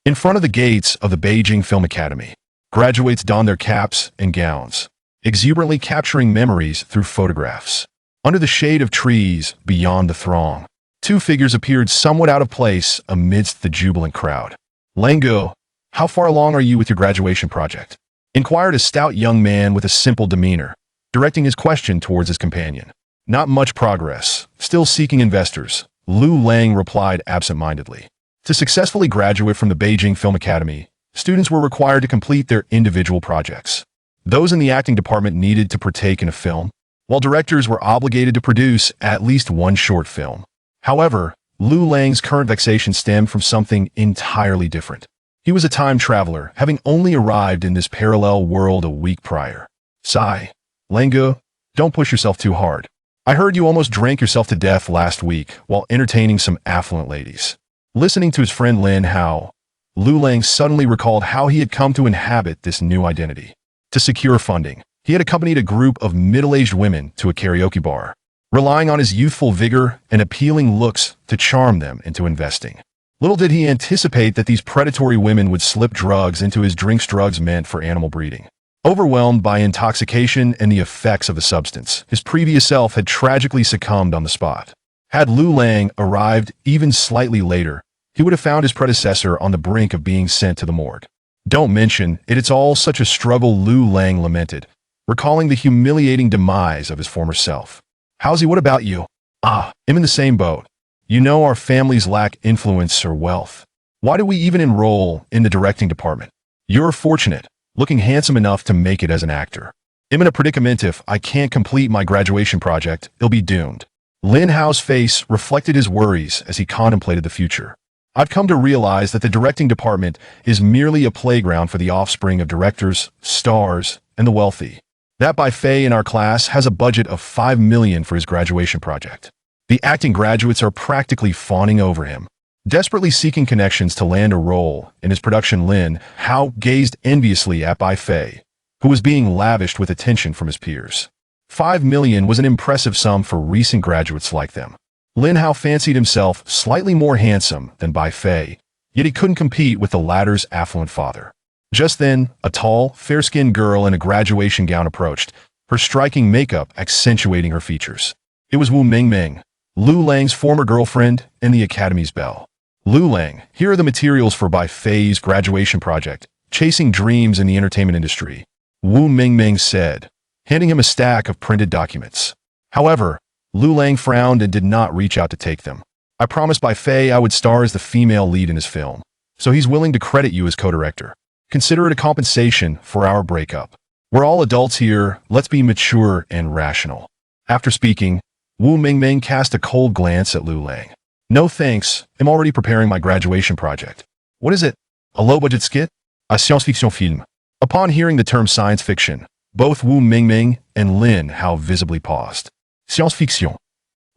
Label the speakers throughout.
Speaker 1: In front of the gates of the Beijing Film Academy, graduates don their caps and gowns, exuberantly capturing memories through photographs. Under the shade of trees beyond the throng, two figures appeared somewhat out of place amidst the jubilant crowd. "Lango, how far along are you with your graduation project?" inquired a stout young man with a simple demeanor, directing his question towards his companion. "Not much progress. Still seeking investors," Liu Lang replied absent-mindedly. To successfully graduate from the Beijing Film Academy, students were required to complete their individual projects. Those in the acting department needed to partake in a film, while directors were obligated to produce at least one short film. However, Liu Lang's current vexation stemmed from something entirely different. He was a time traveler, having only arrived in this parallel world a week prior. "Sigh. Lango, don't push yourself too hard. I heard you almost drank yourself to death last week while entertaining some affluent ladies." Listening to his friend Lin Hao, Liu Lang suddenly recalled how he had come to inhabit this new identity. To secure funding, he had accompanied a group of middle-aged women to a karaoke bar, relying on his youthful vigor and appealing looks to charm them into investing. Little did he anticipate that these predatory women would slip drugs into his drinks, drugs meant for animal breeding. Overwhelmed by intoxication and the effects of the substance, his previous self had tragically succumbed on the spot. Had Liu Lang arrived even slightly later, he would have found his predecessor on the brink of being sent to the morgue. "Don't mention it, it's all such a struggle," Liu Lang lamented, recalling the humiliating demise of his former self. "How's what about you?" "I'm in the same boat. You know, our families lack influence or wealth. Why do we even enroll in the directing department? You're fortunate, looking handsome enough to make it as an actor. I'm in a predicament. If I can't complete my graduation project, it'll be doomed." Lin Hao's face reflected his worries as he contemplated the future. "I've come to realize that the directing department is merely a playground for the offspring of directors, stars, and the wealthy. That Bai Fei in our class has a budget of 5 million for his graduation project. The acting graduates are practically fawning over him, desperately seeking connections to land a role in his production." Lin Hao gazed enviously at Bai Fei, who was being lavished with attention from his peers. 5 million was an impressive sum for recent graduates like them. Lin Hao fancied himself slightly more handsome than Bai Fei, yet he couldn't compete with the latter's affluent father. Just then, a tall, fair-skinned girl in a graduation gown approached, her striking makeup accentuating her features. It was Wu Mingming, Liu Lang's former girlfriend and the Academy's belle. "Liu Lang, here are the materials for Bai Fei's graduation project, Chasing Dreams in the Entertainment Industry," Wu Mingming said, handing him a stack of printed documents. However, Liu Lang frowned and did not reach out to take them. "I promised Bai Fei I would star as the female lead in his film, so he's willing to credit you as co-director. Consider it a compensation for our breakup. We're all adults here, let's be mature and rational." After speaking, Wu Mingming cast a cold glance at Liu Lang. "No thanks, I'm already preparing my graduation project." "What is it? A low-budget skit? A science-fiction film?" Upon hearing the term science fiction, both Wu Mingming and Lin Hao visibly paused. "Science-fiction?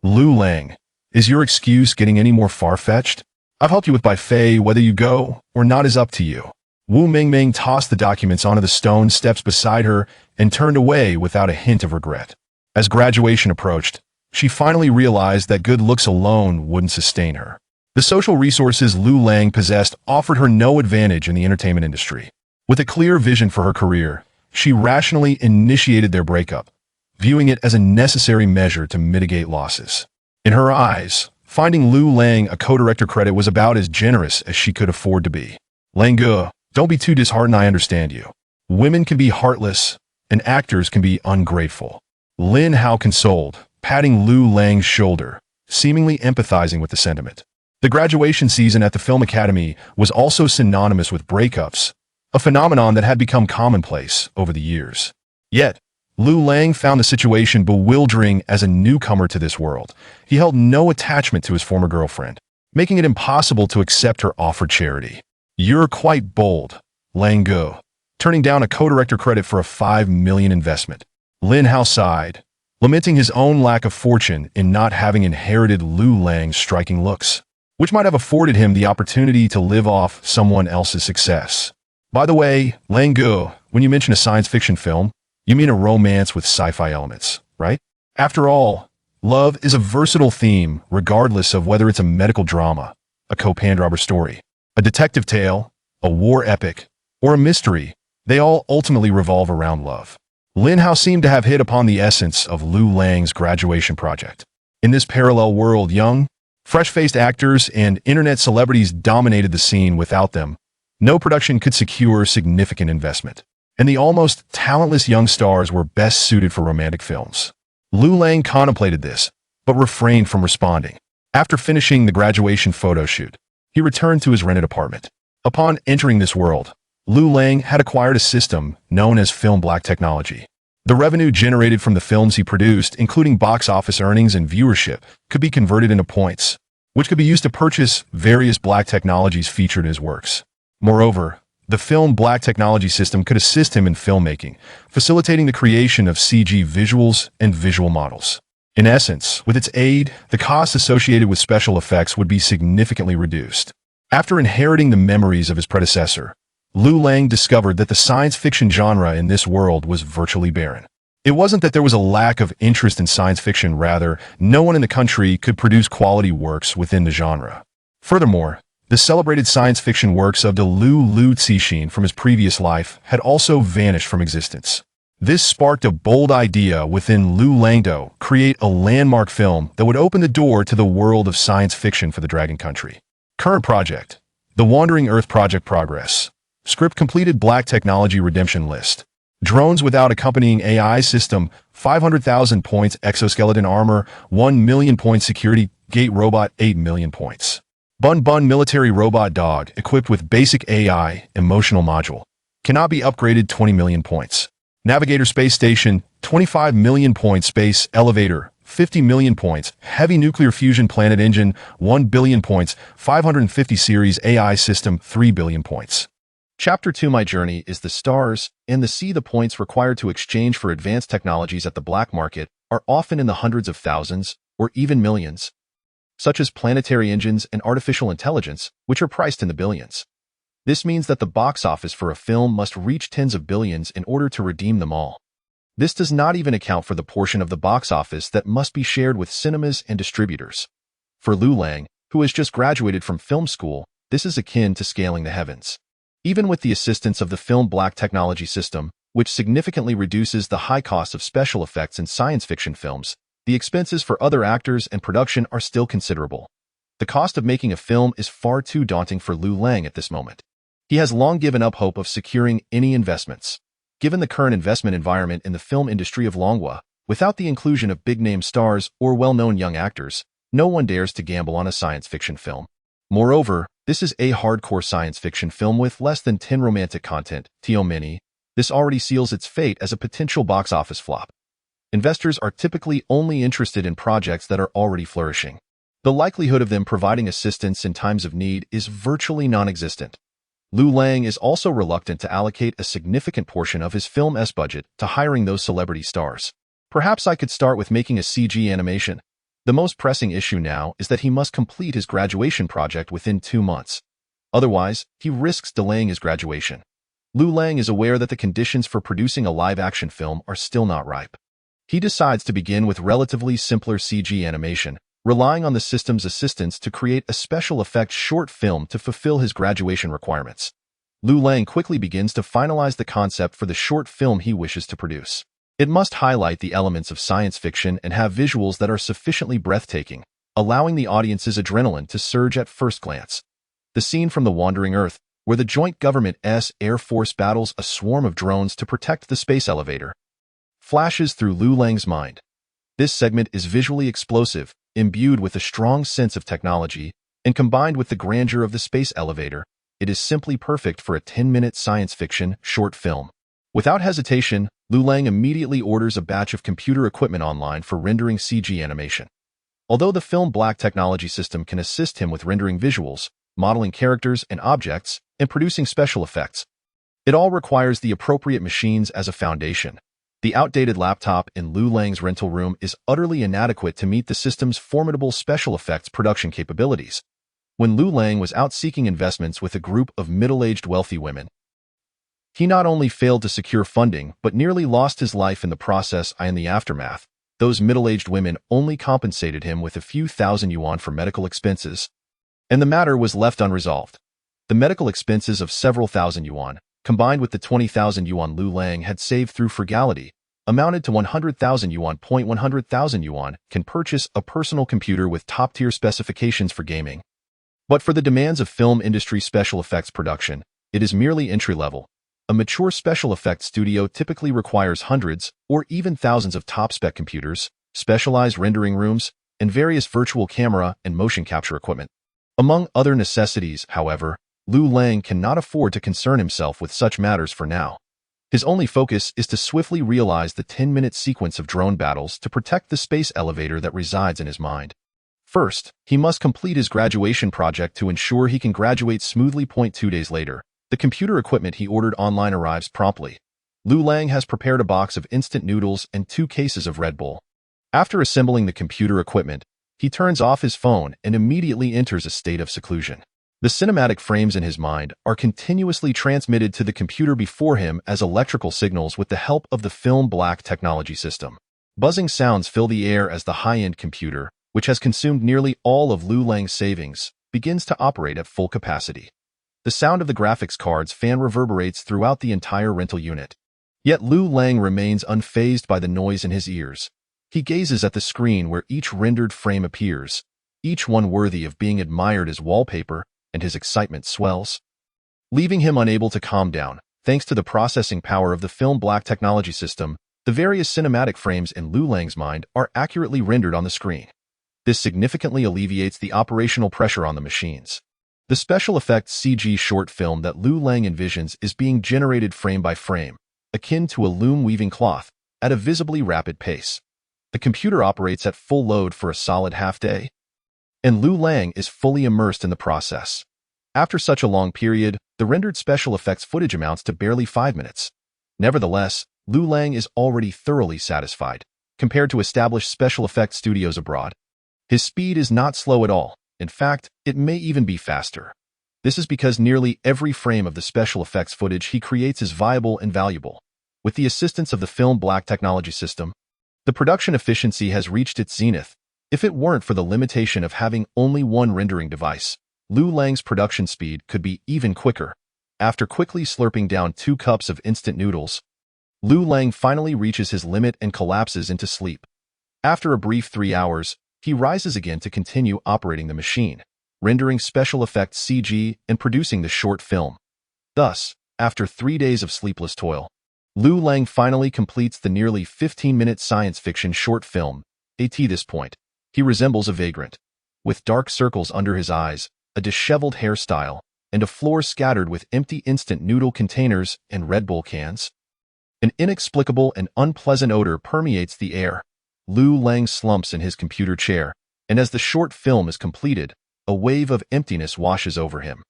Speaker 1: Liu Lang, is your excuse getting any more far-fetched? I've helped you with Bai Fei, whether you go or not is up to you." Wu Mingming tossed the documents onto the stone steps beside her and turned away without a hint of regret. As graduation approached, she finally realized that good looks alone wouldn't sustain her. The social resources Liu Lang possessed offered her no advantage in the entertainment industry. With a clear vision for her career, she rationally initiated their breakup, viewing it as a necessary measure to mitigate losses. In her eyes, finding Liu Lang a co-director credit was about as generous as she could afford to be. "Lange, don't be too disheartened, I understand you. Women can be heartless, and actors can be ungrateful." Lin Hao consoled, patting Liu Lang's shoulder, seemingly empathizing with the sentiment. The graduation season at the Film Academy was also synonymous with breakups, a phenomenon that had become commonplace over the years. Yet, Liu Lang found the situation bewildering as a newcomer to this world. He held no attachment to his former girlfriend, making it impossible to accept her offered charity. "You're quite bold, Lange, turning down a co-director credit for a 5 million investment." Lin Hao sighed, lamenting his own lack of fortune in not having inherited Liu Lang's striking looks, which might have afforded him the opportunity to live off someone else's success. "By the way, Lange, when you mention a science fiction film, you mean a romance with sci-fi elements, right? After all, love is a versatile theme regardless of whether it's a medical drama, a co-pandrobber story, a detective tale, a war epic, or a mystery, they all ultimately revolve around love. Lin Hao seemed to have hit upon the essence of Liu Lang's graduation project. In this parallel world, young, fresh-faced actors and internet celebrities dominated the scene. Without them, no production could secure significant investment, and the almost talentless young stars were best suited for romantic films. Liu Lang contemplated this, but refrained from responding. After finishing the graduation photo shoot, he returned to his rented apartment. Upon entering this world, Liu Lang had acquired a system known as film black technology. The revenue generated from the films he produced, including box office earnings and viewership, could be converted into points, which could be used to purchase various black technologies featured in his works. Moreover, the film black technology system could assist him in filmmaking, facilitating the creation of CG visuals and visual models. In essence, with its aid, the costs associated with special effects would be significantly reduced. After inheriting the memories of his predecessor, Liu Lang discovered that the science fiction genre in this world was virtually barren. It wasn't that there was a lack of interest in science fiction, rather, no one in the country could produce quality works within the genre. Furthermore, the celebrated science fiction works of Liu Cixin from his previous life had also vanished from existence. This sparked a bold idea within Liu Lang to create a landmark film that would open the door to the world of science fiction for the Dragon Country. Current project: The Wandering Earth Project Progress. Script completed. Black technology redemption list. Drones without accompanying AI system, 500,000 points. Exoskeleton armor, 1 million points. Security gate robot, 8 million points. Bun military robot dog, equipped with basic AI, emotional module. Cannot be upgraded, 20 million points. Navigator space station, 25 million points. Space elevator, 50 million points. Heavy nuclear fusion planet engine, 1 billion points. 550 series AI system, 3 billion points. Chapter 2: My journey is the stars and the sea. The points required to exchange for advanced technologies at the black market are often in the hundreds of thousands or even millions, such as planetary engines and artificial intelligence, which are priced in the billions. This means that the box office for a film must reach tens of billions in order to redeem them all. This does not even account for the portion of the box office that must be shared with cinemas and distributors. For Liu Lang, who has just graduated from film school, this is akin to scaling the heavens. Even with the assistance of the film black technology system, which significantly reduces the high cost of special effects in science fiction films, the expenses for other actors and production are still considerable. The cost of making a film is far too daunting for Liu Lang at this moment. He has long given up hope of securing any investments. Given the current investment environment in the film industry of Longhua, without the inclusion of big-name stars or well-known young actors, no one dares to gamble on a science fiction film. Moreover, this is a hardcore science fiction film with less than 10 romantic content, mini. This already seals its fate as a potential box office flop. Investors are typically only interested in projects that are already flourishing. The likelihood of them providing assistance in times of need is virtually non-existent. Liu Lang is also reluctant to allocate a significant portion of his film's budget to hiring those celebrity stars. Perhaps I could start with making a CG animation. The most pressing issue now is that he must complete his graduation project within 2 months. Otherwise, he risks delaying his graduation. Liu Lang is aware that the conditions for producing a live-action film are still not ripe. He decides to begin with relatively simpler CG animation, relying on the system's assistance to create a special effects short film to fulfill his graduation requirements. Liu Lang quickly begins to finalize the concept for the short film he wishes to produce. It must highlight the elements of science fiction and have visuals that are sufficiently breathtaking, allowing the audience's adrenaline to surge at first glance. The scene from The Wandering Earth, where the joint government's Air Force battles a swarm of drones to protect the space elevator, flashes through Liu Lang's mind. This segment is visually explosive, imbued with a strong sense of technology, and combined with the grandeur of the space elevator, it is simply perfect for a 10-minute science fiction short film. Without hesitation, Liu Lang immediately orders a batch of computer equipment online for rendering CG animation. Although the film black technology system can assist him with rendering visuals, modeling characters and objects, and producing special effects, it all requires the appropriate machines as a foundation. The outdated laptop in Liu Lang's rental room is utterly inadequate to meet the system's formidable special effects production capabilities. When Liu Lang was out seeking investments with a group of middle-aged wealthy women, he not only failed to secure funding, but nearly lost his life in the process. In the aftermath, those middle-aged women only compensated him with a few thousand yuan for medical expenses, and the matter was left unresolved.
Speaker 2: The medical expenses of several thousand yuan, combined with the 20,000 yuan Liu Lang had saved through frugality, amounted to 100,000 yuan. 100,000 yuan can purchase a personal computer with top-tier specifications for gaming. But for the demands of film industry special effects production, it is merely entry-level. A mature special effects studio typically requires hundreds or even thousands of top-spec computers, specialized rendering rooms, and various virtual camera and motion capture equipment. Among other necessities, however, Liu Lang cannot afford to concern himself with such matters for now. His only focus is to swiftly realize the 10-minute sequence of drone battles to protect the space elevator that resides in his mind. First, he must complete his graduation project to ensure he can graduate smoothly. 2 days later, the computer equipment he ordered online arrives promptly. Liu Lang has prepared a box of instant noodles and 2 cases of Red Bull. After assembling the computer equipment, he turns off his phone and immediately enters a state of seclusion. The cinematic frames in his mind are continuously transmitted to the computer before him as electrical signals with the help of the film black technology system. Buzzing sounds fill the air as the high-end computer, which has consumed nearly all of Liu Lang's savings, begins to operate at full capacity. The sound of the graphics card's fan reverberates throughout the entire rental unit. Yet Liu Lang remains unfazed by the noise in his ears. He gazes at the screen where each rendered frame appears, each one worthy of being admired as wallpaper, and his excitement swells. Leaving him unable to calm down, thanks to the processing power of the film black technology system, the various cinematic frames in Liu Lang's mind are accurately rendered on the screen. This significantly alleviates the operational pressure on the machines. The special effects CG short film that Liu Lang envisions is being generated frame by frame, akin to a loom weaving cloth, at a visibly rapid pace. The computer operates at full load for a solid half-day, and Liu Lang is fully immersed in the process. After such a long period, the rendered special effects footage amounts to barely 5 minutes. Nevertheless, Liu Lang is already thoroughly satisfied, compared to established special effects studios abroad. His speed is not slow at all. In fact, it may even be faster. This is because nearly every frame of the special effects footage he creates is viable and valuable. With the assistance of the film black technology system, the production efficiency has reached its zenith. If it weren't for the limitation of having only one rendering device, Liu Lang's production speed could be even quicker. After quickly slurping down 2 cups of instant noodles, Liu Lang finally reaches his limit and collapses into sleep. After a brief 3 hours, he rises again to continue operating the machine, rendering special effects CG and producing the short film. Thus, after 3 days of sleepless toil, Liu Lang finally completes the nearly 15-minute science fiction short film. At this point, he resembles a vagrant, with dark circles under his eyes, a disheveled hairstyle, and a floor scattered with empty instant noodle containers and Red Bull cans. An inexplicable and unpleasant odor permeates the air. Liu Lang slumps in his computer chair, and as the short film is completed, a wave of emptiness washes over him.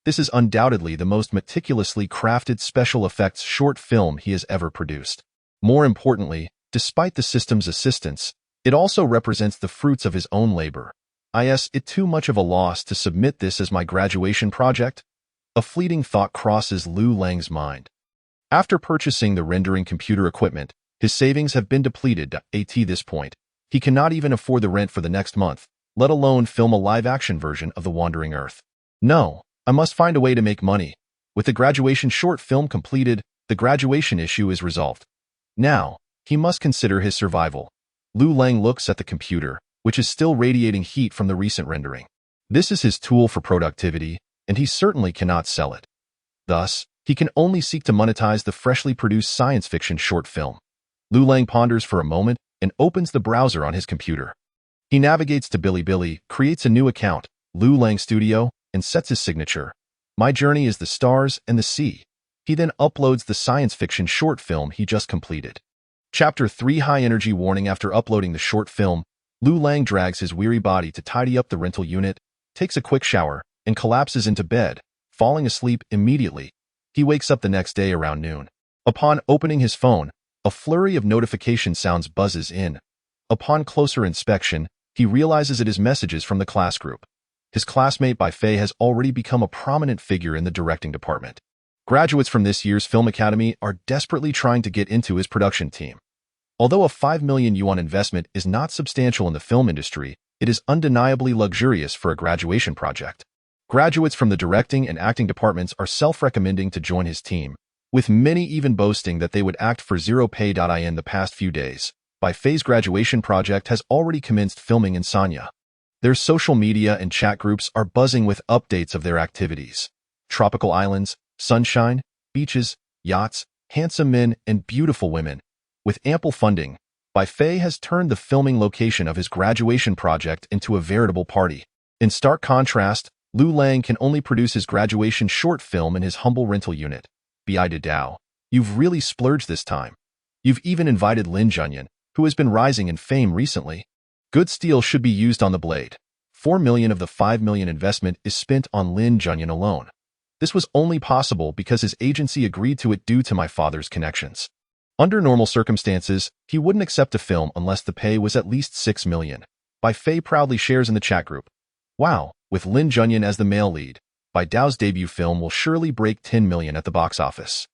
Speaker 2: This is undoubtedly the most meticulously crafted special effects short film he has ever produced. More importantly, despite the system's assistance, it also represents the fruits of his own labor. Is it too much of a loss to submit this as my graduation project? A fleeting thought crosses Liu Lang's mind. After purchasing the rendering computer equipment, his savings have been depleted. At this point, he cannot even afford the rent for the next month, let alone film a live-action version of The Wandering Earth. No, I must find a way to make money. With the graduation short film completed, the graduation issue is resolved. Now, he must consider his survival. Liu Lang looks at the computer, which is still radiating heat from the recent rendering. This is his tool for productivity, and he certainly cannot sell it. Thus, he can only seek to monetize the freshly produced science fiction short film. Liu Lang ponders for a moment and opens the browser on his computer. He navigates to Bilibili, creates a new account, Liu Lang Studio, and sets his signature. My journey is the stars and the sea. He then uploads the science fiction short film he just completed. Chapter 3 High Energy Warning. After uploading the short film, Liu Lang drags his weary body to tidy up the rental unit, takes a quick shower, and collapses into bed, falling asleep immediately. He wakes up the next day around noon. Upon opening his phone, a flurry of notification sounds buzzes in. Upon closer inspection, he realizes it is messages from the class group. His classmate Bai Fei has already become a prominent figure in the directing department. Graduates from this year's Film Academy are desperately trying to get into his production team. Although a 5 million yuan investment is not substantial in the film industry, it is undeniably luxurious for a graduation project. Graduates from the directing and acting departments are self-recommending to join his team, with many even boasting that they would act for zero pay. In the past few days, By Faye's graduation project has already commenced filming in Sanya. Their social media and chat groups are buzzing with updates of their activities. Tropical islands, sunshine, beaches, yachts, handsome men, and beautiful women. With ample funding, By Faye has turned the filming location of his graduation project into a veritable party. In stark contrast, Liu Lang can only produce his graduation short film in his humble rental unit. Bi Dao, you've really splurged this time. You've even invited Lin Junyan, who has been rising in fame recently. Good steel should be used on the blade. 4 million of the 5 million investment is spent on Lin Junyan alone. This was only possible because his agency agreed to it due to my father's connections. Under normal circumstances, he wouldn't accept a film unless the pay was at least 6 million. By Faye proudly shares in the chat group. Wow, with Lin Junyan as the male lead, By Dao's debut film will surely break 10 million at the box office.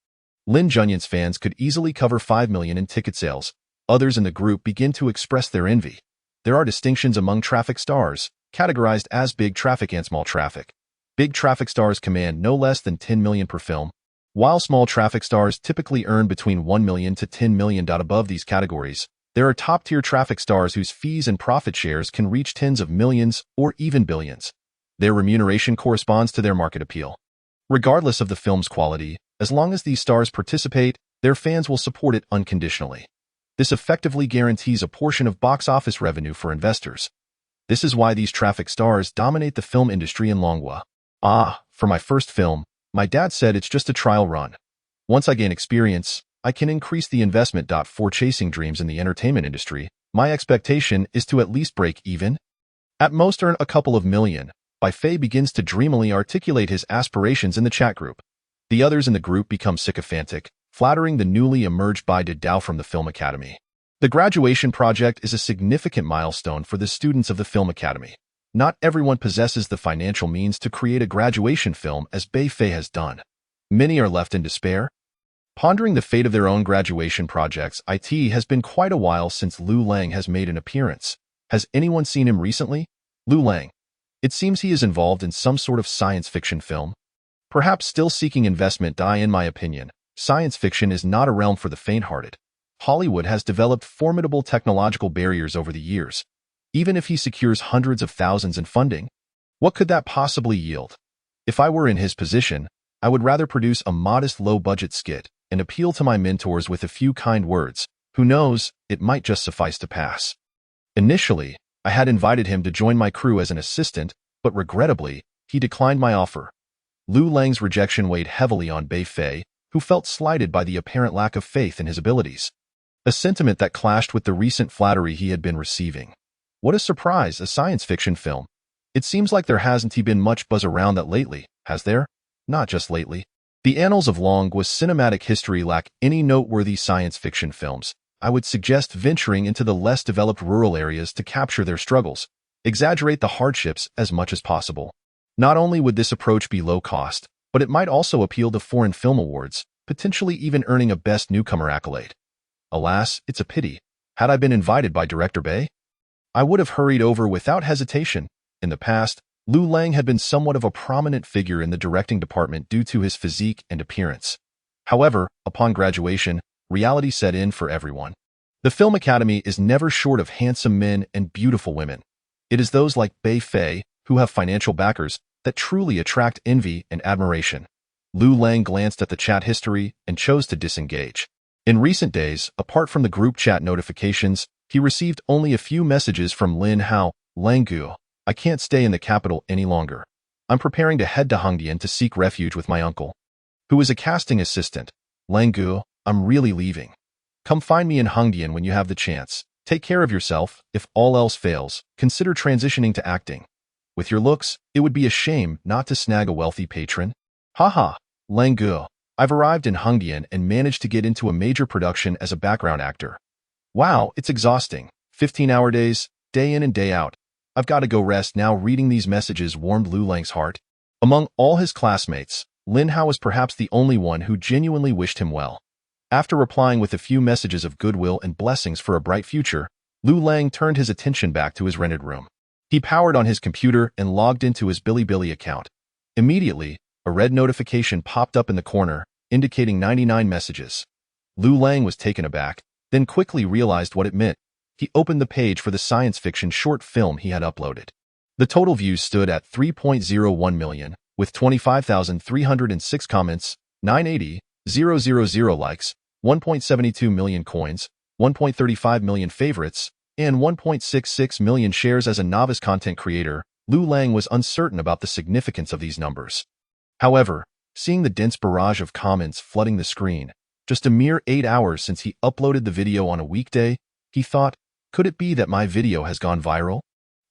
Speaker 2: Lin Junyan's fans could easily cover 5 million in ticket sales. Others in the group begin to express their envy. There are distinctions among traffic stars, categorized as big traffic and small traffic. Big traffic stars command no less than 10 million per film, while small traffic stars typically earn between 1 million to 10 million. Above these categories, there are top-tier traffic stars whose fees and profit shares can reach tens of millions or even billions. Their remuneration corresponds to their market appeal. Regardless of the film's quality, as long as these stars participate, their fans will support it unconditionally. This effectively guarantees a portion of box office revenue for investors. This is why these traffic stars dominate the film industry in Longhua. For my first film, my dad said it's just a trial run. Once I gain experience, I can increase the investment. For chasing dreams in the entertainment industry, my expectation is to at least break even. At most earn a couple of million. By Faye begins to dreamily articulate his aspirations in the chat group. The others in the group become sycophantic, flattering the newly emerged Bai Dao from the Film Academy. The graduation project is a significant milestone for the students of the Film Academy. Not everyone possesses the financial means to create a graduation film as Bai Faye has done. Many are left in despair. Pondering the fate of their own graduation projects, it has been quite a while since Liu Lang has made an appearance. Has anyone seen him recently? Liu Lang. It seems he is involved in some sort of science fiction film. Perhaps still seeking investment. In my opinion, science fiction is not a realm for the faint-hearted. Hollywood has developed formidable technological barriers over the years. Even if he secures hundreds of thousands in funding, what could that possibly yield? If I were in his position, I would rather produce a modest low-budget skit and appeal to my mentors with a few kind words. Who knows, it might just suffice to pass. Initially, I had invited him to join my crew as an assistant, but regrettably, he declined my offer. Liu Lang's rejection weighed heavily on Bai Faye, who felt slighted by the apparent lack of faith in his abilities. A sentiment that clashed with the recent flattery he had been receiving. What a surprise, a science fiction film. It seems like there hasn't been much buzz around that lately, has there? Not just lately. The annals of Longhua's cinematic history lack any noteworthy science fiction films. I would suggest venturing into the less developed rural areas to capture their struggles, exaggerate the hardships as much as possible. Not only would this approach be low cost, but it might also appeal to foreign film awards, potentially even earning a Best Newcomer accolade. Alas, it's a pity. Had I been invited by Director Bai, I would have hurried over without hesitation. In the past, Liu Lang had been somewhat of a prominent figure in the directing department due to his physique and appearance. However, upon graduation, reality set in for everyone. The Film Academy is never short of handsome men and beautiful women. It is those like Bai Faye, who have financial backers, that truly attract envy and admiration. Liu Lang glanced at the chat history and chose to disengage. In recent days, apart from the group chat notifications, he received only a few messages from Lin Hao. Langguo, I can't stay in the capital any longer. I'm preparing to head to Hongdian to seek refuge with my uncle, who is a casting assistant. Langguo, I'm really leaving. Come find me in Hongdian when you have the chance. Take care of yourself. If all else fails, consider transitioning to acting. With your looks, it would be a shame not to snag a wealthy patron. Haha, Langguo, I've arrived in Hongdian and managed to get into a major production as a background actor. Wow, it's exhausting. 15-hour days, day in and day out. I've got to go rest now. Reading these messages warmed Liu Lang's heart. Among all his classmates, Lin Hao was perhaps the only one who genuinely wished him well. After replying with a few messages of goodwill and blessings for a bright future, Liu Lang turned his attention back to his rented room. He powered on his computer and logged into his Bilibili account. Immediately, a red notification popped up in the corner, indicating 99 messages. Liu Lang was taken aback, then quickly realized what it meant. He opened the page for the science fiction short film he had uploaded. The total views stood at 3.01 million, with 25,306 comments, 980,000 likes, 1.72 million coins, 1.35 million favorites, and 1.66 million shares. As a novice content creator, Liu Lang was uncertain about the significance of these numbers. However, seeing the dense barrage of comments flooding the screen, just a mere 8 hours since he uploaded the video on a weekday, he thought, could it be that my video has gone viral?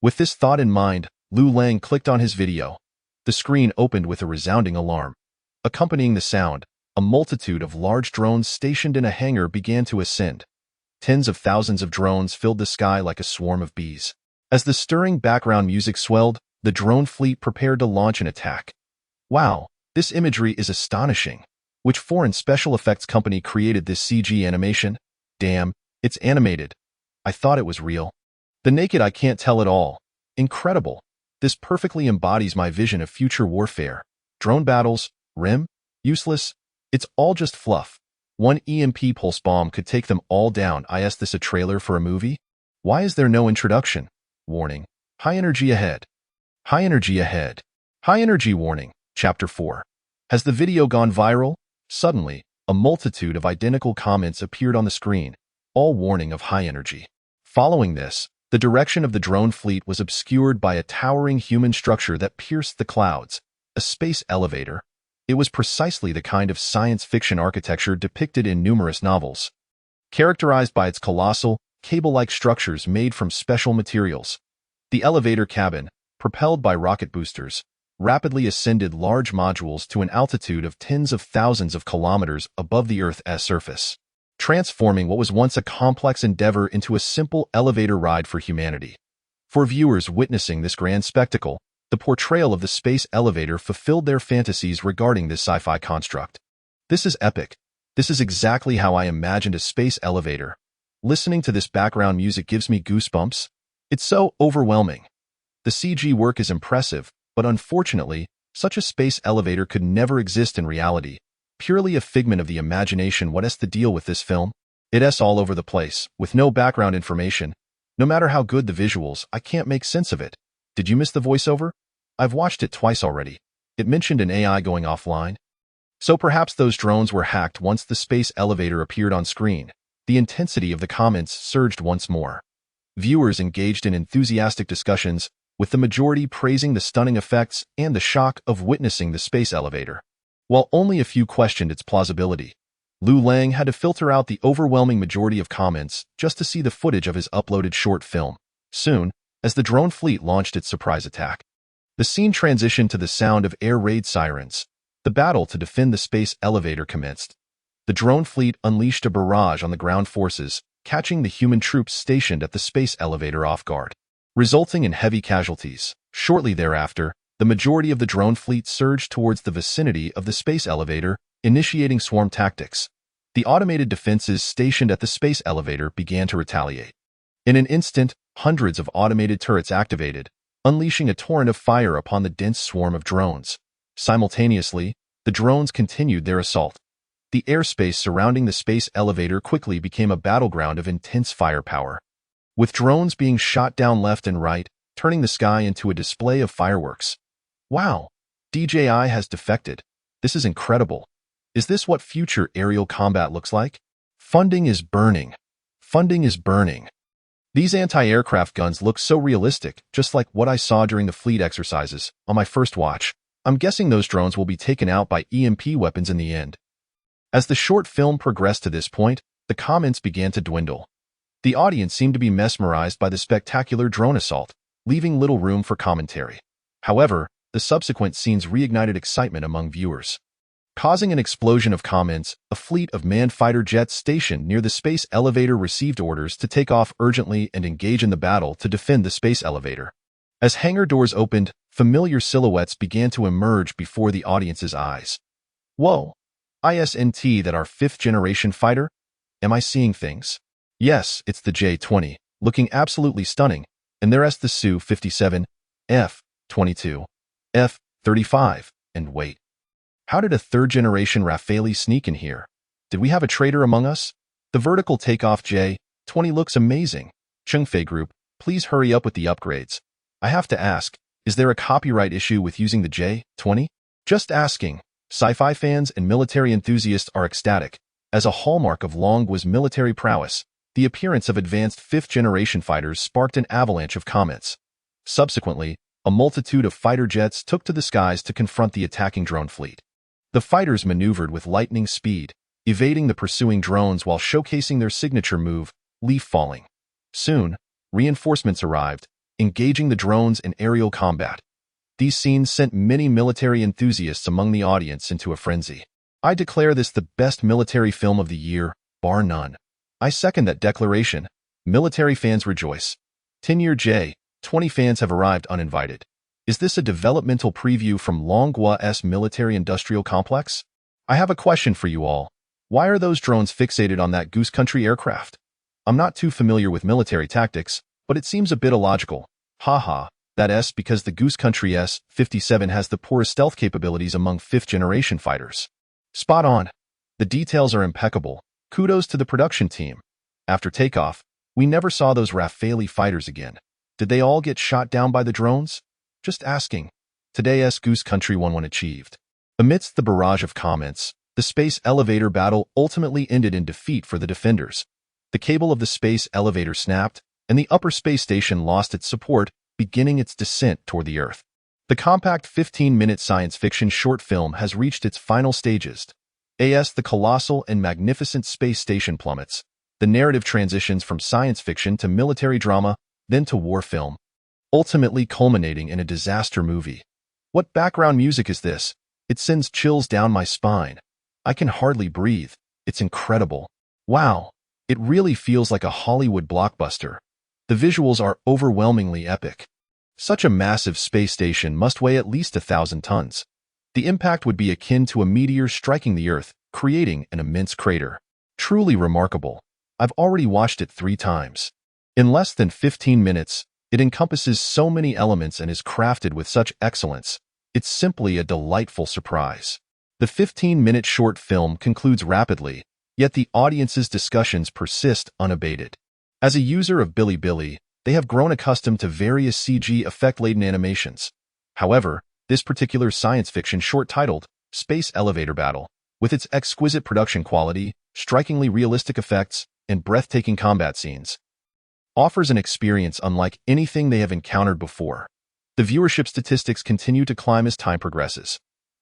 Speaker 2: With this thought in mind, Liu Lang clicked on his video. The screen opened with a resounding alarm. Accompanying the sound, a multitude of large drones stationed in a hangar began to ascend. Tens of thousands of drones filled the sky like a swarm of bees. As the stirring background music swelled, the drone fleet prepared to launch an attack. Wow, this imagery is astonishing. Which foreign special effects company created this CG animation? Damn, it's animated. I thought it was real. The naked eye can't tell at all. Incredible. This perfectly embodies my vision of future warfare. Drone battles, rim, useless. It's all just fluff. One EMP pulse bomb could take them all down. Is this a trailer for a movie? Why is there no introduction? Warning. High energy ahead. High energy ahead. High energy warning. Chapter 4. Has the video gone viral? Suddenly, a multitude of identical comments appeared on the screen, all warning of high energy. Following this, the direction of the drone fleet was obscured by a towering human structure that pierced the clouds, a space elevator. It was precisely the kind of science fiction architecture depicted in numerous novels, characterized by its colossal, cable-like structures made from special materials. The elevator cabin, propelled by rocket boosters, rapidly ascended large modules to an altitude of tens of thousands of kilometers above the Earth's surface, transforming what was once a complex endeavor into a simple elevator ride for humanity. For viewers witnessing this grand spectacle, the portrayal of the space elevator fulfilled their fantasies regarding this sci-fi construct. This is epic. This is exactly how I imagined a space elevator. Listening to this background music gives me goosebumps. It's so overwhelming. The CG work is impressive, but unfortunately, such a space elevator could never exist in reality. Purely a figment of the imagination. What's the deal with this film? It's all over the place, with no background information. No matter how good the visuals, I can't make sense of it. Did you miss the voiceover? I've watched it twice already. It mentioned an AI going offline. So perhaps those drones were hacked. Once the space elevator appeared on screen, the intensity of the comments surged once more. Viewers engaged in enthusiastic discussions, with the majority praising the stunning effects and the shock of witnessing the space elevator. While only a few questioned its plausibility, Liu Lang had to filter out the overwhelming majority of comments just to see the footage of his uploaded short film. Soon, as the drone fleet launched its surprise attack, the scene transitioned to the sound of air raid sirens. The battle to defend the space elevator commenced. The drone fleet unleashed a barrage on the ground forces, catching the human troops stationed at the space elevator off guard, resulting in heavy casualties. Shortly thereafter, the majority of the drone fleet surged towards the vicinity of the space elevator, initiating swarm tactics. The automated defenses stationed at the space elevator began to retaliate. In an instant, hundreds of automated turrets activated, unleashing a torrent of fire upon the dense swarm of drones. Simultaneously, the drones continued their assault. The airspace surrounding the space elevator quickly became a battleground of intense firepower, with drones being shot down left and right, turning the sky into a display of fireworks. Wow! DJI has defected. This is incredible. Is this what future aerial combat looks like? Funding is burning. Funding is burning. These anti-aircraft guns look so realistic, just like what I saw during the fleet exercises on my first watch. I'm guessing those drones will be taken out by EMP weapons in the end. As the short film progressed to this point, the comments began to dwindle. The audience seemed to be mesmerized by the spectacular drone assault, leaving little room for commentary. However, the subsequent scenes reignited excitement among viewers. Causing an explosion of comments, a fleet of manned fighter jets stationed near the space elevator received orders to take off urgently and engage in the battle to defend the space elevator. As hangar doors opened, familiar silhouettes began to emerge before the audience's eyes. Whoa! Isn't that our fifth-generation fighter? Am I seeing things? Yes, it's the J-20, looking absolutely stunning, and there's the Su-57, F-22, F-35, and wait. How did a third-generation Raffaele sneak in here? Did we have a traitor among us? The vertical takeoff J-20 looks amazing. Chungfei Group, please hurry up with the upgrades. I have to ask, is there a copyright issue with using the J-20? Just asking. Sci-fi fans and military enthusiasts are ecstatic. As a hallmark of Longgua's military prowess, the appearance of advanced fifth-generation fighters sparked an avalanche of comments. Subsequently, a multitude of fighter jets took to the skies to confront the attacking drone fleet. The fighters maneuvered with lightning speed, evading the pursuing drones while showcasing their signature move, leaf falling. Soon, reinforcements arrived, engaging the drones in aerial combat. These scenes sent many military enthusiasts among the audience into a frenzy. I declare this the best military film of the year, bar none. I second that declaration. Military fans rejoice. 10-year J-20 fans have arrived uninvited. Is this a developmental preview from Longgua's military-industrial complex? I have a question for you all. Why are those drones fixated on that Goose Country aircraft? I'm not too familiar with military tactics, but it seems a bit illogical. Haha, that's because the Goose Country S-57 has the poorest stealth capabilities among fifth-generation fighters. Spot on. The details are impeccable. Kudos to the production team. After takeoff, we never saw those Raffaele fighters again. Did they all get shot down by the drones? Just asking. Today's Goose Country 1-1 achieved. Amidst the barrage of comments, the space elevator battle ultimately ended in defeat for the defenders. The cable of the space elevator snapped, and the upper space station lost its support, beginning its descent toward the Earth. The compact 15-minute science fiction short film has reached its final stages. As the colossal and magnificent space station plummets, the narrative transitions from science fiction to military drama, then to war film, ultimately culminating in a disaster movie. What background music is this? It sends chills down my spine. I can hardly breathe. It's incredible. Wow, it really feels like a Hollywood blockbuster. The visuals are overwhelmingly epic. Such a massive space station must weigh at least 1,000 tons. The impact would be akin to a meteor striking the Earth, creating an immense crater. Truly remarkable. I've already watched it 3 times. In less than 15 minutes, it encompasses so many elements and is crafted with such excellence. It's simply a delightful surprise. The 15-minute short film concludes rapidly, yet the audience's discussions persist unabated. As a user of Bilibili, they have grown accustomed to various CG effect-laden animations. However, this particular science fiction short titled Space Elevator Battle, with its exquisite production quality, strikingly realistic effects, and breathtaking combat scenes, offers an experience unlike anything they have encountered before. The viewership statistics continue to climb as time progresses.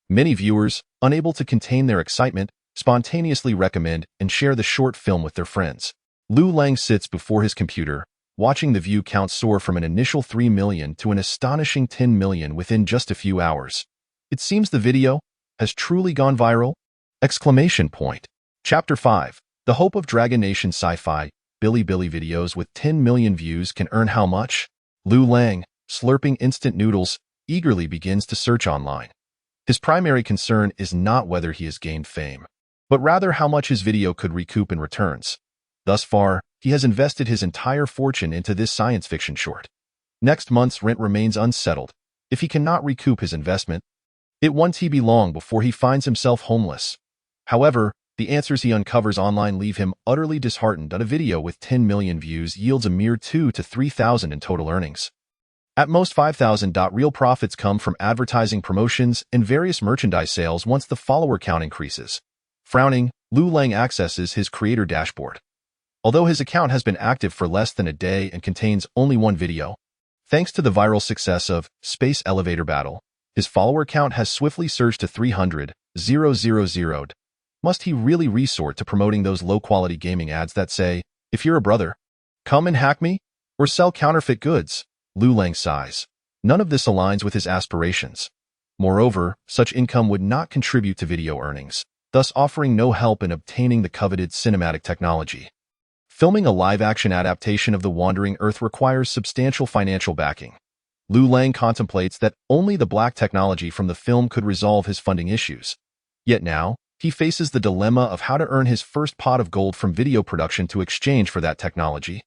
Speaker 2: Many viewers, unable to contain their excitement, spontaneously recommend and share the short film with their friends. Liu Lang sits before his computer, watching the view count soar from an initial 3 million to an astonishing 10 million within just a few hours. It seems the video has truly gone viral! Exclamation point. Chapter 5. The Hope of Dragon Nation Sci-Fi. Bilibili videos with 10 million views can earn how much? Liu Lang, slurping instant noodles, eagerly begins to search online. His primary concern is not whether he has gained fame, but rather how much his video could recoup in returns. Thus far, he has invested his entire fortune into this science fiction short. Next month's rent remains unsettled. If he cannot recoup his investment, it won't be long before he finds himself homeless. However, the answers he uncovers online leave him utterly disheartened that a video with 10 million views yields a mere 2,000 to 3,000 in total earnings. At most 5,000. Real profits come from advertising promotions and various merchandise sales once the follower count increases. Frowning, Liu Lang accesses his creator dashboard. Although his account has been active for less than a day and contains only one video, thanks to the viral success of Space Elevator Battle, his follower count has swiftly surged to 300,000. Must he really resort to promoting those low-quality gaming ads that say, "If you're a brother, come and hack me," or sell counterfeit goods? Liu Lang sighs. None of this aligns with his aspirations. Moreover, such income would not contribute to video earnings, thus offering no help in obtaining the coveted cinematic technology. Filming a live-action adaptation of The Wandering Earth requires substantial financial backing. Liu Lang contemplates that only the black technology from the film could resolve his funding issues. Yet now, he faces the dilemma of how to earn his first pot of gold from video production to exchange for that technology.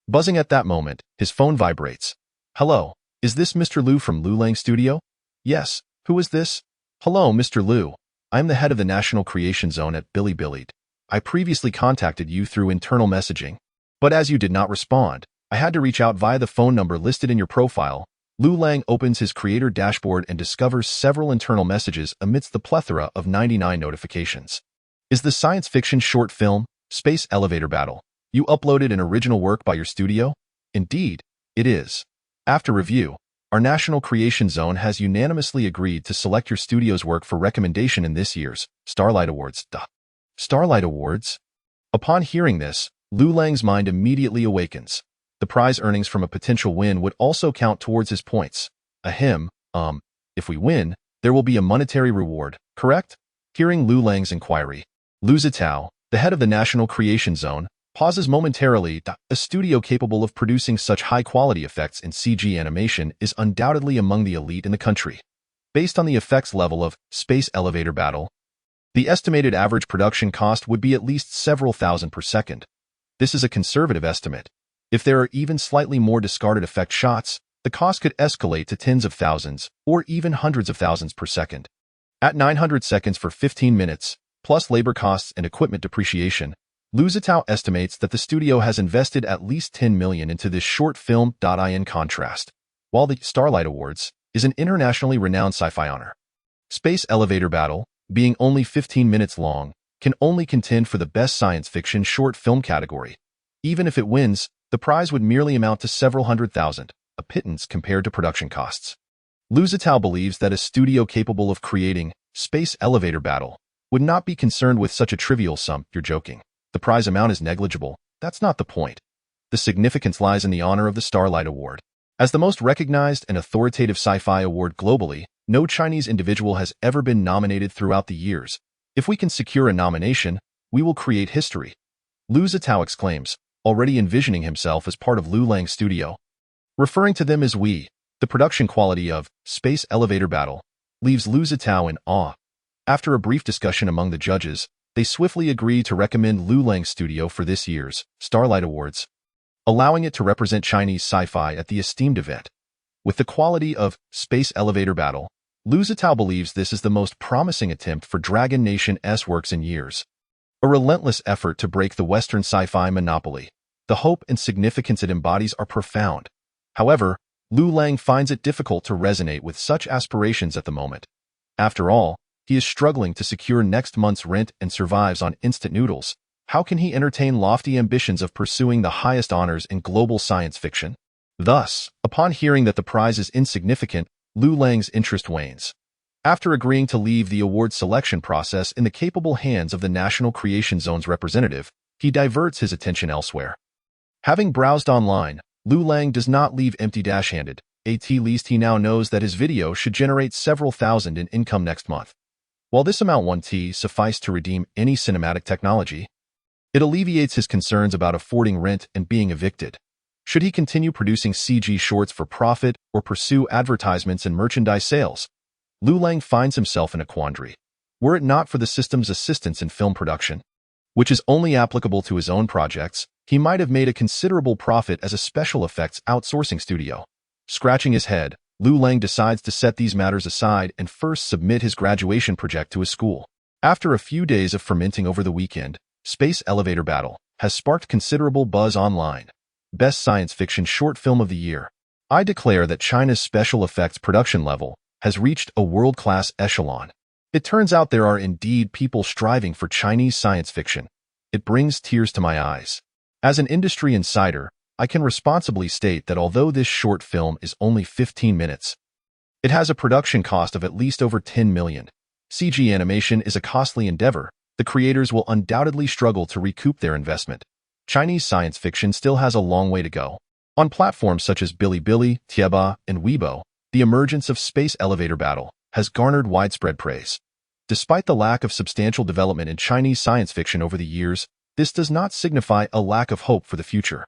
Speaker 2: Buzzing at that moment, his phone vibrates. Hello, is this Mr. Liu from Liu Lang Studio? Yes, who is this? Hello, Mr. Liu. I'm the head of the National Creation Zone at Bilibili. I previously contacted you through internal messaging, but as you did not respond, I had to reach out via the phone number listed in your profile. Liu Lang opens his creator dashboard and discovers several internal messages amidst the plethora of 99 notifications. Is the science fiction short film, Space Elevator Battle, you uploaded an original work by your studio? Indeed, it is. After review, our National Creation Zone has unanimously agreed to select your studio's work for recommendation in this year's Starlight Awards. Starlight Awards? Upon hearing this, Liu Lang's mind immediately awakens. The prize earnings from a potential win would also count towards his points. If we win, there will be a monetary reward, correct? Hearing Liu Lang's inquiry, Liu Zitao, the head of the National Creation Zone, pauses momentarily. A studio capable of producing such high-quality effects in CG animation is undoubtedly among the elite in the country. Based on the effects level of Space Elevator Battle, the estimated average production cost would be at least several thousand per second. This is a conservative estimate. If there are even slightly more discarded effect shots, the cost could escalate to tens of thousands or even hundreds of thousands per second. At 900 seconds for 15 minutes, plus labor costs and equipment depreciation, Liu Zitao estimates that the studio has invested at least 10 million into this short film. In contrast, while the Starlight Awards is an internationally renowned sci-fi honor, Space Elevator Battle, being only 15 minutes long, can only contend for the best science fiction short film category. Even if it wins, the prize would merely amount to several hundred thousand, a pittance compared to production costs. Liu Zitao believes that a studio capable of creating Space Elevator Battle would not be concerned with such a trivial sum. You're joking. The prize amount is negligible. That's not the point. The significance lies in the honor of the Starlight Award. As the most recognized and authoritative sci-fi award globally, no Chinese individual has ever been nominated throughout the years. If we can secure a nomination, we will create history. Liu Zitao exclaims, already envisioning himself as part of Liu Lang's studio. Referring to them as we, the production quality of Space Elevator Battle leaves Liu Zitao in awe. After a brief discussion among the judges, they swiftly agree to recommend Liu Lang's studio for this year's Starlight Awards, allowing it to represent Chinese sci-fi at the esteemed event. With the quality of Space Elevator Battle, Liu Zitao believes this is the most promising attempt for Dragon Nation's works in years. A relentless effort to break the Western sci-fi monopoly. The hope and significance it embodies are profound. However, Liu Lang finds it difficult to resonate with such aspirations at the moment. After all, he is struggling to secure next month's rent and survives on instant noodles. How can he entertain lofty ambitions of pursuing the highest honors in global science fiction? Thus, upon hearing that the prize is insignificant, Liu Lang's interest wanes. After agreeing to leave the award selection process in the capable hands of the National Creation Zone's representative, he diverts his attention elsewhere. Having browsed online, Liu Lang does not leave empty-handed. At least he now knows that his video should generate several thousand in income next month. While this amount won't suffice to redeem any cinematic technology, it alleviates his concerns about affording rent and being evicted. Should he continue producing CG shorts for profit or pursue advertisements and merchandise sales? Liu Lang finds himself in a quandary. Were it not for the system's assistance in film production, which is only applicable to his own projects, he might have made a considerable profit as a special effects outsourcing studio. Scratching his head, Liu Lang decides to set these matters aside and first submit his graduation project to his school. After a few days of fermenting over the weekend, Space Elevator Battle has sparked considerable buzz online. Best Science Fiction Short Film of the Year. I declare that China's special effects production level has reached a world-class echelon. It turns out there are indeed people striving for Chinese science fiction. It brings tears to my eyes. As an industry insider, I can responsibly state that although this short film is only 15 minutes, it has a production cost of at least over 10 million. CG animation is a costly endeavor. The creators will undoubtedly struggle to recoup their investment. Chinese science fiction still has a long way to go. On platforms such as Bilibili, Tieba, and Weibo, the emergence of Space Elevator Battle has garnered widespread praise. Despite the lack of substantial development in Chinese science fiction over the years, this does not signify a lack of hope for the future.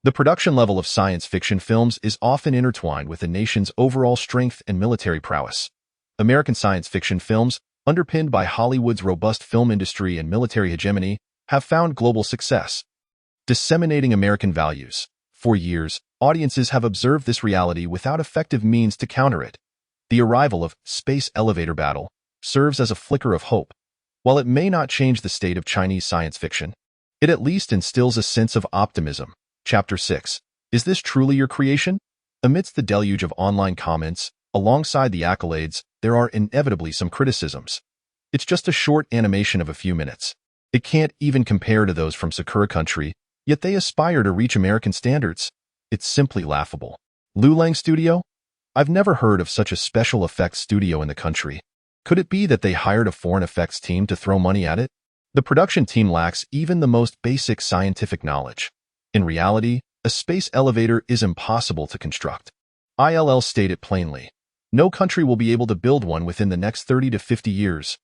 Speaker 2: The production level of science fiction films is often intertwined with a nation's overall strength and military prowess. American science fiction films, underpinned by Hollywood's robust film industry and military hegemony, have found global success, disseminating American values. For years, audiences have observed this reality without effective means to counter it. The arrival of Space Elevator Battle serves as a flicker of hope. While it may not change the state of Chinese science fiction, it at least instills a sense of optimism. Chapter 6. Is this truly your creation? Amidst the deluge of online comments, alongside the accolades, there are inevitably some criticisms. It's just a short animation of a few minutes. It can't even compare to those from Sakura Country, yet they aspire to reach American standards. It's simply laughable. Liu Lang Studio? I've never heard of such a special effects studio in the country. Could it be that they hired a foreign effects team to throw money at it? The production team lacks even the most basic scientific knowledge. In reality, a space elevator is impossible to construct. ILL state it plainly. No country will be able to build one within the next 30 to 50 years.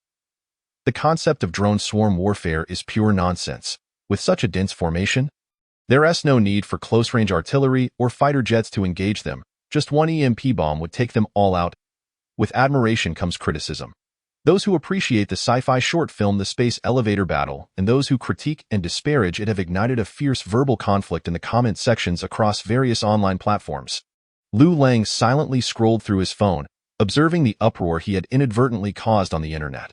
Speaker 2: The concept of drone swarm warfare is pure nonsense. With such a dense formation, there's no need for close-range artillery or fighter jets to engage them. Just one EMP bomb would take them all out. With admiration comes criticism. Those who appreciate the sci-fi short film The Space Elevator Battle and those who critique and disparage it have ignited a fierce verbal conflict in the comment sections across various online platforms. Liu Lang silently scrolled through his phone, observing the uproar he had inadvertently caused on the internet.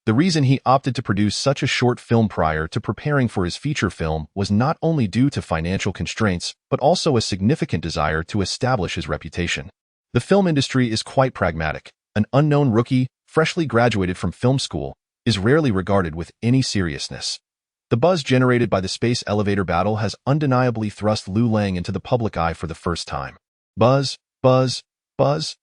Speaker 2: The reason he opted to produce such a short film prior to preparing for his feature film was not only due to financial constraints, but also a significant desire to establish his reputation. The film industry is quite pragmatic. An unknown rookie, freshly graduated from film school, is rarely regarded with any seriousness. The buzz generated by the space elevator battle has undeniably thrust Liu Lang into the public eye for the first time. Buzz, buzz, buzz.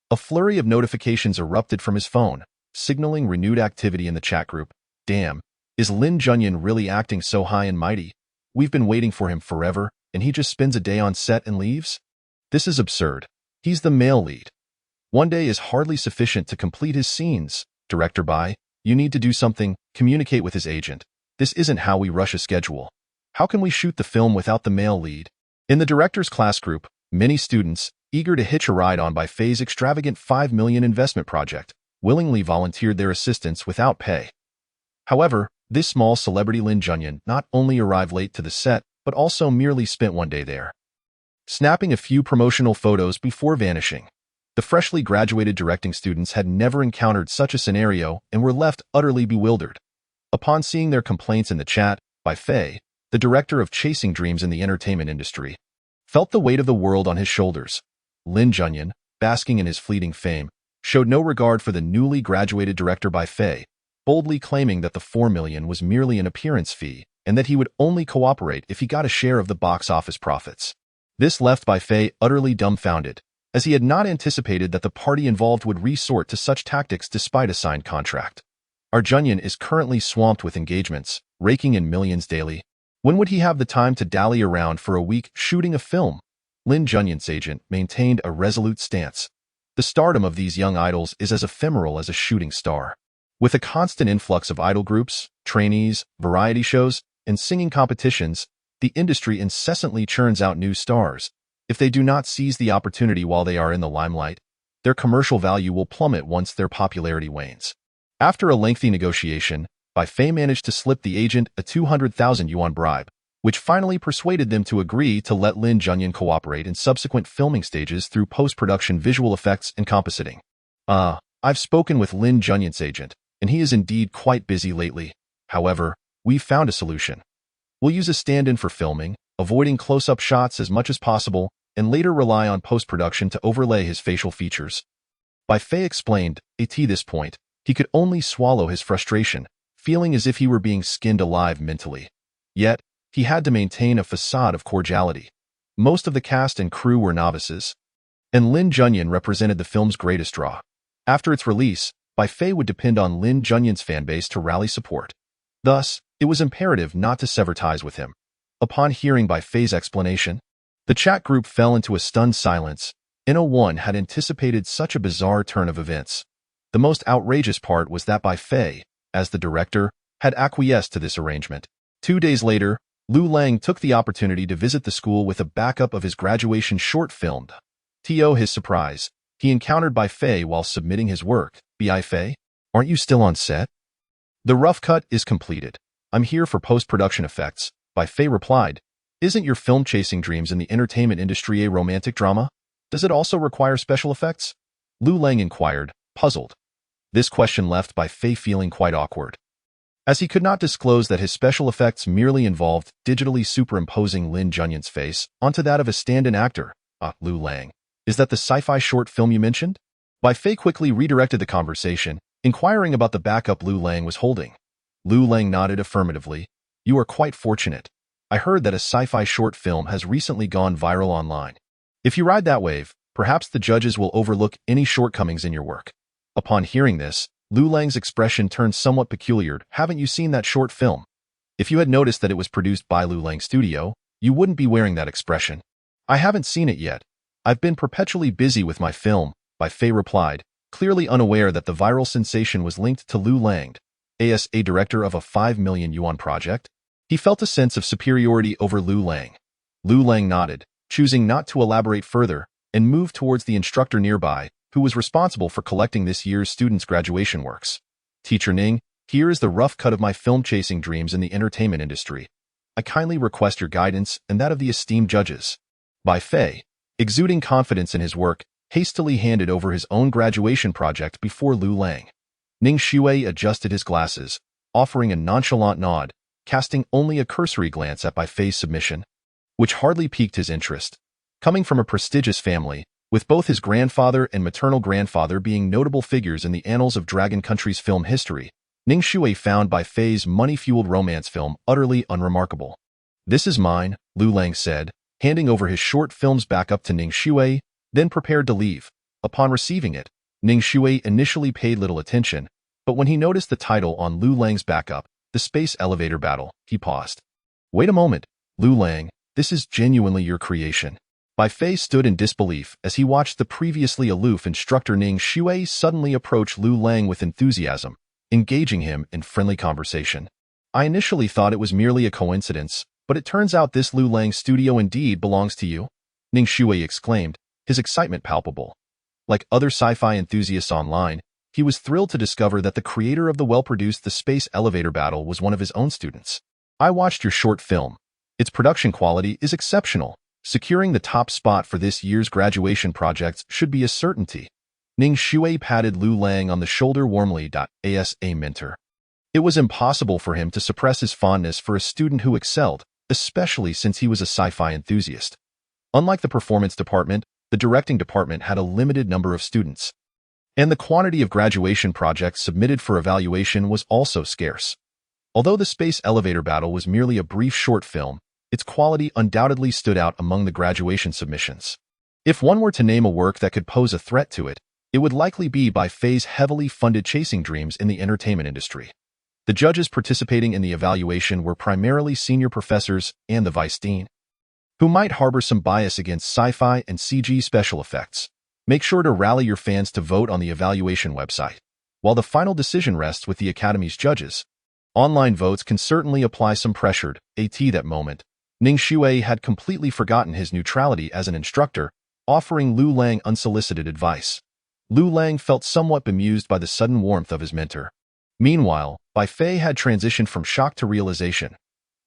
Speaker 2: A flurry of notifications erupted from his phone, signaling renewed activity in the chat group. Damn, is Lin Junyan really acting so high and mighty? We've been waiting for him forever, and he just spends a day on set and leaves? This is absurd. He's the male lead. One day is hardly sufficient to complete his scenes. Director Bai, you need to do something, communicate with his agent. This isn't how we rush a schedule. How can we shoot the film without the male lead? In the director's class group, many students, eager to hitch a ride on Bai Fei's extravagant $5 million investment project, willingly volunteered their assistance without pay. However, this small celebrity Lin Junyan not only arrived late to the set, but also merely spent one day there, snapping a few promotional photos before vanishing. The freshly graduated directing students had never encountered such a scenario and were left utterly bewildered. Upon seeing their complaints in the chat, Bai Fei, the director of Chasing Dreams in the entertainment industry, felt the weight of the world on his shoulders. Lin Junyan, basking in his fleeting fame, showed no regard for the newly graduated director Bai Fei, boldly claiming that the $4 million was merely an appearance fee and that he would only cooperate if he got a share of the box office profits. This left Bai Fei utterly dumbfounded, as he had not anticipated that the party involved would resort to such tactics despite a signed contract. Our Junyan is currently swamped with engagements, raking in millions daily. When would he have the time to dally around for a week shooting a film? Lin Junyan's agent maintained a resolute stance. The stardom of these young idols is as ephemeral as a shooting star. With a constant influx of idol groups, trainees, variety shows, and singing competitions, the industry incessantly churns out new stars. If they do not seize the opportunity while they are in the limelight, their commercial value will plummet once their popularity wanes. After a lengthy negotiation, Bai Fei managed to slip the agent a 200,000 yuan bribe, which finally persuaded them to agree to let Lin Junyan cooperate in subsequent filming stages through post-production visual effects and compositing. I've spoken with Lin Junyan's agent, and he is indeed quite busy lately. However, we've found a solution. We'll use a stand-in for filming, avoiding close-up shots as much as possible, and later rely on post-production to overlay his facial features. Bai Fei explained, at this point, he could only swallow his frustration, feeling as if he were being skinned alive mentally. Yet, he had to maintain a facade of cordiality. Most of the cast and crew were novices, and Lin Junyan represented the film's greatest draw. After its release, Bai Fei would depend on Lin Junyan's fanbase to rally support. Thus, it was imperative not to sever ties with him. Upon hearing Bai Fei's explanation, the chat group fell into a stunned silence. No one had anticipated such a bizarre turn of events. The most outrageous part was that Bai Fei, as the director, had acquiesced to this arrangement. 2 days later, Liu Lang took the opportunity to visit the school with a backup of his graduation short film. To his surprise, he encountered Bai Fei while submitting his work. Bai Fei, aren't you still on set? The rough cut is completed. I'm here for post-production effects, Bai Fei replied. Isn't your film Chasing Dreams in the entertainment industry a romantic drama? Does it also require special effects? Liu Lang inquired, puzzled. This question left Bai Fei feeling quite awkward, as he could not disclose that his special effects merely involved digitally superimposing Lin Junyuan's face onto that of a stand-in actor, Liu Lang. Is that the sci-fi short film you mentioned? Bai Fei quickly redirected the conversation, inquiring about the backup Liu Lang was holding. Liu Lang nodded affirmatively. You are quite fortunate. I heard that a sci-fi short film has recently gone viral online. If you ride that wave, perhaps the judges will overlook any shortcomings in your work. Upon hearing this, Liu Lang's expression turned somewhat peculiar. Haven't you seen that short film? If you had noticed that it was produced by Liu Lang Studio, you wouldn't be wearing that expression. I haven't seen it yet. I've been perpetually busy with my film, Bai Fei replied, clearly unaware that the viral sensation was linked to Liu Lang, as a director of a 5 million yuan project. He felt a sense of superiority over Liu Lang. Liu Lang nodded, choosing not to elaborate further, and moved towards the instructor nearby, who was responsible for collecting this year's students' graduation works. Teacher Ning, here is the rough cut of my film Chasing Dreams in the entertainment industry. I kindly request your guidance and that of the esteemed judges. Bai Fei, exuding confidence in his work, hastily handed over his own graduation project before Liu Lang. Ning Shui adjusted his glasses, offering a nonchalant nod, casting only a cursory glance at Bai Fei's submission, which hardly piqued his interest. Coming from a prestigious family, with both his grandfather and maternal grandfather being notable figures in the annals of Dragon Country's film history, Ning Shui found Bai Fei's money-fueled romance film utterly unremarkable. This is mine, Liu Lang said, handing over his short film's backup to Ning Shui, then prepared to leave. Upon receiving it, Ning Shui initially paid little attention, but when he noticed the title on Liu Lang's backup, The Space Elevator Battle, he paused. Wait a moment, Liu Lang, this is genuinely your creation. Bai Fei stood in disbelief as he watched the previously aloof instructor Ning Shui suddenly approach Liu Lang with enthusiasm, engaging him in friendly conversation. I initially thought it was merely a coincidence, but it turns out this Liu Lang studio indeed belongs to you, Ning Shui exclaimed, his excitement palpable. Like other sci-fi enthusiasts online, he was thrilled to discover that the creator of the well-produced The Space Elevator Battle was one of his own students. I watched your short film. Its production quality is exceptional. Securing the top spot for this year's graduation projects should be a certainty. Ning Shui patted Liu Lang on the shoulder warmly. As a mentor, it was impossible for him to suppress his fondness for a student who excelled, especially since he was a sci-fi enthusiast. Unlike the performance department, the directing department had a limited number of students, and the quantity of graduation projects submitted for evaluation was also scarce. Although The Space Elevator Battle was merely a brief short film, its quality undoubtedly stood out among the graduation submissions. If one were to name a work that could pose a threat to it, it would likely be Bai Fei's heavily funded Chasing Dreams in the entertainment industry. The judges participating in the evaluation were primarily senior professors and the vice dean, who might harbor some bias against sci-fi and CG special effects. Make sure to rally your fans to vote on the evaluation website. While the final decision rests with the Academy's judges, online votes can certainly apply some pressure. At that moment, Ning Shui had completely forgotten his neutrality as an instructor, offering Liu Lang unsolicited advice. Liu Lang felt somewhat bemused by the sudden warmth of his mentor. Meanwhile, Bai Fei had transitioned from shock to realization.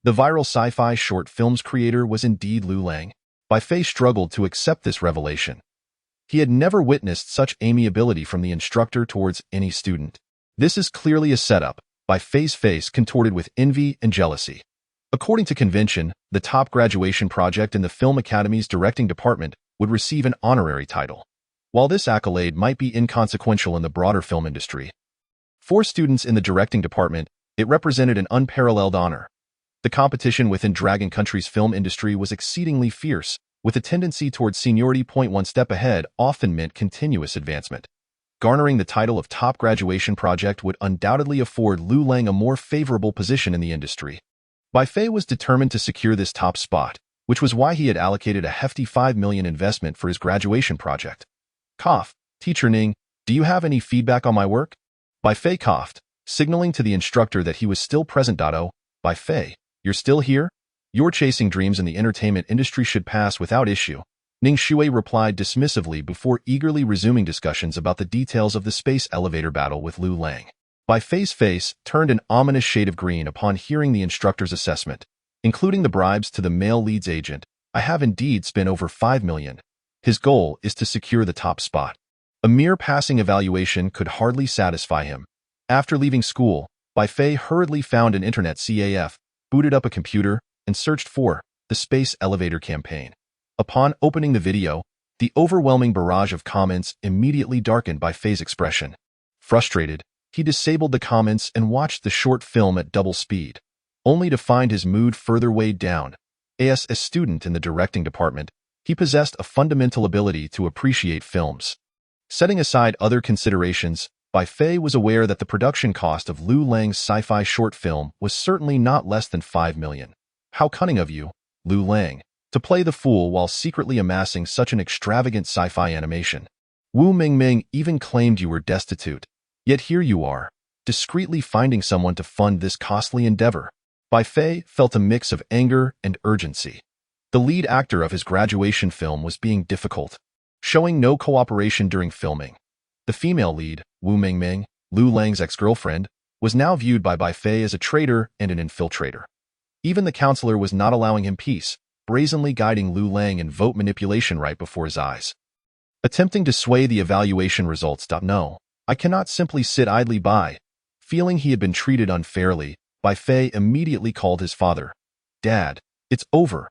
Speaker 2: The viral sci-fi short film's creator was indeed Liu Lang. Bai Fei struggled to accept this revelation. He had never witnessed such amiability from the instructor towards any student. This is clearly a setup. Bai Fei's face contorted with envy and jealousy. According to convention, the top graduation project in the Film Academy's directing department would receive an honorary title. While this accolade might be inconsequential in the broader film industry, for students in the directing department, it represented an unparalleled honor. The competition within Dragon Country's film industry was exceedingly fierce, with a tendency towards seniority. One step ahead often meant continuous advancement. Garnering the title of top graduation project would undoubtedly afford Liu Lang a more favorable position in the industry. Bai Fei was determined to secure this top spot, which was why he had allocated a hefty 5 million investment for his graduation project. Cough, Teacher Ning, do you have any feedback on my work? Bai Fei coughed, signaling to the instructor that he was still present. Oh, Bai Fei, you're still here? Your Chasing Dreams in the entertainment industry should pass without issue, Ning Shui replied dismissively before eagerly resuming discussions about the details of the space elevator battle with Liu Lang. Bai Fei's face turned an ominous shade of green upon hearing the instructor's assessment, including the bribes to the male lead's agent. I have indeed spent over 5 million. His goal is to secure the top spot. A mere passing evaluation could hardly satisfy him. After leaving school, Bai Fei hurriedly found an internet CAF, booted up a computer, and searched for the Space Elevator Campaign. Upon opening the video, the overwhelming barrage of comments immediately darkened Bai Fei's expression. Frustrated, he disabled the comments and watched the short film at double speed, only to find his mood further weighed down. As a student in the directing department, he possessed a fundamental ability to appreciate films. Setting aside other considerations, Bai Fei was aware that the production cost of Liu Lang's sci-fi short film was certainly not less than 5 million. How cunning of you, Liu Lang, to play the fool while secretly amassing such an extravagant sci-fi animation. Wu Mingming even claimed you were destitute. Yet here you are, discreetly finding someone to fund this costly endeavor. Bai Fei felt a mix of anger and urgency. The lead actor of his graduation film was being difficult, showing no cooperation during filming. The female lead, Wu Mingming, Liu Lang's ex-girlfriend, was now viewed by Bai Fei as a traitor and an infiltrator. Even the counselor was not allowing him peace, brazenly guiding Liu Lang in vote manipulation right before his eyes. Attempting to sway the evaluation results. No, I cannot simply sit idly by. Feeling he had been treated unfairly, Bai Fei immediately called his father. Dad, it's over.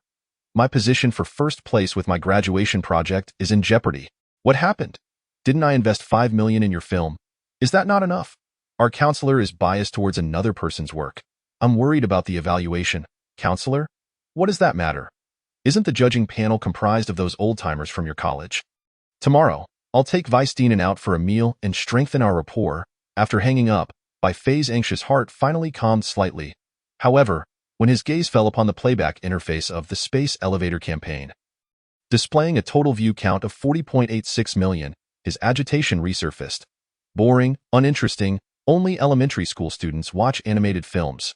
Speaker 2: My position for first place with my graduation project is in jeopardy. What happened? Didn't I invest 5 million in your film? Is that not enough? Our counselor is biased towards another person's work. I'm worried about the evaluation. Counselor? What does that matter? Isn't the judging panel comprised of those old-timers from your college? Tomorrow, I'll take Vice-Deanan out for a meal and strengthen our rapport. After hanging up, Bai Fei's anxious heart finally calmed slightly. However, when his gaze fell upon the playback interface of the Space Elevator Campaign, displaying a total view count of 40.86 million, his agitation resurfaced. Boring, uninteresting, only elementary school students watch animated films.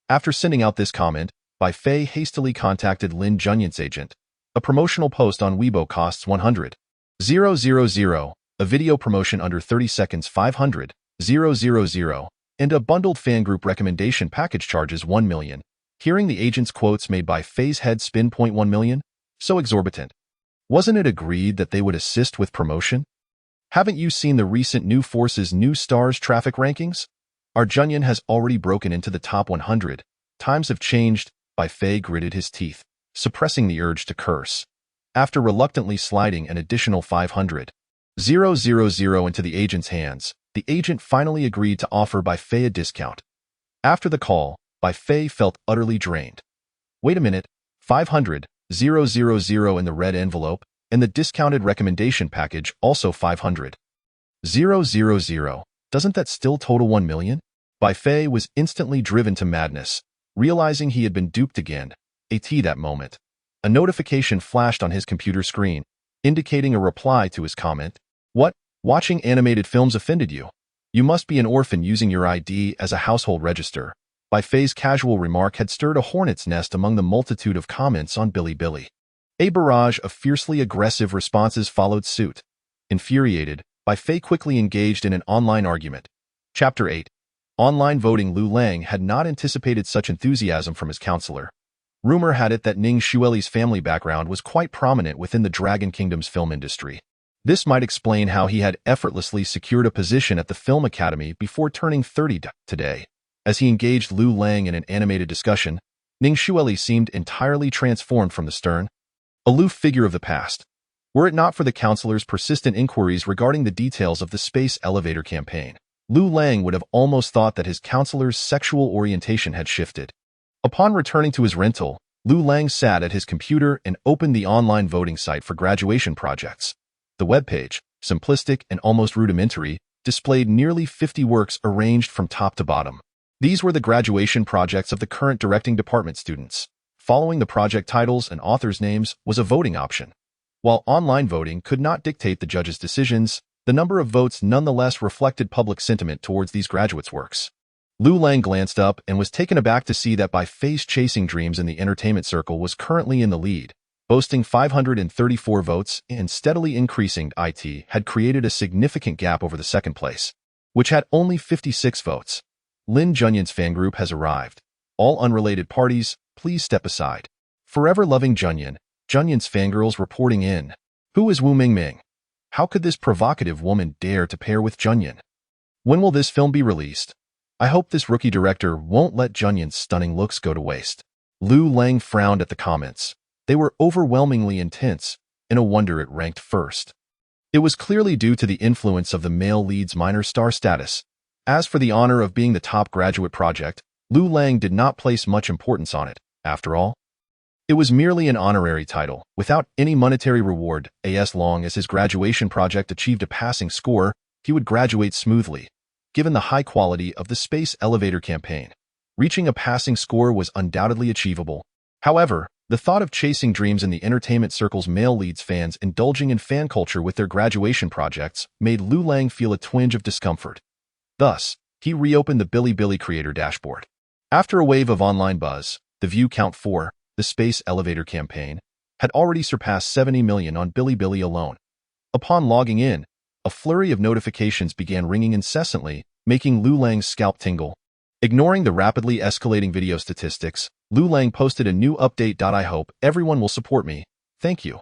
Speaker 2: After sending out this comment, Bai Fei hastily contacted Lin Junyan's agent. A promotional post on Weibo costs 100,000. A video promotion under 30 seconds 500,000, and a bundled fan group recommendation package charges 1 million. Hearing the agent's quotes made Bai Fei's head spin. 1 million? So exorbitant. Wasn't it agreed that they would assist with promotion? Haven't you seen the recent New Force's New Stars traffic rankings? Our Junyan has already broken into the top 100. Times have changed. Bai Fei gritted his teeth, suppressing the urge to curse. After reluctantly sliding an additional 500,000 into the agent's hands, the agent finally agreed to offer Bai Fei a discount. After the call, Bai Fei felt utterly drained. Wait a minute, 500,000 in the red envelope, and the discounted recommendation package also 500,000. Doesn't that still total 1 million? Bai Fei was instantly driven to madness, realizing he had been duped again. That moment, a notification flashed on his computer screen, indicating a reply to his comment. What? Watching animated films offended you? You must be an orphan using your ID as a household register. Bai Fei's casual remark had stirred a hornet's nest among the multitude of comments on Bilibili. A barrage of fiercely aggressive responses followed suit. Infuriated, Bai Fei quickly engaged in an online argument. Chapter 8. Online voting. Liu Lang had not anticipated such enthusiasm from his counselor. Rumor had it that Ning Xueli's family background was quite prominent within the Dragon Kingdom's film industry. This might explain how he had effortlessly secured a position at the Film Academy before turning 30 today. As he engaged Liu Lang in an animated discussion, Ning Xueli seemed entirely transformed from the stern, aloof figure of the past. Were it not for the counselor's persistent inquiries regarding the details of the Space Elevator Campaign, Liu Lang would have almost thought that his counselor's sexual orientation had shifted. Upon returning to his rental, Liu Lang sat at his computer and opened the online voting site for graduation projects. The webpage, simplistic and almost rudimentary, displayed nearly 50 works arranged from top to bottom. These were the graduation projects of the current directing department students. Following the project titles and authors' names was a voting option. While online voting could not dictate the judges' decisions, the number of votes nonetheless reflected public sentiment towards these graduates' works. Liu Lang glanced up and was taken aback to see that Bai Fei's Chasing Dreams in the entertainment circle was currently in the lead, boasting 534 votes, and steadily increasing IT had created a significant gap over the second place, which had only 56 votes. Lin Junyan's fan group has arrived. All unrelated parties, please step aside. Forever loving Junyan, Junyan's fangirls reporting in. Who is Wu Mingming? How could this provocative woman dare to pair with Junyan? When will this film be released? I hope this rookie director won't let Junyan's stunning looks go to waste. Liu Lang frowned at the comments. They were overwhelmingly intense, and no wonder it ranked first. It was clearly due to the influence of the male lead's minor star status. As for the honor of being the top graduate project, Liu Lang did not place much importance on it. After all, it was merely an honorary title, without any monetary reward. As long as his graduation project achieved a passing score, he would graduate smoothly. Given the high quality of the space elevator campaign, reaching a passing score was undoubtedly achievable. However, the thought of chasing dreams in the entertainment circle's male leads fans indulging in fan culture with their graduation projects made Liu Lang feel a twinge of discomfort. Thus, he reopened the Bilibili creator dashboard. After a wave of online buzz, the view count for the space elevator campaign had already surpassed 70 million on Bilibili alone. Upon logging in, a flurry of notifications began ringing incessantly, making Liu Lang's scalp tingle. Ignoring the rapidly escalating video statistics, Liu Lang posted a new update. I hope everyone will support me. Thank you.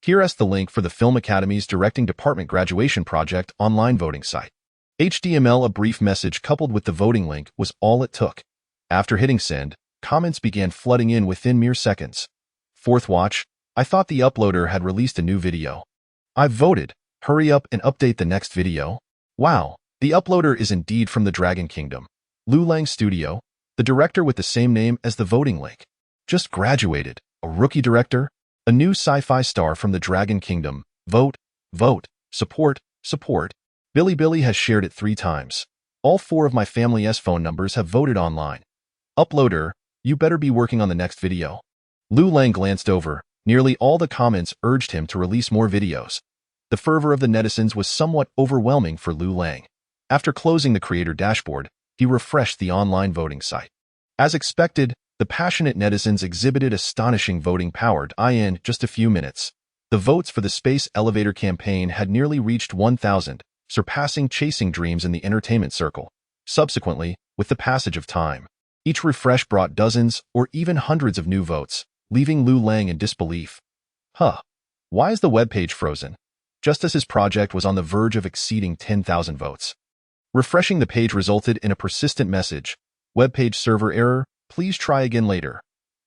Speaker 2: Here's the link for the Film Academy's Directing Department Graduation Project online voting site. HTML. A brief message coupled with the voting link was all it took. After hitting send, comments began flooding in within mere seconds. Fourth watch, I thought the uploader had released a new video. I've voted. Hurry up and update the next video. Wow, the uploader is indeed from the Dragon Kingdom. Liu Lang Studio, the director with the same name as the voting link. Just graduated, a rookie director, a new sci-fi star from the Dragon Kingdom. Vote, vote, support, support. Bilibili has shared it 3 times. All 4 of my family's phone numbers have voted online. Uploader, you better be working on the next video. Liu Lang glanced over. Nearly all the comments urged him to release more videos. The fervor of the netizens was somewhat overwhelming for Liu Lang. After closing the creator dashboard, he refreshed the online voting site. As expected, the passionate netizens exhibited astonishing voting power. In just a few minutes, the votes for the space elevator campaign had nearly reached 1,000, surpassing chasing dreams in the entertainment circle. Subsequently, with the passage of time, each refresh brought dozens or even hundreds of new votes, leaving Liu Lang in disbelief. Why is the webpage frozen? Just as his project was on the verge of exceeding 10,000 votes. Refreshing the page resulted in a persistent message. Webpage server error, please try again later.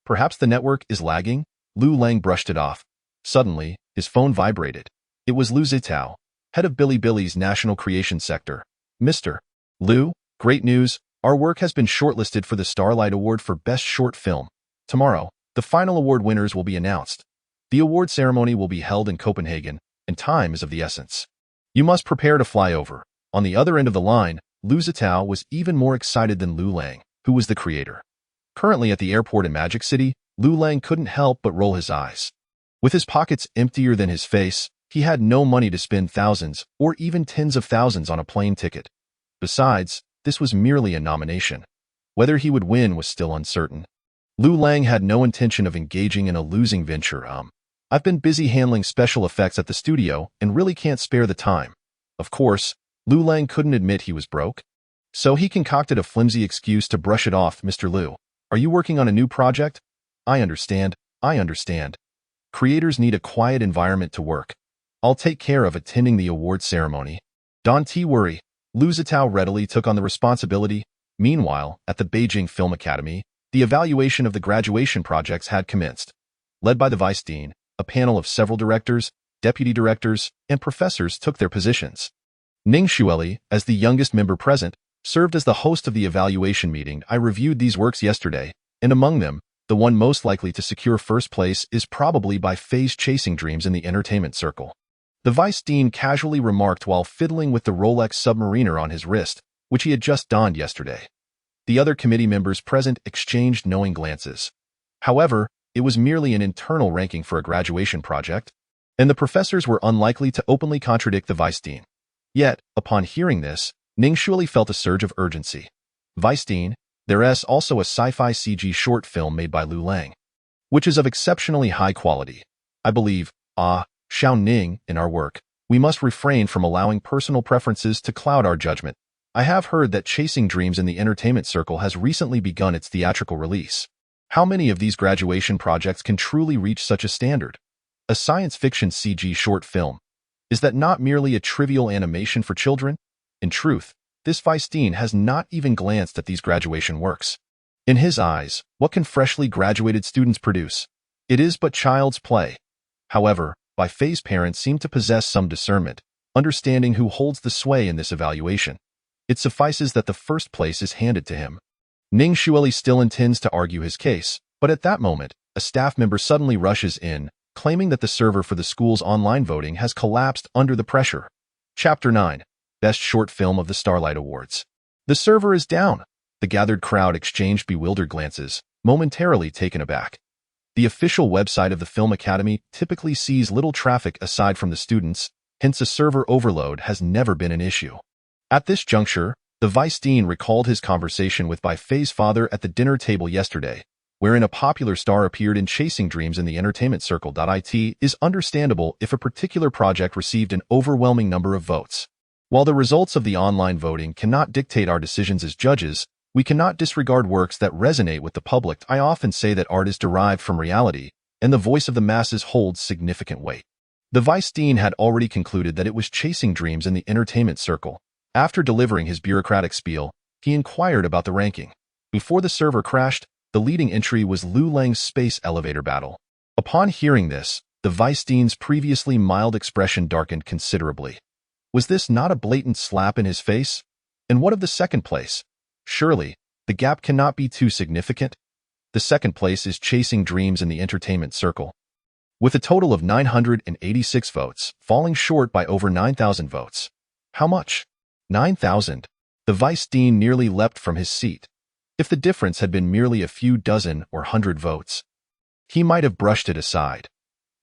Speaker 2: Perhaps the network is lagging? Liu Lang brushed it off. Suddenly, his phone vibrated. It was Liu Zitao, head of Bilibili's National Creation Sector. Mr. Liu, great news, our work has been shortlisted for the Starlight Award for Best Short Film. Tomorrow, the final award winners will be announced. The award ceremony will be held in Copenhagen, and time is of the essence. You must prepare to fly over. On the other end of the line, Liu Zitao was even more excited than Liu Lang, who was the creator. Currently at the airport in Magic City, Liu Lang couldn't help but roll his eyes. With his pockets emptier than his face, he had no money to spend thousands or even tens of thousands on a plane ticket. Besides, this was merely a nomination. Whether he would win was still uncertain. Liu Lang had no intention of engaging in a losing venture. I've been busy handling special effects at the studio and really can't spare the time. Of course, Liu Lang couldn't admit he was broke. So he concocted a flimsy excuse to brush it off. Mr. Liu, are you working on a new project? I understand. Creators need a quiet environment to work. I'll take care of attending the award ceremony. Don't worry. Liu Zitao readily took on the responsibility. Meanwhile, at the Beijing Film Academy, the evaluation of the graduation projects had commenced. Led by the vice dean, a panel of several directors, deputy directors, and professors took their positions. Ning Xueli, as the youngest member present, served as the host of the evaluation meeting. I reviewed these works yesterday, and among them, the one most likely to secure first place is probably by phase chasing dreams in the entertainment circle. The vice dean casually remarked while fiddling with the Rolex Submariner on his wrist, which he had just donned yesterday. The other committee members present exchanged knowing glances. However, it was merely an internal ranking for a graduation project, and the professors were unlikely to openly contradict the vice dean. Yet, upon hearing this, Ning Xueli felt a surge of urgency. Vice dean, there is also a sci-fi CG short film made by Liu Lang, which is of exceptionally high quality. I believe, Xiao Ning, in our work, we must refrain from allowing personal preferences to cloud our judgment. I have heard that Chasing Dreams in the entertainment circle has recently begun its theatrical release. How many of these graduation projects can truly reach such a standard? A science fiction CG short film. Is that not merely a trivial animation for children? In truth, this Weinstein has not even glanced at these graduation works. In his eyes, what can freshly graduated students produce? It is but child's play. However, Weinstein's parents seem to possess some discernment, understanding who holds the sway in this evaluation. It suffices that the first place is handed to him. Ning Xueli still intends to argue his case, but at that moment, a staff member suddenly rushes in, claiming that the server for the school's online voting has collapsed under the pressure. Chapter 9. Best Short Film of the Starlight Awards. The server is down. The gathered crowd exchanged bewildered glances, momentarily taken aback. The official website of the Film Academy typically sees little traffic aside from the students, hence a server overload has never been an issue. At this juncture, the Weinstein recalled his conversation with Weinstein's father at the dinner table yesterday, wherein a popular star appeared in Chasing Dreams in the entertainment circle. It is understandable if a particular project received an overwhelming number of votes. While the results of the online voting cannot dictate our decisions as judges, we cannot disregard works that resonate with the public. I often say that art is derived from reality, and the voice of the masses holds significant weight. The Weinstein had already concluded that it was Chasing Dreams in the entertainment circle. After delivering his bureaucratic spiel, he inquired about the ranking. Before the server crashed, the leading entry was Liu Lang's space elevator battle. Upon hearing this, the Weinstein's previously mild expression darkened considerably. Was this not a blatant slap in his face? And what of the second place? Surely, the gap cannot be too significant. The second place is Chasing Dreams in the entertainment circle, with a total of 986 votes, falling short by over 9,000 votes. How much? 9,000. The Weinstein nearly leapt from his seat. If the difference had been merely a few dozen or 100 votes, he might have brushed it aside.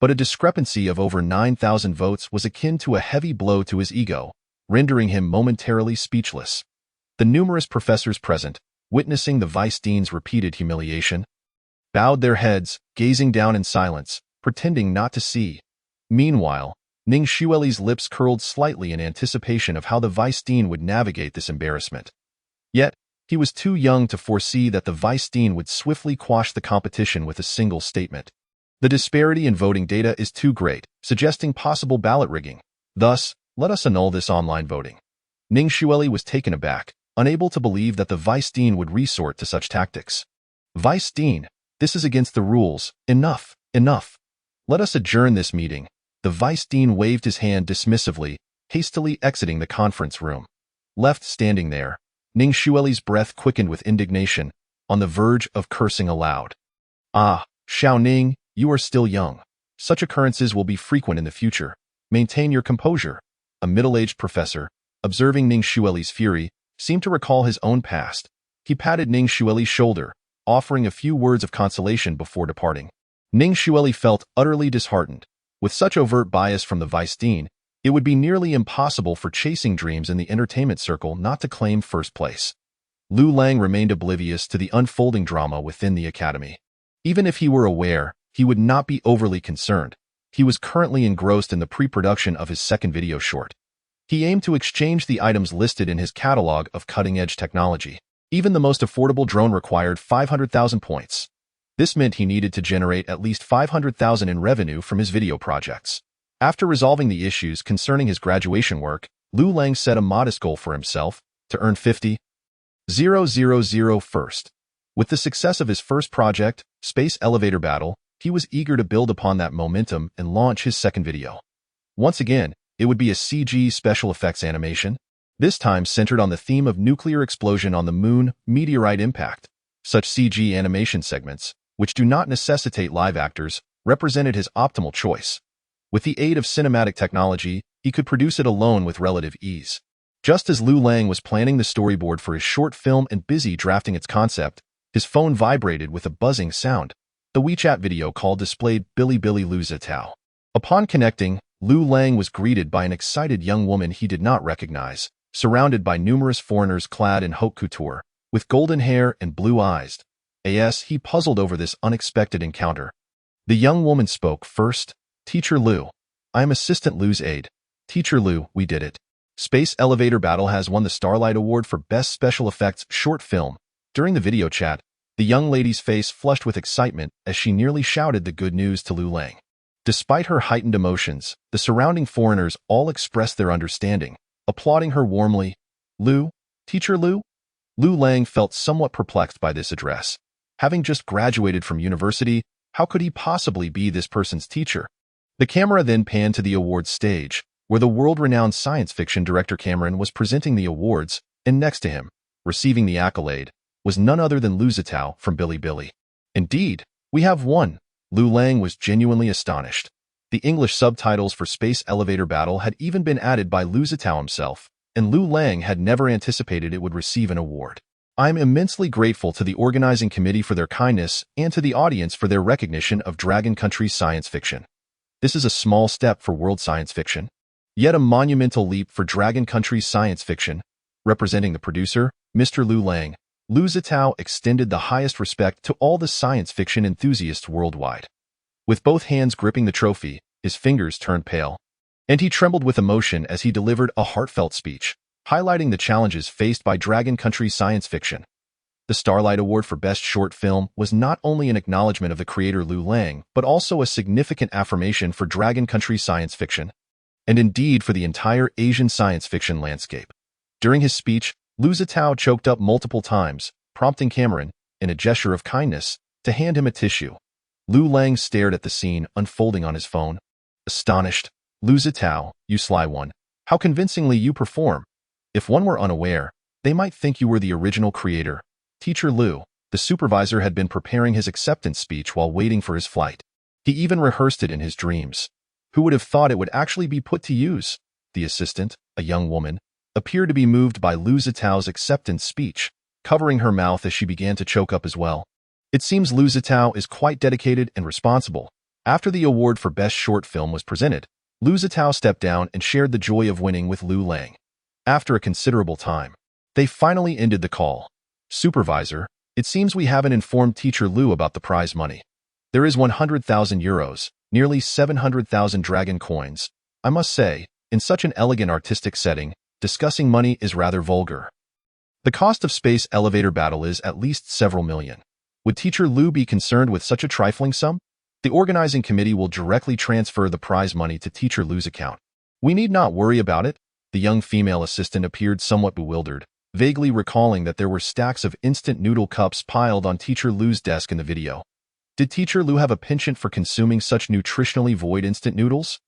Speaker 2: But a discrepancy of over 9,000 votes was akin to a heavy blow to his ego, rendering him momentarily speechless. The numerous professors present, witnessing the Weinstein's repeated humiliation, bowed their heads, gazing down in silence, pretending not to see. Meanwhile, Ning Xueli's lips curled slightly in anticipation of how the Weinstein would navigate this embarrassment. Yet, he was too young to foresee that the Weinstein would swiftly quash the competition with a single statement. The disparity in voting data is too great, suggesting possible ballot rigging. Thus, let us annul this online voting. Ning Xueli was taken aback, unable to believe that the Weinstein would resort to such tactics. Weinstein, this is against the rules. Enough, enough. Let us adjourn this meeting. The Weinstein waved his hand dismissively, hastily exiting the conference room. Left standing there, Ning Xueli's breath quickened with indignation, on the verge of cursing aloud. Ah, Xiao Ning, you are still young. Such occurrences will be frequent in the future. Maintain your composure. A middle-aged professor, observing Ning Xueli's fury, seemed to recall his own past. He patted Ning Xueli's shoulder, offering a few words of consolation before departing. Ning Xueli felt utterly disheartened. With such overt bias from the Weinstein, it would be nearly impossible for Chasing Dreams in the entertainment circle not to claim first place. Liu Lang remained oblivious to the unfolding drama within the academy. Even if he were aware, he would not be overly concerned. He was currently engrossed in the pre-production of his second video short. He aimed to exchange the items listed in his catalog of cutting-edge technology. Even the most affordable drone required 500,000 points. This meant he needed to generate at least 500,000 in revenue from his video projects. After resolving the issues concerning his graduation work, Liu Lang set a modest goal for himself, to earn 50,000 first. With the success of his first project, Space Elevator Battle, he was eager to build upon that momentum and launch his second video. Once again, it would be a CG special effects animation, this time centered on the theme of nuclear explosion on the moon, meteorite impact. Such CG animation segments, which do not necessitate live actors, represented his optimal choice. With the aid of cinematic technology, he could produce it alone with relative ease. Just as Liu Lang was planning the storyboard for his short film and busy drafting its concept, his phone vibrated with a buzzing sound. The WeChat video call displayed Billy Lu Zitao. Upon connecting, Liu Lang was greeted by an excited young woman he did not recognize, surrounded by numerous foreigners clad in haute couture, with golden hair and blue eyes. He puzzled over this unexpected encounter. The young woman spoke first. Teacher Liu. I am Assistant Liu's aide. Teacher Liu, we did it. Space Elevator Battle has won the Starlight Award for Best Special Effects Short Film. During the video chat, the young lady's face flushed with excitement as she nearly shouted the good news to Liu Lang. Despite her heightened emotions, the surrounding foreigners all expressed their understanding, applauding her warmly. Liu, Teacher Liu? Liu Lang felt somewhat perplexed by this address. Having just graduated from university, how could he possibly be this person's teacher? The camera then panned to the awards stage, where the world-renowned science fiction director Cameron was presenting the awards, and next to him, receiving the accolade, was none other than Liu Zitao from Bilibili. Indeed, we have won. Liu Lang was genuinely astonished. The English subtitles for Space Elevator Battle had even been added by Liu Zitao himself, and Liu Lang had never anticipated it would receive an award. I am immensely grateful to the organizing committee for their kindness and to the audience for their recognition of Dragon Country's science fiction. This is a small step for world science fiction, yet a monumental leap for Dragon Country's science fiction. Representing the producer, Mr. Liu Lang, Liu Zitao extended the highest respect to all the science fiction enthusiasts worldwide. With both hands gripping the trophy, his fingers turned pale, and he trembled with emotion as he delivered a heartfelt speech, highlighting the challenges faced by Dragon Country science fiction. The Starlight Award for Best Short Film was not only an acknowledgement of the creator Liu Lang, but also a significant affirmation for Dragon Country science fiction, and indeed for the entire Asian science fiction landscape. During his speech, Liu Zitao choked up multiple times, prompting Cameron, in a gesture of kindness, to hand him a tissue. Liu Lang stared at the scene unfolding on his phone. Astonished, Liu Zitao, you sly one, how convincingly you perform. If one were unaware, they might think you were the original creator. Teacher Liu, the supervisor, had been preparing his acceptance speech while waiting for his flight. He even rehearsed it in his dreams. Who would have thought it would actually be put to use? The assistant, a young woman, appeared to be moved by Liu Zitao's acceptance speech, covering her mouth as she began to choke up as well. It seems Liu Zitao is quite dedicated and responsible. After the award for Best Short Film was presented, Liu Zitao stepped down and shared the joy of winning with Liu Lang. After a considerable time, they finally ended the call. Supervisor, it seems we haven't informed Teacher Liu about the prize money. There is 100,000 euros, nearly 700,000 dragon coins. I must say, in such an elegant artistic setting, discussing money is rather vulgar. The cost of Space Elevator Battle is at least several million. Would Teacher Liu be concerned with such a trifling sum? The organizing committee will directly transfer the prize money to Teacher Liu's account. We need not worry about it. The young female assistant appeared somewhat bewildered, vaguely recalling that there were stacks of instant noodle cups piled on Teacher Liu's desk in the video. Did Teacher Liu have a penchant for consuming such nutritionally void instant noodles?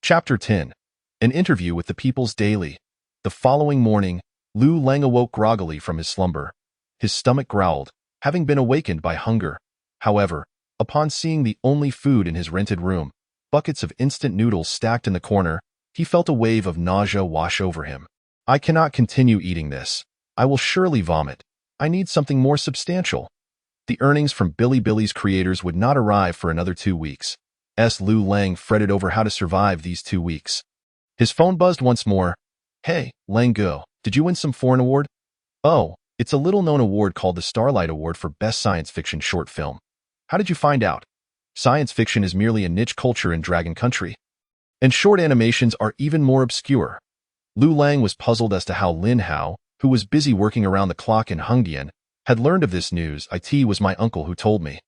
Speaker 2: Chapter 10. An interview with the People's Daily. The following morning, Liu Lang awoke groggily from his slumber. His stomach growled, having been awakened by hunger. However, upon seeing the only food in his rented room, buckets of instant noodles stacked in the corner, he felt a wave of nausea wash over him. I cannot continue eating this. I will surely vomit. I need something more substantial. The earnings from Bilibili's creators would not arrive for another 2 weeks. Liu Lang fretted over how to survive these 2 weeks. His phone buzzed once more. Hey, Lang Go, did you win some foreign award? Oh, it's a little-known award called the Starlight Award for Best Science Fiction Short Film. How did you find out? Science fiction is merely a niche culture in Dragon Country, and short animations are even more obscure. Liu Lang was puzzled as to how Lin Hao, who was busy working around the clock in Hengdian, had learned of this news. It was my uncle who told me.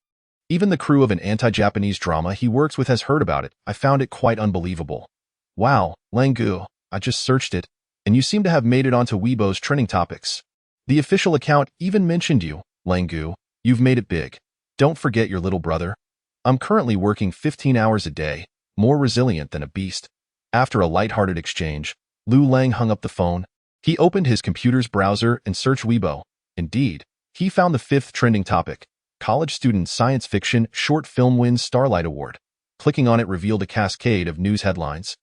Speaker 2: Even the crew of an anti-Japanese drama he works with has heard about it. I found it quite unbelievable. Wow, Lang Gu, I just searched it, and you seem to have made it onto Weibo's trending topics. The official account even mentioned you, Lang Gu. You've made it big. Don't forget your little brother. I'm currently working 15 hours a day, more resilient than a beast. After a light-hearted exchange, Liu Lang hung up the phone. He opened his computer's browser and searched Weibo. Indeed, he found the 5th trending topic. College student science fiction short film wins Starlight Award. Clicking on it revealed a cascade of news headlines,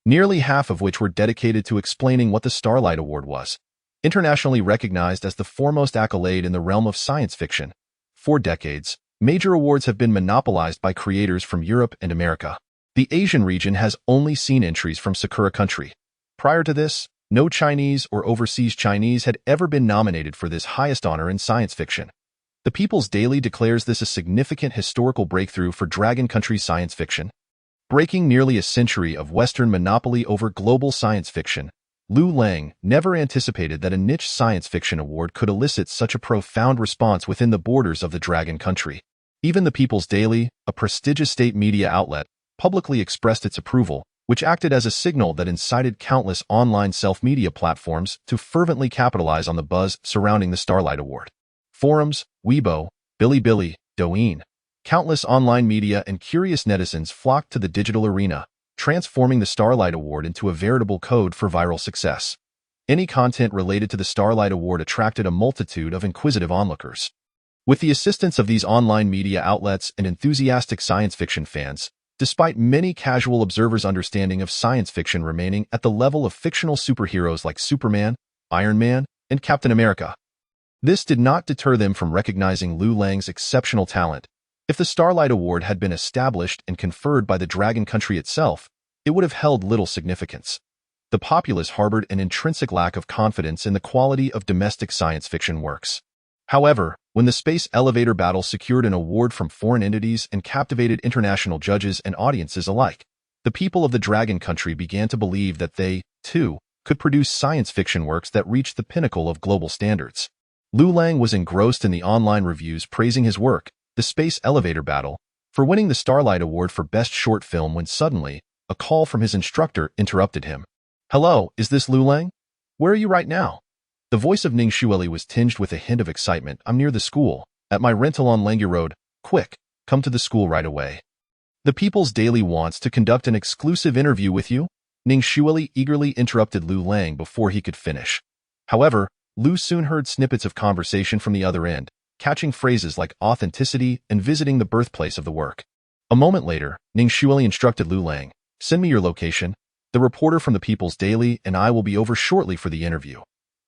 Speaker 2: nearly half of which were dedicated to explaining what the Starlight Award was. Internationally recognized as the foremost accolade in the realm of science fiction. For decades, major awards have been monopolized by creators from Europe and America. The Asian region has only seen entries from Sakura Country. Prior to this, no Chinese or overseas Chinese had ever been nominated for this highest honor in science fiction. The People's Daily declares this a significant historical breakthrough for Dragon Country science fiction. Breaking nearly a century of Western monopoly over global science fiction, Liu Lang never anticipated that a niche science fiction award could elicit such a profound response within the borders of the Dragon Country. Even the People's Daily, a prestigious state media outlet, publicly expressed its approval, which acted as a signal that incited countless online self-media platforms to fervently capitalize on the buzz surrounding the Starlight Award. Forums, Weibo, Bilibili, Douyin, countless online media and curious netizens flocked to the digital arena, transforming the Starlight Award into a veritable code for viral success. Any content related to the Starlight Award attracted a multitude of inquisitive onlookers. With the assistance of these online media outlets and enthusiastic science fiction fans, despite many casual observers' understanding of science fiction remaining at the level of fictional superheroes like Superman, Iron Man, and Captain America, this did not deter them from recognizing Liu Lang's exceptional talent. If the Starlight Award had been established and conferred by the Dragon Country itself, it would have held little significance. The populace harbored an intrinsic lack of confidence in the quality of domestic science fiction works. However, when the space elevator battle secured an award from foreign entities and captivated international judges and audiences alike, the people of the Dragon Country began to believe that they, too, could produce science fiction works that reached the pinnacle of global standards. Liu Lang was engrossed in the online reviews praising his work, The Space Elevator Battle, for winning the Starlight Award for Best Short Film when suddenly, a call from his instructor interrupted him. "Hello, is this Liu Lang? Where are you right now?" The voice of Ning Xueli was tinged with a hint of excitement. "I'm near the school, at my rental on Langya Road. Quick, come to the school right away. The People's Daily wants to conduct an exclusive interview with you." Ning Xueli eagerly interrupted Liu Lang before he could finish. However, Liu soon heard snippets of conversation from the other end, catching phrases like authenticity and visiting the birthplace of the work. A moment later, Ning Xueli instructed Liu Lang, "Send me your location. The reporter from the People's Daily and I will be over shortly for the interview."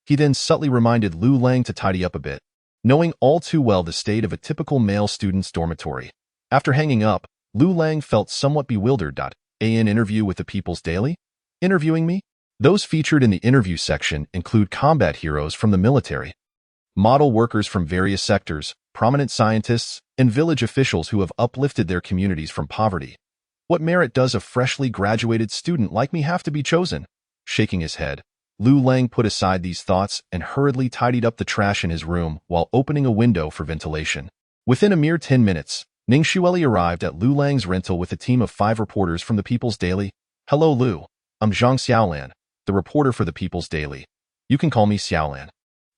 Speaker 2: He then subtly reminded Liu Lang to tidy up a bit, knowing all too well the state of a typical male student's dormitory. After hanging up, Liu Lang felt somewhat bewildered. An interview with the People's Daily? Interviewing me? Those featured in the interview section include combat heroes from the military, model workers from various sectors, prominent scientists, and village officials who have uplifted their communities from poverty. What merit does a freshly graduated student like me have to be chosen? Shaking his head, Liu Lang put aside these thoughts and hurriedly tidied up the trash in his room while opening a window for ventilation. Within a mere 10 minutes, Ning Xueli arrived at Liu Lang's rental with a team of 5 reporters from the People's Daily. "Hello, Liu. I'm Zhang Xiaolan, the reporter for the People's Daily. You can call me Xiaolan."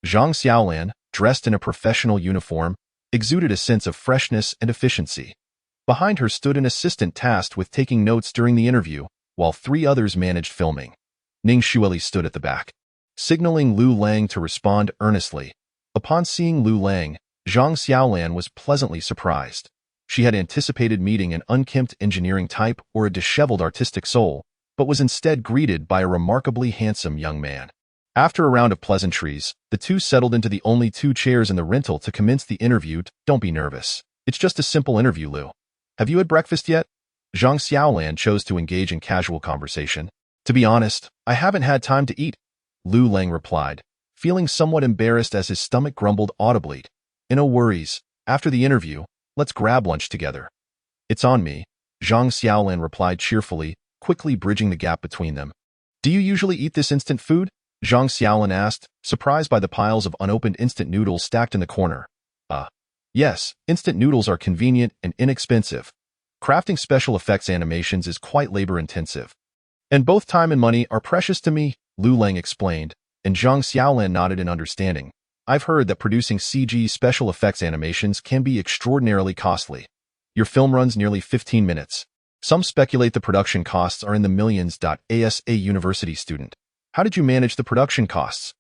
Speaker 2: Zhang Xiaolan, dressed in a professional uniform, exuded a sense of freshness and efficiency. Behind her stood an assistant tasked with taking notes during the interview, while 3 others managed filming. Ning Xueli stood at the back, signaling Liu Lang to respond earnestly. Upon seeing Liu Lang, Zhang Xiaolan was pleasantly surprised. She had anticipated meeting an unkempt engineering type or a disheveled artistic soul, but was instead greeted by a remarkably handsome young man. After a round of pleasantries, the two settled into the only 2 chairs in the rental to commence the interview. "Don't be nervous. It's just a simple interview, Liu. Have you had breakfast yet?" Zhang Xiaolan chose to engage in casual conversation. "To be honest, I haven't had time to eat," Liu Lang replied, feeling somewhat embarrassed as his stomach grumbled audibly. "No worries. After the interview, let's grab lunch together." "It's on me," Zhang Xiaolan replied cheerfully, quickly bridging the gap between them. "Do you usually eat this instant food?" Zhang Xiaolan asked, surprised by the piles of unopened instant noodles stacked in the corner. Yes, instant noodles are convenient and inexpensive. Crafting special effects animations is quite labor-intensive. And both time and money are precious to me," Liu Lang explained, and Zhang Xiaolan nodded in understanding. "I've heard that producing CG special effects animations can be extraordinarily costly. Your film runs nearly 15 minutes. Some speculate the production costs are in the millions. As a university student, how did you manage the production costs?"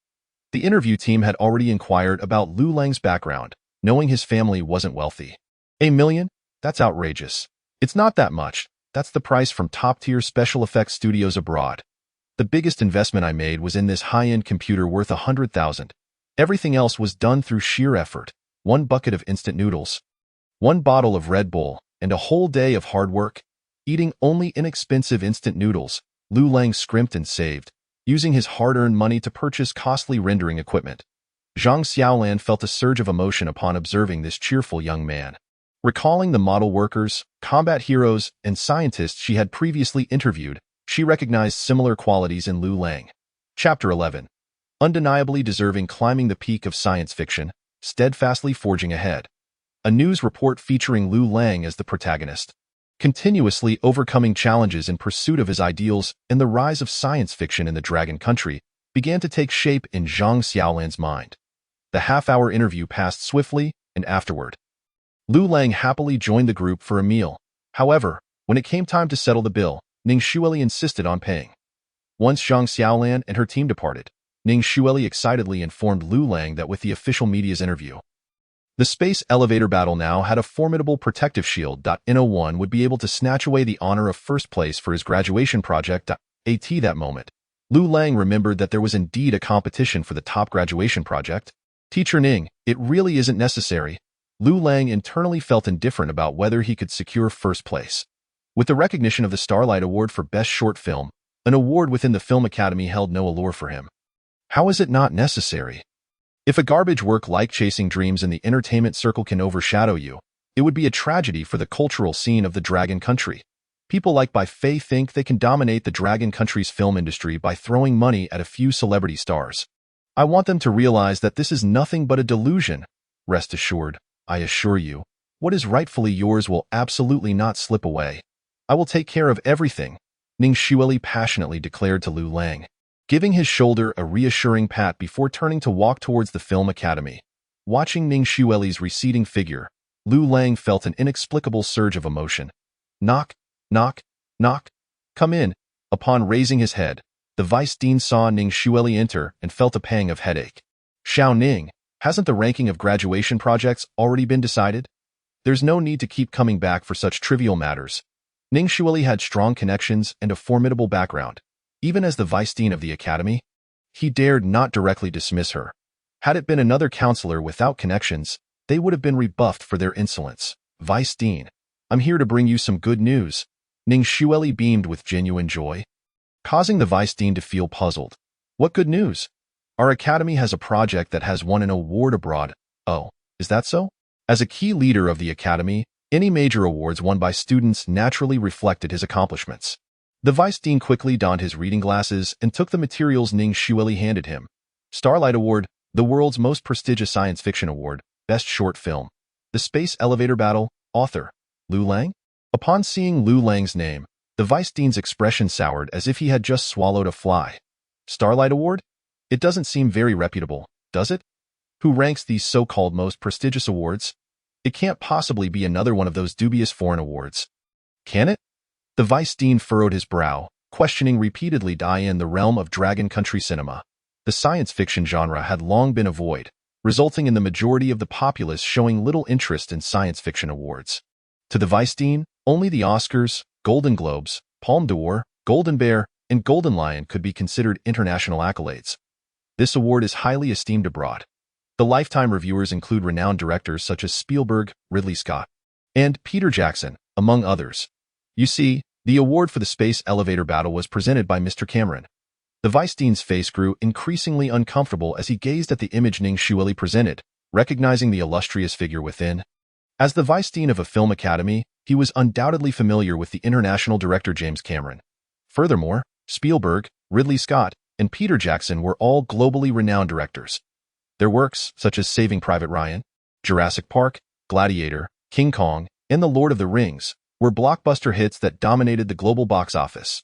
Speaker 2: The interview team had already inquired about Liu Lang's background, knowing his family wasn't wealthy. "$1 million? That's outrageous. It's not that much. That's the price from top-tier special effects studios abroad. The biggest investment I made was in this high-end computer worth $100,000. Everything else was done through sheer effort. 1 bucket of instant noodles, 1 bottle of Red Bull, and a whole day of hard work. Eating only inexpensive instant noodles, Liu Lang scrimped and saved, using his hard-earned money to purchase costly rendering equipment. Zhang Xiaolan felt a surge of emotion upon observing this cheerful young man. Recalling the model workers, combat heroes, and scientists she had previously interviewed, she recognized similar qualities in Liu Lang. Chapter 11. Undeniably deserving climbing the peak of science fiction, steadfastly forging ahead. A news report featuring Liu Lang as the protagonist. continuously overcoming challenges in pursuit of his ideals, and the rise of science fiction in the Dragon Country began to take shape in Zhang Xiaolan's mind. The half-hour interview passed swiftly, and afterward, Liu Lang happily joined the group for a meal. However, when it came time to settle the bill, Ning Xueli insisted on paying. Once Zhang Xiaolan and her team departed, Ning Xueli excitedly informed Liu Lang that with the official media's interview, the space elevator battle now had a formidable protective shield. N01 would be able to snatch away the honor of first place for his graduation project. At that moment, Liu Lang remembered that there was indeed a competition for the top graduation project. Teacher Ning, it really isn't necessary. Liu Lang internally felt indifferent about whether he could secure first place. With the recognition of the Starlight Award for Best Short Film, an award within the Film Academy held no allure for him. How is it not necessary? If a garbage work like Chasing Dreams in the entertainment circle can overshadow you, it would be a tragedy for the cultural scene of the Dragon Country. People like Bai Fei think they can dominate the Dragon Country's film industry by throwing money at a few celebrity stars. I want them to realize that this is nothing but a delusion. Rest assured, I assure you, what is rightfully yours will absolutely not slip away. I will take care of everything, Ning Xueli passionately declared to Liu Lang, giving his shoulder a reassuring pat before turning to walk towards the Film Academy. Watching Ning Xueli's receding figure, Liu Lang felt an inexplicable surge of emotion. Knock, knock, knock. Come in. Upon raising his head, the vice dean saw Ning Xueli enter and felt a pang of headache. Xiao Ning, hasn't the ranking of graduation projects already been decided? There's no need to keep coming back for such trivial matters. Ning Xueli had strong connections and a formidable background. Even as the vice dean of the academy, he dared not directly dismiss her. Had it been another counselor without connections, they would have been rebuffed for their insolence. Vice dean, I'm here to bring you some good news. Ning Xueli beamed with genuine joy, causing the vice dean to feel puzzled. What good news? Our academy has a project that has won an award abroad. Oh, is that so? As a key leader of the academy, any major awards won by students naturally reflected his accomplishments. The vice dean quickly donned his reading glasses and took the materials Ning Xueli handed him. Starlight Award, the world's most prestigious science fiction award, Best Short Film. The Space Elevator Battle, author, Liu Lang? Upon seeing Liu Lang's name, the vice dean's expression soured as if he had just swallowed a fly. Starlight Award? It doesn't seem very reputable, does it? Who ranks these so-called most prestigious awards? It can't possibly be another one of those dubious foreign awards. Can it? The vice dean furrowed his brow, questioning repeatedly. In the realm of Dragon Country cinema, the science fiction genre had long been a void, resulting in the majority of the populace showing little interest in science fiction awards. To the vice dean, only the Oscars, Golden Globes, Palme d'Or, Golden Bear, and Golden Lion could be considered international accolades. This award is highly esteemed abroad. The lifetime reviewers include renowned directors such as Spielberg, Ridley Scott, and Peter Jackson, among others. You see, the award for the space elevator battle was presented by Mr. Cameron. The vice dean's face grew increasingly uncomfortable as he gazed at the image Ning Xueli presented, recognizing the illustrious figure within. As the vice dean of a film academy, he was undoubtedly familiar with the international director James Cameron. Furthermore, Spielberg, Ridley Scott, and Peter Jackson were all globally renowned directors. Their works, such as Saving Private Ryan, Jurassic Park, Gladiator, King Kong, and The Lord of the Rings, were blockbuster hits that dominated the global box office.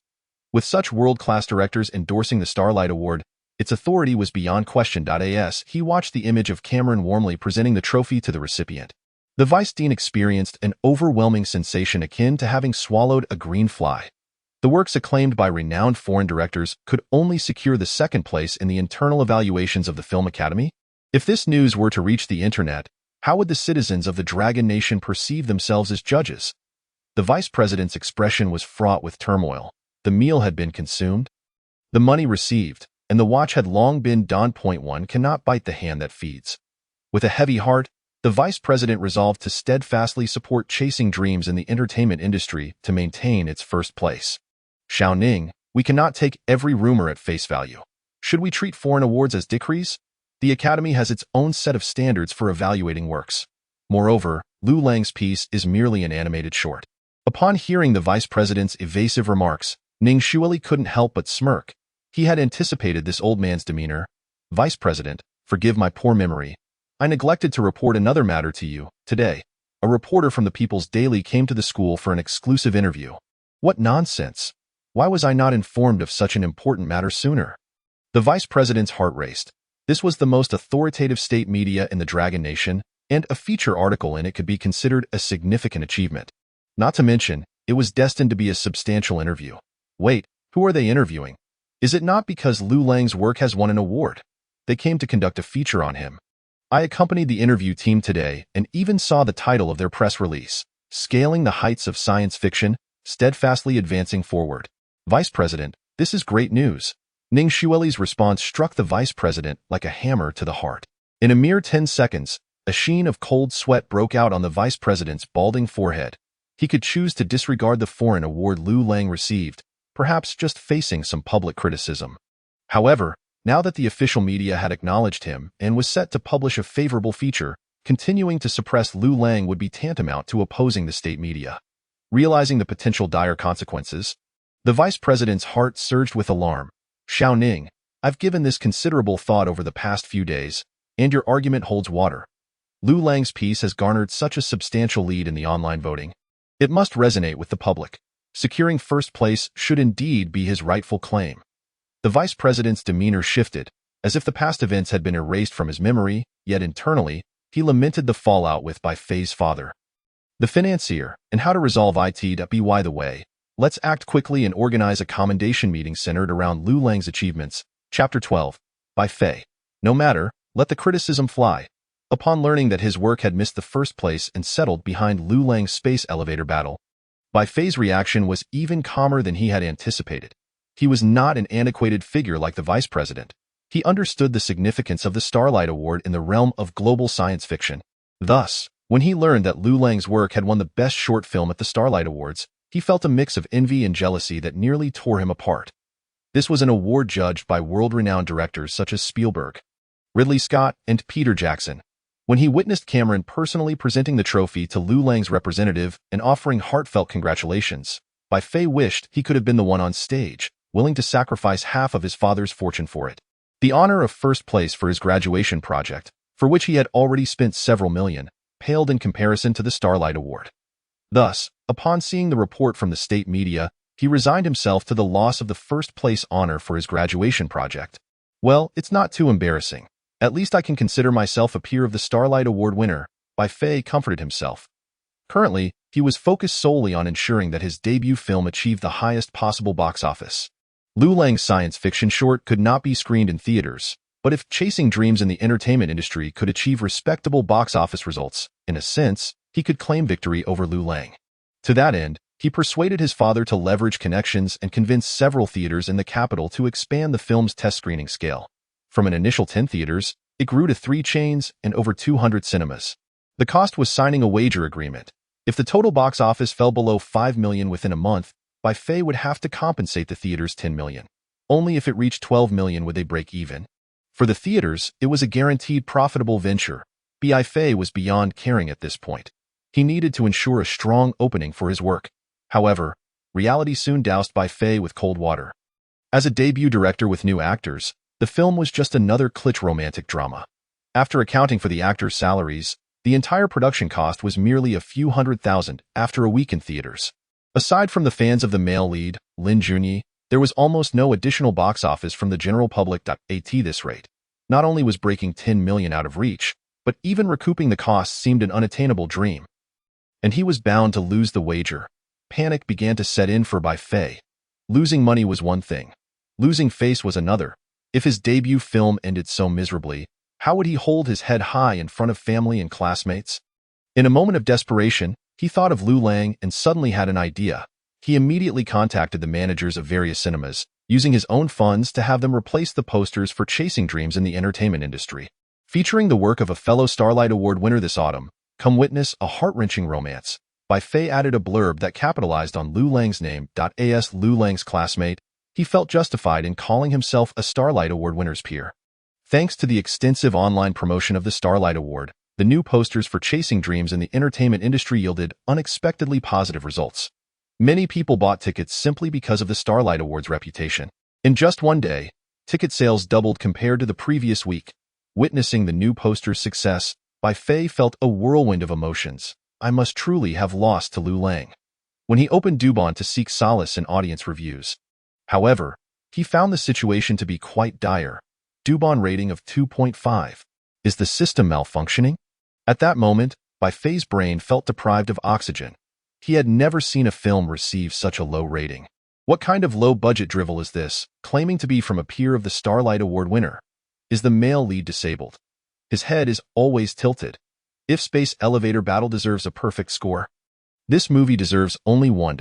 Speaker 2: With such world-class directors endorsing the Starlight Award, its authority was beyond question. As he watched the image of Cameron warmly presenting the trophy to the recipient, the vice dean experienced an overwhelming sensation akin to having swallowed a green fly. The works acclaimed by renowned foreign directors could only secure the second place in the internal evaluations of the Film Academy. If this news were to reach the internet, how would the citizens of the Dragon Nation perceive themselves as judges? The vice president's expression was fraught with turmoil. The meal had been consumed, the money received, and the watch had long been donned. One cannot bite the hand that feeds. With a heavy heart, the vice president resolved to steadfastly support Chasing Dreams in the entertainment industry to maintain its first place. Xiao Ning, we cannot take every rumor at face value. Should we treat foreign awards as decrees? The Academy has its own set of standards for evaluating works. Moreover, Liu Lang's piece is merely an animated short. Upon hearing the vice president's evasive remarks, Ning Xueli couldn't help but smirk. He had anticipated this old man's demeanor. Vice President, forgive my poor memory. I neglected to report another matter to you, today. A reporter from the People's Daily came to the school for an exclusive interview. What nonsense! Why was I not informed of such an important matter sooner? The vice president's heart raced. This was the most authoritative state media in the Dragon Nation, and a feature article in it could be considered a significant achievement. Not to mention, it was destined to be a substantial interview. Wait, who are they interviewing? Is it not because Liu Lang's work has won an award? They came to conduct a feature on him. I accompanied the interview team today and even saw the title of their press release, Scaling the Heights of Science Fiction, Steadfastly Advancing Forward. Vice President, this is great news. Ning Xueli's response struck the vice president like a hammer to the heart. In a mere 10 seconds, a sheen of cold sweat broke out on the vice president's balding forehead. He could choose to disregard the foreign award Liu Lang received, perhaps just facing some public criticism. However, now that the official media had acknowledged him and was set to publish a favorable feature, continuing to suppress Liu Lang would be tantamount to opposing the state media. Realizing the potential dire consequences, the vice president's heart surged with alarm. Xiao Ning, I've given this considerable thought over the past few days, and your argument holds water. Liu Lang's piece has garnered such a substantial lead in the online voting. It must resonate with the public. Securing first place should indeed be his rightful claim. The vice president's demeanor shifted, as if the past events had been erased from his memory, yet internally, he lamented the fallout with Bai Fei's father. The financier, and how to resolve it. By the way, let's act quickly and organize a commendation meeting centered around Liu Lang's achievements. Chapter 12. Bai Fei. No matter, let the criticism fly. Upon learning that his work had missed the first place and settled behind Liu Lang's space elevator battle, Bai Fei's reaction was even calmer than he had anticipated. He was not an antiquated figure like the vice president. He understood the significance of the Starlight Award in the realm of global science fiction. Thus, when he learned that Liu Lang's work had won the Best Short Film at the Starlight Awards, he felt a mix of envy and jealousy that nearly tore him apart. This was an award judged by world-renowned directors such as Spielberg, Ridley Scott, and Peter Jackson. When he witnessed Cameron personally presenting the trophy to Liu Lang's representative and offering heartfelt congratulations, Bai Fei wished he could have been the one on stage, willing to sacrifice half of his father's fortune for it. The honor of first place for his graduation project, for which he had already spent several million, paled in comparison to the Starlight Award. Thus, upon seeing the report from the state media, he resigned himself to the loss of the first place honor for his graduation project. Well, it's not too embarrassing. At least I can consider myself a peer of the Starlight Award winner, Bai Fei comforted himself. Currently, he was focused solely on ensuring that his debut film achieved the highest possible box office. Liu Lang's science fiction short could not be screened in theaters, but if Chasing Dreams in the entertainment industry could achieve respectable box office results, in a sense, he could claim victory over Liu Lang. To that end, he persuaded his father to leverage connections and convince several theaters in the capital to expand the film's test screening scale. From an initial 10 theaters, it grew to 3 chains and over 200 cinemas. The cost was signing a wager agreement. If the total box office fell below 5 million within a month, Bai Fei would have to compensate the theaters 10 million. Only if it reached 12 million would they break even. For the theaters, it was a guaranteed profitable venture. Bai Fei was beyond caring at this point. He needed to ensure a strong opening for his work. However, reality soon doused Bai Fei with cold water. As a debut director with new actors, the film was just another kitsch romantic drama. After accounting for the actors' salaries, the entire production cost was merely a few $100,000 after a week in theaters. Aside from the fans of the male lead, Lin Junyi, there was almost no additional box office from the general public. At this rate, not only was breaking 10 million out of reach, but even recouping the costs seemed an unattainable dream. And he was bound to lose the wager. Panic began to set in for Bai Fei. Losing money was one thing. Losing face was another. If his debut film ended so miserably, how would he hold his head high in front of family and classmates? In a moment of desperation, he thought of Liu Lang and suddenly had an idea. He immediately contacted the managers of various cinemas, using his own funds to have them replace the posters for Chasing Dreams in the entertainment industry. Featuring the work of a fellow Starlight Award winner this autumn, come witness a heart-wrenching romance. Bai Fei added a blurb that capitalized on Liu Lang's name. As Liu Lang's classmate, he felt justified in calling himself a Starlight Award winner's peer. Thanks to the extensive online promotion of the Starlight Award, the new posters for Chasing Dreams in the entertainment industry yielded unexpectedly positive results. Many people bought tickets simply because of the Starlight Award's reputation. In just one day, ticket sales doubled compared to the previous week. Witnessing the new poster's success, Bai Fei felt a whirlwind of emotions. I must truly have lost to Liu Lang when he opened Dubon to seek solace in audience reviews. However, he found the situation to be quite dire. Dubon rating of 2.5. Is the system malfunctioning? At that moment, Bai Fei's brain felt deprived of oxygen. He had never seen a film receive such a low rating. What kind of low-budget drivel is this, claiming to be from a peer of the Starlight Award winner? Is the male lead disabled? His head is always tilted. If Space Elevator Battle deserves a perfect score, this movie deserves only one,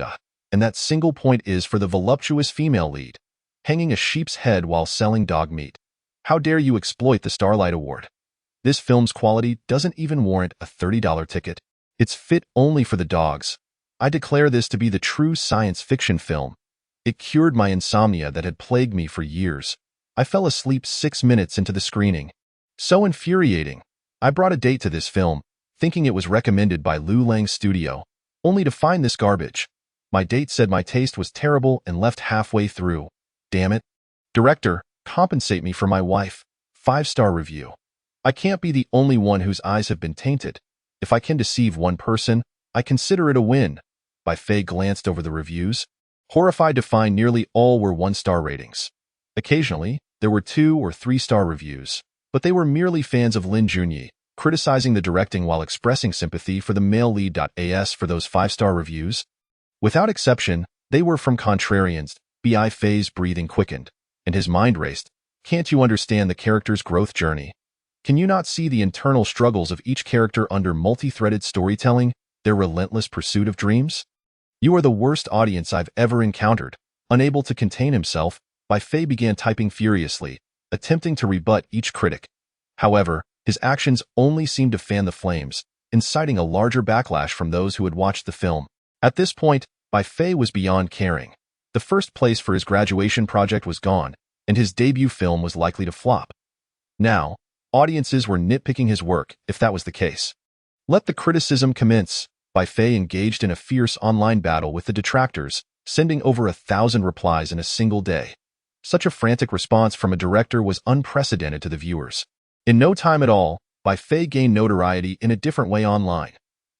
Speaker 2: and that single point is for the voluptuous female lead, hanging a sheep's head while selling dog meat. How dare you exploit the Starlight Award? This film's quality doesn't even warrant a $30 ticket. It's fit only for the dogs. I declare this to be the true science fiction film. It cured my insomnia that had plagued me for years. I fell asleep 6 minutes into the screening. So infuriating. I brought a date to this film, thinking it was recommended by Liu Lang's studio, only to find this garbage. My date said my taste was terrible and left halfway through. Damn it. Director, compensate me for my wife. 5-star review. I can't be the only one whose eyes have been tainted. If I can deceive one person, I consider it a win. Bai Fei glanced over the reviews, horrified to find nearly all were 1-star ratings. Occasionally, there were 2 or 3-star reviews, but they were merely fans of Lin Junyi, criticizing the directing while expressing sympathy for the male lead. As for those 5-star reviews, without exception, they were from contrarians. Bai Fei's breathing quickened, and his mind raced. Can't you understand the character's growth journey? Can you not see the internal struggles of each character under multi-threaded storytelling, their relentless pursuit of dreams? You are the worst audience I've ever encountered. Unable to contain himself, Bai Fei began typing furiously, attempting to rebut each critic. However, his actions only seemed to fan the flames, inciting a larger backlash from those who had watched the film. At this point, Bai Fei was beyond caring. The first place for his graduation project was gone, and his debut film was likely to flop. Now, audiences were nitpicking his work, if that was the case. Let the criticism commence. Bai Fei engaged in a fierce online battle with the detractors, sending over 1,000 replies in a single day. Such a frantic response from a director was unprecedented to the viewers. In no time at all, Bai Fei gained notoriety in a different way online.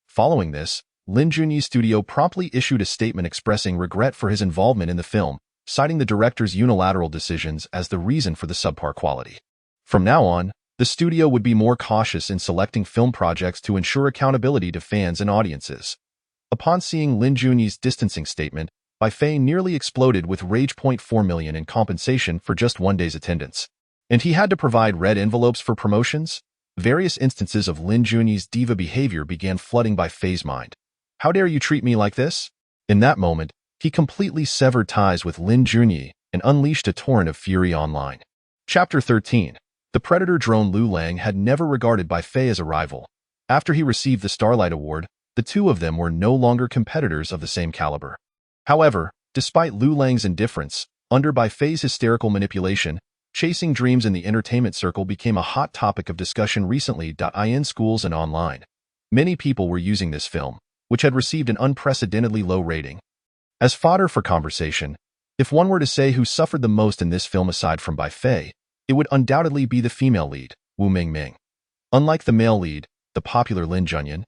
Speaker 2: Following this, Lin Junyi's studio promptly issued a statement expressing regret for his involvement in the film, citing the director's unilateral decisions as the reason for the subpar quality. From now on, the studio would be more cautious in selecting film projects to ensure accountability to fans and audiences. Upon seeing Lin Junyi's distancing statement, Bai Fei nearly exploded with rage. $4 million in compensation for just one day's attendance. And he had to provide red envelopes for promotions? Various instances of Lin Junyi's diva behavior began flooding Bai Fei's mind. How dare you treat me like this? In that moment, he completely severed ties with Lin Junyi and unleashed a torrent of fury online. Chapter 13. The Predator drone. Liu Lang had never regarded Bai Fei as a rival. After he received the Starlight Award, the two of them were no longer competitors of the same caliber. However, despite Liu Lang's indifference, under Bai Fei's hysterical manipulation, chasing dreams in the entertainment circle became a hot topic of discussion recently. In schools and online, many people were using this film, which had received an unprecedentedly low rating, as fodder for conversation. If one were to say who suffered the most in this film aside from Bai Fei, it would undoubtedly be the female lead, Wu Mingming. Unlike the male lead, the popular Lin Junyi,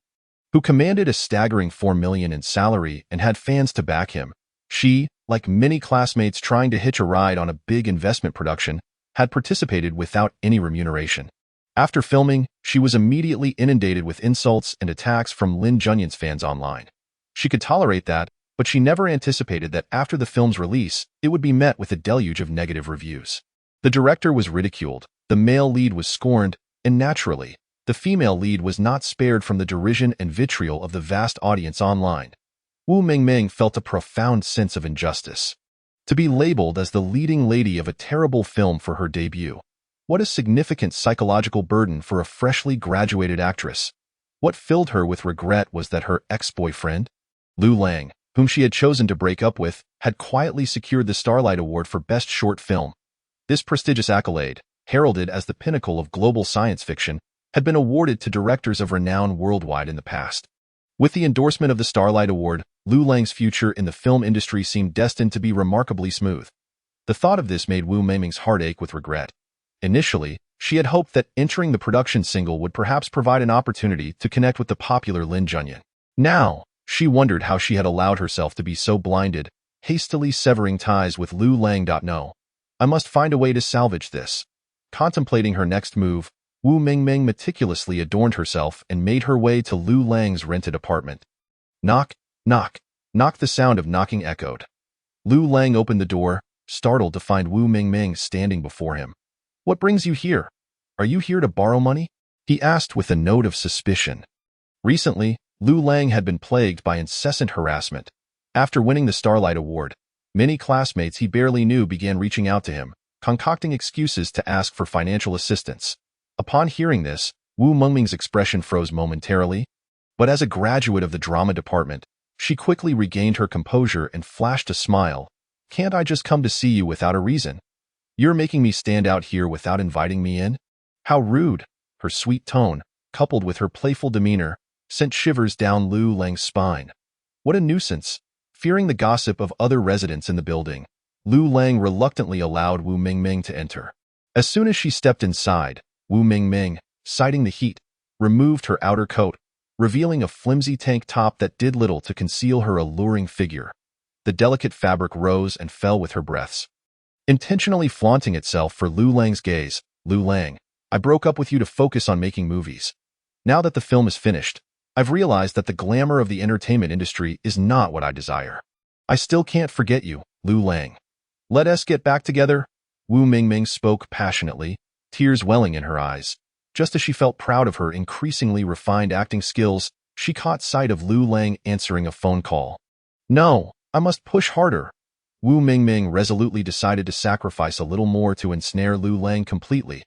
Speaker 2: who commanded a staggering $4 million in salary and had fans to back him, she, like many classmates trying to hitch a ride on a big investment production, had participated without any remuneration. After filming, she was immediately inundated with insults and attacks from Lin Junyi's fans online. She could tolerate that, but she never anticipated that after the film's release, it would be met with a deluge of negative reviews. The director was ridiculed, the male lead was scorned, and naturally, the female lead was not spared from the derision and vitriol of the vast audience online. Wu Mingming felt a profound sense of injustice. To be labeled as the leading lady of a terrible film for her debut. What a significant psychological burden for a freshly graduated actress. What filled her with regret was that her ex-boyfriend, Liu Lang, whom she had chosen to break up with, had quietly secured the Starlight Award for Best Short Film. This prestigious accolade, heralded as the pinnacle of global science fiction, had been awarded to directors of renown worldwide in the past. With the endorsement of the Starlight Award, Liu Lang's future in the film industry seemed destined to be remarkably smooth. The thought of this made Wu Mingming's heart ache with regret. Initially, she had hoped that entering the production single would perhaps provide an opportunity to connect with the popular Lin Junyi. Now, she wondered how she had allowed herself to be so blinded, hastily severing ties with Liu Lang. No, I must find a way to salvage this. Contemplating her next move, Wu Mingming meticulously adorned herself and made her way to Liu Lang's rented apartment. Knock, knock, knock. The sound of knocking echoed. Liu Lang opened the door, startled to find Wu Mingming standing before him. What brings you here? Are you here to borrow money? He asked with a note of suspicion. Recently, Liu Lang had been plagued by incessant harassment. After winning the Starlight Award, many classmates he barely knew began reaching out to him, concocting excuses to ask for financial assistance. Upon hearing this, Wu Mingming's expression froze momentarily, but as a graduate of the drama department, she quickly regained her composure and flashed a smile. Can't I just come to see you without a reason? You're making me stand out here without inviting me in? How rude! Her sweet tone, coupled with her playful demeanor, sent shivers down Liu Lang's spine. What a nuisance! Fearing the gossip of other residents in the building, Liu Lang reluctantly allowed Wu Mingming to enter. As soon as she stepped inside, Wu Mingming, citing the heat, removed her outer coat, revealing a flimsy tank top that did little to conceal her alluring figure. The delicate fabric rose and fell with her breaths, intentionally flaunting itself for Liu Lang's gaze. Liu Lang, I broke up with you to focus on making movies. Now that the film is finished, I've realized that the glamour of the entertainment industry is not what I desire. I still can't forget you, Liu Lang. Let us get back together. Wu Mingming spoke passionately, tears welling in her eyes. Just as she felt proud of her increasingly refined acting skills, she caught sight of Liu Lang answering a phone call. No, I must push harder. Wu Mingming resolutely decided to sacrifice a little more to ensnare Liu Lang completely.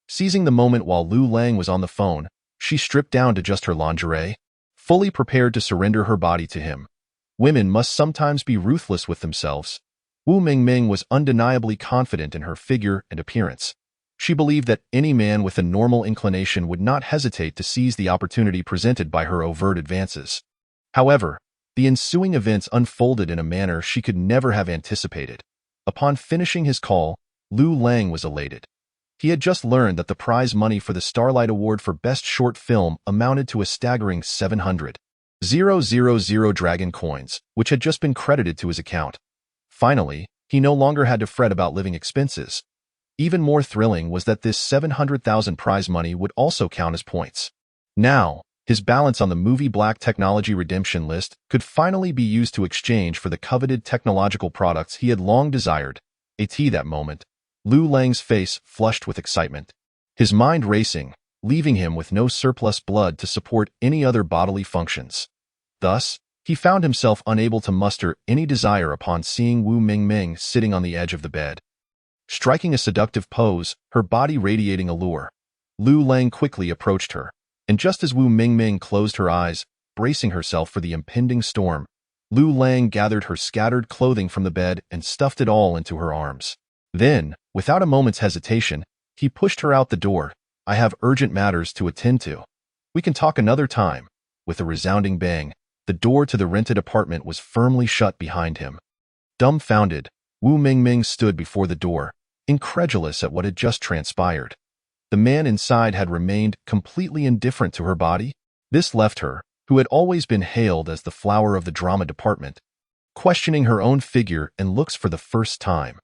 Speaker 2: Seizing the moment while Liu Lang was on the phone, she stripped down to just her lingerie, fully prepared to surrender her body to him. Women must sometimes be ruthless with themselves. Wu Mingming was undeniably confident in her figure and appearance. She believed that any man with a normal inclination would not hesitate to seize the opportunity presented by her overt advances. However, the ensuing events unfolded in a manner she could never have anticipated. Upon finishing his call, Liu Lang was elated. He had just learned that the prize money for the Starlight Award for Best Short Film amounted to a staggering 700,000 dragon coins, which had just been credited to his account. Finally, he no longer had to fret about living expenses. Even more thrilling was that this 700,000 prize money would also count as points. Now, his balance on the movie Black Technology Redemption list could finally be used to exchange for the coveted technological products he had long desired. That moment, Liu Lang's face flushed with excitement, his mind racing, leaving him with no surplus blood to support any other bodily functions. Thus, he found himself unable to muster any desire upon seeing Wu Mingming sitting on the edge of the bed. Striking a seductive pose, her body radiating allure, Liu Lang quickly approached her, and just as Wu Mingming closed her eyes, bracing herself for the impending storm, Liu Lang gathered her scattered clothing from the bed and stuffed it all into her arms. Then, without a moment's hesitation, he pushed her out the door. I have urgent matters to attend to. We can talk another time. With a resounding bang, the door to the rented apartment was firmly shut behind him. Dumbfounded, Wu Mingming stood before the door, incredulous at what had just transpired. The man inside had remained completely indifferent to her body. This left her, who had always been hailed as the flower of the drama department, questioning her own figure and looks for the first time.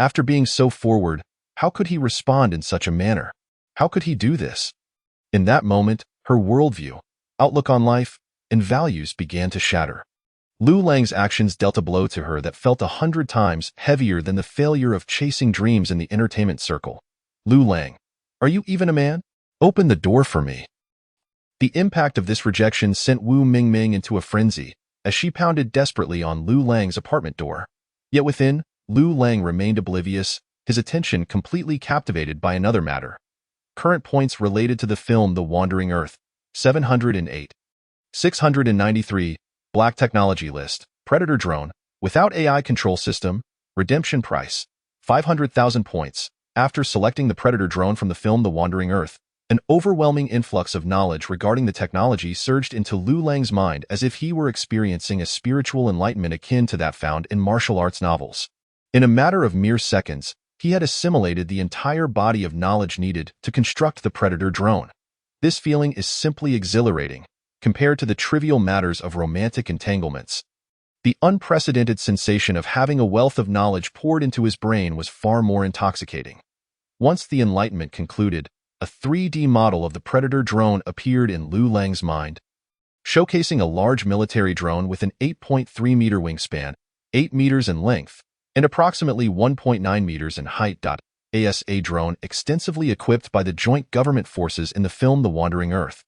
Speaker 2: After being so forward, how could he respond in such a manner? How could he do this? In that moment, her worldview, outlook on life, and values began to shatter. Liu Lang's actions dealt a blow to her that felt 100 times heavier than the failure of chasing dreams in the entertainment circle. Liu Lang, are you even a man? Open the door for me. The impact of this rejection sent Wu Mingming into a frenzy, as she pounded desperately on Liu Lang's apartment door. Yet within, Liu Lang remained oblivious, his attention completely captivated by another matter. Current points related to the film The Wandering Earth, 708. 693, Black Technology List, Predator Drone, without AI control system, redemption price, 500,000 points. After selecting the Predator drone from the film The Wandering Earth, an overwhelming influx of knowledge regarding the technology surged into Liu Lang's mind as if he were experiencing a spiritual enlightenment akin to that found in martial arts novels. In a matter of mere seconds, he had assimilated the entire body of knowledge needed to construct the Predator drone. This feeling is simply exhilarating. compared to the trivial matters of romantic entanglements. The unprecedented sensation of having a wealth of knowledge poured into his brain was far more intoxicating. Once the enlightenment concluded, a 3D model of the Predator drone appeared in Liu Lang's mind, showcasing a large military drone with an 8.3-meter wingspan, 8 meters in length, and approximately 1.9 meters in height. A drone extensively equipped by the joint government forces in the film The Wandering Earth.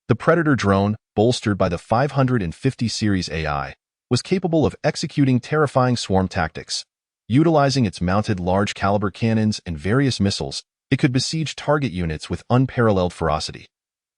Speaker 2: The Predator drone, bolstered by the 550 series AI, was capable of executing terrifying swarm tactics. Utilizing its mounted large-caliber cannons and various missiles, it could besiege target units with unparalleled ferocity.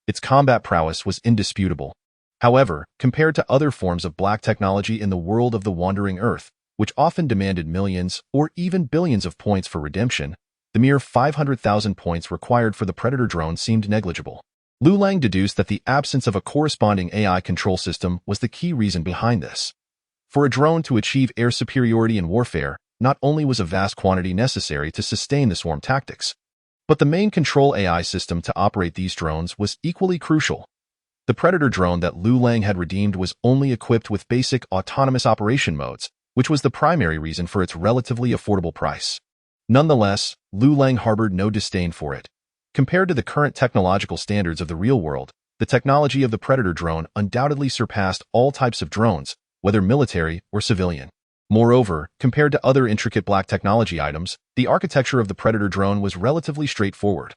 Speaker 2: Its combat prowess was indisputable. However, compared to other forms of black technology in the world of The Wandering Earth, which often demanded millions or even billions of points for redemption, the mere 500,000 points required for the Predator drone seemed negligible. Liu Lang deduced that the absence of a corresponding AI control system was the key reason behind this. For a drone to achieve air superiority in warfare, not only was a vast quantity necessary to sustain the swarm tactics, but the main control AI system to operate these drones was equally crucial. The Predator drone that Liu Lang had redeemed was only equipped with basic autonomous operation modes, which was the primary reason for its relatively affordable price. Nonetheless, Liu Lang harbored no disdain for it. Compared to the current technological standards of the real world, the technology of the Predator drone undoubtedly surpassed all types of drones, whether military or civilian. Moreover, compared to other intricate black technology items, the architecture of the Predator drone was relatively straightforward.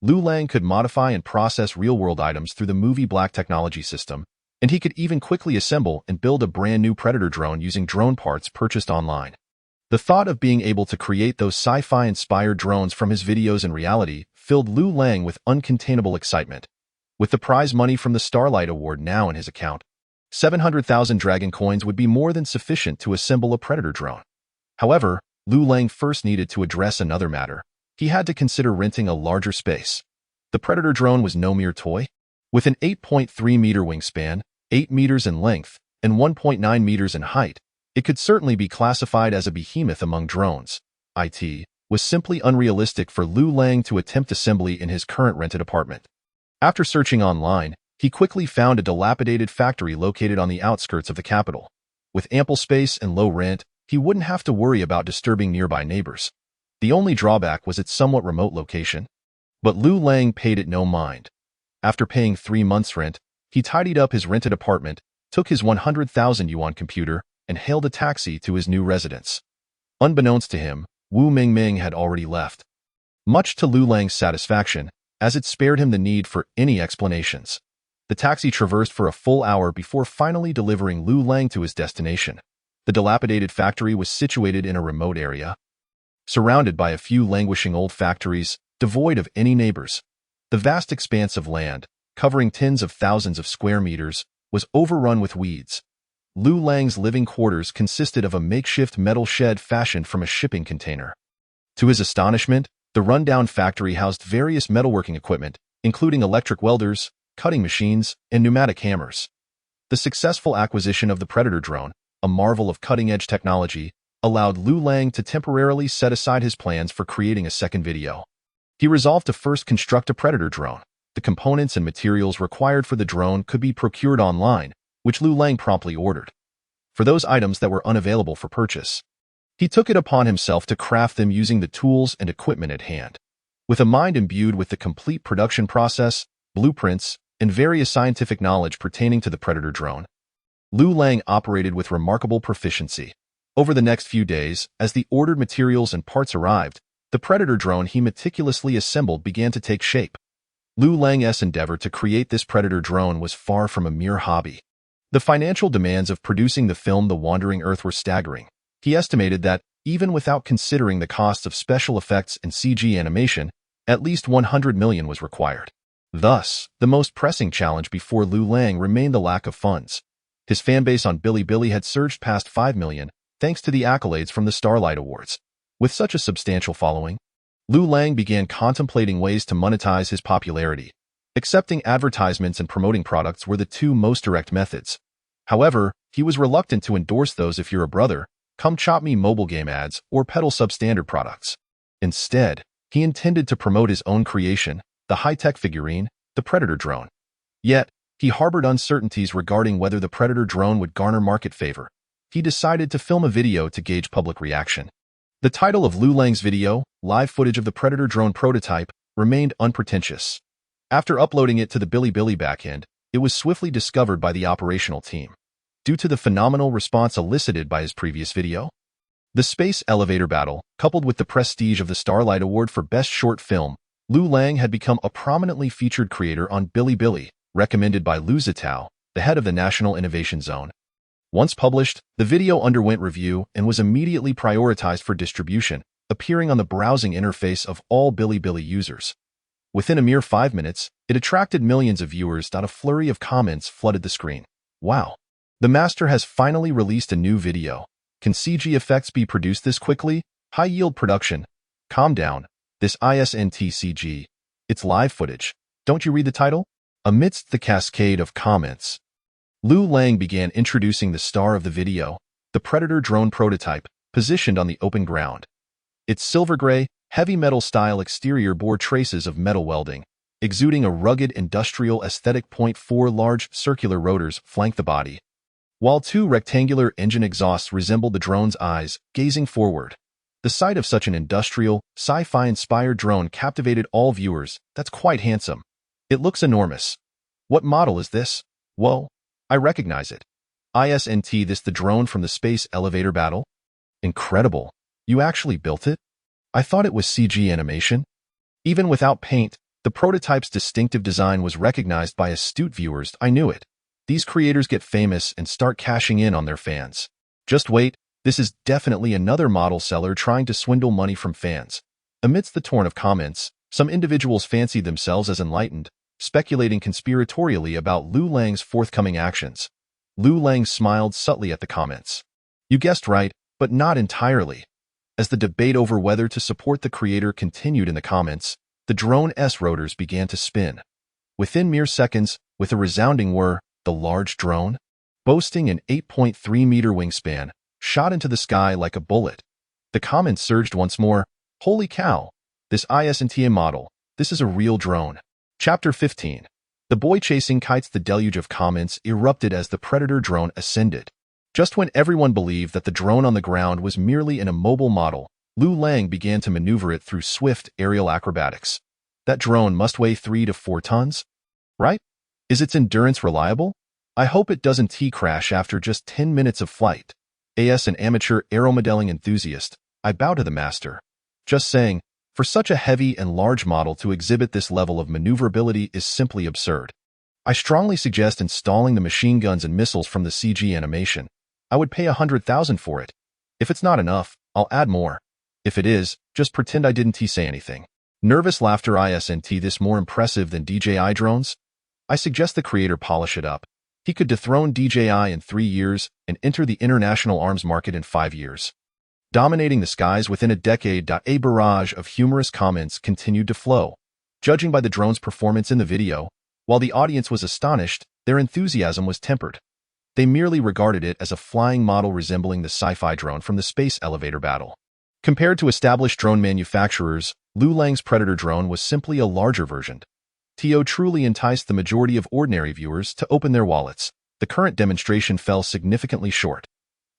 Speaker 2: Liu Lang could modify and process real-world items through the movie black technology system, and he could even quickly assemble and build a brand new Predator drone using drone parts purchased online. The thought of being able to create those sci-fi inspired drones from his videos in reality filled Liu Lang with uncontainable excitement. With the prize money from the Starlight Award now in his account, 700,000 dragon coins would be more than sufficient to assemble a Predator drone. However, Liu Lang first needed to address another matter. He had to consider renting a larger space. The Predator drone was no mere toy. With an 8.3-meter wingspan, 8 meters in length, and 1.9 meters in height, it could certainly be classified as a behemoth among drones. It was simply unrealistic for Liu Lang to attempt assembly in his current rented apartment. After searching online, he quickly found a dilapidated factory located on the outskirts of the capital. With ample space and low rent, he wouldn't have to worry about disturbing nearby neighbors. The only drawback was its somewhat remote location. But Liu Lang paid it no mind. After paying 3 months' rent, he tidied up his rented apartment, took his 100,000 yuan computer, and hailed a taxi to his new residence. Unbeknownst to him, Wu Mingming had already left. Much to Liu Lang's satisfaction, as it spared him the need for any explanations. The taxi traversed for a full hour before finally delivering Liu Lang to his destination. The dilapidated factory was situated in a remote area, surrounded by a few languishing old factories, devoid of any neighbors. The vast expanse of land, covering tens of thousands of square meters, was overrun with weeds. Liu Lang's living quarters consisted of a makeshift metal shed fashioned from a shipping container. To his astonishment, the rundown factory housed various metalworking equipment, including electric welders, cutting machines, and pneumatic hammers. The successful acquisition of the Predator drone, a marvel of cutting-edge technology, allowed Liu Lang to temporarily set aside his plans for creating a second video. He resolved to first construct a Predator drone. The components and materials required for the drone could be procured online, which Liu Lang promptly ordered. For those items that were unavailable for purchase, he took it upon himself to craft them using the tools and equipment at hand. With a mind imbued with the complete production process, blueprints, and various scientific knowledge pertaining to the Predator drone, Liu Lang operated with remarkable proficiency. Over the next few days, as the ordered materials and parts arrived, the Predator drone he meticulously assembled began to take shape. Liu Lang's endeavor to create this Predator drone was far from a mere hobby. The financial demands of producing the film The Wandering Earth were staggering. He estimated that, even without considering the costs of special effects and CG animation, at least 100 million was required. Thus, the most pressing challenge before Liu Lang remained the lack of funds. His fanbase on Bilibili had surged past 5 million, thanks to the accolades from the Starlight Awards. With such a substantial following, Liu Lang began contemplating ways to monetize his popularity. Accepting advertisements and promoting products were the two most direct methods. However, he was reluctant to endorse those "if you're a brother, come chop me" mobile game ads or peddle substandard products. Instead, he intended to promote his own creation, the high-tech figurine, the Predator drone. Yet, He harbored uncertainties regarding whether the Predator drone would garner market favor. He decided to film a video to gauge public reaction. The title of Liu Lang's video, live footage of the Predator drone prototype, remained unpretentious. After uploading it to the Bilibili backend, it was swiftly discovered by the operational team. Due to the phenomenal response elicited by his previous video, the space elevator battle, coupled with the prestige of the Starlight Award for Best Short Film, Liu Lang had become a prominently featured creator on Bilibili, recommended by Liu Zitao, the head of the National Innovation Zone. Once published, the video underwent review and was immediately prioritized for distribution, appearing on the browsing interface of all Bilibili users. Within a mere 5 minutes, it attracted millions of viewers. A flurry of comments flooded the screen. Wow! The master has finally released a new video. Can CG effects be produced this quickly? High-yield production. Calm down. This isn't CG. It's live footage. Don't you read the title? Amidst the cascade of comments, Liu Lang began introducing the star of the video, the Predator drone prototype, positioned on the open ground. Its silver gray, heavy metal style exterior bore traces of metal welding, exuding a rugged industrial aesthetic. 4 large circular rotors flank the body, while 2 rectangular engine exhausts resemble the drone's eyes, gazing forward. The sight of such an industrial, sci-fi inspired drone captivated all viewers. That's quite handsome. It looks enormous. What model is this? Whoa, I recognize it. Isn't this the drone from the space elevator battle? Incredible. You actually built it? I thought it was CG animation. Even without paint, the prototype's distinctive design was recognized by astute viewers. I knew it. These creators get famous and start cashing in on their fans. Just wait, this is definitely another model seller trying to swindle money from fans. Amidst the torrent of comments, some individuals fancied themselves as enlightened, speculating conspiratorially about Liu Lang's forthcoming actions. Liu Lang smiled subtly at the comments. You guessed right, but not entirely. As the debate over whether to support the creator continued in the comments, the drone's rotors began to spin. Within mere seconds, with a resounding whir, the large drone, boasting an 8.3-meter wingspan, shot into the sky like a bullet. The comments surged once more. Holy cow! This isn't a model. This is a real drone. Chapter 15. The boy chasing kites. The deluge of comments erupted as the Predator drone ascended. Just when everyone believed that the drone on the ground was merely an immobile model, Liu Lang began to maneuver it through swift aerial acrobatics. That drone must weigh 3 to 4 tons, right? Is its endurance reliable? I hope it doesn't crash after just 10 minutes of flight. As an amateur aeromodeling enthusiast, I bow to the master. Just saying, for such a heavy and large model to exhibit this level of maneuverability is simply absurd. I strongly suggest installing the machine guns and missiles from the CG animation. I would pay $100,000 for it. If it's not enough, I'll add more. If it is, just pretend I didn't say anything. Nervous laughter. Isn't this more impressive than DJI drones? I suggest the creator polish it up. He could dethrone DJI in 3 years and enter the international arms market in 5 years. Dominating the skies within a decade. A barrage of humorous comments continued to flow. Judging by the drone's performance in the video, while the audience was astonished, their enthusiasm was tempered. They merely regarded it as a flying model resembling the sci-fi drone from the space elevator battle. Compared to established drone manufacturers, Liu Lang's Predator drone was simply a larger version. TO truly enticed the majority of ordinary viewers to open their wallets. The current demonstration fell significantly short.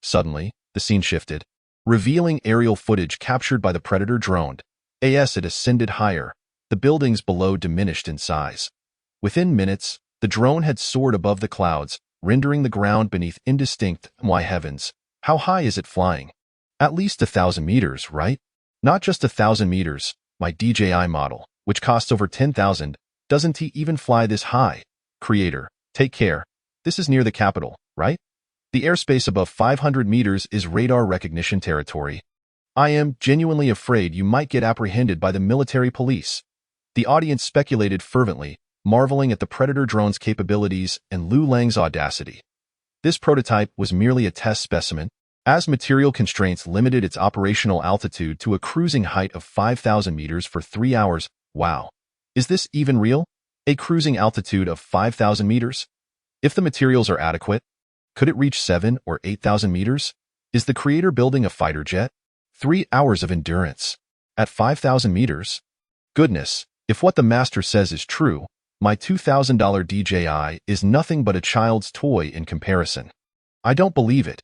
Speaker 2: Suddenly, the scene shifted, revealing aerial footage captured by the Predator drone. As it ascended higher, the buildings below diminished in size. Within minutes, the drone had soared above the clouds, rendering the ground beneath indistinct. My heavens, how high is it flying? At least 1,000 meters, right? Not just 1,000 meters. My DJI model, which costs over 10,000, doesn't even fly this high. Creator, take care. This is near the capital, right? The airspace above 500 meters is radar recognition territory. I am genuinely afraid you might get apprehended by the military police. The audience speculated fervently, marveling at the Predator drone's capabilities and Liu Lang's audacity. This prototype was merely a test specimen, as material constraints limited its operational altitude to a cruising height of 5,000 meters for 3 hours. Wow. Is this even real? A cruising altitude of 5,000 meters? If the materials are adequate, could it reach 7 or 8,000 meters? Is the creator building a fighter jet? 3 hours of endurance. At 5,000 meters? Goodness, if what the master says is true, My $2,000 DJI is nothing but a child's toy in comparison. I don't believe it.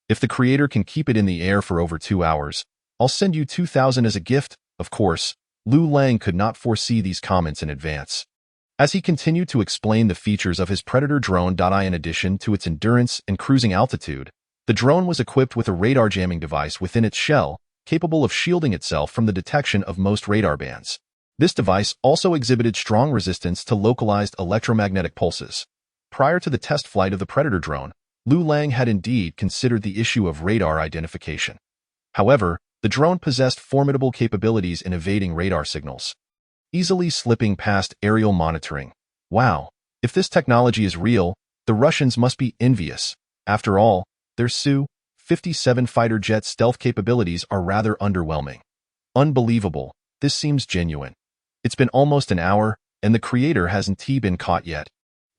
Speaker 2: If the creator can keep it in the air for over 2 hours, I'll send you $2,000 as a gift. Of course, Liu Lang could not foresee these comments in advance. As he continued to explain the features of his Predator drone, in addition to its endurance and cruising altitude, the drone was equipped with a radar jamming device within its shell, capable of shielding itself from the detection of most radar bands. This device also exhibited strong resistance to localized electromagnetic pulses. Prior to the test flight of the Predator drone, Liu Lang had indeed considered the issue of radar identification. However, the drone possessed formidable capabilities in evading radar signals, easily slipping past aerial monitoring. Wow, if this technology is real, the Russians must be envious. After all, their Su-57 fighter jet stealth capabilities are rather underwhelming. Unbelievable, this seems genuine. It's been almost an hour, and the creator hasn't been caught yet.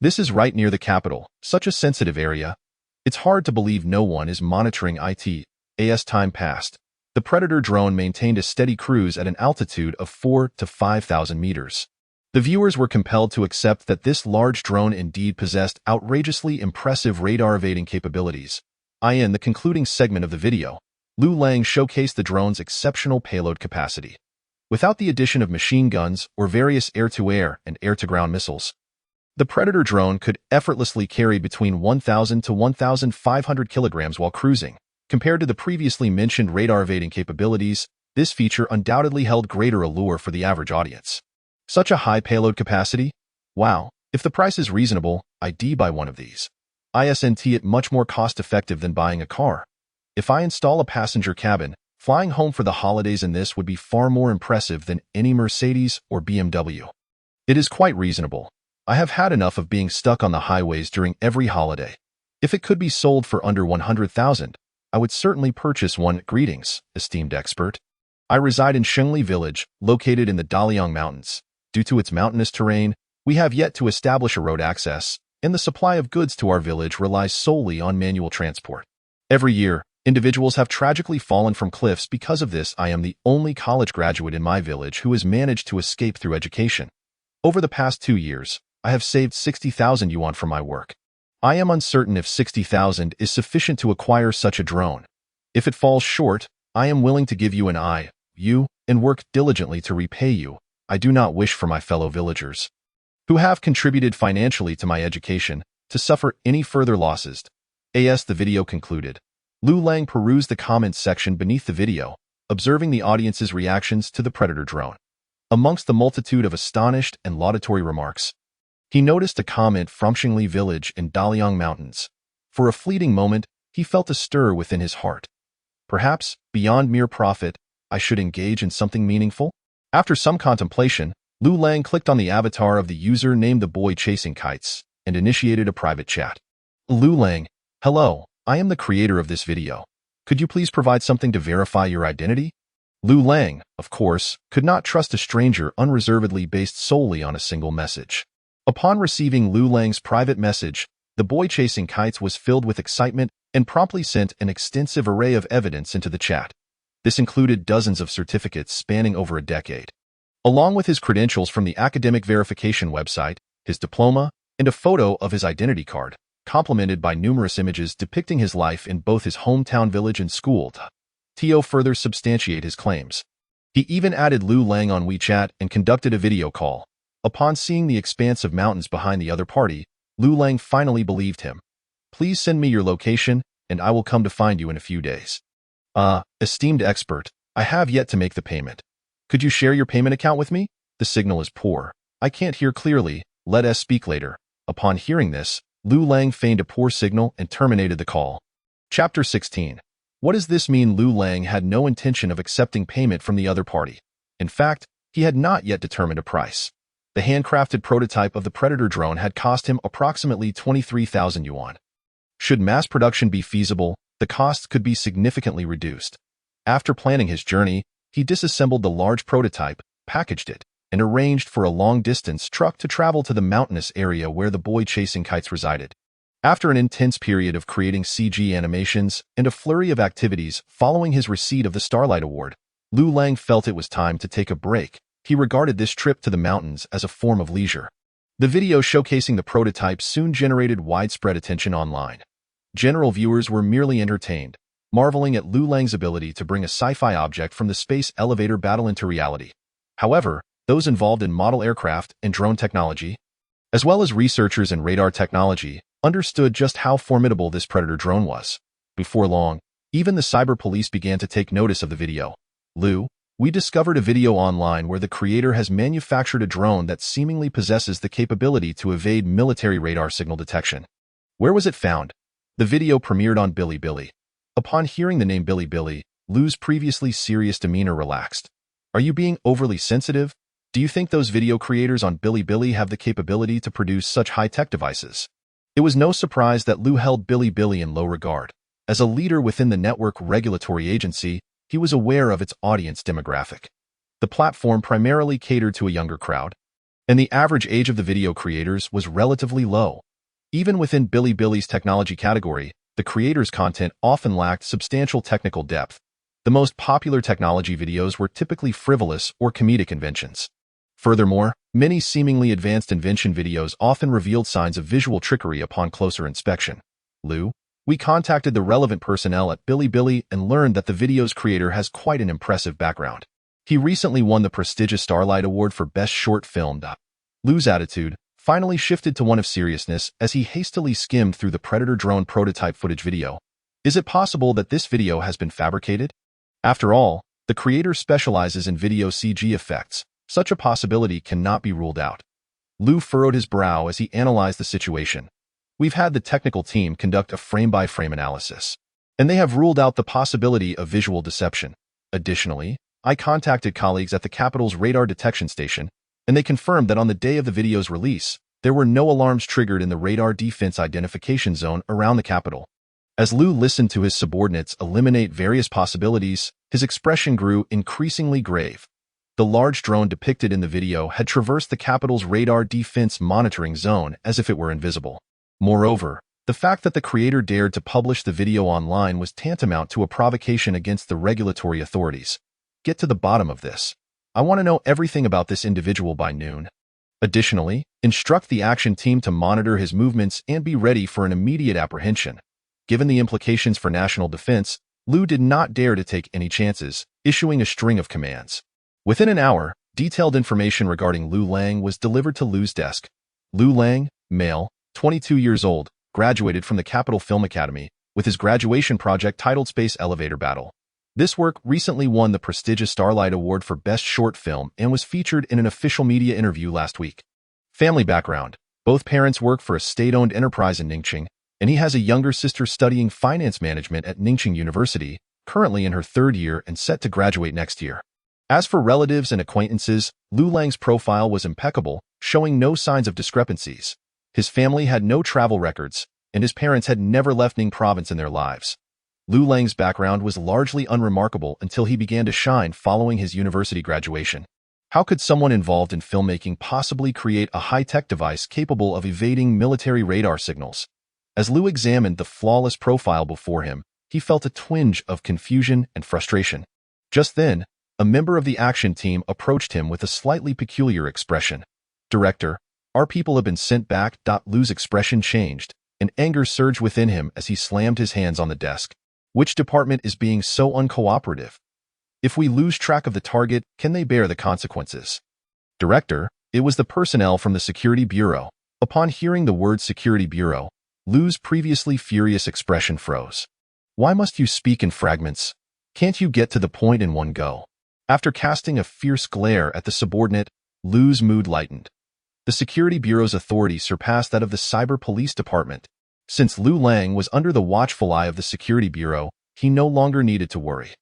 Speaker 2: This is right near the capital, such a sensitive area. It's hard to believe no one is monitoring it. As time passed, the Predator drone maintained a steady cruise at an altitude of 4,000 to 5,000 meters. The viewers were compelled to accept that this large drone indeed possessed outrageously impressive radar-evading capabilities. In the concluding segment of the video, Liu Lang showcased the drone's exceptional payload capacity. Without the addition of machine guns or various air-to-air and air-to-ground missiles, the Predator drone could effortlessly carry between 1,000 to 1,500 kilograms while cruising. Compared to the previously mentioned radar-evading capabilities, this feature undoubtedly held greater allure for the average audience. Such a high payload capacity? Wow, if the price is reasonable, I'd buy one of these. Isn't it much more cost-effective than buying a car? If I install a passenger cabin, flying home for the holidays in this would be far more impressive than any Mercedes or BMW. It is quite reasonable. I have had enough of being stuck on the highways during every holiday. If it could be sold for under 100,000, I would certainly purchase one. Greetings, esteemed expert. I reside in Shengli Village, located in the Daliang Mountains. Due to its mountainous terrain, we have yet to establish a road access, and the supply of goods to our village relies solely on manual transport. Every year, individuals have tragically fallen from cliffs because of this. I am the only college graduate in my village who has managed to escape through education. Over the past 2 years, I have saved 60,000 yuan from my work. I am uncertain if 60,000 is sufficient to acquire such a drone. If it falls short, I am willing to give you an IOU and work diligently to repay you. I do not wish for my fellow villagers, who have contributed financially to my education, to suffer any further losses. As the video concluded, Liu Lang perused the comments section beneath the video, observing the audience's reactions to the Predator drone. Amongst the multitude of astonished and laudatory remarks, he noticed a comment from Shengli Village in Daliang Mountains. For a fleeting moment, he felt a stir within his heart. Perhaps, beyond mere profit, I should engage in something meaningful? After some contemplation, Liu Lang clicked on the avatar of the user named the Boy Chasing Kites and initiated a private chat. Liu Lang, hello, I am the creator of this video. Could you please provide something to verify your identity? Liu Lang, of course, could not trust a stranger unreservedly based solely on a single message. Upon receiving Liu Lang's private message, the Boy Chasing Kites was filled with excitement and promptly sent an extensive array of evidence into the chat. This included dozens of certificates spanning over a decade, along with his credentials from the academic verification website, his diploma, and a photo of his identity card, complemented by numerous images depicting his life in both his hometown village and school. To further substantiate his claims, he even added Liu Lang on WeChat and conducted a video call. Upon seeing the expanse of mountains behind the other party, Liu Lang finally believed him. Please send me your location, and I will come to find you in a few days. Esteemed expert, I have yet to make the payment. Could you share your payment account with me? The signal is poor. I can't hear clearly. Let us speak later. Upon hearing this, Liu Lang feigned a poor signal and terminated the call. Chapter 16. What does this mean? Liu Lang had no intention of accepting payment from the other party. In fact, he had not yet determined a price. The handcrafted prototype of the Predator drone had cost him approximately 23,000 yuan. Should mass production be feasible, the costs could be significantly reduced. After planning his journey, he disassembled the large prototype, packaged it, and arranged for a long-distance truck to travel to the mountainous area where the Boy Chasing Kites resided. After an intense period of creating CG animations and a flurry of activities following his receipt of the Starlight Award, Liu Lang felt it was time to take a break. He regarded this trip to the mountains as a form of leisure. The video showcasing the prototype soon generated widespread attention online. General viewers were merely entertained, marveling at Liu Lang's ability to bring a sci-fi object from the space elevator battle into reality. However, those involved in model aircraft and drone technology, as well as researchers in radar technology, understood just how formidable this Predator drone was. Before long, even the cyber police began to take notice of the video. Liu, we discovered a video online where the creator has manufactured a drone that seemingly possesses the capability to evade military radar signal detection. Where was it found? The video premiered on Bilibili. Upon hearing the name Bilibili, Liu's previously serious demeanor relaxed. Are you being overly sensitive? Do you think those video creators on Bilibili have the capability to produce such high-tech devices? It was no surprise that Liu held Bilibili in low regard. As a leader within the network regulatory agency, he was aware of its audience demographic. The platform primarily catered to a younger crowd, and the average age of the video creators was relatively low. Even within Bilibili's technology category, the creators' content often lacked substantial technical depth. The most popular technology videos were typically frivolous or comedic inventions. Furthermore, many seemingly advanced invention videos often revealed signs of visual trickery upon closer inspection. Liu, we contacted the relevant personnel at Bilibili and learned that the video's creator has quite an impressive background. He recently won the prestigious Starlight Award for Best Short Film. Liu's attitude finally shifted to one of seriousness as he hastily skimmed through the Predator drone prototype footage video. Is it possible that this video has been fabricated? After all, the creator specializes in video CG effects. Such a possibility cannot be ruled out. Liu furrowed his brow as he analyzed the situation. We've had the technical team conduct a frame-by-frame analysis, and they have ruled out the possibility of visual deception. Additionally, I contacted colleagues at the capital's radar detection station, and they confirmed that on the day of the video's release, there were no alarms triggered in the radar defense identification zone around the capital. As Liu listened to his subordinates eliminate various possibilities, his expression grew increasingly grave. The large drone depicted in the video had traversed the capital's radar defense monitoring zone as if it were invisible. Moreover, the fact that the creator dared to publish the video online was tantamount to a provocation against the regulatory authorities. Get to the bottom of this. I want to know everything about this individual by noon. Additionally, instruct the action team to monitor his movements and be ready for an immediate apprehension. Given the implications for national defense, Liu did not dare to take any chances, issuing a string of commands. Within an hour, detailed information regarding Liu Lang was delivered to Liu's desk. Liu Lang, male, 22 years old, graduated from the Capital Film Academy, with his graduation project titled Space Elevator Battle. This work recently won the prestigious Starlight Award for Best Short Film and was featured in an official media interview last week. Family background. Both parents work for a state-owned enterprise in Ningqing, and he has a younger sister studying finance management at Ningqing University, currently in her third year and set to graduate next year. As for relatives and acquaintances, Liu Lang's profile was impeccable, showing no signs of discrepancies. His family had no travel records, and his parents had never left Ning province in their lives. Liu Lang's background was largely unremarkable until he began to shine following his university graduation. How could someone involved in filmmaking possibly create a high-tech device capable of evading military radar signals? As Liu examined the flawless profile before him, he felt a twinge of confusion and frustration. Just then, a member of the action team approached him with a slightly peculiar expression. Director, our people have been sent back. Liu's expression changed, and anger surged within him as he slammed his hands on the desk. Which department is being so uncooperative? If we lose track of the target, can they bear the consequences? Director, it was the personnel from the Security Bureau. Upon hearing the word Security Bureau, Liu's previously furious expression froze. Why must you speak in fragments? Can't you get to the point in one go? After casting a fierce glare at the subordinate, Liu's mood lightened. The Security Bureau's authority surpassed that of the Cyber Police Department. Since Liu Lang was under the watchful eye of the Security Bureau, he no longer needed to worry.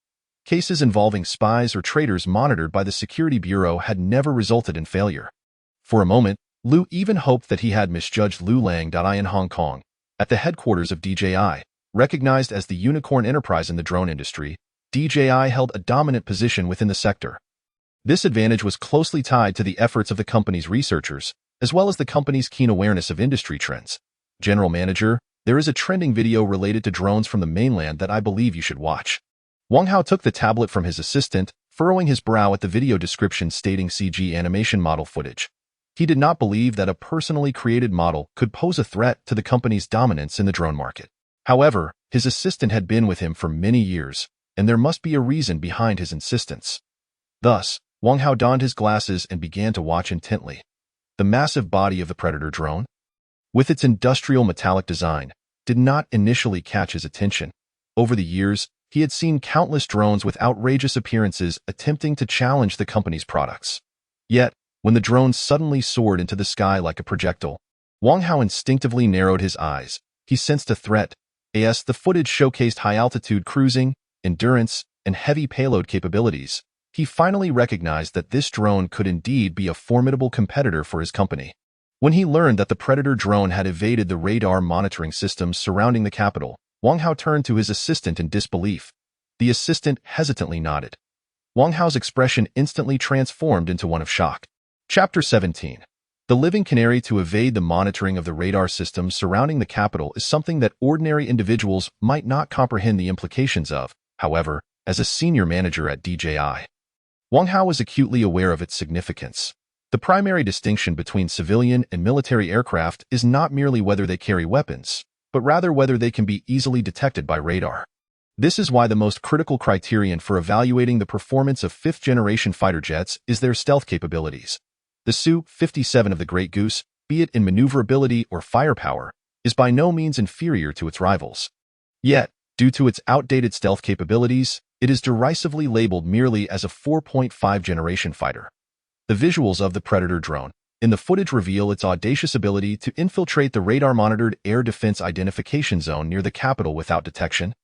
Speaker 2: Cases involving spies or traitors monitored by the Security Bureau had never resulted in failure. For a moment, Liu even hoped that he had misjudged Liu Lang. In Hong Kong, at the headquarters of DJI, recognized as the unicorn enterprise in the drone industry, DJI held a dominant position within the sector. This advantage was closely tied to the efforts of the company's researchers, as well as the company's keen awareness of industry trends. General Manager, there is a trending video related to drones from the mainland that I believe you should watch. Wang Hao took the tablet from his assistant, furrowing his brow at the video description stating CG animation model footage. He did not believe that a personally created model could pose a threat to the company's dominance in the drone market. However, his assistant had been with him for many years, and there must be a reason behind his insistence. Thus, Wang Hao donned his glasses and began to watch intently. The massive body of the Predator drone, with its industrial metallic design, did not initially catch his attention. Over the years, he had seen countless drones with outrageous appearances attempting to challenge the company's products. Yet, when the drone suddenly soared into the sky like a projectile, Wang Hao instinctively narrowed his eyes. He sensed a threat. As the footage showcased high-altitude cruising, endurance, and heavy payload capabilities, he finally recognized that this drone could indeed be a formidable competitor for his company. When he learned that the Predator drone had evaded the radar monitoring systems surrounding the capital, Wang Hao turned to his assistant in disbelief. The assistant hesitantly nodded. Wang Hao's expression instantly transformed into one of shock. Chapter 17. The living canary. To evade the monitoring of the radar systems surrounding the capital is something that ordinary individuals might not comprehend the implications of. However, as a senior manager at DJI, Wang Hao was acutely aware of its significance. The primary distinction between civilian and military aircraft is not merely whether they carry weapons, but rather whether they can be easily detected by radar. This is why the most critical criterion for evaluating the performance of fifth-generation fighter jets is their stealth capabilities. The Su-57 of the Great Goose, be it in maneuverability or firepower, is by no means inferior to its rivals. Yet, due to its outdated stealth capabilities, it is derisively labeled merely as a 4.5-generation fighter. The visuals of the Predator drone in the footage reveal its audacious ability to infiltrate the radar-monitored air defense identification zone near the capital without detection,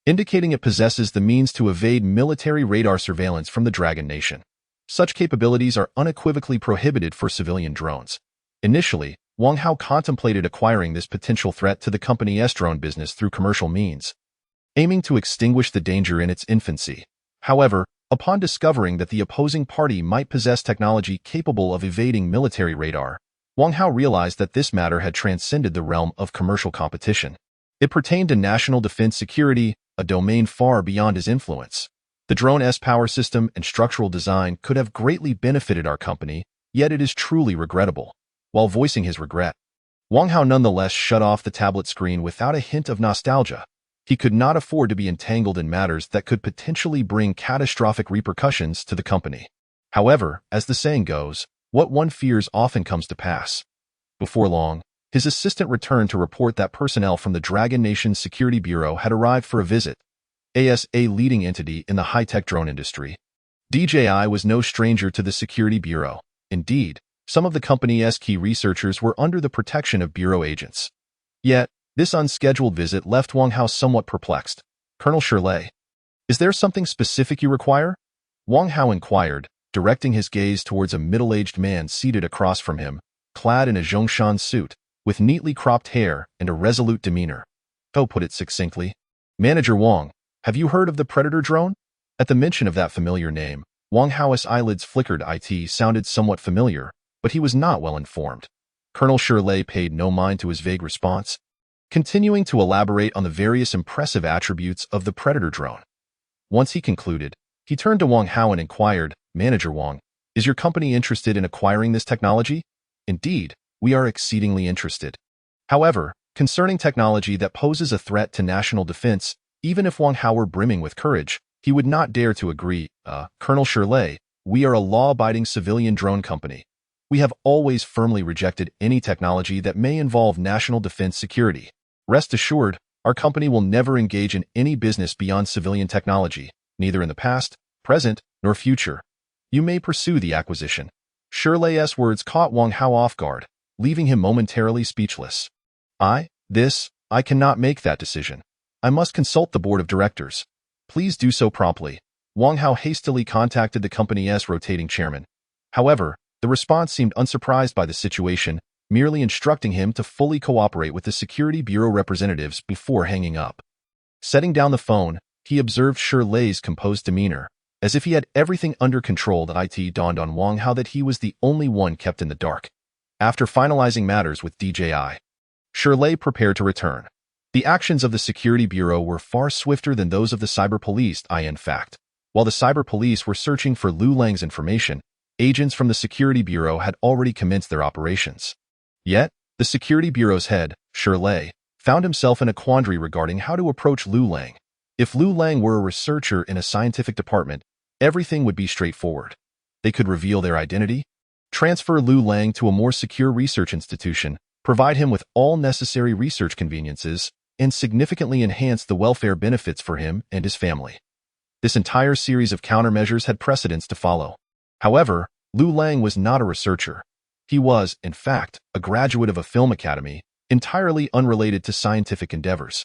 Speaker 2: indicating it possesses the means to evade military radar surveillance from the Dragon Nation. Such capabilities are unequivocally prohibited for civilian drones. Initially, Wang Hao contemplated acquiring this potential threat to the company's drone business through commercial means, aiming to extinguish the danger in its infancy. However, upon discovering that the opposing party might possess technology capable of evading military radar, Wang Hao realized that this matter had transcended the realm of commercial competition. It pertained to national defense security, a domain far beyond his influence. The drone's power system and structural design could have greatly benefited our company, yet it is truly regrettable. While voicing his regret, Wang Hao nonetheless shut off the tablet screen without a hint of nostalgia. He could not afford to be entangled in matters that could potentially bring catastrophic repercussions to the company. However, as the saying goes, what one fears often comes to pass. Before long, his assistant returned to report that personnel from the Dragon Nation's Security Bureau had arrived for a visit. As a leading entity in the high-tech drone industry, DJI was no stranger to the Security Bureau. Indeed, some of the company's key researchers were under the protection of Bureau agents. Yet, this unscheduled visit left Wang Hao somewhat perplexed. "Colonel Shirley, is there something specific you require?" Wang Hao inquired, directing his gaze towards a middle-aged man seated across from him, clad in a Zhongshan suit, with neatly cropped hair and a resolute demeanor. To put it succinctly, "Manager Wang, have you heard of the Predator drone?" At the mention of that familiar name, Wang Hao's eyelids flickered. It sounded somewhat familiar, but he was not well informed. Colonel Shirley paid no mind to his vague response, continuing to elaborate on the various impressive attributes of the Predator drone. Once he concluded, he turned to Wang Hao and inquired, "Manager Wang, is your company interested in acquiring this technology?" "Indeed, we are exceedingly interested. However, concerning technology that poses a threat to national defense, even if Wang Hao were brimming with courage, he would not dare to agree. Colonel Shirley, we are a law-abiding civilian drone company. We have always firmly rejected any technology that may involve national defense security. Rest assured, our company will never engage in any business beyond civilian technology, neither in the past, present, nor future. You may pursue the acquisition." Shirley's words caught Wang Hao off guard, leaving him momentarily speechless. I cannot make that decision. I must consult the board of directors." "Please do so promptly." Wang Hao hastily contacted the company's rotating chairman. However, the response seemed unsurprised by the situation, merely instructing him to fully cooperate with the Security Bureau representatives before hanging up. Setting down the phone, he observed Shirley's composed demeanor. As if he had everything under control, it dawned on Wang Hao that he was the only one kept in the dark. After finalizing matters with DJI, Shirley prepared to return. The actions of the Security Bureau were far swifter than those of the Cyber Police. In fact, while the Cyber Police were searching for Liu Lang's information, Agents from the Security Bureau had already commenced their operations. Yet, the Security Bureau's head, Shirley, found himself in a quandary regarding how to approach Liu Lang. If Liu Lang were a researcher in a scientific department, everything would be straightforward. They could reveal their identity, transfer Liu Lang to a more secure research institution, provide him with all necessary research conveniences, and significantly enhance the welfare benefits for him and his family. This entire series of countermeasures had precedents to follow. However, Liu Lang was not a researcher. He was, in fact, a graduate of a film academy, entirely unrelated to scientific endeavors.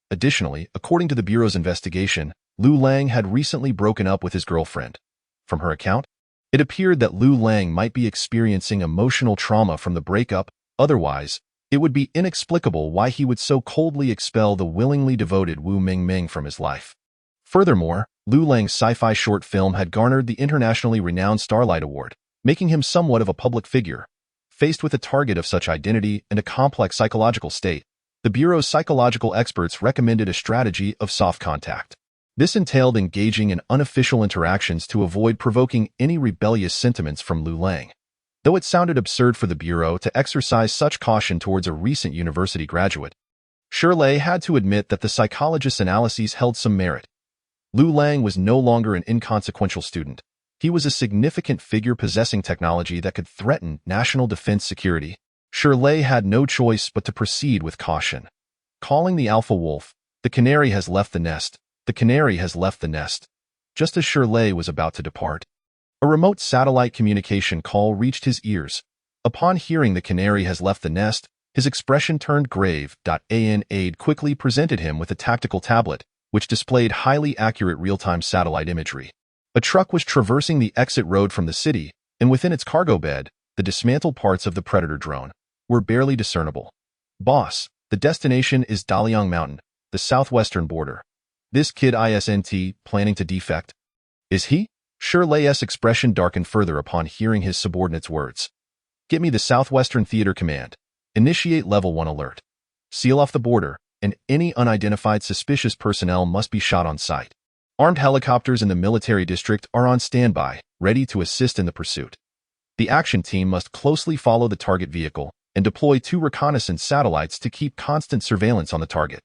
Speaker 2: Additionally, according to the Bureau's investigation, Liu Lang had recently broken up with his girlfriend. From her account, it appeared that Liu Lang might be experiencing emotional trauma from the breakup. Otherwise, it would be inexplicable why he would so coldly expel the willingly devoted Wu Mingming from his life. Furthermore, Liu Lang's sci-fi short film had garnered the internationally renowned Starlight Award, making him somewhat of a public figure. Faced with a target of such identity and a complex psychological state, the Bureau's psychological experts recommended a strategy of soft contact. This entailed engaging in unofficial interactions to avoid provoking any rebellious sentiments from Liu Lang. Though it sounded absurd for the Bureau to exercise such caution towards a recent university graduate, Shirley had to admit that the psychologist's analyses held some merit. Liu Lang was no longer an inconsequential student. He was a significant figure possessing technology that could threaten national defense security. Shirley had no choice but to proceed with caution. Calling the alpha wolf, the canary has left the nest. The canary has left the nest. Just as Shirley was about to depart, a remote satellite communication call reached his ears. Upon hearing the canary has left the nest, his expression turned grave. An aide quickly presented him with a tactical tablet, which displayed highly accurate real-time satellite imagery. A truck was traversing the exit road from the city, and within its cargo bed, the dismantled parts of the Predator drone were barely discernible. Boss, the destination is Daliang Mountain, the southwestern border. This kid isn't planning to defect? Is he? Shirley's expression darkened further upon hearing his subordinate's words. Get me the Southwestern Theater Command. Initiate Level 1 alert. Seal off the border, and any unidentified suspicious personnel must be shot on sight. Armed helicopters in the military district are on standby, ready to assist in the pursuit. The action team must closely follow the target vehicle and deploy 2 reconnaissance satellites to keep constant surveillance on the target.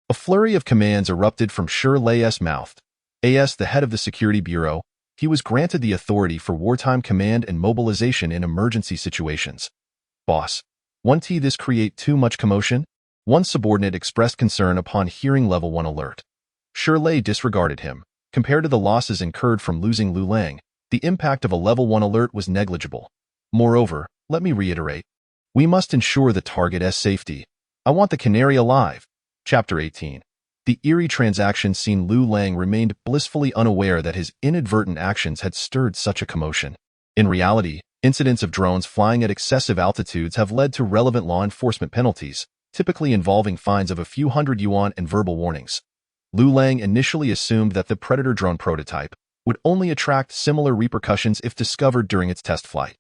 Speaker 2: A flurry of commands erupted from Shirley's mouth. As the head of the Security Bureau, he was granted the authority for wartime command and mobilization in emergency situations. Boss, won't this create too much commotion? One subordinate expressed concern upon hearing Level 1 alert. Shirley disregarded him. Compared to the losses incurred from losing Liu Lang, the impact of a Level 1 alert was negligible. Moreover, let me reiterate, we must ensure the target's safety. I want the canary alive. Chapter 18. The eerie transaction scene. Liu Lang remained blissfully unaware that his inadvertent actions had stirred such a commotion. In reality, incidents of drones flying at excessive altitudes have led to relevant law enforcement penalties, typically involving fines of a few hundred yuan and verbal warnings. Liu Lang initially assumed that the Predator drone prototype would only attract similar repercussions if discovered during its test flight.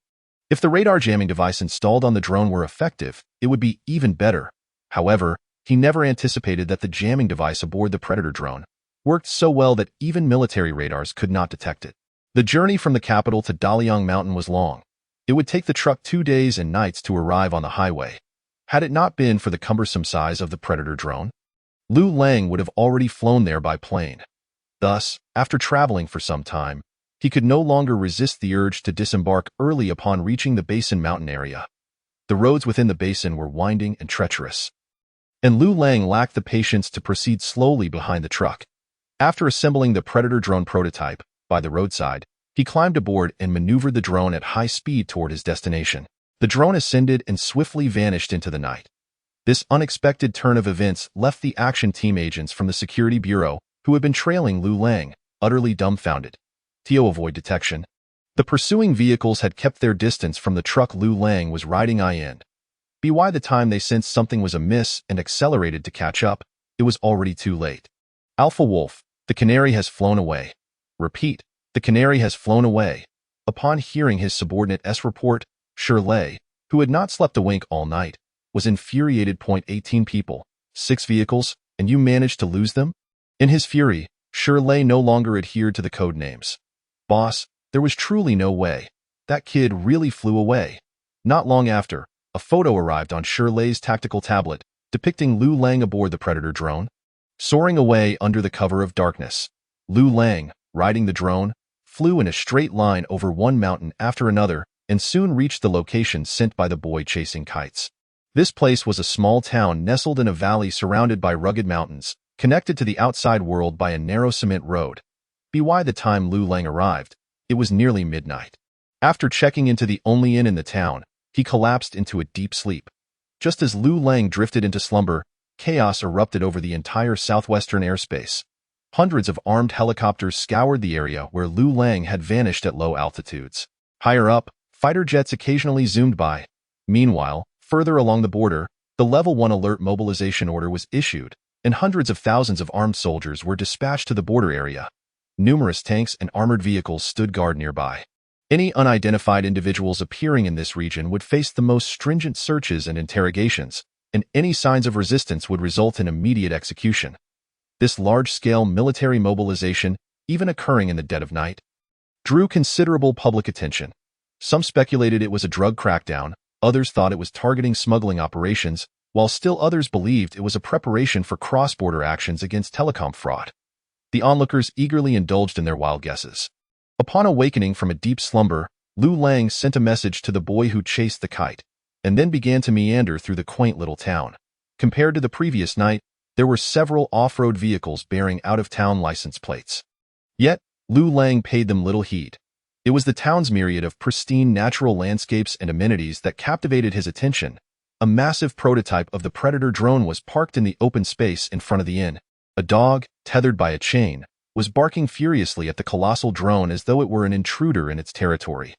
Speaker 2: If the radar jamming device installed on the drone were effective, it would be even better. However, he never anticipated that the jamming device aboard the Predator drone worked so well that even military radars could not detect it. The journey from the capital to Daliang Mountain was long. It would take the truck 2 days and nights to arrive on the highway. Had it not been for the cumbersome size of the Predator drone, Liu Lang would have already flown there by plane. Thus, after traveling for some time, he could no longer resist the urge to disembark early upon reaching the basin mountain area. The roads within the basin were winding and treacherous, and Liu Lang lacked the patience to proceed slowly behind the truck. After assembling the Predator drone prototype by the roadside, he climbed aboard and maneuvered the drone at high speed toward his destination. The drone ascended and swiftly vanished into the night. This unexpected turn of events left the action team agents from the Security Bureau, who had been trailing Liu Lang, utterly dumbfounded. To avoid detection, the pursuing vehicles had kept their distance from the truck Liu Lang was riding in. By the time they sensed something was amiss and accelerated to catch up, it was already too late. Alpha Wolf, the canary has flown away. Repeat, the canary has flown away. Upon hearing his subordinate's report, Shirley, who had not slept a wink all night, was infuriated. 18 people, 6 vehicles, and you managed to lose them? In his fury, Shirley no longer adhered to the code names. Boss, there was truly no way. that kid really flew away. Not long after, a photo arrived on Shirley's tactical tablet, depicting Liu Lang aboard the Predator drone. Soaring away under the cover of darkness, Liu Lang, riding the drone, flew in a straight line over one mountain after another and soon reached the location sent by the boy chasing kites. This place was a small town nestled in a valley surrounded by rugged mountains, connected to the outside world by a narrow cement road. By the time Liu Lang arrived, it was nearly midnight. After checking into the only inn in the town, he collapsed into a deep sleep. Just as Liu Lang drifted into slumber, chaos erupted over the entire southwestern airspace. Hundreds of armed helicopters scoured the area where Liu Lang had vanished at low altitudes. Higher up, fighter jets occasionally zoomed by. Meanwhile, further along the border, the Level 1 alert mobilization order was issued, and hundreds of thousands of armed soldiers were dispatched to the border area. Numerous tanks and armored vehicles stood guard nearby. Any unidentified individuals appearing in this region would face the most stringent searches and interrogations, and any signs of resistance would result in immediate execution. This large-scale military mobilization, even occurring in the dead of night, drew considerable public attention. Some speculated it was a drug crackdown, others thought it was targeting smuggling operations, while still others believed it was a preparation for cross-border actions against telecom fraud. The onlookers eagerly indulged in their wild guesses. Upon awakening from a deep slumber, Liu Lang sent a message to the boy who chased the kite, and then began to meander through the quaint little town. Compared to the previous night, there were several off-road vehicles bearing out-of-town license plates. Yet, Liu Lang paid them little heed. It was the town's myriad of pristine natural landscapes and amenities that captivated his attention. A massive prototype of the Predator drone was parked in the open space in front of the inn. A dog, tethered by a chain, was barking furiously at the colossal drone as though it were an intruder in its territory.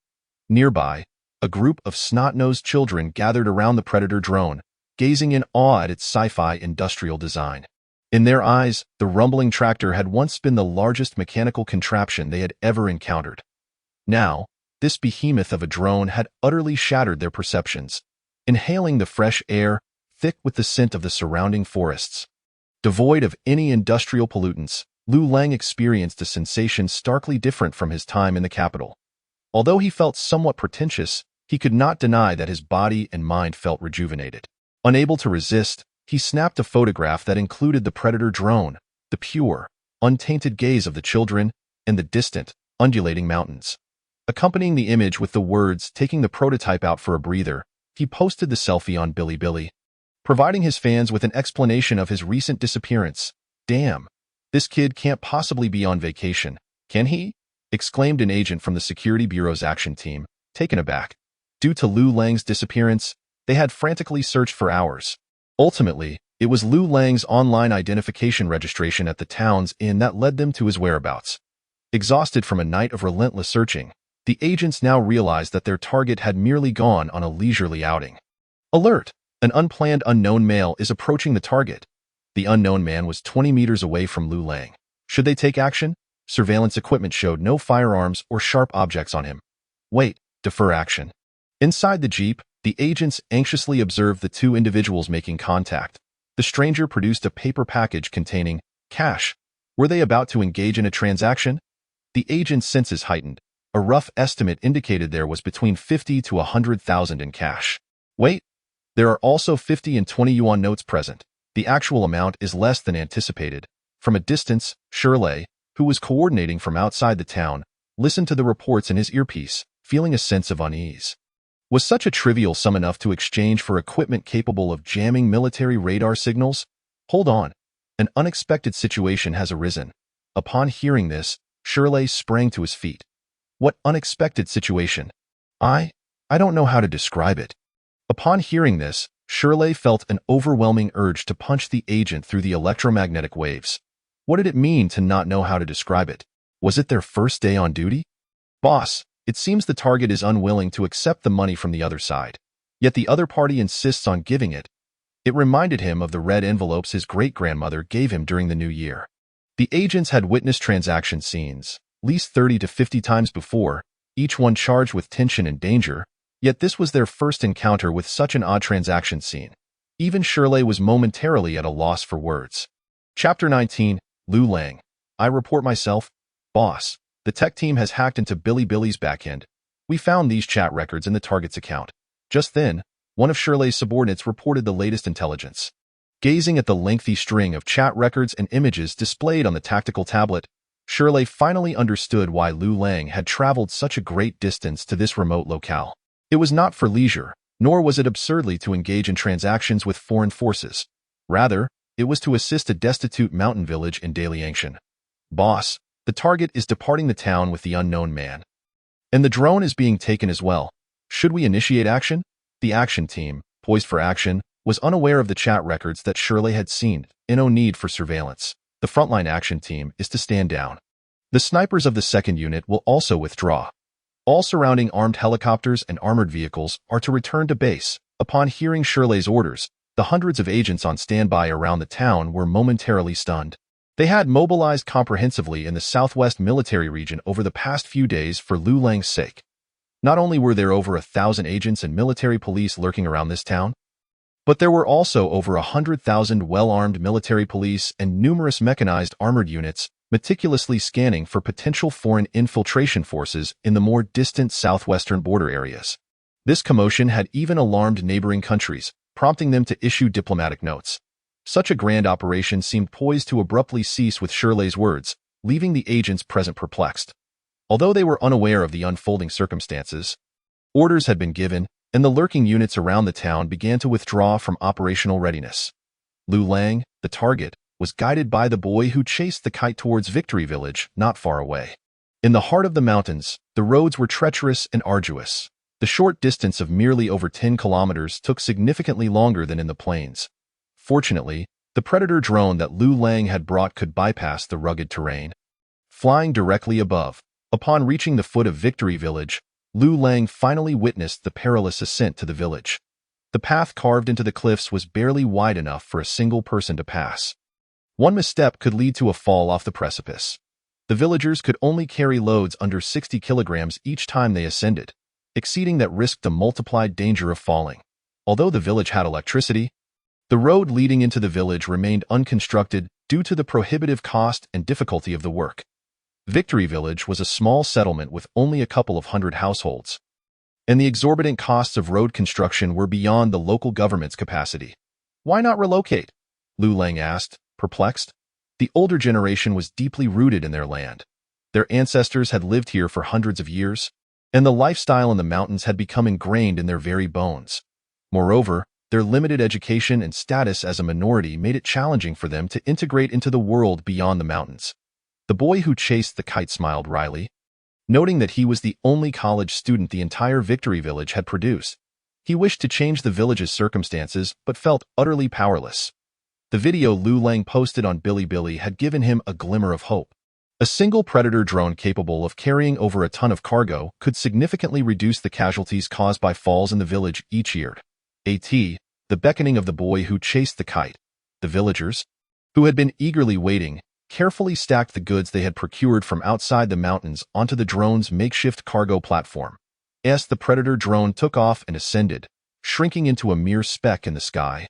Speaker 2: Nearby, a group of snot-nosed children gathered around the Predator drone, gazing in awe at its sci-fi industrial design. In their eyes, the rumbling tractor had once been the largest mechanical contraption they had ever encountered. Now, this behemoth of a drone had utterly shattered their perceptions. Inhaling the fresh air, thick with the scent of the surrounding forests, devoid of any industrial pollutants, Liu Lang experienced a sensation starkly different from his time in the capital. Although he felt somewhat pretentious, he could not deny that his body and mind felt rejuvenated. Unable to resist, he snapped a photograph that included the Predator drone, the pure, untainted gaze of the children, and the distant, undulating mountains. Accompanying the image with the words taking the prototype out for a breather, he posted the selfie on Bilibili, providing his fans with an explanation of his recent disappearance. "Damn, this kid can't possibly be on vacation, can he?" exclaimed an agent from the Security Bureau's action team, taken aback. Due to Liu Lang's disappearance, they had frantically searched for hours. Ultimately, it was Liu Lang's online identification registration at the town's inn that led them to his whereabouts. Exhausted from a night of relentless searching, the agents now realized that their target had merely gone on a leisurely outing. Alert! An unplanned unknown male is approaching the target. The unknown man was 20 meters away from Liu Lang. Should they take action? Surveillance equipment showed no firearms or sharp objects on him. Wait, defer action. Inside the jeep, the agents anxiously observed the two individuals making contact. The stranger produced a paper package containing cash. Were they about to engage in a transaction? The agent's senses heightened. A rough estimate indicated there was between 50 to 100,000 in cash. Wait, there are also 50 and 20 yuan notes present. The actual amount is less than anticipated. From a distance, Shirley, who was coordinating from outside the town, listened to the reports in his earpiece, feeling a sense of unease. Was such a trivial sum enough to exchange for equipment capable of jamming military radar signals? Hold on. An unexpected situation has arisen. Upon hearing this, Shirley sprang to his feet. What unexpected situation? I don't know how to describe it. Upon hearing this, Shirley felt an overwhelming urge to punch the agent through the electromagnetic waves. What did it mean to not know how to describe it? Was it their first day on duty? Boss, it seems the target is unwilling to accept the money from the other side. Yet the other party insists on giving it. It reminded him of the red envelopes his great-grandmother gave him during the new year. The agents had witnessed transaction scenes, at least 30 to 50 times before, each one charged with tension and danger, yet this was their first encounter with such an odd transaction scene. Even Shirley was momentarily at a loss for words. Chapter 19, Liu Lang. I report myself. Boss, the tech team has hacked into Bilibili's backend. We found these chat records in the target's account. Just then, one of Shirley's subordinates reported the latest intelligence. Gazing at the lengthy string of chat records and images displayed on the tactical tablet, Shirley finally understood why Liu Lang had traveled such a great distance to this remote locale. It was not for leisure, nor was it absurdly to engage in transactions with foreign forces. Rather, it was to assist a destitute mountain village in daily action. Boss, the target is departing the town with the unknown man. And the drone is being taken as well. Should we initiate action? The action team, poised for action, was unaware of the chat records that Shirley had seen, and no need for surveillance. The frontline action team is to stand down. The snipers of the second unit will also withdraw. All surrounding armed helicopters and armored vehicles are to return to base. Upon hearing Shirley's orders, the hundreds of agents on standby around the town were momentarily stunned. They had mobilized comprehensively in the southwest military region over the past few days for Liu Lang's sake. Not only were there over 1,000 agents and military police lurking around this town, but there were also over 100,000 well-armed military police and numerous mechanized armored units meticulously scanning for potential foreign infiltration forces in the more distant southwestern border areas. This commotion had even alarmed neighboring countries, prompting them to issue diplomatic notes. Such a grand operation seemed poised to abruptly cease with Shirley's words, leaving the agents present perplexed. Although they were unaware of the unfolding circumstances, orders had been given, and the lurking units around the town began to withdraw from operational readiness. Liu Lang, the target, was guided by the boy who chased the kite towards Victory Village, not far away. In the heart of the mountains, the roads were treacherous and arduous. The short distance of merely over 10 kilometers took significantly longer than in the plains. Fortunately, the Predator drone that Liu Lang had brought could bypass the rugged terrain. Flying directly above, upon reaching the foot of Victory Village, Liu Lang finally witnessed the perilous ascent to the village. The path carved into the cliffs was barely wide enough for a single person to pass. One misstep could lead to a fall off the precipice. The villagers could only carry loads under 60 kilograms each time they ascended, exceeding that risked the multiplied danger of falling. Although the village had electricity, the road leading into the village remained unconstructed due to the prohibitive cost and difficulty of the work. Victory Village was a small settlement with only a couple of hundred households, and the exorbitant costs of road construction were beyond the local government's capacity. Why not relocate? Liu Lang asked, perplexed. The older generation was deeply rooted in their land. Their ancestors had lived here for hundreds of years, and the lifestyle in the mountains had become ingrained in their very bones. Moreover, their limited education and status as a minority made it challenging for them to integrate into the world beyond the mountains. The boy who chased the kite smiled wryly, noting that he was the only college student the entire Victory Village had produced. He wished to change the village's circumstances, but felt utterly powerless. The video Liu Lang posted on Bilibili had given him a glimmer of hope. A single Predator drone capable of carrying over a ton of cargo could significantly reduce the casualties caused by falls in the village each year. The beckoning of the boy who chased the kite. The villagers, who had been eagerly waiting, carefully stacked the goods they had procured from outside the mountains onto the drone's makeshift cargo platform. As the Predator drone took off and ascended, shrinking into a mere speck in the sky,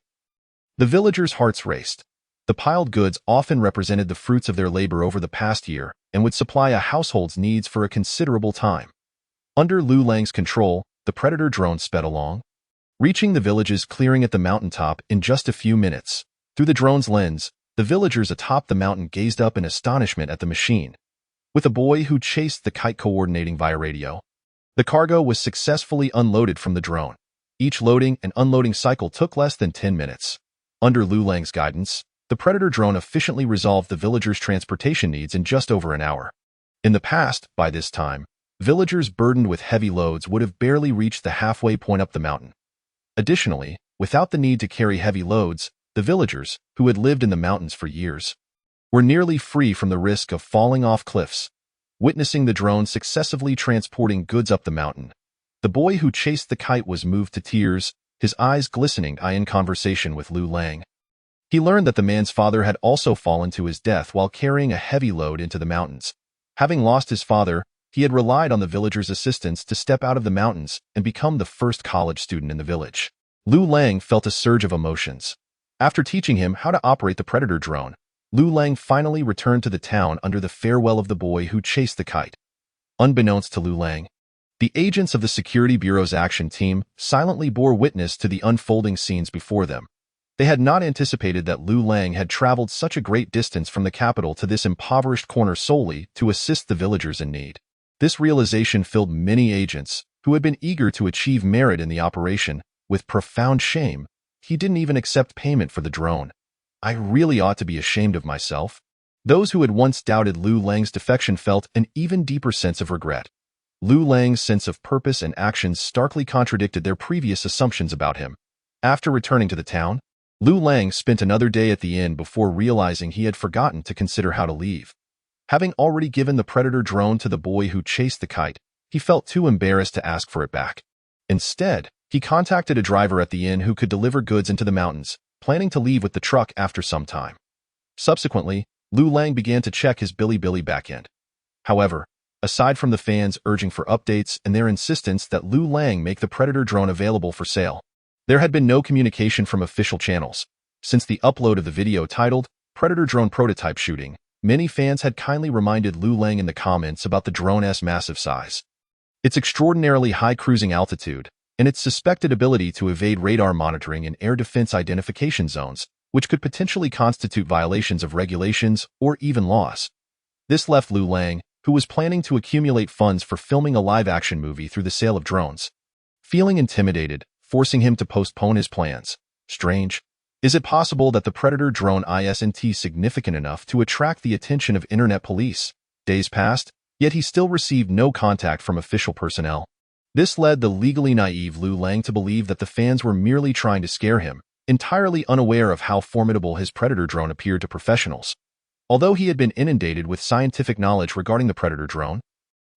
Speaker 2: the villagers' hearts raced. The piled goods often represented the fruits of their labor over the past year and would supply a household's needs for a considerable time. Under Liu Lang's control, the Predator drone sped along, reaching the village's clearing at the mountaintop in just a few minutes. Through the drone's lens, the villagers atop the mountain gazed up in astonishment at the machine. With a boy who chased the kite coordinating via radio, the cargo was successfully unloaded from the drone. Each loading and unloading cycle took less than 10 minutes. Under Liu Lang's guidance, the Predator drone efficiently resolved the villagers' transportation needs in just over an hour. In the past, by this time, villagers burdened with heavy loads would have barely reached the halfway point up the mountain. Additionally, without the need to carry heavy loads, the villagers, who had lived in the mountains for years, were nearly free from the risk of falling off cliffs. Witnessing the drone successively transporting goods up the mountain, the boy who chased the kite was moved to tears, his eyes glistening in conversation with Liu Lang. He learned that the man's father had also fallen to his death while carrying a heavy load into the mountains. Having lost his father, he had relied on the villagers' assistance to step out of the mountains and become the first college student in the village. Liu Lang felt a surge of emotions. After teaching him how to operate the Predator drone, Liu Lang finally returned to the town under the farewell of the boy who chased the kite. Unbeknownst to Liu Lang, The agents of the Security Bureau's action team silently bore witness to the unfolding scenes before them. They had not anticipated that Liu Lang had traveled such a great distance from the capital to this impoverished corner solely to assist the villagers in need. This realization filled many agents, who had been eager to achieve merit in the operation, with profound shame. He didn't even accept payment for the drone. I really ought to be ashamed of myself. Those who had once doubted Liu Lang's defection felt an even deeper sense of regret. Liu Lang's sense of purpose and actions starkly contradicted their previous assumptions about him. After returning to the town, Liu Lang spent another day at the inn before realizing he had forgotten to consider how to leave. Having already given the Predator drone to the boy who chased the kite, he felt too embarrassed to ask for it back. Instead, he contacted a driver at the inn who could deliver goods into the mountains, planning to leave with the truck after some time. Subsequently, Liu Lang began to check his Bilibili backend. However, aside from the fans urging for updates and their insistence that Liu Lang make the Predator drone available for sale, there had been no communication from official channels. Since the upload of the video titled Predator Drone Prototype Shooting, many fans had kindly reminded Liu Lang in the comments about the drone's massive size, its extraordinarily high cruising altitude, and its suspected ability to evade radar monitoring in air defense identification zones, which could potentially constitute violations of regulations or even laws. This left Liu Lang, who was planning to accumulate funds for filming a live-action movie through the sale of drones, feeling intimidated, forcing him to postpone his plans. Strange. Is it possible that the Predator drone isn't significant enough to attract the attention of internet police? Days passed, yet he still received no contact from official personnel. This led the legally naive Liu Lang to believe that the fans were merely trying to scare him, entirely unaware of how formidable his Predator drone appeared to professionals. Although he had been inundated with scientific knowledge regarding the Predator drone,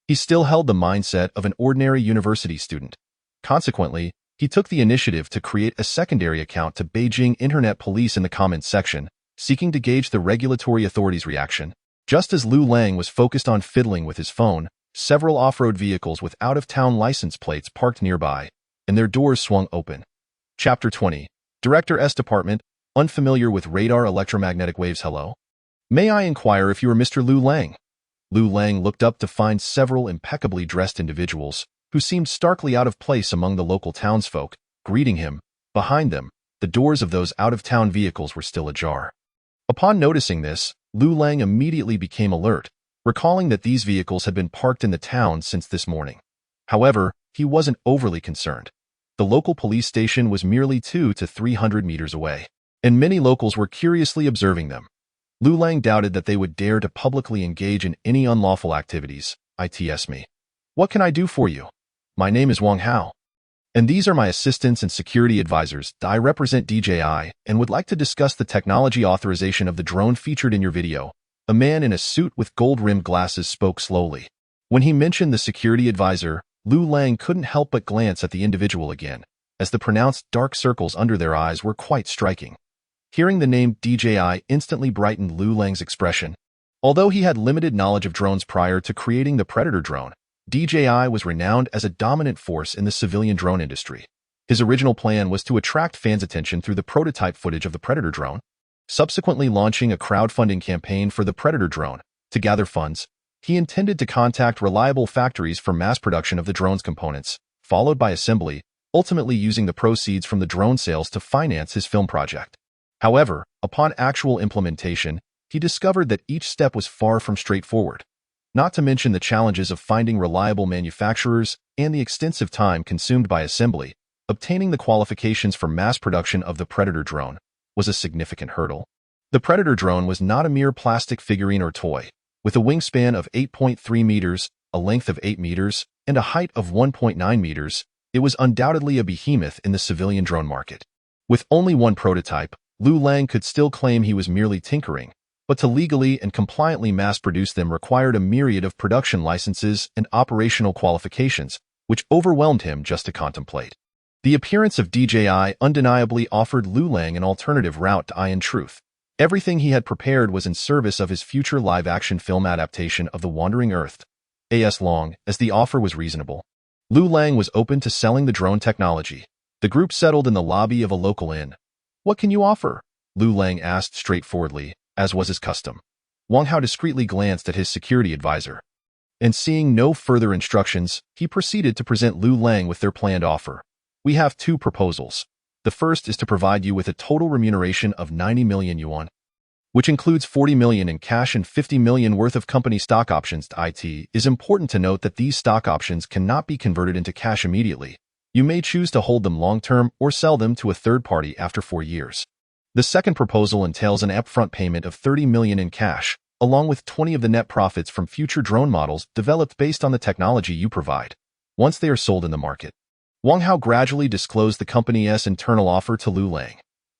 Speaker 2: he still held the mindset of an ordinary university student. Consequently, he took the initiative to create a secondary account to Beijing Internet Police in the comments section, seeking to gauge the regulatory authorities' reaction. Just as Liu Lang was focused on fiddling with his phone, several off-road vehicles with out-of-town license plates parked nearby, and their doors swung open. Chapter 20. Director S. Department, unfamiliar with radar electromagnetic waves. Hello? May I inquire if you are Mr. Liu Lang? Liu Lang looked up to find several impeccably dressed individuals, who seemed starkly out of place among the local townsfolk, greeting him. Behind them, the doors of those out-of-town vehicles were still ajar. Upon noticing this, Liu Lang immediately became alert, recalling that these vehicles had been parked in the town since this morning. However, he wasn't overly concerned. The local police station was merely 200 to 300 meters away, and many locals were curiously observing them. Liu Lang doubted that they would dare to publicly engage in any unlawful activities. It's me. What can I do for you? My name is Wang Hao, and these are my assistants and security advisors. I represent DJI and would like to discuss the technology authorization of the drone featured in your video. A man in a suit with gold-rimmed glasses spoke slowly. When he mentioned the security advisor, Liu Lang couldn't help but glance at the individual again, as the pronounced dark circles under their eyes were quite striking. Hearing the name DJI instantly brightened Liu Lang's expression. Although he had limited knowledge of drones prior to creating the Predator drone, DJI was renowned as a dominant force in the civilian drone industry. His original plan was to attract fans' attention through the prototype footage of the Predator drone, subsequently launching a crowdfunding campaign for the Predator drone. To gather funds, he intended to contact reliable factories for mass production of the drone's components, followed by assembly, ultimately using the proceeds from the drone sales to finance his film project. However, upon actual implementation, he discovered that each step was far from straightforward. Not to mention the challenges of finding reliable manufacturers and the extensive time consumed by assembly. Obtaining the qualifications for mass production of the Predator drone was a significant hurdle. The Predator drone was not a mere plastic figurine or toy. With a wingspan of 8.3 meters, a length of 8 meters, and a height of 1.9 meters, it was undoubtedly a behemoth in the civilian drone market. With only one prototype, Liu Lang could still claim he was merely tinkering, but to legally and compliantly mass-produce them required a myriad of production licenses and operational qualifications, which overwhelmed him just to contemplate. The appearance of DJI undeniably offered Liu Lang an alternative route to in truth. Everything he had prepared was in service of his future live-action film adaptation of The Wandering Earth. As long as the offer was reasonable, Liu Lang was open to selling the drone technology. The group settled in the lobby of a local inn. What can you offer? Liu Lang asked straightforwardly, as was his custom. Wang Hao discreetly glanced at his security advisor. And seeing no further instructions, he proceeded to present Liu Lang with their planned offer. We have two proposals. The first is to provide you with a total remuneration of 90 million yuan, which includes 40 million in cash and 50 million worth of company stock options. It is important to note that these stock options cannot be converted into cash immediately. You may choose to hold them long-term or sell them to a third party after 4 years. The second proposal entails an upfront payment of 30 million in cash, along with 20 of the net profits from future drone models developed based on the technology you provide, once they are sold in the market. Wang Hao gradually disclosed the company's internal offer to Liu Lang.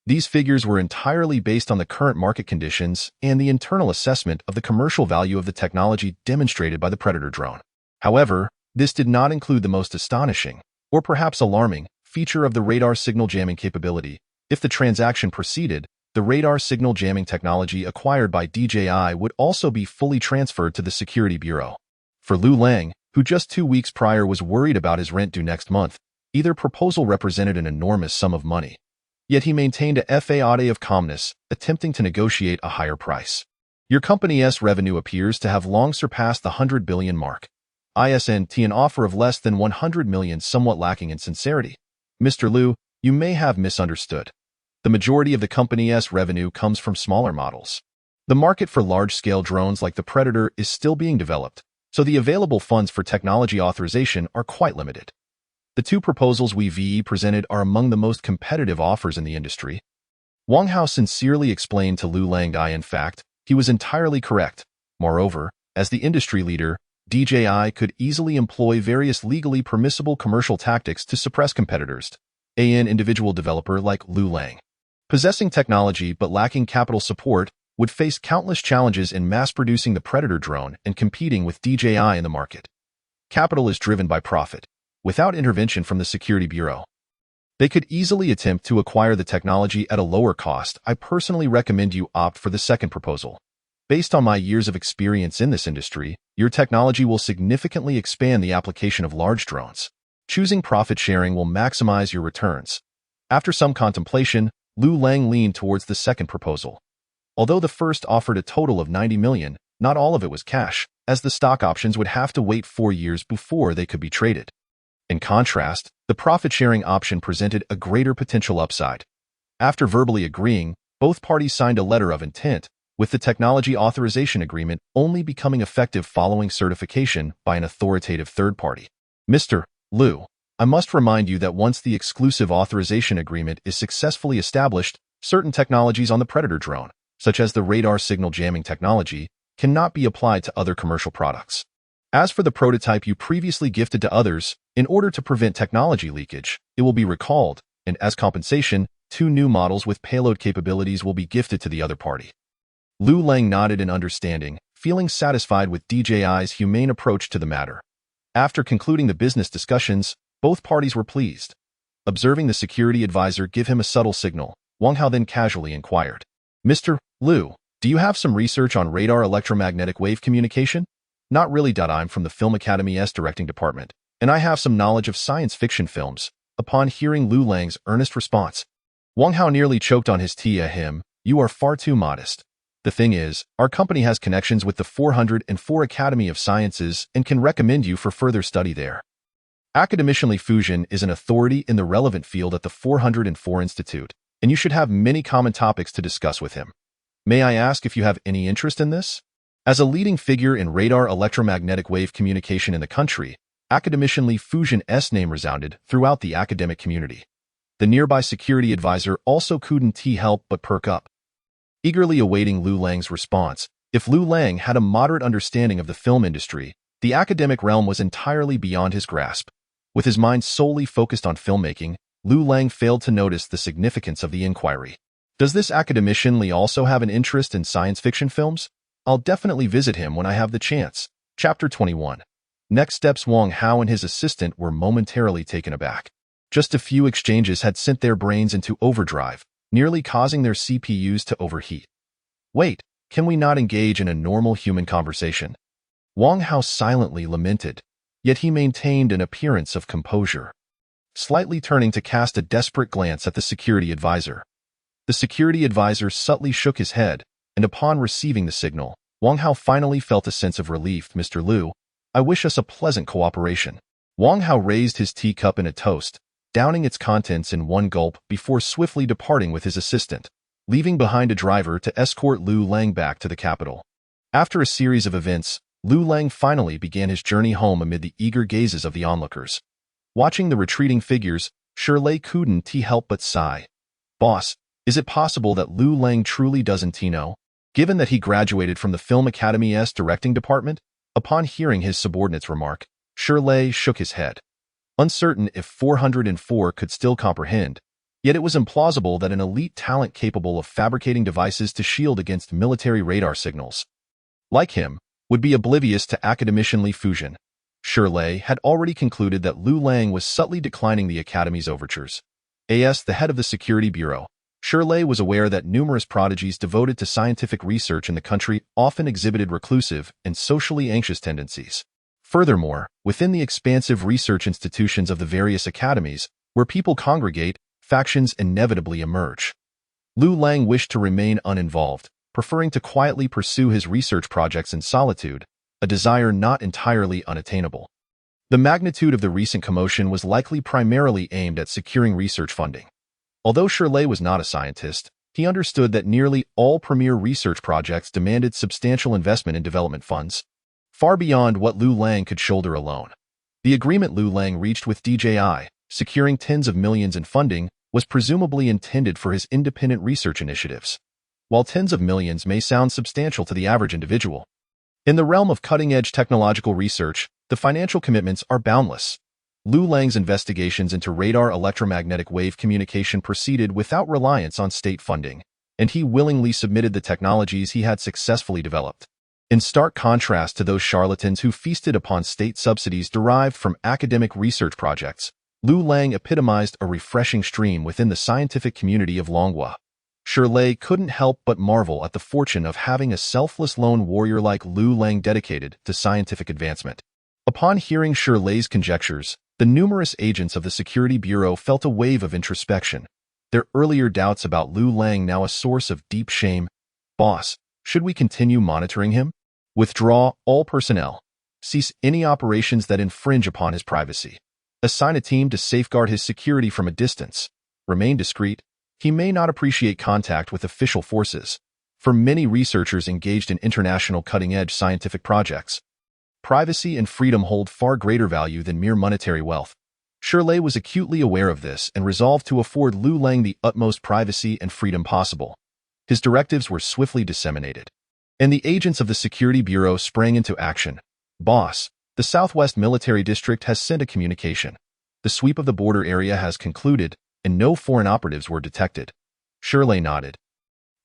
Speaker 2: These figures were entirely based on the current market conditions and the internal assessment of the commercial value of the technology demonstrated by the Predator drone. However, this did not include the most astonishing, or perhaps alarming, feature of the radar signal jamming capability. If the transaction proceeded, the radar signal jamming technology acquired by DJI would also be fully transferred to the Security Bureau. For Liu Lang, who just 2 weeks prior was worried about his rent due next month, either proposal represented an enormous sum of money. Yet he maintained a facade of calmness, attempting to negotiate a higher price. Your company's revenue appears to have long surpassed the 100 billion mark. Isn't an offer of less than 100 million somewhat lacking in sincerity? Mr. Liu, you may have misunderstood. The majority of the company's revenue comes from smaller models. The market for large-scale drones like the Predator is still being developed, so the available funds for technology authorization are quite limited. The two proposals we presented are among the most competitive offers in the industry. Wang Hao sincerely explained to Liu Lang in fact, he was entirely correct. Moreover, as the industry leader, DJI could easily employ various legally permissible commercial tactics to suppress competitors. An individual developer like Liu Lang, possessing technology but lacking capital support, would face countless challenges in mass-producing the Predator drone and competing with DJI in the market. Capital is driven by profit. Without intervention from the Security Bureau, they could easily attempt to acquire the technology at a lower cost. I personally recommend you opt for the second proposal. Based on my years of experience in this industry, your technology will significantly expand the application of large drones. Choosing profit sharing will maximize your returns. After some contemplation, Liu Lang leaned towards the second proposal. Although the first offered a total of 90 million, not all of it was cash, as the stock options would have to wait 4 years before they could be traded. In contrast, the profit-sharing option presented a greater potential upside. After verbally agreeing, both parties signed a letter of intent, with the technology authorization agreement only becoming effective following certification by an authoritative third party. Mr. Liu, I must remind you that once the exclusive authorization agreement is successfully established, certain technologies on the Predator drone, such as the radar signal jamming technology, cannot be applied to other commercial products. As for the prototype you previously gifted to others, in order to prevent technology leakage, it will be recalled, and as compensation, 2 new models with payload capabilities will be gifted to the other party. Liu Lang nodded in understanding, feeling satisfied with DJI's humane approach to the matter. After concluding the business discussions, both parties were pleased. Observing the security advisor give him a subtle signal, Wang Hao then casually inquired, Mr. Liu, do you have some research on radar electromagnetic wave communication? Not really. I'm from the Film Academy's directing department, and I have some knowledge of science fiction films. Upon hearing Liu Lang's earnest response, Wang Hao nearly choked on his tea. You are far too modest. The thing is, our company has connections with the 404 Academy of Sciences and can recommend you for further study there. Academicianly Fusion is an authority in the relevant field at the 404 Institute, and you should have many common topics to discuss with him. May I ask if you have any interest in this? As a leading figure in radar electromagnetic wave communication in the country, Academicianly Fusion's name resounded throughout the academic community. The nearby security advisor also couldn't help but perk up, eagerly awaiting Liu Lang's response. If Liu Lang had a moderate understanding of the film industry, the academic realm was entirely beyond his grasp. With his mind solely focused on filmmaking, Liu Lang failed to notice the significance of the inquiry. Does this academician also have an interest in science fiction films? I'll definitely visit him when I have the chance. Chapter 21. Next steps. Wang Hao and his assistant were momentarily taken aback. Just a few exchanges had sent their brains into overdrive, nearly causing their CPUs to overheat. Wait, can we not engage in a normal human conversation? Wang Hao silently lamented, yet he maintained an appearance of composure, slightly turning to cast a desperate glance at the security advisor. The security advisor subtly shook his head, and upon receiving the signal, Wang Hao finally felt a sense of relief. Mr. Liu, I wish us a pleasant cooperation." Wang Hao raised his teacup in a toast, downing its contents in one gulp before swiftly departing with his assistant, leaving behind a driver to escort Liu Lang back to the capital. After a series of events, Liu Lang finally began his journey home amid the eager gazes of the onlookers. Watching the retreating figures, Shirley couldn't help but sigh. "Boss, is it possible that Liu Lang truly doesn't know?" Given that he graduated from the Film Academy's directing department, upon hearing his subordinate's remark, Shirley shook his head. Uncertain if 404 could still comprehend, yet it was implausible that an elite talent capable of fabricating devices to shield against military radar signals, like him, would be oblivious to academicianly fusion. Shirley had already concluded that Liu Lang was subtly declining the Academy's overtures. As the head of the Security Bureau, Shirley was aware that numerous prodigies devoted to scientific research in the country often exhibited reclusive and socially anxious tendencies. Furthermore, within the expansive research institutions of the various academies, where people congregate, factions inevitably emerge. Liu Lang wished to remain uninvolved, preferring to quietly pursue his research projects in solitude, a desire not entirely unattainable. The magnitude of the recent commotion was likely primarily aimed at securing research funding. Although Shirley was not a scientist, he understood that nearly all premier research projects demanded substantial investment in development funds, far beyond what Liu Lang could shoulder alone. The agreement Liu Lang reached with DJI, securing tens of millions in funding, was presumably intended for his independent research initiatives. While tens of millions may sound substantial to the average individual, in the realm of cutting-edge technological research, the financial commitments are boundless. Liu Lang's investigations into radar electromagnetic wave communication proceeded without reliance on state funding, and he willingly submitted the technologies he had successfully developed. In stark contrast to those charlatans who feasted upon state subsidies derived from academic research projects, Liu Lang epitomized a refreshing stream within the scientific community of Longhua. Shirley couldn't help but marvel at the fortune of having a selfless lone warrior like Liu Lang dedicated to scientific advancement. Upon hearing Shirley's conjectures, the numerous agents of the Security Bureau felt a wave of introspection, their earlier doubts about Liu Lang now a source of deep shame. "Boss, should we continue monitoring him? Withdraw all personnel. Cease any operations that infringe upon his privacy. Assign a team to safeguard his security from a distance. Remain discreet. He may not appreciate contact with official forces." For many researchers engaged in international cutting-edge scientific projects, privacy and freedom hold far greater value than mere monetary wealth. Shirley was acutely aware of this and resolved to afford Liu Lang the utmost privacy and freedom possible. His directives were swiftly disseminated, and the agents of the Security Bureau sprang into action. "Boss, the Southwest Military District has sent a communication. The sweep of the border area has concluded, and no foreign operatives were detected." Shirley nodded.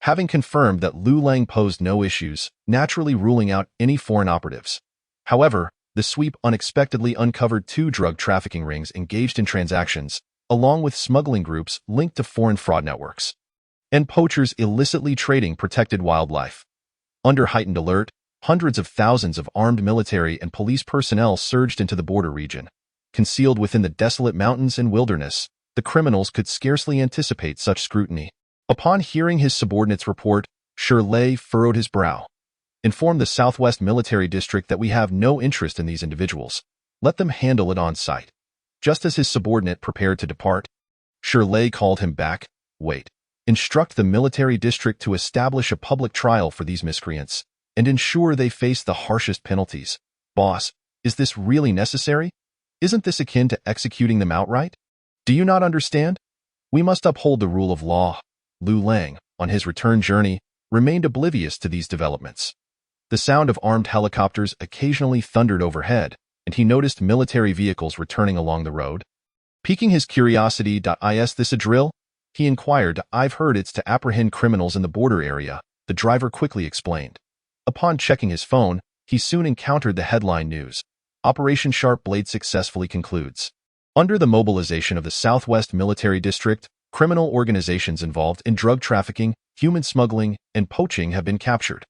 Speaker 2: Having confirmed that Liu Lang posed no issues, naturally ruling out any foreign operatives. However, the sweep unexpectedly uncovered 2 drug trafficking rings engaged in transactions, along with smuggling groups linked to foreign fraud networks, and poachers illicitly trading protected wildlife. Under heightened alert, hundreds of thousands of armed military and police personnel surged into the border region. Concealed within the desolate mountains and wilderness, the criminals could scarcely anticipate such scrutiny. Upon hearing his subordinate's report, Shirley furrowed his brow. "Inform the Southwest Military District that we have no interest in these individuals. Let them handle it on site." Just as his subordinate prepared to depart, Shirley called him back. "Wait. Instruct the military district to establish a public trial for these miscreants, and ensure they face the harshest penalties." "Boss, is this really necessary? Isn't this akin to executing them outright? Do you not understand? We must uphold the rule of law." Liu Lang, on his return journey, remained oblivious to these developments. The sound of armed helicopters occasionally thundered overhead, and he noticed military vehicles returning along the road. Piquing his curiosity, "Is this a drill?" he inquired. "I've heard it's to apprehend criminals in the border area," the driver quickly explained. Upon checking his phone, he soon encountered the headline news: "Operation Sharp Blade successfully concludes." Under the mobilization of the Southwest Military District, criminal organizations involved in drug trafficking, human smuggling, and poaching have been captured.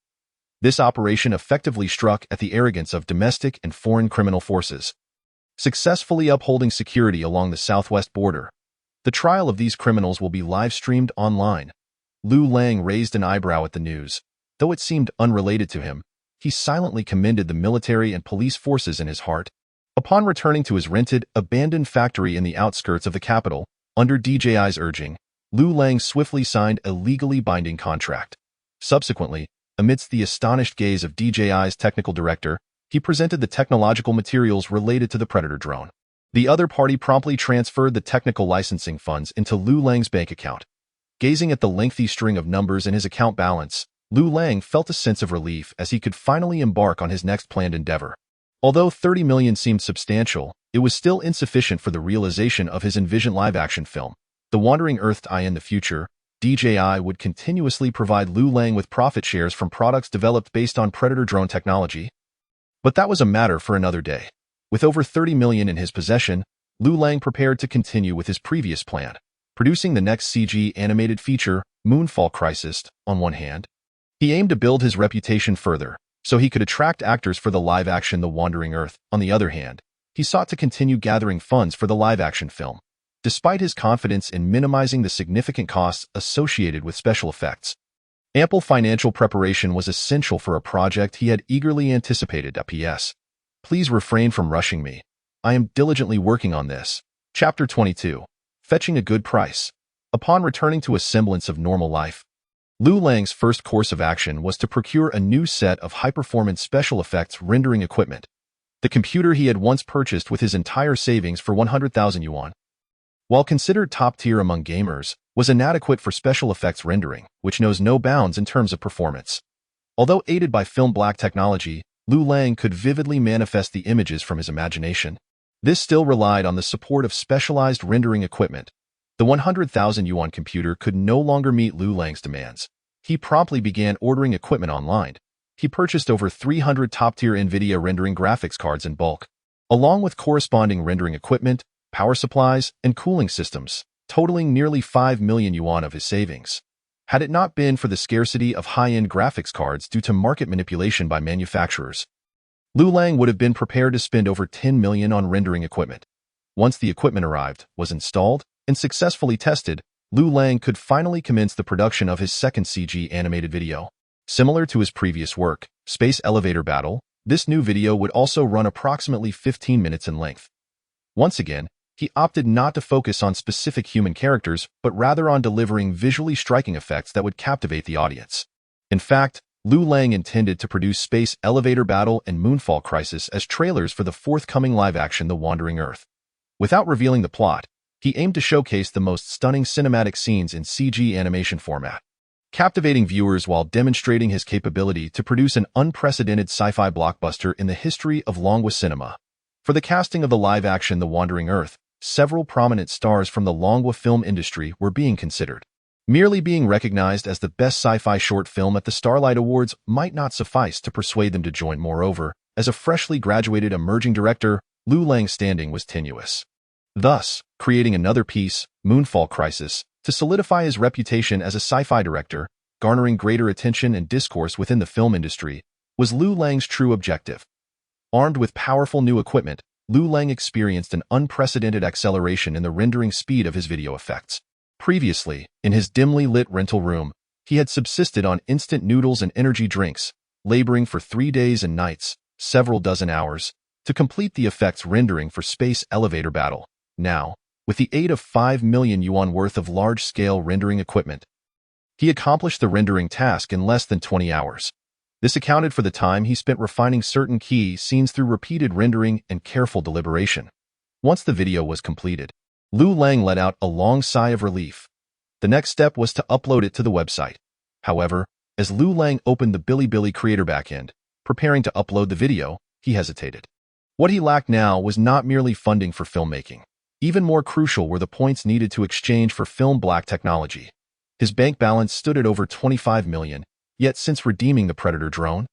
Speaker 2: This operation effectively struck at the arrogance of domestic and foreign criminal forces, successfully upholding security along the southwest border. The trial of these criminals will be live-streamed online. Liu Lang raised an eyebrow at the news. Though it seemed unrelated to him, he silently commended the military and police forces in his heart. Upon returning to his rented, abandoned factory in the outskirts of the capital, under DJI's urging, Liu Lang swiftly signed a legally binding contract. Subsequently, amidst the astonished gaze of DJI's technical director, he presented the technological materials related to the Predator drone. The other party promptly transferred the technical licensing funds into Liu Lang's bank account. Gazing at the lengthy string of numbers in his account balance, Liu Lang felt a sense of relief as he could finally embark on his next planned endeavor. Although 30 million seemed substantial, it was still insufficient for the realization of his envisioned live-action film, The Wandering Earth. In the future, DJI would continuously provide Liu Lang with profit shares from products developed based on Predator drone technology. But that was a matter for another day. With over 30 million in his possession, Liu Lang prepared to continue with his previous plan, producing the next CG animated feature, Moonfall Crisis. On one hand, he aimed to build his reputation further, so he could attract actors for the live-action The Wandering Earth. On the other hand, he sought to continue gathering funds for the live-action film. Despite his confidence in minimizing the significant costs associated with special effects, ample financial preparation was essential for a project he had eagerly anticipated. P.S. Please refrain from rushing me. I am diligently working on this. Chapter 22. Fetching a good price. Upon returning to a semblance of normal life, Liu Lang's first course of action was to procure a new set of high-performance special effects rendering equipment. The computer he had once purchased with his entire savings for 100,000 yuan, while considered top-tier among gamers, was inadequate for special effects rendering, which knows no bounds in terms of performance. Although aided by film black technology, Liu Lang could vividly manifest the images from his imagination. This still relied on the support of specialized rendering equipment. The 100,000 yuan computer could no longer meet Liu Lang's demands. He promptly began ordering equipment online. He purchased over 300 top-tier NVIDIA rendering graphics cards in bulk, along with corresponding rendering equipment, power supplies, and cooling systems, totaling nearly 5 million yuan of his savings. Had it not been for the scarcity of high-end graphics cards due to market manipulation by manufacturers, Liu Lang would have been prepared to spend over 10 million on rendering equipment. Once the equipment arrived, was installed, and successfully tested, Liu Lang could finally commence the production of his second CG animated video. Similar to his previous work, Space Elevator Battle, this new video would also run approximately 15 minutes in length. Once again, he opted not to focus on specific human characters, but rather on delivering visually striking effects that would captivate the audience. In fact, Liu Lang intended to produce Space Elevator Battle and Moonfall Crisis as trailers for the forthcoming live-action The Wandering Earth. Without revealing the plot, he aimed to showcase the most stunning cinematic scenes in CG animation format, captivating viewers while demonstrating his capability to produce an unprecedented sci-fi blockbuster in the history of Longhua cinema. For the casting of the live-action The Wandering Earth, several prominent stars from the Longhua film industry were being considered. Merely being recognized as the best sci-fi short film at the Starlight Awards might not suffice to persuade them to join. Moreover, as a freshly graduated emerging director, Liu Lang's standing was tenuous. Thus, creating another piece, Moonfall Crisis, to solidify his reputation as a sci-fi director, garnering greater attention and discourse within the film industry, was Liu Lang's true objective. Armed with powerful new equipment, Liu Lang experienced an unprecedented acceleration in the rendering speed of his video effects. Previously, in his dimly lit rental room, he had subsisted on instant noodles and energy drinks, laboring for 3 days and nights, several dozen hours, to complete the effects rendering for Space Elevator Battle. Now, with the aid of 5 million yuan worth of large-scale rendering equipment, he accomplished the rendering task in less than 20 hours. This accounted for the time he spent refining certain key scenes through repeated rendering and careful deliberation. Once the video was completed, Liu Lang let out a long sigh of relief. The next step was to upload it to the website. However, as Liu Lang opened the Bilibili creator backend, preparing to upload the video, he hesitated. What he lacked now was not merely funding for filmmaking. Even more crucial were the points needed to exchange for film black technology. His bank balance stood at over 25 million, yet since redeeming the Predator drone,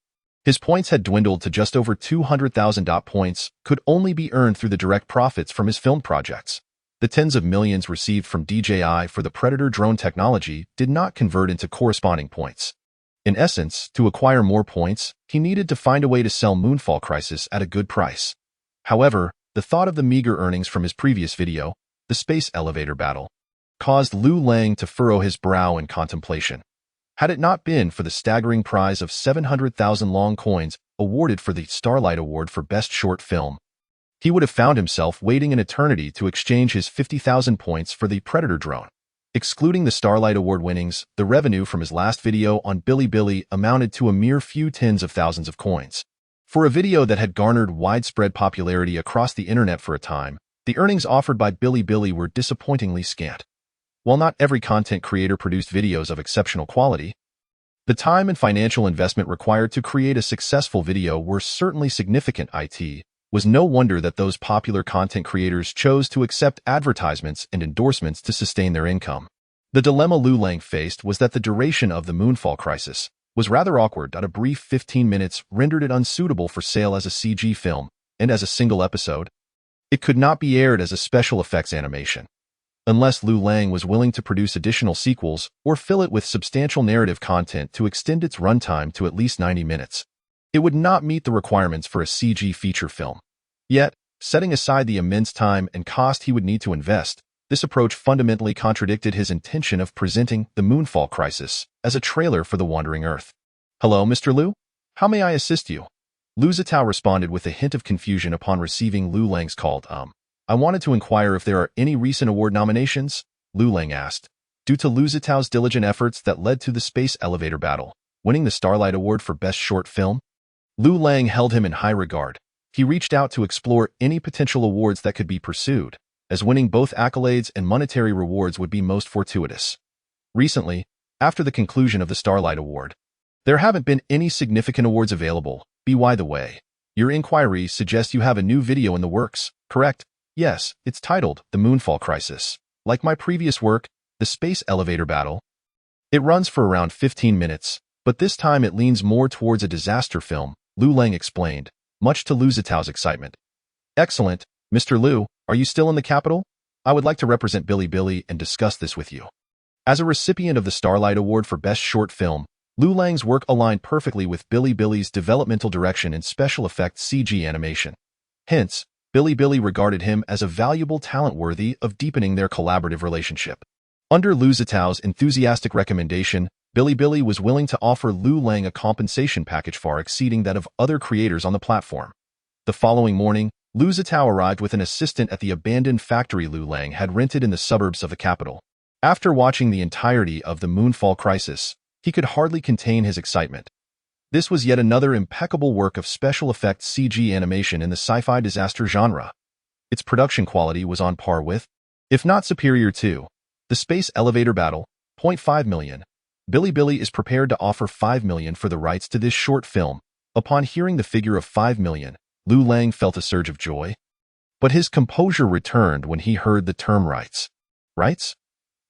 Speaker 2: his points had dwindled to just over 200,000 points could only be earned through the direct profits from his film projects. The tens of millions received from DJI for the Predator drone technology did not convert into corresponding points. In essence, to acquire more points, he needed to find a way to sell Moonfall Crisis at a good price. However, the thought of the meager earnings from his previous video, the Space Elevator Battle, caused Liu Lang to furrow his brow in contemplation. Had it not been for the staggering prize of 700,000 long coins awarded for the Starlight Award for Best Short Film, he would have found himself waiting an eternity to exchange his 50,000 points for the Predator drone. Excluding the Starlight Award winnings, the revenue from his last video on Bilibili amounted to a mere few tens of thousands of coins. For a video that had garnered widespread popularity across the internet for a time, the earnings offered by Bilibili were disappointingly scant. While not every content creator produced videos of exceptional quality, the time and financial investment required to create a successful video were certainly significant. It was no wonder that those popular content creators chose to accept advertisements and endorsements to sustain their income. The dilemma Liu Lang faced was that the duration of the Moonfall crisis was rather awkward. A brief 15 minutes rendered it unsuitable for sale as a CG film, and as a single episode, it could not be aired as a special effects animation. Unless Liu Lang was willing to produce additional sequels or fill it with substantial narrative content to extend its runtime to at least 90 minutes, it would not meet the requirements for a CG feature film. Yet, setting aside the immense time and cost he would need to invest, this approach fundamentally contradicted his intention of presenting the Moonfall crisis as a trailer for The Wandering Earth. "Hello, Mr. Liu? How may I assist you?" Liu Zitao responded with a hint of confusion upon receiving Liu Lang's call. "I wanted to inquire if there are any recent award nominations," Liu Lang asked. Due to Liu Zitao's diligent efforts that led to the space elevator battle, winning the Starlight Award for Best Short Film, Liu Lang held him in high regard. He reached out to explore any potential awards that could be pursued, as winning both accolades and monetary rewards would be most fortuitous. Recently, after the conclusion of the Starlight Award, there haven't been any significant awards available. By the way, your inquiry suggests you have a new video in the works, correct? Yes, it's titled The Moonfall Crisis. Like my previous work, The Space Elevator Battle. It runs for around 15 minutes, but this time it leans more towards a disaster film, Liu Lang explained, much to Liu Zitao's excitement. "Excellent, Mr. Liu, are you still in the capital? I would like to represent Bilibili and discuss this with you." As a recipient of the Starlight Award for Best Short Film, Liu Lang's work aligned perfectly with Bilibili's developmental direction in special effects CG animation. Hence, Bilibili regarded him as a valuable talent worthy of deepening their collaborative relationship. Under Liu Zitao's enthusiastic recommendation, Bilibili was willing to offer Liu Lang a compensation package far exceeding that of other creators on the platform. The following morning, Liu Zitao arrived with an assistant at the abandoned factory Liu Lang had rented in the suburbs of the capital. After watching the entirety of the Moonfall crisis, he could hardly contain his excitement. This was yet another impeccable work of special effects CG animation in the sci-fi disaster genre. Its production quality was on par with, if not superior to, the Space Elevator Battle. $0.5 million. Bilibili is prepared to offer $5 million for the rights to this short film. Upon hearing the figure of $5 million, Liu Lang felt a surge of joy. But his composure returned when he heard the term rights. Rights?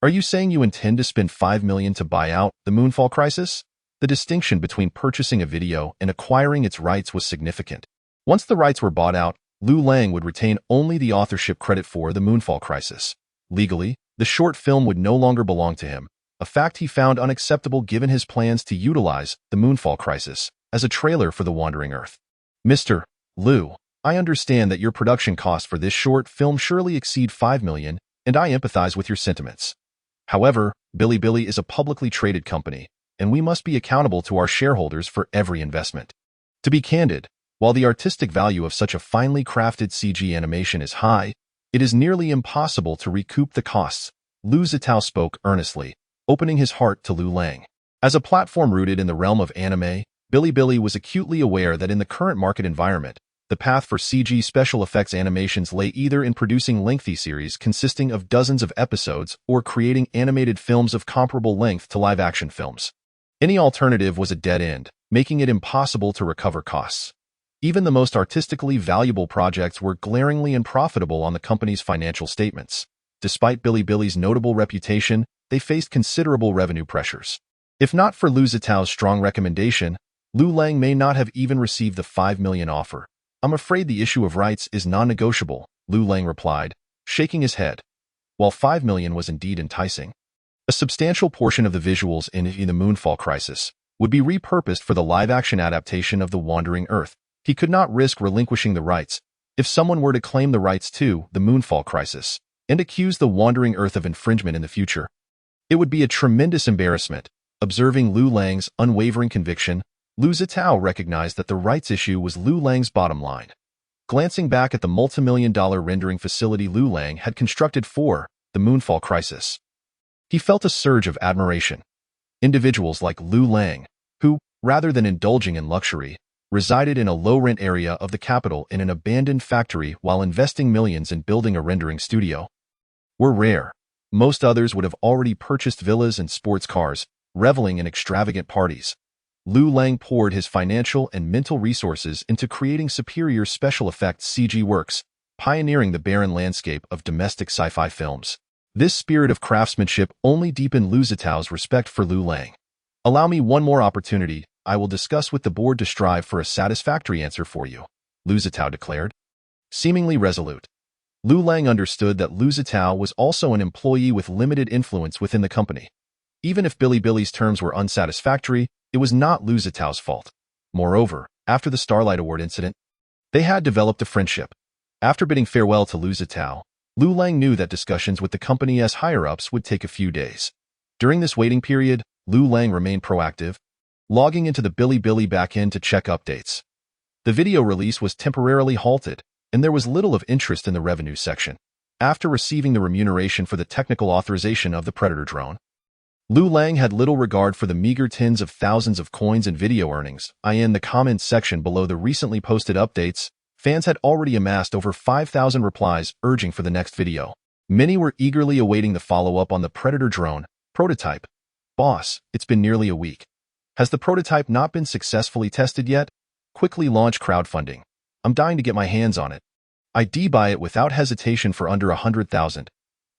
Speaker 2: Are you saying you intend to spend $5 million to buy out the Moonfall crisis? The distinction between purchasing a video and acquiring its rights was significant. Once the rights were bought out, Liu Lang would retain only the authorship credit for the Moonfall crisis. Legally, the short film would no longer belong to him, a fact he found unacceptable given his plans to utilize the Moonfall crisis as a trailer for The Wandering Earth. "Mr. Liu, I understand that your production costs for this short film surely exceed $5 million, and I empathize with your sentiments. However, Bilibili is a publicly traded company, and we must be accountable to our shareholders for every investment. To be candid, while the artistic value of such a finely crafted CG animation is high, it is nearly impossible to recoup the costs." Liu Zitao spoke earnestly, opening his heart to Liu Lang. As a platform rooted in the realm of anime, Bilibili was acutely aware that in the current market environment, the path for CG special effects animations lay either in producing lengthy series consisting of dozens of episodes or creating animated films of comparable length to live-action films. Any alternative was a dead end, making it impossible to recover costs. Even the most artistically valuable projects were glaringly unprofitable on the company's financial statements. Despite Bilibili's notable reputation, they faced considerable revenue pressures. If not for Liu Zitao's strong recommendation, Liu Lang may not have even received the $5 million offer. "I'm afraid the issue of rights is non-negotiable," Liu Lang replied, shaking his head. While $5 million was indeed enticing, a substantial portion of the visuals in the Moonfall crisis would be repurposed for the live-action adaptation of The Wandering Earth. He could not risk relinquishing the rights if someone were to claim the rights to the Moonfall crisis and accuse The Wandering Earth of infringement in the future. It would be a tremendous embarrassment, Observing Liu Lang's unwavering conviction, Liu Zitao recognized that the rights issue was Liu Lang's bottom line. Glancing back at the multi-million-dollar rendering facility Liu Lang had constructed for the Moonfall Crisis, he felt a surge of admiration. Individuals like Liu Lang, who, rather than indulging in luxury, resided in a low-rent area of the capital in an abandoned factory while investing millions in building a rendering studio, were rare. Most others would have already purchased villas and sports cars, reveling in extravagant parties. Liu Lang poured his financial and mental resources into creating superior special effects CG works, pioneering the barren landscape of domestic sci-fi films. This spirit of craftsmanship only deepened Liu Zitao's respect for Liu Lang. Allow me one more opportunity. I will discuss with the board to strive for a satisfactory answer for you, Liu Zitao declared. Seemingly resolute, Liu Lang understood that Liu Zitao was also an employee with limited influence within the company. Even if Bilibili's terms were unsatisfactory, it was not Liu Zitao's fault. Moreover, after the Starlight Award incident, they had developed a friendship. After bidding farewell to Liu Zitao, Liu Lang knew that discussions with the company's higher-ups would take a few days. During this waiting period, Liu Lang remained proactive, logging into the Bilibili backend to check updates. The video release was temporarily halted, and there was little of interest in the revenue section. After receiving the remuneration for the technical authorization of the Predator drone, Liu Lang had little regard for the meager tens of thousands of coins and video earnings. In the comments section below the recently posted updates, fans had already amassed over 5,000 replies urging for the next video. Many were eagerly awaiting the follow-up on the Predator drone prototype. Boss, it's been nearly a week. Has the prototype not been successfully tested yet? Quickly launch crowdfunding. I'm dying to get my hands on it. I'd buy it without hesitation for under 100,000.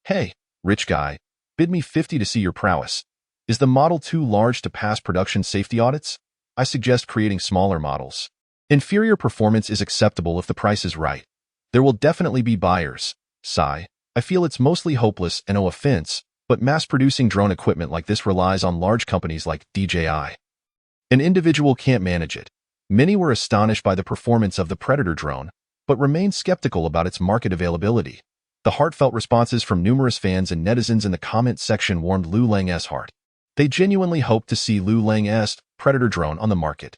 Speaker 2: Hey, rich guy, bid me 50 to see your prowess. Is the model too large to pass production safety audits? I suggest creating smaller models. Inferior performance is acceptable if the price is right. There will definitely be buyers. Sigh. I feel it's mostly hopeless and no offense, but mass-producing drone equipment like this relies on large companies like DJI. An individual can't manage it. Many were astonished by the performance of the Predator drone, but remained skeptical about its market availability. The heartfelt responses from numerous fans and netizens in the comment section warmed Liu Lang's heart. They genuinely hoped to see Liu Lang's Predator drone on the market.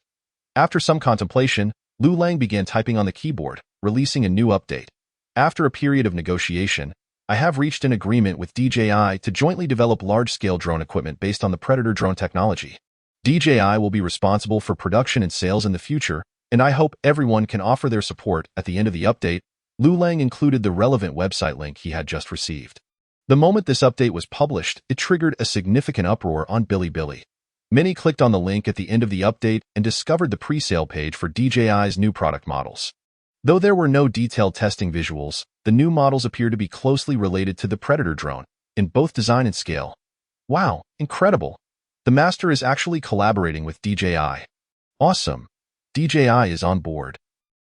Speaker 2: After some contemplation, Liu Lang began typing on the keyboard, releasing a new update. After a period of negotiation, I have reached an agreement with DJI to jointly develop large-scale drone equipment based on the Predator drone technology. DJI will be responsible for production and sales in the future, and I hope everyone can offer their support. At the end of the update, Liu Lang included the relevant website link he had just received. The moment this update was published, it triggered a significant uproar on Bilibili. Many clicked on the link at the end of the update and discovered the pre-sale page for DJI's new product models. Though there were no detailed testing visuals, the new models appear to be closely related to the Predator drone, in both design and scale. Wow, incredible! The master is actually collaborating with DJI. Awesome! DJI is on board.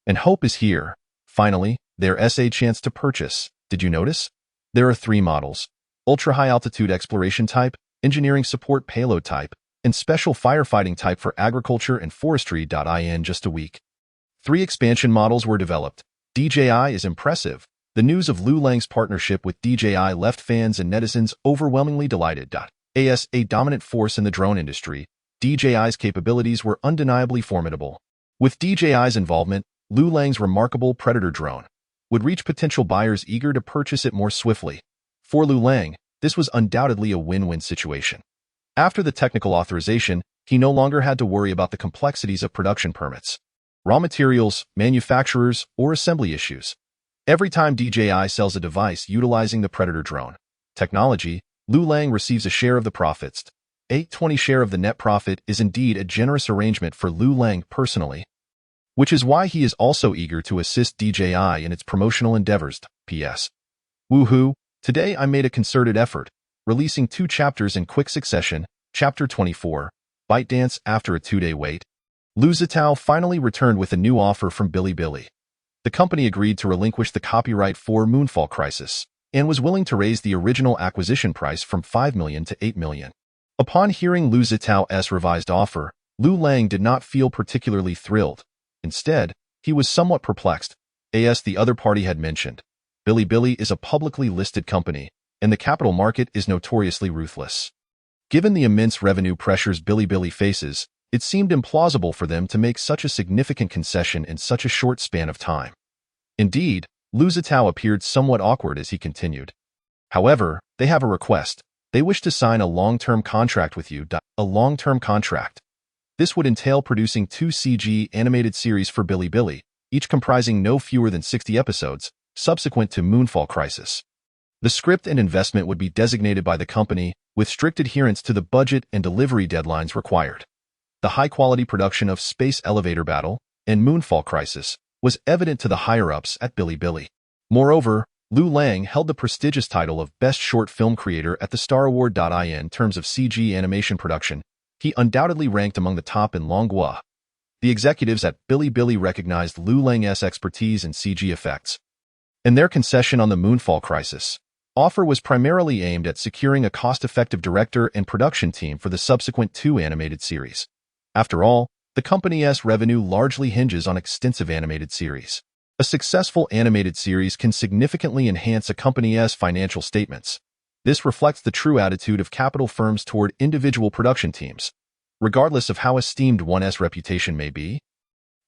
Speaker 2: And hope is here. Finally, there's a chance to purchase. Did you notice? There are 3 models: ultra-high altitude exploration type, engineering support payload type, and special firefighting type for agriculture and forestry. In just a week, 3 expansion models were developed. DJI is impressive. The news of Liu Lang's partnership with DJI left fans and netizens overwhelmingly delighted. As a dominant force in the drone industry, DJI's capabilities were undeniably formidable. With DJI's involvement, Liu Lang's remarkable Predator drone would reach potential buyers eager to purchase it more swiftly. For Liu Lang, this was undoubtedly a win-win situation. After the technical authorization, he no longer had to worry about the complexities of production permits, raw materials, manufacturers, or assembly issues. Every time DJI sells a device utilizing the Predator drone technology, Liu Lang receives a share of the profits. A 20% share of the net profit is indeed a generous arrangement for Liu Lang personally, which is why he is also eager to assist DJI in its promotional endeavors. P.S. Woohoo! Today I made a concerted effort, releasing 2 chapters in quick succession. Chapter 24, ByteDance. After a 2-day wait, Liu Zitao finally returned with a new offer from Bilibili. The company agreed to relinquish the copyright for Moonfall Crisis and was willing to raise the original acquisition price from 5 million to 8 million. Upon hearing Liu Zitao's revised offer, Liu Lang did not feel particularly thrilled. Instead, he was somewhat perplexed. As the other party had mentioned, Bilibili is a publicly listed company, and the capital market is notoriously ruthless. Given the immense revenue pressures Bilibili faces, it seemed implausible for them to make such a significant concession in such a short span of time. Indeed, Liu Lang appeared somewhat awkward as he continued. However, they have a request. They wish to sign a long-term contract with you. A long-term contract. This would entail producing 2 CG animated series for Bilibili, each comprising no fewer than 60 episodes, subsequent to Moonfall Crisis. The script and investment would be designated by the company, with strict adherence to the budget and delivery deadlines required. The high-quality production of Space Elevator Battle and Moonfall Crisis was evident to the higher-ups at Bilibili. Moreover, Liu Lang held the prestigious title of Best Short Film Creator at the Star Award. In terms of CG animation production, he undoubtedly ranked among the top in Longhua. The executives at Bilibili recognized Liu Lang's expertise in CG effects. In their concession on the Moonfall Crisis, offer was primarily aimed at securing a cost-effective director and production team for the subsequent 2 animated series. After all, the company's revenue largely hinges on extensive animated series. A successful animated series can significantly enhance a company's financial statements. This reflects the true attitude of capital firms toward individual production teams, regardless of how esteemed one's reputation may be,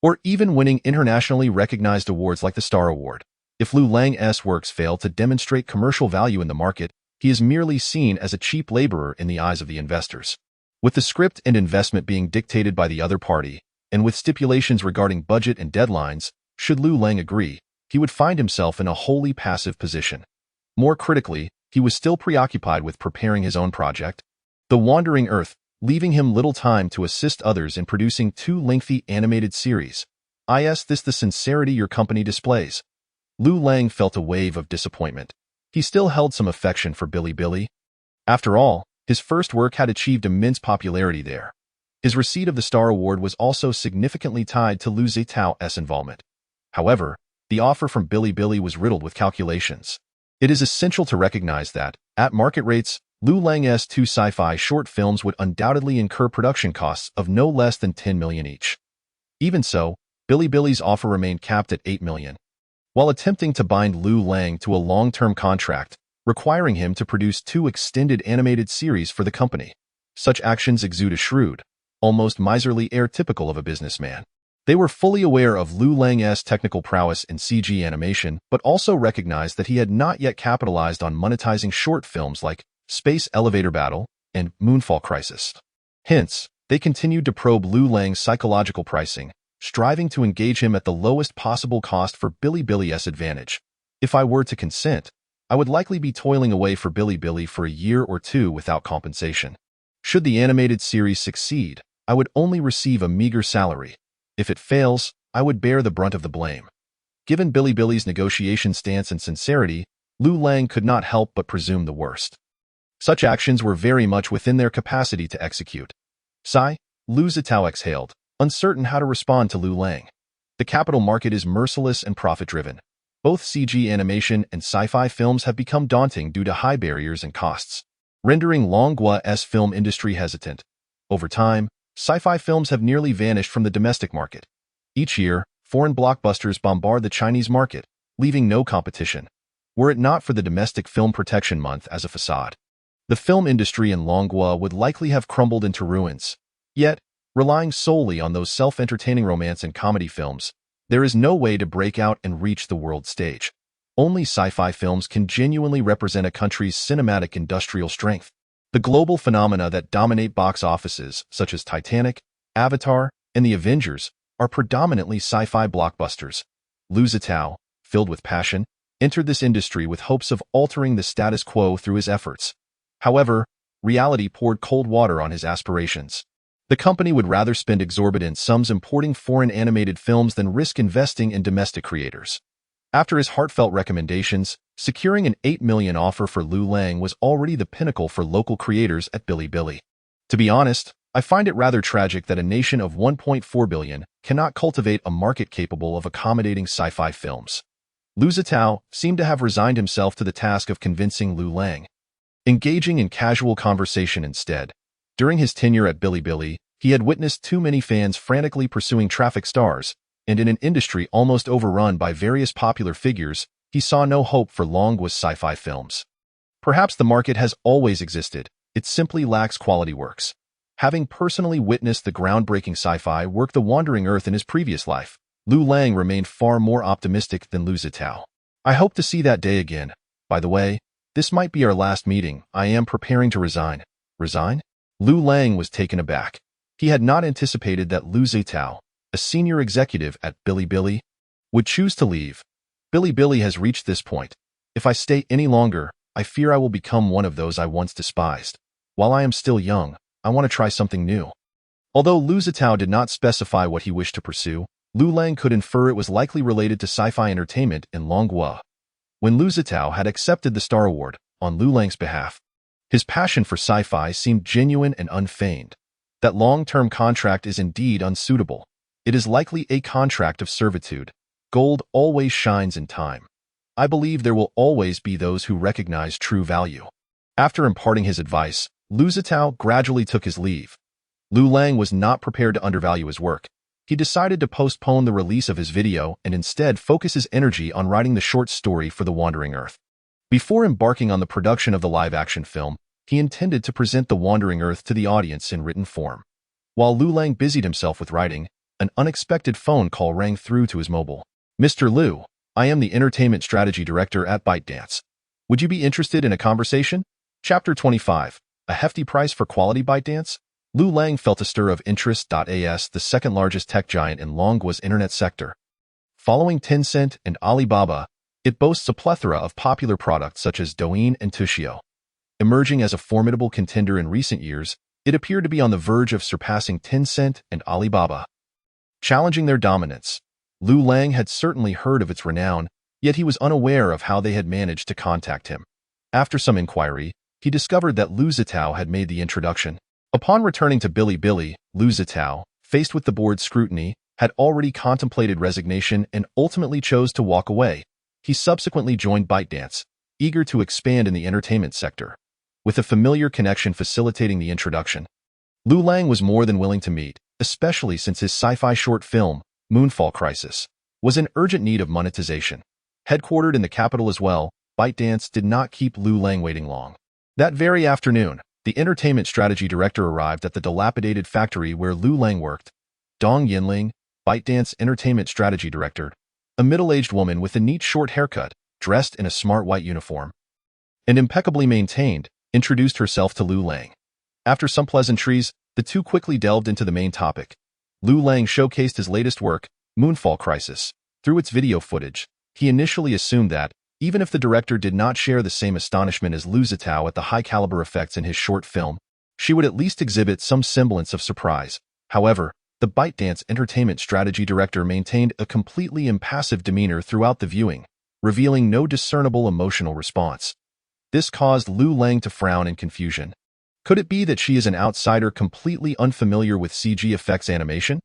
Speaker 2: or even winning internationally recognized awards like the Star Award. If Liu Lang's works fail to demonstrate commercial value in the market, he is merely seen as a cheap laborer in the eyes of the investors. With the script and investment being dictated by the other party, and with stipulations regarding budget and deadlines, should Liu Lang agree, he would find himself in a wholly passive position. More critically, he was still preoccupied with preparing his own project, The Wandering Earth, leaving him little time to assist others in producing 2 lengthy animated series. Is this the sincerity your company displays? Liu Lang felt a wave of disappointment. He still held some affection for Bilibili. After all, his first work had achieved immense popularity there. His receipt of the Star Award was also significantly tied to Liu Zitau's involvement. However, the offer from Bilibili was riddled with calculations. It is essential to recognize that, at market rates, Liu Lang's 2 sci-fi short films would undoubtedly incur production costs of no less than 10 million each. Even so, Bilibili's offer remained capped at 8 million. While attempting to bind Liu Lang to a long-term contract, requiring him to produce 2 extended animated series for the company, such actions exude a shrewd, almost miserly air typical of a businessman. They were fully aware of Liu Lang's technical prowess in CG animation, but also recognized that he had not yet capitalized on monetizing short films like Space Elevator Battle and Moonfall Crisis. Hence, they continued to probe Liu Lang's psychological pricing, striving to engage him at the lowest possible cost for Bilibili's advantage. If I were to consent, I would likely be toiling away for Bilibili for a year or 2 without compensation. Should the animated series succeed, I would only receive a meager salary. If it fails, I would bear the brunt of the blame. Given Bilibili's negotiation stance and sincerity, Liu Lang could not help but presume the worst. Such actions were very much within their capacity to execute. Sigh, Liu Zitao exhaled, uncertain how to respond to Liu Lang. The capital market is merciless and profit-driven. Both CG animation and sci-fi films have become daunting due to high barriers and costs, rendering Longhua's film industry hesitant. Over time, sci-fi films have nearly vanished from the domestic market. Each year, foreign blockbusters bombard the Chinese market, leaving no competition. Were it not for the Domestic Film Protection Month as a facade, the film industry in Longhua would likely have crumbled into ruins. Yet, relying solely on those self-entertaining romance and comedy films, there is no way to break out and reach the world stage. Only sci-fi films can genuinely represent a country's cinematic industrial strength. The global phenomena that dominate box offices, such as Titanic, Avatar, and The Avengers, are predominantly sci-fi blockbusters. Liu Zitao, filled with passion, entered this industry with hopes of altering the status quo through his efforts. However, reality poured cold water on his aspirations. The company would rather spend exorbitant sums importing foreign animated films than risk investing in domestic creators. After his heartfelt recommendations, securing an 8 million offer for Liu Lang was already the pinnacle for local creators at Bilibili. To be honest, I find it rather tragic that a nation of 1.4 billion cannot cultivate a market capable of accommodating sci-fi films. Liu Zitao seemed to have resigned himself to the task of convincing Liu Lang, engaging in casual conversation instead. During his tenure at Bilibili, he had witnessed too many fans frantically pursuing traffic stars, and in an industry almost overrun by various popular figures, he saw no hope for Longhua's sci-fi films. Perhaps the market has always existed, It simply lacks quality works. Having personally witnessed the groundbreaking sci-fi work The Wandering Earth in his previous life, Liu Lang remained far more optimistic than Liu Zitao. I hope to see that day again. By the way, this might be our last meeting. I am preparing to resign. Resign? Liu Lang was taken aback. He had not anticipated that Liu Zitao, a senior executive at Bilibili, would choose to leave. Bilibili has reached this point. If I stay any longer, I fear I will become one of those I once despised. While I am still young, I want to try something new. Although Liu Zitao did not specify what he wished to pursue, Liu Lang could infer it was likely related to sci-fi entertainment in Longhua. When Liu Zitao had accepted the Star Award on Liu Lang's behalf, his passion for sci-fi seemed genuine and unfeigned. That long-term contract is indeed unsuitable. It is likely a contract of servitude. Gold always shines in time. I believe there will always be those who recognize true value. After imparting his advice, Liu Zitao gradually took his leave. Liu Lang was not prepared to undervalue his work. He decided to postpone the release of his video and instead focus his energy on writing the short story for The Wandering Earth. Before embarking on the production of the live-action film, he intended to present The Wandering Earth to the audience in written form. While Liu Lang busied himself with writing, an unexpected phone call rang through to his mobile. "Mr. Liu, I am the Entertainment Strategy Director at ByteDance. Would you be interested in a conversation?" Chapter 25. A hefty price for quality ByteDance? Liu Lang felt a stir of interest. As the second-largest tech giant in Longgua's internet sector. Following Tencent and Alibaba, it boasts a plethora of popular products such as Douyin and Tuxio. Emerging as a formidable contender in recent years, it appeared to be on the verge of surpassing Tencent and Alibaba. Challenging their dominance, Liu Lang had certainly heard of its renown, yet he was unaware of how they had managed to contact him. After some inquiry, he discovered that Liu Zitao had made the introduction. Upon returning to Bilibili, Liu Zitao, faced with the board's scrutiny, had already contemplated resignation and ultimately chose to walk away. He subsequently joined ByteDance, eager to expand in the entertainment sector. With a familiar connection facilitating the introduction, Liu Lang was more than willing to meet, especially since his sci-fi short film, Moonfall Crisis, was in urgent need of monetization. Headquartered in the capital as well, ByteDance did not keep Liu Lang waiting long. That very afternoon, the entertainment strategy director arrived at the dilapidated factory where Liu Lang worked. Dong Yinling, ByteDance entertainment strategy director, a middle-aged woman with a neat short haircut, dressed in a smart white uniform, and impeccably maintained, introduced herself to Liu Lang. After some pleasantries, the two quickly delved into the main topic. Liu Lang showcased his latest work, Moonfall Crisis. Through its video footage, he initially assumed that, even if the director did not share the same astonishment as Liu Zitao at the high-caliber effects in his short film, she would at least exhibit some semblance of surprise. However, the ByteDance entertainment strategy director maintained a completely impassive demeanor throughout the viewing, revealing no discernible emotional response. This caused Liu Lang to frown in confusion. Could it be that she is an outsider completely unfamiliar with CG effects animation?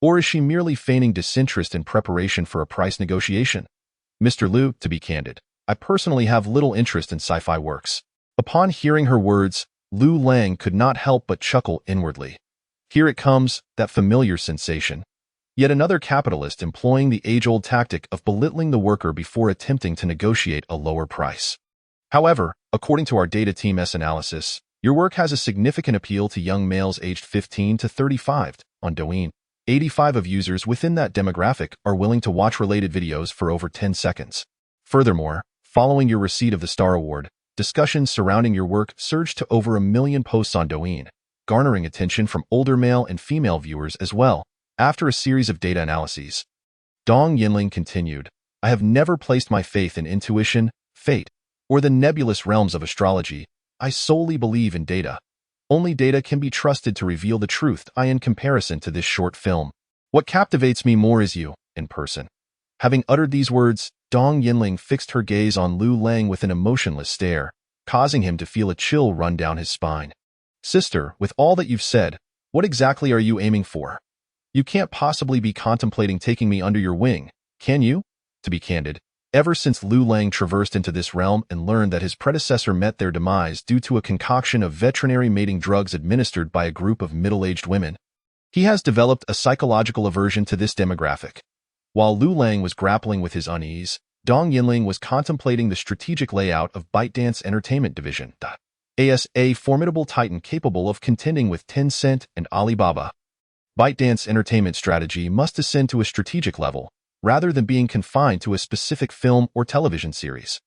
Speaker 2: Or is she merely feigning disinterest in preparation for a price negotiation? "Mr. Liu, to be candid, I personally have little interest in sci-fi works." Upon hearing her words, Liu Lang could not help but chuckle inwardly. Here it comes, that familiar sensation. Yet another capitalist employing the age-old tactic of belittling the worker before attempting to negotiate a lower price. However, according to our data team's analysis, your work has a significant appeal to young males aged 15 to 35. On Douyin, 85% of users within that demographic are willing to watch related videos for over 10 seconds. Furthermore, following your receipt of the Star Award, discussions surrounding your work surged to over 1 million posts on Douyin, garnering attention from older male and female viewers as well. After a series of data analyses, Dong Yinling continued, "I have never placed my faith in intuition, fate, or the nebulous realms of astrology. I solely believe in data. Only data can be trusted to reveal the truth. In comparison to this short film, what captivates me more is you, in person." Having uttered these words, Dong Yinling fixed her gaze on Liu Lang with an emotionless stare, causing him to feel a chill run down his spine. "Sister, with all that you've said, what exactly are you aiming for? You can't possibly be contemplating taking me under your wing, can you?" To be candid, ever since Liu Lang traversed into this realm and learned that his predecessor met their demise due to a concoction of veterinary mating drugs administered by a group of middle-aged women, he has developed a psychological aversion to this demographic. While Liu Lang was grappling with his unease, Dong Yinling was contemplating the strategic layout of ByteDance Entertainment Division. as a formidable titan capable of contending with Tencent and Alibaba. ByteDance entertainment strategy must ascend to a strategic level, rather than being confined to a specific film or television series.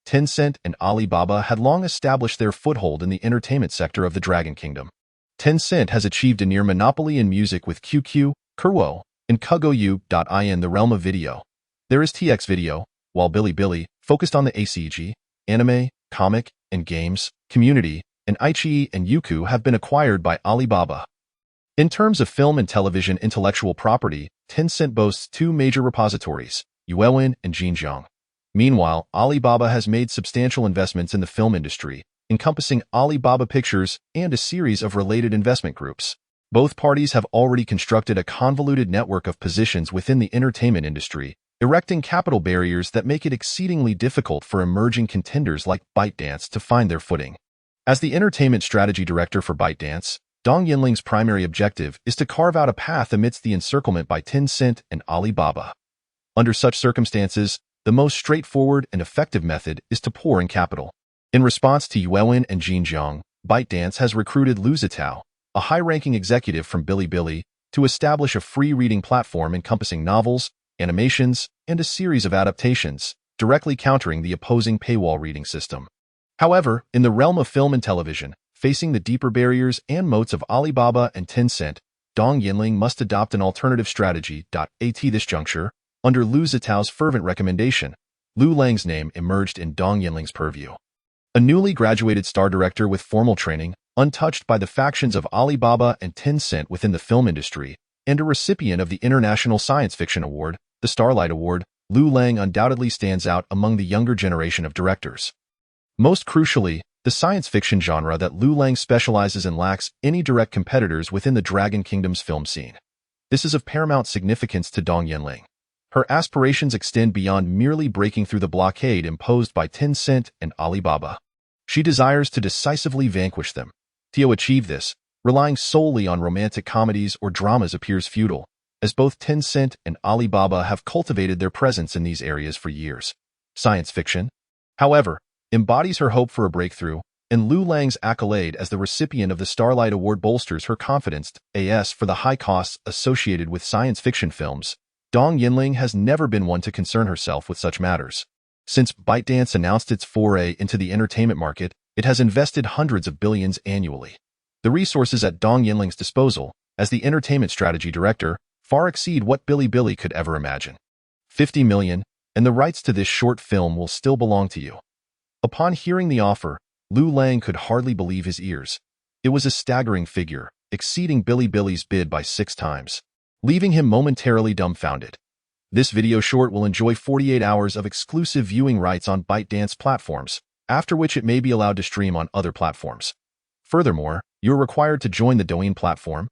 Speaker 2: Tencent and Alibaba had long established their foothold in the entertainment sector of the Dragon Kingdom. Tencent has achieved a near monopoly in music with QQ, Kuwo, and Kugoyu.in the realm of video. There is TX Video, while Bilibili, focused on the ACG, anime, comic, and games, community, and iQIYI and Youku have been acquired by Alibaba. In terms of film and television intellectual property, Tencent boasts two major repositories, Yuewin and Xinjiang. Meanwhile, Alibaba has made substantial investments in the film industry, encompassing Alibaba Pictures and a series of related investment groups. Both parties have already constructed a convoluted network of positions within the entertainment industry, erecting capital barriers that make it exceedingly difficult for emerging contenders like ByteDance to find their footing. As the entertainment strategy director for ByteDance, Dong Yinling's primary objective is to carve out a path amidst the encirclement by Tencent and Alibaba. Under such circumstances, the most straightforward and effective method is to pour in capital. In response to Yuewin and Xinjiang, ByteDance has recruited Liu Lang, a high-ranking executive from Bilibili, to establish a free reading platform encompassing novels, animations, and a series of adaptations, directly countering the opposing paywall reading system. However, in the realm of film and television, facing the deeper barriers and moats of Alibaba and Tencent, Dong Yinling must adopt an alternative strategy. At this juncture, under Liu Zitau's fervent recommendation, Liu Lang's name emerged in Dong Yinling's purview. A newly graduated star director with formal training, untouched by the factions of Alibaba and Tencent within the film industry, and a recipient of the International Science Fiction Award, the Starlight Award, Liu Lang undoubtedly stands out among the younger generation of directors. Most crucially, the science fiction genre that Liu Lang specializes in lacks any direct competitors within the Dragon Kingdom's film scene. This is of paramount significance to Dong Yinling. Her aspirations extend beyond merely breaking through the blockade imposed by Tencent and Alibaba. She desires to decisively vanquish them. To achieve this, relying solely on romantic comedies or dramas appears futile, as both Tencent and Alibaba have cultivated their presence in these areas for years. Science fiction, however, embodies her hope for a breakthrough, and Liu Lang's accolade as the recipient of the Starlight Award bolsters her confidence. As for the high costs associated with science fiction films, Dong Yinling has never been one to concern herself with such matters. Since ByteDance announced its foray into the entertainment market, it has invested hundreds of billions annually. The resources at Dong Yinling's disposal, as the entertainment strategy director, far exceed what Bilibili could ever imagine. 50 million, and the rights to this short film will still belong to you. Upon hearing the offer, Liu Lang could hardly believe his ears. It was a staggering figure, exceeding Bilibili's bid by 6 times, leaving him momentarily dumbfounded. This video short will enjoy 48 hours of exclusive viewing rights on ByteDance platforms, after which it may be allowed to stream on other platforms. Furthermore, you're required to join the Douyin platform,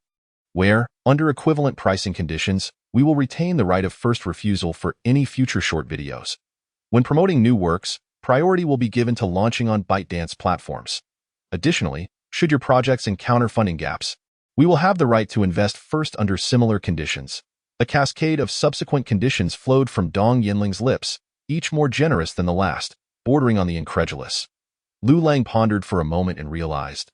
Speaker 2: where, under equivalent pricing conditions, we will retain the right of first refusal for any future short videos. When promoting new works, priority will be given to launching on ByteDance platforms. Additionally, should your projects encounter funding gaps, we will have the right to invest first under similar conditions. A cascade of subsequent conditions flowed from Dong Yinling's lips, each more generous than the last, bordering on the incredulous. Liu Lang pondered for a moment and realized.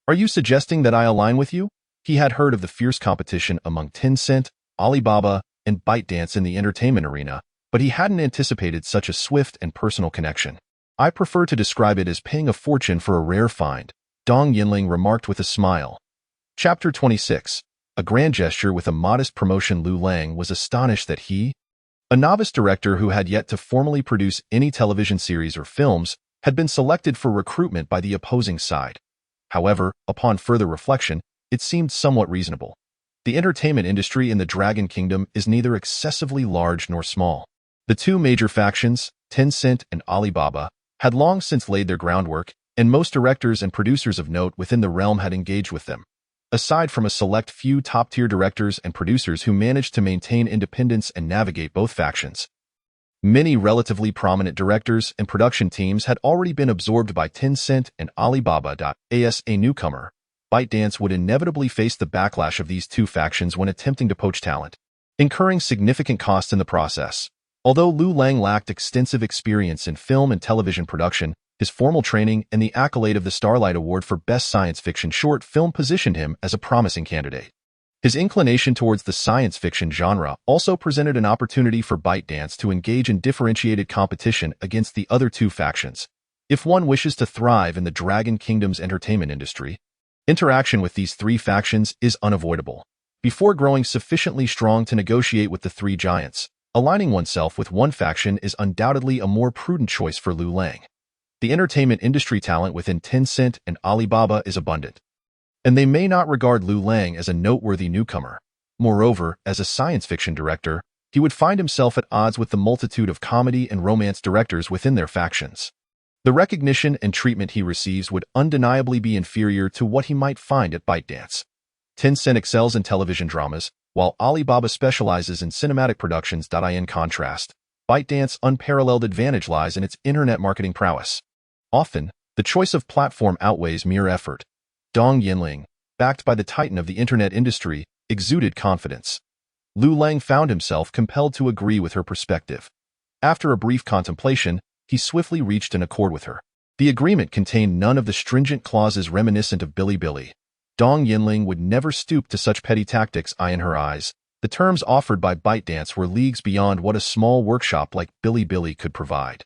Speaker 2: Are you suggesting that I align with you? He had heard of the fierce competition among Tencent, Alibaba, and ByteDance in the entertainment arena, but he hadn't anticipated such a swift and personal connection. I prefer to describe it as paying a fortune for a rare find, Dong Yinling remarked with a smile. Chapter 26. A grand gesture with a modest promotion. Liu Lang was astonished that he, a novice director who had yet to formally produce any television series or films, had been selected for recruitment by the opposing side. However, upon further reflection, it seemed somewhat reasonable. The entertainment industry in the Dragon Kingdom is neither excessively large nor small. The two major factions, Tencent and Alibaba, had long since laid their groundwork, and most directors and producers of note within the realm had engaged with them. Aside from a select few top-tier directors and producers who managed to maintain independence and navigate both factions, many relatively prominent directors and production teams had already been absorbed by Tencent and Alibaba. As a newcomer, ByteDance would inevitably face the backlash of these two factions when attempting to poach talent, incurring significant costs in the process. Although Liu Lang lacked extensive experience in film and television production, His formal training and the accolade of the Starlight Award for Best Science Fiction Short Film positioned him as a promising candidate. His inclination towards the science fiction genre also presented an opportunity for ByteDance to engage in differentiated competition against the other two factions. If one wishes to thrive in the Dragon Kingdom's entertainment industry, interaction with these three factions is unavoidable. Before growing sufficiently strong to negotiate with the three giants, aligning oneself with one faction is undoubtedly a more prudent choice for Liu Lang. The entertainment industry talent within Tencent and Alibaba is abundant, and they may not regard Liu Lang as a noteworthy newcomer. Moreover, as a science fiction director, he would find himself at odds with the multitude of comedy and romance directors within their factions. The recognition and treatment he receives would undeniably be inferior to what he might find at ByteDance. Tencent excels in television dramas, while Alibaba specializes in cinematic productions. In contrast, ByteDance's unparalleled advantage lies in its internet marketing prowess. Often, the choice of platform outweighs mere effort. Dong Yinling, backed by the titan of the internet industry, exuded confidence. Liu Lang found himself compelled to agree with her perspective. After a brief contemplation, he swiftly reached an accord with her. The agreement contained none of the stringent clauses reminiscent of Bilibili. Dong Yinling would never stoop to such petty tactics. In her eyes, the terms offered by ByteDance were leagues beyond what a small workshop like Bilibili could provide.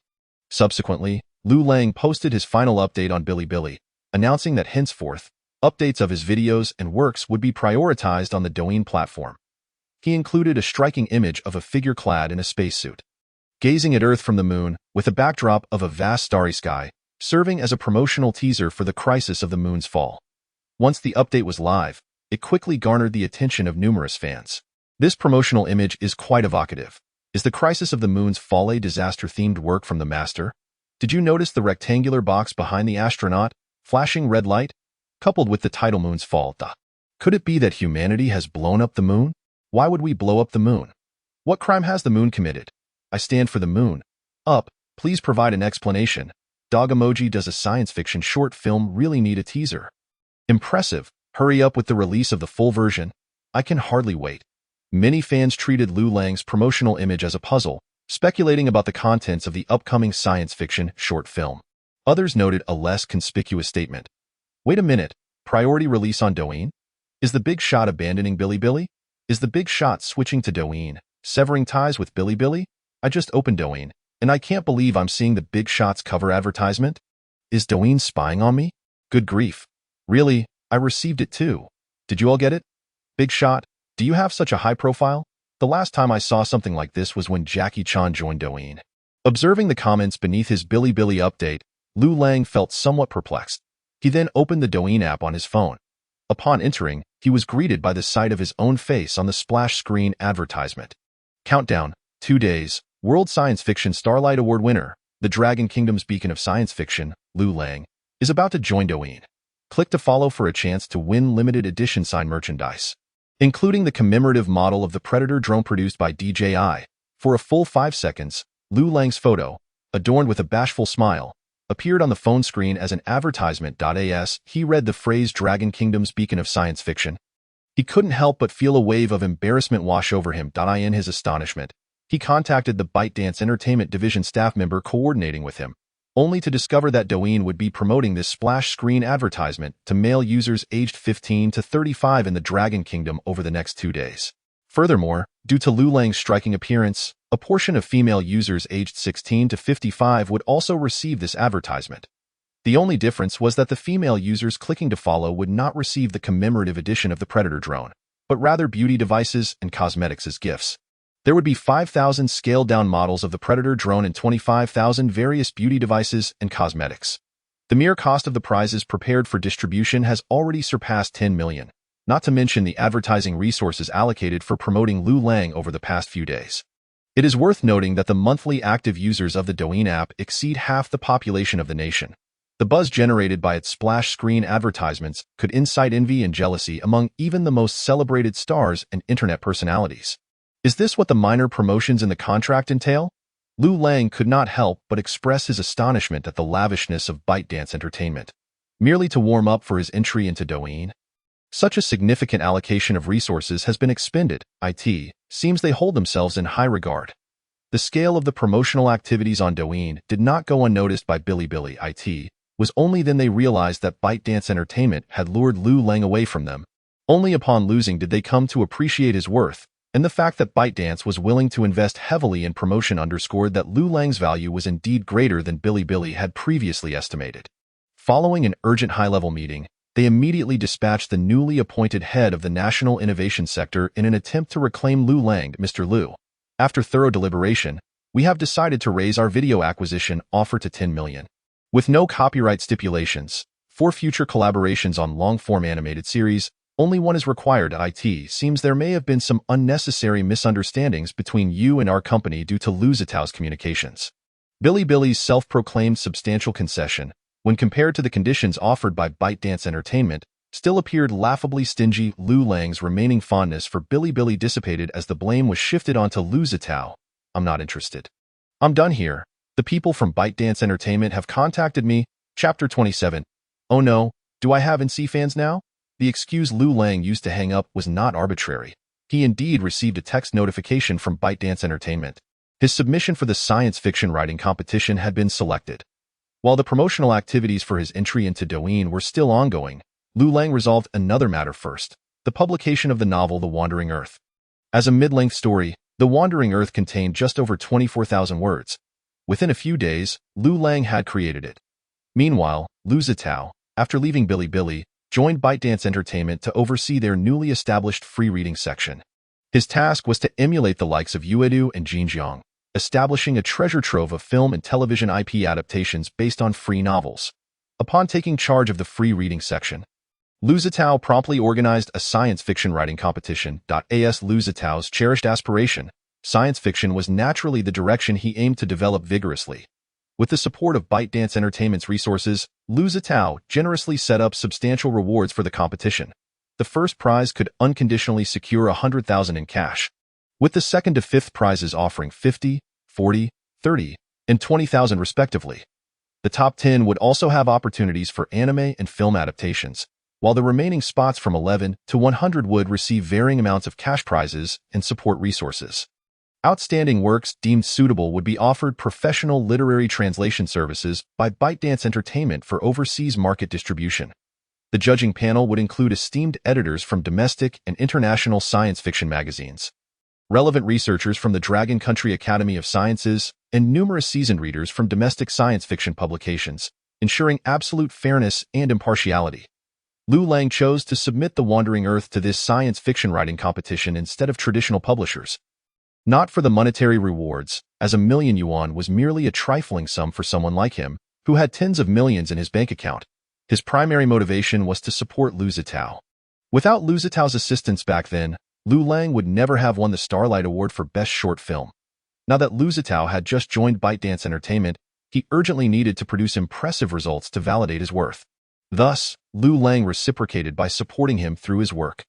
Speaker 2: Subsequently, Liu Lang posted his final update on Bilibili, announcing that henceforth, updates of his videos and works would be prioritized on the Douyin platform. He included a striking image of a figure clad in a spacesuit, gazing at Earth from the moon, with a backdrop of a vast starry sky, serving as a promotional teaser for the crisis of the moon's fall. Once the update was live, it quickly garnered the attention of numerous fans. This promotional image is quite evocative. Is the crisis of the moon's fall a disaster-themed work from the master? Did you notice the rectangular box behind the astronaut, flashing red light, coupled with the title Moon's Fall? Could it be that humanity has blown up the moon? Why would we blow up the moon? What crime has the moon committed? I stand for the moon. Up, please provide an explanation. Dog emoji. Does a science fiction short film really need a teaser? Impressive. Hurry up with the release of the full version. I can hardly wait. Many fans treated Liu Lang's promotional image as a puzzle, speculating about the contents of the upcoming science fiction short film. Others noted a less conspicuous statement. Wait a minute, priority release on Douyin? Is the big shot abandoning Bilibili? Is the big shot switching to Douyin, severing ties with Bilibili? I just opened Douyin, and I can't believe I'm seeing the big shot's cover advertisement. Is Douyin spying on me? Good grief. Really, I received it too. Did you all get it? Big shot, do you have such a high profile? The last time I saw something like this was when Jackie Chan joined Douyin. Observing the comments beneath his Bilibili update, Liu Lang felt somewhat perplexed. He then opened the Douyin app on his phone. Upon entering, he was greeted by the sight of his own face on the splash screen advertisement. Countdown, 2 days, World Science Fiction Starlight Award winner, the Dragon Kingdom's beacon of science fiction, Liu Lang, is about to join Douyin. Click to follow for a chance to win limited edition signed merchandise, including the commemorative model of the Predator drone produced by DJI. For a full 5 seconds, Liu Lang's photo, adorned with a bashful smile, appeared on the phone screen as an advertisement. As he read the phrase Dragon Kingdom's beacon of science fiction, he couldn't help but feel a wave of embarrassment wash over him. In his astonishment, he contacted the ByteDance Entertainment Division staff member coordinating with him, only to discover that Douyin would be promoting this splash screen advertisement to male users aged 15 to 35 in the Dragon Kingdom over the next 2 days. Furthermore, due to Liu Lang's striking appearance, a portion of female users aged 16 to 55 would also receive this advertisement. The only difference was that the female users clicking to follow would not receive the commemorative edition of the Predator drone, but rather beauty devices and cosmetics as gifts. There would be 5,000 scaled-down models of the Predator drone and 25,000 various beauty devices and cosmetics. The mere cost of the prizes prepared for distribution has already surpassed 10 million, not to mention the advertising resources allocated for promoting Liu Lang over the past few days. It is worth noting that the monthly active users of the Douyin app exceed half the population of the nation. The buzz generated by its splash screen advertisements could incite envy and jealousy among even the most celebrated stars and internet personalities. Is this what the minor promotions in the contract entail? Liu Lang could not help but express his astonishment at the lavishness of ByteDance Entertainment, merely to warm up for his entry into Douyin. Such a significant allocation of resources has been expended. It seems they hold themselves in high regard. The scale of the promotional activities on Douyin did not go unnoticed by Bilibili. It was only then they realized that ByteDance Entertainment had lured Liu Lang away from them. Only upon losing did they come to appreciate his worth, and the fact that ByteDance was willing to invest heavily in promotion underscored that Liu Lang's value was indeed greater than Bilibili had previously estimated. Following an urgent high-level meeting, they immediately dispatched the newly appointed head of the National Innovation Sector in an attempt to reclaim Liu Lang. Mr. Liu, after thorough deliberation, we have decided to raise our video acquisition offer to 10 million. With no copyright stipulations, for future collaborations on long-form animated series, only one is required. It seems there may have been some unnecessary misunderstandings between you and our company due to Liu Zitao's communications. Bilibili's self-proclaimed substantial concession, when compared to the conditions offered by ByteDance Entertainment, still appeared laughably stingy. Liu Lang's remaining fondness for Bilibili dissipated as the blame was shifted onto Liu Zitao. I'm not interested. I'm done here. The people from ByteDance Entertainment have contacted me. Chapter 27. Oh no, do I have NC fans now? The excuse Liu Lang used to hang up was not arbitrary. He indeed received a text notification from ByteDance Entertainment. His submission for the science fiction writing competition had been selected. While the promotional activities for his entry into Douyin were still ongoing, Liu Lang resolved another matter first, the publication of the novel The Wandering Earth. As a mid-length story, The Wandering Earth contained just over 24,000 words. Within a few days, Liu Lang had created it. Meanwhile, Liu Zitao, after leaving Bilibili, joined ByteDance Entertainment to oversee their newly established free reading section. His task was to emulate the likes of Yuedu and Jinjiang, establishing a treasure trove of film and television IP adaptations based on free novels. Upon taking charge of the free reading section, Liu Zitao promptly organized a science fiction writing competition. As Liu Zitao's cherished aspiration, science fiction was naturally the direction he aimed to develop vigorously. With the support of ByteDance Entertainment's resources, Liu Zitao generously set up substantial rewards for the competition. The first prize could unconditionally secure 100,000 in cash, with the second to fifth prizes offering 50, 40, 30, and 20,000 respectively. The top 10 would also have opportunities for anime and film adaptations, while the remaining spots from 11 to 100 would receive varying amounts of cash prizes and support resources. Outstanding works deemed suitable would be offered professional literary translation services by ByteDance Entertainment for overseas market distribution. The judging panel would include esteemed editors from domestic and international science fiction magazines, relevant researchers from the Dragon Country Academy of Sciences, and numerous seasoned readers from domestic science fiction publications, ensuring absolute fairness and impartiality. Liu Lang chose to submit The Wandering Earth to this science fiction writing competition instead of traditional publishers. Not for the monetary rewards, as 1 million yuan was merely a trifling sum for someone like him, who had tens of millions in his bank account. His primary motivation was to support Liu Zitao. Without Liu Zitao's assistance back then, Liu Lang would never have won the Starlight Award for Best Short Film. Now that Liu Zitao had just joined ByteDance Entertainment, he urgently needed to produce impressive results to validate his worth. Thus, Liu Lang reciprocated by supporting him through his work.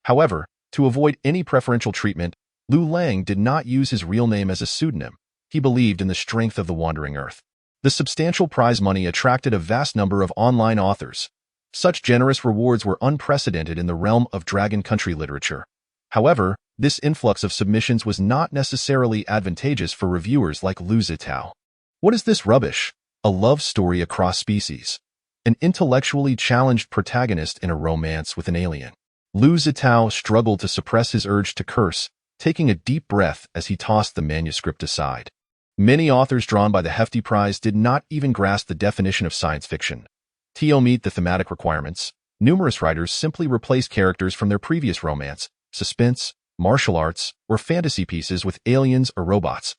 Speaker 2: However, to avoid any preferential treatment, Liu Lang did not use his real name as a pseudonym. He believed in the strength of The Wandering Earth. The substantial prize money attracted a vast number of online authors. Such generous rewards were unprecedented in the realm of Dragon Country literature. However, this influx of submissions was not necessarily advantageous for reviewers like Liu Zitao. What is this rubbish? A love story across species. An intellectually challenged protagonist in a romance with an alien. Liu Zitao struggled to suppress his urge to curse, taking a deep breath as he tossed the manuscript aside. Many authors drawn by the hefty prize did not even grasp the definition of science fiction. To meet the thematic requirements, numerous writers simply replaced characters from their previous romance, suspense, martial arts, or fantasy pieces with aliens or robots,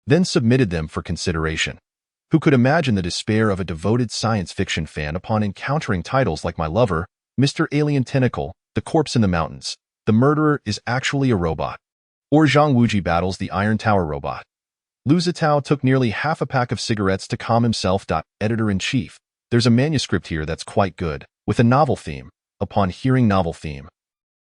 Speaker 2: then submitted them for consideration. Who could imagine the despair of a devoted science fiction fan upon encountering titles like My Lover, Mr. Alien Tentacle, The Corpse in the Mountains, The Murderer is Actually a Robot, or Zhang Wuji battles the Iron Tower robot. Liu Zitao took nearly half a pack of cigarettes to calm himself. Editor-in-chief, there's a manuscript here that's quite good, with a novel theme. Upon hearing novel theme,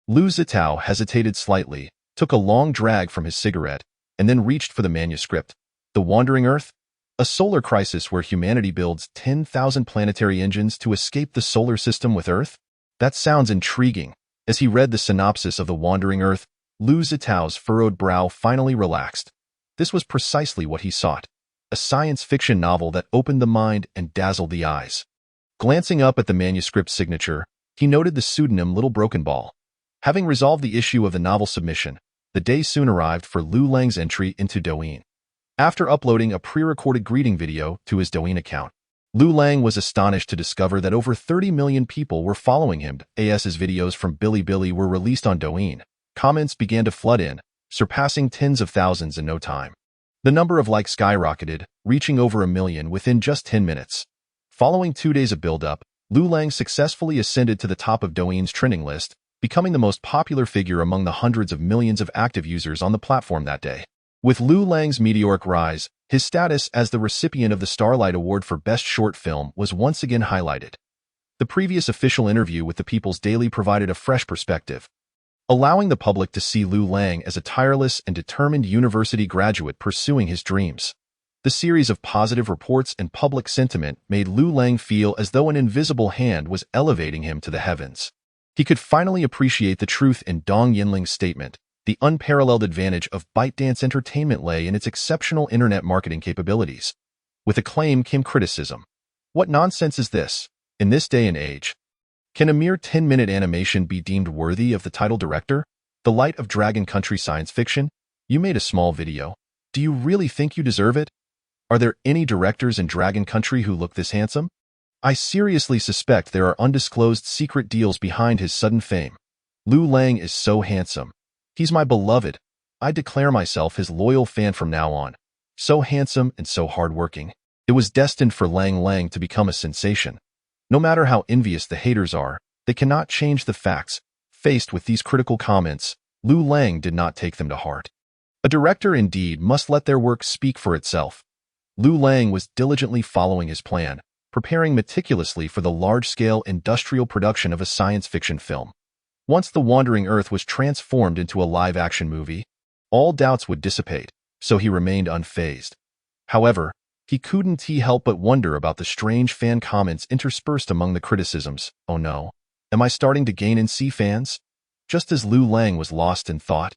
Speaker 2: Liu Zitao hesitated slightly, took a long drag from his cigarette, and then reached for the manuscript. The Wandering Earth? A solar crisis where humanity builds 10,000 planetary engines to escape the solar system with Earth? That sounds intriguing. As he read the synopsis of The Wandering Earth, Liu Zitao's furrowed brow finally relaxed. This was precisely what he sought. A science fiction novel that opened the mind and dazzled the eyes. Glancing up at the manuscript signature, he noted the pseudonym Little Broken Ball. Having resolved the issue of the novel submission, the day soon arrived for Liu Lang's entry into Douyin. After uploading a pre-recorded greeting video to his Douyin account, Liu Lang was astonished to discover that over 30 million people were following him. As his videos from Bilibili were released on Douyin, comments began to flood in, surpassing tens of thousands in no time. The number of likes skyrocketed, reaching over 1 million within just 10 minutes. Following 2 days of build-up, Liu Lang successfully ascended to the top of Douyin's trending list, becoming the most popular figure among the hundreds of millions of active users on the platform that day. With Liu Lang's meteoric rise, his status as the recipient of the Starlight Award for Best Short Film was once again highlighted. The previous official interview with the People's Daily provided a fresh perspective, allowing the public to see Liu Lang as a tireless and determined university graduate pursuing his dreams. The series of positive reports and public sentiment made Liu Lang feel as though an invisible hand was elevating him to the heavens. He could finally appreciate the truth in Dong Yinling's statement. The unparalleled advantage of ByteDance Entertainment lay in its exceptional internet marketing capabilities. With acclaim came criticism. What nonsense is this? In this day and age, can a mere 10-minute animation be deemed worthy of the title director? The light of Dragon Country science fiction? You made a small video. Do you really think you deserve it? Are there any directors in Dragon Country who look this handsome? I seriously suspect there are undisclosed secret deals behind his sudden fame. Liu Lang is so handsome. He's my beloved. I declare myself his loyal fan from now on. So handsome and so hardworking. It was destined for Lang to become a sensation. No matter how envious the haters are, they cannot change the facts. Faced with these critical comments, Liu Lang did not take them to heart. A director indeed must let their work speak for itself. Liu Lang was diligently following his plan, preparing meticulously for the large-scale industrial production of a science fiction film. Once the Wandering Earth was transformed into a live-action movie, all doubts would dissipate, so he remained unfazed. However, he couldn't help but wonder about the strange fan comments interspersed among the criticisms. Oh no, am I starting to gain NC fans? Just as Liu Lang was lost in thought,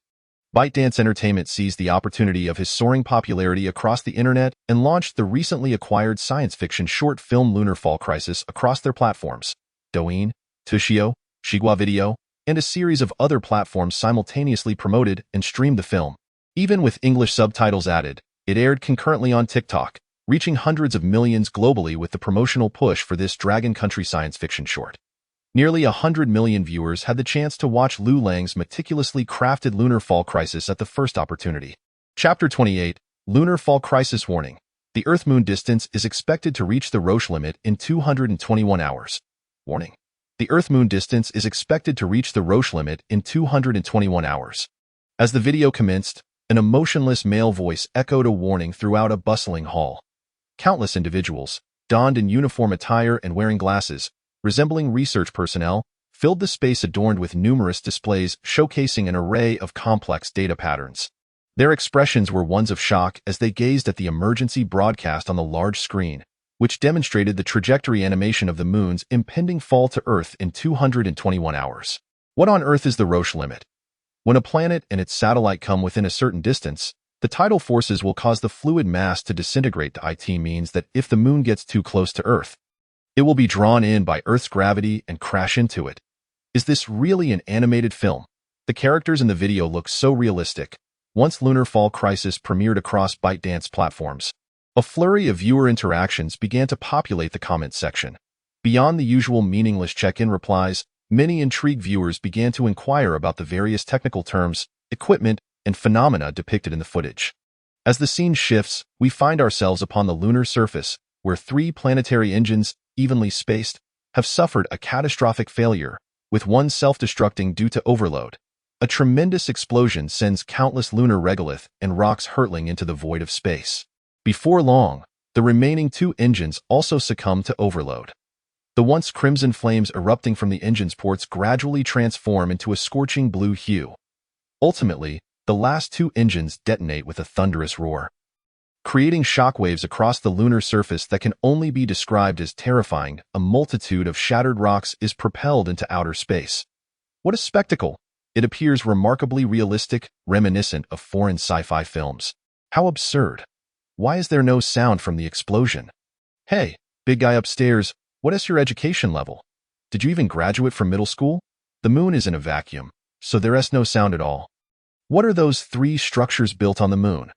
Speaker 2: ByteDance Entertainment seized the opportunity of his soaring popularity across the internet and launched the recently acquired science fiction short film Lunar Fall Crisis across their platforms, Douyin, Tushio, Shigua Video, and a series of other platforms simultaneously promoted and streamed the film. Even with English subtitles added, it aired concurrently on TikTok, reaching hundreds of millions globally with the promotional push for this Dragon Country science fiction short. Nearly 100 million viewers had the chance to watch Liu Lang's meticulously crafted Lunar Fall Crisis at the first opportunity. Chapter 28, Lunar Fall Crisis Warning. The Earth-Moon distance is expected to reach the Roche limit in 221 hours. Warning. The Earth-Moon distance is expected to reach the Roche limit in 221 hours. As the video commenced, an emotionless male voice echoed a warning throughout a bustling hall. Countless individuals, donned in uniform attire and wearing glasses, resembling research personnel, filled the space adorned with numerous displays showcasing an array of complex data patterns. Their expressions were ones of shock as they gazed at the emergency broadcast on the large screen, which demonstrated the trajectory animation of the moon's impending fall to Earth in 221 hours. What on earth is the Roche limit? When a planet and its satellite come within a certain distance, the tidal forces will cause the fluid mass to disintegrate. It means that if the moon gets too close to Earth, it will be drawn in by Earth's gravity and crash into it. Is this really an animated film? The characters in the video look so realistic. Once Lunar Fall Crisis premiered across ByteDance platforms, a flurry of viewer interactions began to populate the comments section. Beyond the usual meaningless check-in replies, many intrigued viewers began to inquire about the various technical terms, equipment, and phenomena depicted in the footage. As the scene shifts, we find ourselves upon the lunar surface, where 3 planetary engines, evenly spaced, have suffered a catastrophic failure, with one self-destructing due to overload. A tremendous explosion sends countless lunar regolith and rocks hurtling into the void of space. Before long, the remaining 2 engines also succumb to overload. The once crimson flames erupting from the engine's ports gradually transform into a scorching blue hue. Ultimately, the last 2 engines detonate with a thunderous roar, creating shockwaves across the lunar surface that can only be described as terrifying. A multitude of shattered rocks is propelled into outer space. What a spectacle! It appears remarkably realistic, reminiscent of foreign sci-fi films. How absurd. Why is there no sound from the explosion? Hey, big guy upstairs, what is your education level? Did you even graduate from middle school? The moon is in a vacuum, so there is no sound at all. What are those three structures built on the moon?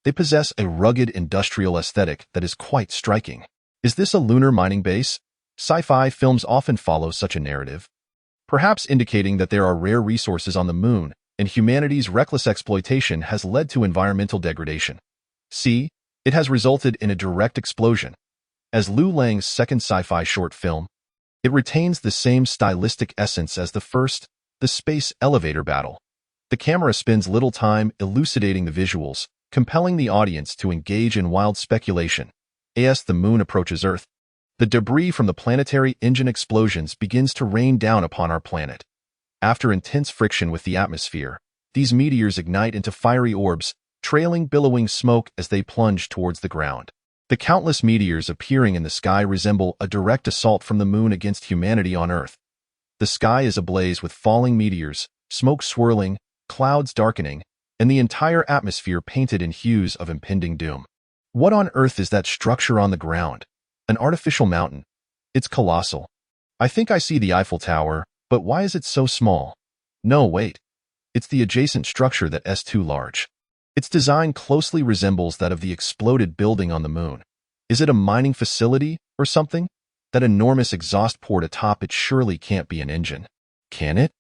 Speaker 2: They possess a rugged industrial aesthetic that is quite striking. Is this a lunar mining base? Sci-fi films often follow such a narrative, perhaps indicating that there are rare resources on the moon and humanity's reckless exploitation has led to environmental degradation. See, it has resulted in a direct explosion. As Liu Lang's second sci-fi short film, it retains the same stylistic essence as the first, the space elevator battle. The camera spends little time elucidating the visuals, compelling the audience to engage in wild speculation. As the moon approaches Earth, the debris from the planetary engine explosions begins to rain down upon our planet. After intense friction with the atmosphere, these meteors ignite into fiery orbs, trailing billowing smoke as they plunge towards the ground. The countless meteors appearing in the sky resemble a direct assault from the moon against humanity on Earth. The sky is ablaze with falling meteors, smoke swirling, clouds darkening, and the entire atmosphere painted in hues of impending doom. What on earth is that structure on the ground? An artificial mountain. It's colossal. I think I see the Eiffel Tower, but why is it so small? No, wait. It's the adjacent structure that is too large. Its design closely resembles that of the exploded building on the moon. Is it a mining facility or something? That enormous exhaust port atop it surely can't be an engine. Can it?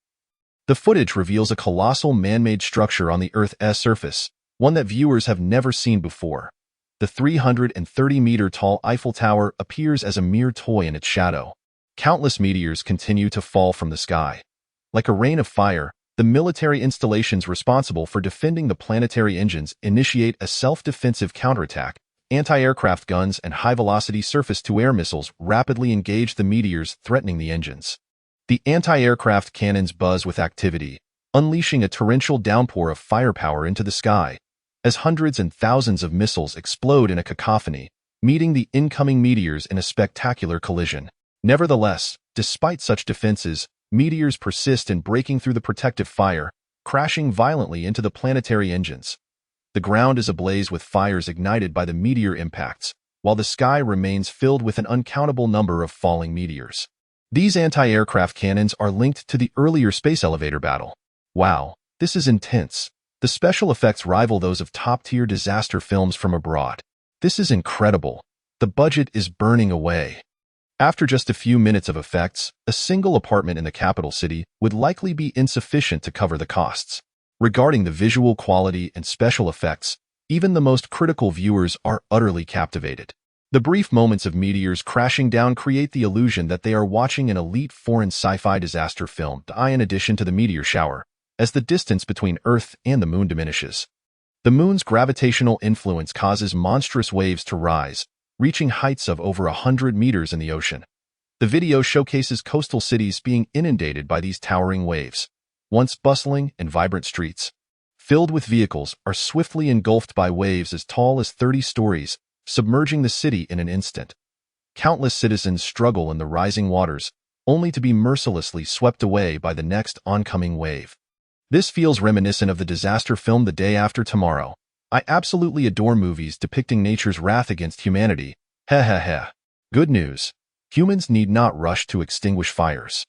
Speaker 2: The footage reveals a colossal man-made structure on the Earth's surface, one that viewers have never seen before. The 330-meter-tall Eiffel Tower appears as a mere toy in its shadow. Countless meteors continue to fall from the sky. Like a rain of fire, the military installations responsible for defending the planetary engines initiate a self-defensive counterattack. Anti-aircraft guns and high-velocity surface-to-air missiles rapidly engage the meteors, threatening the engines. The anti-aircraft cannons buzz with activity, unleashing a torrential downpour of firepower into the sky, as hundreds and thousands of missiles explode in a cacophony, meeting the incoming meteors in a spectacular collision. Nevertheless, despite such defenses, meteors persist in breaking through the protective fire, crashing violently into the planetary engines. The ground is ablaze with fires ignited by the meteor impacts, while the sky remains filled with an uncountable number of falling meteors. These anti-aircraft cannons are linked to the earlier space elevator battle. Wow, this is intense. The special effects rival those of top-tier disaster films from abroad. This is incredible. The budget is burning away. After just a few minutes of effects, a single apartment in the capital city would likely be insufficient to cover the costs. Regarding the visual quality and special effects, even the most critical viewers are utterly captivated. The brief moments of meteors crashing down create the illusion that they are watching an elite foreign sci-fi disaster film, in addition to the meteor shower, as the distance between Earth and the moon diminishes. The moon's gravitational influence causes monstrous waves to rise, reaching heights of over 100 meters in the ocean. The video showcases coastal cities being inundated by these towering waves. Once bustling and vibrant streets, filled with vehicles, are swiftly engulfed by waves as tall as 30 stories, submerging the city in an instant. Countless citizens struggle in the rising waters, only to be mercilessly swept away by the next oncoming wave. This feels reminiscent of the disaster film The Day After Tomorrow. I absolutely adore movies depicting nature's wrath against humanity. Good news. Humans need not rush to extinguish fires.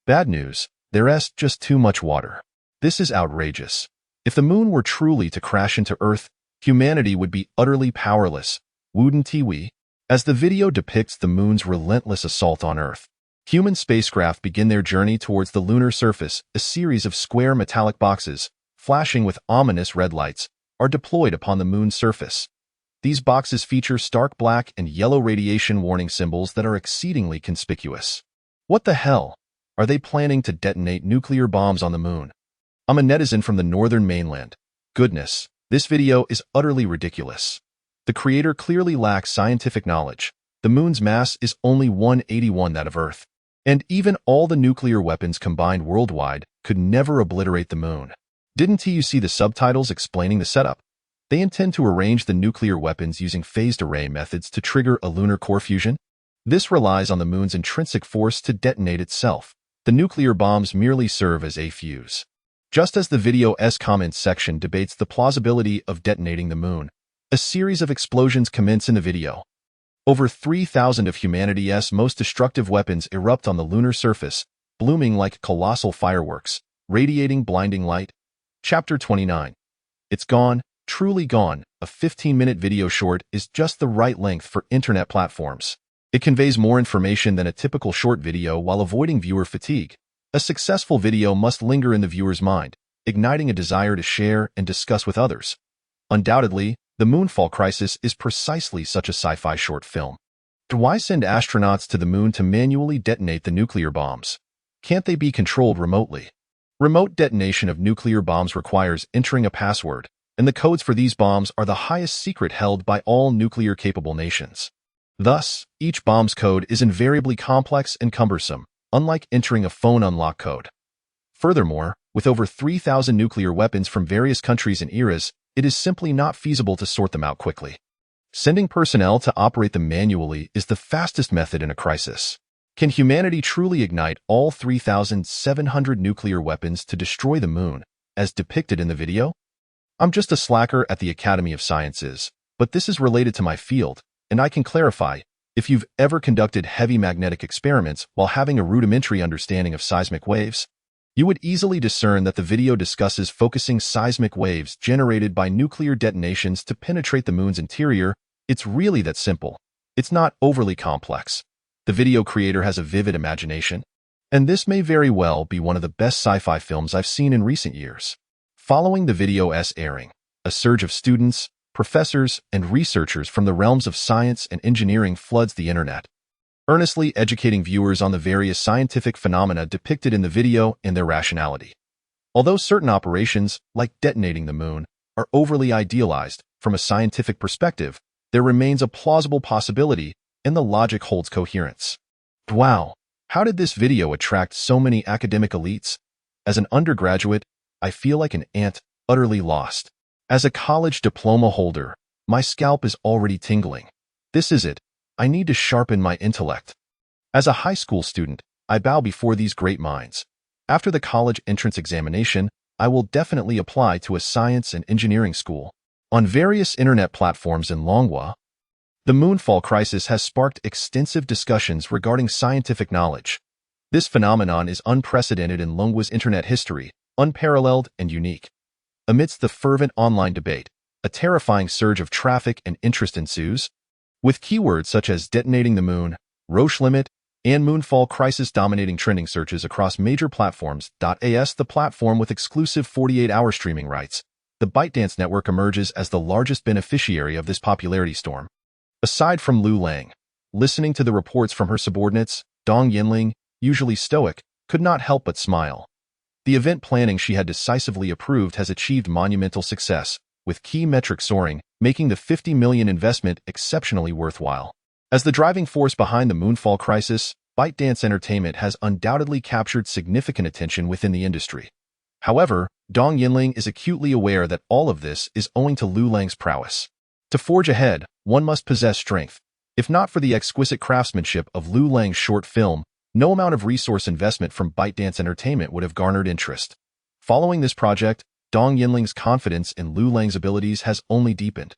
Speaker 2: Bad news. There is just too much water. This is outrageous. If the moon were truly to crash into Earth, humanity would be utterly powerless, wouldn't we? As the video depicts the moon's relentless assault on Earth, human spacecraft begin their journey towards the lunar surface. A series of square metallic boxes, flashing with ominous red lights, are deployed upon the moon's surface. These boxes feature stark black and yellow radiation warning symbols that are exceedingly conspicuous. What the hell? Are they planning to detonate nuclear bombs on the moon? I'm a netizen from the northern mainland. Goodness, this video is utterly ridiculous. The creator clearly lacks scientific knowledge. The moon's mass is only 181 that of Earth. And even all the nuclear weapons combined worldwide could never obliterate the moon. Didn't you see the subtitles explaining the setup? They intend to arrange the nuclear weapons using phased array methods to trigger a lunar core fusion. This relies on the moon's intrinsic force to detonate itself. The nuclear bombs merely serve as a fuse. Just as the video's comments section debates the plausibility of detonating the moon, A series of explosions commence in the video. Over 3,000 of humanity's most destructive weapons erupt on the lunar surface, blooming like colossal fireworks, radiating blinding light. Chapter 29. It's gone, truly gone. A 15-minute video short is just the right length for internet platforms. It conveys more information than a typical short video while avoiding viewer fatigue. A successful video must linger in the viewer's mind, igniting a desire to share and discuss with others. Undoubtedly, the Moonfall Crisis is precisely such a sci-fi short film. Why send astronauts to the moon to manually detonate the nuclear bombs? Can't they be controlled remotely? Remote detonation of nuclear bombs requires entering a password, and the codes for these bombs are the highest secret held by all nuclear-capable nations. Thus, each bomb's code is invariably complex and cumbersome, unlike entering a phone unlock code. Furthermore, with over 3,000 nuclear weapons from various countries and eras, it is simply not feasible to sort them out quickly. Sending personnel to operate them manually is the fastest method in a crisis. Can humanity truly ignite all 3,700 nuclear weapons to destroy the moon, as depicted in the video? I'm just a slacker at the Academy of Sciences, but this is related to my field, and I can clarify, if you've ever conducted heavy magnetic experiments while having a rudimentary understanding of seismic waves, you would easily discern that the video discusses focusing seismic waves generated by nuclear detonations to penetrate the moon's interior. It's really that simple. It's not overly complex. The video creator has a vivid imagination, and this may very well be one of the best sci-fi films I've seen in recent years. Following the video's airing, a surge of students, professors, and researchers from the realms of science and engineering floods the internet, earnestly educating viewers on the various scientific phenomena depicted in the video and their rationality. Although certain operations, like detonating the moon, are overly idealized from a scientific perspective, there remains a plausible possibility, and the logic holds coherence. Wow, how did this video attract so many academic elites? As an undergraduate, I feel like an ant, utterly lost. As a college diploma holder, my scalp is already tingling. This is it. I need to sharpen my intellect. As a high school student, I bow before these great minds. After the college entrance examination, I will definitely apply to a science and engineering school. On various internet platforms in Longwa, the Moonfall Crisis has sparked extensive discussions regarding scientific knowledge. This phenomenon is unprecedented in Longwa's internet history, unparalleled and unique. Amidst the fervent online debate, a terrifying surge of traffic and interest ensues, with keywords such as detonating the moon, Roche limit, and Moonfall Crisis dominating trending searches across major platforms. As the platform with exclusive 48-hour streaming rights, the ByteDance network emerges as the largest beneficiary of this popularity storm. Aside from Liu Lang, listening to the reports from her subordinates, Dong Yinling, usually stoic, could not help but smile. The event planning she had decisively approved has achieved monumental success, with key metrics soaring, making the $50 million investment exceptionally worthwhile. As the driving force behind the Moonfall Crisis, ByteDance Entertainment has undoubtedly captured significant attention within the industry. However, Dong Yinling is acutely aware that all of this is owing to Liu Lang's prowess. To forge ahead, one must possess strength. If not for the exquisite craftsmanship of Liu Lang's short film, no amount of resource investment from ByteDance Entertainment would have garnered interest. Following this project, Dong Yinling's confidence in Liu Lang's abilities has only deepened.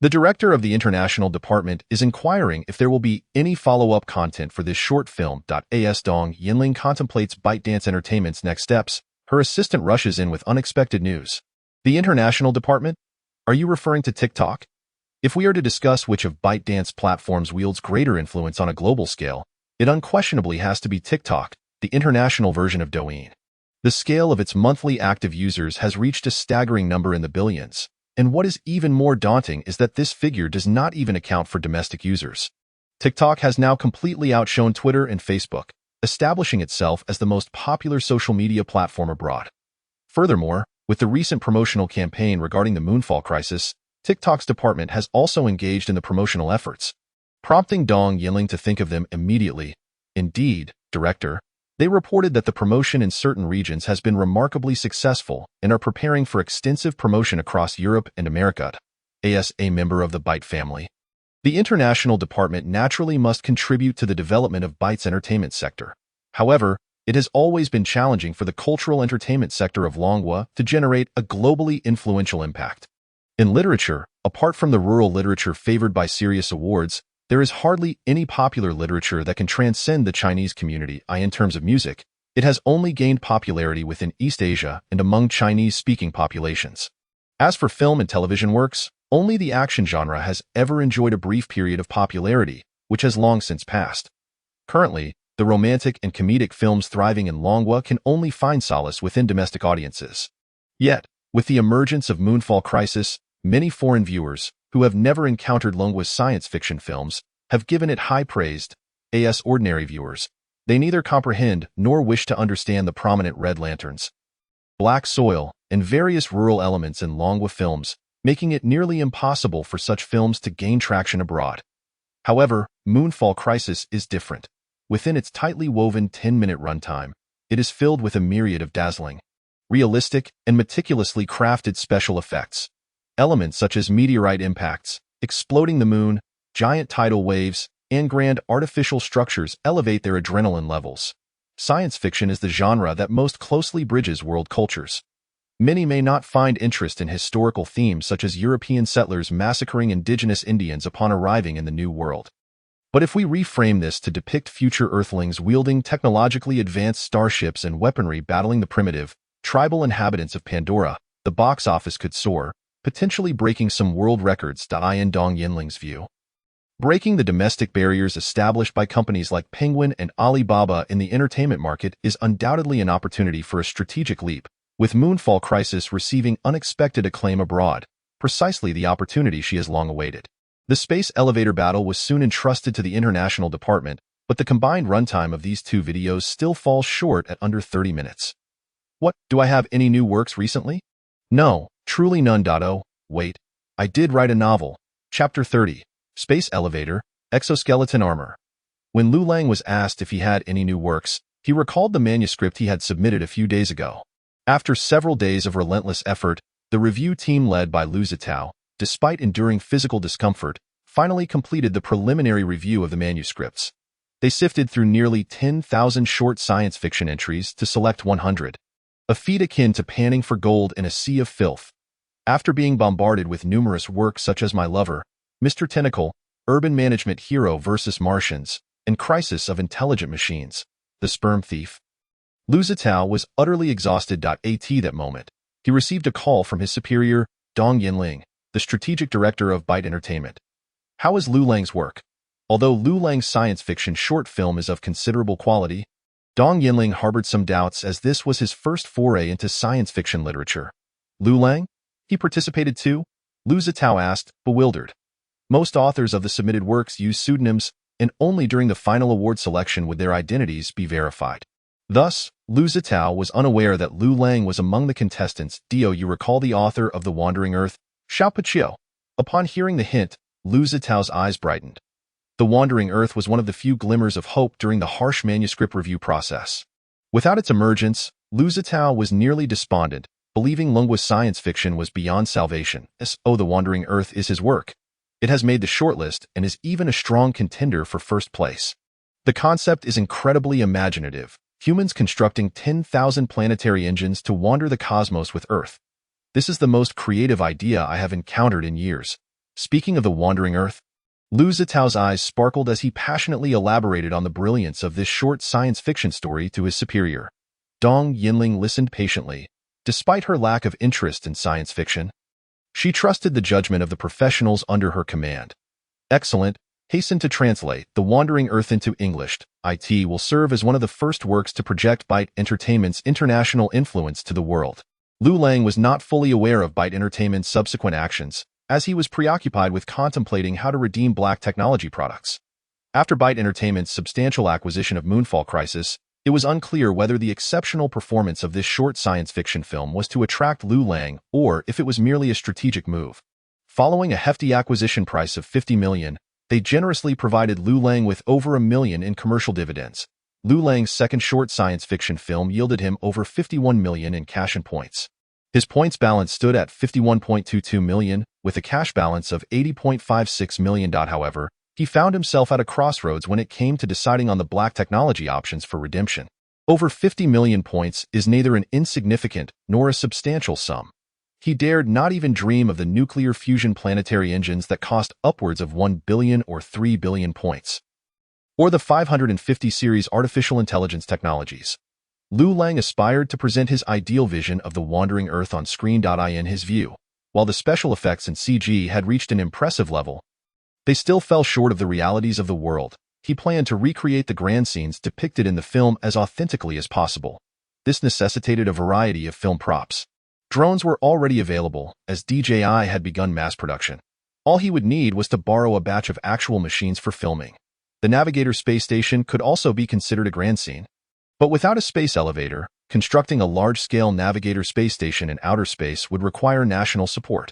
Speaker 2: The director of the international department is inquiring if there will be any follow-up content for this short film. As Dong Yinling contemplates ByteDance Entertainment's next steps, her assistant rushes in with unexpected news. The international department? Are you referring to TikTok? If we are to discuss which of ByteDance platforms wields greater influence on a global scale, it unquestionably has to be TikTok, the international version of Douyin. The scale of its monthly active users has reached a staggering number in the billions, and what is even more daunting is that this figure does not even account for domestic users. TikTok has now completely outshone Twitter and Facebook, establishing itself as the most popular social media platform abroad. Furthermore, with the recent promotional campaign regarding the Moonfall Crisis, TikTok's department has also engaged in the promotional efforts, prompting Dong Yinling to think of them immediately. Indeed, director, they reported that the promotion in certain regions has been remarkably successful and are preparing for extensive promotion across Europe and America. As a member of the Byte family, the international department naturally must contribute to the development of Byte's entertainment sector. However, it has always been challenging for the cultural entertainment sector of Longwa to generate a globally influential impact. In literature, apart from the rural literature favored by serious awards, there is hardly any popular literature that can transcend the Chinese community. In terms of music, it has only gained popularity within East Asia and among Chinese-speaking populations. As for film and television works, only the action genre has ever enjoyed a brief period of popularity, which has long since passed. Currently, the romantic and comedic films thriving in Longwa can only find solace within domestic audiences. Yet, with the emergence of Moonfall Crisis, many foreign viewers, who have never encountered Longwa's science fiction films, have given it high praise. As ordinary viewers, they neither comprehend nor wish to understand the prominent red lanterns, black soil, and various rural elements in Longwa films, making it nearly impossible for such films to gain traction abroad. However, Moonfall Crisis is different. Within its tightly woven 10-minute runtime, it is filled with a myriad of dazzling, realistic, and meticulously crafted special effects. Elements such as meteorite impacts, exploding the moon, giant tidal waves, and grand artificial structures elevate their adrenaline levels. Science fiction is the genre that most closely bridges world cultures. Many may not find interest in historical themes such as European settlers massacring indigenous Indians upon arriving in the New World. But if we reframe this to depict future Earthlings wielding technologically advanced starships and weaponry battling the primitive, tribal inhabitants of Pandora, the box office could soar, potentially breaking some world records. In Dong Yinling's view, breaking the domestic barriers established by companies like Penguin and Alibaba in the entertainment market is undoubtedly an opportunity for a strategic leap, with Moonfall Crisis receiving unexpected acclaim abroad, precisely the opportunity she has long awaited. The space elevator battle was soon entrusted to the international department, but the combined runtime of these two videos still falls short at under 30 minutes. What, do I have any new works recently? No, truly none. Oh, wait, I did write a novel. Chapter 30, Space Elevator, Exoskeleton Armor. When Liu Lang was asked if he had any new works, he recalled the manuscript he had submitted a few days ago. After several days of relentless effort, the review team led by Liu Zitao, despite enduring physical discomfort, finally completed the preliminary review of the manuscripts. They sifted through nearly 10,000 short science fiction entries to select 100, a feat akin to panning for gold in a sea of filth. After being bombarded with numerous works such as My Lover, Mr. Tentacle, Urban Management Hero vs. Martians, and Crisis of Intelligent Machines, The Sperm Thief, Liu Zitao was utterly exhausted. At that moment, he received a call from his superior, Dong Yinling, the strategic director of Byte Entertainment. How is Liu Lang's work? Although Liu Lang's science fiction short film is of considerable quality, Dong Yinling harbored some doubts as this was his first foray into science fiction literature. Liu Lang? He participated too? Liu Zitao asked, bewildered. Most authors of the submitted works use pseudonyms, and only during the final award selection would their identities be verified. Thus, Liu Zitao was unaware that Liu Lang was among the contestants. Do you recall the author of The Wandering Earth? Xiao Piqiu. Upon hearing the hint, Liu Zitao's eyes brightened. The Wandering Earth was one of the few glimmers of hope during the harsh manuscript review process. Without its emergence, Liu Zitao was nearly despondent, believing Longwa's science fiction was beyond salvation. The Wandering Earth is his work. It has made the shortlist and is even a strong contender for first place. The concept is incredibly imaginative, humans constructing 10,000 planetary engines to wander the cosmos with Earth. This is the most creative idea I have encountered in years. Speaking of The Wandering Earth, Liu Zitao's eyes sparkled as he passionately elaborated on the brilliance of this short science fiction story to his superior. Dong Yinling listened patiently. Despite her lack of interest in science fiction, she trusted the judgment of the professionals under her command. Excellent. Hasten to translate The Wandering Earth into English. It will serve as one of the first works to project Byte Entertainment's international influence to the world. Liu Lang was not fully aware of Byte Entertainment's subsequent actions, as he was preoccupied with contemplating how to redeem black technology products. After Byte Entertainment's substantial acquisition of Moonfall Crisis, it was unclear whether the exceptional performance of this short science fiction film was to attract Liu Lang or if it was merely a strategic move. Following a hefty acquisition price of $50 million, they generously provided Liu Lang with over $1 million in commercial dividends. Liu Lang's second short science fiction film yielded him over $51 million in cash and points. His points balance stood at $51.22 million, with a cash balance of $80.56 million. However, he found himself at a crossroads when it came to deciding on the black technology options for redemption. Over 50 million points is neither an insignificant nor a substantial sum. He dared not even dream of the nuclear fusion planetary engines that cost upwards of 1 billion or 3 billion points, or the 550 series artificial intelligence technologies. Liu Lang aspired to present his ideal vision of the wandering Earth on screen. In his view, while the special effects and CG had reached an impressive level, they still fell short of the realities of the world. He planned to recreate the grand scenes depicted in the film as authentically as possible. This necessitated a variety of film props. Drones were already available, as DJI had begun mass production. All he would need was to borrow a batch of actual machines for filming. The Navigator space station could also be considered a grand scene. But without a space elevator, constructing a large-scale Navigator space station in outer space would require national support.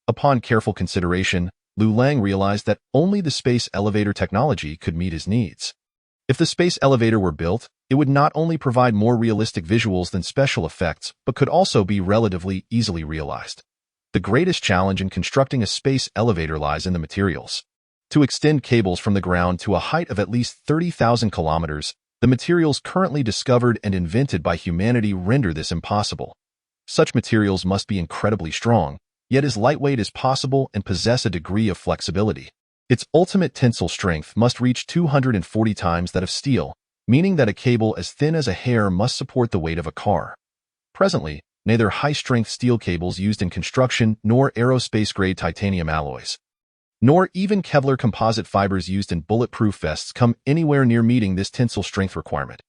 Speaker 2: Upon careful consideration, Liu Lang realized that only the space elevator technology could meet his needs. If the space elevator were built, it would not only provide more realistic visuals than special effects, but could also be relatively easily realized. The greatest challenge in constructing a space elevator lies in the materials. To extend cables from the ground to a height of at least 30,000 kilometers, the materials currently discovered and invented by humanity render this impossible. Such materials must be incredibly strong, yet as lightweight as possible and possess a degree of flexibility. Its ultimate tensile strength must reach 240 times that of steel, meaning that a cable as thin as a hair must support the weight of a car. Presently, neither high-strength steel cables used in construction nor aerospace-grade titanium alloys, nor even Kevlar composite fibers used in bulletproof vests come anywhere near meeting this tensile strength requirement.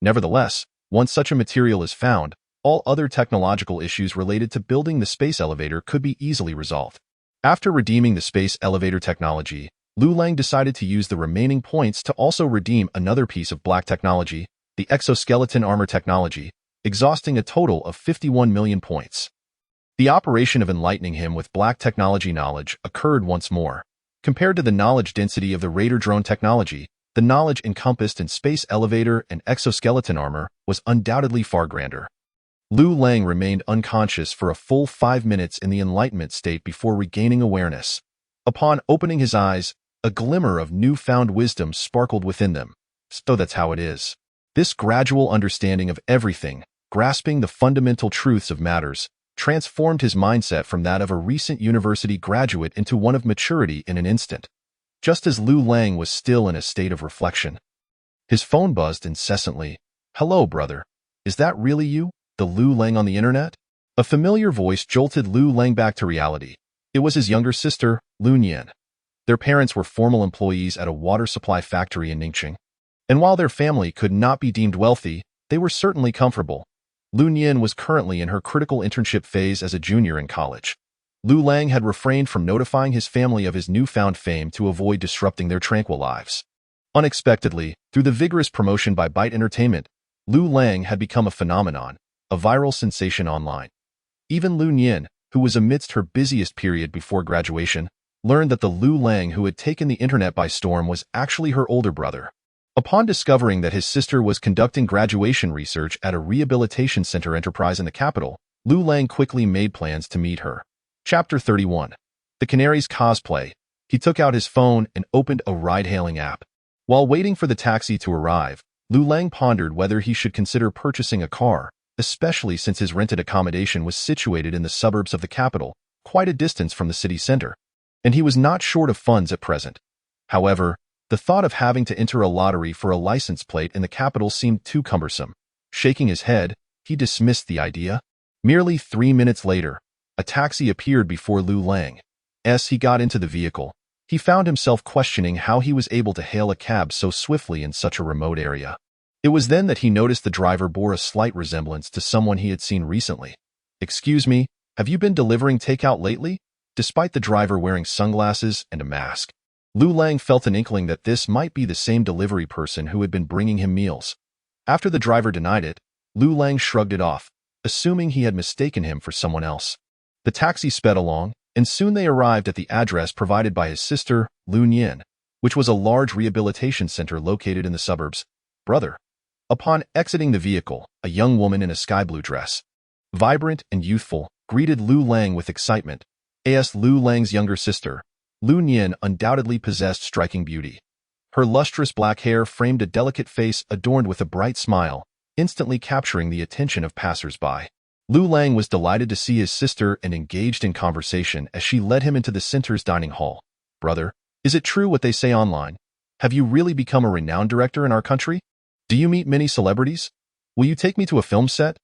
Speaker 2: Nevertheless, once such a material is found, all other technological issues related to building the space elevator could be easily resolved. After redeeming the space elevator technology, Liu Lang decided to use the remaining points to also redeem another piece of black technology, the exoskeleton armor technology, exhausting a total of 51 million points. The operation of enlightening him with black technology knowledge occurred once more. Compared to the knowledge density of the Raider drone technology, the knowledge encompassed in space elevator and exoskeleton armor was undoubtedly far grander. Liu Lang remained unconscious for a full 5 minutes in the enlightenment state before regaining awareness. Upon opening his eyes, a glimmer of newfound wisdom sparkled within them. So that's how it is. This gradual understanding of everything, grasping the fundamental truths of matters, transformed his mindset from that of a recent university graduate into one of maturity in an instant. Just as Liu Lang was still in a state of reflection, his phone buzzed incessantly. "Hello, brother. Is that really you? The Liu Lang on the internet?" A familiar voice jolted Liu Lang back to reality. It was his younger sister, Liu Nian. Their parents were formal employees at a water supply factory in Ningxing. And while their family could not be deemed wealthy, they were certainly comfortable. Liu Nian was currently in her critical internship phase as a junior in college. Liu Lang had refrained from notifying his family of his newfound fame to avoid disrupting their tranquil lives. Unexpectedly, through the vigorous promotion by Byte Entertainment, Liu Lang had become a phenomenon, a viral sensation online. Even Liu Nian, who was amidst her busiest period before graduation, learned that the Liu Lang who had taken the internet by storm was actually her older brother. Upon discovering that his sister was conducting graduation research at a rehabilitation center enterprise in the capital, Liu Lang quickly made plans to meet her. Chapter 31. The Canaries Cosplay. He took out his phone and opened a ride-hailing app. While waiting for the taxi to arrive, Liu Lang pondered whether he should consider purchasing a car, especially since his rented accommodation was situated in the suburbs of the capital, quite a distance from the city center, and he was not short of funds at present. However, the thought of having to enter a lottery for a license plate in the capital seemed too cumbersome. Shaking his head, he dismissed the idea. Merely 3 minutes later, a taxi appeared before Liu Lang. As he got into the vehicle, he found himself questioning how he was able to hail a cab so swiftly in such a remote area. It was then that he noticed the driver bore a slight resemblance to someone he had seen recently. "Excuse me, have you been delivering takeout lately?" Despite the driver wearing sunglasses and a mask, Liu Lang felt an inkling that this might be the same delivery person who had been bringing him meals. After the driver denied it, Liu Lang shrugged it off, assuming he had mistaken him for someone else. The taxi sped along, and soon they arrived at the address provided by his sister, Liu Nian, which was a large rehabilitation center located in the suburbs. "Brother." Upon exiting the vehicle, a young woman in a sky blue dress, vibrant and youthful, greeted Liu Lang with excitement. As Liu Lang's younger sister, Liu Nian undoubtedly possessed striking beauty. Her lustrous black hair framed a delicate face adorned with a bright smile, instantly capturing the attention of passers-by. Liu Lang was delighted to see his sister and engaged in conversation as she led him into the center's dining hall. Brother, is it true what they say online? Have you really become a renowned director in our country? Do you meet many celebrities? Will you take me to a film set?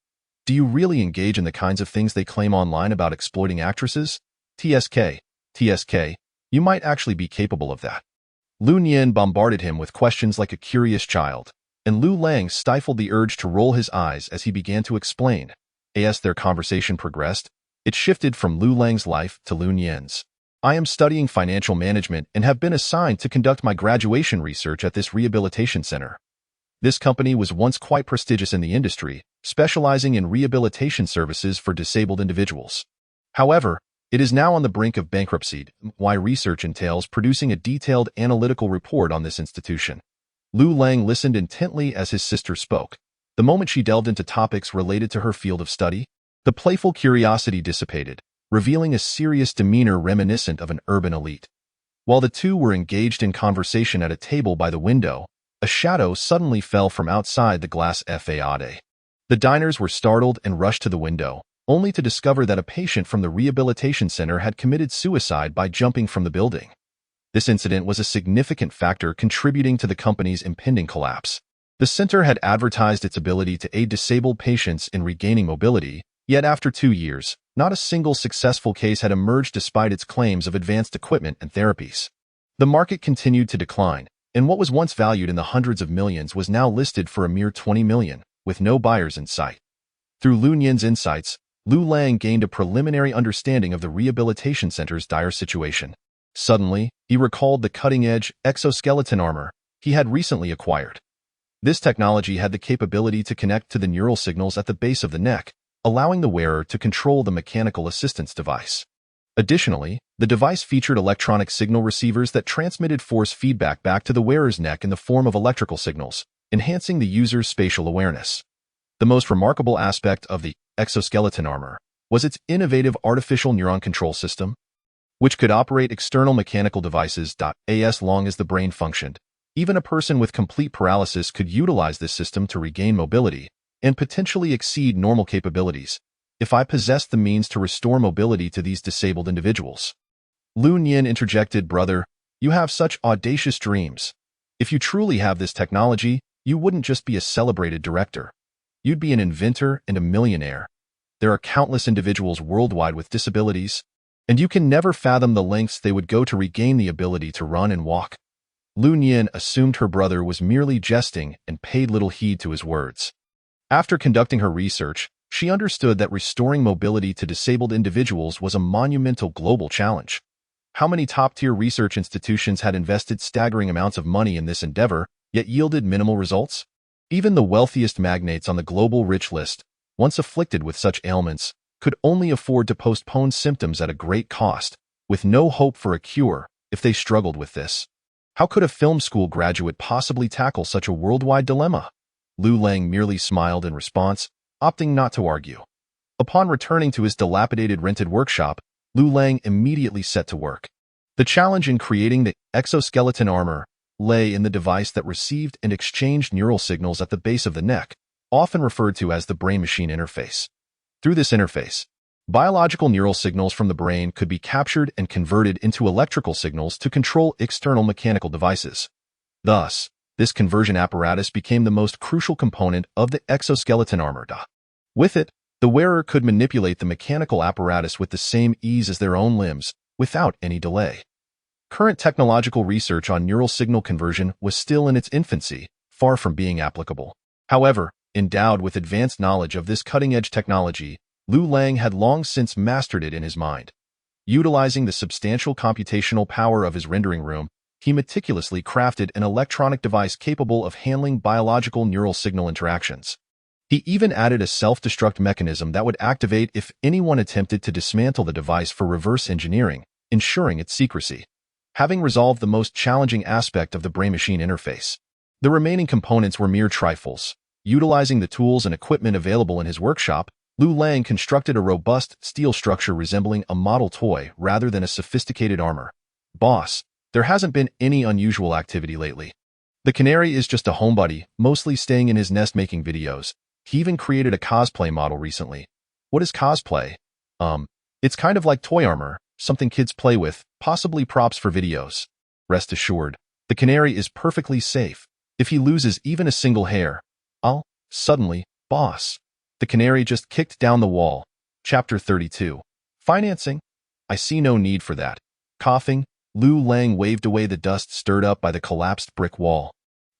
Speaker 2: Do you really engage in the kinds of things they claim online about exploiting actresses? TSK, you might actually be capable of that. Lu Nian bombarded him with questions like a curious child, and Liu Lang stifled the urge to roll his eyes as he began to explain. As their conversation progressed, it shifted from Liu Lang's life to Lu Nian's. I am studying financial management and have been assigned to conduct my graduation research at this rehabilitation center. This company was once quite prestigious in the industry, specializing in rehabilitation services for disabled individuals. However, it is now on the brink of bankruptcy. My research entails producing a detailed analytical report on this institution. Liu Lang listened intently as his sister spoke. The moment she delved into topics related to her field of study, the playful curiosity dissipated, revealing a serious demeanor reminiscent of an urban elite. While the two were engaged in conversation at a table by the window, a shadow suddenly fell from outside the glass façade. The diners were startled and rushed to the window, only to discover that a patient from the rehabilitation center had committed suicide by jumping from the building. This incident was a significant factor contributing to the company's impending collapse. The center had advertised its ability to aid disabled patients in regaining mobility, yet after 2 years, not a single successful case had emerged despite its claims of advanced equipment and therapies. The market continued to decline, and what was once valued in the hundreds of millions was now listed for a mere 20 million, with no buyers in sight. Through Lu Nian's insights, Liu Lang gained a preliminary understanding of the rehabilitation center's dire situation. Suddenly, he recalled the cutting-edge exoskeleton armor he had recently acquired. This technology had the capability to connect to the neural signals at the base of the neck, allowing the wearer to control the mechanical assistance device. Additionally, the device featured electronic signal receivers that transmitted force feedback back to the wearer's neck in the form of electrical signals, enhancing the user's spatial awareness. The most remarkable aspect of the exoskeleton armor was its innovative artificial neuron control system, which could operate external mechanical devices. As long as the brain functioned, even a person with complete paralysis could utilize this system to regain mobility and potentially exceed normal capabilities if I possessed the means to restore mobility to these disabled individuals. Lu Nian interjected, brother, you have such audacious dreams. If you truly have this technology, you wouldn't just be a celebrated director. You'd be an inventor and a millionaire. There are countless individuals worldwide with disabilities, and you can never fathom the lengths they would go to regain the ability to run and walk. Lu Nian assumed her brother was merely jesting and paid little heed to his words. After conducting her research, she understood that restoring mobility to disabled individuals was a monumental global challenge. How many top-tier research institutions had invested staggering amounts of money in this endeavor, yet yielded minimal results? Even the wealthiest magnates on the global rich list, once afflicted with such ailments, could only afford to postpone symptoms at a great cost, with no hope for a cure if they struggled with this. How could a film school graduate possibly tackle such a worldwide dilemma? Liu Lang merely smiled in response, opting not to argue. Upon returning to his dilapidated rented workshop, Liu Lang immediately set to work. The challenge in creating the exoskeleton armor lay in the device that received and exchanged neural signals at the base of the neck, often referred to as the brain-machine interface. Through this interface, biological neural signals from the brain could be captured and converted into electrical signals to control external mechanical devices. Thus, this conversion apparatus became the most crucial component of the exoskeleton armor. With it, the wearer could manipulate the mechanical apparatus with the same ease as their own limbs, without any delay. Current technological research on neural signal conversion was still in its infancy, far from being applicable. However, endowed with advanced knowledge of this cutting-edge technology, Liu Lang had long since mastered it in his mind. Utilizing the substantial computational power of his rendering room, he meticulously crafted an electronic device capable of handling biological neural signal interactions. He even added a self-destruct mechanism that would activate if anyone attempted to dismantle the device for reverse engineering, ensuring its secrecy. Having resolved the most challenging aspect of the brain-machine interface, the remaining components were mere trifles. Utilizing the tools and equipment available in his workshop, Liu Lang constructed a robust steel structure resembling a model toy rather than a sophisticated armor. Boss, there hasn't been any unusual activity lately. The canary is just a homebody, mostly staying in his nest making videos. He even created a cosplay model recently. What is cosplay? It's kind of like toy armor, something kids play with, possibly props for videos. Rest assured, the canary is perfectly safe. If he loses even a single hair, suddenly, boss. The canary just kicked down the wall. Chapter 32. Financing? I see no need for that. Coughing, Liu Lang waved away the dust stirred up by the collapsed brick wall.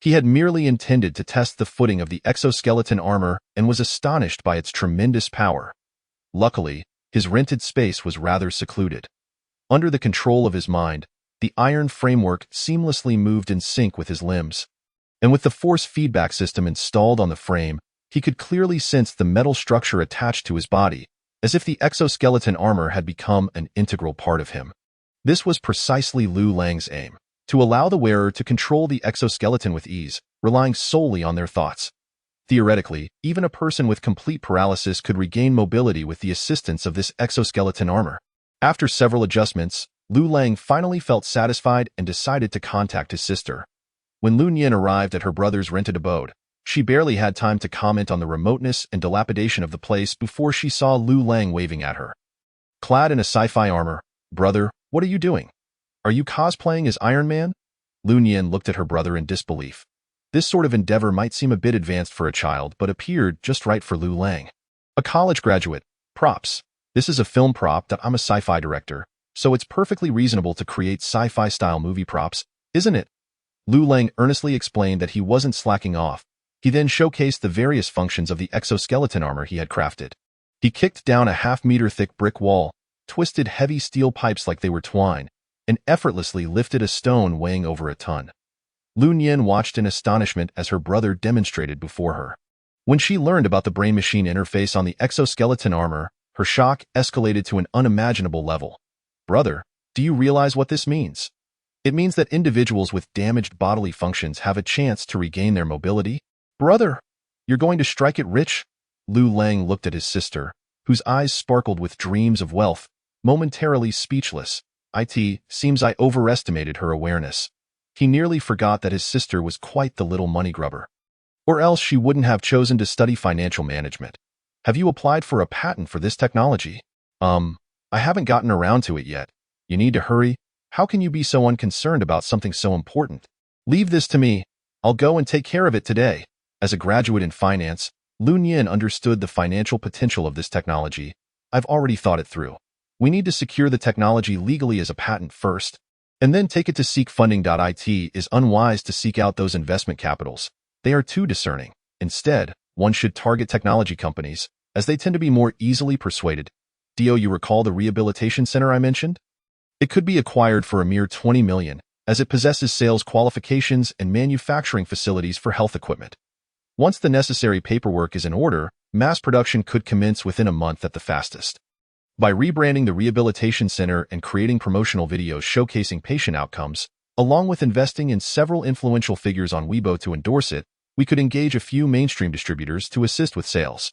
Speaker 2: He had merely intended to test the footing of the exoskeleton armor and was astonished by its tremendous power. Luckily, his rented space was rather secluded. Under the control of his mind, the iron framework seamlessly moved in sync with his limbs. And with the force feedback system installed on the frame, he could clearly sense the metal structure attached to his body, as if the exoskeleton armor had become an integral part of him. This was precisely Liu Lang's aim, to allow the wearer to control the exoskeleton with ease, relying solely on their thoughts. Theoretically, even a person with complete paralysis could regain mobility with the assistance of this exoskeleton armor. After several adjustments, Liu Lang finally felt satisfied and decided to contact his sister. When Lu Nian arrived at her brother's rented abode, she barely had time to comment on the remoteness and dilapidation of the place before she saw Liu Lang waving at her. Clad in a sci-fi armor, "Brother, what are you doing? Are you cosplaying as Iron Man?" Lu Nian looked at her brother in disbelief. This sort of endeavor might seem a bit advanced for a child, but appeared just right for Liu Lang. A college graduate. Props. This is a film prop that I'm a sci-fi director, so it's perfectly reasonable to create sci-fi style movie props, isn't it? Liu Lang earnestly explained that he wasn't slacking off. He then showcased the various functions of the exoskeleton armor he had crafted. He kicked down a half-meter-thick brick wall, twisted heavy steel pipes like they were twine, and effortlessly lifted a stone weighing over a ton. Lu Nian watched in astonishment as her brother demonstrated before her. When she learned about the brain-machine interface on the exoskeleton armor, her shock escalated to an unimaginable level. "Brother, do you realize what this means? It means that individuals with damaged bodily functions have a chance to regain their mobility." "Brother, you're going to strike it rich?" Liu Lang looked at his sister, whose eyes sparkled with dreams of wealth, momentarily speechless. Seems I overestimated her awareness. He nearly forgot that his sister was quite the little money grubber. Or else she wouldn't have chosen to study financial management. "Have you applied for a patent for this technology?" I haven't gotten around to it yet. You need to hurry. How can you be so unconcerned about something so important? Leave this to me. I'll go and take care of it today. As a graduate in finance, Lu Nian understood the financial potential of this technology. "I've already thought it through. We need to secure the technology legally as a patent first, and then take it to seek funding. It is unwise to seek out those investment capitals. They are too discerning. Instead, one should target technology companies, as they tend to be more easily persuaded. You recall the rehabilitation center I mentioned? It could be acquired for a mere 20 million, as it possesses sales qualifications and manufacturing facilities for health equipment. Once the necessary paperwork is in order, mass production could commence within a month at the fastest. By rebranding the rehabilitation center and creating promotional videos showcasing patient outcomes, along with investing in several influential figures on Weibo to endorse it, we could engage a few mainstream distributors to assist with sales.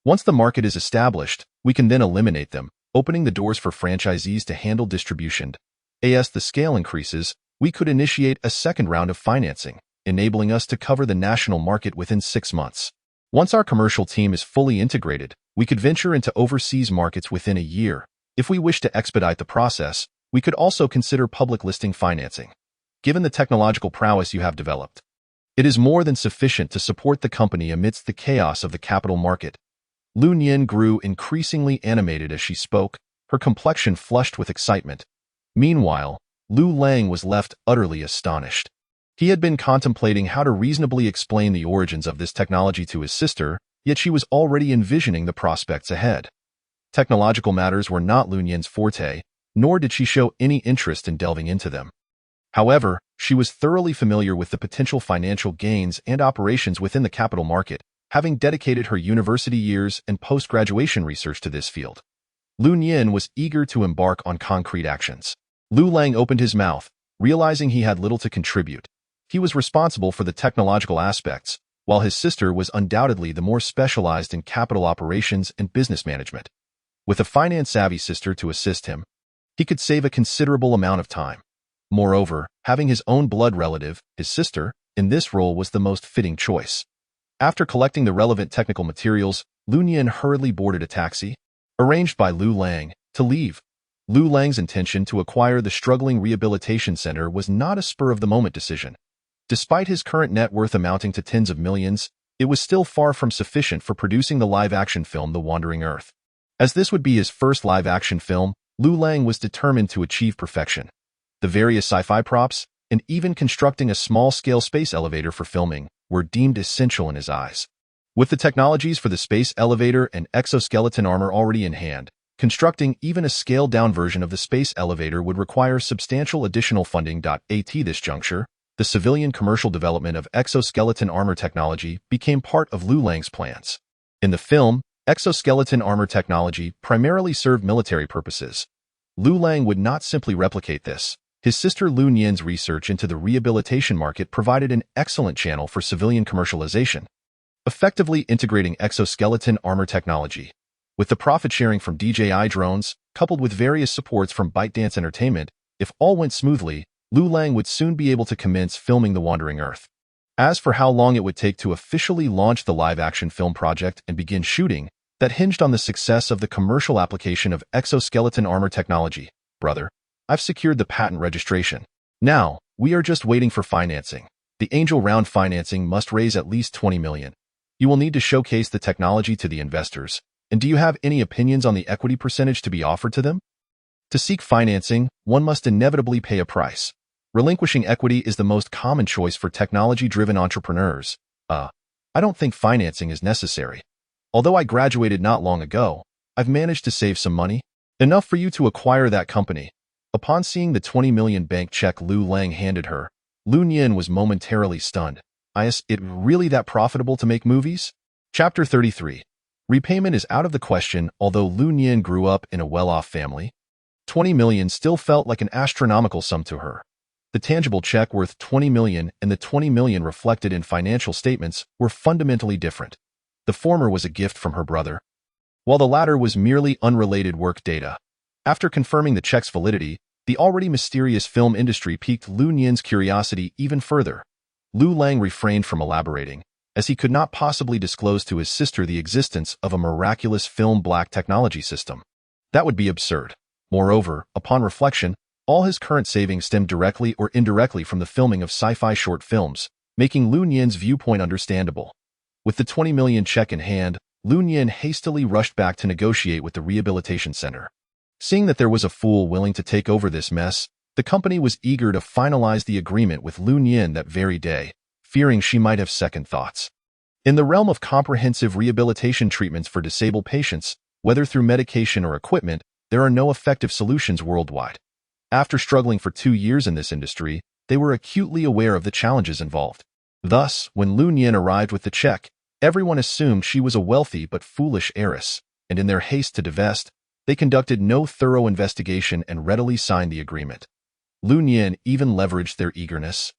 Speaker 2: Once the market is established, we can then eliminate them, opening the doors for franchisees to handle distribution. As the scale increases, we could initiate a second round of financing, enabling us to cover the national market within 6 months. Once our commercial team is fully integrated, we could venture into overseas markets within a year. If we wish to expedite the process, we could also consider public listing financing. Given the technological prowess you have developed, it is more than sufficient to support the company amidst the chaos of the capital market. Lu Nian grew increasingly animated as she spoke, her complexion flushed with excitement. Meanwhile, Liu Lang was left utterly astonished. He had been contemplating how to reasonably explain the origins of this technology to his sister, yet she was already envisioning the prospects ahead. Technological matters were not Lu Nian's forte, nor did she show any interest in delving into them. However, she was thoroughly familiar with the potential financial gains and operations within the capital market, having dedicated her university years and post-graduation research to this field. Lu Nian was eager to embark on concrete actions. Liu Lang opened his mouth, realizing he had little to contribute. He was responsible for the technological aspects, while his sister was undoubtedly the more specialized in capital operations and business management. With a finance-savvy sister to assist him, he could save a considerable amount of time. Moreover, having his own blood relative, his sister, in this role was the most fitting choice. After collecting the relevant technical materials, Lu Nian hurriedly boarded a taxi. Arranged by Liu Lang, to leave. Liu Lang's intention to acquire the struggling rehabilitation center was not a spur-of-the-moment decision. Despite his current net worth amounting to tens of millions, it was still far from sufficient for producing the live-action film The Wandering Earth. As this would be his first live-action film, Liu Lang was determined to achieve perfection. The various sci-fi props, and even constructing a small-scale space elevator for filming, were deemed essential in his eyes. With the technologies for the space elevator and exoskeleton armor already in hand, constructing even a scaled-down version of the space elevator would require substantial additional funding. At this juncture, the civilian commercial development of exoskeleton armor technology became part of Liu Lang's plans. In the film, exoskeleton armor technology primarily served military purposes. Liu Lang would not simply replicate this. His sister Liu Nian's research into the rehabilitation market provided an excellent channel for civilian commercialization, effectively integrating exoskeleton armor technology. With the profit sharing from DJI drones, coupled with various supports from ByteDance Entertainment, if all went smoothly, Liu Lang would soon be able to commence filming The Wandering Earth. As for how long it would take to officially launch the live-action film project and begin shooting, that hinged on the success of the commercial application of exoskeleton armor technology. Brother, I've secured the patent registration. Now, we are just waiting for financing. The angel round financing must raise at least 20 million. You will need to showcase the technology to the investors. And do you have any opinions on the equity percentage to be offered to them? To seek financing, one must inevitably pay a price. Relinquishing equity is the most common choice for technology-driven entrepreneurs. I don't think financing is necessary. Although I graduated not long ago, I've managed to save some money, enough for you to acquire that company. Upon seeing the 20 million bank check Liu Lang handed her, Liu Nian was momentarily stunned. Is it really that profitable to make movies? Chapter 33. Repayment is out of the question. Although Liu Nian grew up in a well-off family, 20 million still felt like an astronomical sum to her. The tangible check worth 20 million and the 20 million reflected in financial statements were fundamentally different. The former was a gift from her brother, while the latter was merely unrelated work data. After confirming the check's validity, the already mysterious film industry piqued Liu Nian's curiosity even further. Liu Lang refrained from elaborating, as he could not possibly disclose to his sister the existence of a miraculous film black technology system. That would be absurd. Moreover, upon reflection, all his current savings stemmed directly or indirectly from the filming of sci-fi short films, making Liu Nian's viewpoint understandable. With the 20 million check in hand, Liu Nian hastily rushed back to negotiate with the rehabilitation center. Seeing that there was a fool willing to take over this mess, the company was eager to finalize the agreement with Liu Nian that very day, fearing she might have second thoughts. In the realm of comprehensive rehabilitation treatments for disabled patients, whether through medication or equipment, there are no effective solutions worldwide. After struggling for 2 years in this industry, they were acutely aware of the challenges involved. Thus, when Liu Nian arrived with the check, everyone assumed she was a wealthy but foolish heiress, and in their haste to divest, they conducted no thorough investigation and readily signed the agreement. Liu Nian even leveraged their eagerness,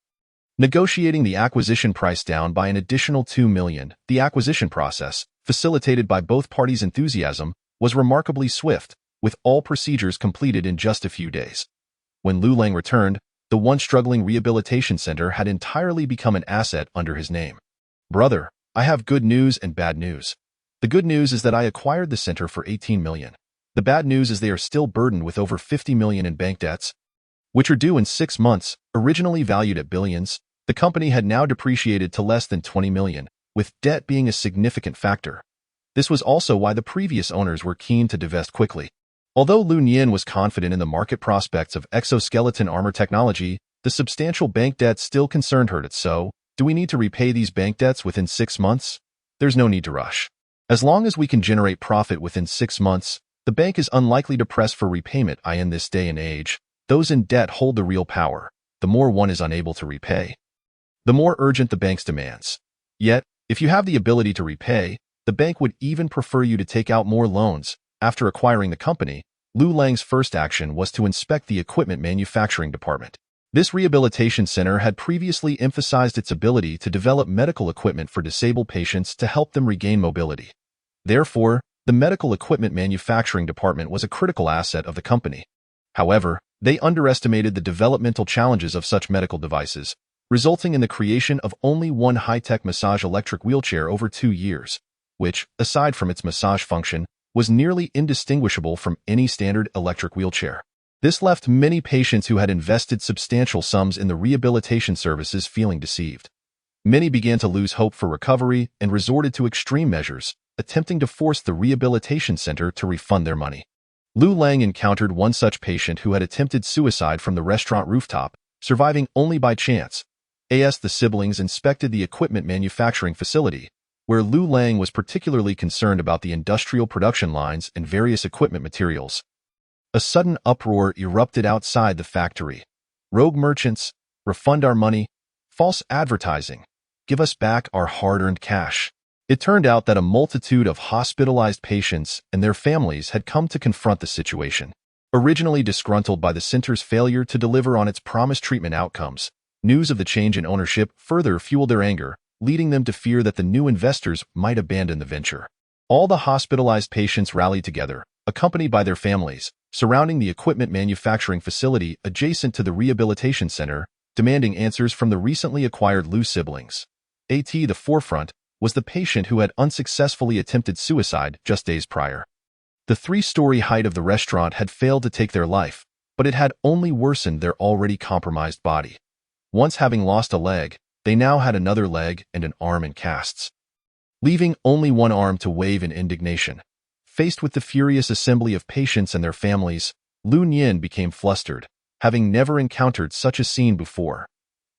Speaker 2: negotiating the acquisition price down by an additional 2 million. The acquisition process, facilitated by both parties' enthusiasm, was remarkably swift, with all procedures completed in just a few days. When Liu Lang returned, the once struggling rehabilitation center had entirely become an asset under his name. Brother, I have good news and bad news. The good news is that I acquired the center for 18 million. The bad news is they are still burdened with over 50 million in bank debts, which are due in 6 months. Originally valued at billions, the company had now depreciated to less than 20 million, with debt being a significant factor. This was also why the previous owners were keen to divest quickly. Although Liu Nian was confident in the market prospects of exoskeleton armor technology, the substantial bank debt still concerned her. So, do we need to repay these bank debts within 6 months? There's no need to rush. As long as we can generate profit within 6 months, the bank is unlikely to press for repayment. In this day and age, those in debt hold the real power. The more one is unable to repay, the more urgent the bank's demands. Yet, if you have the ability to repay, the bank would even prefer you to take out more loans. After acquiring the company, Liu Lang's first action was to inspect the equipment manufacturing department. This rehabilitation center had previously emphasized its ability to develop medical equipment for disabled patients to help them regain mobility. Therefore, the medical equipment manufacturing department was a critical asset of the company. However, they underestimated the developmental challenges of such medical devices, resulting in the creation of only one high-tech massage electric wheelchair over 2 years, which, aside from its massage function, was nearly indistinguishable from any standard electric wheelchair. This left many patients who had invested substantial sums in the rehabilitation services feeling deceived. Many began to lose hope for recovery and resorted to extreme measures, attempting to force the rehabilitation center to refund their money. Liu Lang encountered one such patient who had attempted suicide from the restaurant rooftop, surviving only by chance. As the siblings inspected the equipment manufacturing facility, where Liu Lang was particularly concerned about the industrial production lines and various equipment materials. A sudden uproar erupted outside the factory. Rogue merchants, refund our money, false advertising, give us back our hard-earned cash. It turned out that a multitude of hospitalized patients and their families had come to confront the situation. Originally disgruntled by the center's failure to deliver on its promised treatment outcomes, news of the change in ownership further fueled their anger, leading them to fear that the new investors might abandon the venture. All the hospitalized patients rallied together, accompanied by their families, surrounding the equipment manufacturing facility adjacent to the rehabilitation center, demanding answers from the recently acquired Liu siblings. At the forefront was the patient who had unsuccessfully attempted suicide just days prior. The 3-story height of the restaurant had failed to take their life, but it had only worsened their already compromised body. Once having lost a leg, they now had another leg and an arm in casts, leaving only one arm to wave in indignation. Faced with the furious assembly of patients and their families, Liu Nian became flustered, having never encountered such a scene before.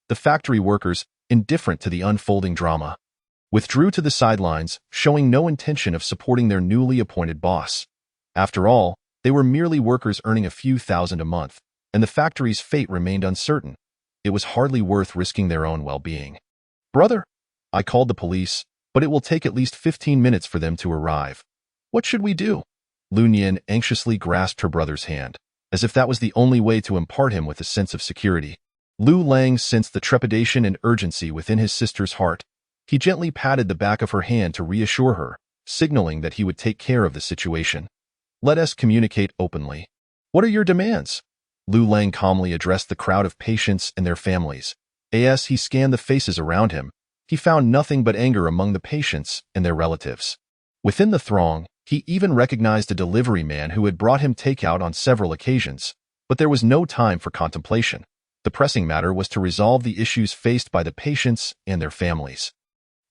Speaker 2: The factory workers, indifferent to the unfolding drama, withdrew to the sidelines, showing no intention of supporting their newly appointed boss. After all, they were merely workers earning a few thousand a month, and the factory's fate remained uncertain. It was hardly worth risking their own well-being. "Brother, I called the police, but it will take at least 15 minutes for them to arrive. What should we do?" Liu Nian anxiously grasped her brother's hand, as if that was the only way to impart him with a sense of security. Liu Lang sensed the trepidation and urgency within his sister's heart. He gently patted the back of her hand to reassure her, signaling that he would take care of the situation. "Let us communicate openly. What are your demands?" Liu Lang calmly addressed the crowd of patients and their families. As he scanned the faces around him, he found nothing but anger among the patients and their relatives. Within the throng, he even recognized a delivery man who had brought him takeout on several occasions, but there was no time for contemplation. The pressing matter was to resolve the issues faced by the patients and their families.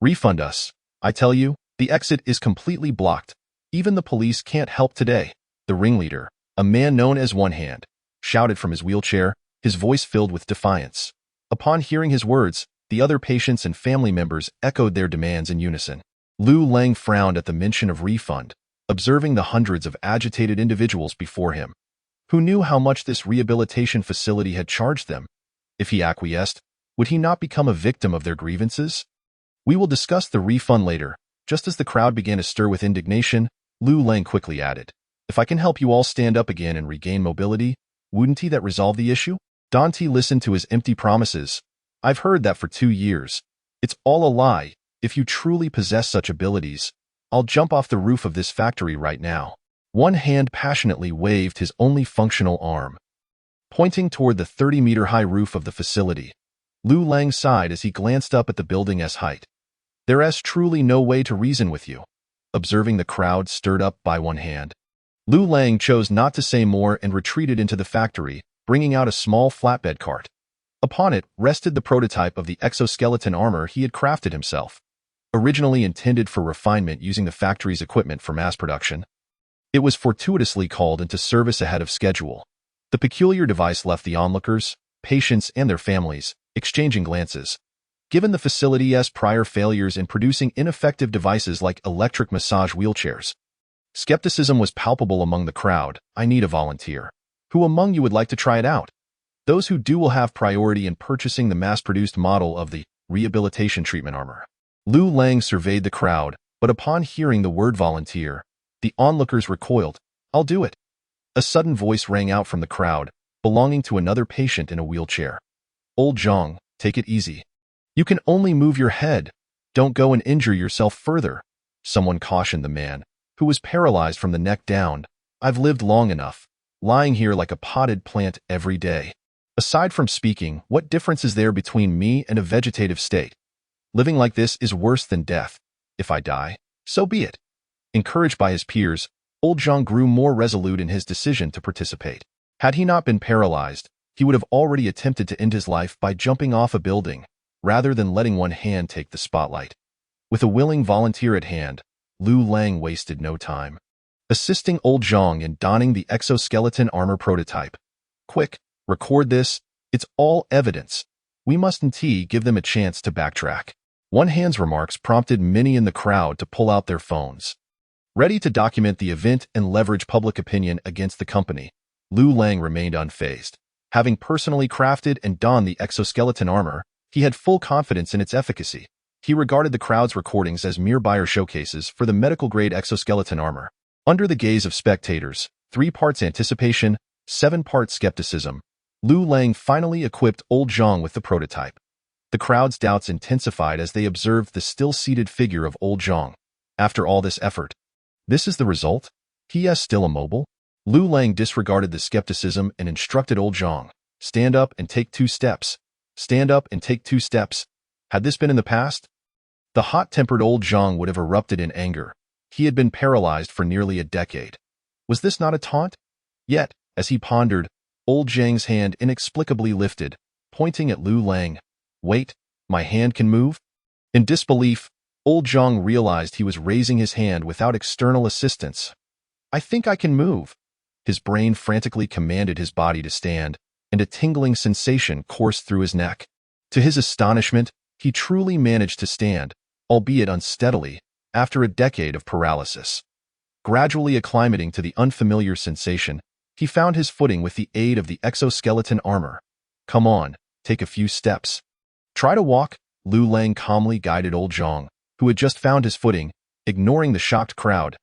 Speaker 2: "Refund us. I tell you, the exit is completely blocked. Even the police can't help today." The ringleader, a man known as One Hand, shouted from his wheelchair, his voice filled with defiance. Upon hearing his words, the other patients and family members echoed their demands in unison. Liu Lang frowned at the mention of refund, observing the hundreds of agitated individuals before him. Who knew how much this rehabilitation facility had charged them? If he acquiesced, would he not become a victim of their grievances? "We will discuss the refund later." Just as the crowd began to stir with indignation, Liu Lang quickly added, "If I can help you all stand up again and regain mobility, wouldn't that resolve the issue?" Dante listened to his empty promises. "I've heard that for 2 years. It's all a lie. If you truly possess such abilities, I'll jump off the roof of this factory right now." One hand passionately waved his only functional arm, pointing toward the 30-meter-high roof of the facility. Liu Lang sighed as he glanced up at the building's height. "There's truly no way to reason with you." Observing the crowd stirred up by One Hand, Liu Lang chose not to say more and retreated into the factory, bringing out a small flatbed cart. Upon it rested the prototype of the exoskeleton armor he had crafted himself. Originally intended for refinement using the factory's equipment for mass production, it was fortuitously called into service ahead of schedule. The peculiar device left the onlookers, patients, and their families exchanging glances. Given the facility's prior failures in producing ineffective devices like electric massage wheelchairs, skepticism was palpable among the crowd. "I need a volunteer. Who among you would like to try it out? Those who do will have priority in purchasing the mass-produced model of the rehabilitation treatment armor." Liu Lang surveyed the crowd, but upon hearing the word volunteer, the onlookers recoiled. "I'll do it." A sudden voice rang out from the crowd, belonging to another patient in a wheelchair. "Old Zhang, take it easy. You can only move your head. Don't go and injure yourself further," someone cautioned the man, who was paralyzed from the neck down. "I've lived long enough, lying here like a potted plant every day. Aside from speaking, what difference is there between me and a vegetative state? Living like this is worse than death. If I die, so be it." Encouraged by his peers, Old Zhang grew more resolute in his decision to participate. Had he not been paralyzed, he would have already attempted to end his life by jumping off a building, rather than letting one hand take the spotlight. With a willing volunteer at hand, Liu Lang wasted no time, assisting Old Zhang in donning the exoskeleton armor prototype. Quick, record this. It's all evidence. We mustn't give them a chance to backtrack. One hand's remarks prompted many in the crowd to pull out their phones. Ready to document the event and leverage public opinion against the company, Liu Lang remained unfazed. Having personally crafted and donned the exoskeleton armor, he had full confidence in its efficacy. He regarded the crowd's recordings as mere buyer showcases for the medical-grade exoskeleton armor. Under the gaze of spectators, 3 parts anticipation, 7 parts skepticism, Liu Lang finally equipped Old Zhang with the prototype. The crowd's doubts intensified as they observed the still-seated figure of Old Zhang. After all this effort, this is the result? He is still immobile? Liu Lang disregarded the skepticism and instructed Old Zhang, stand up and take 2 steps. Stand up and take 2 steps. Had this been in the past? The hot-tempered Old Zhang would have erupted in anger. He had been paralyzed for nearly a decade. Was this not a taunt? Yet, as he pondered, Old Zhang's hand inexplicably lifted, pointing at Liu Lang. Wait, my hand can move? In disbelief, Old Zhang realized he was raising his hand without external assistance. I think I can move. His brain frantically commanded his body to stand, and a tingling sensation coursed through his neck. To his astonishment, he truly managed to stand, albeit unsteadily, after a decade of paralysis. Gradually acclimating to the unfamiliar sensation, he found his footing with the aid of the exoskeleton armor. Come on, take a few steps. Try to walk, Liu Lang calmly guided Old Zhang, who had just found his footing, ignoring the shocked crowd.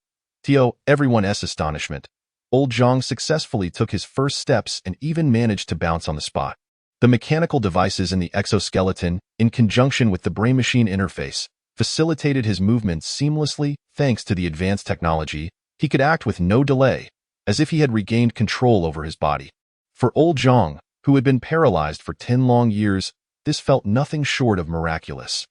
Speaker 2: To everyone's astonishment, Old Zhang successfully took his first steps and even managed to bounce on the spot. The mechanical devices in the exoskeleton, in conjunction with the brain-machine interface, facilitated his movements seamlessly. Thanks to the advanced technology, he could act with no delay, as if he had regained control over his body. For Old Zhang, who had been paralyzed for 10 long years, this felt nothing short of miraculous.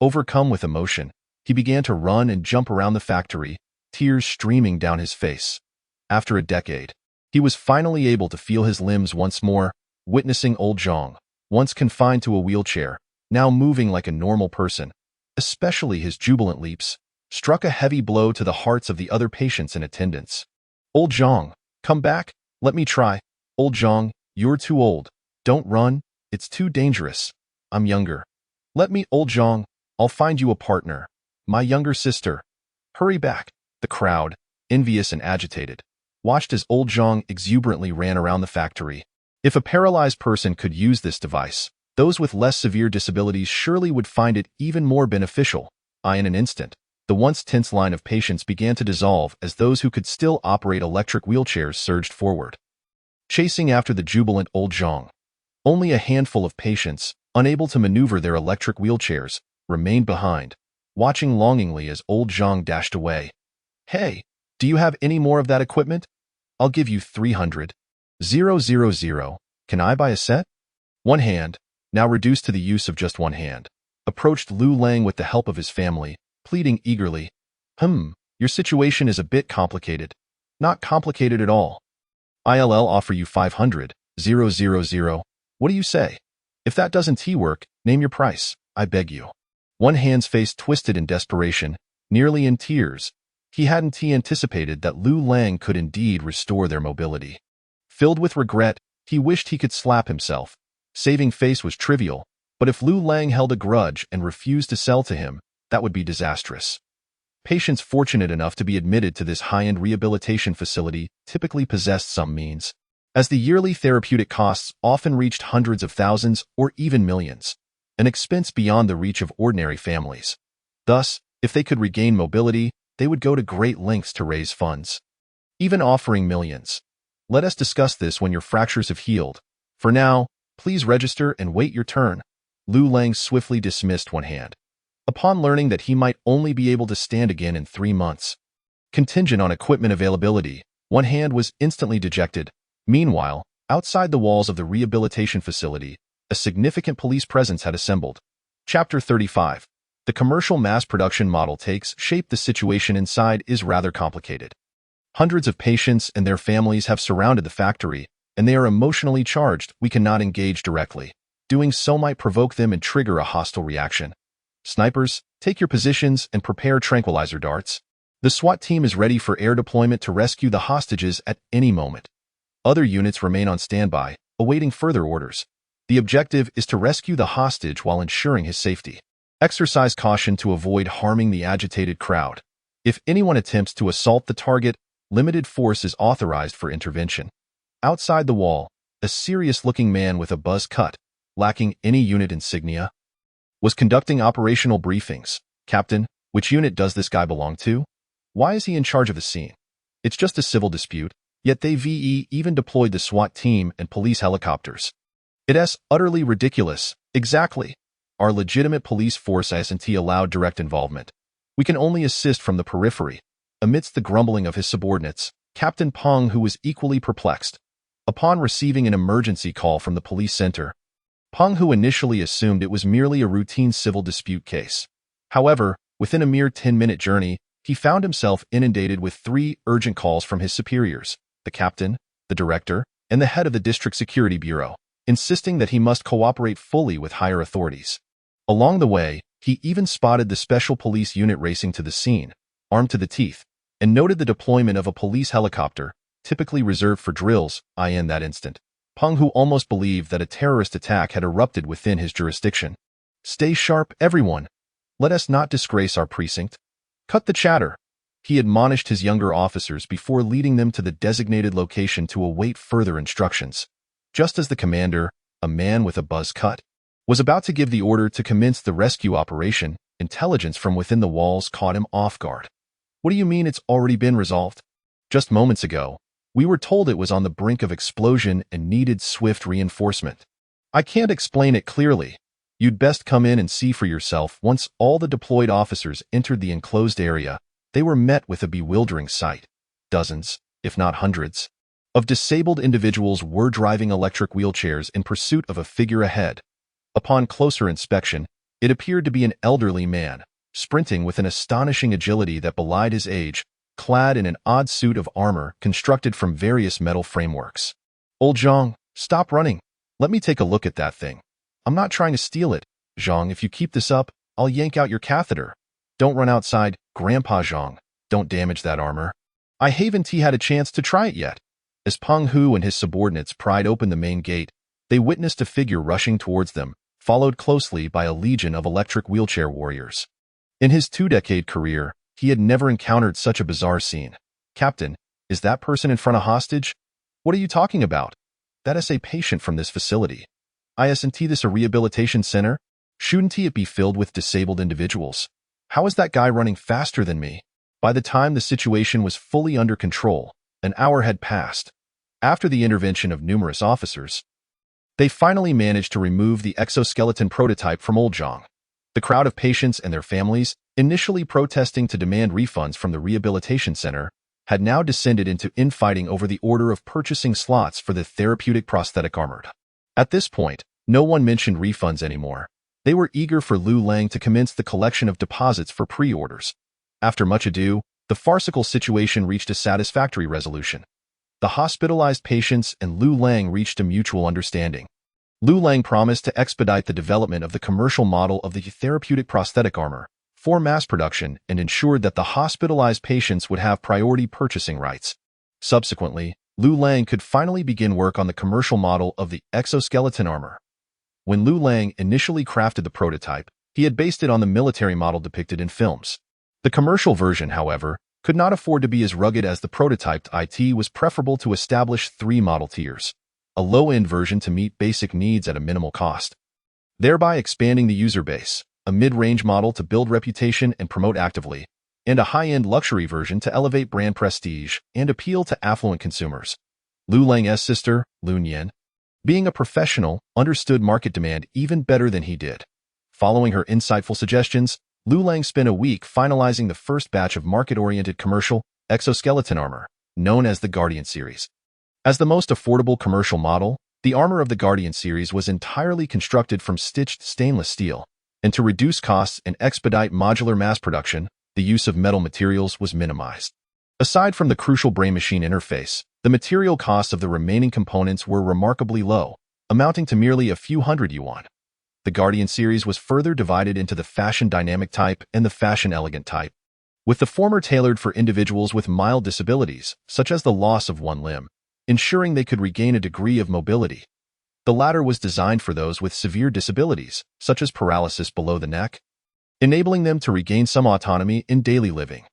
Speaker 2: Overcome with emotion, he began to run and jump around the factory, tears streaming down his face. After a decade, he was finally able to feel his limbs once more, witnessing Old Zhang, once confined to a wheelchair, now moving like a normal person. Especially his jubilant leaps, struck a heavy blow to the hearts of the other patients in attendance. Old Zhang, come back, let me try. Old Zhang, you're too old. Don't run, it's too dangerous. I'm younger. Let me, Old Zhang, I'll find you a partner. My younger sister. Hurry back. The crowd, envious and agitated, watched as Old Zhang exuberantly ran around the factory. If a paralyzed person could use this device, those with less severe disabilities surely would find it even more beneficial. In an instant, the once tense line of patients began to dissolve as those who could still operate electric wheelchairs surged forward, chasing after the jubilant Old Zhang. Only a handful of patients, unable to maneuver their electric wheelchairs, remained behind, watching longingly as Old Zhang dashed away. Hey, do you have any more of that equipment? I'll give you 300. 000. Can I buy a set? One hand, now reduced to the use of just one hand, approached Liu Lang with the help of his family, pleading eagerly. Your situation is a bit complicated. Not complicated at all. I'll offer you 500. 000. What do you say? If that doesn't work, name your price, I beg you. One hand's face twisted in desperation, nearly in tears. He hadn't anticipated that Liu Lang could indeed restore their mobility. Filled with regret, he wished he could slap himself. Saving face was trivial, but if Liu Lang held a grudge and refused to sell to him, that would be disastrous. Patients fortunate enough to be admitted to this high-end rehabilitation facility typically possessed some means, as the yearly therapeutic costs often reached hundreds of thousands or even millions, an expense beyond the reach of ordinary families. Thus, if they could regain mobility, they would go to great lengths to raise funds, even offering millions. Let us discuss this when your fractures have healed. For now, please register and wait your turn. Liu Lang swiftly dismissed one hand, upon learning that he might only be able to stand again in 3 months. Contingent on equipment availability, one hand was instantly dejected. Meanwhile, outside the walls of the rehabilitation facility, a significant police presence had assembled. Chapter 35. The commercial mass production model takes shape. The situation inside is rather complicated. Hundreds of patients and their families have surrounded the factory, and they are emotionally charged. We cannot engage directly. Doing so might provoke them and trigger a hostile reaction. Snipers, take your positions and prepare tranquilizer darts. The SWAT team is ready for air deployment to rescue the hostages at any moment. Other units remain on standby, awaiting further orders. The objective is to rescue the hostage while ensuring his safety. Exercise caution to avoid harming the agitated crowd. If anyone attempts to assault the target, limited force is authorized for intervention. Outside the wall, a serious-looking man with a buzz cut, lacking any unit insignia, was conducting operational briefings. Captain, which unit does this guy belong to? Why is he in charge of the scene? It's just a civil dispute, yet they even deployed the SWAT team and police helicopters. It's utterly ridiculous. Exactly. Our legitimate police force isn't allowed direct involvement. We can only assist from the periphery. Amidst the grumbling of his subordinates, Captain Peng, who was equally perplexed. Upon receiving an emergency call from the police center, Peng, who initially assumed it was merely a routine civil dispute case. However, within a mere 10-minute journey, he found himself inundated with 3 urgent calls from his superiors, the captain, the director, and the head of the District Security Bureau, insisting that he must cooperate fully with higher authorities. Along the way, he even spotted the special police unit racing to the scene, armed to the teeth, and noted the deployment of a police helicopter, typically reserved for drills. In that instant, Peng, who almost believed that a terrorist attack had erupted within his jurisdiction. Stay sharp, everyone. Let us not disgrace our precinct. Cut the chatter. He admonished his younger officers before leading them to the designated location to await further instructions. Just as the commander, a man with a buzz cut, was about to give the order to commence the rescue operation, intelligence from within the walls caught him off guard. What do you mean it's already been resolved? Just moments ago, we were told it was on the brink of explosion and needed swift reinforcement. I can't explain it clearly. You'd best come in and see for yourself. Once all the deployed officers entered the enclosed area, they were met with a bewildering sight. Dozens, if not hundreds, of disabled individuals were driving electric wheelchairs in pursuit of a figure ahead. Upon closer inspection, it appeared to be an elderly man, sprinting with an astonishing agility that belied his age, clad in an odd suit of armor constructed from various metal frameworks. Old Zhang, stop running. Let me take a look at that thing. I'm not trying to steal it. Zhang, if you keep this up, I'll yank out your catheter. Don't run outside, Grandpa Zhang. Don't damage that armor. I haven't had a chance to try it yet. As Peng Hu and his subordinates pried open the main gate, they witnessed a figure rushing towards them, followed closely by a legion of electric wheelchair warriors. In his 2-decade career, he had never encountered such a bizarre scene. Captain, is that person in front a hostage? What are you talking about? That is a patient from this facility. Isn't this a rehabilitation center? Shouldn't it be filled with disabled individuals? How is that guy running faster than me? By the time the situation was fully under control, an hour had passed. After the intervention of numerous officers, they finally managed to remove the exoskeleton prototype from Old Zhang. The crowd of patients and their families, initially protesting to demand refunds from the rehabilitation center, had now descended into infighting over the order of purchasing slots for the therapeutic prosthetic armored. At this point, no one mentioned refunds anymore. They were eager for Liu Lang to commence the collection of deposits for pre-orders. After much ado, the farcical situation reached a satisfactory resolution. The hospitalized patients and Liu Lang reached a mutual understanding. Liu Lang promised to expedite the development of the commercial model of the therapeutic prosthetic armor for mass production and ensured that the hospitalized patients would have priority purchasing rights. Subsequently, Liu Lang could finally begin work on the commercial model of the exoskeleton armor. When Liu Lang initially crafted the prototype, he had based it on the military model depicted in films. The commercial version, however, could not afford to be as rugged as the prototyped. It was preferable to establish 3 model tiers, a low-end version to meet basic needs at a minimal cost, thereby expanding the user base, a mid-range model to build reputation and promote actively, and a high-end luxury version to elevate brand prestige and appeal to affluent consumers. Liu Lang's sister, Liu Nian, being a professional, understood market demand even better than he did. Following her insightful suggestions, Liu Lang spent a week finalizing the first batch of market-oriented commercial exoskeleton armor, known as the Guardian series. As the most affordable commercial model, the armor of the Guardian series was entirely constructed from stitched stainless steel, and to reduce costs and expedite modular mass production, the use of metal materials was minimized. Aside from the crucial brain-machine interface, the material costs of the remaining components were remarkably low, amounting to merely a few hundred yuan. The Guardian series was further divided into the fashion dynamic type and the fashion elegant type, with the former tailored for individuals with mild disabilities, such as the loss of one limb, ensuring they could regain a degree of mobility. The latter was designed for those with severe disabilities, such as paralysis below the neck, enabling them to regain some autonomy in daily living.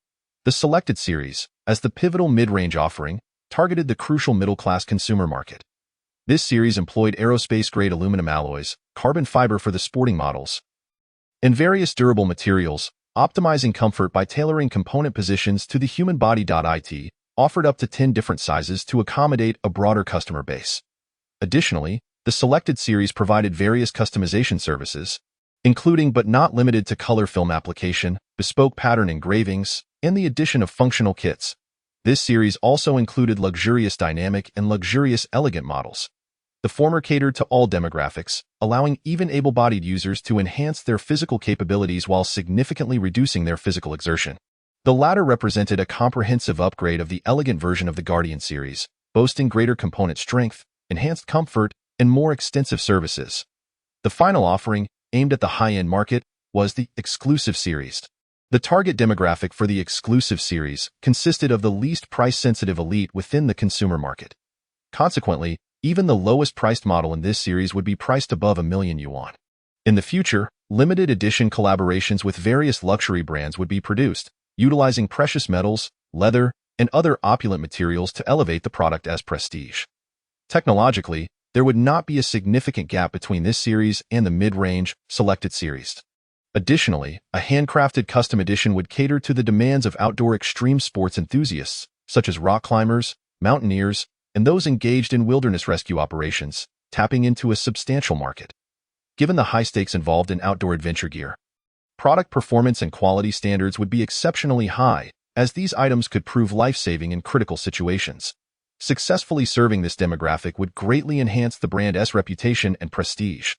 Speaker 2: The Selected series, as the pivotal mid-range offering, targeted the crucial middle-class consumer market. This series employed aerospace-grade aluminum alloys, carbon fiber for the sporting models, and various durable materials, optimizing comfort by tailoring component positions to the human body. It offered up to 10 different sizes to accommodate a broader customer base. Additionally, the Selected series provided various customization services, including but not limited to color film application, bespoke pattern engravings, and the addition of functional kits. This series also included luxurious dynamic and luxurious elegant models. The former catered to all demographics, allowing even able-bodied users to enhance their physical capabilities while significantly reducing their physical exertion. The latter represented a comprehensive upgrade of the elegant version of the Guardian series, boasting greater component strength, enhanced comfort, and more extensive services. The final offering, aimed at the high-end market, was the Exclusive series. The target demographic for the Exclusive series consisted of the least price-sensitive elite within the consumer market. Consequently, even the lowest-priced model in this series would be priced above $1,000,000 yuan. In the future, limited edition collaborations with various luxury brands would be produced, utilizing precious metals, leather, and other opulent materials to elevate the product as prestige. Technologically, there would not be a significant gap between this series and the mid-range, Selected series. Additionally, a handcrafted custom edition would cater to the demands of outdoor extreme sports enthusiasts, such as rock climbers, mountaineers, and those engaged in wilderness rescue operations, tapping into a substantial market. Given the high stakes involved in outdoor adventure gear, product performance and quality standards would be exceptionally high, as these items could prove life-saving in critical situations. Successfully serving this demographic would greatly enhance the brand's reputation and prestige.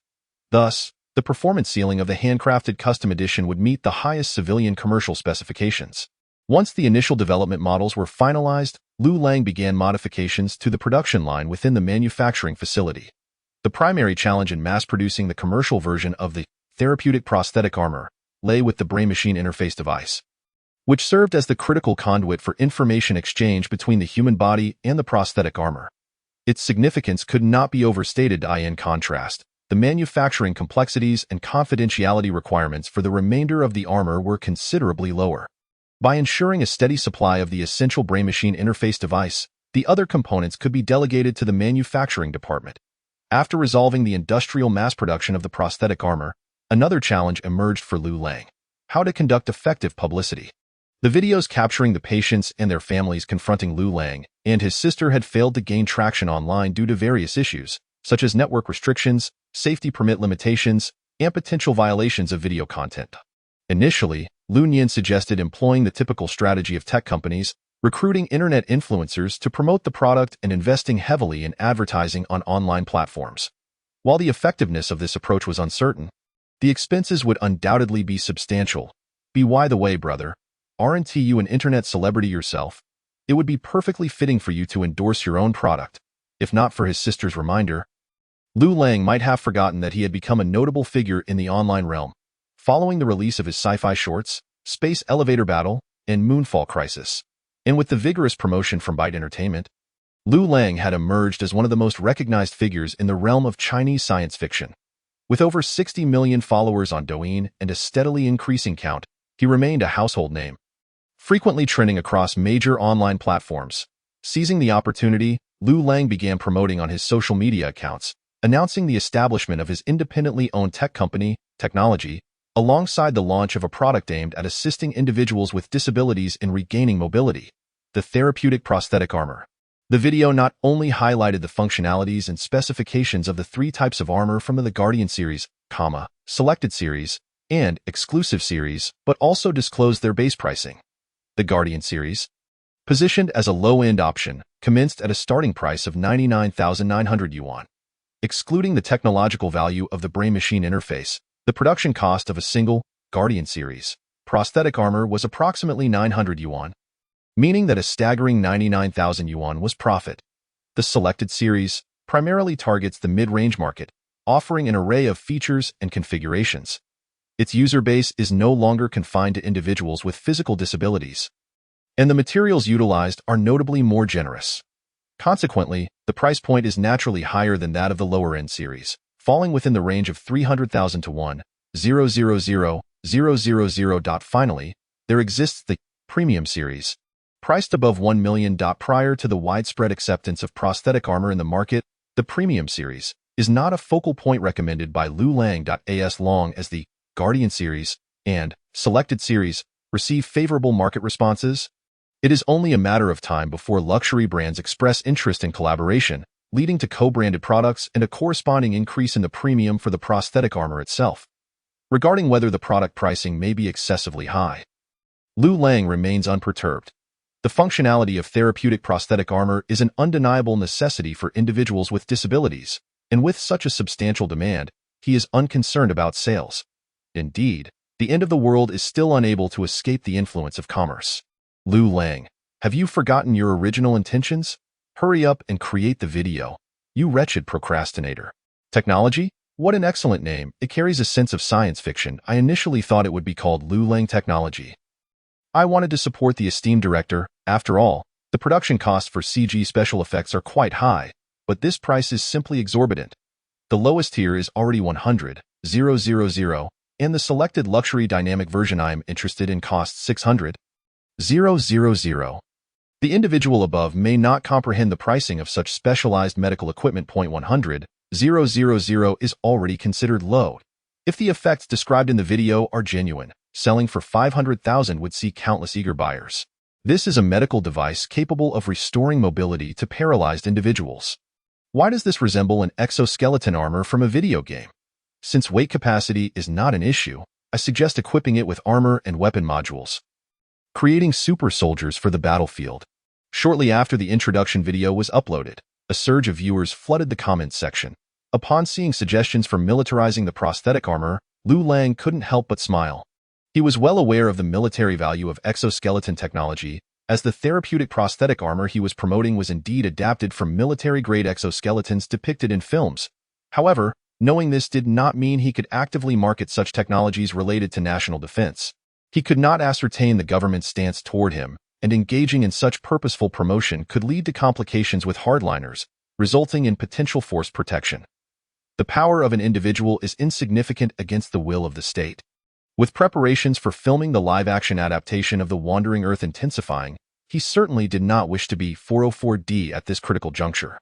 Speaker 2: Thus, the performance ceiling of the handcrafted custom edition would meet the highest civilian commercial specifications. Once the initial development models were finalized, Liu Lang began modifications to the production line within the manufacturing facility. The primary challenge in mass-producing the commercial version of the therapeutic prosthetic armor lay with the brain-machine interface device, which served as the critical conduit for information exchange between the human body and the prosthetic armor. Its significance could not be overstated. In contrast, the manufacturing complexities and confidentiality requirements for the remainder of the armor were considerably lower. By ensuring a steady supply of the essential brain-machine interface device, the other components could be delegated to the manufacturing department. After resolving the industrial mass production of the prosthetic armor, another challenge emerged for Liu Lang: how to conduct effective publicity. The videos capturing the patients and their families confronting Liu Lang and his sister had failed to gain traction online due to various issues, such as network restrictions, safety permit limitations, and potential violations of video content. Initially, Liu Lang suggested employing the typical strategy of tech companies, recruiting internet influencers to promote the product and investing heavily in advertising on online platforms. While the effectiveness of this approach was uncertain, the expenses would undoubtedly be substantial. By the way, brother, aren't you an internet celebrity yourself? It would be perfectly fitting for you to endorse your own product. If not for his sister's reminder, Liu Lang might have forgotten that he had become a notable figure in the online realm. Following the release of his sci-fi shorts, Space Elevator Battle, and Moonfall Crisis, and with the vigorous promotion from Byte Entertainment, Liu Lang had emerged as one of the most recognized figures in the realm of Chinese science fiction. With over 60 million followers on Douyin and a steadily increasing count, he remained a household name, frequently trending across major online platforms. Seizing the opportunity, Liu Lang began promoting on his social media accounts, announcing the establishment of his independently owned tech company, Technology, alongside the launch of a product aimed at assisting individuals with disabilities in regaining mobility: the therapeutic prosthetic armor. The video not only highlighted the functionalities and specifications of the 3 types of armor from the Guardian series, Selected series, and Exclusive series, but also disclosed their base pricing. The Guardian series, positioned as a low-end option, commenced at a starting price of 99,900 yuan. Excluding the technological value of the brain-machine interface, the production cost of a single Guardian series prosthetic armor was approximately 900 yuan. meaning that a staggering 99,000 yuan was profit. The selected series primarily targets the mid-range market, offering an array of features and configurations. Its user base is no longer confined to individuals with physical disabilities, and the materials utilized are notably more generous. Consequently, the price point is naturally higher than that of the lower-end series, falling within the range of 300,000 to 1,000,000. Finally, there exists the premium series, priced above 1 million. Prior to the widespread acceptance of prosthetic armor in the market, the premium series is not a focal point recommended by Liu Lang. As long as the Guardian series and selected series receive favorable market responses, it is only a matter of time before luxury brands express interest in collaboration, leading to co-branded products and a corresponding increase in the premium for the prosthetic armor itself. Regarding whether the product pricing may be excessively high, Liu Lang remains unperturbed. The functionality of therapeutic prosthetic armor is an undeniable necessity for individuals with disabilities, and with such a substantial demand, he is unconcerned about sales. Indeed, the end of the world is still unable to escape the influence of commerce. Liu Lang, have you forgotten your original intentions? Hurry up and create the video, you wretched procrastinator. Technology? What an excellent name. It carries a sense of science fiction. I initially thought it would be called Liu Lang Technology. I wanted to support the esteemed director. After all, the production costs for CG special effects are quite high, but this price is simply exorbitant. The lowest tier is already 100,000, and the selected luxury dynamic version I am interested in costs 600,000. The individual above may not comprehend the pricing of such specialized medical equipment. 100,000 is already considered low. If the effects described in the video are genuine, selling for 500,000 would see countless eager buyers. This is a medical device capable of restoring mobility to paralyzed individuals. Why does this resemble an exoskeleton armor from a video game? Since weight capacity is not an issue, I suggest equipping it with armor and weapon modules. Creating super soldiers for the battlefield. Shortly after the introduction video was uploaded, a surge of viewers flooded the comments section. Upon seeing suggestions for militarizing the prosthetic armor, Liu Lang couldn't help but smile. He was well aware of the military value of exoskeleton technology, as the therapeutic prosthetic armor he was promoting was indeed adapted from military-grade exoskeletons depicted in films. However, knowing this did not mean he could actively market such technologies related to national defense. He could not ascertain the government's stance toward him, and engaging in such purposeful promotion could lead to complications with hardliners, resulting in potential forced protection. The power of an individual is insignificant against the will of the state. With preparations for filming the live-action adaptation of The Wandering Earth intensifying, he certainly did not wish to be 404D at this critical juncture.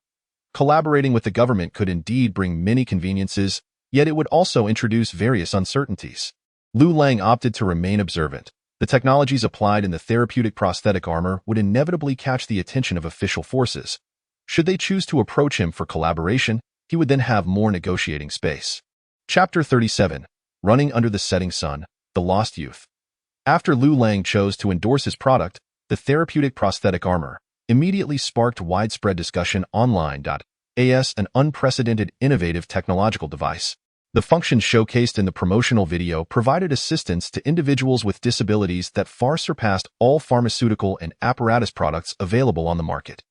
Speaker 2: Collaborating with the government could indeed bring many conveniences, yet it would also introduce various uncertainties. Liu Lang opted to remain observant. The technologies applied in the therapeutic prosthetic armor would inevitably catch the attention of official forces. Should they choose to approach him for collaboration, he would then have more negotiating space. Chapter 37. Running Under the Setting Sun, The Lost Youth. After Liu Lang chose to endorse his product, the therapeutic prosthetic armor immediately sparked widespread discussion online. As an unprecedented innovative technological device. The functions showcased in the promotional video provided assistance to individuals with disabilities that far surpassed all pharmaceutical and apparatus products available on the market.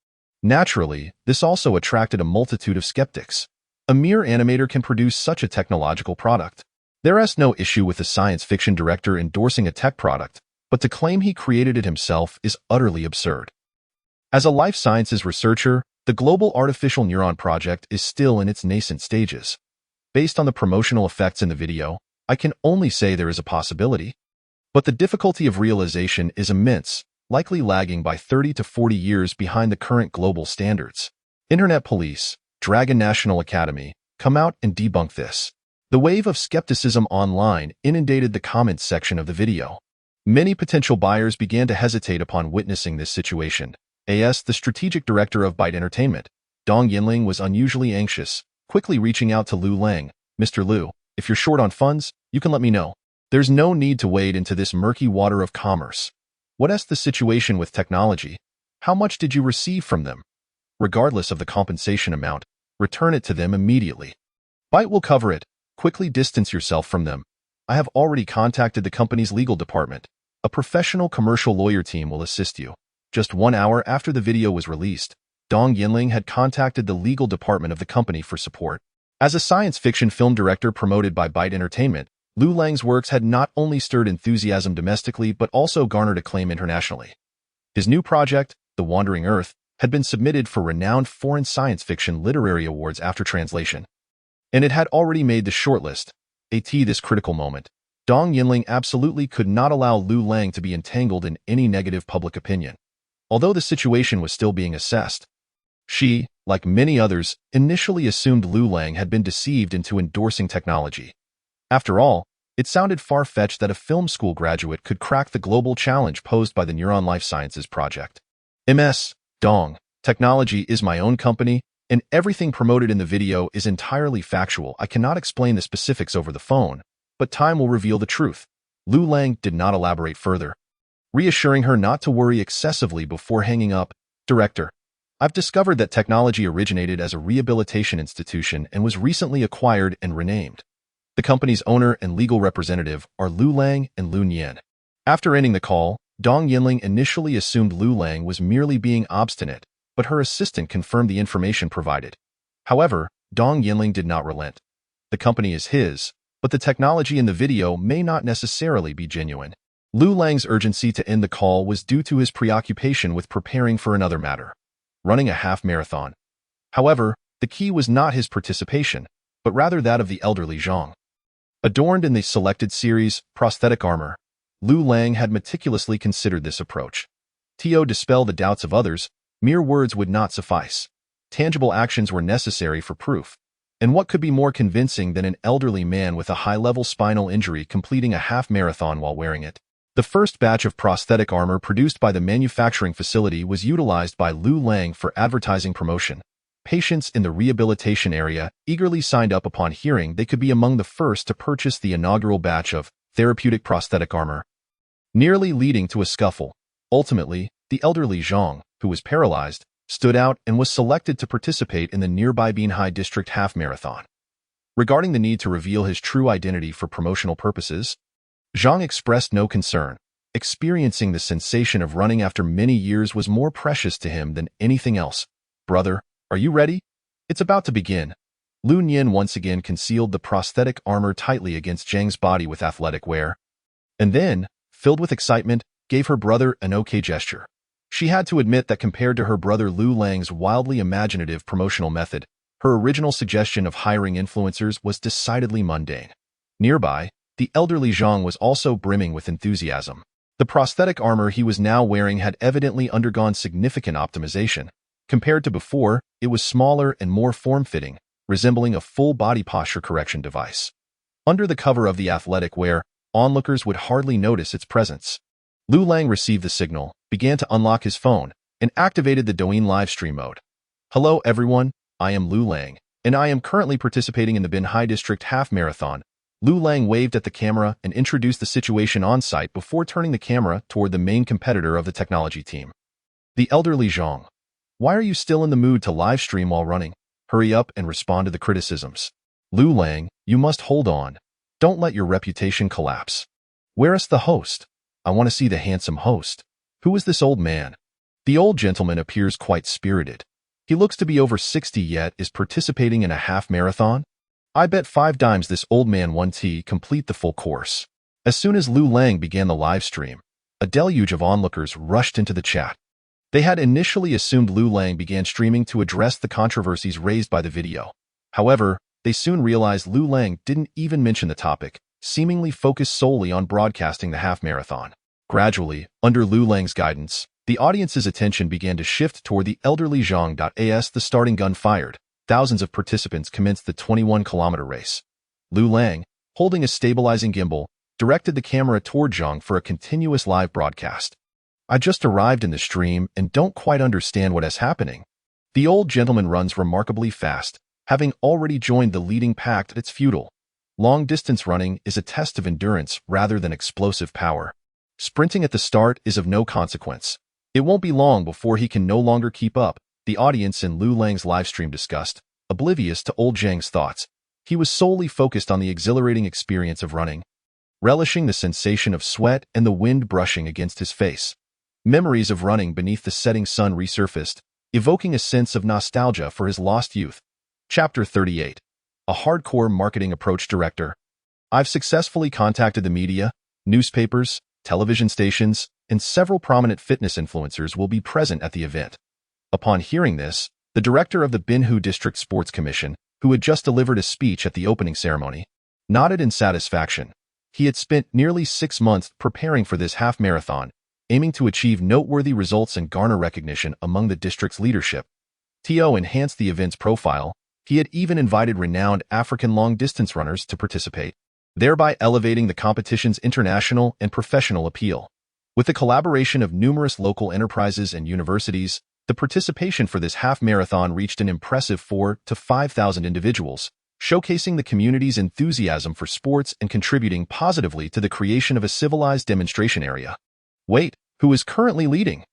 Speaker 2: Naturally, this also attracted a multitude of skeptics. A mere animator can produce such a technological product. There is no issue with a science fiction director endorsing a tech product, but to claim he created it himself is utterly absurd. As a life sciences researcher, the global artificial neuron project is still in its nascent stages. Based on the promotional effects in the video, I can only say there is a possibility. But the difficulty of realization is immense, likely lagging by 30 to 40 years behind the current global standards. Internet police, Dragon National Academy, come out and debunk this. The wave of skepticism online inundated the comments section of the video. Many potential buyers began to hesitate upon witnessing this situation. The strategic director of Byte Entertainment, Dong Yinling, was unusually anxious, quickly reaching out to Liu Lang. Mr. Liu, if you're short on funds, you can let me know. There's no need to wade into this murky water of commerce. What's the situation with technology? How much did you receive from them? Regardless of the compensation amount, return it to them immediately. Byte will cover it. Quickly distance yourself from them. I have already contacted the company's legal department. A professional commercial lawyer team will assist you. Just 1 hour after the video was released, Dong Yinling had contacted the legal department of the company for support. As a science fiction film director promoted by Byte Entertainment, Liu Lang's works had not only stirred enthusiasm domestically but also garnered acclaim internationally. His new project, The Wandering Earth, had been submitted for renowned foreign science fiction literary awards after translation. And it had already made the shortlist. At this critical moment, Dong Yinling absolutely could not allow Liu Lang to be entangled in any negative public opinion. Although the situation was still being assessed, she, like many others, initially assumed Liu Lang had been deceived into endorsing technology. After all, it sounded far-fetched that a film school graduate could crack the global challenge posed by the Neuron Life Sciences project. MS, Dong, technology is my own company, and everything promoted in the video is entirely factual. I cannot explain the specifics over the phone, but time will reveal the truth. Liu Lang did not elaborate further, reassuring her not to worry excessively before hanging up. Director, I've discovered that technology originated as a rehabilitation institution and was recently acquired and renamed. The company's owner and legal representative are Liu Lang and Liu Nian. After ending the call, Dong Yinling initially assumed Liu Lang was merely being obstinate, but her assistant confirmed the information provided. However, Dong Yinling did not relent. The company is his, but the technology in the video may not necessarily be genuine. Liu Lang's urgency to end the call was due to his preoccupation with preparing for another matter, running a half marathon. However, the key was not his participation, but rather that of the elderly Zhang. Adorned in the selected series, prosthetic armor, Liu Lang had meticulously considered this approach. To dispel the doubts of others, mere words would not suffice. Tangible actions were necessary for proof. And what could be more convincing than an elderly man with a high-level spinal injury completing a half marathon while wearing it? The first batch of prosthetic armor produced by the manufacturing facility was utilized by Liu Lang for advertising promotion. Patients in the rehabilitation area eagerly signed up upon hearing they could be among the first to purchase the inaugural batch of therapeutic prosthetic armor, nearly leading to a scuffle. Ultimately, the elderly Zhang, who was paralyzed, stood out and was selected to participate in the nearby Binhai District Half Marathon. Regarding the need to reveal his true identity for promotional purposes, Zhang expressed no concern. Experiencing the sensation of running after many years was more precious to him than anything else. Brother, are you ready? It's about to begin. Liu Nian once again concealed the prosthetic armor tightly against Zhang's body with athletic wear, and then, filled with excitement, gave her brother an okay gesture. She had to admit that compared to her brother Liu Lang's wildly imaginative promotional method, her original suggestion of hiring influencers was decidedly mundane. Nearby, the elderly Zhang was also brimming with enthusiasm. The prosthetic armor he was now wearing had evidently undergone significant optimization. Compared to before, it was smaller and more form-fitting, resembling a full body posture correction device. Under the cover of the athletic wear, onlookers would hardly notice its presence. Liu Lang received the signal, began to unlock his phone, and activated the Douyin live stream mode. Hello everyone, I am Liu Lang, and I am currently participating in the Binhai District Half Marathon. Liu Lang waved at the camera and introduced the situation on site before turning the camera toward the main competitor of the technology team. The elderly Zhang. Why are you still in the mood to live stream while running? Hurry up and respond to the criticisms. Liu Lang, you must hold on. Don't let your reputation collapse. Where is the host? I want to see the handsome host. Who is this old man? The old gentleman appears quite spirited. He looks to be over 60 yet is participating in a half marathon. I bet 5 dimes this old man won't complete the full course. As soon as Liu Lang began the live stream, a deluge of onlookers rushed into the chat. They had initially assumed Liu Lang began streaming to address the controversies raised by the video. However, they soon realized Liu Lang didn't even mention the topic, seemingly focused solely on broadcasting the half marathon. Gradually, under Liu Lang's guidance, the audience's attention began to shift toward the elderly Zhang. As the starting gun fired, thousands of participants commenced the 21-kilometer race. Liu Lang, holding a stabilizing gimbal, directed the camera toward Zhang for a continuous live broadcast. I just arrived in the stream and don't quite understand what is happening. The old gentleman runs remarkably fast, having already joined the leading pack. It's futile. Long-distance running is a test of endurance rather than explosive power. Sprinting at the start is of no consequence. It won't be long before he can no longer keep up, the audience in Liu Lang's livestream discussed, oblivious to old Zhang's thoughts. He was solely focused on the exhilarating experience of running, relishing the sensation of sweat and the wind brushing against his face. Memories of running beneath the setting sun resurfaced, evoking a sense of nostalgia for his lost youth. Chapter 38. A hardcore marketing approach director. I've successfully contacted the media, newspapers, television stations, and several prominent fitness influencers will be present at the event. Upon hearing this, the director of the Binhu District Sports Commission, who had just delivered a speech at the opening ceremony, nodded in satisfaction. He had spent nearly 6 months preparing for this half-marathon, aiming to achieve noteworthy results and garner recognition among the district's leadership. To enhance the event's profile, he had even invited renowned African long-distance runners to participate, thereby elevating the competition's international and professional appeal. With the collaboration of numerous local enterprises and universities, the participation for this half-marathon reached an impressive 4,000 to 5,000 individuals, showcasing the community's enthusiasm for sports and contributing positively to the creation of a civilized demonstration area. Wait, who is currently leading?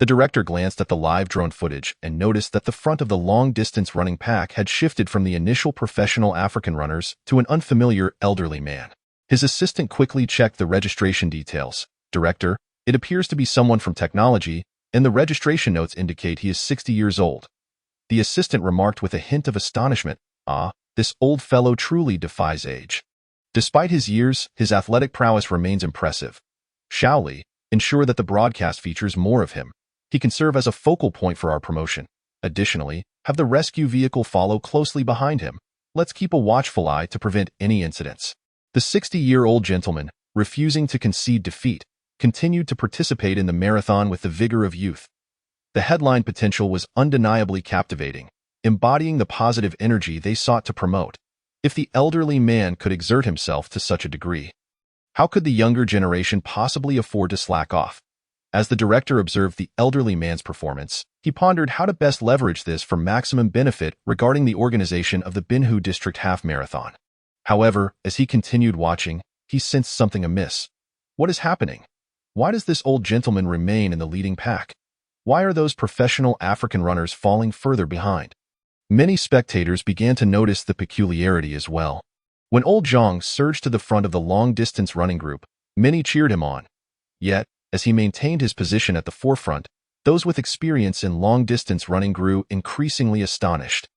Speaker 2: The director glanced at the live drone footage and noticed that the front of the long-distance running pack had shifted from the initial professional African runners to an unfamiliar elderly man. His assistant quickly checked the registration details. Director, it appears to be someone from technology, and the registration notes indicate he is 60 years old. The assistant remarked with a hint of astonishment, this old fellow truly defies age. Despite his years, his athletic prowess remains impressive. Shall we ensure that the broadcast features more of him? He can serve as a focal point for our promotion. Additionally, have the rescue vehicle follow closely behind him. Let's keep a watchful eye to prevent any incidents. The 60-year-old gentleman, refusing to concede defeat, continued to participate in the marathon with the vigor of youth. The headline potential was undeniably captivating, embodying the positive energy they sought to promote. If the elderly man could exert himself to such a degree, how could the younger generation possibly afford to slack off? As the director observed the elderly man's performance, he pondered how to best leverage this for maximum benefit regarding the organization of the Binhu District Half Marathon. However, as he continued watching, he sensed something amiss. What is happening? Why does this old gentleman remain in the leading pack? Why are those professional African runners falling further behind? Many spectators began to notice the peculiarity as well. When old Zhang surged to the front of the long-distance running group, many cheered him on. Yet, as he maintained his position at the forefront, those with experience in long-distance running grew increasingly astonished.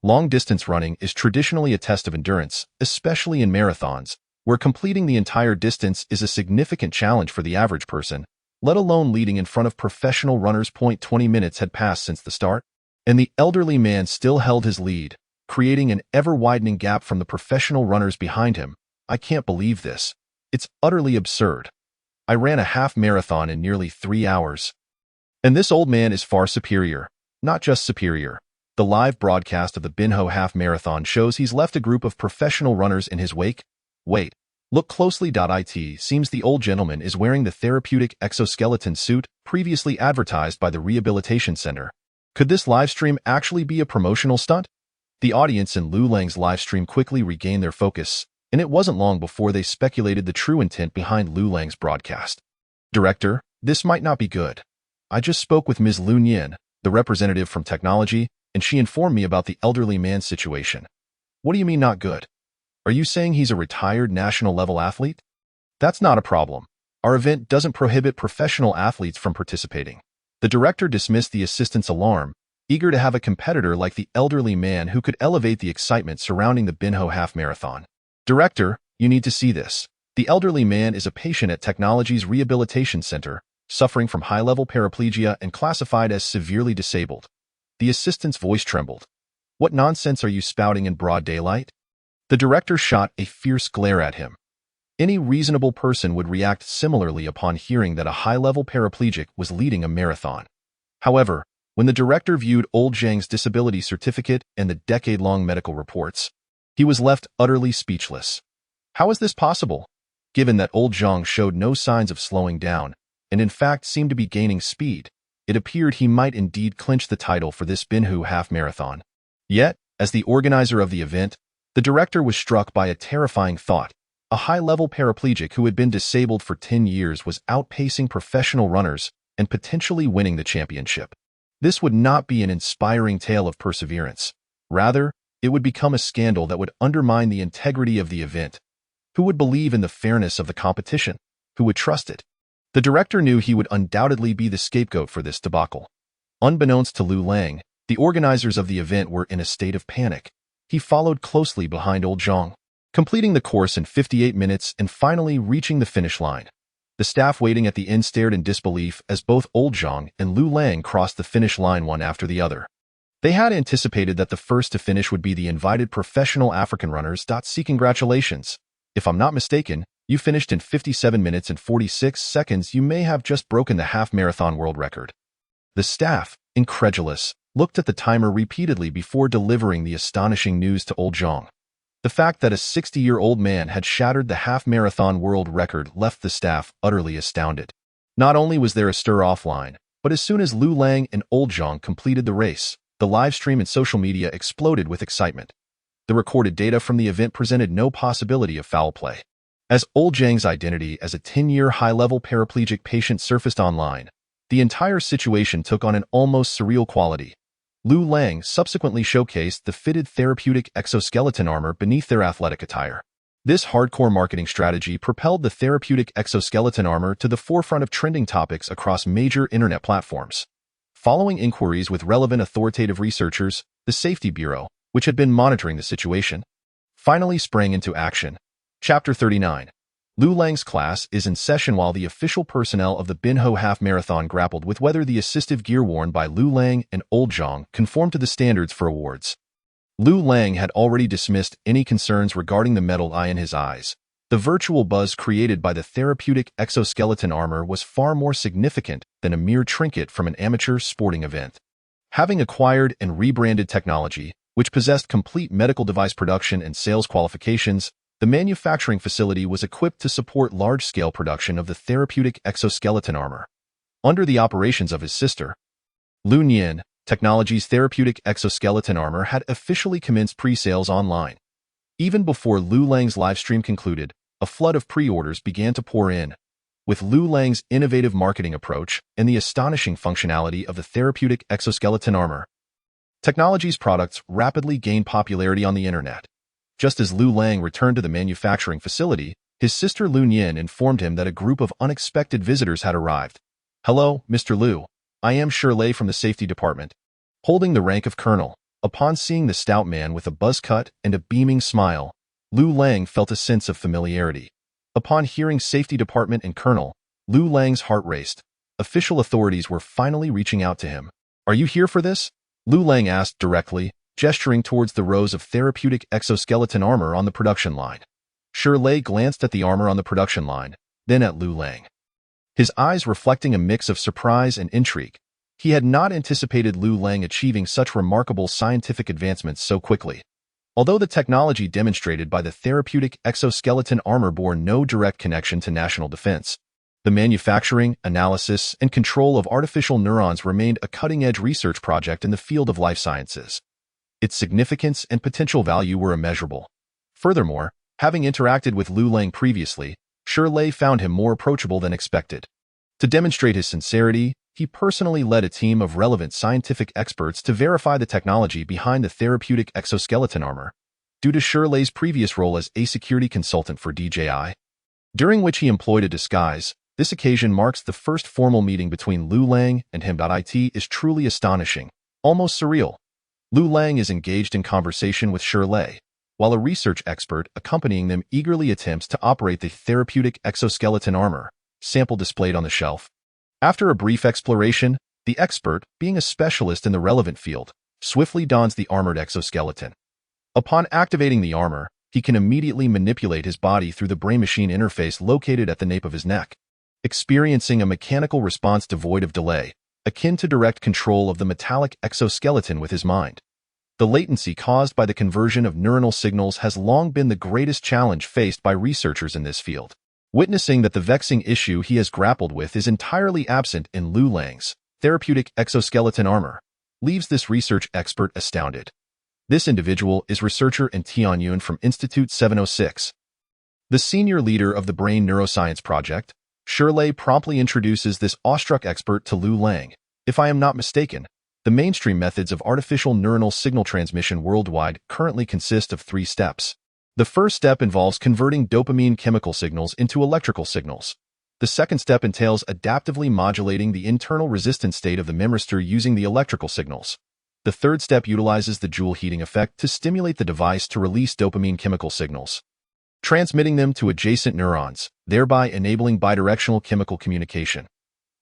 Speaker 2: Long-distance running is traditionally a test of endurance, especially in marathons, where completing the entire distance is a significant challenge for the average person, let alone leading in front of professional runners. 20 minutes had passed since the start, and the elderly man still held his lead, creating an ever-widening gap from the professional runners behind him. I can't believe this. It's utterly absurd. I ran a half-marathon in nearly 3 hours. And this old man is far superior. Not just superior. The live broadcast of the Binhu half-marathon shows he's left a group of professional runners in his wake. Wait, look closely. It seems the old gentleman is wearing the therapeutic exoskeleton suit previously advertised by the rehabilitation center. Could this livestream actually be a promotional stunt? The audience in Liu Lang's livestream quickly regained their focus, and it wasn't long before they speculated the true intent behind Liu Lang's broadcast. Director, this might not be good. I just spoke with Ms. Lu Nian, the representative from technology, and she informed me about the elderly man's situation. What do you mean not good? Are you saying he's a retired national-level athlete? That's not a problem. Our event doesn't prohibit professional athletes from participating. The director dismissed the assistant's alarm, eager to have a competitor like the elderly man who could elevate the excitement surrounding the Binhu half-marathon. Director, you need to see this. The elderly man is a patient at Technology's Rehabilitation Center, suffering from high-level paraplegia and classified as severely disabled. The assistant's voice trembled. What nonsense are you spouting in broad daylight? The director shot a fierce glare at him. Any reasonable person would react similarly upon hearing that a high-level paraplegic was leading a marathon. However, when the director viewed old Zhang's disability certificate and the decade-long medical reports, he was left utterly speechless. How is this possible? Given that old Zhang showed no signs of slowing down, and in fact seemed to be gaining speed, it appeared he might indeed clinch the title for this Binhu half-marathon. Yet, as the organizer of the event, the director was struck by a terrifying thought. A high-level paraplegic who had been disabled for 10 years was outpacing professional runners and potentially winning the championship. This would not be an inspiring tale of perseverance. Rather, it would become a scandal that would undermine the integrity of the event. Who would believe in the fairness of the competition? Who would trust it? The director knew he would undoubtedly be the scapegoat for this debacle. Unbeknownst to Liu Lang, the organizers of the event were in a state of panic. He followed closely behind old Zhang, completing the course in 58 minutes and finally reaching the finish line. The staff waiting at the inn stared in disbelief as both old Zhang and Liu Lang crossed the finish line one after the other. They had anticipated that the first to finish would be the invited professional African runners. See, congratulations. If I'm not mistaken, you finished in 57 minutes and 46 seconds. You may have just broken the half-marathon world record. The staff, incredulous, looked at the timer repeatedly before delivering the astonishing news to old Zhang. The fact that a 60-year-old man had shattered the half-marathon world record left the staff utterly astounded. Not only was there a stir offline, but as soon as Liu Lang and old Zhang completed the race, the live stream and social media exploded with excitement. The recorded data from the event presented no possibility of foul play. As old Zhang's identity as a 10-year high-level paraplegic patient surfaced online, the entire situation took on an almost surreal quality. Liu Lang subsequently showcased the fitted therapeutic exoskeleton armor beneath their athletic attire. This hardcore marketing strategy propelled the therapeutic exoskeleton armor to the forefront of trending topics across major internet platforms. Following inquiries with relevant authoritative researchers, the Safety Bureau, which had been monitoring the situation, finally sprang into action. Chapter 39. Liu Lang's class is in session while the official personnel of the Binho Half Marathon grappled with whether the assistive gear worn by Liu Lang and old Zhang conformed to the standards for awards. Liu Lang had already dismissed any concerns regarding the metal eye in his eyes. The virtual buzz created by the therapeutic exoskeleton armor was far more significant than a mere trinket from an amateur sporting event. Having acquired and rebranded technology, which possessed complete medical device production and sales qualifications, the manufacturing facility was equipped to support large-scale production of the therapeutic exoskeleton armor. Under the operations of his sister, Liu Lang Technology's therapeutic exoskeleton armor had officially commenced pre-sales online. Even before Liu Lang's livestream concluded, a flood of pre-orders began to pour in. With Liu Lang's innovative marketing approach and the astonishing functionality of the therapeutic exoskeleton armor, Technology's products rapidly gained popularity on the internet. Just as Liu Lang returned to the manufacturing facility, his sister Liu Lang informed him that a group of unexpected visitors had arrived. "Hello, Mr. Liu. I am Starlight from the safety department." Holding the rank of colonel, upon seeing the stout man with a buzz cut and a beaming smile, Liu Lang felt a sense of familiarity. Upon hearing safety department and colonel, Liu Lang's heart raced. Official authorities were finally reaching out to him. "Are you here for this?" Liu Lang asked directly, gesturing towards the rows of therapeutic exoskeleton armor on the production line. Starlight glanced at the armor on the production line, then at Liu Lang. His eyes reflecting a mix of surprise and intrigue. He had not anticipated Liu Lang achieving such remarkable scientific advancements so quickly. Although the technology demonstrated by the therapeutic exoskeleton armor bore no direct connection to national defense, the manufacturing, analysis, and control of artificial neurons remained a cutting-edge research project in the field of life sciences. Its significance and potential value were immeasurable. Furthermore, having interacted with Liu Lang previously, Starlight found him more approachable than expected. To demonstrate his sincerity, he personally led a team of relevant scientific experts to verify the technology behind the therapeutic exoskeleton armor, due to Starlight's previous role as a security consultant for DJI, during which he employed a disguise. This occasion marks the first formal meeting between Liu Lang and him. It is truly astonishing, almost surreal. Liu Lang is engaged in conversation with Starlight, while a research expert accompanying them eagerly attempts to operate the therapeutic exoskeleton armor, sample displayed on the shelf. After a brief exploration, the expert, being a specialist in the relevant field, swiftly dons the armored exoskeleton. Upon activating the armor, he can immediately manipulate his body through the brain-machine interface located at the nape of his neck, experiencing a mechanical response devoid of delay, akin to direct control of the metallic exoskeleton with his mind. The latency caused by the conversion of neuronal signals has long been the greatest challenge faced by researchers in this field. Witnessing that the vexing issue he has grappled with is entirely absent in Liu Lang's therapeutic exoskeleton armor, leaves this research expert astounded. This individual is researcher Tianyun from Institute 706. The senior leader of the Brain Neuroscience Project, Starlight promptly introduces this awestruck expert to Liu Lang. "If I am not mistaken, the mainstream methods of artificial neuronal signal transmission worldwide currently consist of 3 steps. The first step involves converting dopamine chemical signals into electrical signals. The second step entails adaptively modulating the internal resistance state of the memristor using the electrical signals. The third step utilizes the Joule heating effect to stimulate the device to release dopamine chemical signals, transmitting them to adjacent neurons, thereby enabling bidirectional chemical communication.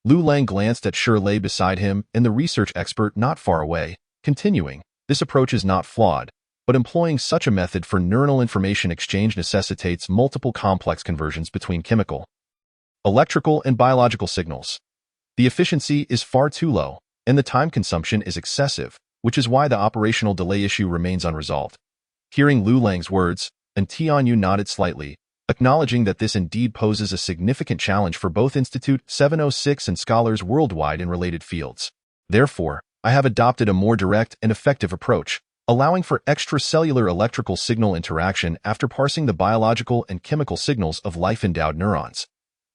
Speaker 2: Liu Lang glanced at Shirley beside him and the research expert not far away, continuing, "This approach is not flawed, but employing such a method for neuronal information exchange necessitates multiple complex conversions between chemical, electrical, and biological signals. The efficiency is far too low, and the time consumption is excessive, which is why the operational delay issue remains unresolved." Hearing Liu Lang's words, Tianyu nodded slightly, acknowledging that this indeed poses a significant challenge for both Institute 706 and scholars worldwide in related fields. Therefore, I have adopted a more direct and effective approach, allowing for extracellular electrical signal interaction after parsing the biological and chemical signals of life-endowed neurons.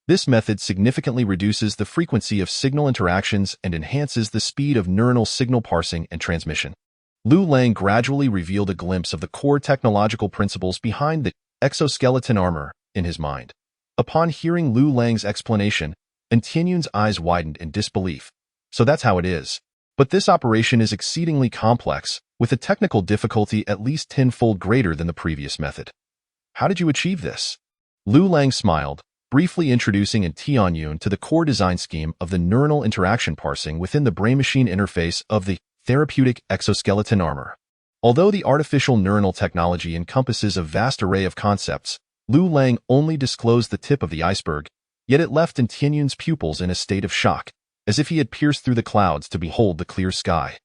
Speaker 2: This method significantly reduces the frequency of signal interactions and enhances the speed of neuronal signal parsing and transmission. Liu Lang gradually revealed a glimpse of the core technological principles behind the exoskeleton armor in his mind. Upon hearing Liu Lang's explanation, Tianyun's eyes widened in disbelief. "So that's how it is. But this operation is exceedingly complex, with a technical difficulty at least tenfold greater than the previous method. How did you achieve this?" Liu Lang smiled, briefly introducing Tianyun to the core design scheme of the neuronal interaction parsing within the brain-machine interface of the therapeutic exoskeleton armor. Although the artificial neuronal technology encompasses a vast array of concepts, Liu Lang only disclosed the tip of the iceberg, yet it left Tianyun's pupils in a state of shock, as if he had pierced through the clouds to behold the clear sky.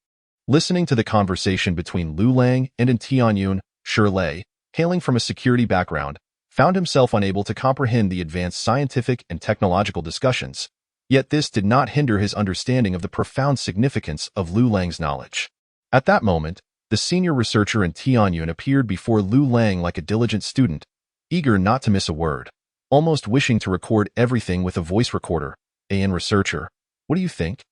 Speaker 2: Listening to the conversation between Liu Lang and Tianyun, Shirley, hailing from a security background, found himself unable to comprehend the advanced scientific and technological discussions, yet this did not hinder his understanding of the profound significance of Liu Lang's knowledge. At that moment, the senior researcher in Tianyun appeared before Liu Lang like a diligent student, eager not to miss a word, almost wishing to record everything with a voice recorder. Researcher, what do you think?"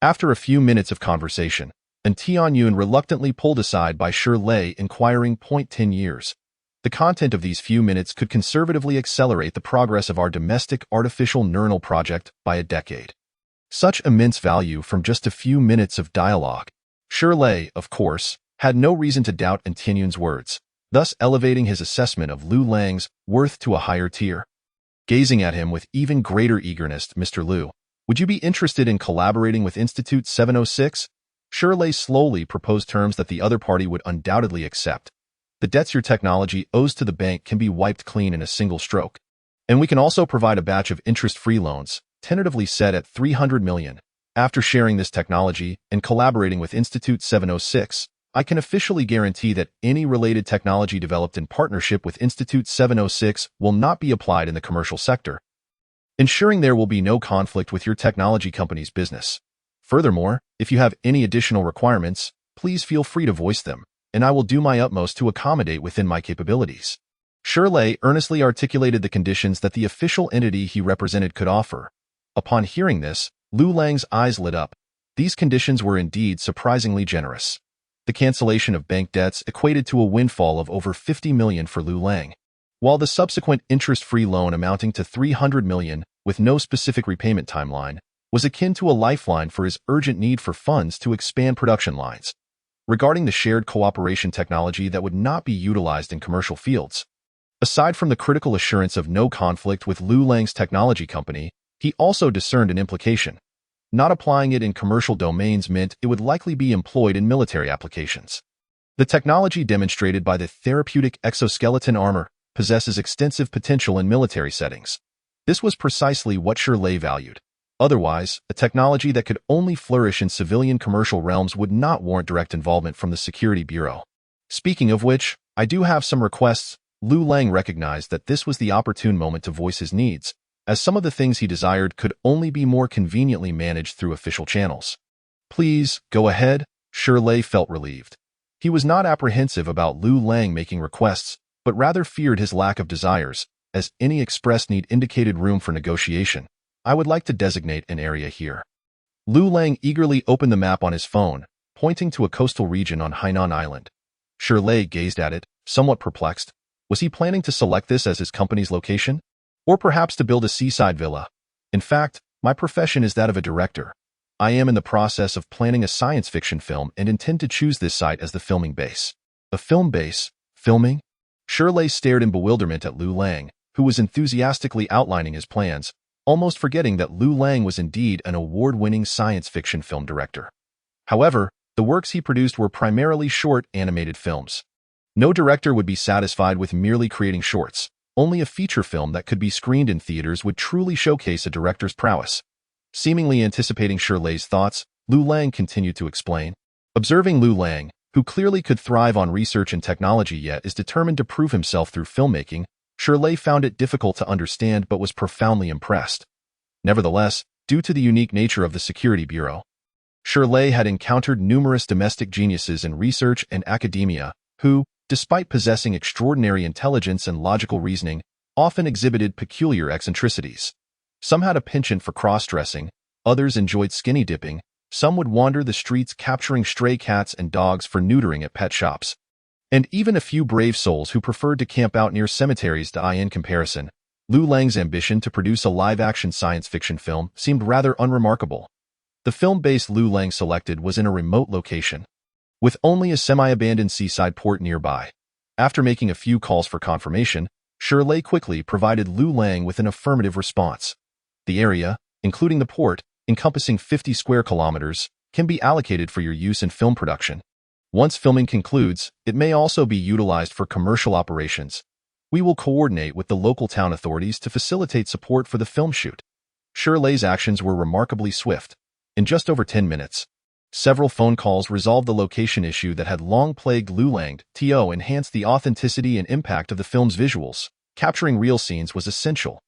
Speaker 2: After a few minutes of conversation, Tianyun reluctantly pulled aside by Shirley inquiring, "10 years. The content of these few minutes could conservatively accelerate the progress of our domestic artificial neuronal project by a decade. Such immense value from just a few minutes of dialogue." Shirley, of course, had no reason to doubt Tianyun's words, thus elevating his assessment of Liu Lang's worth to a higher tier. Gazing at him with even greater eagerness, "Mr. Liu, would you be interested in collaborating with Institute 706? Shirley slowly proposed terms that the other party would undoubtedly accept. "The debts your technology owes to the bank can be wiped clean in a single stroke. And we can also provide a batch of interest-free loans, tentatively set at 300 million. After sharing this technology and collaborating with Institute 706, I can officially guarantee that any related technology developed in partnership with Institute 706 will not be applied in the commercial sector, ensuring there will be no conflict with your technology company's business. Furthermore, if you have any additional requirements, please feel free to voice them, and I will do my utmost to accommodate within my capabilities." Shirley earnestly articulated the conditions that the official entity he represented could offer. Upon hearing this, Liu Lang's eyes lit up. These conditions were indeed surprisingly generous. The cancellation of bank debts equated to a windfall of over 50 million for Liu Lang, while the subsequent interest-free loan amounting to 300 million, with no specific repayment timeline, was akin to a lifeline for his urgent need for funds to expand production lines. Regarding the shared cooperation technology that would not be utilized in commercial fields, aside from the critical assurance of no conflict with Liu Lang's technology company, he also discerned an implication. Not applying it in commercial domains meant it would likely be employed in military applications. The technology demonstrated by the therapeutic exoskeleton armor possesses extensive potential in military settings. This was precisely what Shirley valued. Otherwise, a technology that could only flourish in civilian commercial realms would not warrant direct involvement from the Security Bureau. Speaking of which, I do have some requests. Liu Lang recognized that this was the opportune moment to voice his needs, as some of the things he desired could only be more conveniently managed through official channels. "Please, go ahead." Shirley felt relieved. He was not apprehensive about Liu Lang making requests, but rather feared his lack of desires, as any expressed need indicated room for negotiation. "I would like to designate an area here." Liu Lang eagerly opened the map on his phone, pointing to a coastal region on Hainan Island. Shirley gazed at it, somewhat perplexed. Was he planning to select this as his company's location? Or perhaps to build a seaside villa, In fact, my profession is that of a director. I am in the process of planning a science fiction film and intend to choose this site as the filming base. A film base? Filming? Shirley stared in bewilderment at Liu Lang, who was enthusiastically outlining his plans, almost forgetting that Liu Lang was indeed an award-winning science fiction film director. However, the works he produced were primarily short animated films. No director would be satisfied with merely creating shorts. Only a feature film that could be screened in theaters would truly showcase a director's prowess. Seemingly anticipating Shirley's thoughts, Liu Lang continued to explain. Observing Liu Lang, who clearly could thrive on research and technology yet is determined to prove himself through filmmaking, Shirley found it difficult to understand but was profoundly impressed. Nevertheless, due to the unique nature of the Security Bureau, Shirley had encountered numerous domestic geniuses in research and academia who, despite possessing extraordinary intelligence and logical reasoning, often exhibited peculiar eccentricities. Some had a penchant for cross-dressing, others enjoyed skinny dipping, some would wander the streets capturing stray cats and dogs for neutering at pet shops. And even a few brave souls who preferred to camp out near cemeteries. In comparison, Liu Lang's ambition to produce a live-action science fiction film seemed rather unremarkable. The film base Liu Lang selected was in a remote location, with only a semi-abandoned seaside port nearby. After making a few calls for confirmation, Shirley quickly provided Liu Lang with an affirmative response. The area, including the port, encompassing 50 square kilometers, can be allocated for your use in film production. Once filming concludes, it may also be utilized for commercial operations. We will coordinate with the local town authorities to facilitate support for the film shoot. Shirley's actions were remarkably swift. In just over 10 minutes, several phone calls resolved the location issue that had long plagued Liu Lang. To enhance the authenticity and impact of the film's visuals, capturing real scenes was essential.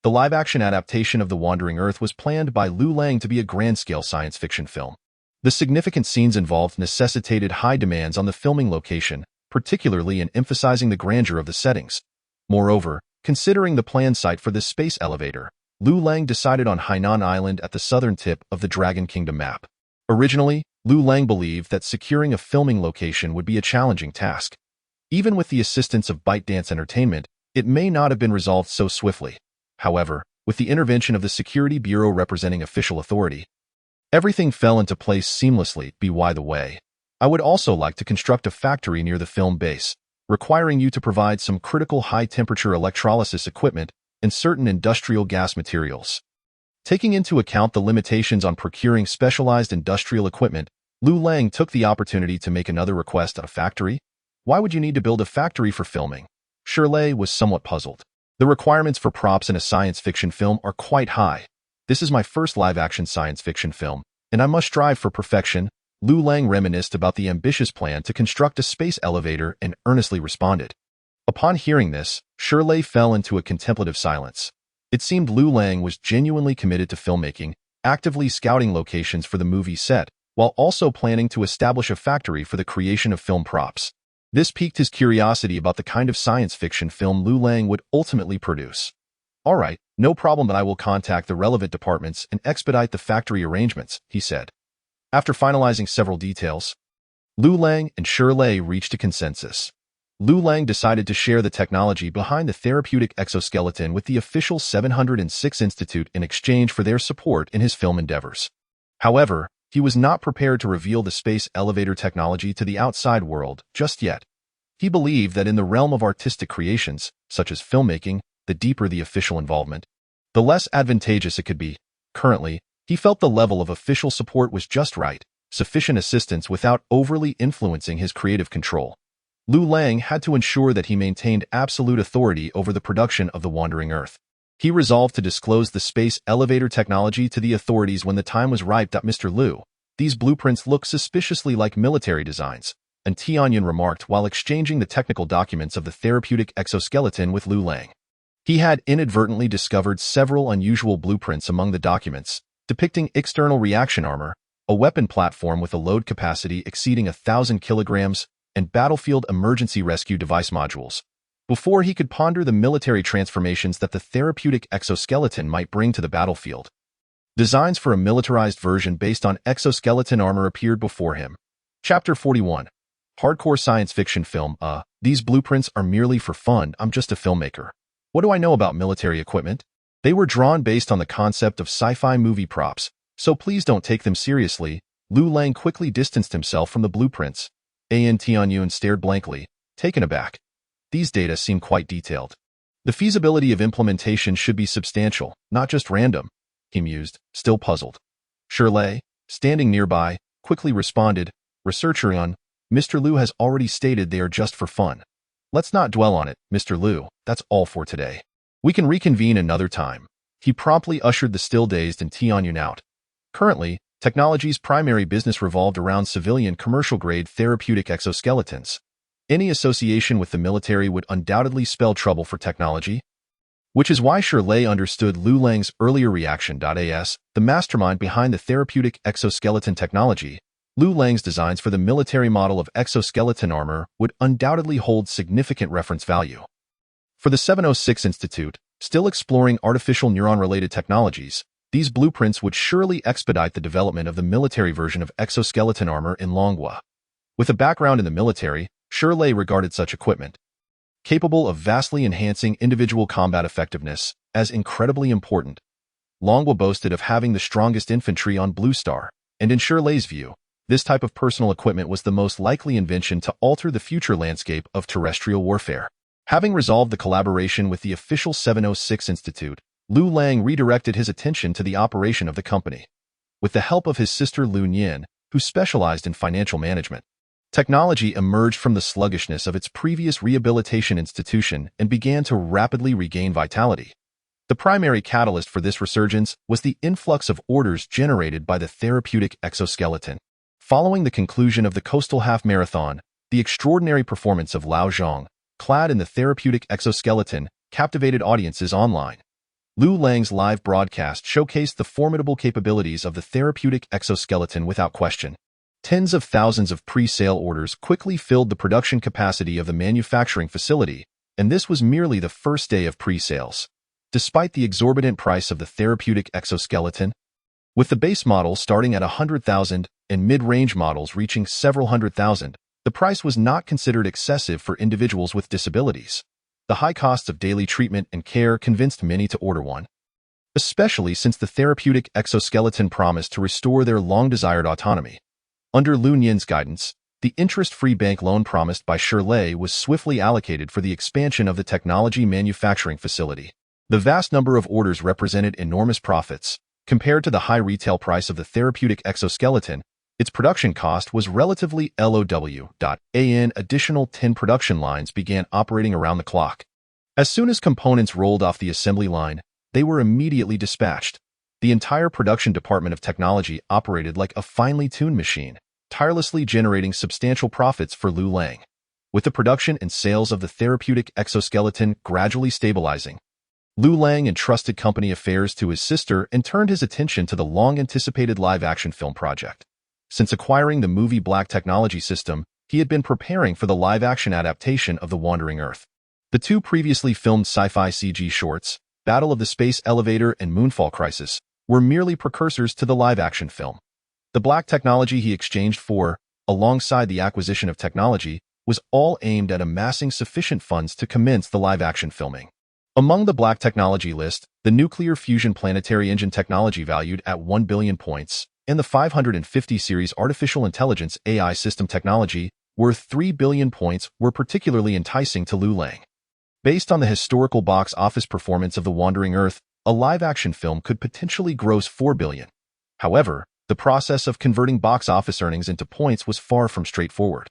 Speaker 2: The live-action adaptation of The Wandering Earth was planned by Liu Lang to be a grand-scale science fiction film. The significant scenes involved necessitated high demands on the filming location, particularly in emphasizing the grandeur of the settings. Moreover, considering the planned site for this space elevator, Liu Lang decided on Hainan Island at the southern tip of the Dragon Kingdom map. Originally, Liu Lang believed that securing a filming location would be a challenging task. Even with the assistance of ByteDance Entertainment, it may not have been resolved so swiftly. However, with the intervention of the Security Bureau representing official authority, everything fell into place seamlessly. By the way, I would also like to construct a factory near the film base, requiring you to provide some critical high-temperature electrolysis equipment and certain industrial gas materials. Taking into account the limitations on procuring specialized industrial equipment, Liu Lang took the opportunity to make another request at a factory. Why would you need to build a factory for filming? Shirley was somewhat puzzled. The requirements for props in a science fiction film are quite high. This is my first live-action science fiction film, and I must strive for perfection. Liu Lang reminisced about the ambitious plan to construct a space elevator and earnestly responded. Upon hearing this, Shirley fell into a contemplative silence. It seemed Liu Lang was genuinely committed to filmmaking, actively scouting locations for the movie set, while also planning to establish a factory for the creation of film props. This piqued his curiosity about the kind of science fiction film Liu Lang would ultimately produce. All right, no problem, but I will contact the relevant departments and expedite the factory arrangements, he said. After finalizing several details, Liu Lang and Shirley reached a consensus. Liu Lang decided to share the technology behind the therapeutic exoskeleton with the official 706 Institute in exchange for their support in his film endeavors. However, he was not prepared to reveal the space elevator technology to the outside world just yet. He believed that in the realm of artistic creations, such as filmmaking, the deeper the official involvement, the less advantageous it could be. Currently, he felt the level of official support was just right, sufficient assistance without overly influencing his creative control. Liu Lang had to ensure that he maintained absolute authority over the production of The Wandering Earth. He resolved to disclose the space elevator technology to the authorities when the time was ripe. Mr. Liu, these blueprints look suspiciously like military designs, and Tianyan remarked while exchanging the technical documents of the therapeutic exoskeleton with Liu Lang. He had inadvertently discovered several unusual blueprints among the documents, depicting external reaction armor, a weapon platform with a load capacity exceeding 1,000 kilograms, and battlefield emergency rescue device modules. Before he could ponder the military transformations that the therapeutic exoskeleton might bring to the battlefield, designs for a militarized version based on exoskeleton armor appeared before him. Chapter 41. Hardcore science fiction film. These blueprints are merely for fun. I'm just a filmmaker. What do I know about military equipment? They were drawn based on the concept of sci-fi movie props, so please don't take them seriously. Liu Lang quickly distanced himself from the blueprints. Tianyun stared blankly, taken aback. These data seem quite detailed. The feasibility of implementation should be substantial, not just random, he mused, still puzzled. Shirley, standing nearby, quickly responded, Researcher Yun, Mr. Liu has already stated they are just for fun. Let's not dwell on it, Mr. Liu, that's all for today. We can reconvene another time. He promptly ushered the still-dazed and Tianyun out. Currently, technology's primary business revolved around civilian commercial-grade therapeutic exoskeletons. Any association with the military would undoubtedly spell trouble for technology, which is why Shirley understood Liu Lang's earlier reaction. As the mastermind behind the therapeutic exoskeleton technology, Liu Lang's designs for the military model of exoskeleton armor would undoubtedly hold significant reference value. For the 706 Institute, still exploring artificial neuron-related technologies, these blueprints would surely expedite the development of the military version of exoskeleton armor in Longhua. With a background in the military, Shirley regarded such equipment, capable of vastly enhancing individual combat effectiveness, as incredibly important. Longhua boasted of having the strongest infantry on Blue Star, and in Shirley's view, this type of personal equipment was the most likely invention to alter the future landscape of terrestrial warfare. Having resolved the collaboration with the official 706 Institute, Liu Lang redirected his attention to the operation of the company. With the help of his sister Liu Nian, who specialized in financial management, technology emerged from the sluggishness of its previous rehabilitation institution and began to rapidly regain vitality. The primary catalyst for this resurgence was the influx of orders generated by the therapeutic exoskeleton. Following the conclusion of the Coastal Half Marathon, the extraordinary performance of Lao Zhang, clad in the therapeutic exoskeleton, captivated audiences online. Liu Lang's live broadcast showcased the formidable capabilities of the therapeutic exoskeleton without question. Tens of thousands of pre-sale orders quickly filled the production capacity of the manufacturing facility, and this was merely the first day of pre-sales. Despite the exorbitant price of the therapeutic exoskeleton, with the base model starting at 100,000 and mid-range models reaching several hundred thousand, the price was not considered excessive for individuals with disabilities. The high costs of daily treatment and care convinced many to order one, especially since the therapeutic exoskeleton promised to restore their long-desired autonomy. Under Liu Nian's guidance, the interest-free bank loan promised by Shirley was swiftly allocated for the expansion of the technology manufacturing facility. The vast number of orders represented enormous profits. Compared to the high retail price of the therapeutic exoskeleton, its production cost was relatively low. An additional 10 production lines began operating around the clock. As soon as components rolled off the assembly line, they were immediately dispatched. The entire production department of technology operated like a finely tuned machine, tirelessly generating substantial profits for Liu Lang. With the production and sales of the therapeutic exoskeleton gradually stabilizing, Liu Lang entrusted company affairs to his sister and turned his attention to the long-anticipated live-action film project. Since acquiring the movie Black Technology System, he had been preparing for the live-action adaptation of The Wandering Earth. The two previously filmed sci-fi CG shorts, Battle of the Space Elevator and Moonfall Crisis, were merely precursors to the live-action film. The black technology he exchanged for, alongside the acquisition of technology, was all aimed at amassing sufficient funds to commence the live-action filming. Among the black technology list, the nuclear fusion planetary engine technology valued at 1 billion points, and the 550 series artificial intelligence AI system technology, worth 3 billion points, were particularly enticing to Liu Lang. Based on the historical box office performance of The Wandering Earth, a live-action film could potentially gross 4 billion. However, the process of converting box office earnings into points was far from straightforward.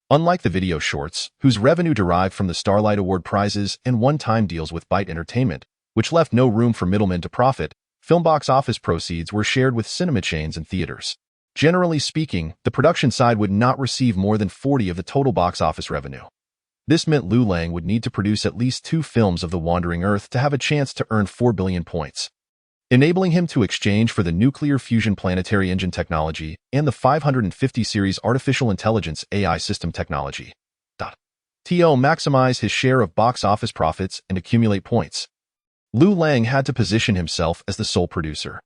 Speaker 2: Unlike the video shorts, whose revenue derived from the Starlight Award prizes and one-time deals with Byte Entertainment, which left no room for middlemen to profit, film box office proceeds were shared with cinema chains and theaters. Generally speaking, the production side would not receive more than 40% of the total box office revenue. This meant Liu Lang would need to produce at least 2 films of The Wandering Earth to have a chance to earn 4 billion points, enabling him to exchange for the nuclear fusion planetary engine technology and the 550 series artificial intelligence AI system technology. To maximize his share of box office profits and accumulate points, Liu Lang had to position himself as the sole producer.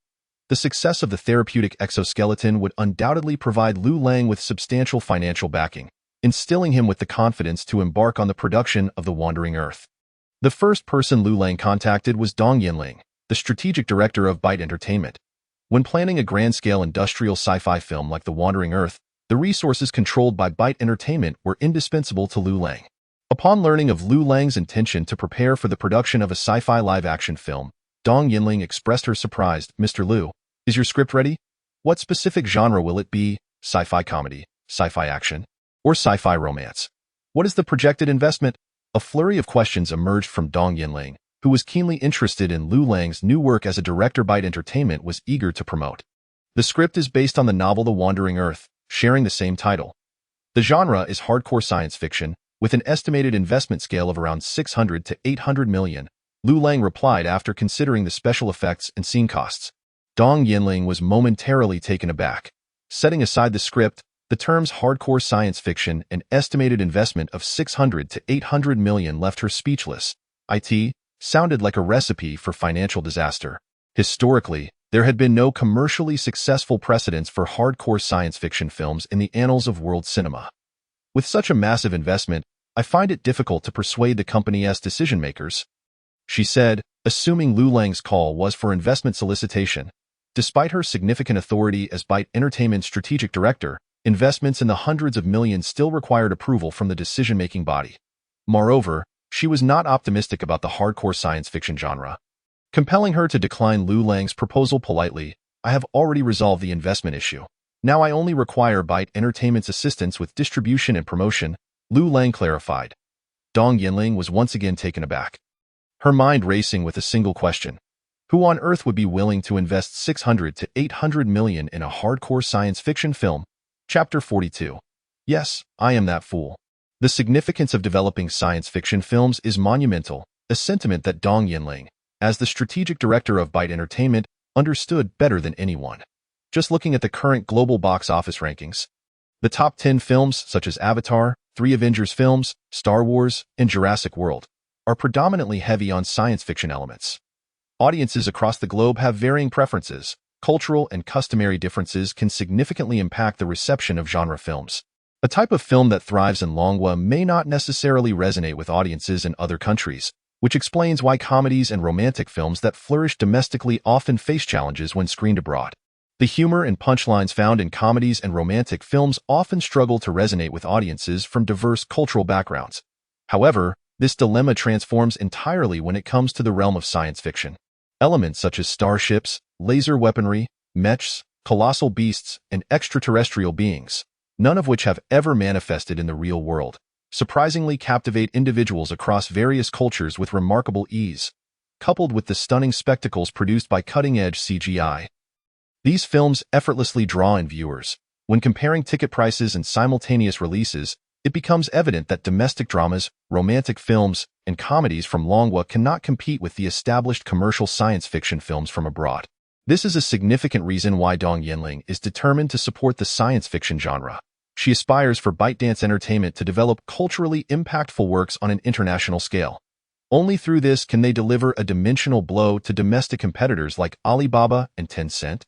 Speaker 2: The success of the therapeutic exoskeleton would undoubtedly provide Liu Lang with substantial financial backing, instilling him with the confidence to embark on the production of The Wandering Earth. The first person Liu Lang contacted was Dong Yinling, the strategic director of Byte Entertainment. When planning a grand-scale industrial sci-fi film like The Wandering Earth, the resources controlled by Byte Entertainment were indispensable to Liu Lang. Upon learning of Liu Lang's intention to prepare for the production of a sci-fi live-action film, Dong Yinling expressed her surprise. "Mr. Liu, is your script ready? What specific genre will it be? Sci-fi comedy, sci-fi action, or sci-fi romance? What is the projected investment?" A flurry of questions emerged from Dong Yinling, who was keenly interested in Liu Lang's new work as a director. Byte Entertainment was eager to promote. The script is based on the novel The Wandering Earth, sharing the same title. The genre is hardcore science fiction, with an estimated investment scale of around 600 to 800 million, Liu Lang replied after considering the special effects and scene costs. Dong Yinling was momentarily taken aback. Setting aside the script, the terms hardcore science fiction and estimated investment of 600 to 800 million left her speechless. It sounded like a recipe for financial disaster. Historically, there had been no commercially successful precedents for hardcore science fiction films in the annals of world cinema. With such a massive investment, I find it difficult to persuade the company's decision-makers, she said, assuming Liu Lang's call was for investment solicitation. Despite her significant authority as Byte Entertainment's strategic director, investments in the hundreds of millions still required approval from the decision-making body. Moreover, she was not optimistic about the hardcore science fiction genre. Compelling her to decline Liu Lang's proposal politely, "I have already resolved the investment issue. Now I only require Byte Entertainment's assistance with distribution and promotion," Liu Lang clarified. Dong Yinling was once again taken aback. Her mind racing with a single question. Who on earth would be willing to invest 600 to 800 million in a hardcore science fiction film? Chapter 42. Yes, I am that fool. The significance of developing science fiction films is monumental, a sentiment that Dong Yinling, as the strategic director of Byte Entertainment, understood better than anyone. Just looking at the current global box office rankings, the top 10 films such as Avatar, 3 Avengers films, Star Wars, and Jurassic World are predominantly heavy on science fiction elements. Audiences across the globe have varying preferences. Cultural and customary differences can significantly impact the reception of genre films. A type of film that thrives in Longwa may not necessarily resonate with audiences in other countries, which explains why comedies and romantic films that flourish domestically often face challenges when screened abroad. The humor and punchlines found in comedies and romantic films often struggle to resonate with audiences from diverse cultural backgrounds. However, this dilemma transforms entirely when it comes to the realm of science fiction. Elements such as starships, laser weaponry, mechs, colossal beasts, and extraterrestrial beings, none of which have ever manifested in the real world, surprisingly captivate individuals across various cultures with remarkable ease, coupled with the stunning spectacles produced by cutting-edge CGI. These films effortlessly draw in viewers. When comparing ticket prices and simultaneous releases, it becomes evident that domestic dramas, romantic films, and comedies from Longwa cannot compete with the established commercial science fiction films from abroad. This is a significant reason why Dong Yinling is determined to support the science fiction genre. She aspires for ByteDance Entertainment to develop culturally impactful works on an international scale. Only through this can they deliver a dimensional blow to domestic competitors like Alibaba and Tencent.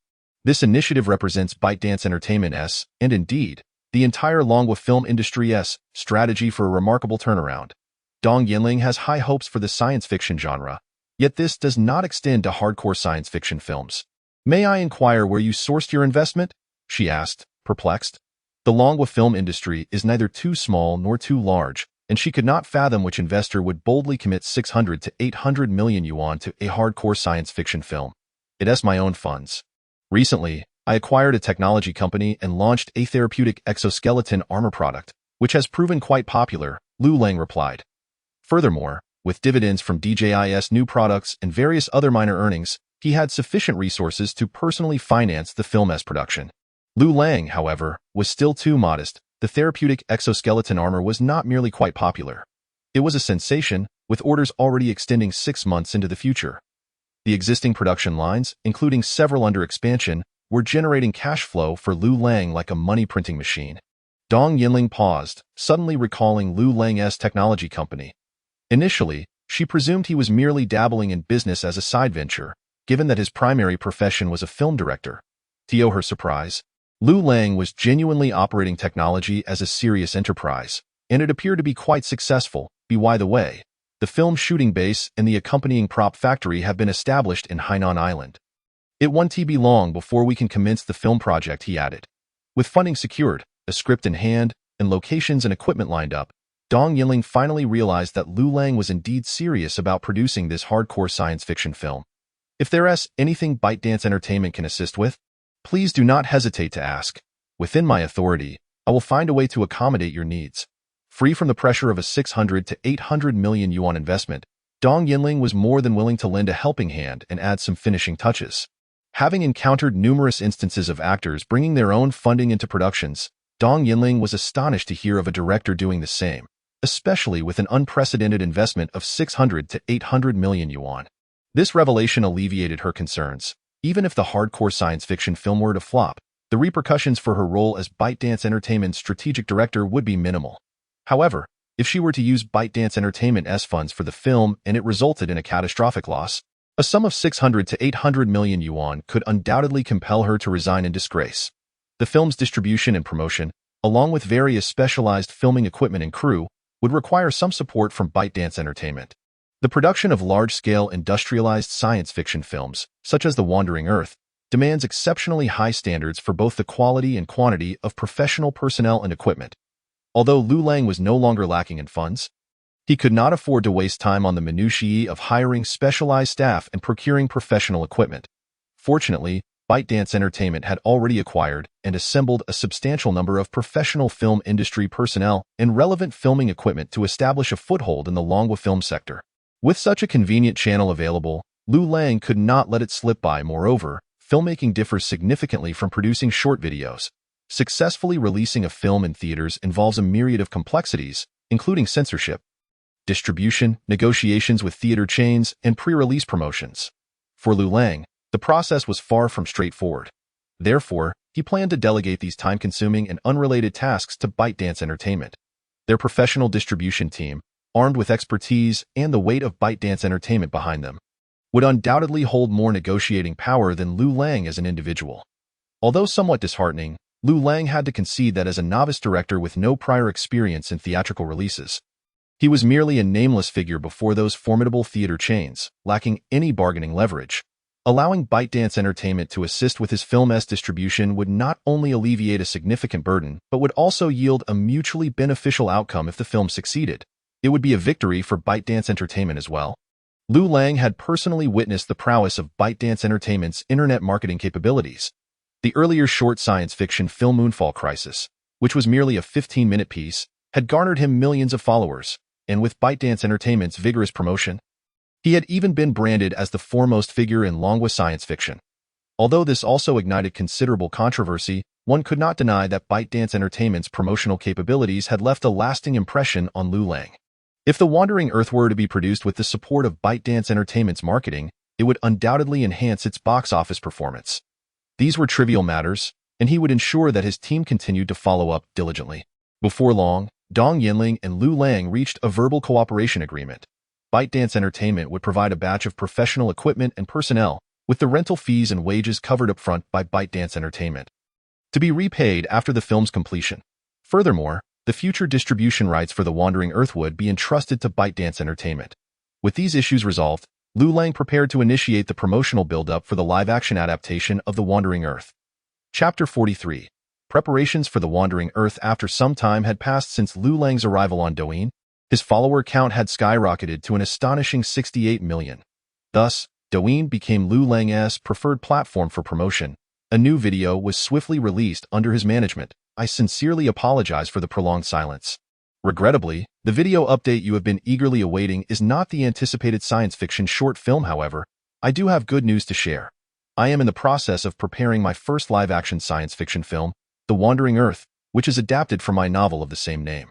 Speaker 2: This initiative represents ByteDance Entertainment's, and indeed, the entire Longwa film industry's, strategy for a remarkable turnaround. Dong Yinling has high hopes for the science fiction genre, yet this does not extend to hardcore science fiction films. "May I inquire where you sourced your investment?" she asked, perplexed. The Longwa film industry is neither too small nor too large, and she could not fathom which investor would boldly commit 600 to 800 million yuan to a hardcore science fiction film. "It is my own funds. Recently, I acquired a technology company and launched a therapeutic exoskeleton armor product, which has proven quite popular," Liu Lang replied. Furthermore, with dividends from DJI's new products and various other minor earnings, he had sufficient resources to personally finance the film's production. Liu Lang, however, was still too modest. The therapeutic exoskeleton armor was not merely quite popular. It was a sensation, with orders already extending 6 months into the future. The existing production lines, including several under expansion, were generating cash flow for Liu Lang like a money-printing machine. Dong Yinling paused, suddenly recalling Liu Lang's technology company. Initially, she presumed he was merely dabbling in business as a side venture, given that his primary profession was a film director. To her surprise, Liu Lang was genuinely operating technology as a serious enterprise, and it appeared to be quite successful. By the way, The film shooting base and the accompanying prop factory have been established in Hainan Island. It won't be long before we can commence the film project, he added. With funding secured, a script in hand, and locations and equipment lined up, Dong Yinling finally realized that Liu Lang was indeed serious about producing this hardcore science fiction film. If there's anything ByteDance Entertainment can assist with, please do not hesitate to ask. Within my authority, I will find a way to accommodate your needs. Free from the pressure of a 600 to 800 million yuan investment, Dong Yinling was more than willing to lend a helping hand and add some finishing touches. Having encountered numerous instances of actors bringing their own funding into productions, Dong Yinling was astonished to hear of a director doing the same, especially with an unprecedented investment of 600 to 800 million yuan. This revelation alleviated her concerns. Even if the hardcore science fiction film were to flop, the repercussions for her role as ByteDance Entertainment's strategic director would be minimal. However, if she were to use ByteDance Entertainment's funds for the film and it resulted in a catastrophic loss, a sum of 600 to 800 million yuan could undoubtedly compel her to resign in disgrace. The film's distribution and promotion, along with various specialized filming equipment and crew, would require some support from ByteDance Entertainment. The production of large-scale industrialized science fiction films, such as The Wandering Earth, demands exceptionally high standards for both the quality and quantity of professional personnel and equipment. Although Liu Lang was no longer lacking in funds, he could not afford to waste time on the minutiae of hiring specialized staff and procuring professional equipment. Fortunately, ByteDance Entertainment had already acquired and assembled a substantial number of professional film industry personnel and relevant filming equipment to establish a foothold in the Longhua film sector. With such a convenient channel available, Liu Lang could not let it slip by. Moreover, filmmaking differs significantly from producing short videos. Successfully releasing a film in theaters involves a myriad of complexities, including censorship, distribution, negotiations with theater chains, and pre-release promotions. For Liu Lang, the process was far from straightforward. Therefore, he planned to delegate these time-consuming and unrelated tasks to ByteDance Entertainment. Their professional distribution team, armed with expertise and the weight of ByteDance Entertainment behind them, would undoubtedly hold more negotiating power than Liu Lang as an individual. Although somewhat disheartening, Liu Lang had to concede that as a novice director with no prior experience in theatrical releases, he was merely a nameless figure before those formidable theater chains, lacking any bargaining leverage. Allowing ByteDance Entertainment to assist with his film's distribution would not only alleviate a significant burden, but would also yield a mutually beneficial outcome if the film succeeded. It would be a victory for ByteDance Entertainment as well. Liu Lang had personally witnessed the prowess of ByteDance Entertainment's internet marketing capabilities. The earlier short science fiction film Moonfall Crisis, which was merely a 15-minute piece, had garnered him millions of followers, and with ByteDance Entertainment's vigorous promotion, he had even been branded as the foremost figure in Longhua science fiction. Although this also ignited considerable controversy, one could not deny that ByteDance Entertainment's promotional capabilities had left a lasting impression on Liu Lang. If The Wandering Earth were to be produced with the support of ByteDance Entertainment's marketing, it would undoubtedly enhance its box office performance. These were trivial matters, and he would ensure that his team continued to follow up diligently. Before long, Dong Yinling and Liu Lang reached a verbal cooperation agreement. ByteDance Entertainment would provide a batch of professional equipment and personnel, with the rental fees and wages covered up front by ByteDance Entertainment, to be repaid after the film's completion. Furthermore, the future distribution rights for The Wandering Earth would be entrusted to ByteDance Entertainment. With these issues resolved, Liu Lang prepared to initiate the promotional build-up for the live-action adaptation of The Wandering Earth. Chapter 43. Preparations for The Wandering Earth. After some time had passed since Liu Lang's arrival on Douyin, his follower count had skyrocketed to an astonishing 68 million. Thus, Douyin became Liu Lang's preferred platform for promotion. A new video was swiftly released under his management. I sincerely apologize for the prolonged silence. Regrettably, the video update you have been eagerly awaiting is not the anticipated science fiction short film. However, I do have good news to share. I am in the process of preparing my first live-action science fiction film, The Wandering Earth, which is adapted from my novel of the same name.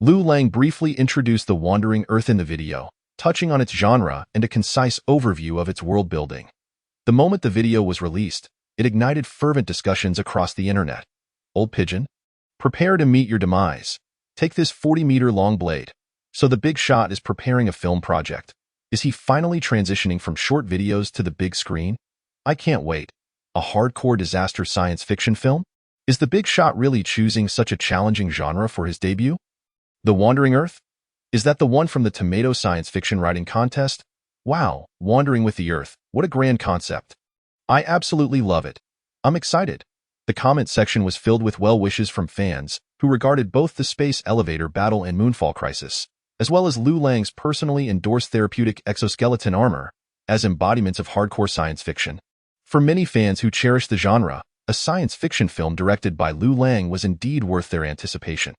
Speaker 2: Liu Lang briefly introduced The Wandering Earth in the video, touching on its genre and a concise overview of its world building. The moment the video was released, it ignited fervent discussions across the internet. Old Pigeon? Prepare to meet your demise. Take this 40-meter-long blade. So the big shot is preparing a film project. Is he finally transitioning from short videos to the big screen? I can't wait. A hardcore disaster science fiction film? Is the big shot really choosing such a challenging genre for his debut? The Wandering Earth? Is that the one from the Tomato Science Fiction Writing Contest? Wow, Wandering with the Earth, what a grand concept. I absolutely love it. I'm excited. The comment section was filled with well wishes from fans who regarded both the space elevator battle and Moonfall Crisis, as well as Liu Lang's personally endorsed therapeutic exoskeleton armor, as embodiments of hardcore science fiction. For many fans who cherish the genre, a science fiction film directed by Liu Lang was indeed worth their anticipation.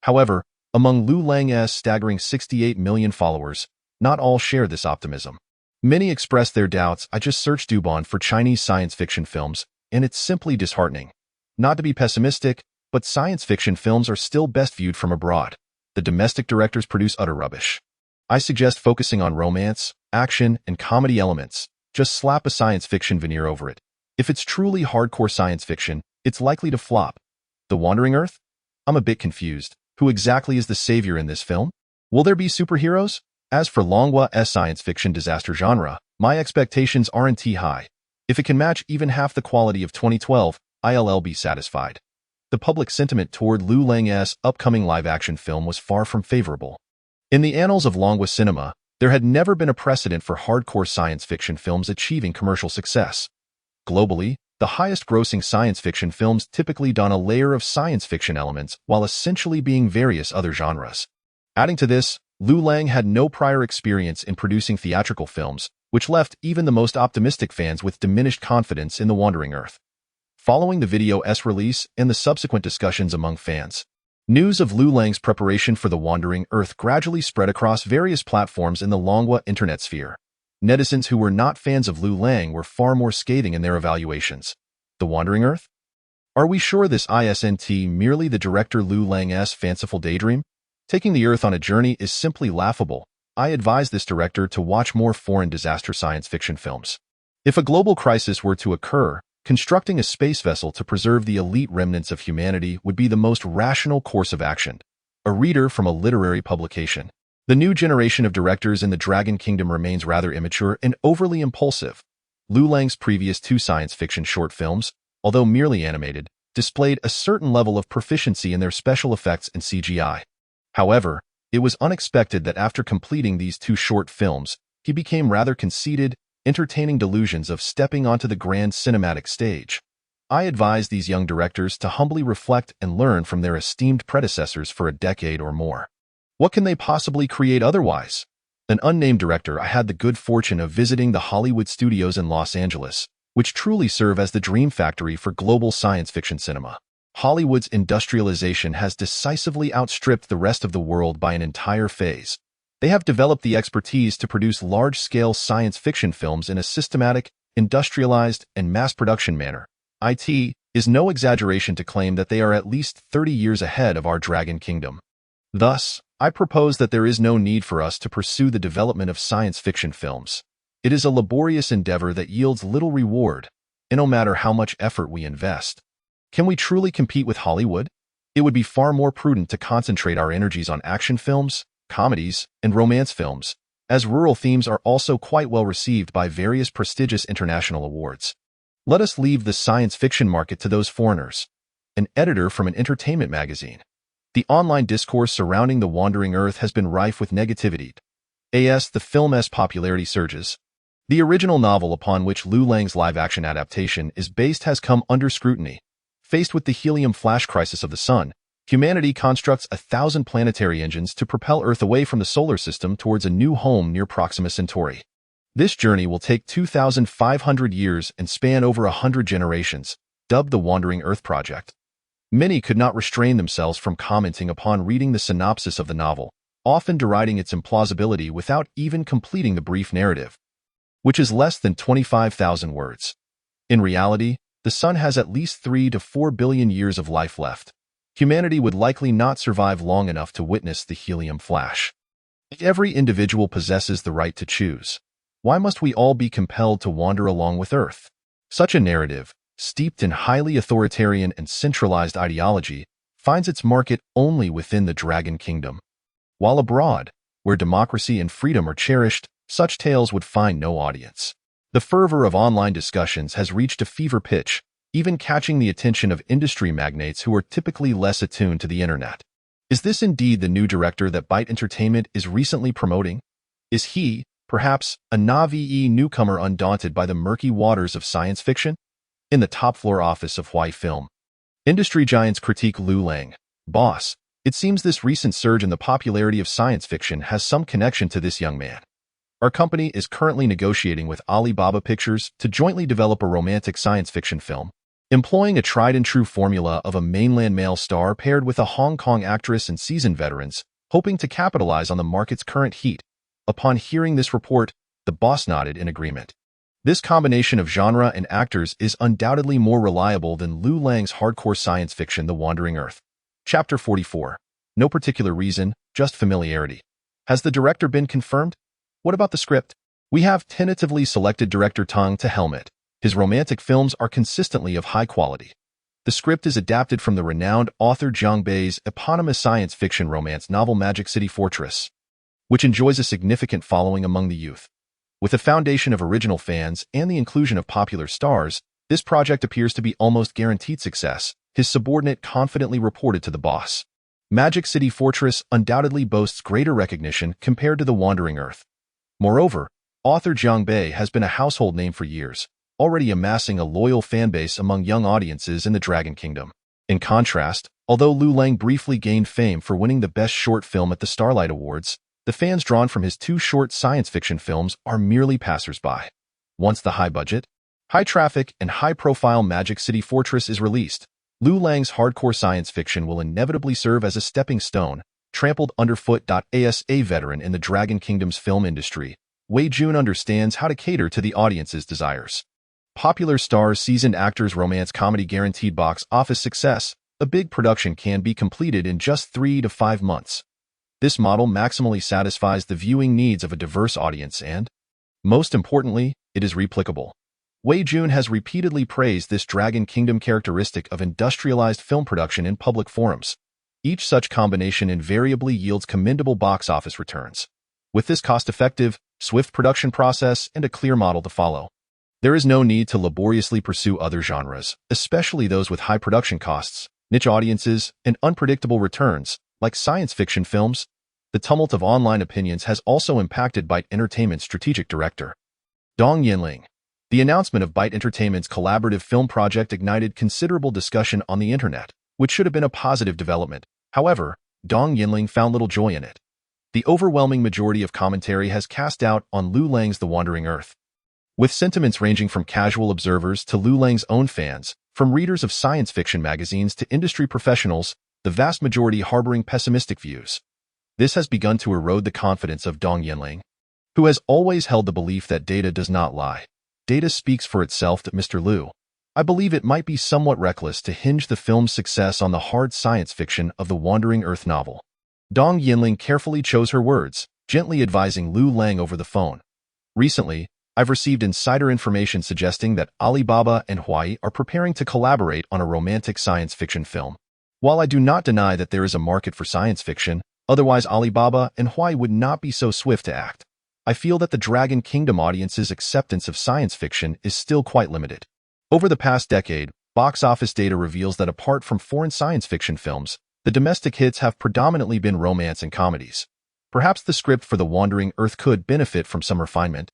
Speaker 2: However, among Liu Lang's staggering 68 million followers, not all share this optimism. Many express their doubts. I just searched Dubon for Chinese science fiction films, and it's simply disheartening. Not to be pessimistic, but science fiction films are still best viewed from abroad. The domestic directors produce utter rubbish. I suggest focusing on romance, action, and comedy elements. Just slap a science fiction veneer over it. If it's truly hardcore science fiction, it's likely to flop. The Wandering Earth? I'm a bit confused. Who exactly is the savior in this film? Will there be superheroes? As for Langhua's science fiction disaster genre, my expectations aren't high. If it can match even half the quality of 2012, I'll be satisfied. The public sentiment toward Liu Lang's upcoming live-action film was far from favorable. In the annals of Langhua cinema, there had never been a precedent for hardcore science fiction films achieving commercial success. Globally, the highest-grossing science fiction films typically don a layer of science fiction elements while essentially being various other genres. Adding to this, Liu Lang had no prior experience in producing theatrical films, which left even the most optimistic fans with diminished confidence in The Wandering Earth. Following the video's release and the subsequent discussions among fans, news of Liu Lang's preparation for The Wandering Earth gradually spread across various platforms in the Langhua internet sphere. Netizens who were not fans of Liu Lang were far more scathing in their evaluations. The Wandering Earth? Are we sure this isn't merely the director Liu Lang's fanciful daydream? Taking the Earth on a journey is simply laughable. I advise this director to watch more foreign disaster science fiction films. If a global crisis were to occur, constructing a space vessel to preserve the elite remnants of humanity would be the most rational course of action. A reader from a literary publication. The new generation of directors in the Dragon Kingdom remains rather immature and overly impulsive. Liu Lang's previous two science fiction short films, although merely animated, displayed a certain level of proficiency in their special effects and CGI. However, it was unexpected that after completing these two short films, he became rather conceited, entertaining delusions of stepping onto the grand cinematic stage. I advise these young directors to humbly reflect and learn from their esteemed predecessors for a decade or more. What can they possibly create otherwise? An unnamed director, I had the good fortune of visiting the Hollywood studios in Los Angeles, which truly serve as the dream factory for global science fiction cinema. Hollywood's industrialization has decisively outstripped the rest of the world by an entire phase. They have developed the expertise to produce large-scale science fiction films in a systematic, industrialized, and mass-production manner. It is no exaggeration to claim that they are at least 30 years ahead of our Dragon Kingdom. Thus, I propose that there is no need for us to pursue the development of science fiction films. It is a laborious endeavor that yields little reward, and no matter how much effort we invest. Can we truly compete with Hollywood? It would be far more prudent to concentrate our energies on action films, comedies, and romance films, as rural themes are also quite well received by various prestigious international awards. Let us leave the science fiction market to those foreigners. An editor from an entertainment magazine. The online discourse surrounding The Wandering Earth has been rife with negativity. As the film's popularity surges, the original novel upon which Liu Lang's live-action adaptation is based has come under scrutiny. Faced with the helium flash crisis of the sun, humanity constructs 1,000 planetary engines to propel Earth away from the solar system towards a new home near Proxima Centauri. This journey will take 2,500 years and span over 100 generations, dubbed the Wandering Earth Project. Many could not restrain themselves from commenting upon reading the synopsis of the novel, often deriding its implausibility without even completing the brief narrative, which is less than 25,000 words. In reality, the sun has at least 3 to 4 billion years of life left. Humanity would likely not survive long enough to witness the helium flash. Every individual possesses the right to choose. Why must we all be compelled to wander along with Earth? Such a narrative, steeped in highly authoritarian and centralized ideology, finds its market only within the Dragon Kingdom. While abroad, where democracy and freedom are cherished, such tales would find no audience. The fervor of online discussions has reached a fever pitch, even catching the attention of industry magnates who are typically less attuned to the internet. Is this indeed the new director that Byte Entertainment is recently promoting? Is he, perhaps, a naive newcomer undaunted by the murky waters of science fiction? In the top-floor office of Hawaii Film, industry giants critique Liu Lang. Boss, it seems this recent surge in the popularity of science fiction has some connection to this young man. Our company is currently negotiating with Alibaba Pictures to jointly develop a romantic science fiction film, employing a tried-and-true formula of a mainland male star paired with a Hong Kong actress and seasoned veterans, hoping to capitalize on the market's current heat. Upon hearing this report, the boss nodded in agreement. This combination of genre and actors is undoubtedly more reliable than Liu Lang's hardcore science fiction The Wandering Earth. Chapter 44. No particular reason, just familiarity. Has the director been confirmed? What about the script? We have tentatively selected director Tang to helm it. His romantic films are consistently of high quality. The script is adapted from the renowned author Zhang Bei's eponymous science fiction romance novel Magic City Fortress, which enjoys a significant following among the youth. With a foundation of original fans and the inclusion of popular stars, this project appears to be almost guaranteed success, his subordinate confidently reported to the boss. Magic City Fortress undoubtedly boasts greater recognition compared to The Wandering Earth. Moreover, author Zhang Bei has been a household name for years, already amassing a loyal fanbase among young audiences in the Dragon Kingdom. In contrast, although Liu Lang briefly gained fame for winning the Best Short Film at the Starlight Awards, the fans drawn from his two short science fiction films are merely passers-by. Once the high-budget, high-traffic, and high-profile Magic City Fortress is released, Liu Lang's hardcore science fiction will inevitably serve as a stepping stone, trampled underfoot. As a veteran in the Dragon Kingdom's film industry, Wei Jun understands how to cater to the audience's desires. Popular stars, seasoned actors, romance comedy guaranteed box office success, a big production can be completed in just 3 to 5 months. This model maximally satisfies the viewing needs of a diverse audience and, most importantly, it is replicable. Wei Jun has repeatedly praised this Dragon Kingdom characteristic of industrialized film production in public forums. Each such combination invariably yields commendable box office returns. With this cost-effective, swift production process and a clear model to follow, there is no need to laboriously pursue other genres, especially those with high production costs, niche audiences, and unpredictable returns, like science fiction films. The tumult of online opinions has also impacted Byte Entertainment's strategic director, Dong Yinling. The announcement of Byte Entertainment's collaborative film project ignited considerable discussion on the internet, which should have been a positive development. However, Dong Yinling found little joy in it. The overwhelming majority of commentary has cast doubt on Liu Lang's The Wandering Earth, with sentiments ranging from casual observers to Liu Lang's own fans, from readers of science fiction magazines to industry professionals, the vast majority harboring pessimistic views. This has begun to erode the confidence of Dong Yinling, who has always held the belief that data does not lie. Data speaks for itself. Mr. Liu, I believe it might be somewhat reckless to hinge the film's success on the hard science fiction of the Wandering Earth novel. Dong Yinling carefully chose her words, gently advising Liu Lang over the phone. Recently, I've received insider information suggesting that Alibaba and Hawaii are preparing to collaborate on a romantic science fiction film. While I do not deny that there is a market for science fiction, otherwise Alibaba and Hawaii would not be so swift to act. I feel that the Dragon Kingdom audience's acceptance of science fiction is still quite limited. Over the past decade, box office data reveals that apart from foreign science fiction films, the domestic hits have predominantly been romance and comedies. Perhaps the script for The Wandering Earth could benefit from some refinement.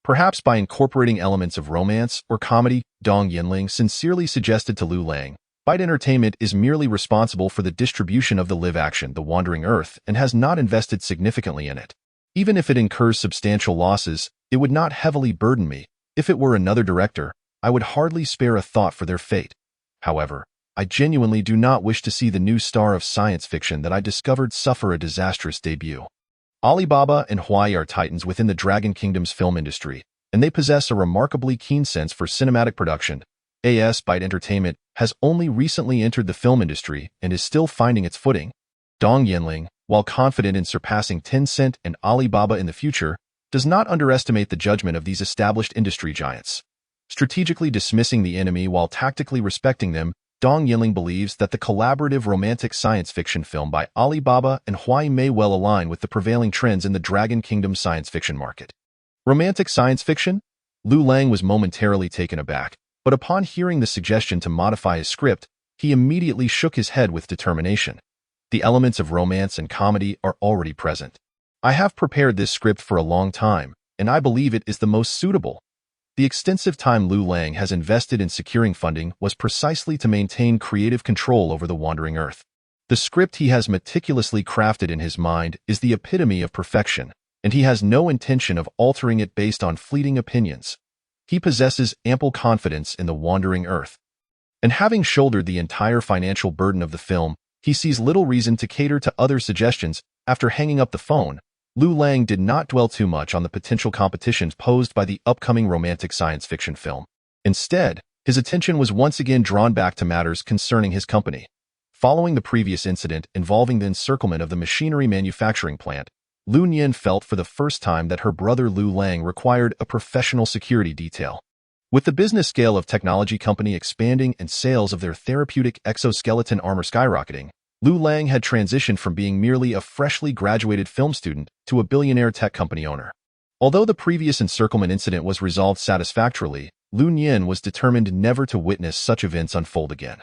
Speaker 2: Perhaps by incorporating elements of romance or comedy. Dong Yinling sincerely suggested to Liu Lang. Byte Entertainment is merely responsible for the distribution of the live-action The Wandering Earth and has not invested significantly in it. Even if it incurs substantial losses, it would not heavily burden me. If it were another director, I would hardly spare a thought for their fate. However, I genuinely do not wish to see the new star of science fiction that I discovered suffer a disastrous debut. Alibaba and Hawaii are titans within the Dragon Kingdom's film industry, and they possess a remarkably keen sense for cinematic production. Byte Entertainment has only recently entered the film industry and is still finding its footing. Dong Yinling, while confident in surpassing Tencent and Alibaba in the future, does not underestimate the judgment of these established industry giants. Strategically dismissing the enemy while tactically respecting them, Dong Yinling believes that the collaborative romantic science fiction film by Alibaba and Hawaii may well align with the prevailing trends in the Dragon Kingdom science fiction market. Romantic science fiction? Liu Lang was momentarily taken aback, but upon hearing the suggestion to modify his script, he immediately shook his head with determination. The elements of romance and comedy are already present. I have prepared this script for a long time, and I believe it is the most suitable. The extensive time Liu Lang has invested in securing funding was precisely to maintain creative control over the wandering Earth. The script he has meticulously crafted in his mind is the epitome of perfection, and he has no intention of altering it based on fleeting opinions. He possesses ample confidence in the wandering Earth. And having shouldered the entire financial burden of the film, he sees little reason to cater to other suggestions. After hanging up the phone, Liu Lang did not dwell too much on the potential competitions posed by the upcoming romantic science fiction film. Instead, his attention was once again drawn back to matters concerning his company. Following the previous incident involving the encirclement of the machinery manufacturing plant, Liu Nian felt for the first time that her brother Liu Lang required a professional security detail. With the business scale of technology company expanding and sales of their therapeutic exoskeleton armor skyrocketing, Liu Lang had transitioned from being merely a freshly graduated film student to a billionaire tech company owner. Although the previous encirclement incident was resolved satisfactorily, Liu Nian was determined never to witness such events unfold again.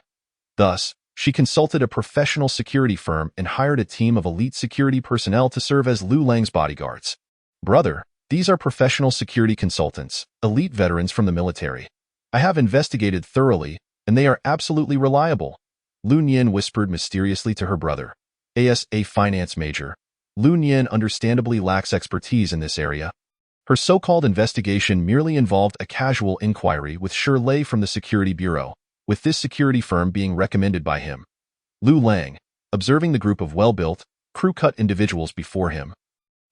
Speaker 2: Thus, she consulted a professional security firm and hired a team of elite security personnel to serve as Liu Lang's bodyguards. Brother, these are professional security consultants, elite veterans from the military. I have investigated thoroughly, and they are absolutely reliable, Liu Nian whispered mysteriously to her brother. As a finance major, Liu Nian understandably lacks expertise in this area. Her so-called investigation merely involved a casual inquiry with Shirley from the Security Bureau, with this security firm being recommended by him. Liu Lang, observing the group of well-built, crew-cut individuals before him,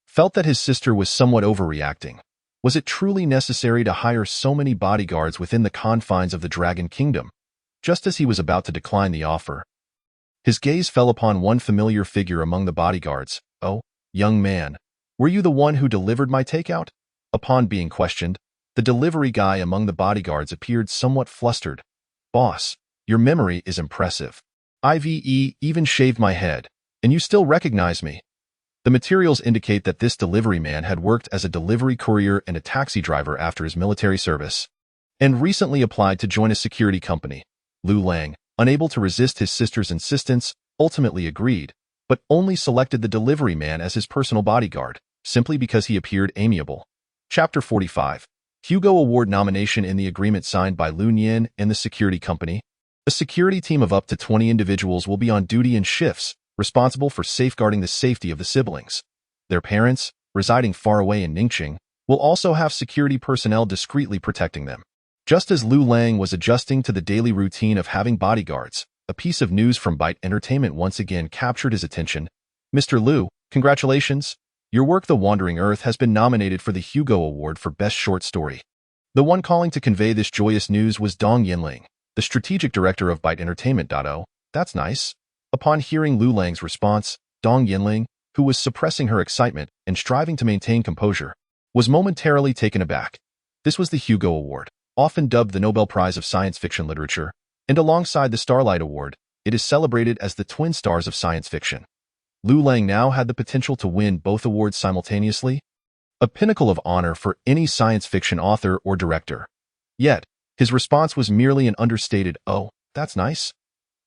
Speaker 2: felt that his sister was somewhat overreacting. Was it truly necessary to hire so many bodyguards within the confines of the Dragon Kingdom? Just as he was about to decline the offer, his gaze fell upon one familiar figure among the bodyguards. Oh, young man, were you the one who delivered my takeout? Upon being questioned, the delivery guy among the bodyguards appeared somewhat flustered. Boss, your memory is impressive. I've even shaved my head, and you still recognize me. The materials indicate that this delivery man had worked as a delivery courier and a taxi driver after his military service, and recently applied to join a security company. Liu Lang, unable to resist his sister's insistence, ultimately agreed, but only selected the delivery man as his personal bodyguard, simply because he appeared amiable. Chapter 45. Hugo Award nomination in the agreement signed by Liu Nian and the security company. A security team of up to 20 individuals will be on duty in shifts, responsible for safeguarding the safety of the siblings. Their parents, residing far away in Ningxing, will also have security personnel discreetly protecting them. Just as Liu Lang was adjusting to the daily routine of having bodyguards, a piece of news from Byte Entertainment once again captured his attention. Mr. Liu, congratulations! Your work The Wandering Earth has been nominated for the Hugo Award for Best Short Story. The one calling to convey this joyous news was Dong Yinling, the strategic director of Byte Entertainment. Oh, that's nice. Upon hearing Liu Lang's response, Dong Yinling, who was suppressing her excitement and striving to maintain composure, was momentarily taken aback. This was the Hugo Award, often dubbed the Nobel Prize of Science Fiction Literature, and alongside the Starlight Award, it is celebrated as the twin stars of science fiction. Liu Lang now had the potential to win both awards simultaneously, a pinnacle of honor for any science fiction author or director. Yet, his response was merely an understated, "Oh, that's nice."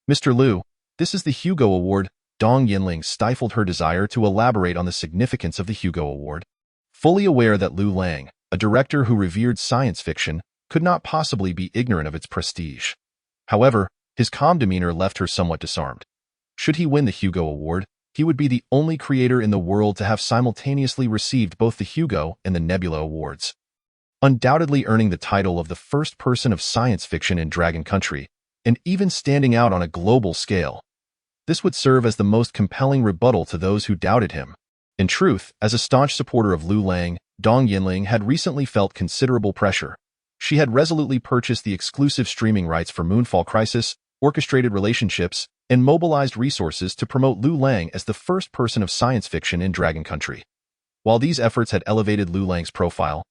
Speaker 2: Mr. Liu, this is the Hugo Award. Dong Yinling stifled her desire to elaborate on the significance of the Hugo Award. Fully aware that Liu Lang, a director who revered science fiction, could not possibly be ignorant of its prestige. However, his calm demeanor left her somewhat disarmed. Should he win the Hugo Award, he would be the only creator in the world to have simultaneously received both the Hugo and the Nebula Awards, undoubtedly earning the title of the first person of science fiction in Dragon Country, and even standing out on a global scale. This would serve as the most compelling rebuttal to those who doubted him. In truth, as a staunch supporter of Liu Lang, Dong Yinling had recently felt considerable pressure. She had resolutely purchased the exclusive streaming rights for Moonfall Crisis, orchestrated relationships, and mobilized resources to promote Liu Lang as the first person of science fiction in Dragon Country. While these efforts had elevated Liu Lang's profile,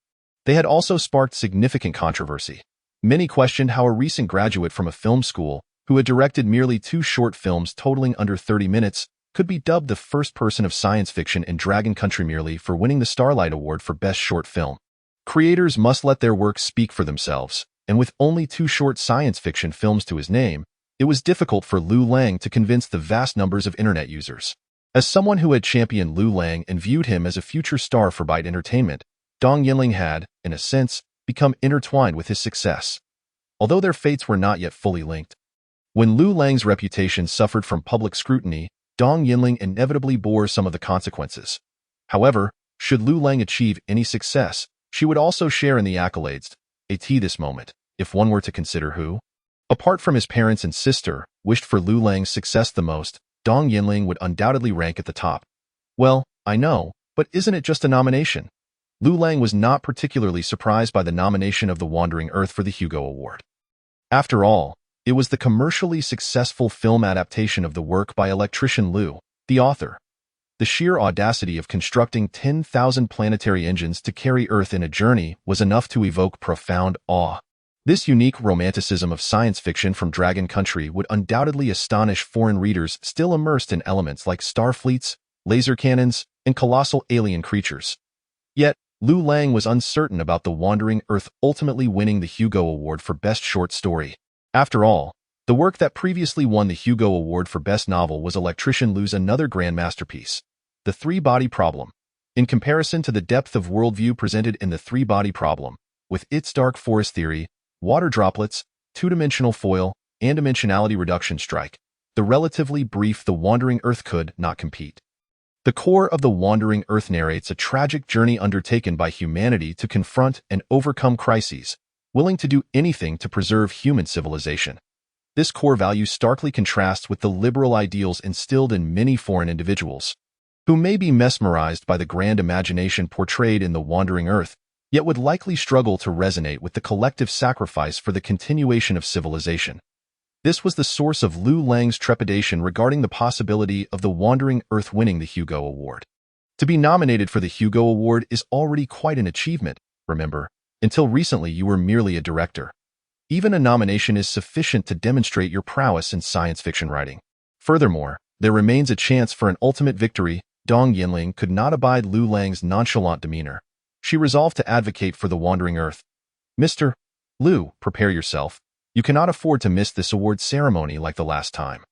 Speaker 2: they had also sparked significant controversy. Many questioned how a recent graduate from a film school, who had directed merely 2 short films totaling under 30 minutes, could be dubbed the first person of science fiction in Dragon Country merely for winning the Starlight Award for Best Short Film. Creators must let their work speak for themselves, and with only 2 short science fiction films to his name, It was difficult for Liu Lang to convince the vast numbers of internet users. As someone who had championed Liu Lang and viewed him as a future star for Byte Entertainment, Dong Yinling had, in a sense, become intertwined with his success, although their fates were not yet fully linked. When Liu Lang's reputation suffered from public scrutiny, Dong Yinling inevitably bore some of the consequences. However, should Liu Lang achieve any success, she would also share in the accolades. This moment, if one were to consider who, apart from his parents and sister, wished for Liu Lang's success the most, Dong Yinling would undoubtedly rank at the top. Well, I know, but isn't it just a nomination? Liu Lang was not particularly surprised by the nomination of The Wandering Earth for the Hugo Award. After all, it was the commercially successful film adaptation of the work by electrician Liu, the author. The sheer audacity of constructing 10,000 planetary engines to carry Earth in a journey was enough to evoke profound awe. This unique romanticism of science fiction from Dragon Country would undoubtedly astonish foreign readers still immersed in elements like star fleets, laser cannons, and colossal alien creatures. Yet, Liu Lang was uncertain about The Wandering Earth ultimately winning the Hugo Award for Best Short Story. After all, the work that previously won the Hugo Award for Best Novel was electrician Liu's another grand masterpiece, The Three-Body Problem. In comparison to the depth of worldview presented in The Three-Body Problem, with its dark forest theory, water droplets, two-dimensional foil, and dimensionality reduction strike, the relatively brief The Wandering Earth could not compete. The core of The Wandering Earth narrates a tragic journey undertaken by humanity to confront and overcome crises, willing to do anything to preserve human civilization. This core value starkly contrasts with the liberal ideals instilled in many foreign individuals, who may be mesmerized by the grand imagination portrayed in The Wandering Earth, yet would likely struggle to resonate with the collective sacrifice for the continuation of civilization. This was the source of Liu Lang's trepidation regarding the possibility of The Wandering Earth winning the Hugo Award. To be nominated for the Hugo Award is already quite an achievement, remember. Until recently you were merely a director. Even a nomination is sufficient to demonstrate your prowess in science fiction writing. Furthermore, there remains a chance for an ultimate victory. Dong Yinling could not abide Liu Lang's nonchalant demeanor. She resolved to advocate for The Wandering Earth. Mr. Liu, prepare yourself. You cannot afford to miss this award ceremony like the last time.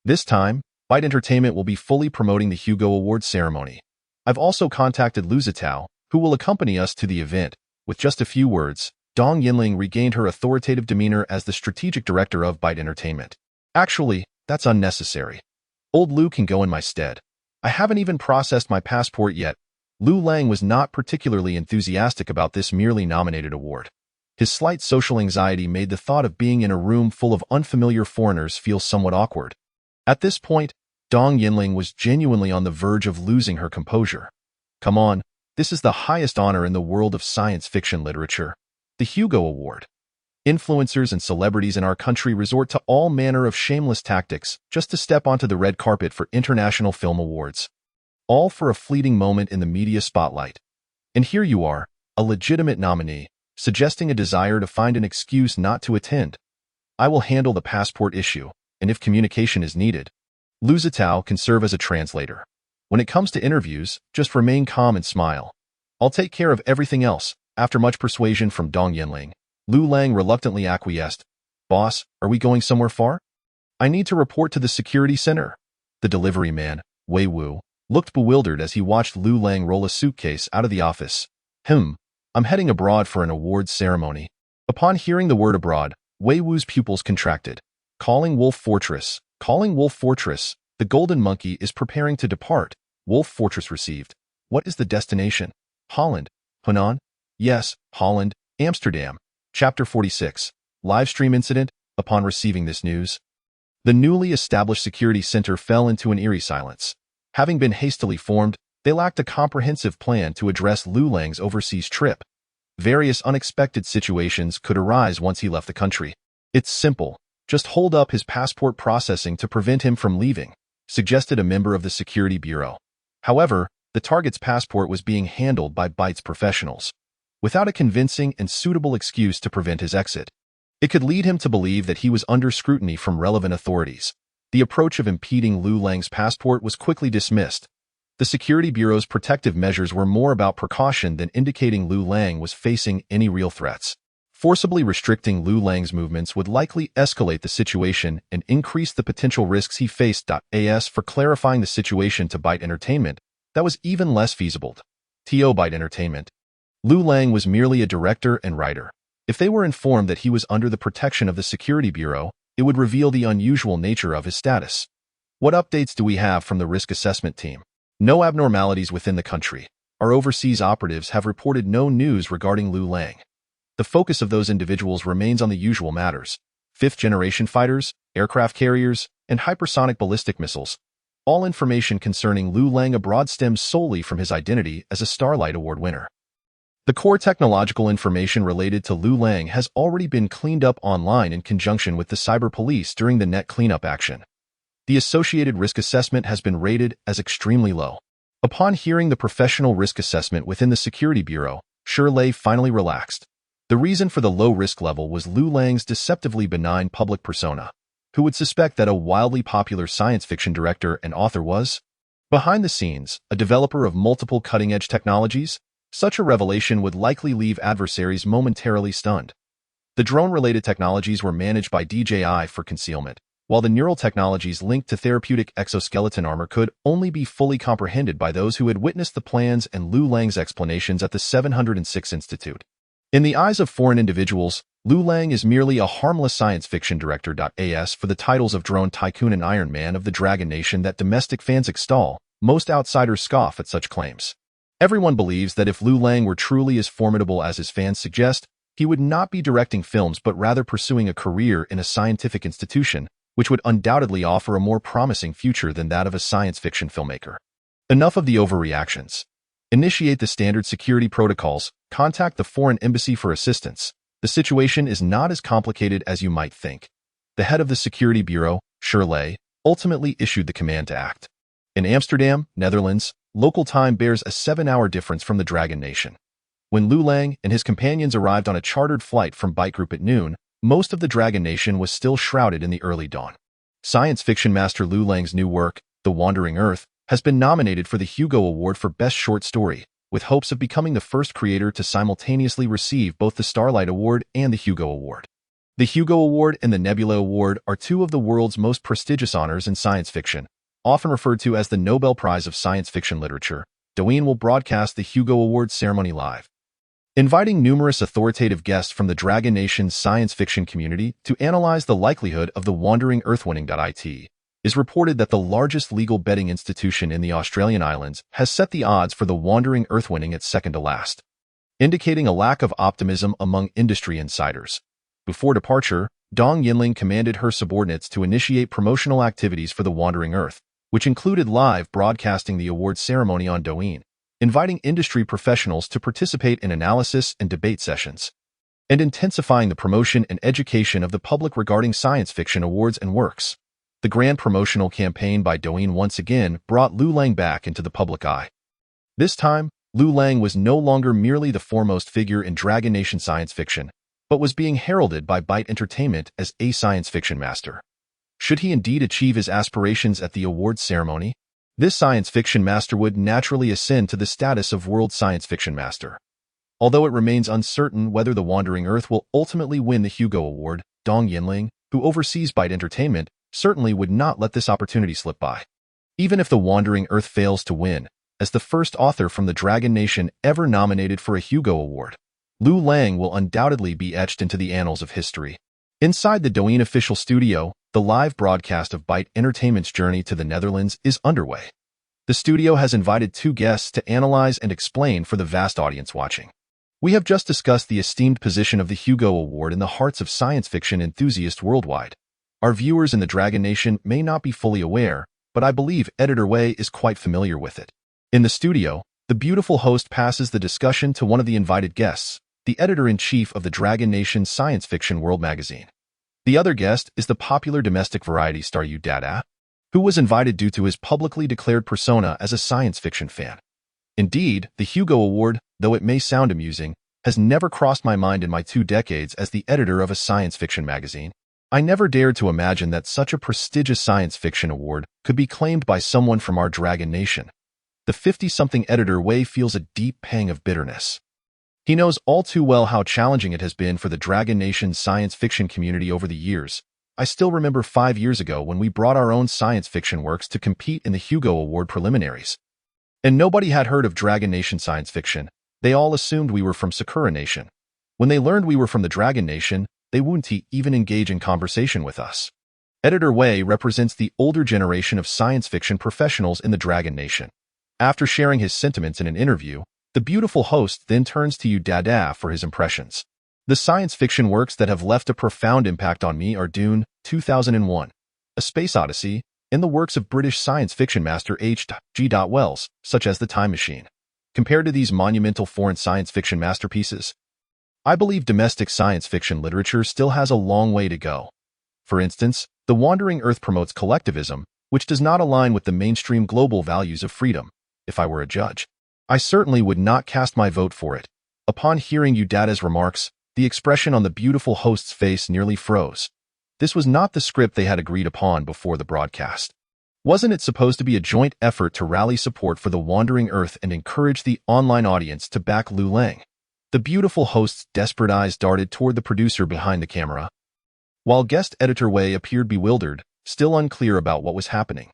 Speaker 2: This time, Byte Entertainment will be fully promoting the Hugo Award ceremony. I've also contacted Liu Zitao, who will accompany us to the event. With just a few words, Dong Yinling regained her authoritative demeanor as the strategic director of Byte Entertainment. Actually, that's unnecessary. Old Liu can go in my stead. I haven't even processed my passport yet. Liu Lang was not particularly enthusiastic about this merely nominated award. His slight social anxiety made the thought of being in a room full of unfamiliar foreigners feel somewhat awkward. At this point, Dong Yinling was genuinely on the verge of losing her composure. Come on, this is the highest honor in the world of science fiction literature, the Hugo Award. Influencers and celebrities in our country resort to all manner of shameless tactics just to step onto the red carpet for international film awards. All for a fleeting moment in the media spotlight. And here you are, a legitimate nominee, suggesting a desire to find an excuse not to attend. I will handle the passport issue, and if communication is needed, Liu Zitao can serve as a translator. When it comes to interviews, just remain calm and smile. I'll take care of everything else. After much persuasion from Dong Yinling, Liu Lang reluctantly acquiesced. Boss, are we going somewhere far? I need to report to the security center. The delivery man, Wei Wu, looked bewildered as he watched Liu Lang roll a suitcase out of the office. I'm heading abroad for an awards ceremony. Upon hearing the word abroad, Wei Wu's pupils contracted. Calling Wolf Fortress. The Golden Monkey is preparing to depart. Wolf Fortress received. What is the destination? Holland. Hunan? Yes, Holland, Amsterdam. Chapter 46. Livestream incident. Upon receiving this news, the newly established security center fell into an eerie silence. Having been hastily formed, they lacked a comprehensive plan to address Liu Lang's overseas trip. Various unexpected situations could arise once he left the country. It's simple. Just hold up his passport processing to prevent him from leaving, suggested a member of the security bureau. However, the target's passport was being handled by Byte's professionals, without a convincing and suitable excuse to prevent his exit. It could lead him to believe that he was under scrutiny from relevant authorities. The approach of impeding Liu Lang's passport was quickly dismissed. The Security Bureau's protective measures were more about precaution than indicating Liu Lang was facing any real threats. Forcibly restricting Liu Lang's movements would likely escalate the situation and increase the potential risks he faced. As for clarifying the situation to Byte Entertainment, that was even less feasible. To Byte Entertainment, Liu Lang was merely a director and writer. If they were informed that he was under the protection of the Security Bureau, it would reveal the unusual nature of his status. What updates do we have from the risk assessment team? No abnormalities within the country. Our overseas operatives have reported no news regarding Liu Lang. The focus of those individuals remains on the usual matters: fifth-generation fighters, aircraft carriers, and hypersonic ballistic missiles. All information concerning Liu Lang abroad stems solely from his identity as a Starlight Award winner. The core technological information related to Liu Lang has already been cleaned up online in conjunction with the cyber police during the net cleanup action. The associated risk assessment has been rated as extremely low. Upon hearing the professional risk assessment within the Security Bureau, Starlight finally relaxed. The reason for the low risk level was Liu Lang's deceptively benign public persona. Who would suspect that a wildly popular science fiction director and author was, behind the scenes, a developer of multiple cutting-edge technologies? Such a revelation would likely leave adversaries momentarily stunned. The drone-related technologies were managed by DJI for concealment, while the neural technologies linked to therapeutic exoskeleton armor could only be fully comprehended by those who had witnessed the plans and Liu Lang's explanations at the 706 Institute. In the eyes of foreign individuals, Liu Lang is merely a harmless science fiction director. As for the titles of Drone Tycoon and Iron Man of the Dragon Nation that domestic fans extol, most outsiders scoff at such claims. Everyone believes that if Liu Lang were truly as formidable as his fans suggest, he would not be directing films but rather pursuing a career in a scientific institution, which would undoubtedly offer a more promising future than that of a science fiction filmmaker. Enough of the overreactions. Initiate the standard security protocols, contact the foreign embassy for assistance. The situation is not as complicated as you might think. The head of the Security Bureau, Starlight, ultimately issued the command to act. In Amsterdam, Netherlands, local time bears a 7-hour difference from the Dragon Nation. When Liu Lang and his companions arrived on a chartered flight from Byte Group at noon, most of the Dragon Nation was still shrouded in the early dawn. Science fiction master Liu Lang's new work, The Wandering Earth, has been nominated for the Hugo Award for Best Short Story, with hopes of becoming the first creator to simultaneously receive both the Starlight Award and the Hugo Award. The Hugo Award and the Nebula Award are two of the world's most prestigious honors in science fiction, often referred to as the Nobel Prize of Science Fiction Literature. Douyin will broadcast the Hugo Award ceremony live, inviting numerous authoritative guests from the Dragon Nation's science fiction community to analyze the likelihood of the Wandering Earth winning. It is reported that the largest legal betting institution in the Australian islands has set the odds for the Wandering Earth winning at second to last, indicating a lack of optimism among industry insiders. Before departure, Dong Yinling commanded her subordinates to initiate promotional activities for the Wandering Earth, which included live broadcasting the award ceremony on Douyin, inviting industry professionals to participate in analysis and debate sessions, and intensifying the promotion and education of the public regarding science fiction awards and works. The grand promotional campaign by Douyin once again brought Liu Lang back into the public eye. This time, Liu Lang was no longer merely the foremost figure in Dragon Nation science fiction, but was being heralded by Byte Entertainment as a science fiction master. Should he indeed achieve his aspirations at the awards ceremony, this science fiction master would naturally ascend to the status of world science fiction master. Although it remains uncertain whether the Wandering Earth will ultimately win the Hugo Award, Dong Yinling, who oversees Byte Entertainment, certainly would not let this opportunity slip by. Even if the Wandering Earth fails to win, as the first author from the Dragon Nation ever nominated for a Hugo Award, Liu Lang will undoubtedly be etched into the annals of history. Inside the Douyin official studio, the live broadcast of Byte Entertainment's journey to the Netherlands is underway. The studio has invited two guests to analyze and explain for the vast audience watching. We have just discussed the esteemed position of the Hugo Award in the hearts of science fiction enthusiasts worldwide. Our viewers in the Dragon Nation may not be fully aware, but I believe Editor Wei is quite familiar with it. In the studio, the beautiful host passes the discussion to one of the invited guests, the editor-in-chief of the Dragon Nation Science Fiction World magazine. The other guest is the popular domestic variety star Yu Dada, who was invited due to his publicly declared persona as a science fiction fan. Indeed, the Hugo Award, though it may sound amusing, has never crossed my mind in my 2 decades as the editor of a science fiction magazine. I never dared to imagine that such a prestigious science fiction award could be claimed by someone from our Dragon Nation. The 50-something Editor Wei feels a deep pang of bitterness. He knows all too well how challenging it has been for the Dragon Nation science fiction community over the years. I still remember 5 years ago when we brought our own science fiction works to compete in the Hugo Award preliminaries. And nobody had heard of Dragon Nation science fiction. They all assumed we were from Sakura Nation. When they learned we were from the Dragon Nation, they wouldn't even engage in conversation with us. Editor Wei represents the older generation of science fiction professionals in the Dragon Nation. After sharing his sentiments in an interview, the beautiful host then turns to you Dada for his impressions. The science fiction works that have left a profound impact on me are Dune, 2001, A Space Odyssey, and the works of British science fiction master H.G. Wells, such as The Time Machine. Compared to these monumental foreign science fiction masterpieces, I believe domestic science fiction literature still has a long way to go. For instance, The Wandering Earth promotes collectivism, which does not align with the mainstream global values of freedom. If I were a judge, I certainly would not cast my vote for it. Upon hearing Udada's remarks, the expression on the beautiful host's face nearly froze. This was not the script they had agreed upon before the broadcast. Wasn't it supposed to be a joint effort to rally support for The Wandering Earth and encourage the online audience to back Liu Lang? The beautiful host's desperate eyes darted toward the producer behind the camera, while guest editor Wei appeared bewildered, still unclear about what was happening.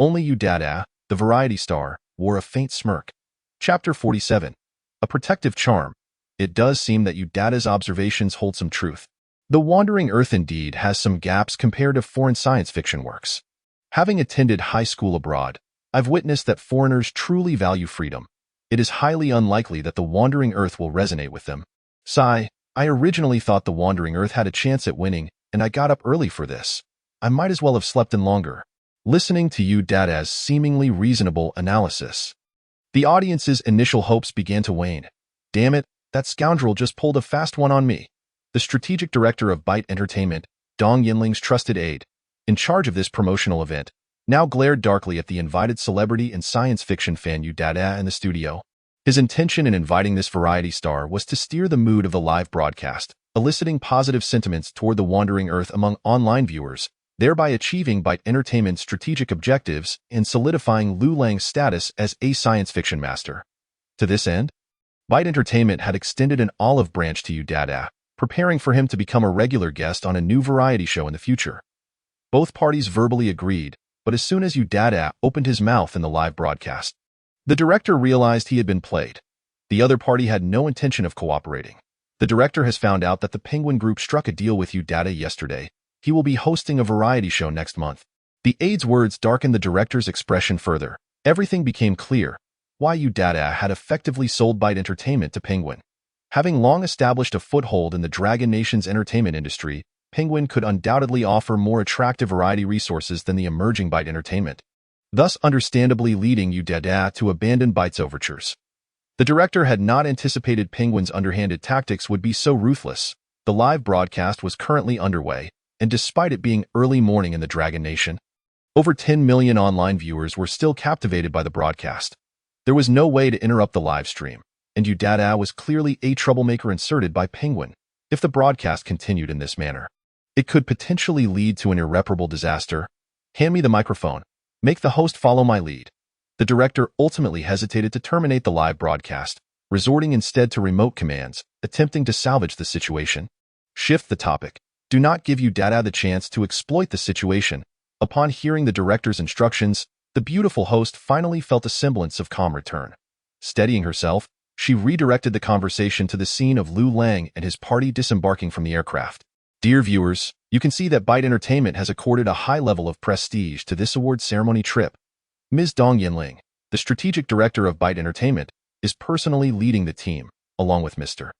Speaker 2: Only Udada, the variety star, wore a faint smirk. Chapter 47. A Protective Charm. It does seem that Udada's observations hold some truth. The Wandering Earth indeed has some gaps compared to foreign science fiction works. Having attended high school abroad, I've witnessed that foreigners truly value freedom. It is highly unlikely that The Wandering Earth will resonate with them. Sigh, I originally thought The Wandering Earth had a chance at winning, and I got up early for this. I might as well have slept in longer. Listening to Udada's seemingly reasonable analysis, the audience's initial hopes began to wane. Damn it, that scoundrel just pulled a fast one on me. The strategic director of Byte Entertainment, Dong Yinling's trusted aide, in charge of this promotional event, now glared darkly at the invited celebrity and science fiction fan Udada in the studio. His intention in inviting this variety star was to steer the mood of the live broadcast, eliciting positive sentiments toward The Wandering Earth among online viewers, thereby achieving Byte Entertainment's strategic objectives and solidifying Liu Lang's status as a science fiction master. To this end, Byte Entertainment had extended an olive branch to Udada, preparing for him to become a regular guest on a new variety show in the future. Both parties verbally agreed, but as soon as Udada opened his mouth in the live broadcast, the director realized he had been played. The other party had no intention of cooperating. The director has found out that the Penguin Group struck a deal with Udada yesterday. He will be hosting a variety show next month. The aide's words darkened the director's expression further. Everything became clear. Why Udada had effectively sold Byte Entertainment to Penguin. Having long established a foothold in the Dragon Nation's entertainment industry, Penguin could undoubtedly offer more attractive variety resources than the emerging Byte Entertainment, thus understandably leading Udada to abandon Byte's overtures. The director had not anticipated Penguin's underhanded tactics would be so ruthless. The live broadcast was currently underway, and despite it being early morning in the Dragon Nation, over 10 million online viewers were still captivated by the broadcast. There was no way to interrupt the live stream, and Udada was clearly a troublemaker inserted by Penguin. If the broadcast continued in this manner, it could potentially lead to an irreparable disaster. Hand me the microphone. Make the host follow my lead. The director ultimately hesitated to terminate the live broadcast, resorting instead to remote commands, attempting to salvage the situation. Shift the topic. Do not give Udada the chance to exploit the situation. Upon hearing the director's instructions, the beautiful host finally felt a semblance of calm return. Steadying herself, she redirected the conversation to the scene of Liu Lang and his party disembarking from the aircraft. Dear viewers, you can see that Byte Entertainment has accorded a high level of prestige to this award ceremony trip. Ms. Dong Yinling, the strategic director of Byte Entertainment, is personally leading the team, along with Mr.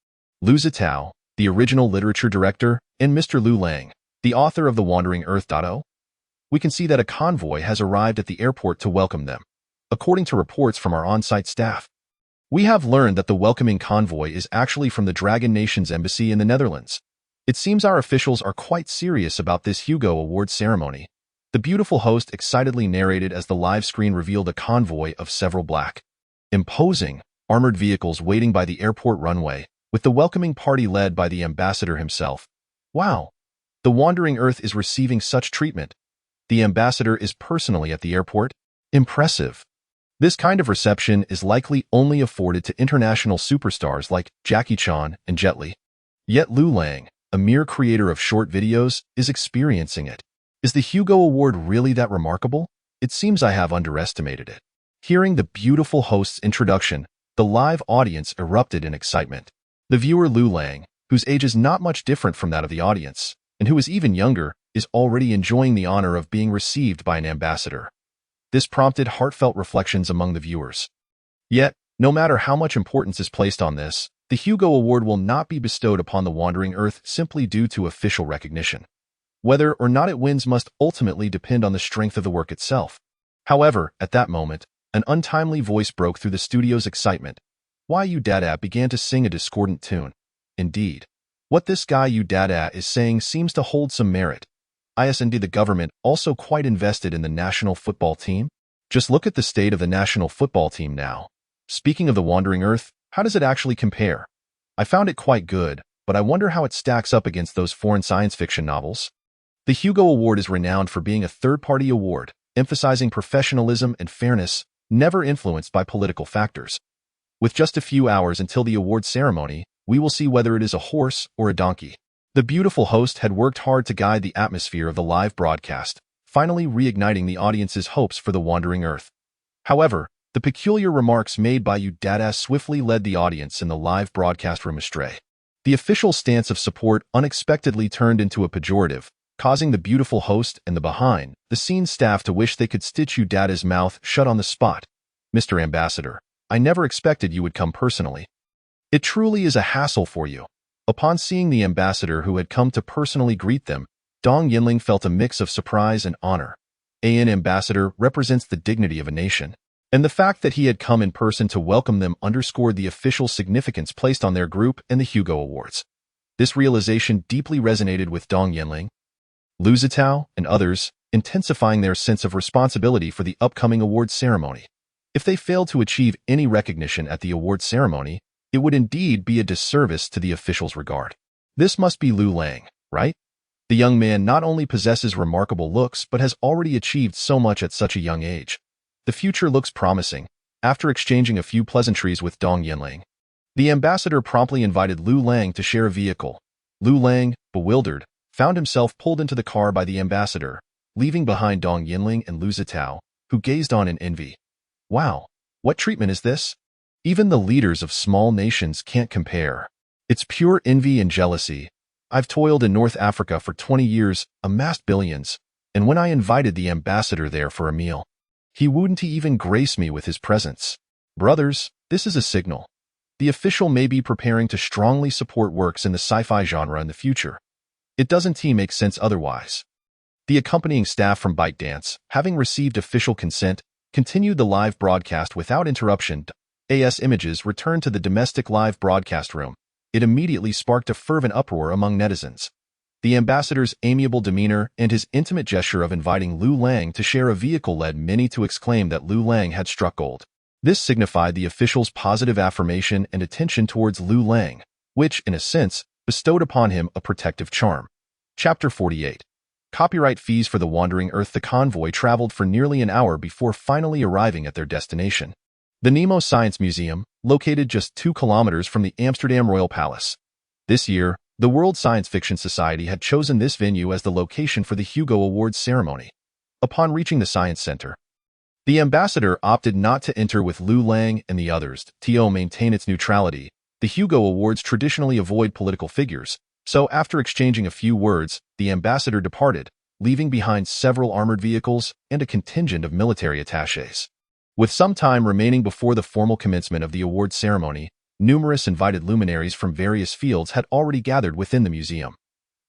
Speaker 2: Liu Zitao, the original literature director, and Mr. Liu Lang, the author of The Wandering Earth. We can see that a convoy has arrived at the airport to welcome them. According to reports from our on-site staff, we have learned that the welcoming convoy is actually from the Dragon Nation's embassy in the Netherlands. It seems our officials are quite serious about this Hugo Award ceremony. The beautiful host excitedly narrated as the live screen revealed a convoy of several black, imposing, armored vehicles waiting by the airport runway, with the welcoming party led by the ambassador himself. Wow! The Wandering Earth is receiving such treatment. The ambassador is personally at the airport? Impressive. This kind of reception is likely only afforded to international superstars like Jackie Chan and Jet Li. Yet Liu Lang, a mere creator of short videos, is experiencing it. Is the Hugo Award really that remarkable? It seems I have underestimated it. Hearing the beautiful host's introduction, the live audience erupted in excitement. The viewer Liu Lang, whose age is not much different from that of the audience, and who is even younger, is already enjoying the honor of being received by an ambassador. This prompted heartfelt reflections among the viewers. Yet, no matter how much importance is placed on this, the Hugo Award will not be bestowed upon the Wandering Earth simply due to official recognition. Whether or not it wins must ultimately depend on the strength of the work itself. However, at that moment, an untimely voice broke through the studio's excitement. Why You Dada began to sing a discordant tune. Indeed, what this guy You Dada is saying seems to hold some merit. Isn't the government also quite invested in the national football team? Just look at the state of the national football team now. Speaking of the Wandering Earth, how does it actually compare? I found it quite good, but I wonder how it stacks up against those foreign science fiction novels. The Hugo Award is renowned for being a third-party award, emphasizing professionalism and fairness, never influenced by political factors. With just a few hours until the award ceremony, we will see whether it is a horse or a donkey. The beautiful host had worked hard to guide the atmosphere of the live broadcast, finally reigniting the audience's hopes for the Wandering Earth. However, the peculiar remarks made by You Dada swiftly led the audience in the live broadcast room astray. The official stance of support unexpectedly turned into a pejorative, causing the beautiful host and the behind-the-scenes staff to wish they could stitch You Dada's mouth shut on the spot. Mr. Ambassador, I never expected you would come personally. It truly is a hassle for you. Upon seeing the ambassador who had come to personally greet them, Dong Yinling felt a mix of surprise and honor. An ambassador represents the dignity of a nation, and the fact that he had come in person to welcome them underscored the official significance placed on their group and the Hugo Awards. This realization deeply resonated with Dong Yinling, Liu Zitao, and others, intensifying their sense of responsibility for the upcoming awards ceremony. If they failed to achieve any recognition at the awards ceremony, it would indeed be a disservice to the officials' regard. This must be Liu Lang, right? The young man not only possesses remarkable looks but has already achieved so much at such a young age. The future looks promising. After exchanging a few pleasantries with Dong Yinling, the ambassador promptly invited Liu Lang to share a vehicle. Liu Lang, bewildered, found himself pulled into the car by the ambassador, leaving behind Dong Yinling and Liu Zitao, who gazed on in envy. Wow, what treatment is this? Even the leaders of small nations can't compare. It's pure envy and jealousy. I've toiled in North Africa for 20 years, amassed billions, and when I invited the ambassador there for a meal, he wouldn't even grace me with his presence. Brothers, this is a signal. The official may be preparing to strongly support works in the sci-fi genre in the future. It doesn't make sense otherwise. The accompanying staff from ByteDance, having received official consent, continued the live broadcast without interruption. As images returned to the domestic live broadcast room, it immediately sparked a fervent uproar among netizens. The ambassador's amiable demeanor and his intimate gesture of inviting Liu Lang to share a vehicle led many to exclaim that Liu Lang had struck gold. This signified the official's positive affirmation and attention towards Liu Lang, which, in a sense, bestowed upon him a protective charm. Chapter 48. Copyright fees for the Wandering Earth. The convoy traveled for nearly an hour before finally arriving at their destination. The Nemo Science Museum, located just 2 kilometers from the Amsterdam Royal Palace. This year, the World Science Fiction Society had chosen this venue as the location for the Hugo Awards ceremony. Upon reaching the Science Center, the ambassador opted not to enter with Liu Lang and the others to maintain its neutrality. The Hugo Awards traditionally avoid political figures, so after exchanging a few words, the ambassador departed, leaving behind several armored vehicles and a contingent of military attachés. With some time remaining before the formal commencement of the awards ceremony, numerous invited luminaries from various fields had already gathered within the museum.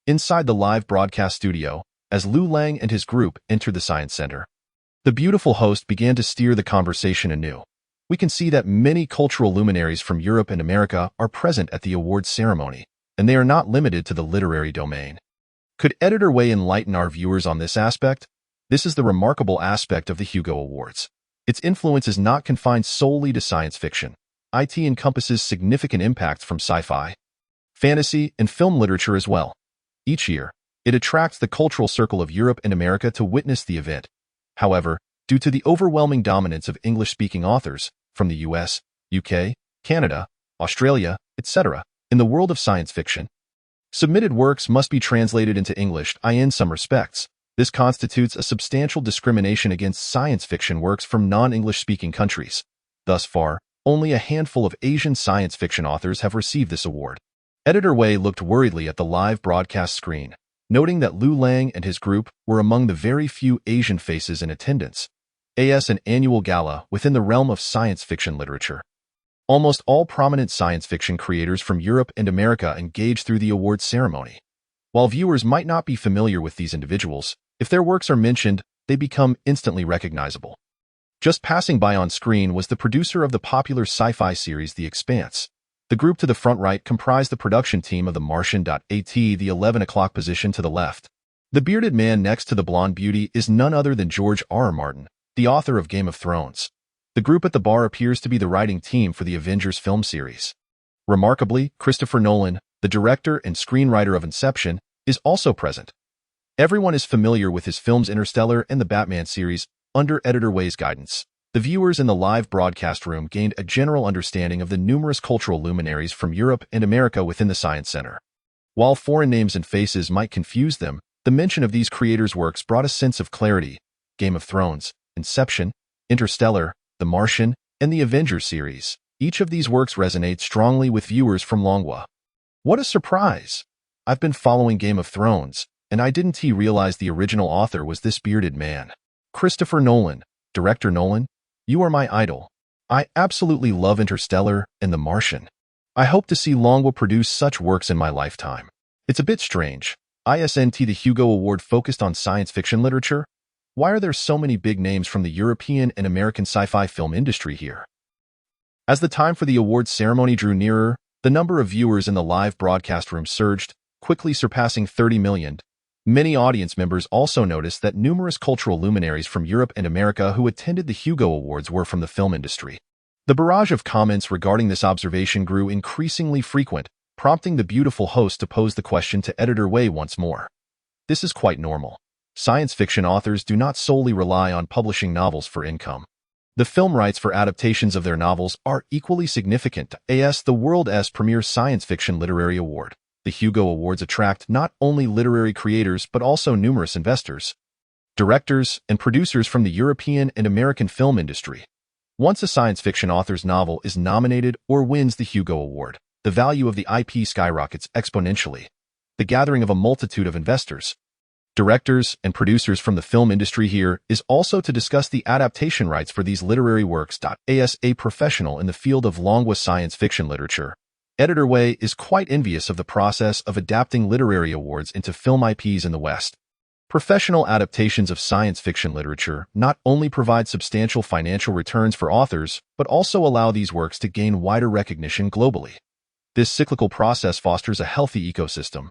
Speaker 2: Inside the live broadcast studio, as Liu Lang and his group entered the Science Center, the beautiful host began to steer the conversation anew. We can see that many cultural luminaries from Europe and America are present at the awards ceremony, and they are not limited to the literary domain. Could Editor Wei enlighten our viewers on this aspect? This is the remarkable aspect of the Hugo Awards. Its influence is not confined solely to science fiction. It encompasses significant impacts from sci-fi, fantasy, and film literature as well. Each year, it attracts the cultural circle of Europe and America to witness the event. However, Due to the overwhelming dominance of English-speaking authors from the US, UK, Canada, Australia, etc., in the world of science fiction, submitted works must be translated into English. In some respects, this constitutes a substantial discrimination against science fiction works from non-English-speaking countries. Thus far, only a handful of Asian science fiction authors have received this award. Editor Wei looked worriedly at the live broadcast screen, noting that Liu Lang and his group were among the very few Asian faces in attendance. An annual gala within the realm of science fiction literature. Almost all prominent science fiction creators from Europe and America engage through the awards ceremony. While viewers might not be familiar with these individuals, if their works are mentioned, they become instantly recognizable. Just passing by on screen was the producer of the popular sci-fi series The Expanse. The group to the front right comprised the production team of The Martian. The 11 o'clock position to the left. The bearded man next to the blonde beauty is none other than George R. R. Martin, the author of Game of Thrones. The group at the bar appears to be the writing team for the Avengers film series. Remarkably, Christopher Nolan, the director and screenwriter of Inception, is also present. Everyone is familiar with his films Interstellar and the Batman series. Under Editor Wei's guidance, the viewers in the live broadcast room gained a general understanding of the numerous cultural luminaries from Europe and America within the Science Center. While foreign names and faces might confuse them, the mention of these creators' works brought a sense of clarity. Game of Thrones, Inception, Interstellar, The Martian, and the Avengers series. Each of these works resonates strongly with viewers from Longwa. What a surprise! I've been following Game of Thrones, and I didn't realize the original author was this bearded man. Christopher Nolan, Director Nolan, you are my idol. I absolutely love Interstellar and The Martian. I hope to see Longwa produce such works in my lifetime. It's a bit strange. The Hugo Award focused on science fiction literature? Why are there so many big names from the European and American sci-fi film industry here? As the time for the awards ceremony drew nearer, the number of viewers in the live broadcast room surged, quickly surpassing 30 million. Many audience members also noticed that numerous cultural luminaries from Europe and America who attended the Hugo Awards were from the film industry. The barrage of comments regarding this observation grew increasingly frequent, prompting the beautiful host to pose the question to Editor Wei once more. This is quite normal. Science fiction authors do not solely rely on publishing novels for income. The film rights for adaptations of their novels are equally significant. The world's premier science fiction literary award. The Hugo Awards attract not only literary creators but also numerous investors, directors, and producers from the European and American film industry. Once a science fiction author's novel is nominated or wins the Hugo Award, the value of the IP skyrockets exponentially. The gathering of a multitude of investors, directors, and producers from the film industry here is also to discuss the adaptation rights for these literary works. As a professional in the field of Longwa science fiction literature, Editor Wei is quite envious of the process of adapting literary awards into film IPs in the West. Professional adaptations of science fiction literature not only provide substantial financial returns for authors, but also allow these works to gain wider recognition globally. This cyclical process fosters a healthy ecosystem,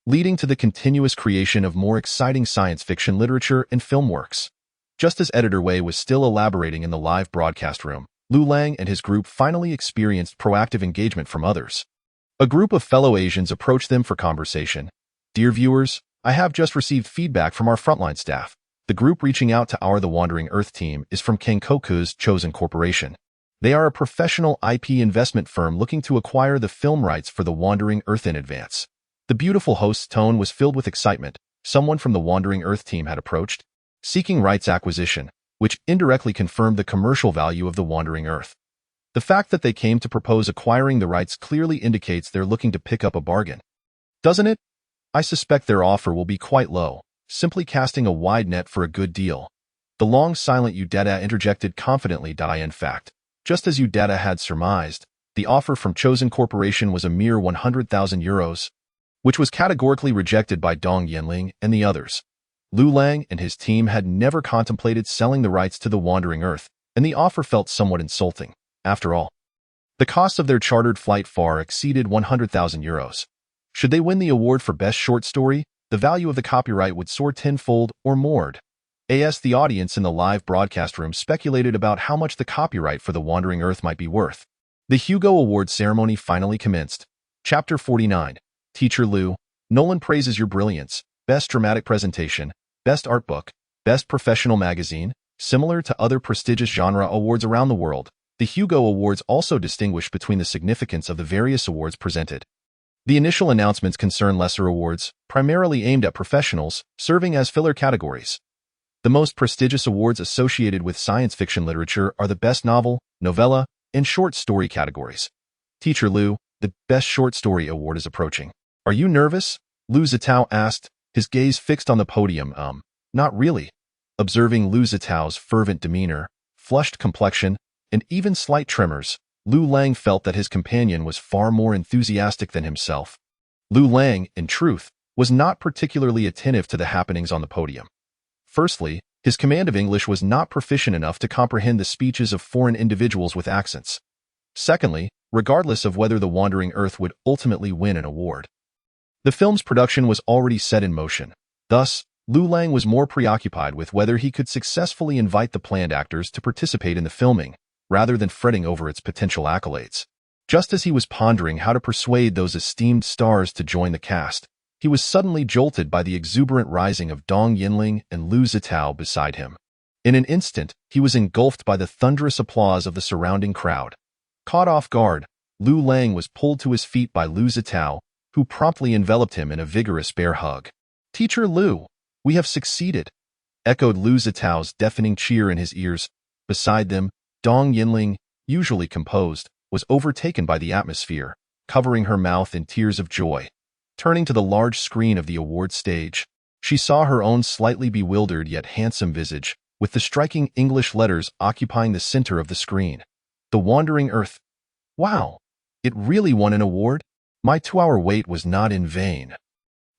Speaker 2: leading to the continuous creation of more exciting science fiction literature and film works. Just as Editor Wei was still elaborating in the live broadcast room, Liu Lang and his group finally experienced proactive engagement from others. A group of fellow Asians approached them for conversation. Dear viewers, I have just received feedback from our frontline staff. The group reaching out to our The Wandering Earth team is from Kenkoku's Chosen Corporation. They are a professional IP investment firm looking to acquire the film rights for The Wandering Earth in advance. The beautiful host's tone was filled with excitement. Someone from the Wandering Earth team had approached, seeking rights acquisition, which indirectly confirmed the commercial value of The Wandering Earth. The fact that they came to propose acquiring the rights clearly indicates they're looking to pick up a bargain. Doesn't it? I suspect their offer will be quite low, simply casting a wide net for a good deal. The long silent Udeta interjected confidently. In fact, just as Udeta had surmised, the offer from Chosen Corporation was a mere 100,000 euros, which was categorically rejected by Dong Yanling and the others. Liu Lang and his team had never contemplated selling the rights to The Wandering Earth, and the offer felt somewhat insulting. After all, the cost of their chartered flight far exceeded 100,000 euros. Should they win the award for Best Short Story, the value of the copyright would soar tenfold or more. The audience in the live broadcast room speculated about how much the copyright for The Wandering Earth might be worth. The Hugo Award ceremony finally commenced. Chapter 49. Teacher Liu, Nolan praises your brilliance. Best dramatic presentation, best art book, best professional magazine, Similar to other prestigious genre awards around the world, the Hugo Awards also distinguish between the significance of the various awards presented. The initial announcements concern lesser awards, primarily aimed at professionals, serving as filler categories. The most prestigious awards associated with science fiction literature are the Best Novel, Novella, and Short Story categories. Teacher Liu, the Best Short Story Award is approaching. Are you nervous? Liu Zitao asked, his gaze fixed on the podium. Not really. Observing Liu Zitao's fervent demeanor, flushed complexion, and even slight tremors, Liu Lang felt that his companion was far more enthusiastic than himself. Liu Lang, in truth, was not particularly attentive to the happenings on the podium. Firstly, his command of English was not proficient enough to comprehend the speeches of foreign individuals with accents. Secondly, regardless of whether The Wandering Earth would ultimately win an award, the film's production was already set in motion. Thus, Liu Lang was more preoccupied with whether he could successfully invite the planned actors to participate in the filming, rather than fretting over its potential accolades. Just as he was pondering how to persuade those esteemed stars to join the cast, he was suddenly jolted by the exuberant rising of Dong Yinling and Liu Zitao beside him. In an instant, he was engulfed by the thunderous applause of the surrounding crowd. Caught off guard, Liu Lang was pulled to his feet by Liu Zitao, who promptly enveloped him in a vigorous bear hug. "Teacher Liu, we have succeeded," echoed Liu Zitao's deafening cheer in his ears. Beside them, Dong Yinling, usually composed, was overtaken by the atmosphere, covering her mouth in tears of joy. Turning to the large screen of the award stage, she saw her own slightly bewildered yet handsome visage, with the striking English letters occupying the center of the screen. The Wandering Earth. Wow! It really won an award? My 2-hour wait was not in vain.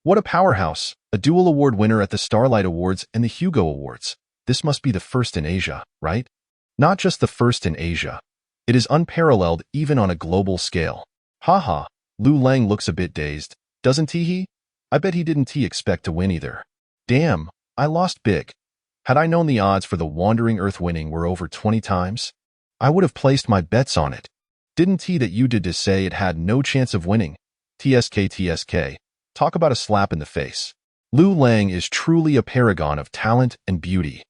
Speaker 2: What a powerhouse! A dual award winner at the Starlight Awards and the Hugo Awards. This must be the first in Asia, right? Not just the first in Asia. It is unparalleled even on a global scale. Haha, Liu Lang looks a bit dazed, doesn't he? I bet he didn't expect to win either. Damn, I lost big. Had I known the odds for the Wandering Earth winning were over 20 times, I would have placed my bets on it. Didn't that you did to say it had no chance of winning? TSK. Talk about a slap in the face. Liu Lang is truly a paragon of talent and beauty.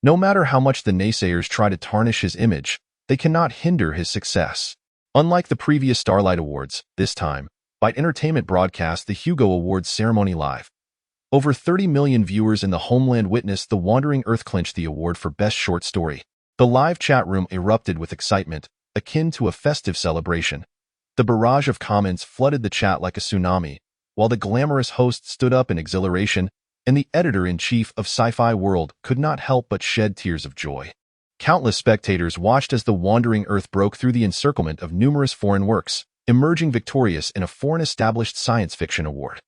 Speaker 2: No matter how much the naysayers try to tarnish his image, they cannot hinder his success. Unlike the previous Starlight Awards, this time, Byte Entertainment broadcast the Hugo Awards ceremony live. Over 30 million viewers in the homeland witnessed The Wandering Earth clinch the award for Best Short Story. The live chat room erupted with excitement, akin to a festive celebration. The barrage of comments flooded the chat like a tsunami, while the glamorous host stood up in exhilaration, and the editor-in-chief of Sci-Fi World could not help but shed tears of joy. Countless spectators watched as The Wandering Earth broke through the encirclement of numerous foreign works, emerging victorious in a foreign-established science fiction award.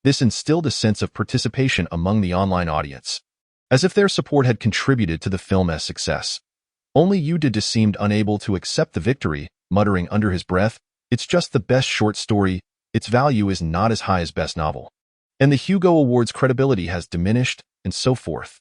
Speaker 2: This instilled a sense of participation among the online audience, as if their support had contributed to the film's success. Only Udida seemed unable to accept the victory, muttering under his breath, "It's just the best short story, its value is not as high as best novel. And the Hugo Awards' credibility has diminished," and so forth.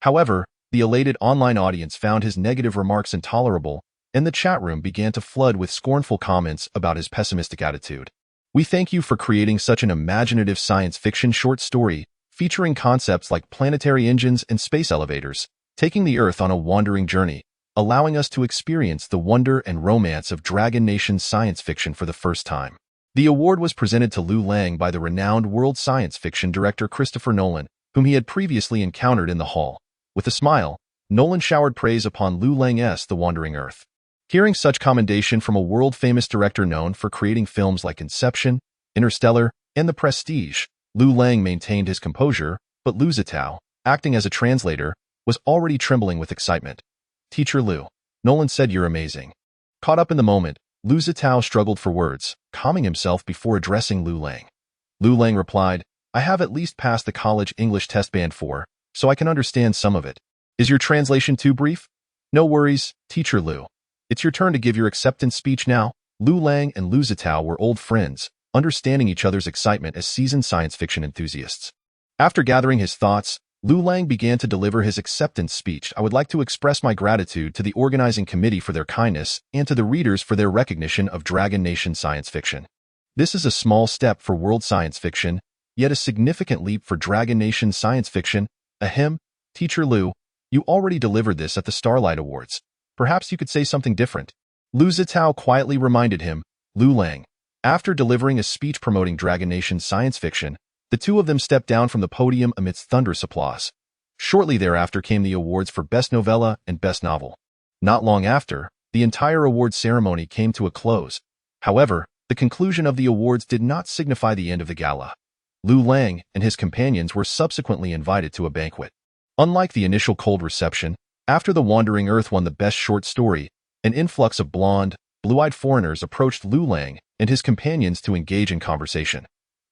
Speaker 2: However, the elated online audience found his negative remarks intolerable, and the chat room began to flood with scornful comments about his pessimistic attitude. "We thank you for creating such an imaginative science fiction short story, featuring concepts like planetary engines and space elevators, taking the Earth on a wandering journey, allowing us to experience the wonder and romance of Dragon Nation science fiction for the first time." The award was presented to Liu Lang by the renowned world science fiction director Christopher Nolan, whom he had previously encountered in the hall. With a smile, Nolan showered praise upon Liu Lang's The Wandering Earth. Hearing such commendation from a world-famous director known for creating films like Inception, Interstellar, and The Prestige, Liu Lang maintained his composure, but Liu Zitao, acting as a translator, was already trembling with excitement. "Teacher Liu," Nolan said, "you're amazing." Caught up in the moment, Liu Zitao struggled for words, calming himself before addressing Liu Lang. Liu Lang replied, "I have at least passed the college English test band 4, so I can understand some of it. Is your translation too brief?" "No worries, Teacher Liu. It's your turn to give your acceptance speech now." Liu Lang and Liu Zitao were old friends, understanding each other's excitement as seasoned science fiction enthusiasts. After gathering his thoughts, Liu Lang began to deliver his acceptance speech. "I would like to express my gratitude to the organizing committee for their kindness and to the readers for their recognition of Dragon Nation science fiction. This is a small step for world science fiction, yet a significant leap for Dragon Nation science fiction. Ahem, Teacher Liu, You already delivered this at the Starlight Awards. Perhaps you could say something different. Liu Zitao quietly reminded him, Liu Lang. After delivering a speech promoting Dragon Nation's science fiction, the two of them stepped down from the podium amidst thunderous applause. Shortly thereafter came the awards for Best Novella and Best Novel. Not long after, the entire award ceremony came to a close. However, the conclusion of the awards did not signify the end of the gala. Liu Lang and his companions were subsequently invited to a banquet. Unlike the initial cold reception, after The Wandering Earth won the Best Short Story, an influx of blonde, blue-eyed foreigners approached Liu Lang and his companions to engage in conversation.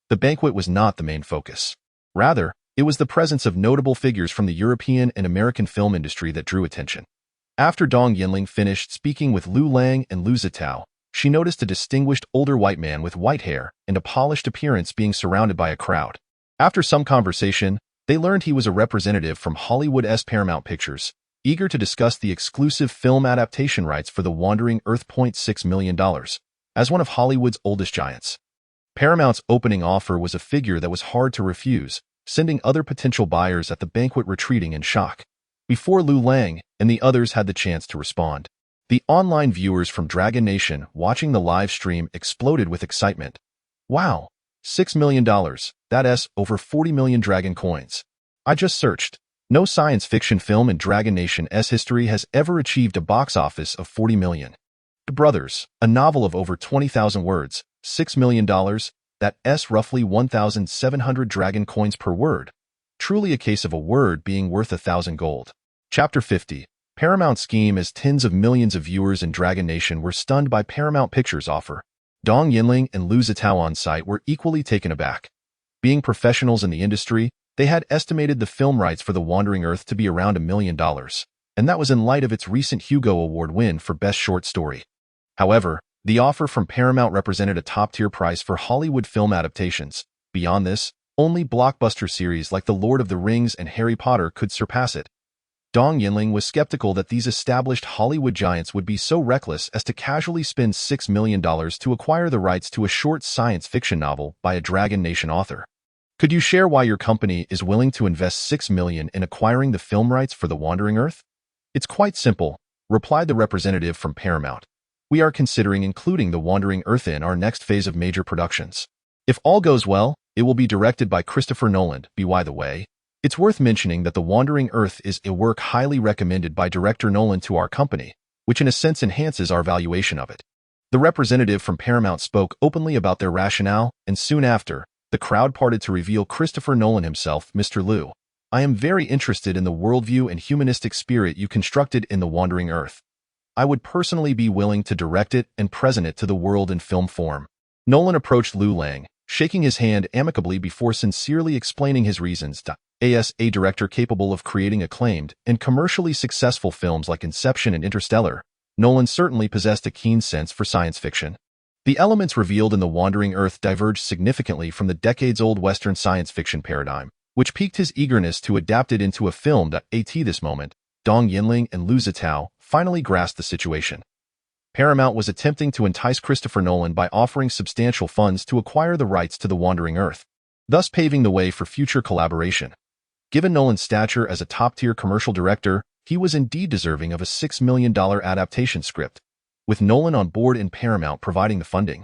Speaker 2: The banquet was not the main focus. Rather, it was the presence of notable figures from the European and American film industry that drew attention. After Dong Yinling finished speaking with Liu Lang and Liu Zitao, she noticed a distinguished older white man with white hair and a polished appearance being surrounded by a crowd. After some conversation, they learned he was a representative from Hollywood's Paramount Pictures, eager to discuss the exclusive film adaptation rights for The Wandering Earth. $6 million. As one of Hollywood's oldest giants, Paramount's opening offer was a figure that was hard to refuse, sending other potential buyers at the banquet retreating in shock. Before Liu Lang and the others had the chance to respond, the online viewers from Dragon Nation watching the live stream exploded with excitement. Wow! $6 million. That's over 40 million Dragon coins. I just searched. No science fiction film in Dragon Nation's history has ever achieved a box office of 40 million. Brothers, a novel of over 20,000 words, $6 million, that's roughly 1,700 Dragon coins per word. Truly a case of a word being worth 1,000 gold. Chapter 50. Paramount's scheme. As tens of millions of viewers in Dragon Nation were stunned by Paramount Pictures' offer, Dong Yinling and Liu Zitao on site were equally taken aback. Being professionals in the industry, they had estimated the film rights for The Wandering Earth to be around $1 million, and that was in light of its recent Hugo Award win for Best Short Story. However, the offer from Paramount represented a top-tier price for Hollywood film adaptations. Beyond this, only blockbuster series like The Lord of the Rings and Harry Potter could surpass it. Dong Yinling was skeptical that these established Hollywood giants would be so reckless as to casually spend $6 million to acquire the rights to a short science fiction novel by a Dragon Nation author. Could you share why your company is willing to invest $6 million in acquiring the film rights for The Wandering Earth? It's quite simple, replied the representative from Paramount. We are considering including The Wandering Earth in our next phase of major productions. If all goes well, it will be directed by Christopher Nolan. By the way, it's worth mentioning that The Wandering Earth is a work highly recommended by director Nolan to our company, which in a sense enhances our valuation of it. The representative from Paramount spoke openly about their rationale, and soon after, the crowd parted to reveal Christopher Nolan himself. Mr. Liu, I am very interested in the worldview and humanistic spirit you constructed in The Wandering Earth. I would personally be willing to direct it and present it to the world in film form. Nolan approached Liu Lang, shaking his hand amicably before sincerely explaining his reasons. As a director capable of creating acclaimed and commercially successful films like Inception and Interstellar, Nolan certainly possessed a keen sense for science fiction. The elements revealed in The Wandering Earth diverged significantly from the decades-old Western science fiction paradigm, which piqued his eagerness to adapt it into a film. At this moment, Dong Yinling and Liu Zitao finally grasped the situation. Paramount was attempting to entice Christopher Nolan by offering substantial funds to acquire the rights to The Wandering Earth, thus paving the way for future collaboration. Given Nolan's stature as a top-tier commercial director, he was indeed deserving of a $6 million adaptation script, with Nolan on board and Paramount providing the funding.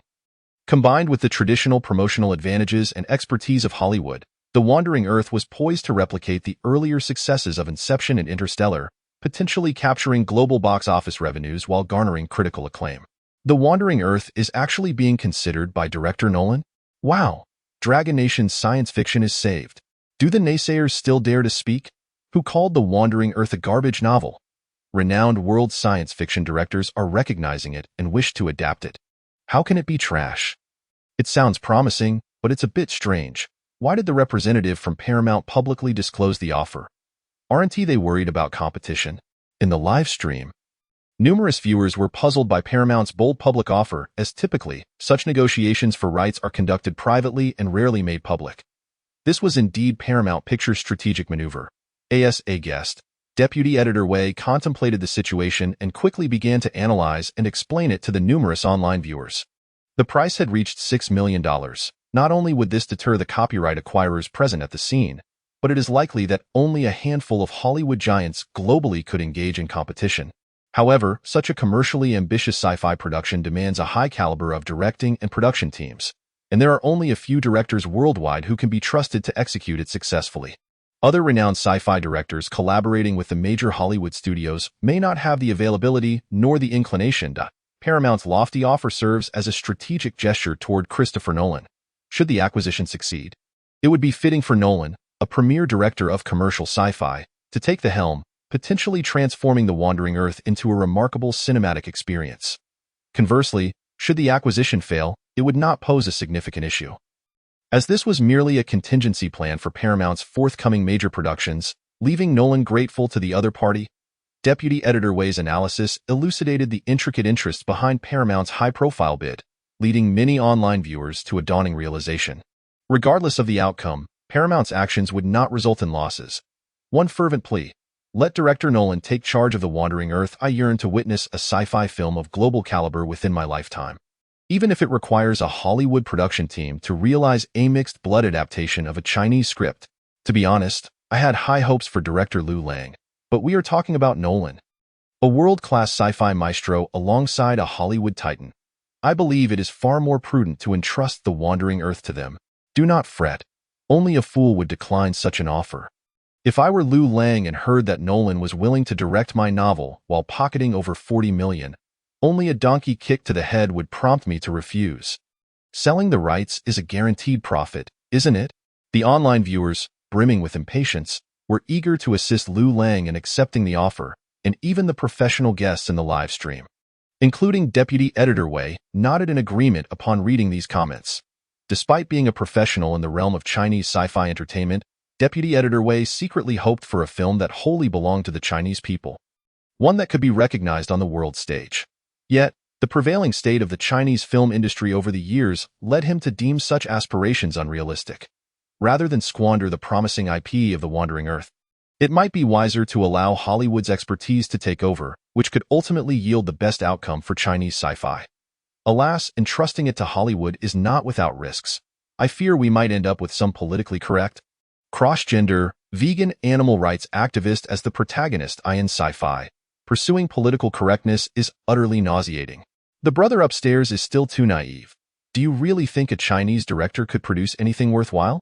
Speaker 2: Combined with the traditional promotional advantages and expertise of Hollywood, The Wandering Earth was poised to replicate the earlier successes of Inception and Interstellar, potentially capturing global box office revenues while garnering critical acclaim. The Wandering Earth is actually being considered by director Nolan? Wow! Dragon Nation's science fiction is saved. Do the naysayers still dare to speak? Who called The Wandering Earth a garbage novel? Renowned world science fiction directors are recognizing it and wish to adapt it. How can it be trash? It sounds promising, but it's a bit strange. Why did the representative from Paramount publicly disclose the offer? Aren't they worried about competition? In the live stream, numerous viewers were puzzled by Paramount's bold public offer, as typically, such negotiations for rights are conducted privately and rarely made public. This was indeed Paramount Pictures' strategic maneuver. As a guest, Deputy Editor Wei contemplated the situation and quickly began to analyze and explain it to the numerous online viewers. The price had reached $6 million. Not only would this deter the copyright acquirers present at the scene, but it is likely that only a handful of Hollywood giants globally could engage in competition. However, such a commercially ambitious sci-fi production demands a high caliber of directing and production teams, and there are only a few directors worldwide who can be trusted to execute it successfully. Other renowned sci-fi directors collaborating with the major Hollywood studios may not have the availability nor the inclination. Paramount's lofty offer serves as a strategic gesture toward Christopher Nolan. Should the acquisition succeed, it would be fitting for Nolan, a premier director of commercial sci-fi, to take the helm, potentially transforming The Wandering Earth into a remarkable cinematic experience. Conversely, should the acquisition fail, it would not pose a significant issue. As this was merely a contingency plan for Paramount's forthcoming major productions, leaving Nolan grateful to the other party, Deputy Editor Wei's analysis elucidated the intricate interests behind Paramount's high-profile bid, leading many online viewers to a dawning realization. Regardless of the outcome, Paramount's actions would not result in losses. One fervent plea: let director Nolan take charge of The Wandering Earth. I yearn to witness a sci-fi film of global caliber within my lifetime. Even if it requires a Hollywood production team to realize a mixed-blood adaptation of a Chinese script. To be honest, I had high hopes for director Liu Lang, but we are talking about Nolan, a world-class sci-fi maestro alongside a Hollywood titan. I believe it is far more prudent to entrust The Wandering Earth to them. Do not fret. Only a fool would decline such an offer. If I were Liu Lang and heard that Nolan was willing to direct my novel while pocketing over $40 million, only a donkey kick to the head would prompt me to refuse. Selling the rights is a guaranteed profit, isn't it? The online viewers, brimming with impatience, were eager to assist Liu Lang in accepting the offer, and even the professional guests in the live stream, including Deputy Editor Wei, nodded in agreement upon reading these comments. Despite being a professional in the realm of Chinese sci-fi entertainment, Deputy Editor Wei secretly hoped for a film that wholly belonged to the Chinese people, one that could be recognized on the world stage. Yet, the prevailing state of the Chinese film industry over the years led him to deem such aspirations unrealistic. Rather than squander the promising IP of The Wandering Earth, it might be wiser to allow Hollywood's expertise to take over, which could ultimately yield the best outcome for Chinese sci-fi. Alas, entrusting it to Hollywood is not without risks. I fear we might end up with some politically correct, cross-gender, vegan animal rights activist as the protagonist in sci-fi. Pursuing political correctness is utterly nauseating. The brother upstairs is still too naive. Do you really think a Chinese director could produce anything worthwhile?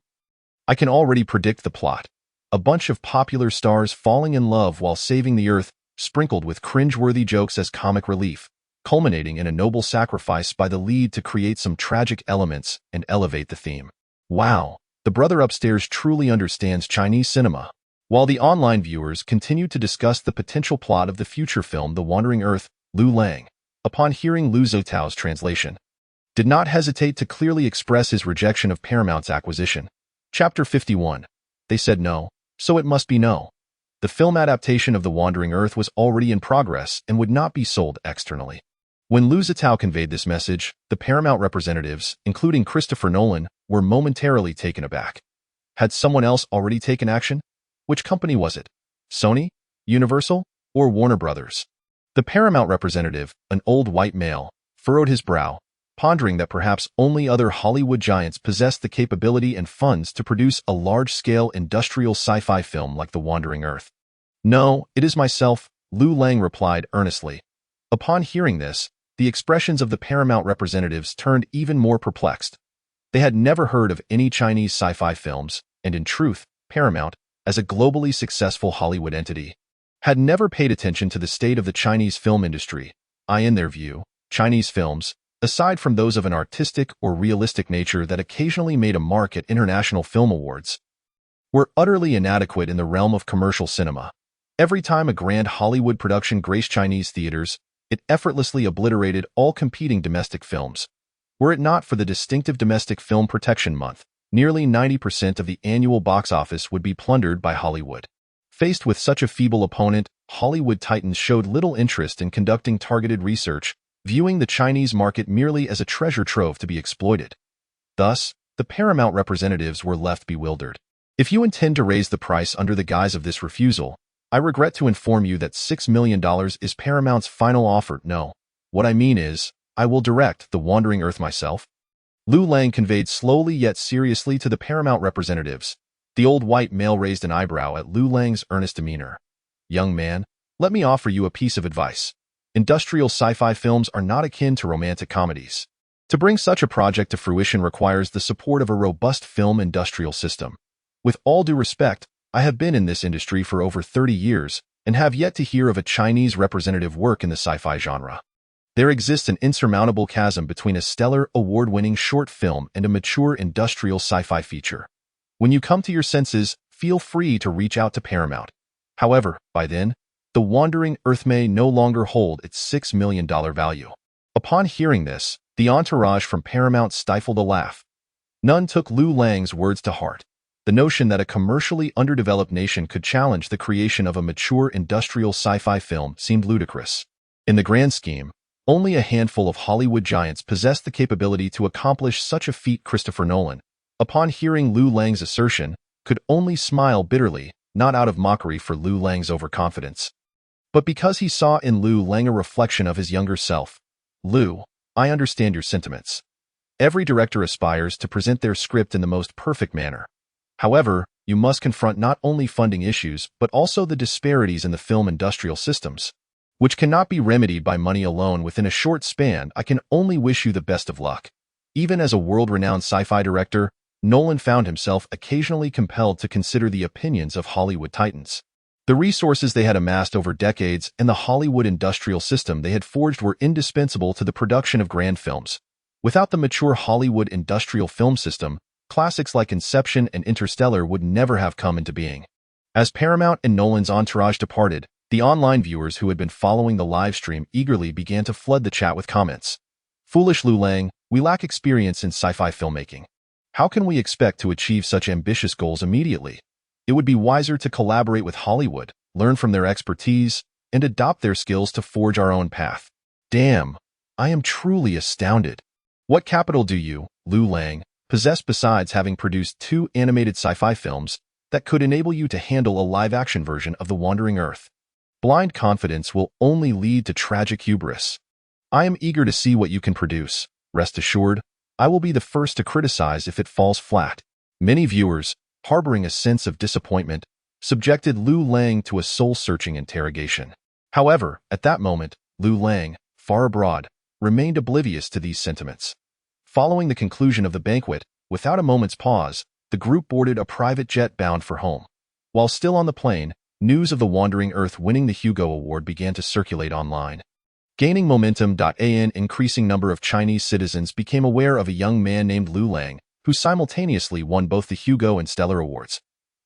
Speaker 2: I can already predict the plot. A bunch of popular stars falling in love while saving the Earth, sprinkled with cringe-worthy jokes as comic relief, culminating in a noble sacrifice by the lead to create some tragic elements and elevate the theme. Wow, the brother upstairs truly understands Chinese cinema. While the online viewers continued to discuss the potential plot of the future film The Wandering Earth, Liu Lang, upon hearing Liu Zhou's translation, did not hesitate to clearly express his rejection of Paramount's acquisition. Chapter 51. They said no, so it must be no. The film adaptation of The Wandering Earth was already in progress and would not be sold externally. When Liu Zhou conveyed this message, the Paramount representatives, including Christopher Nolan, were momentarily taken aback. Had someone else already taken action? Which company was it? Sony, Universal, or Warner Brothers? The Paramount representative, an old white male, furrowed his brow, pondering that perhaps only other Hollywood giants possessed the capability and funds to produce a large-scale industrial sci-fi film like The Wandering Earth. No, it is myself, Liu Lang replied earnestly. Upon hearing this, the expressions of the Paramount representatives turned even more perplexed. They had never heard of any Chinese sci-fi films, and in truth, Paramount, as a globally successful Hollywood entity, had never paid attention to the state of the Chinese film industry. In their view, Chinese films, aside from those of an artistic or realistic nature that occasionally made a mark at international film awards, were utterly inadequate in the realm of commercial cinema. Every time a grand Hollywood production graced Chinese theaters, it effortlessly obliterated all competing domestic films. Were it not for the distinctive Domestic Film Protection Month, nearly 90% of the annual box office would be plundered by Hollywood. Faced with such a feeble opponent, Hollywood titans showed little interest in conducting targeted research, viewing the Chinese market merely as a treasure trove to be exploited. Thus, the Paramount representatives were left bewildered. If you intend to raise the price under the guise of this refusal, I regret to inform you that $6 million is Paramount's final offer. No, what I mean is, I will direct The Wandering Earth myself. Liu Lang conveyed slowly yet seriously to the Paramount representatives. The old white male raised an eyebrow at Liu Lang's earnest demeanor. Young man, let me offer you a piece of advice. Industrial sci-fi films are not akin to romantic comedies. To bring such a project to fruition requires the support of a robust film industrial system. With all due respect, I have been in this industry for over 30 years and have yet to hear of a Chinese representative work in the sci-fi genre. There exists an insurmountable chasm between a stellar, award-winning short film and a mature industrial sci-fi feature. When you come to your senses, feel free to reach out to Paramount. However, by then, The Wandering Earth may no longer hold its $6 million value. Upon hearing this, the entourage from Paramount stifled a laugh. None took Liu Lang's words to heart. The notion that a commercially underdeveloped nation could challenge the creation of a mature industrial sci-fi film seemed ludicrous. In the grand scheme, only a handful of Hollywood giants possessed the capability to accomplish such a feat. Christopher Nolan, upon hearing Liu Lang's assertion, could only smile bitterly, not out of mockery for Liu Lang's overconfidence, but because he saw in Liu Lang a reflection of his younger self. Liu, I understand your sentiments. Every director aspires to present their script in the most perfect manner. However, you must confront not only funding issues but also the disparities in the film industrial systems, which cannot be remedied by money alone within a short span. I can only wish you the best of luck. Even as a world-renowned sci-fi director, Nolan found himself occasionally compelled to consider the opinions of Hollywood titans. The resources they had amassed over decades and the Hollywood industrial system they had forged were indispensable to the production of grand films. Without the mature Hollywood industrial film system, classics like Inception and Interstellar would never have come into being. As Paramount and Nolan's entourage departed, the online viewers who had been following the live stream eagerly began to flood the chat with comments. Foolish Liu Lang, we lack experience in sci-fi filmmaking. How can we expect to achieve such ambitious goals immediately? It would be wiser to collaborate with Hollywood, learn from their expertise, and adopt their skills to forge our own path. Damn, I am truly astounded. What capital do you, Liu Lang, possess besides having produced 2 animated sci-fi films that could enable you to handle a live-action version of The Wandering Earth? Blind confidence will only lead to tragic hubris. I am eager to see what you can produce. Rest assured, I will be the first to criticize if it falls flat. Many viewers, harboring a sense of disappointment, subjected Liu Lang to a soul-searching interrogation. However, at that moment, Liu Lang, far abroad, remained oblivious to these sentiments. Following the conclusion of the banquet, without a moment's pause, the group boarded a private jet bound for home. While still on the plane, news of The Wandering Earth winning the Hugo Award began to circulate online. Gaining momentum, an increasing number of Chinese citizens became aware of a young man named Liu Lang, who simultaneously won both the Hugo and Stellar Awards.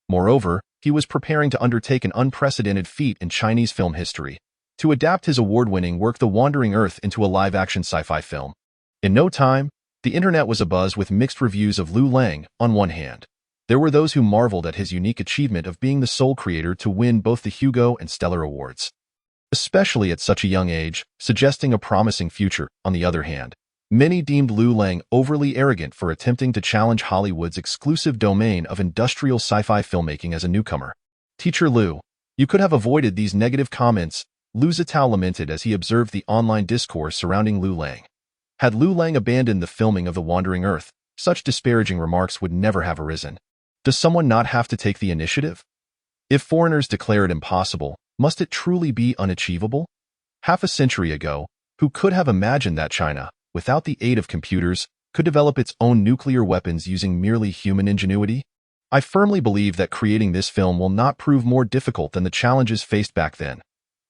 Speaker 2: Moreover, he was preparing to undertake an unprecedented feat in Chinese film history, to adapt his award-winning work The Wandering Earth into a live-action sci-fi film. In no time, the internet was abuzz with mixed reviews of Liu Lang. On one hand, there were those who marveled at his unique achievement of being the sole creator to win both the Hugo and Stellar Awards, especially at such a young age, suggesting a promising future. On the other hand, many deemed Liu Lang overly arrogant for attempting to challenge Hollywood's exclusive domain of industrial sci-fi filmmaking as a newcomer. Teacher Liu, you could have avoided these negative comments, Liu Zitao lamented as he observed the online discourse surrounding Liu Lang. Had Liu Lang abandoned the filming of The Wandering Earth, such disparaging remarks would never have arisen. Does someone not have to take the initiative? If foreigners declare it impossible, must it truly be unachievable? Half a century ago, who could have imagined that China, without the aid of computers, could develop its own nuclear weapons using merely human ingenuity? I firmly believe that creating this film will not prove more difficult than the challenges faced back then.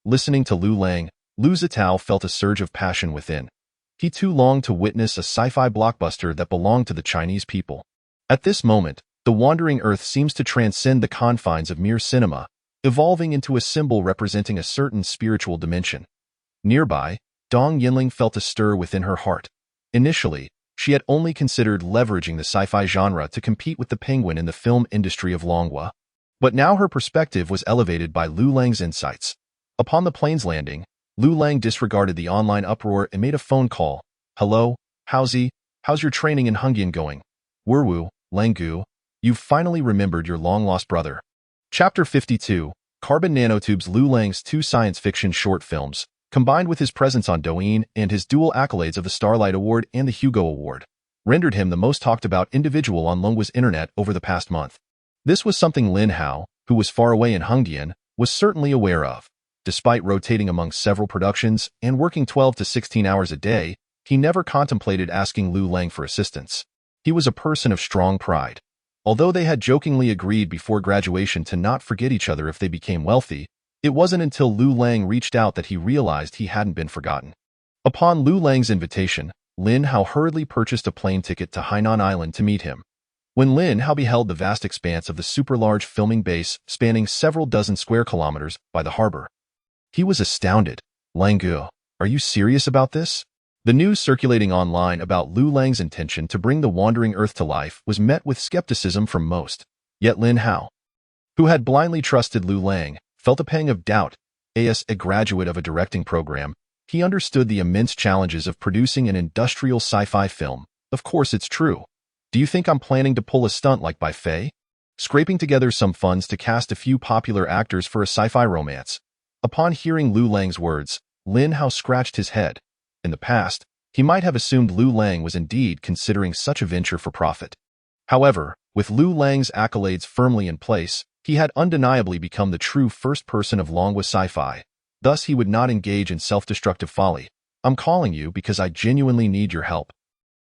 Speaker 2: Listening to Liu Lang, Liu Zitao felt a surge of passion within. He too longed to witness a sci-fi blockbuster that belonged to the Chinese people. At this moment, The Wandering Earth seems to transcend the confines of mere cinema, evolving into a symbol representing a certain spiritual dimension. Nearby, Dong Yinling felt a stir within her heart. Initially, she had only considered leveraging the sci-fi genre to compete with the Penguin in the film industry of Longhua. But now her perspective was elevated by Liu Lang's insights. Upon the plane's landing, Liu Lang disregarded the online uproar and made a phone call. Hello, how's your training in Hungyan going? Werwu, Langgu, you've finally remembered your long-lost brother. Chapter 52, Carbon Nanotubes. Liu Lang's 2 science fiction short films, combined with his presence on Douyin and his dual accolades of the Starlight Award and the Hugo Award, rendered him the most talked-about individual on Longhua's internet over the past month. This was something Lin Hao, who was far away in Hongdian, was certainly aware of. Despite rotating among several productions and working 12 to 16 hours a day, he never contemplated asking Liu Lang for assistance. He was a person of strong pride. Although they had jokingly agreed before graduation to not forget each other if they became wealthy, it wasn't until Liu Lang reached out that he realized he hadn't been forgotten. Upon Liu Lang's invitation, Lin Hao hurriedly purchased a plane ticket to Hainan Island to meet him. When Lin Hao beheld the vast expanse of the super-large filming base spanning several dozen square kilometers by the harbor, he was astounded. Lang, are you serious about this? The news circulating online about Liu Lang's intention to bring the wandering Earth to life was met with skepticism from most. Yet Lin Hao, who had blindly trusted Liu Lang, felt a pang of doubt. As a graduate of a directing program, he understood the immense challenges of producing an industrial sci-fi film. Of course it's true. Do you think I'm planning to pull a stunt like by Faye? Scraping together some funds to cast a few popular actors for a sci-fi romance. Upon hearing Liu Lang's words, Lin Hao scratched his head. In the past, he might have assumed Liu Lang was indeed considering such a venture for profit. However, with Liu Lang's accolades firmly in place, he had undeniably become the true first person of Longwa sci-fi. Thus, he would not engage in self-destructive folly. I'm calling you because I genuinely need your help.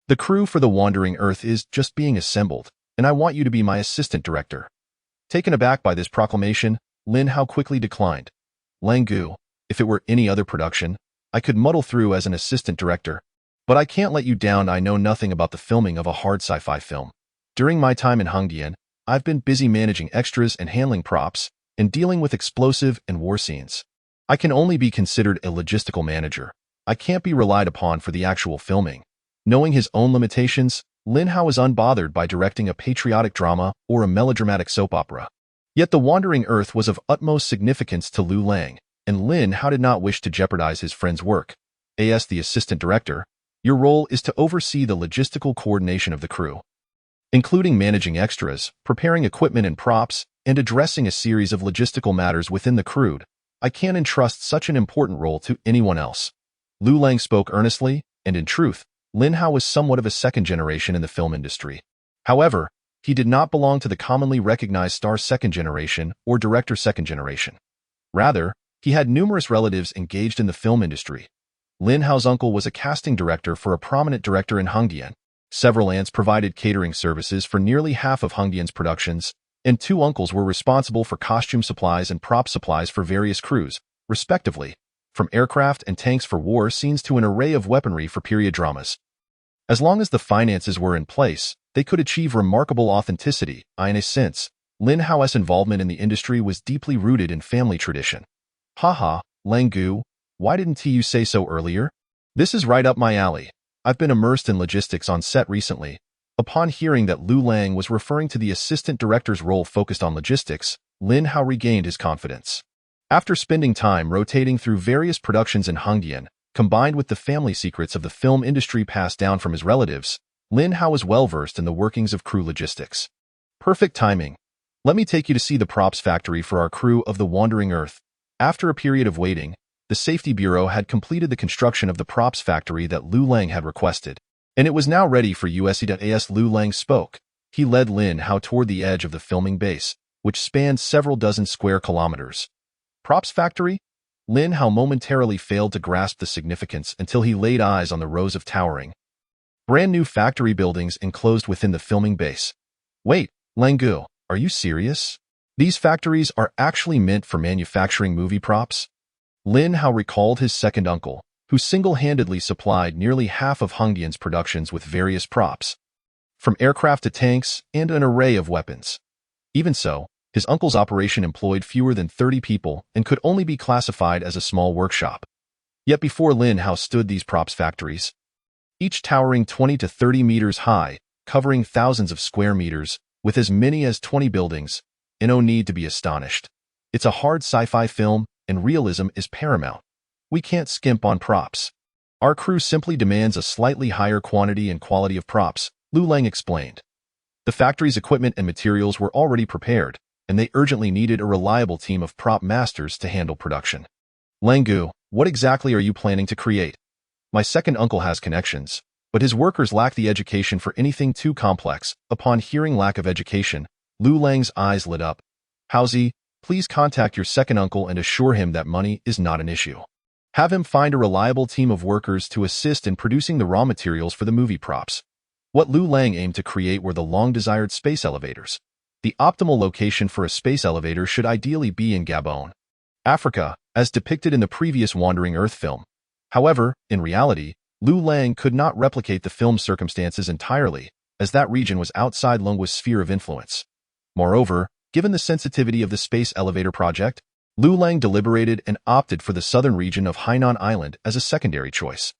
Speaker 2: The crew for The Wandering Earth is just being assembled, and I want you to be my assistant director. Taken aback by this proclamation, Lin Hao quickly declined. Lang, if it were any other production, I could muddle through as an assistant director. But I can't let you down. I know nothing about the filming of a hard sci-fi film. During my time in Hongdian, I've been busy managing extras and handling props, and dealing with explosive and war scenes. I can only be considered a logistical manager. I can't be relied upon for the actual filming. Knowing his own limitations, Lin Hao was unbothered by directing a patriotic drama or a melodramatic soap opera. Yet The Wandering Earth was of utmost significance to Liu Lang, and Lin Hao did not wish to jeopardize his friend's work. As the assistant director, your role is to oversee the logistical coordination of the crew, including managing extras, preparing equipment and props, and addressing a series of logistical matters within the crew. I can't entrust such an important role to anyone else. Liu Lang spoke earnestly, and in truth, Lin Hao was somewhat of a second generation in the film industry. However, he did not belong to the commonly recognized star second generation or director second generation. Rather, he had numerous relatives engaged in the film industry. Lin Hao's uncle was a casting director for a prominent director in Hongdian. Several aunts provided catering services for nearly half of Hongdian's productions, and two uncles were responsible for costume supplies and prop supplies for various crews, respectively, from aircraft and tanks for war scenes to an array of weaponry for period dramas. As long as the finances were in place, they could achieve remarkable authenticity. In a sense, Lin Hao's involvement in the industry was deeply rooted in family tradition. Haha, Lang, why didn't you say so earlier? This is right up my alley. I've been immersed in logistics on set recently. Upon hearing that Liu Lang was referring to the assistant director's role focused on logistics, Lin Hao regained his confidence. After spending time rotating through various productions in Hongdian, combined with the family secrets of the film industry passed down from his relatives, Lin Hao was well-versed in the workings of crew logistics. Perfect timing. Let me take you to see the props factory for our crew of The Wandering Earth. After a period of waiting, the Safety Bureau had completed the construction of the props factory that Liu Lang had requested, and it was now ready for use. As Liu Lang spoke, he led Lin Hao toward the edge of the filming base, which spanned several dozen square kilometers. Props factory? Lin Hao momentarily failed to grasp the significance until he laid eyes on the rows of towering, brand-new factory buildings enclosed within the filming base. Wait, Lang, are you serious? These factories are actually meant for manufacturing movie props? Lin Hao recalled his second uncle, who single-handedly supplied nearly half of Hongdian's productions with various props, from aircraft to tanks and an array of weapons. Even so, his uncle's operation employed fewer than 30 people and could only be classified as a small workshop. Yet before Lin Hao stood these props factories, each towering 20 to 30 meters high, covering thousands of square meters, with as many as 20 buildings, no need to be astonished. It's a hard sci-fi film, and realism is paramount. We can't skimp on props. Our crew simply demands a slightly higher quantity and quality of props, Liu Lang explained. The factory's equipment and materials were already prepared, and they urgently needed a reliable team of prop masters to handle production. Lang, what exactly are you planning to create? My second uncle has connections, but his workers lack the education for anything too complex. Upon hearing lack of education, Liu Lang's eyes lit up. Howsy, please contact your second uncle and assure him that money is not an issue. Have him find a reliable team of workers to assist in producing the raw materials for the movie props. What Liu Lang aimed to create were the long-desired space elevators. The optimal location for a space elevator should ideally be in Gabon, Africa, as depicted in the previous Wandering Earth film. However, in reality, Liu Lang could not replicate the film's circumstances entirely, as that region was outside Lungwa's sphere of influence. Moreover, given the sensitivity of the space elevator project, Liu Lang deliberated and opted for the southern region of Hainan Island as a secondary choice.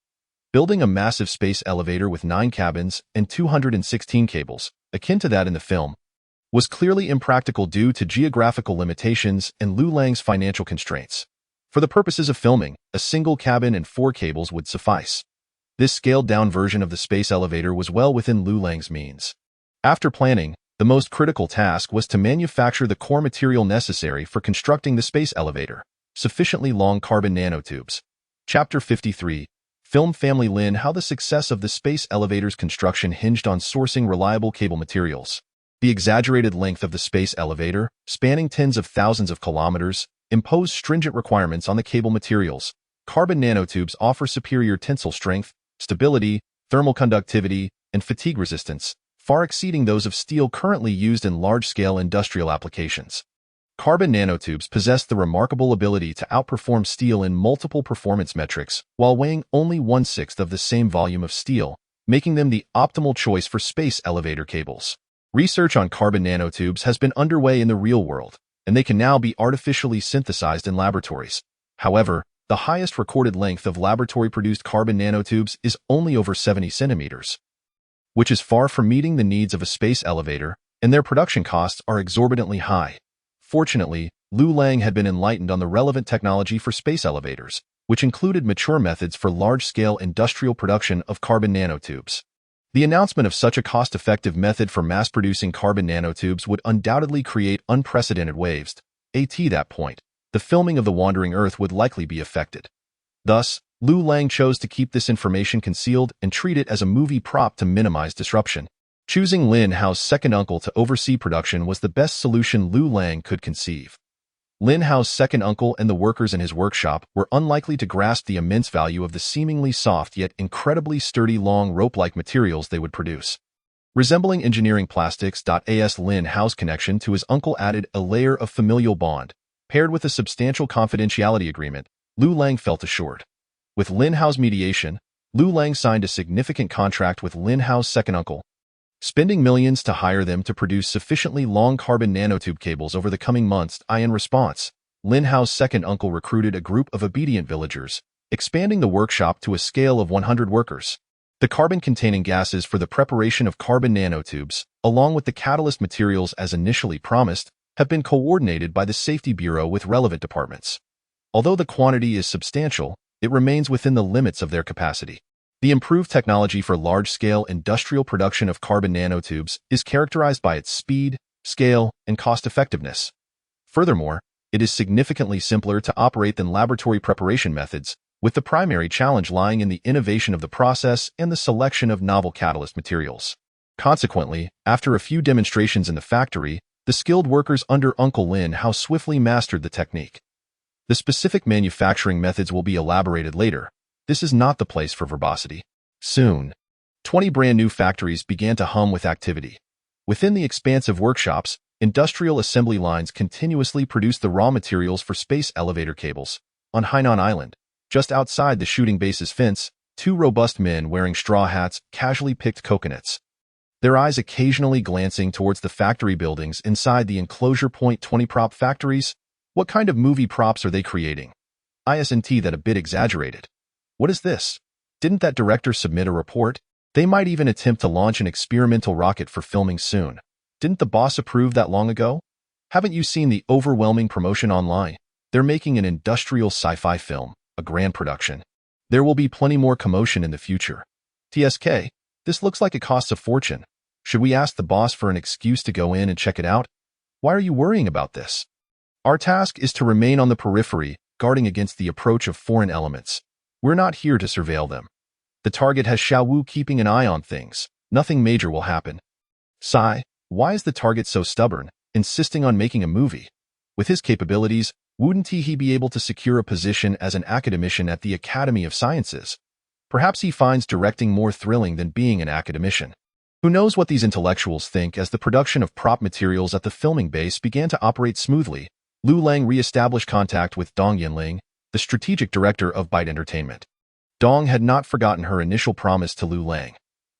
Speaker 2: Building a massive space elevator with 9 cabins and 216 cables, akin to that in the film, was clearly impractical due to geographical limitations and Liu Lang's financial constraints. For the purposes of filming, a single cabin and 4 cables would suffice. This scaled-down version of the space elevator was well within Liu Lang's means. After planning, the most critical task was to manufacture the core material necessary for constructing the space elevator, sufficiently long carbon nanotubes. Chapter 53. Film family Lin. How the success of the space elevator's construction hinged on sourcing reliable cable materials. The exaggerated length of the space elevator, spanning tens of thousands of kilometers, imposed stringent requirements on the cable materials. Carbon nanotubes offer superior tensile strength, stability, thermal conductivity, and fatigue resistance, far exceeding those of steel currently used in large-scale industrial applications. Carbon nanotubes possess the remarkable ability to outperform steel in multiple performance metrics while weighing only 1/6 of the same volume of steel, making them the optimal choice for space elevator cables. Research on carbon nanotubes has been underway in the real world, and they can now be artificially synthesized in laboratories. However, the highest recorded length of laboratory-produced carbon nanotubes is only over 70 centimeters, which is far from meeting the needs of a space elevator, and their production costs are exorbitantly high. Fortunately, Liu Lang had been enlightened on the relevant technology for space elevators, which included mature methods for large-scale industrial production of carbon nanotubes. The announcement of such a cost-effective method for mass-producing carbon nanotubes would undoubtedly create unprecedented waves. At that point, the filming of The Wandering Earth would likely be affected. Thus, Liu Lang chose to keep this information concealed and treat it as a movie prop to minimize disruption. Choosing Lin Hao's second uncle to oversee production was the best solution Liu Lang could conceive. Lin Hao's second uncle and the workers in his workshop were unlikely to grasp the immense value of the seemingly soft yet incredibly sturdy long rope-like materials they would produce. Resembling engineering plastics. As Lin Hao's connection to his uncle added a layer of familial bond, paired with a substantial confidentiality agreement, Liu Lang felt assured. With Lin Hao's mediation, Liu Lang signed a significant contract with Lin Hao's second uncle, spending millions to hire them to produce sufficiently long carbon nanotube cables over the coming months. In response, Lin Hao's second uncle recruited a group of obedient villagers, expanding the workshop to a scale of 100 workers. The carbon-containing gases for the preparation of carbon nanotubes, along with the catalyst materials as initially promised, have been coordinated by the Safety Bureau with relevant departments. Although the quantity is substantial, it remains within the limits of their capacity. The improved technology for large-scale industrial production of carbon nanotubes is characterized by its speed, scale, and cost-effectiveness. Furthermore, it is significantly simpler to operate than laboratory preparation methods, with the primary challenge lying in the innovation of the process and the selection of novel catalyst materials. Consequently, after a few demonstrations in the factory, the skilled workers under Uncle Lin Hao swiftly mastered the technique. The specific manufacturing methods will be elaborated later. This is not the place for verbosity. Soon, 20 brand new factories began to hum with activity. Within the expansive workshops, industrial assembly lines continuously produced the raw materials for space elevator cables. On Hainan Island, just outside the shooting base's fence, 2 robust men wearing straw hats casually picked coconuts, their eyes occasionally glancing towards the factory buildings inside the enclosure. 20 prop factories? What kind of movie props are they creating? Isn't that a bit exaggerated? What is this? Didn't that director submit a report? They might even attempt to launch an experimental rocket for filming soon. Didn't the boss approve that long ago? Haven't you seen the overwhelming promotion online? They're making an industrial sci-fi film, a grand production. There will be plenty more commotion in the future. TSK, this looks like it costs a fortune. Should we ask the boss for an excuse to go in and check it out? Why are you worrying about this? Our task is to remain on the periphery, guarding against the approach of foreign elements. We're not here to surveil them. The target has Xiao Wu keeping an eye on things. Nothing major will happen. Sigh, Why is the target so stubborn, insisting on making a movie? With his capabilities, wouldn't he be able to secure a position as an academician at the Academy of Sciences? Perhaps he finds directing more thrilling than being an academician. Who knows what these intellectuals think? As the production of prop materials at the filming base began to operate smoothly, Liu Lang re-established contact with Dong Yinling, the strategic director of Byte Entertainment. Dong had not forgotten her initial promise to Liu Lang.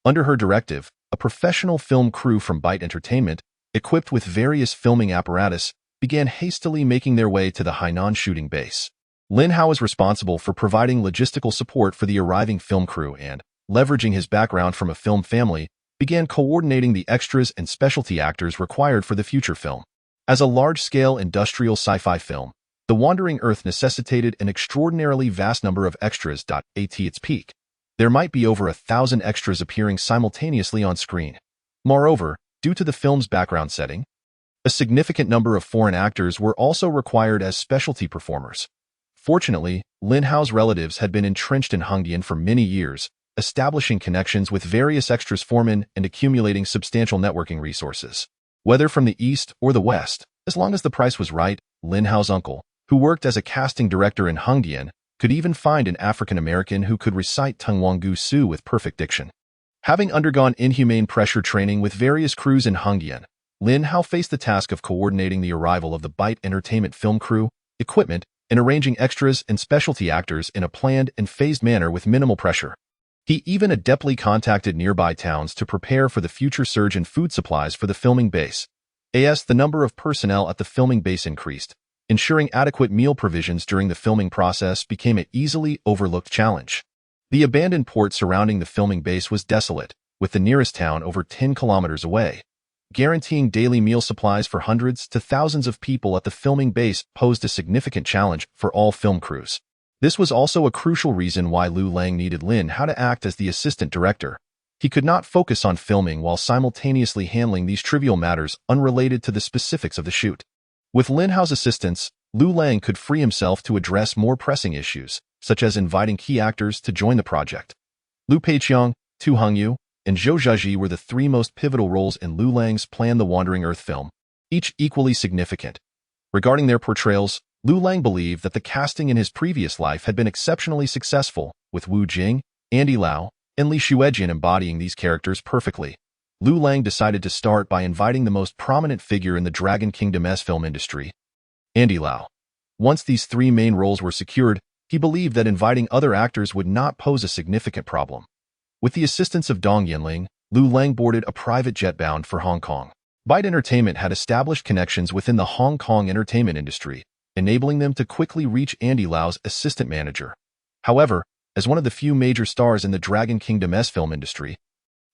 Speaker 2: Under her directive, a professional film crew from Byte Entertainment, equipped with various filming apparatus, began hastily making their way to the Hainan shooting base. Lin Hao was responsible for providing logistical support for the arriving film crew and, leveraging his background from a film family, began coordinating the extras and specialty actors required for the future film. As a large-scale industrial sci-fi film, The Wandering Earth necessitated an extraordinarily vast number of extras. At its peak, there might be over 1,000 extras appearing simultaneously on screen. Moreover, due to the film's background setting, a significant number of foreign actors were also required as specialty performers. Fortunately, Lin Hao's relatives had been entrenched in Hongdian for many years, establishing connections with various extras foremen and accumulating substantial networking resources. Whether from the east or the west, as long as the price was right, Lin Hao's uncle, who worked as a casting director in Hongdian, could even find an African-American who could recite Tengwanggu Su with perfect diction. Having undergone inhumane pressure training with various crews in Hongdian, Lin Hao faced the task of coordinating the arrival of the Byte Entertainment film crew, equipment, and arranging extras and specialty actors in a planned and phased manner with minimal pressure. He even adeptly contacted nearby towns to prepare for the future surge in food supplies for the filming base. As the number of personnel at the filming base increased, ensuring adequate meal provisions during the filming process became an easily overlooked challenge. The abandoned port surrounding the filming base was desolate, with the nearest town over 10 kilometers away. Guaranteeing daily meal supplies for hundreds to thousands of people at the filming base posed a significant challenge for all film crews. This was also a crucial reason why Liu Lang needed Lin Hao to act as the assistant director. He could not focus on filming while simultaneously handling these trivial matters unrelated to the specifics of the shoot. With Lin Hao's assistance, Liu Lang could free himself to address more pressing issues, such as inviting key actors to join the project. Liu Peiqiang, Tu Hongyu, and Zhou Zhaji were the three most pivotal roles in Liu Lang's planned The Wandering Earth film, each equally significant. Regarding their portrayals, Liu Lang believed that the casting in his previous life had been exceptionally successful, with Wu Jing, Andy Lau, and Li Xuejian embodying these characters perfectly. Liu Lang decided to start by inviting the most prominent figure in the Dragon Kingdom's film industry, Andy Lau. Once these three main roles were secured, he believed that inviting other actors would not pose a significant problem. With the assistance of Dong Yinling, Liu Lang boarded a private jet bound for Hong Kong. Byte Entertainment had established connections within the Hong Kong entertainment industry, enabling them to quickly reach Andy Lau's assistant manager. However, as one of the few major stars in the Dragon Kingdom's film industry,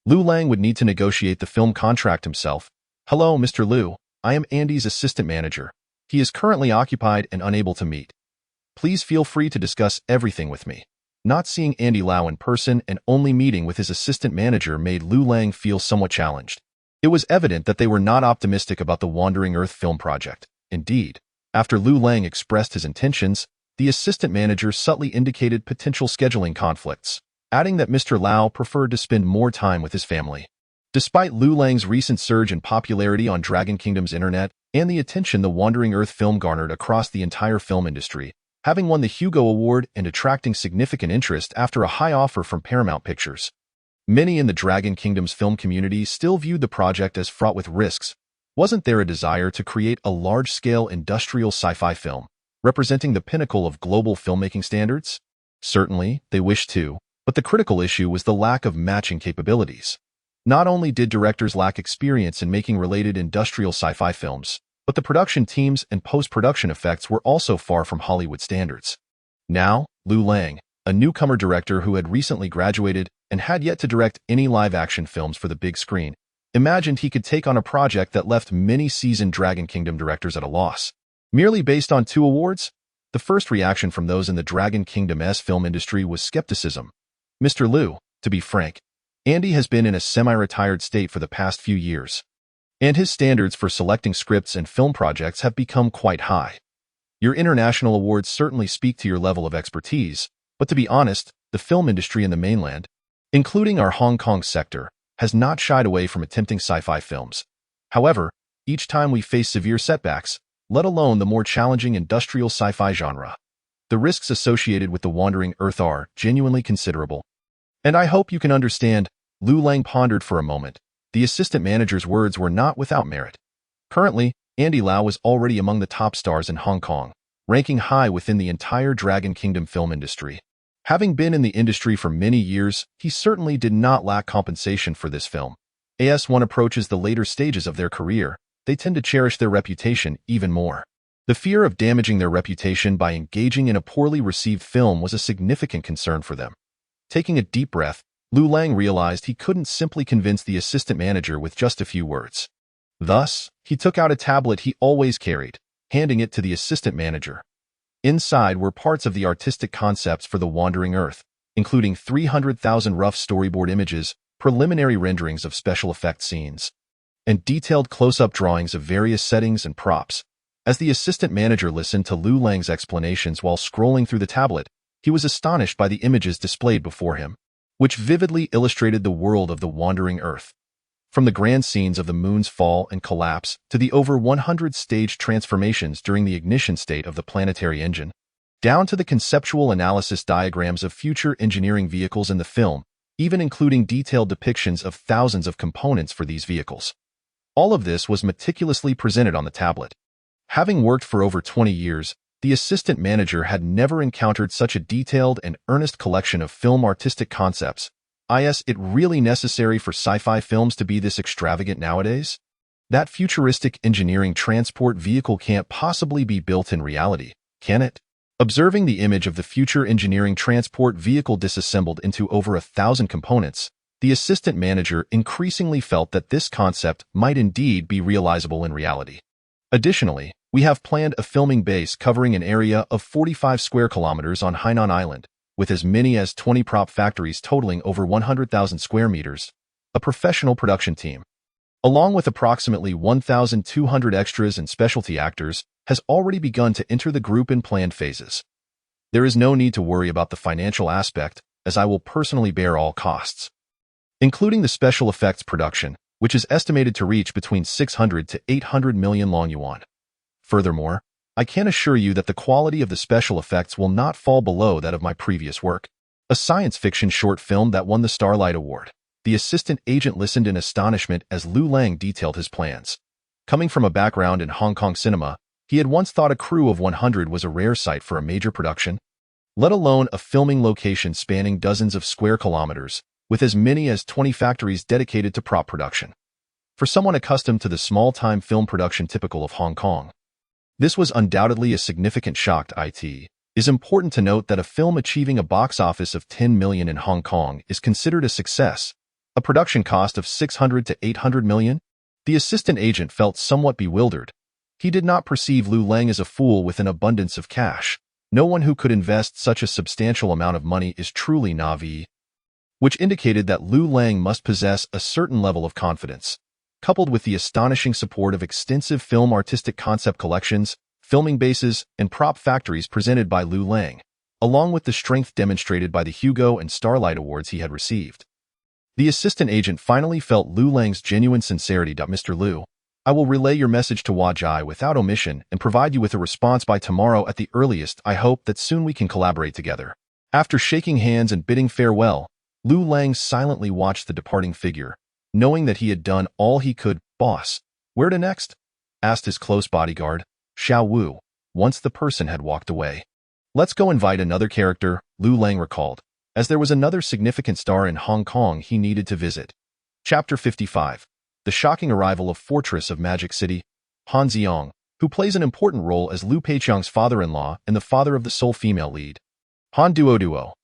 Speaker 2: Liu Lang would need to negotiate the film contract himself. "Hello, Mr. Liu. I am Andy's assistant manager. He is currently occupied and unable to meet. Please feel free to discuss everything with me." Not seeing Andy Lau in person and only meeting with his assistant manager made Liu Lang feel somewhat challenged. It was evident that they were not optimistic about the Wandering Earth film project. Indeed, after Liu Lang expressed his intentions, the assistant manager subtly indicated potential scheduling conflicts, adding that Mr. Lau preferred to spend more time with his family. Despite Liu Lang's recent surge in popularity on Dragon Kingdom's internet and the attention the Wandering Earth film garnered across the entire film industry, having won the Hugo Award and attracting significant interest after a high offer from Paramount Pictures, many in the Dragon Kingdom's film community still viewed the project as fraught with risks. Wasn't there a desire to create a large-scale industrial sci-fi film, representing the pinnacle of global filmmaking standards? Certainly, they wished to, but the critical issue was the lack of matching capabilities. Not only did directors lack experience in making related industrial sci-fi films, but the production teams and post-production effects were also far from Hollywood standards. Now, Liu Lang, a newcomer director who had recently graduated and had yet to direct any live-action films for the big screen, imagined he could take on a project that left many seasoned Dragon Kingdom directors at a loss. Merely based on 2 awards? The first reaction from those in the Dragon Kingdom's film industry was skepticism. "Mr. Liu, to be frank, Andy has been in a semi-retired state for the past few years, and his standards for selecting scripts and film projects have become quite high. Your international awards certainly speak to your level of expertise, but to be honest, the film industry in the mainland, including our Hong Kong sector, has not shied away from attempting sci-fi films. However, each time we face severe setbacks, let alone the more challenging industrial sci-fi genre, the risks associated with the wandering Earth are genuinely considerable. And I hope you can understand. Liu Lang pondered for a moment. The assistant manager's words were not without merit. Currently, Andy Lau was already among the top stars in Hong Kong, ranking high within the entire Dragon Kingdom film industry. Having been in the industry for many years, he certainly did not lack compensation for this film. As one approaches the later stages of their career, they tend to cherish their reputation even more. The fear of damaging their reputation by engaging in a poorly received film was a significant concern for them. Taking a deep breath, Liu Lang realized he couldn't simply convince the assistant manager with just a few words. Thus, he took out a tablet he always carried, handing it to the assistant manager. Inside were parts of the artistic concepts for the Wandering Earth, including 300,000 rough storyboard images, preliminary renderings of special effect scenes, and detailed close-up drawings of various settings and props. As the assistant manager listened to Liu Lang's explanations while scrolling through the tablet, he was astonished by the images displayed before him, which vividly illustrated the world of the Wandering Earth. From the grand scenes of the moon's fall and collapse to the over 100 staged transformations during the ignition state of the planetary engine, down to the conceptual analysis diagrams of future engineering vehicles in the film, even including detailed depictions of thousands of components for these vehicles. All of this was meticulously presented on the tablet. Having worked for over 20 years, the assistant manager had never encountered such a detailed and earnest collection of film artistic concepts. Is it really necessary for sci-fi films to be this extravagant nowadays? That futuristic engineering transport vehicle can't possibly be built in reality, can it? Observing the image of the future engineering transport vehicle disassembled into over 1,000 components, the assistant manager increasingly felt that this concept might indeed be realizable in reality. Additionally, we have planned a filming base covering an area of 45 square kilometers on Hainan Island, with as many as 20 prop factories totaling over 100,000 square meters, a professional production team, along with approximately 1,200 extras and specialty actors, has already begun to enter the group in planned phases. There is no need to worry about the financial aspect, as I will personally bear all costs, including the special effects production, which is estimated to reach between 600 to 800 million long yuan. Furthermore, I can assure you that the quality of the special effects will not fall below that of my previous work, a science fiction short film that won the Starlight Award. The assistant agent listened in astonishment as Liu Lang detailed his plans. Coming from a background in Hong Kong cinema, he had once thought a crew of 100 was a rare sight for a major production, let alone a filming location spanning dozens of square kilometers, with as many as 20 factories dedicated to prop production. For someone accustomed to the small-time film production typical of Hong Kong, this was undoubtedly a significant shock to it. It is important to note that a film achieving a box office of 10 million in Hong Kong is considered a success. A production cost of 600 to 800 million? The assistant agent felt somewhat bewildered. He did not perceive Liu Lang as a fool with an abundance of cash. No one who could invest such a substantial amount of money is truly naive, which indicated that Liu Lang must possess a certain level of confidence. Coupled with the astonishing support of extensive film artistic concept collections, filming bases, and prop factories presented by Liu Lang, along with the strength demonstrated by the Hugo and Starlight Awards he had received, the assistant agent finally felt Liu Lang's genuine sincerity. Mr. Liu, I will relay your message to Wajai without omission and provide you with a response by tomorrow at the earliest. I hope that soon we can collaborate together. After shaking hands and bidding farewell, Liu Lang silently watched the departing figure, knowing that he had done all he could. Boss, where to next? Asked his close bodyguard, Xiao Wu, once the person had walked away. Let's go invite another character, Liu Lang recalled, as there was another significant star in Hong Kong he needed to visit. Chapter 55. The shocking arrival of Fortress of Magic City. Han Xiong, who plays an important role as Liu Peiqiang's father-in-law and the father of the sole female lead. Han Duo.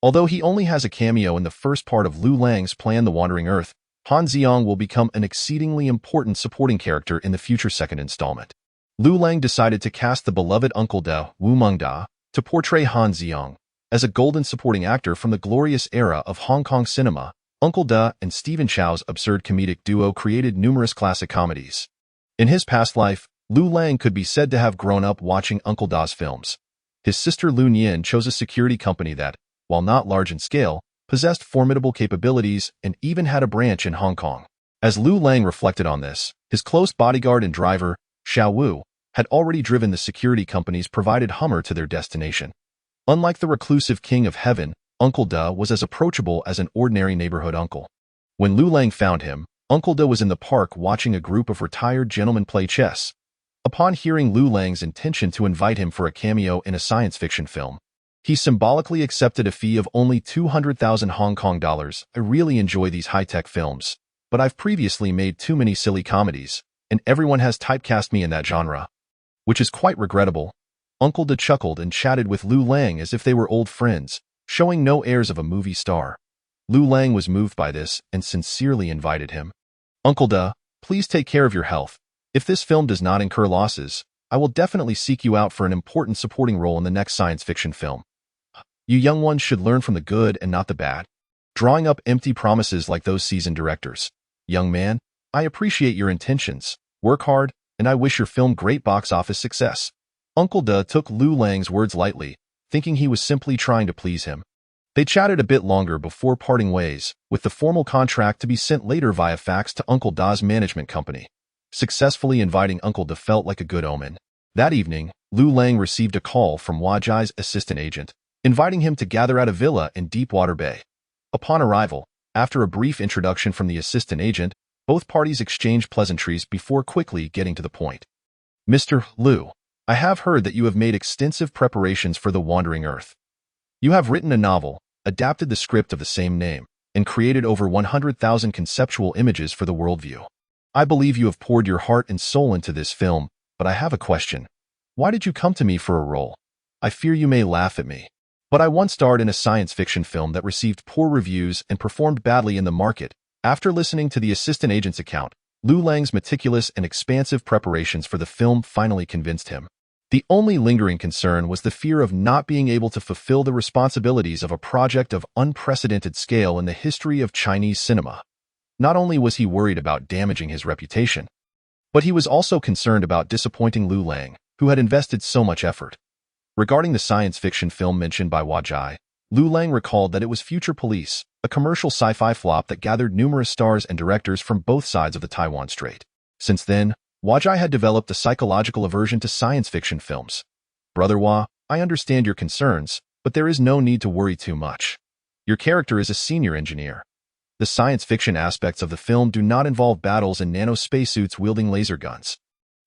Speaker 2: Although he only has a cameo in the first part of Liu Lang's plan The Wandering Earth, Han Xiong will become an exceedingly important supporting character in the future second installment. Liu Lang decided to cast the beloved Uncle Da, Wu Mengda, to portray Han Xiong. As a golden supporting actor from the glorious era of Hong Kong cinema, Uncle Da and Stephen Chow's absurd comedic duo created numerous classic comedies. In his past life, Liu Lang could be said to have grown up watching Uncle Da's films. His sister Liu Nian chose a security company that, while not large in scale, possessed formidable capabilities and even had a branch in Hong Kong. As Liu Lang reflected on this, his close bodyguard and driver, Xiao Wu, had already driven the security company's provided Hummer to their destination. Unlike the reclusive king of heaven, Uncle Da was as approachable as an ordinary neighborhood uncle. When Liu Lang found him, Uncle Da was in the park watching a group of retired gentlemen play chess. Upon hearing Liu Lang's intention to invite him for a cameo in a science fiction film, he symbolically accepted a fee of only 200,000 Hong Kong dollars. I really enjoy these high-tech films, but I've previously made too many silly comedies, and everyone has typecast me in that genre. Which is quite regrettable. Uncle Da chuckled and chatted with Liu Lang as if they were old friends, showing no airs of a movie star. Liu Lang was moved by this and sincerely invited him. Uncle Da, please take care of your health. If this film does not incur losses, I will definitely seek you out for an important supporting role in the next science fiction film. You young ones should learn from the good and not the bad. Drawing up empty promises like those seasoned directors. Young man, I appreciate your intentions. Work hard, and I wish your film great box office success. Uncle Da took Liu Lang's words lightly, thinking he was simply trying to please him. They chatted a bit longer before parting ways, with the formal contract to be sent later via fax to Uncle Da's management company. Successfully inviting Uncle Da felt like a good omen. That evening, Liu Lang received a call from Wajai's assistant agent, inviting him to gather at a villa in Deepwater Bay. Upon arrival, after a brief introduction from the assistant agent, both parties exchanged pleasantries before quickly getting to the point. Mr. Liu, I have heard that you have made extensive preparations for The Wandering Earth. You have written a novel, adapted the script of the same name, and created over 100,000 conceptual images for the worldview. I believe you have poured your heart and soul into this film, but I have a question. Why did you come to me for a role? I fear you may laugh at me, but I once starred in a science fiction film that received poor reviews and performed badly in the market. After listening to the assistant agent's account, Liu Lang's meticulous and expansive preparations for the film finally convinced him. The only lingering concern was the fear of not being able to fulfill the responsibilities of a project of unprecedented scale in the history of Chinese cinema. Not only was he worried about damaging his reputation, but he was also concerned about disappointing Liu Lang, who had invested so much effort. Regarding the science fiction film mentioned by Wajai, Liu Lang recalled that it was Future Police, a commercial sci-fi flop that gathered numerous stars and directors from both sides of the Taiwan Strait. Since then, Wajai had developed a psychological aversion to science fiction films. Brother Wa, I understand your concerns, but there is no need to worry too much. Your character is a senior engineer. The science fiction aspects of the film do not involve battles in nano spacesuits wielding laser guns.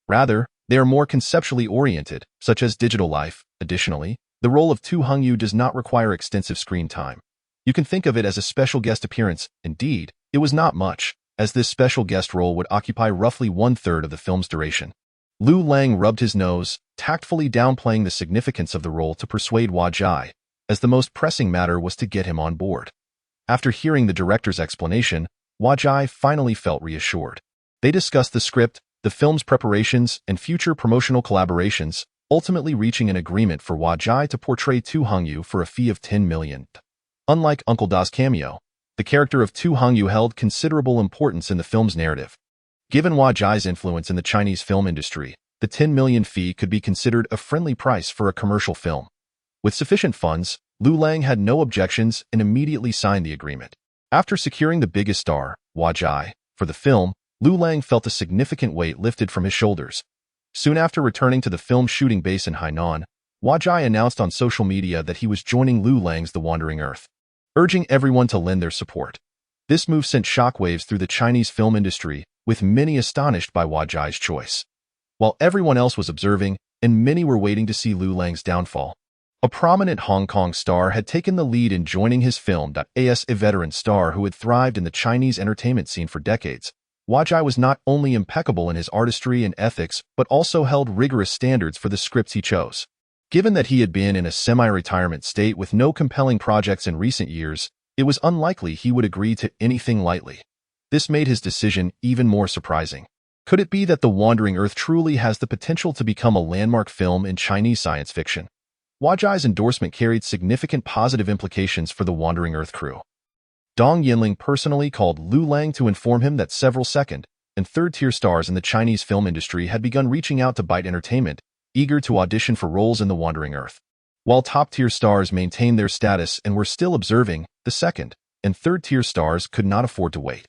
Speaker 2: Rather, they are more conceptually oriented, such as digital life. Additionally, the role of Tu Hongyu does not require extensive screen time. You can think of it as a special guest appearance. Indeed, it was not much, as this special guest role would occupy roughly 1/3 of the film's duration. Liu Lang rubbed his nose, tactfully downplaying the significance of the role to persuade Wajai, as the most pressing matter was to get him on board. After hearing the director's explanation, Wajai finally felt reassured. They discussed the script, the film's preparations, and future promotional collaborations, ultimately reaching an agreement for Wajai to portray Tu Hongyu for a fee of 10 million. Unlike Uncle Da's cameo, the character of Tu Hongyu held considerable importance in the film's narrative. Given Wajai's influence in the Chinese film industry, the 10 million fee could be considered a friendly price for a commercial film. With sufficient funds, Liu Lang had no objections and immediately signed the agreement. After securing the biggest star, Wajai, for the film, Liu Lang felt a significant weight lifted from his shoulders. Soon after returning to the film shooting base in Hainan, Wajai announced on social media that he was joining Liu Lang's The Wandering Earth, urging everyone to lend their support. This move sent shockwaves through the Chinese film industry, with many astonished by Wajai's choice. While everyone else was observing, and many were waiting to see Liu Lang's downfall, a prominent Hong Kong star had taken the lead in joining his film. As a veteran star who had thrived in the Chinese entertainment scene for decades, Wajai was not only impeccable in his artistry and ethics, but also held rigorous standards for the scripts he chose. Given that he had been in a semi-retirement state with no compelling projects in recent years, it was unlikely he would agree to anything lightly. This made his decision even more surprising. Could it be that The Wandering Earth truly has the potential to become a landmark film in Chinese science fiction? Wajai's endorsement carried significant positive implications for The Wandering Earth crew. Dong Yinling personally called Liu Lang to inform him that several second- and third-tier stars in the Chinese film industry had begun reaching out to Byte Entertainment, eager to audition for roles in The Wandering Earth. While top-tier stars maintained their status and were still observing, the second- and third-tier stars could not afford to wait.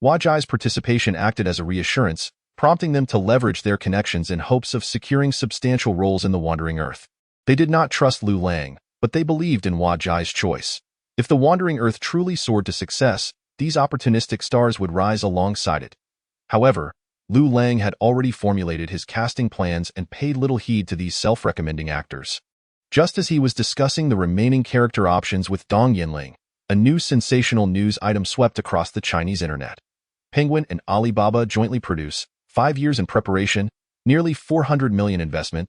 Speaker 2: Wajai's participation acted as a reassurance, prompting them to leverage their connections in hopes of securing substantial roles in The Wandering Earth. They did not trust Liu Lang, but they believed in Wajai's choice. If The Wandering Earth truly soared to success, these opportunistic stars would rise alongside it. However, Liu Lang had already formulated his casting plans and paid little heed to these self-recommending actors. Just as he was discussing the remaining character options with Dong Yinling, a new sensational news item swept across the Chinese internet. Penguin and Alibaba jointly produce, 5 years in preparation, nearly 400 million investment,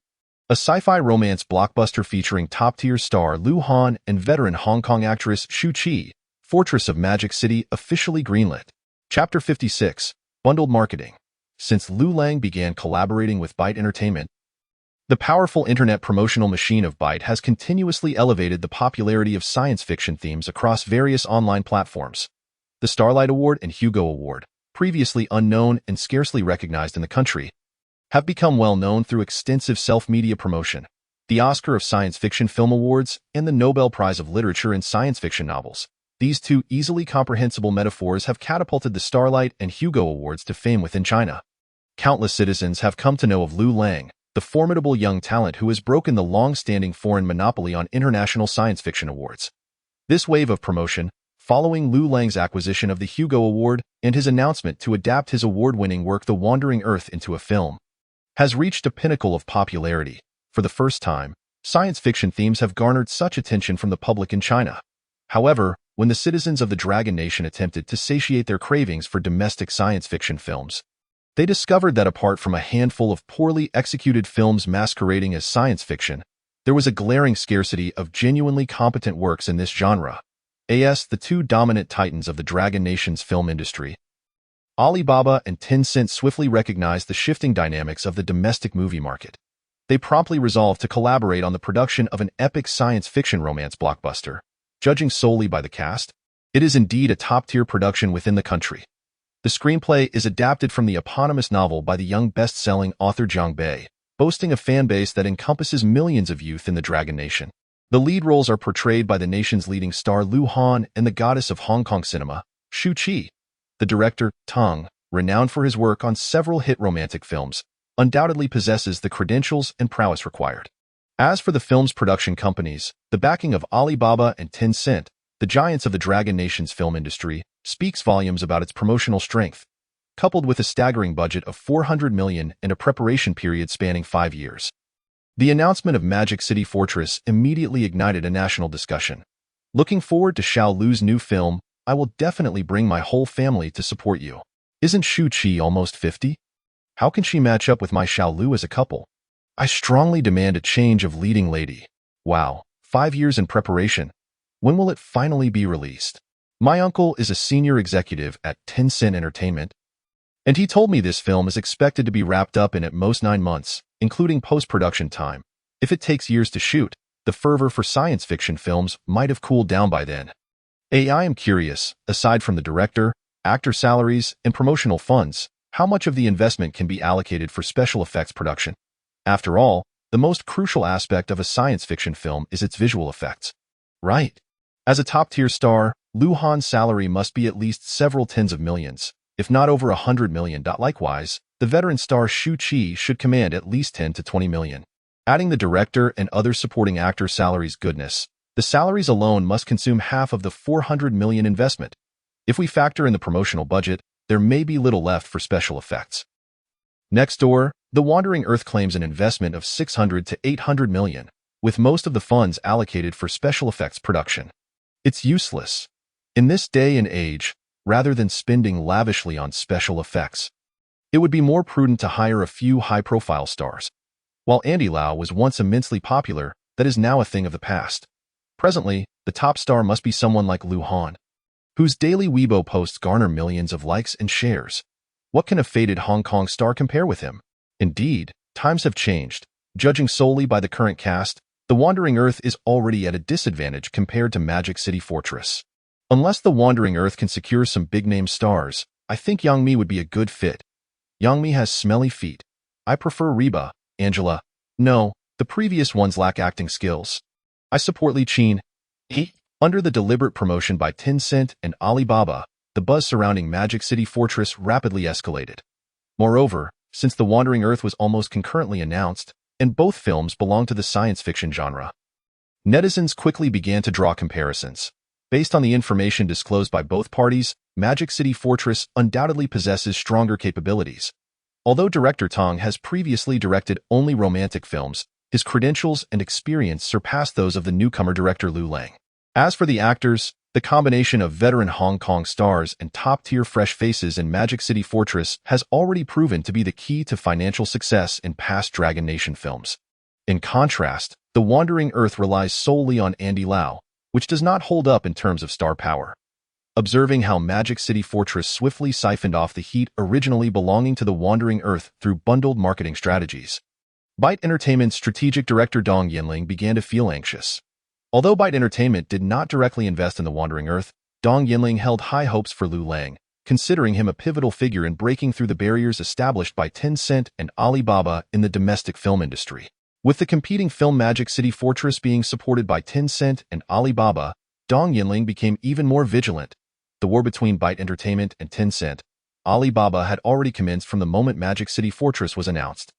Speaker 2: a sci-fi romance blockbuster featuring top-tier star Liu Han and veteran Hong Kong actress Shu Qi, Fortress of Magic City officially greenlit. Chapter 56, Bundled Marketing. Since Liu Lang began collaborating with Byte Entertainment, the powerful internet promotional machine of Byte has continuously elevated the popularity of science fiction themes across various online platforms. The Starlight Award and Hugo Award, previously unknown and scarcely recognized in the country, have become well known through extensive self-media promotion. The Oscar of Science Fiction Film Awards and the Nobel Prize of Literature in Science Fiction Novels. These two easily comprehensible metaphors have catapulted the Starlight and Hugo Awards to fame within China. Countless citizens have come to know of Liu Lang, the formidable young talent who has broken the long-standing foreign monopoly on international science fiction awards. This wave of promotion, following Liu Lang's acquisition of the Hugo Award and his announcement to adapt his award-winning work The Wandering Earth into a film, has reached a pinnacle of popularity. For the first time, science fiction themes have garnered such attention from the public in China. However, when the citizens of the Dragon Nation attempted to satiate their cravings for domestic science fiction films, they discovered that apart from a handful of poorly executed films masquerading as science fiction, there was a glaring scarcity of genuinely competent works in this genre. The two dominant titans of the Dragon Nation's film industry, Alibaba and Tencent, swiftly recognized the shifting dynamics of the domestic movie market. They promptly resolved to collaborate on the production of an epic science fiction romance blockbuster. Judging solely by the cast, it is indeed a top-tier production within the country. The screenplay is adapted from the eponymous novel by the young best-selling author Zhang Bei, boasting a fan base that encompasses millions of youth in the Dragon Nation. The lead roles are portrayed by the nation's leading star Liu Han and the goddess of Hong Kong cinema, Shu Qi. The director, Tang, renowned for his work on several hit romantic films, undoubtedly possesses the credentials and prowess required. As for the film's production companies, the backing of Alibaba and Tencent, the giants of the Dragon Nation's film industry, speaks volumes about its promotional strength, coupled with a staggering budget of 400 million and a preparation period spanning 5 years. The announcement of Magic City Fortress immediately ignited a national discussion. Looking forward to Xiao Lu's new film, I will definitely bring my whole family to support you. Isn't Shu Qi almost 50? How can she match up with my Xiao Lu as a couple? I strongly demand a change of leading lady. Wow, 5 years in preparation. When will it finally be released? My uncle is a senior executive at Tencent Entertainment, and he told me this film is expected to be wrapped up in at most 9 months, including post-production time. If it takes years to shoot, the fervor for science fiction films might have cooled down by then. I am curious, aside from the director, actor salaries, and promotional funds, how much of the investment can be allocated for special effects production? After all, the most crucial aspect of a science fiction film is its visual effects. Right. As a top-tier star, Liu Han's salary must be at least several tens of millions, if not over 100 million. Likewise, the veteran star Shu Qi should command at least 10 to 20 million. Adding the director and other supporting actor salaries, goodness, the salaries alone must consume half of the 400 million investment. If we factor in the promotional budget, there may be little left for special effects. Next door, The Wandering Earth claims an investment of 600 to 800 million, with most of the funds allocated for special effects production. It's useless. In this day and age, rather than spending lavishly on special effects, it would be more prudent to hire a few high-profile stars. While Andy Lau was once immensely popular, that is now a thing of the past. Presently, the top star must be someone like Liu Han, whose daily Weibo posts garner millions of likes and shares. What can a faded Hong Kong star compare with him? Indeed, times have changed. Judging solely by the current cast, The Wandering Earth is already at a disadvantage compared to Magic City Fortress. Unless The Wandering Earth can secure some big-name stars, I think Yang Mi would be a good fit. Yang Mi has smelly feet. I prefer Reba, Angela. No, the previous ones lack acting skills. I support Li Qin. Under the deliberate promotion by Tencent and Alibaba, the buzz surrounding Magic City Fortress rapidly escalated. Moreover, since The Wandering Earth was almost concurrently announced, and both films belong to the science fiction genre, netizens quickly began to draw comparisons. Based on the information disclosed by both parties, Magic City Fortress undoubtedly possesses stronger capabilities. Although director Tong has previously directed only romantic films, his credentials and experience surpass those of the newcomer director Liu Lang. As for the actors, the combination of veteran Hong Kong stars and top-tier fresh faces in Magic City Fortress has already proven to be the key to financial success in past Dragon Nation films. In contrast, The Wandering Earth relies solely on Andy Lau, which does not hold up in terms of star power. Observing how Magic City Fortress swiftly siphoned off the heat originally belonging to The Wandering Earth through bundled marketing strategies, Byte Entertainment's strategic director Dong Yinling began to feel anxious. Although Byte Entertainment did not directly invest in The Wandering Earth, Dong Yinling held high hopes for Liu Lang, considering him a pivotal figure in breaking through the barriers established by Tencent and Alibaba in the domestic film industry. With the competing film Magic City Fortress being supported by Tencent and Alibaba, Dong Yinling became even more vigilant. The war between Byte Entertainment and Tencent, Alibaba had already commenced from the moment Magic City Fortress was announced.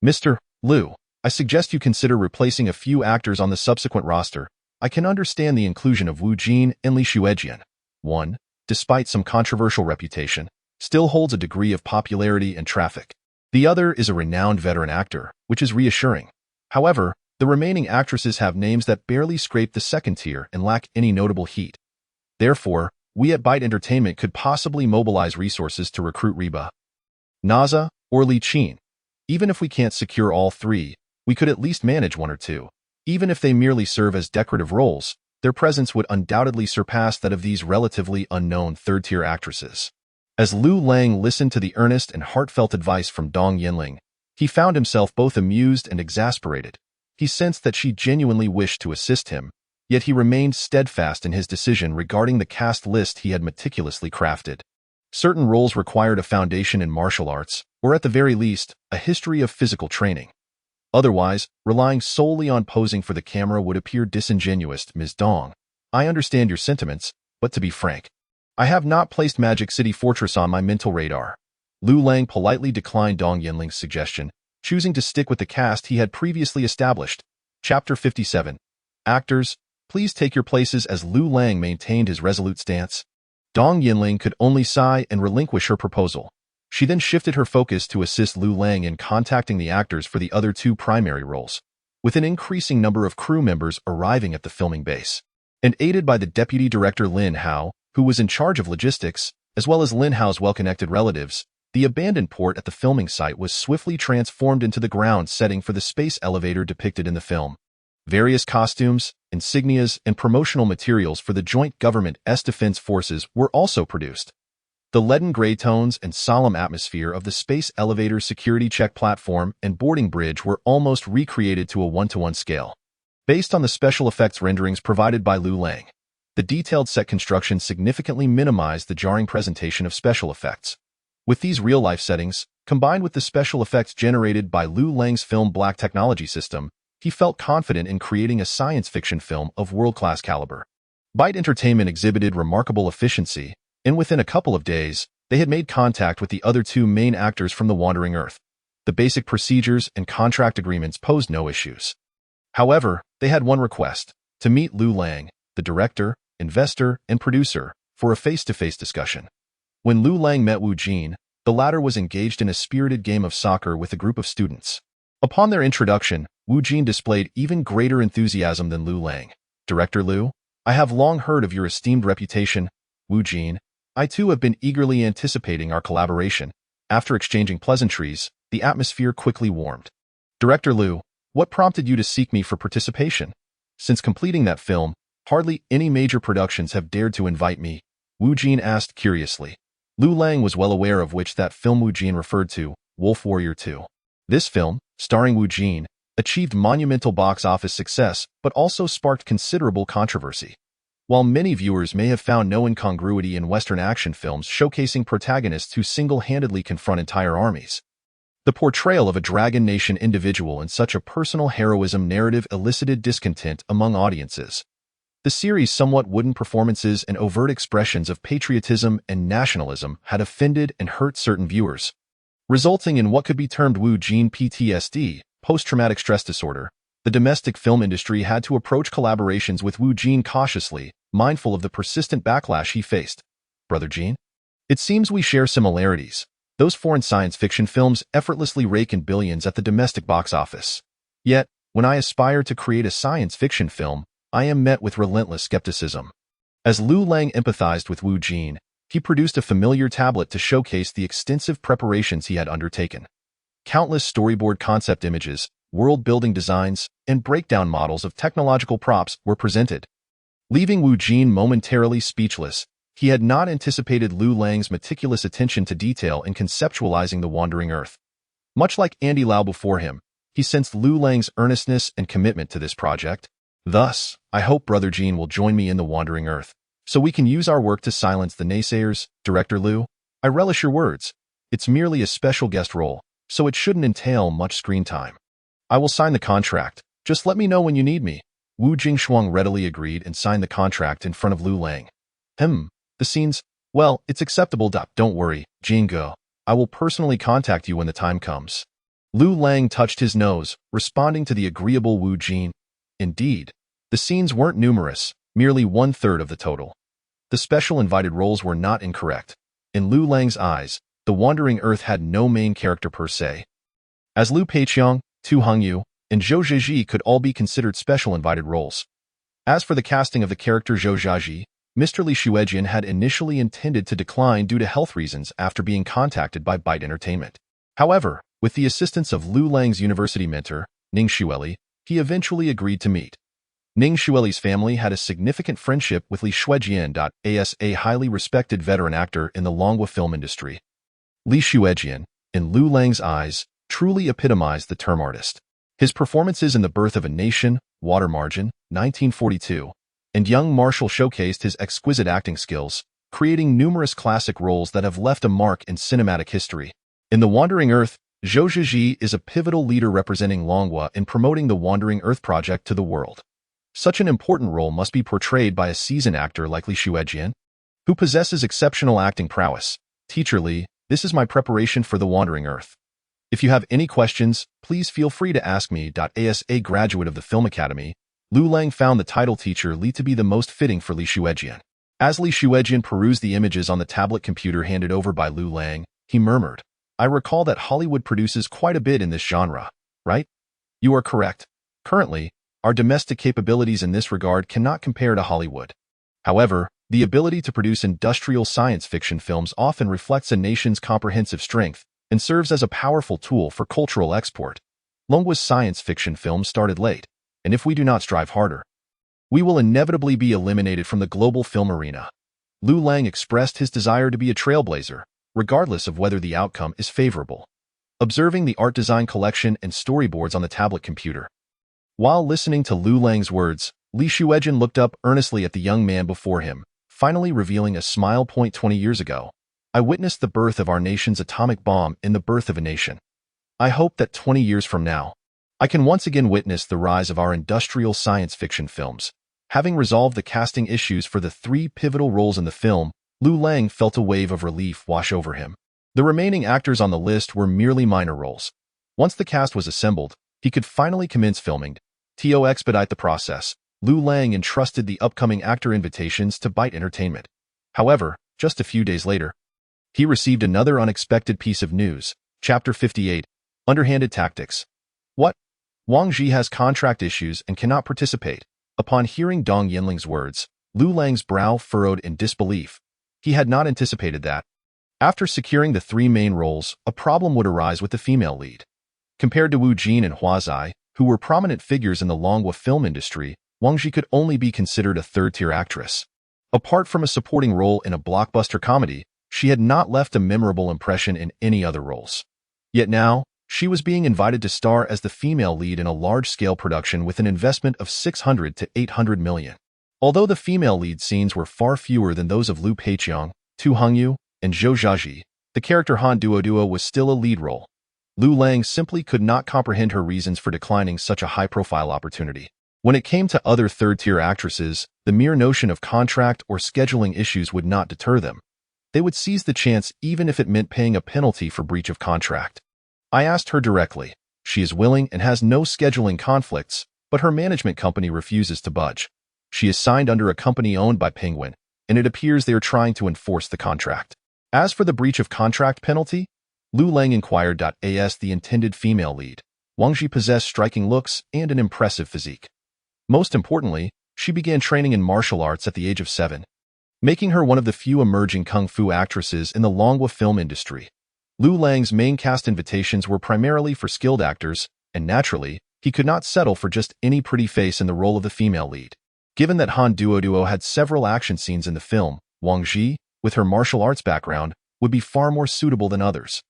Speaker 2: Mr. Liu, I suggest you consider replacing a few actors on the subsequent roster. I can understand the inclusion of Wu Jin and Li Xuejian. One, despite some controversial reputation, still holds a degree of popularity and traffic. The other is a renowned veteran actor, which is reassuring. However, the remaining actresses have names that barely scrape the second tier and lack any notable heat. Therefore, we at Byte Entertainment could possibly mobilize resources to recruit Reba, Naza, or Li Qin. Even if we can't secure all three, we could at least manage one or two. Even if they merely serve as decorative roles, their presence would undoubtedly surpass that of these relatively unknown third-tier actresses. As Liu Lang listened to the earnest and heartfelt advice from Dong Yinling, he found himself both amused and exasperated. He sensed that she genuinely wished to assist him, yet he remained steadfast in his decision regarding the cast list he had meticulously crafted. Certain roles required a foundation in martial arts, or at the very least, a history of physical training. Otherwise, relying solely on posing for the camera would appear disingenuous. Ms. Dong, I understand your sentiments, but to be frank, I have not placed Magic City Fortress on my mental radar. Liu Lang politely declined Dong Yinling's suggestion, choosing to stick with the cast he had previously established. Chapter 57. Actors, please take your places. As Liu Lang maintained his resolute stance, Dong Yinling could only sigh and relinquish her proposal. She then shifted her focus to assist Liu Lang in contacting the actors for the other two primary roles, with an increasing number of crew members arriving at the filming base. And aided by the deputy director Lin Hao, who was in charge of logistics, as well as Lin Hao's well-connected relatives, the abandoned port at the filming site was swiftly transformed into the ground setting for the space elevator depicted in the film. Various costumes, insignias, and promotional materials for the joint government's defense forces were also produced. The leaden gray tones and solemn atmosphere of the space elevator's security check platform and boarding bridge were almost recreated to a one-to-one scale. Based on the special effects renderings provided by Liu Lang, the detailed set construction significantly minimized the jarring presentation of special effects. With these real-life settings, combined with the special effects generated by Liu Lang's film Black technology system, he felt confident in creating a science fiction film of world-class caliber. Byte Entertainment exhibited remarkable efficiency, and within a couple of days, they had made contact with the other two main actors from The Wandering Earth. The basic procedures and contract agreements posed no issues. However, they had one request: to meet Liu Lang, the director, investor, and producer, for a face-to-face discussion. When Liu Lang met Wu Jin, the latter was engaged in a spirited game of soccer with a group of students. Upon their introduction, Wu Jin displayed even greater enthusiasm than Liu Lang. Director Liu, I have long heard of your esteemed reputation. Wu Jin, I too have been eagerly anticipating our collaboration. After exchanging pleasantries, the atmosphere quickly warmed. Director Liu, what prompted you to seek me for participation? Since completing that film, hardly any major productions have dared to invite me, Wu Jin asked curiously. Liu Lang was well aware of which that film Wu Jin referred to, Wolf Warrior 2. This film, starring Wu Jin, achieved monumental box office success but also sparked considerable controversy. While many viewers may have found no incongruity in Western action films showcasing protagonists who single-handedly confront entire armies, the portrayal of a Dragon Nation individual in such a personal heroism narrative elicited discontent among audiences. The series' somewhat wooden performances and overt expressions of patriotism and nationalism had offended and hurt certain viewers, resulting in what could be termed Wu Jin PTSD, post-traumatic stress disorder. The domestic film industry had to approach collaborations with Wu Jin cautiously, mindful of the persistent backlash he faced. Brother Gene? It seems we share similarities. Those foreign science fiction films effortlessly rake in billions at the domestic box office. Yet, when I aspire to create a science fiction film, I am met with relentless skepticism. As Liu Lang empathized with Wu Jin, he produced a familiar tablet to showcase the extensive preparations he had undertaken. Countless storyboard concept images, world-building designs, and breakdown models of technological props were presented. Leaving Wu Jin momentarily speechless, he had not anticipated Liu Lang's meticulous attention to detail in conceptualizing the Wandering Earth. Much like Andy Lau before him, he sensed Liu Lang's earnestness and commitment to this project. Thus, I hope Brother Gene will join me in the Wandering Earth, so we can use our work to silence the naysayers. Director Liu, I relish your words. It's merely a special guest role, so it shouldn't entail much screen time. I will sign the contract. Just let me know when you need me. Wu Jingshuang readily agreed and signed the contract in front of Liu Lang. The scenes? Well, it's acceptable. Don't worry, Jingo. I will personally contact you when the time comes. Liu Lang touched his nose, responding to the agreeable Wu Jin. Indeed, the scenes weren't numerous, merely 1/3 of the total. The special invited roles were not incorrect. In Liu Lang's eyes, the Wandering Earth had no main character per se. As Liu Peiqiang, Tu Hongyu, and Zhou Zhizhi could all be considered special invited roles. As for the casting of the character Zhou Zhizhi, Mr. Li Xuejian had initially intended to decline due to health reasons after being contacted by Byte Entertainment. However, with the assistance of Liu Lang's university mentor, Ning Xueli, he eventually agreed to meet. Ning Xueli's family had a significant friendship with Li Xuejian, as a highly respected veteran actor in the Longhua film industry. Li Xuejian, in Liu Lang's eyes, truly epitomized the term artist. His performances in The Birth of a Nation, Water Margin, 1942, and Young Marshall showcased his exquisite acting skills, creating numerous classic roles that have left a mark in cinematic history. In The Wandering Earth, Zhou Zhizhi is a pivotal leader representing Longhua in promoting the Wandering Earth project to the world. Such an important role must be portrayed by a seasoned actor like Li Xuejian, who possesses exceptional acting prowess. Teacher Li, this is my preparation for the Wandering Earth. If you have any questions, please feel free to ask me. As a graduate of the Film Academy, Liu Lang found the title Teacher Li to be the most fitting for Li Xuejian. As Li Xuejian perused the images on the tablet computer handed over by Liu Lang, he murmured, I recall that Hollywood produces quite a bit in this genre, right? You are correct. Currently, our domestic capabilities in this regard cannot compare to Hollywood. However, the ability to produce industrial science fiction films often reflects a nation's comprehensive strength and serves as a powerful tool for cultural export. Longhua's science fiction films started late, and if we do not strive harder, we will inevitably be eliminated from the global film arena. Liu Lang expressed his desire to be a trailblazer, regardless of whether the outcome is favorable. Observing the art design collection and storyboards on the tablet computer. While listening to Liu Lang's words, Li Xuejian looked up earnestly at the young man before him, finally revealing a smile. 20 years ago, I witnessed the birth of our nation's atomic bomb in The Birth of a Nation. I hope that 20 years from now, I can once again witness the rise of our industrial science fiction films. Having resolved the casting issues for the 3 pivotal roles in the film, Liu Lang felt a wave of relief wash over him. The remaining actors on the list were merely minor roles. Once the cast was assembled, he could finally commence filming. To expedite the process, Liu Lang entrusted the upcoming actor invitations to Byte Entertainment. However, just a few days later, he received another unexpected piece of news. Chapter 58, Underhanded Tactics. What? Wang Ji has contract issues and cannot participate. Upon hearing Dong Yinling's words, Liu Lang's brow furrowed in disbelief. He had not anticipated that. After securing the 3 main roles, a problem would arise with the female lead. Compared to Wu Jin and Hua Zai, who were prominent figures in the Longhua film industry, Wang Ji could only be considered a third-tier actress. Apart from a supporting role in a blockbuster comedy, she had not left a memorable impression in any other roles. Yet now, she was being invited to star as the female lead in a large-scale production with an investment of 600 to 800 million. Although the female lead scenes were far fewer than those of Liu Peiqiang, Tu Hongyu, and Zhou Zhizhi, the character Han Duo was still a lead role. Liu Lang simply could not comprehend her reasons for declining such a high-profile opportunity. When it came to other third-tier actresses, The mere notion of contract or scheduling issues would not deter them. They would seize the chance even if it meant paying a penalty for breach of contract. I asked her directly. She is willing and has no scheduling conflicts, but her management company refuses to budge. She is signed under a company owned by Penguin, and it appears they are trying to enforce the contract. As for the breach of contract penalty, Liu Lang inquired. As the intended female lead, Wang Ji possessed striking looks and an impressive physique. Most importantly, she began training in martial arts at the age of 7, making her one of the few emerging kung fu actresses in the Longhua film industry. Liu Lang's main cast invitations were primarily for skilled actors, and naturally, he could not settle for just any pretty face in the role of the female lead. Given that Han Duo had several action scenes in the film, Wang Ji, with her martial arts background, would be far more suitable than others.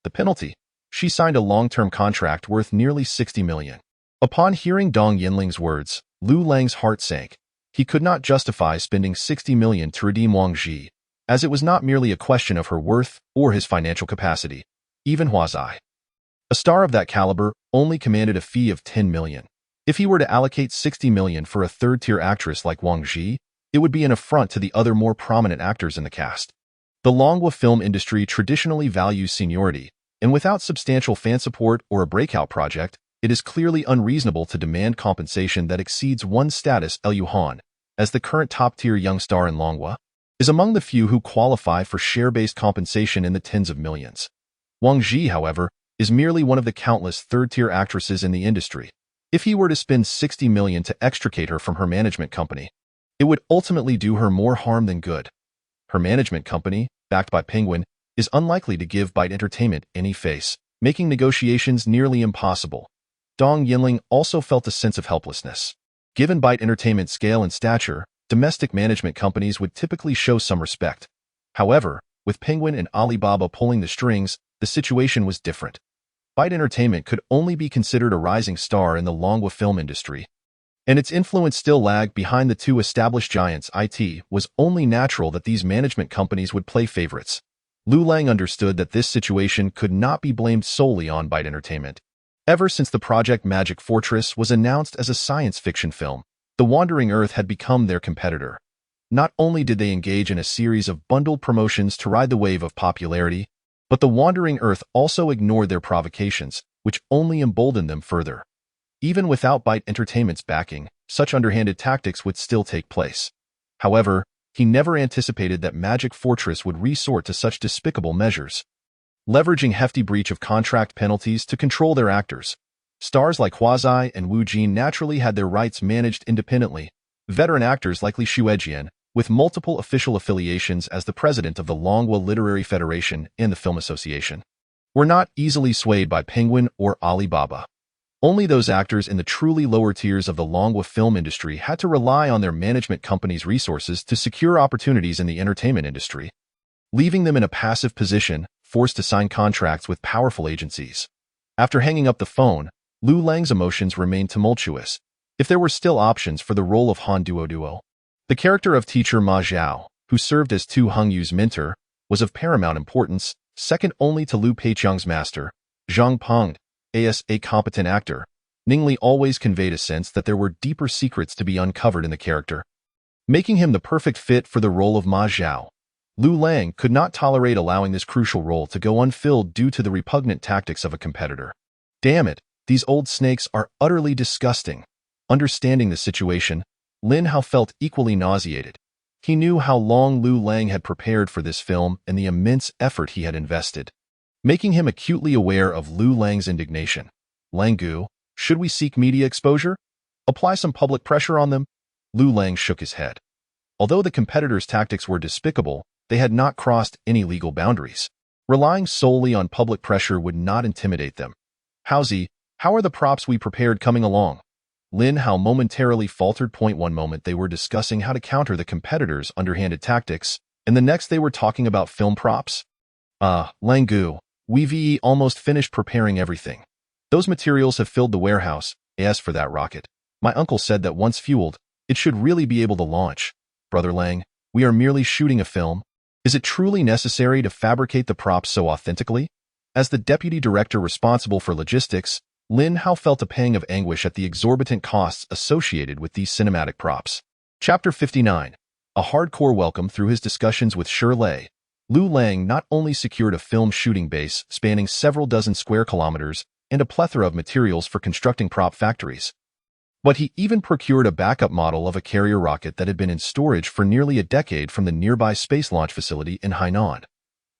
Speaker 2: The penalty: she signed a long-term contract worth nearly 60 million. Upon hearing Dong Yinling's words, Liu Lang's heart sank. He could not justify spending 60 million to redeem Wang Ji, as it was not merely a question of her worth or his financial capacity. Even Huazai, a star of that caliber, only commanded a fee of 10 million. If he were to allocate 60 million for a third-tier actress like Wang Ji, it would be an affront to the other more prominent actors in the cast. The Longhua film industry traditionally values seniority, and without substantial fan support or a breakout project, it is clearly unreasonable to demand compensation that exceeds one's status. Liu Han, as the current top-tier young star in Longhua, is among the few who qualify for share-based compensation in the tens of millions. Wang Ji, however, is merely one of the countless third-tier actresses in the industry. If he were to spend 60 million to extricate her from her management company, it would ultimately do her more harm than good. Her management company, backed by Penguin, is unlikely to give Byte Entertainment any face, making negotiations nearly impossible. Dong Yinling also felt a sense of helplessness. Given Byte Entertainment's scale and stature, domestic management companies would typically show some respect. However, with Penguin and Alibaba pulling the strings, the situation was different. Byte Entertainment could only be considered a rising star in the Longhua film industry, and its influence still lagged behind the two established giants. It was only natural that these management companies would play favorites. Liu Lang understood that this situation could not be blamed solely on Byte Entertainment. Ever since the Project Magic Fortress was announced as a science fiction film, The Wandering Earth had become their competitor. Not only did they engage in a series of bundled promotions to ride the wave of popularity, but The Wandering Earth also ignored their provocations, which only emboldened them further. Even without Byte Entertainment's backing, such underhanded tactics would still take place. However, he never anticipated that Magic Fortress would resort to such despicable measures. Leveraging hefty breach of contract penalties to control their actors, stars like Huazai and Wu Jin naturally had their rights managed independently. Veteran actors like Li Shuejian, with multiple official affiliations as the president of the Longhua Literary Federation and the Film Association, were not easily swayed by Penguin or Alibaba. Only those actors in the truly lower tiers of the Longhua film industry had to rely on their management company's resources to secure opportunities in the entertainment industry, leaving them in a passive position, forced to sign contracts with powerful agencies. After hanging up the phone, Liu Lang's emotions remained tumultuous. If there were still options for the role of Han Duo, the character of teacher Ma Zhao, who served as Tu Hongyu's mentor, was of paramount importance, second only to Liu Peiqiang's master, Zhang Peng. As a competent actor, Ningli always conveyed a sense that there were deeper secrets to be uncovered in the character, making him the perfect fit for the role of Ma Zhao. Liu Lang could not tolerate allowing this crucial role to go unfilled due to the repugnant tactics of a competitor. Damn it, these old snakes are utterly disgusting. Understanding the situation, Lin Hao felt equally nauseated. He knew how long Liu Lang had prepared for this film and the immense effort he had invested, making him acutely aware of Liu Lang's indignation. Langgu, should we seek media exposure? Apply some public pressure on them? Liu Lang shook his head. Although the competitors' tactics were despicable, they had not crossed any legal boundaries. Relying solely on public pressure would not intimidate them. Haozi, how are the props we prepared coming along? Lin Hao momentarily faltered. One moment they were discussing how to counter the competitors' underhanded tactics, and the next they were talking about film props. Langgu, we've almost finished preparing everything. Those materials have filled the warehouse. As for that rocket, my uncle said that once fueled, it should really be able to launch. Brother Lang, we are merely shooting a film. Is it truly necessary to fabricate the props so authentically? As the deputy director responsible for logistics, Lin Hao felt a pang of anguish at the exorbitant costs associated with these cinematic props. Chapter 59. A hardcore welcome. Through his discussions with Shirley, Liu Lang not only secured a film shooting base spanning several dozen square kilometers and a plethora of materials for constructing prop factories, but he even procured a backup model of a carrier rocket that had been in storage for nearly a decade from the nearby space launch facility in Hainan,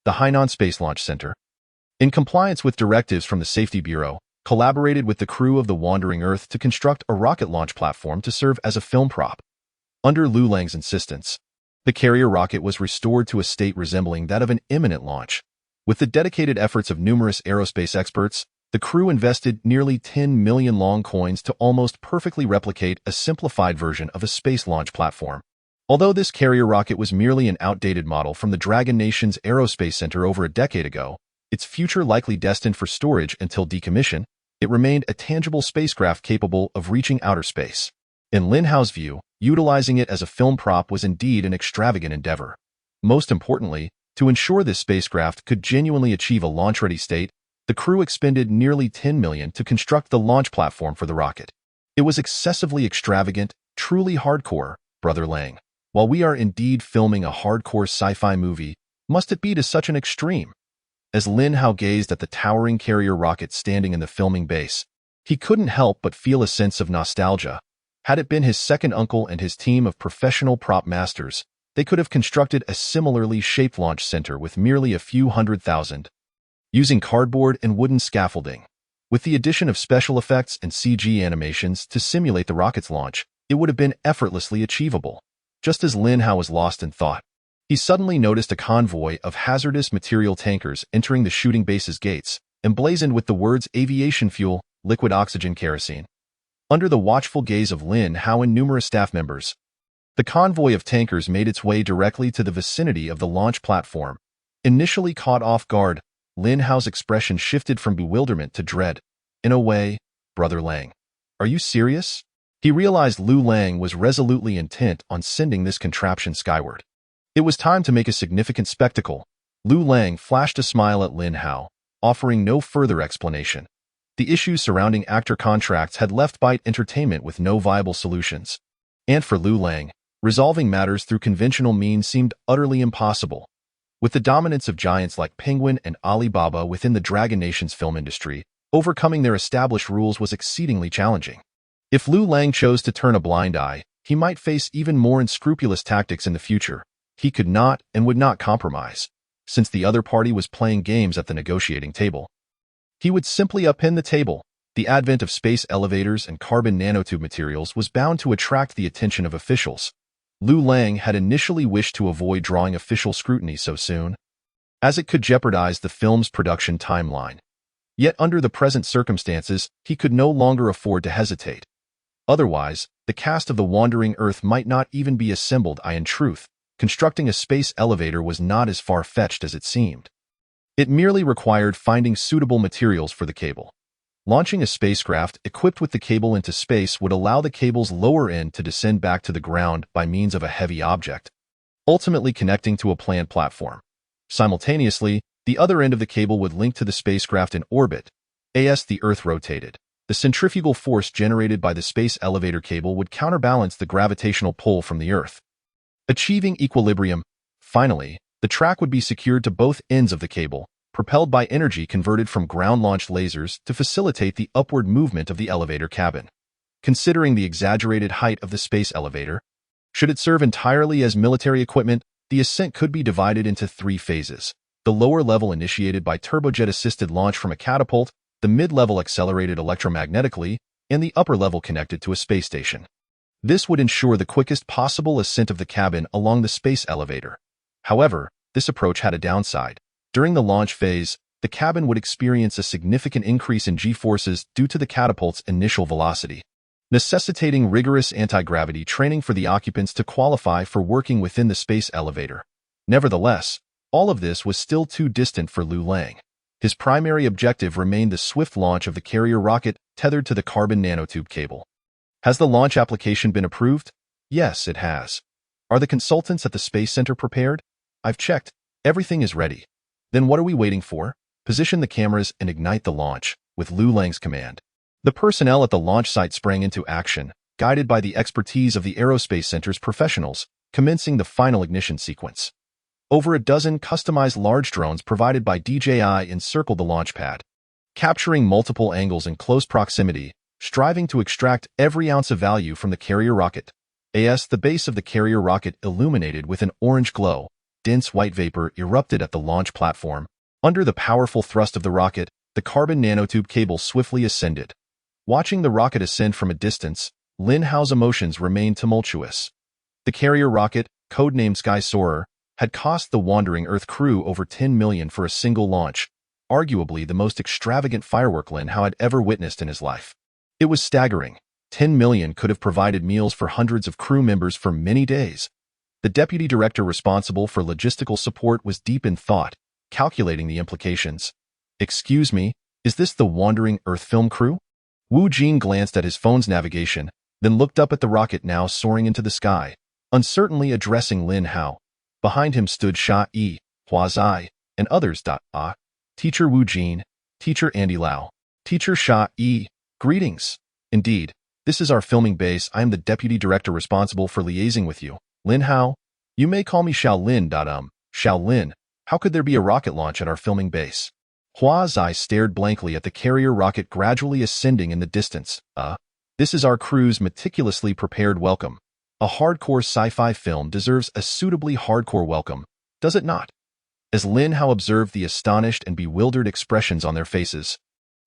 Speaker 2: the Hainan Space Launch Center. In compliance with directives from the Safety Bureau, collaborated with the crew of the Wandering Earth to construct a rocket launch platform to serve as a film prop. Under Liu Lang's insistence, the carrier rocket was restored to a state resembling that of an imminent launch. With the dedicated efforts of numerous aerospace experts, the crew invested nearly 10 million long coins to almost perfectly replicate a simplified version of a space launch platform. Although this carrier rocket was merely an outdated model from the Dragon Nation's Aerospace Center over a decade ago, its future likely destined for storage until decommission, it remained a tangible spacecraft capable of reaching outer space. In Lin Hao's view, utilizing it as a film prop was indeed an extravagant endeavor. Most importantly, to ensure this spacecraft could genuinely achieve a launch-ready state, the crew expended nearly 10 million to construct the launch platform for the rocket. It was excessively extravagant, truly hardcore, Brother Lang. While we are indeed filming a hardcore sci-fi movie, must it be to such an extreme? As Lin Hao gazed at the towering carrier rocket standing in the filming base, he couldn't help but feel a sense of nostalgia. Had it been his second uncle and his team of professional prop masters, they could have constructed a similarly shaped launch center with merely a few $100,000, using cardboard and wooden scaffolding. With the addition of special effects and CG animations to simulate the rocket's launch, it would have been effortlessly achievable. Just as Lin Hao was lost in thought, he suddenly noticed a convoy of hazardous material tankers entering the shooting base's gates, emblazoned with the words aviation fuel, liquid oxygen, kerosene. Under the watchful gaze of Lin Hao and numerous staff members, the convoy of tankers made its way directly to the vicinity of the launch platform. Initially caught off guard, Lin Hao's expression shifted from bewilderment to dread. In a way, Brother Lang, are you serious? He realized Liu Lang was resolutely intent on sending this contraption skyward. It was time to make a significant spectacle. Liu Lang flashed a smile at Lin Hao, offering no further explanation. The issues surrounding actor contracts had left Byte Entertainment with no viable solutions. And for Liu Lang, resolving matters through conventional means seemed utterly impossible. With the dominance of giants like Penguin and Alibaba within the Dragon Nation's film industry, overcoming their established rules was exceedingly challenging. If Liu Lang chose to turn a blind eye, he might face even more unscrupulous tactics in the future. He could not and would not compromise, since the other party was playing games at the negotiating table. He would simply upend the table. The advent of space elevators and carbon nanotube materials was bound to attract the attention of officials. Liu Lang had initially wished to avoid drawing official scrutiny so soon, as it could jeopardize the film's production timeline. Yet under the present circumstances, he could no longer afford to hesitate. Otherwise, the cast of the Wandering Earth might not even be assembled. In truth, constructing a space elevator was not as far-fetched as it seemed. It merely required finding suitable materials for the cable. Launching a spacecraft equipped with the cable into space would allow the cable's lower end to descend back to the ground by means of a heavy object, ultimately connecting to a planned platform. Simultaneously, the other end of the cable would link to the spacecraft in orbit. As the Earth rotated, the centrifugal force generated by the space elevator cable would counterbalance the gravitational pull from the Earth, achieving equilibrium. Finally, the track would be secured to both ends of the cable, propelled by energy converted from ground-launched lasers to facilitate the upward movement of the elevator cabin. Considering the exaggerated height of the space elevator, should it serve entirely as military equipment, the ascent could be divided into 3 phases. The lower level initiated by turbojet-assisted launch from a catapult, the mid-level accelerated electromagnetically, and the upper level connected to a space station. This would ensure the quickest possible ascent of the cabin along the space elevator. However, this approach had a downside. During the launch phase, the cabin would experience a significant increase in G-forces due to the catapult's initial velocity, necessitating rigorous anti-gravity training for the occupants to qualify for working within the space elevator. Nevertheless, all of this was still too distant for Liu Lang. His primary objective remained the swift launch of the carrier rocket tethered to the carbon nanotube cable. Has the launch application been approved? Yes, it has. Are the consultants at the Space Center prepared? I've checked. Everything is ready. Then what are we waiting for? Position the cameras and ignite the launch, with Liu Lang's command. The personnel at the launch site sprang into action, guided by the expertise of the Aerospace Center's professionals, commencing the final ignition sequence. Over a dozen customized large drones provided by DJI encircled the launch pad, capturing multiple angles in close proximity, striving to extract every ounce of value from the carrier rocket. The base of the carrier rocket illuminated with an orange glow. Dense white vapor erupted at the launch platform. Under the powerful thrust of the rocket, the carbon nanotube cable swiftly ascended. Watching the rocket ascend from a distance, Lin Hao's emotions remained tumultuous. The carrier rocket, codenamed Sky Soarer, had cost the Wandering Earth crew over $10 million for a single launch, arguably the most extravagant firework Lin Hao had ever witnessed in his life. It was staggering. $10 million could have provided meals for hundreds of crew members for many days. The deputy director responsible for logistical support was deep in thought, calculating the implications. "Excuse me, is this the Wandering Earth film crew?" Wu Jing glanced at his phone's navigation, then looked up at the rocket now soaring into the sky, uncertainly addressing Lin Hao. Behind him stood Sha Yi, Hua Zai, and others. Teacher Wu Jing, Teacher Andy Lau, Teacher Sha Yi, greetings. Indeed, this is our filming base. I am the deputy director responsible for liaising with you, Lin Hao. You may call me Xiao Lin. Xiao Lin, how could there be a rocket launch at our filming base? Hua Zai stared blankly at the carrier rocket gradually ascending in the distance. This is our crew's meticulously prepared welcome. A hardcore sci-fi film deserves a suitably hardcore welcome, does it not? As Lin Hao observed the astonished and bewildered expressions on their faces,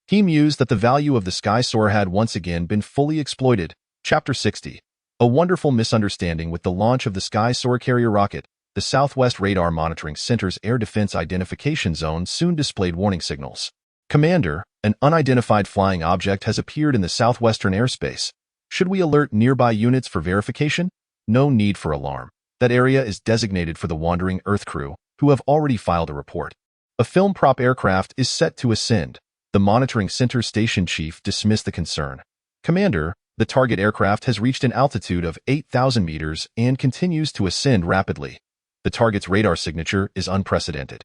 Speaker 2: he mused that the value of the Sky Soarer had once again been fully exploited. Chapter 60. A wonderful misunderstanding. With the launch of the Sky Soarer carrier rocket, the Southwest Radar Monitoring Center's Air Defense Identification Zone soon displayed warning signals. "Commander, an unidentified flying object has appeared in the southwestern airspace. Should we alert nearby units for verification?" No need for alarm. That area is designated for the Wandering Earth crew, who have already filed a report. A film prop aircraft is set to ascend. The Monitoring Center Station Chief dismissed the concern. "Commander, the target aircraft has reached an altitude of 8,000 meters and continues to ascend rapidly. The target's radar signature is unprecedented.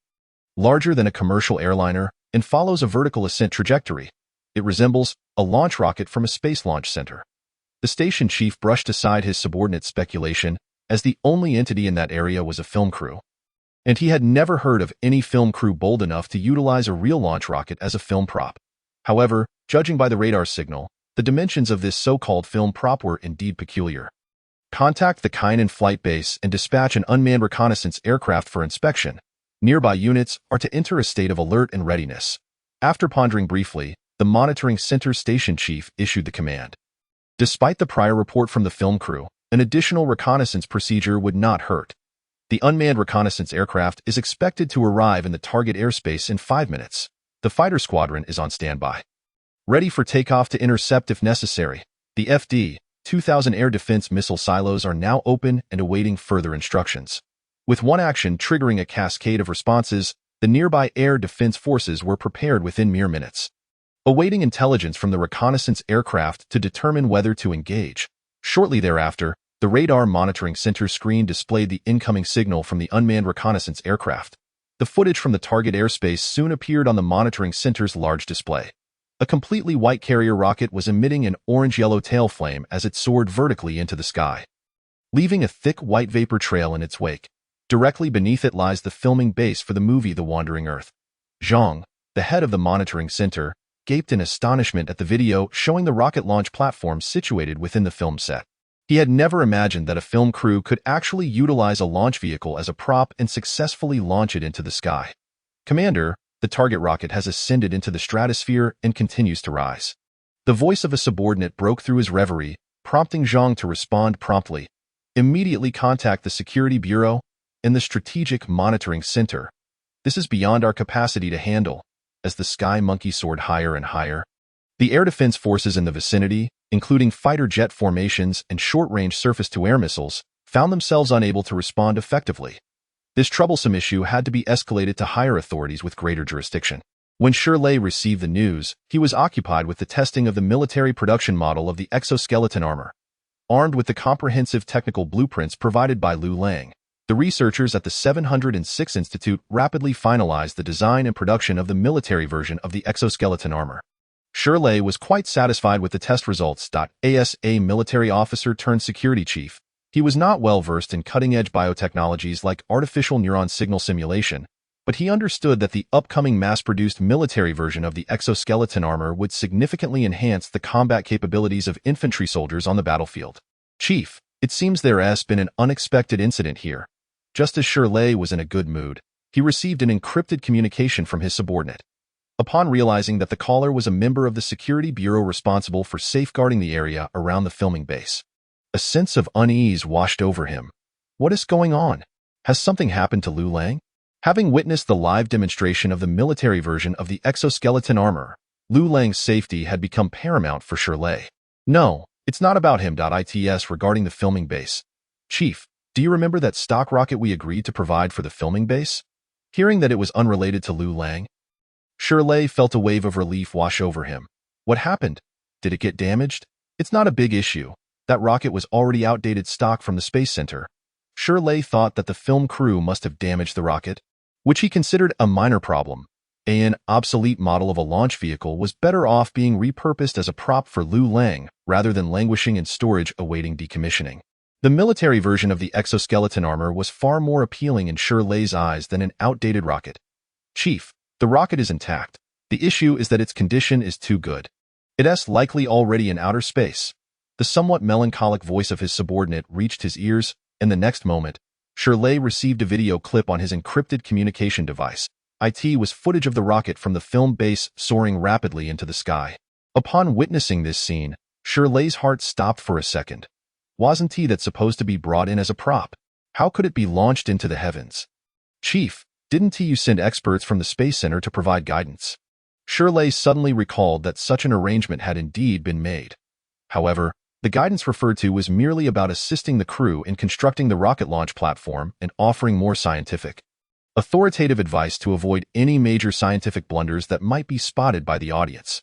Speaker 2: Larger than a commercial airliner and follows a vertical ascent trajectory. It resembles a launch rocket from a space launch center." The station chief brushed aside his subordinate's speculation, as the only entity in that area was a film crew. And he had never heard of any film crew bold enough to utilize a real launch rocket as a film prop. However, judging by the radar signal, the dimensions of this so-called film prop were indeed peculiar. "Contact the Kainan flight base and dispatch an unmanned reconnaissance aircraft for inspection. Nearby units are to enter a state of alert and readiness." After pondering briefly, the Monitoring Center Station Chief issued the command. Despite the prior report from the film crew, an additional reconnaissance procedure would not hurt. The unmanned reconnaissance aircraft is expected to arrive in the target airspace in 5 minutes. The fighter squadron is on standby, ready for takeoff to intercept if necessary. The FD-2000 air defense missile silos are now open and awaiting further instructions. With one action triggering a cascade of responses, the nearby air defense forces were prepared within mere minutes, awaiting intelligence from the reconnaissance aircraft to determine whether to engage. Shortly thereafter, the radar monitoring center screen displayed the incoming signal from the unmanned reconnaissance aircraft. The footage from the target airspace soon appeared on the monitoring center's large display. A completely white carrier rocket was emitting an orange-yellow tail flame as it soared vertically into the sky, leaving a thick white vapor trail in its wake. Directly beneath it lies the filming base for the movie The Wandering Earth. Zhang, the head of the monitoring center, gaped in astonishment at the video showing the rocket launch platform situated within the film set. He had never imagined that a film crew could actually utilize a launch vehicle as a prop and successfully launch it into the sky. "Commander, the target rocket has ascended into the stratosphere and continues to rise." The voice of a subordinate broke through his reverie, prompting Zhang to respond promptly. "Immediately contact the Security Bureau and the Strategic Monitoring Center. This is beyond our capacity to handle." As the sky monkey soared higher and higher, the air defense forces in the vicinity, including fighter jet formations and short-range surface-to-air missiles, found themselves unable to respond effectively. This troublesome issue had to be escalated to higher authorities with greater jurisdiction. When Shirley received the news, he was occupied with the testing of the military production model of the exoskeleton armor. Armed with the comprehensive technical blueprints provided by Liu Lang, the researchers at the 706 Institute rapidly finalized the design and production of the military version of the exoskeleton armor. Shirley was quite satisfied with the test results. As a military officer turned security chief, he was not well versed in cutting-edge biotechnologies like artificial neuron signal simulation, but he understood that the upcoming mass-produced military version of the exoskeleton armor would significantly enhance the combat capabilities of infantry soldiers on the battlefield. Chief, it seems there has been an unexpected incident here. Just as Shirley was in a good mood, he received an encrypted communication from his subordinate. Upon realizing that the caller was a member of the security bureau responsible for safeguarding the area around the filming base, a sense of unease washed over him. What is going on? Has something happened to Liu Lang? Having witnessed the live demonstration of the military version of the exoskeleton armor, Liu Lang's safety had become paramount for Shirley. No, it's not about him. It's regarding the filming base. Chief, do you remember that stock rocket we agreed to provide for the filming base? Hearing that it was unrelated to Liu Lang, Shirley felt a wave of relief wash over him. What happened? Did it get damaged? It's not a big issue. That rocket was already outdated stock from the Space Center. Shirley thought that the film crew must have damaged the rocket, which he considered a minor problem. An obsolete model of a launch vehicle was better off being repurposed as a prop for Liu Lang rather than languishing in storage awaiting decommissioning. The military version of the exoskeleton armor was far more appealing in Shirley's eyes than an outdated rocket. Chief, the rocket is intact. The issue is that its condition is too good. It's likely already in outer space. The somewhat melancholic voice of his subordinate reached his ears, and the next moment, Shirley received a video clip on his encrypted communication device. It was footage of the rocket from the film base soaring rapidly into the sky. Upon witnessing this scene, Shirley's heart stopped for a second. Wasn't that supposed to be brought in as a prop? How could it be launched into the heavens? Chief, didn't you send experts from the Space Center to provide guidance? Shirley suddenly recalled that such an arrangement had indeed been made. However, the guidance referred to was merely about assisting the crew in constructing the rocket launch platform and offering more scientific, authoritative advice to avoid any major scientific blunders that might be spotted by the audience.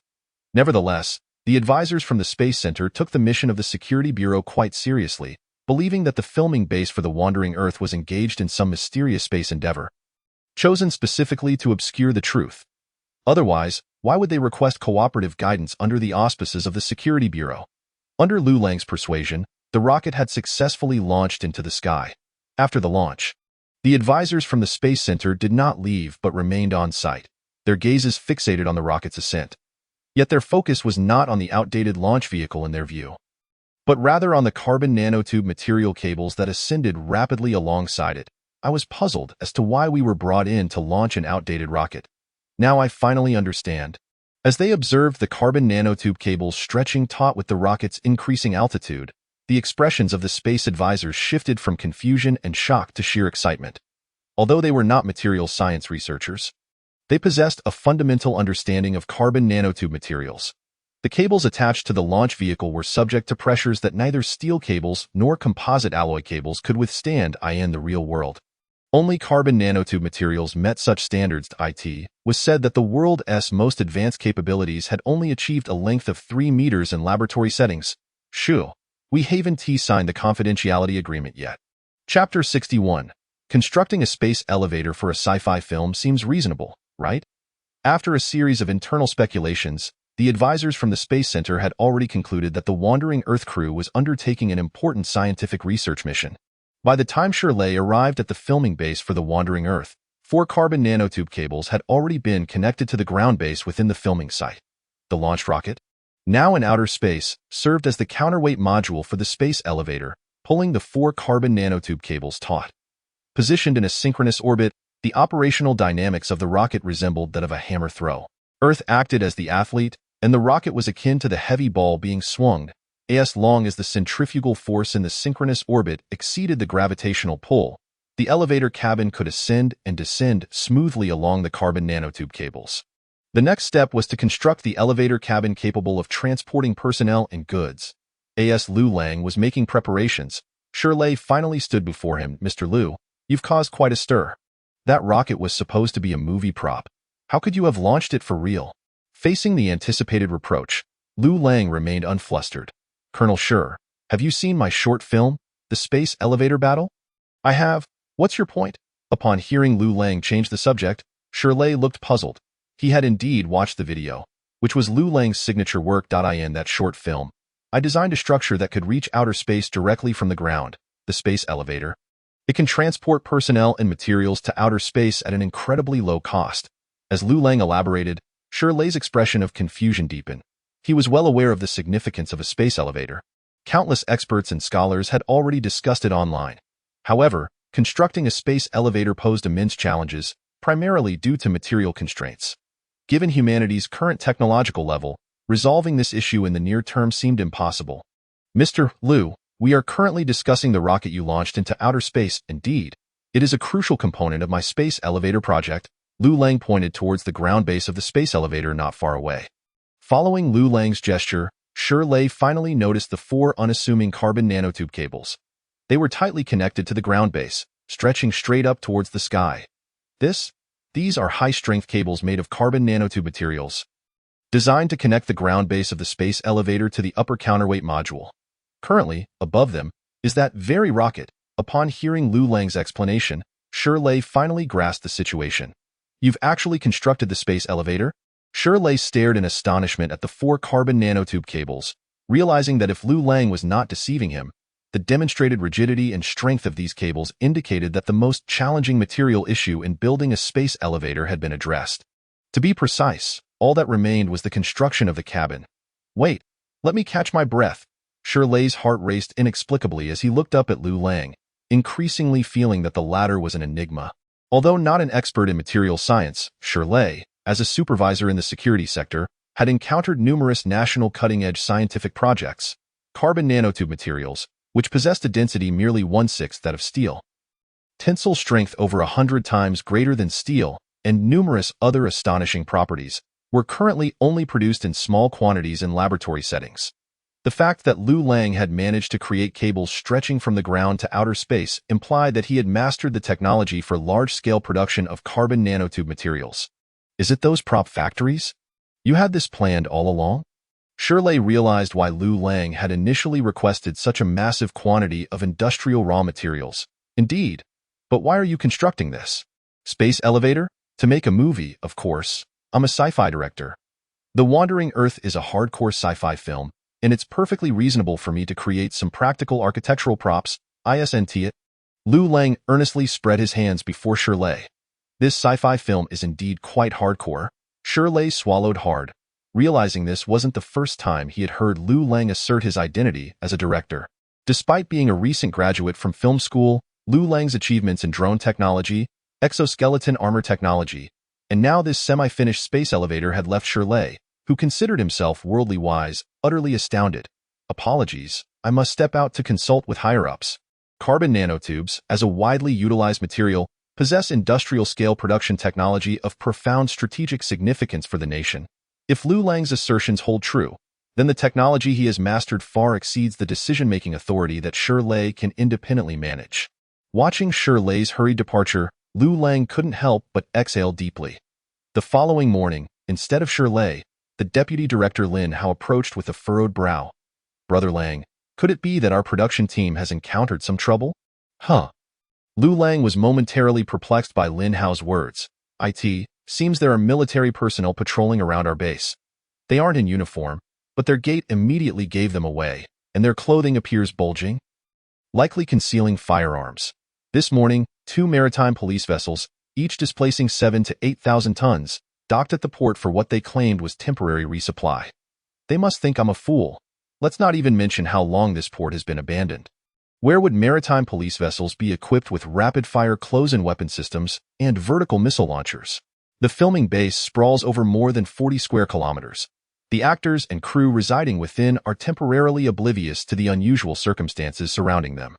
Speaker 2: Nevertheless, the advisors from the Space Center took the mission of the Security Bureau quite seriously, believing that the filming base for the Wandering Earth was engaged in some mysterious space endeavor, chosen specifically to obscure the truth. Otherwise, why would they request cooperative guidance under the auspices of the Security Bureau? Under Liu Lang's persuasion, the rocket had successfully launched into the sky. After the launch, the advisors from the Space Center did not leave but remained on site, their gazes fixated on the rocket's ascent. Yet their focus was not on the outdated launch vehicle in their view, but rather on the carbon nanotube material cables that ascended rapidly alongside it. I was puzzled as to why we were brought in to launch an outdated rocket. Now I finally understand. As they observed the carbon nanotube cables stretching taut with the rocket's increasing altitude, the expressions of the space advisors shifted from confusion and shock to sheer excitement. Although they were not material science researchers, they possessed a fundamental understanding of carbon nanotube materials. The cables attached to the launch vehicle were subject to pressures that neither steel cables nor composite alloy cables could withstand in the real world. Only carbon nanotube materials met such standards. It was said that the world's most advanced capabilities had only achieved a length of 3 meters in laboratory settings. Shoo, we haven't signed the confidentiality agreement yet. Chapter 61. Constructing a space elevator for a sci-fi film seems reasonable, right? After a series of internal speculations, the advisors from the Space Center had already concluded that the Wandering Earth crew was undertaking an important scientific research mission. By the time Shirley arrived at the filming base for the Wandering Earth, 4 carbon nanotube cables had already been connected to the ground base within the filming site. The launch rocket, now in outer space, served as the counterweight module for the space elevator, pulling the 4 carbon nanotube cables taut. Positioned in a synchronous orbit, the operational dynamics of the rocket resembled that of a hammer throw. Earth acted as the athlete, and the rocket was akin to the heavy ball being swung, as long as the centrifugal force in the synchronous orbit exceeded the gravitational pull. The elevator cabin could ascend and descend smoothly along the carbon nanotube cables. The next step was to construct the elevator cabin capable of transporting personnel and goods. As Liu Lang was making preparations, Shirley finally stood before him. Mr. Liu, you've caused quite a stir. That rocket was supposed to be a movie prop. How could you have launched it for real? Facing the anticipated reproach, Liu Lang remained unflustered. Colonel Schur, have you seen my short film, The Space Elevator Battle? I have. What's your point? Upon hearing Liu Lang change the subject, Shirley looked puzzled. He had indeed watched the video. which was Liu Lang's signature work. In that short film, I designed a structure that could reach outer space directly from the ground, the space elevator. It can transport personnel and materials to outer space at an incredibly low cost. As Liu Lang elaborated, Shirley's expression of confusion deepened. He was well aware of the significance of a space elevator. Countless experts and scholars had already discussed it online. However, constructing a space elevator posed immense challenges, primarily due to material constraints. Given humanity's current technological level, resolving this issue in the near term seemed impossible. Mr. Liu, we are currently discussing the rocket you launched into outer space. Indeed, it is a crucial component of my space elevator project. Liu Lang pointed towards the ground base of the space elevator not far away. Following Liu Lang's gesture, Shirley finally noticed the 4 unassuming carbon nanotube cables. They were tightly connected to the ground base, stretching straight up towards the sky. These are high-strength cables made of carbon nanotube materials, designed to connect the ground base of the space elevator to the upper counterweight module. Currently, above them, is that very rocket. Upon hearing Liu Lang's explanation, Shirley finally grasped the situation. You've actually constructed the space elevator? Shirley stared in astonishment at the 4 carbon nanotube cables, realizing that if Liu Lang was not deceiving him, the demonstrated rigidity and strength of these cables indicated that the most challenging material issue in building a space elevator had been addressed. To be precise, all that remained was the construction of the cabin. Wait, let me catch my breath. Shirley's heart raced inexplicably as he looked up at Liu Lang, increasingly feeling that the latter was an enigma. Although not an expert in material science, Shirley, as a supervisor in the security sector, had encountered numerous national cutting-edge scientific projects. Carbon nanotube materials, which possessed a density merely 1/6 that of steel, tensile strength over 100 times greater than steel, and numerous other astonishing properties, were currently only produced in small quantities in laboratory settings. The fact that Liu Lang had managed to create cables stretching from the ground to outer space implied that he had mastered the technology for large-scale production of carbon nanotube materials. Is it those prop factories? You had this planned all along? Shirley realized why Liu Lang had initially requested such a massive quantity of industrial raw materials. Indeed, but why are you constructing this space elevator? To make a movie, of course. I'm a sci-fi director. The Wandering Earth is a hardcore sci-fi film, and it's perfectly reasonable for me to create some practical architectural props. Isn't it? Liu Lang earnestly spread his hands before Shirley. This sci-fi film is indeed quite hardcore. Shirley swallowed hard, realizing this wasn't the first time he had heard Liu Lang assert his identity as a director. Despite being a recent graduate from film school, Liu Lang's achievements in drone technology, exoskeleton armor technology, and now this semi-finished space elevator had left Shirley, who considered himself worldly wise, utterly astounded. Apologies, I must step out to consult with higher-ups. Carbon nanotubes, as a widely utilized material, possess industrial-scale production technology of profound strategic significance for the nation. If Liu Lang's assertions hold true, then the technology he has mastered far exceeds the decision-making authority that Shirley can independently manage. Watching Shirley's hurried departure, Liu Lang couldn't help but exhale deeply. The following morning, instead of Shirley, the deputy director Lin Hao approached with a furrowed brow. Brother Lang, could it be that our production team has encountered some trouble? Liu Lang was momentarily perplexed by Lin Hao's words. Seems there are military personnel patrolling around our base. They aren't in uniform, but their gait immediately gave them away, and their clothing appears bulging, likely concealing firearms. This morning, 2 maritime police vessels, each displacing 7,000 to 8,000 tons, docked at the port for what they claimed was temporary resupply. They must think I'm a fool. Let's not even mention how long this port has been abandoned. Where would maritime police vessels be equipped with rapid-fire close-in weapon systems and vertical missile launchers? The filming base sprawls over more than 40 square kilometers. The actors and crew residing within are temporarily oblivious to the unusual circumstances surrounding them.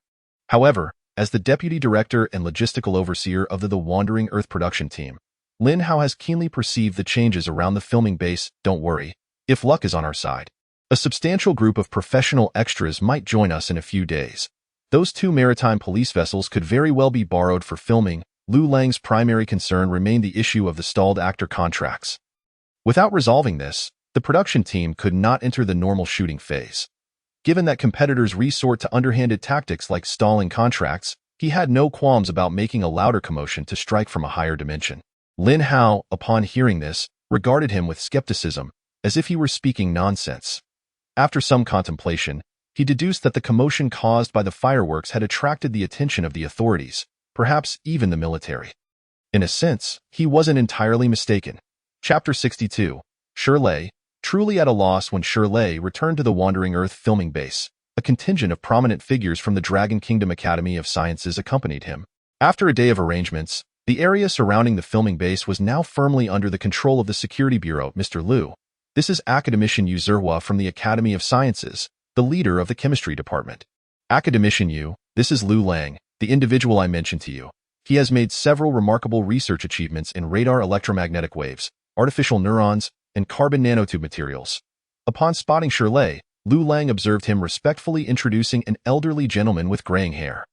Speaker 2: However, as the deputy director and logistical overseer of the Wandering Earth production team, Lin Hao has keenly perceived the changes around the filming base. Don't worry, if luck is on our side. A substantial group of professional extras might join us in a few days. Those 2 maritime police vessels could very well be borrowed for filming. Liu Lang's primary concern remained the issue of the stalled actor contracts. Without resolving this, the production team could not enter the normal shooting phase. Given that competitors resort to underhanded tactics like stalling contracts, he had no qualms about making a louder commotion to strike from a higher dimension. Lin Hao, upon hearing this, regarded him with skepticism, as if he were speaking nonsense. After some contemplation, he deduced that the commotion caused by the fireworks had attracted the attention of the authorities, perhaps even the military. In a sense, he wasn't entirely mistaken. Chapter 62. Shirley, truly at a loss when Shirley returned to the Wandering Earth filming base. A contingent of prominent figures from the Dragon Kingdom Academy of Sciences accompanied him. After a day of arrangements, the area surrounding the filming base was now firmly under the control of the Security Bureau. Mr. Liu, this is Academician Yu Zihua from the Academy of Sciences, the leader of the chemistry department. Academician Yu, this is Liu Lang, the individual I mentioned to you. He has made several remarkable research achievements in radar electromagnetic waves, artificial neurons, and carbon nanotube materials. Upon spotting Shirley, Liu Lang observed him respectfully introducing an elderly gentleman with graying hair.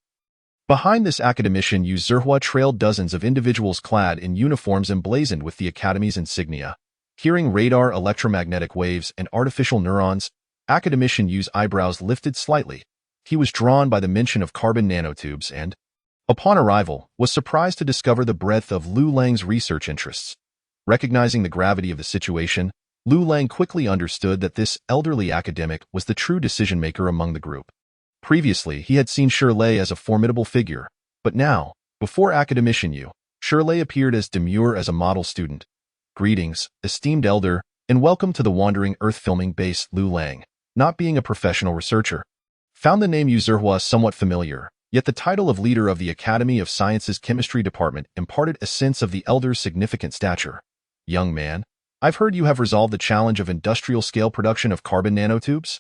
Speaker 2: Behind this academician, Yu Zihua trailed dozens of individuals clad in uniforms emblazoned with the Academy's insignia. Hearing radar electromagnetic waves and artificial neurons, academician Yu's eyebrows lifted slightly. He was drawn by the mention of carbon nanotubes and, upon arrival, was surprised to discover the breadth of Liu Lang's research interests. Recognizing the gravity of the situation, Liu Lang quickly understood that this elderly academic was the true decision-maker among the group. Previously, he had seen Shirley as a formidable figure, but now, before academician Yu, Shirley appeared as demure as a model student. Greetings, esteemed elder, and welcome to the Wandering Earth filming base. Liu Lang, not being a professional researcher, found the name Yu Zihua somewhat familiar, yet the title of leader of the Academy of Sciences Chemistry Department imparted a sense of the elder's significant stature. Young man, I've heard you have resolved the challenge of industrial-scale production of carbon nanotubes?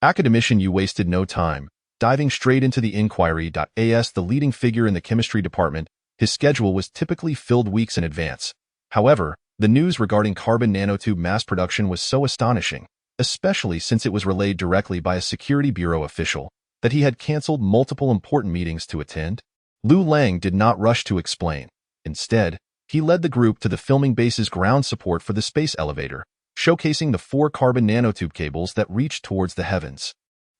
Speaker 2: Academician Yu wasted no time, diving straight into the inquiry. As the leading figure in the chemistry department, his schedule was typically filled weeks in advance. However, the news regarding carbon nanotube mass production was so astonishing, especially since it was relayed directly by a Security Bureau official, that he had canceled multiple important meetings to attend. Liu Lang did not rush to explain. Instead, he led the group to the filming base's ground support for the space elevator, showcasing the 4 carbon nanotube cables that reached towards the heavens.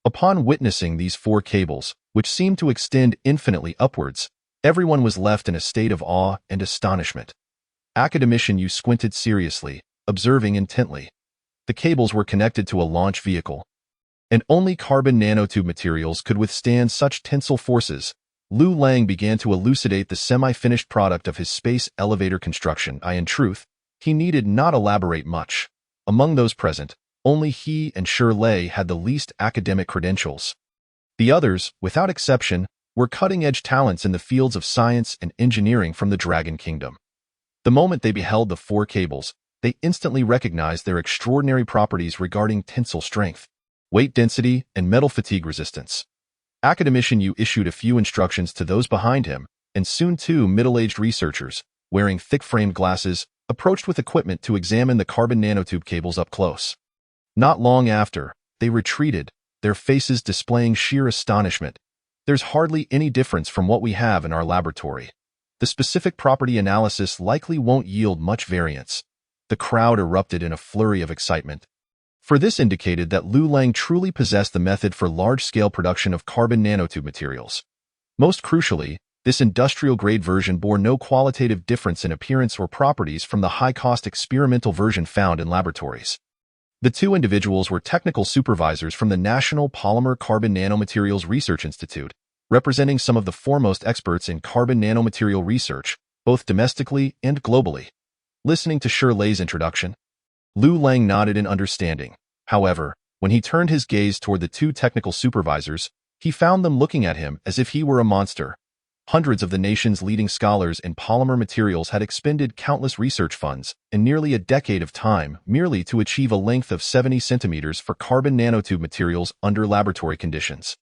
Speaker 2: Upon witnessing these 4 cables, which seemed to extend infinitely upwards, everyone was left in a state of awe and astonishment. Academician Yu squinted seriously, observing intently. The cables were connected to a launch vehicle, and only carbon nanotube materials could withstand such tensile forces. Liu Lang began to elucidate the semi-finished product of his space elevator construction. In truth, he needed not elaborate much. Among those present, only he and Shirley had the least academic credentials. The others, without exception, were cutting-edge talents in the fields of science and engineering from the Dragon Kingdom. The moment they beheld the 4 cables, they instantly recognized their extraordinary properties regarding tensile strength, weight density, and metal fatigue resistance. Academician Yu issued a few instructions to those behind him, and soon 2 middle-aged researchers, wearing thick-framed glasses, approached with equipment to examine the carbon nanotube cables up close. Not long after, they retreated, their faces displaying sheer astonishment. There's hardly any difference from what we have in our laboratory. The specific property analysis likely won't yield much variance. The crowd erupted in a flurry of excitement. For this indicated that Liu Lang truly possessed the method for large-scale production of carbon nanotube materials. Most crucially, this industrial-grade version bore no qualitative difference in appearance or properties from the high-cost experimental version found in laboratories. The 2 individuals were technical supervisors from the National Polymer Carbon Nanomaterials Research Institute, representing some of the foremost experts in carbon nanomaterial research, both domestically and globally. Listening to Shirley's introduction, Liu Lang nodded in understanding. However, when he turned his gaze toward the 2 technical supervisors, he found them looking at him as if he were a monster. Hundreds of the nation's leading scholars in polymer materials had expended countless research funds and nearly a decade of time merely to achieve a length of 70 centimeters for carbon nanotube materials under laboratory conditions.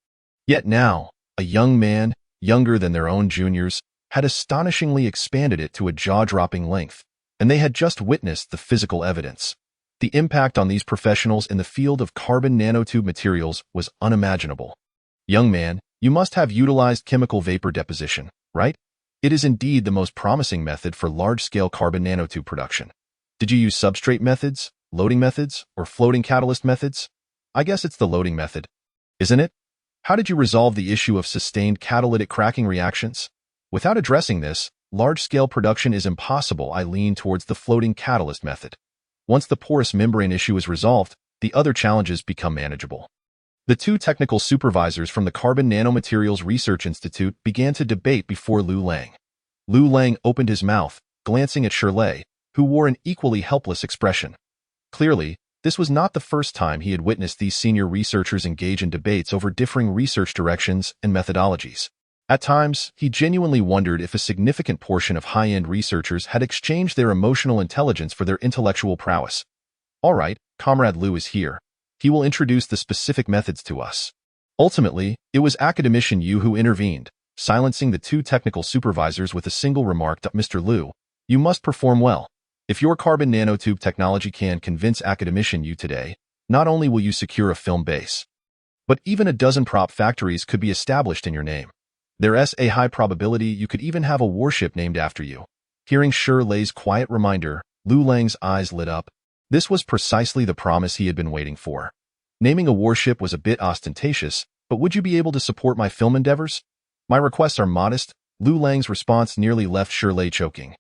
Speaker 2: Yet now, a young man, younger than their own juniors, had astonishingly expanded it to a jaw-dropping length, and they had just witnessed the physical evidence. The impact on these professionals in the field of carbon nanotube materials was unimaginable. Young man, you must have utilized chemical vapor deposition, right? It is indeed the most promising method for large-scale carbon nanotube production. Did you use substrate methods, loading methods, or floating catalyst methods? I guess it's the loading method, isn't it? How did you resolve the issue of sustained catalytic cracking reactions? Without addressing this, large-scale production is impossible. I lean towards the floating catalyst method. Once the porous membrane issue is resolved, the other challenges become manageable. The two technical supervisors from the Carbon Nanomaterials Research Institute began to debate before Liu Lang. Liu Lang opened his mouth, glancing at Shirley, who wore an equally helpless expression. Clearly, this was not the first time he had witnessed these senior researchers engage in debates over differing research directions and methodologies. At times, he genuinely wondered if a significant portion of high-end researchers had exchanged their emotional intelligence for their intellectual prowess. All right, Comrade Liu is here. He will introduce the specific methods to us. Ultimately, it was academician Yu who intervened, silencing the two technical supervisors with a single remark to Mr. Liu, "You must perform well. If your carbon nanotube technology can convince academician Yu today, not only will you secure a film base, but even a dozen prop factories could be established in your name. There's a high probability you could even have a warship named after you." Hearing Shirley's quiet reminder, Liu Lang's eyes lit up. This was precisely the promise he had been waiting for. Naming a warship was a bit ostentatious, but would you be able to support my film endeavors? My requests are modest. Liu Lang's response nearly left Shirley choking.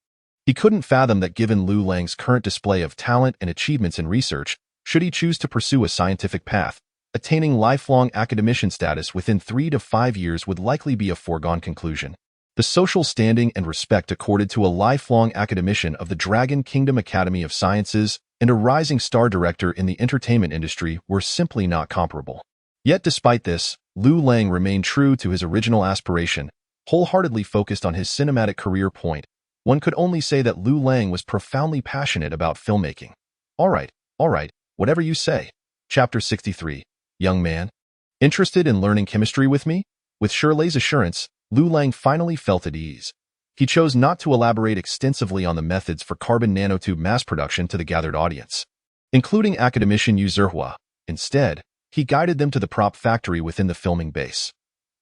Speaker 2: He couldn't fathom that given Liu Lang's current display of talent and achievements in research, should he choose to pursue a scientific path, attaining lifelong academician status within 3 to 5 years would likely be a foregone conclusion. The social standing and respect accorded to a lifelong academician of the Dragon Kingdom Academy of Sciences and a rising star director in the entertainment industry were simply not comparable. Yet despite this, Liu Lang remained true to his original aspiration, wholeheartedly focused on his cinematic career point. One could only say that Liu Lang was profoundly passionate about filmmaking. All right, whatever you say. Chapter 63. Young man. Interested in learning chemistry with me? With Shirley's assurance, Liu Lang finally felt at ease. He chose not to elaborate extensively on the methods for carbon nanotube mass production to the gathered audience, including academician Yu Zihua. Instead, he guided them to the prop factory within the filming base.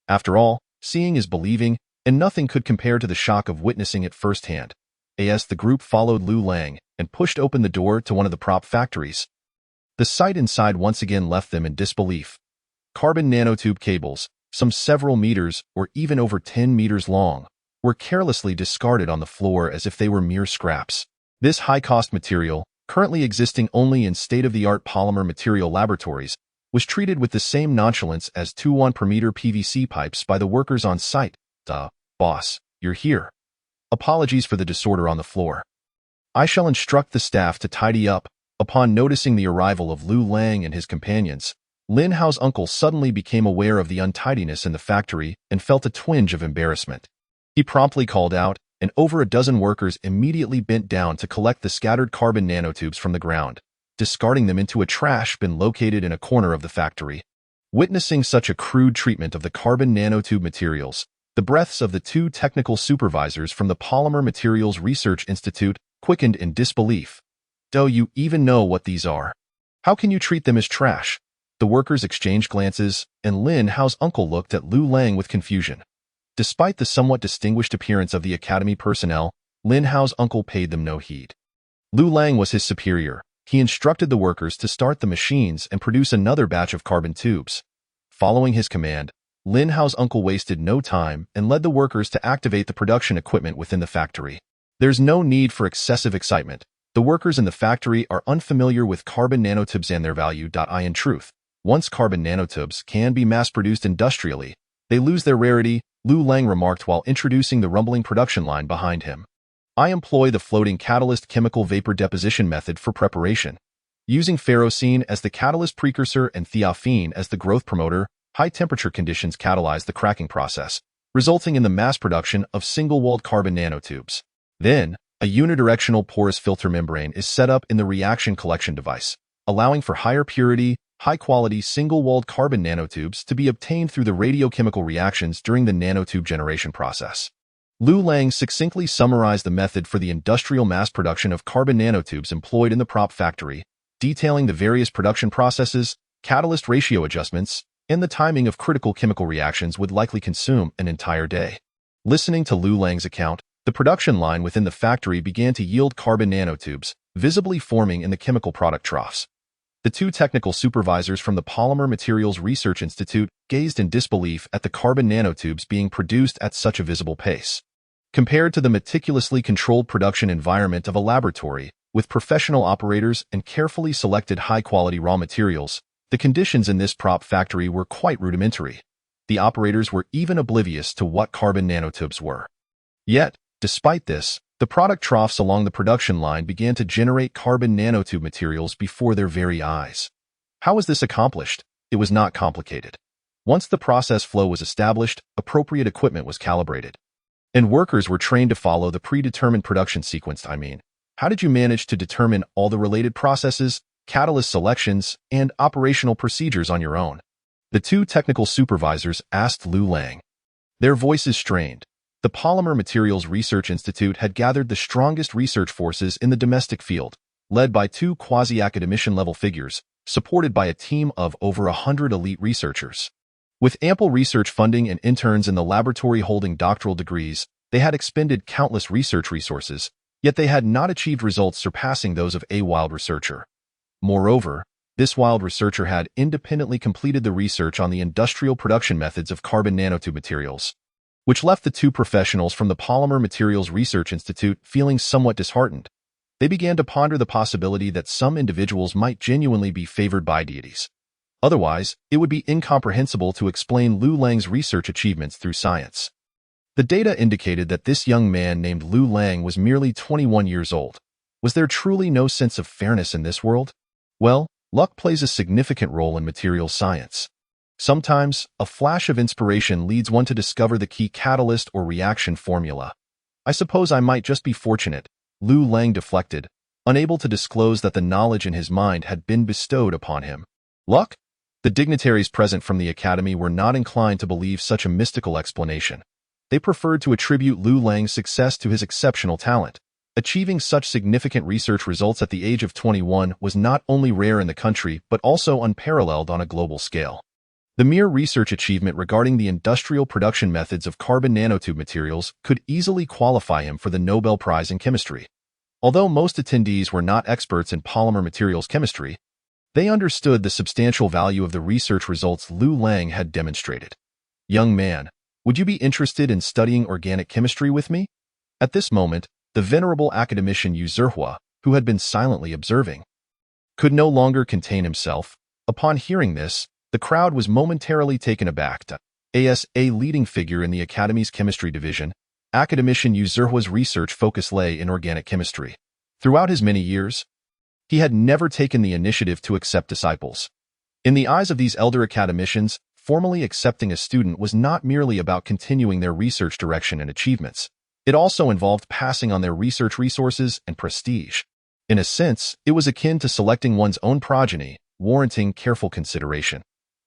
Speaker 2: After all, seeing is believing, and nothing could compare to the shock of witnessing it firsthand. As the group followed Liu Lang and pushed open the door to one of the prop factories, the sight inside once again left them in disbelief. Carbon nanotube cables, some several meters or even over 10 meters long, were carelessly discarded on the floor as if they were mere scraps. This high-cost material, currently existing only in state-of-the-art polymer material laboratories, was treated with the same nonchalance as 2 per meter PVC pipes by the workers on site. Boss, you're here. Apologies for the disorder on the floor. I shall instruct the staff to tidy up. Upon noticing the arrival of Liu Lang and his companions, Lin Hao's uncle suddenly became aware of the untidiness in the factory and felt a twinge of embarrassment. He promptly called out, and over a dozen workers immediately bent down to collect the scattered carbon nanotubes from the ground, discarding them into a trash bin located in a corner of the factory. Witnessing such a crude treatment of the carbon nanotube materials, the breaths of the two technical supervisors from the Polymer Materials Research Institute quickened in disbelief. Do you even know what these are? How can you treat them as trash? The workers exchanged glances, and Lin Hao's uncle looked at Liu Lang with confusion. Despite the somewhat distinguished appearance of the academy personnel, Lin Hao's uncle paid them no heed. Liu Lang was his superior. He instructed the workers to start the machines and produce another batch of carbon tubes. Following his command, Lin Hao's uncle wasted no time and led the workers to activate the production equipment within the factory. There's no need for excessive excitement. The workers in the factory are unfamiliar with carbon nanotubes and their value. In truth, once carbon nanotubes can be mass-produced industrially, they lose their rarity, Liu Lang remarked while introducing the rumbling production line behind him. I employ the floating catalyst chemical vapor deposition method for preparation. Using ferrocene as the catalyst precursor and thiophene as the growth promoter, high-temperature conditions catalyze the cracking process, resulting in the mass production of single-walled carbon nanotubes. Then, a unidirectional porous filter membrane is set up in the reaction collection device, allowing for higher purity, high-quality single-walled carbon nanotubes to be obtained through the radiochemical reactions during the nanotube generation process. Liu Lang succinctly summarized the method for the industrial mass production of carbon nanotubes employed in the prop factory, detailing the various production processes, catalyst ratio adjustments, and the timing of critical chemical reactions would likely consume an entire day. Listening to Liu Lang's account, the production line within the factory began to yield carbon nanotubes, visibly forming in the chemical product troughs. The two technical supervisors from the Polymer Materials Research Institute gazed in disbelief at the carbon nanotubes being produced at such a visible pace. Compared to the meticulously controlled production environment of a laboratory, With professional operators and carefully selected high-quality raw materials, the conditions in this prop factory were quite rudimentary. The operators were even oblivious to what carbon nanotubes were. Yet, despite this, the product troughs along the production line began to generate carbon nanotube materials before their very eyes. How was this accomplished? It was not complicated. Once the process flow was established, appropriate equipment was calibrated, and workers were trained to follow the predetermined production sequence. How did you manage to determine all the related processes, catalyst selections, and operational procedures on your own? The two technical supervisors asked Liu Lang. Their voices strained. The Polymer Materials Research Institute had gathered the strongest research forces in the domestic field, led by two quasi-academician-level figures, supported by a team of over 100 elite researchers. With ample research funding and interns in the laboratory holding doctoral degrees, they had expended countless research resources, yet they had not achieved results surpassing those of a wild researcher. Moreover, this wild researcher had independently completed the research on the industrial production methods of carbon nanotube materials, which left the two professionals from the Polymer Materials Research Institute feeling somewhat disheartened. They began to ponder the possibility that some individuals might genuinely be favored by deities. Otherwise, it would be incomprehensible to explain Liu Lang's research achievements through science. The data indicated that this young man named Liu Lang was merely 21 years old. Was there truly no sense of fairness in this world? Well, luck plays a significant role in materials science. Sometimes, a flash of inspiration leads one to discover the key catalyst or reaction formula. I suppose I might just be fortunate, Liu Lang deflected, unable to disclose that the knowledge in his mind had been bestowed upon him. Luck? The dignitaries present from the academy were not inclined to believe such a mystical explanation. They preferred to attribute Liu Lang's success to his exceptional talent. Achieving such significant research results at the age of 21 was not only rare in the country but also unparalleled on a global scale. The mere research achievement regarding the industrial production methods of carbon nanotube materials could easily qualify him for the Nobel Prize in Chemistry. Although most attendees were not experts in polymer materials chemistry, they understood the substantial value of the research results Liu Lang had demonstrated. Young man, would you be interested in studying organic chemistry with me? At this moment, the venerable academician Yu Zhihua, who had been silently observing, could no longer contain himself. Upon hearing this, the crowd was momentarily taken aback. As a leading figure in the Academy's chemistry division, academician Yu Zhihua's research focus lay in organic chemistry. Throughout his many years, he had never taken the initiative to accept disciples. In the eyes of these elder academicians, formally accepting a student was not merely about continuing their research direction and achievements. It also involved passing on their research resources and prestige. In a sense, it was akin to selecting one's own progeny, warranting careful consideration.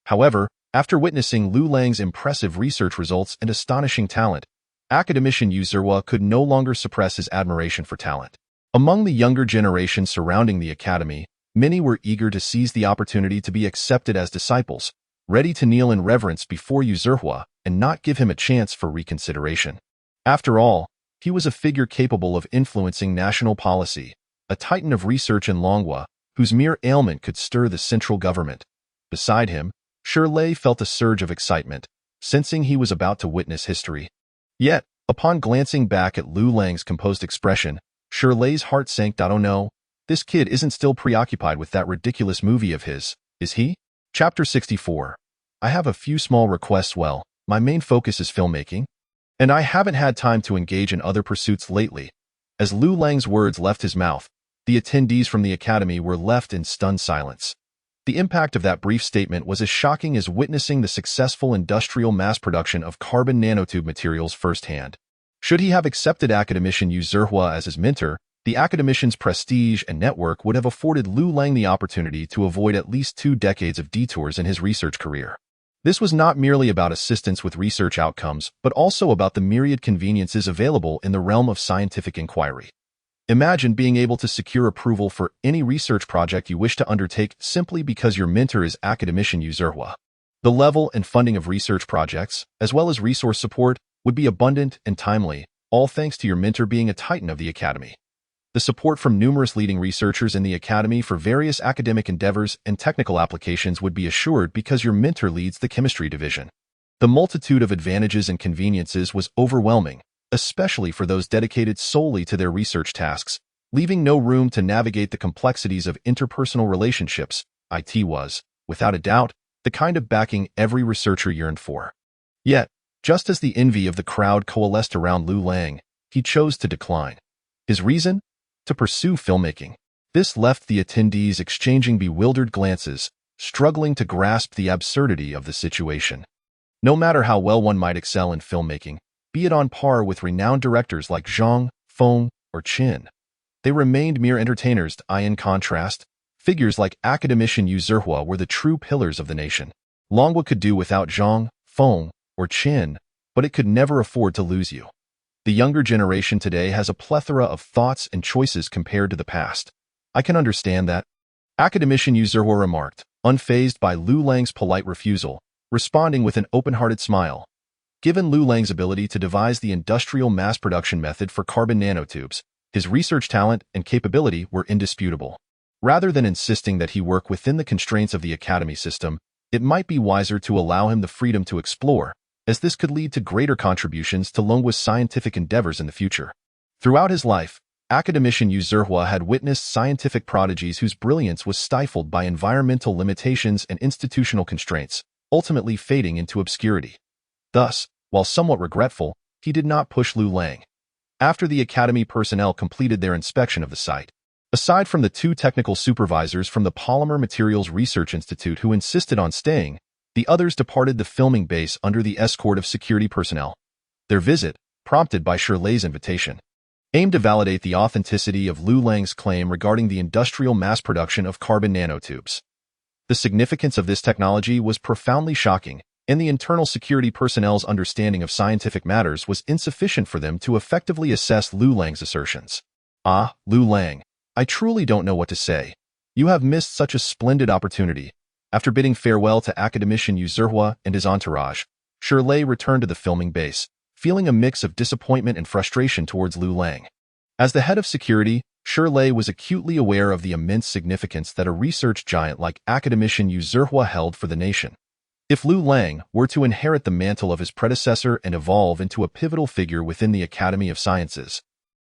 Speaker 2: However, after witnessing Liu Lang's impressive research results and astonishing talent, academician Yu Zhihua could no longer suppress his admiration for talent. Among the younger generation surrounding the academy, many were eager to seize the opportunity to be accepted as disciples, ready to kneel in reverence before Yu Zhihua and not give him a chance for reconsideration. After all, he was a figure capable of influencing national policy, a titan of research in Longhua, whose mere ailment could stir the central government. Beside him, Shirley felt a surge of excitement, sensing he was about to witness history. Yet, upon glancing back at Liu Lang's composed expression, Shirley's heart sank. Oh no, this kid isn't still preoccupied with that ridiculous movie of his, is he? Chapter 64. I have a few small requests. Well, my main focus is filmmaking, and I haven't had time to engage in other pursuits lately. As Liu Lang's words left his mouth, the attendees from the academy were left in stunned silence. The impact of that brief statement was as shocking as witnessing the successful industrial mass production of carbon nanotube materials firsthand. Should he have accepted academician Yu Zhihua as his mentor, the academician's prestige and network would have afforded Liu Lang the opportunity to avoid at least 2 decades of detours in his research career. This was not merely about assistance with research outcomes, but also about the myriad conveniences available in the realm of scientific inquiry. Imagine being able to secure approval for any research project you wish to undertake simply because your mentor is academician Yu Zhihua. The level and funding of research projects, as well as resource support, would be abundant and timely, all thanks to your mentor being a titan of the academy. The support from numerous leading researchers in the academy for various academic endeavors and technical applications would be assured because your mentor leads the chemistry division. The multitude of advantages and conveniences was overwhelming, especially for those dedicated solely to their research tasks, leaving no room to navigate the complexities of interpersonal relationships. It was, without a doubt, the kind of backing every researcher yearned for. Yet, just as the envy of the crowd coalesced around Liu Lang, he chose to decline. His reason? To pursue filmmaking. This left the attendees exchanging bewildered glances, struggling to grasp the absurdity of the situation. No matter how well one might excel in filmmaking, be it on par with renowned directors like Zhang, Feng, or Qin, they remained mere entertainers. In contrast, figures like academician Yu Zihua were the true pillars of the nation. Longwa could do without Zhang, Feng, or Qin, but it could never afford to lose you. The younger generation today has a plethora of thoughts and choices compared to the past. I can understand that. Academician Yu Zihua remarked, unfazed by Liu Lang's polite refusal, responding with an open-hearted smile. Given Liu Lang's ability to devise the industrial mass production method for carbon nanotubes, his research talent and capability were indisputable. Rather than insisting that he work within the constraints of the academy system, it might be wiser to allow him the freedom to explore, as this could lead to greater contributions to Longwa's scientific endeavors in the future. Throughout his life, academician Yu Zihua had witnessed scientific prodigies whose brilliance was stifled by environmental limitations and institutional constraints, ultimately fading into obscurity. Thus, while somewhat regretful, he did not push Liu Lang. After the academy personnel completed their inspection of the site, aside from the two technical supervisors from the Polymer Materials Research Institute who insisted on staying, the others departed the filming base under the escort of security personnel. Their visit, prompted by Shirley's invitation, aimed to validate the authenticity of Liu Lang's claim regarding the industrial mass production of carbon nanotubes. The significance of this technology was profoundly shocking, and the internal security personnel's understanding of scientific matters was insufficient for them to effectively assess Liu Lang's assertions. Liu Lang, I truly don't know what to say. You have missed such a splendid opportunity. After bidding farewell to academician Yu Zihua and his entourage, Shirley returned to the filming base, feeling a mix of disappointment and frustration towards Liu Lang. As the head of security, Shirley was acutely aware of the immense significance that a research giant like academician Yu Zihua held for the nation. If Liu Lang were to inherit the mantle of his predecessor and evolve into a pivotal figure within the Academy of Sciences,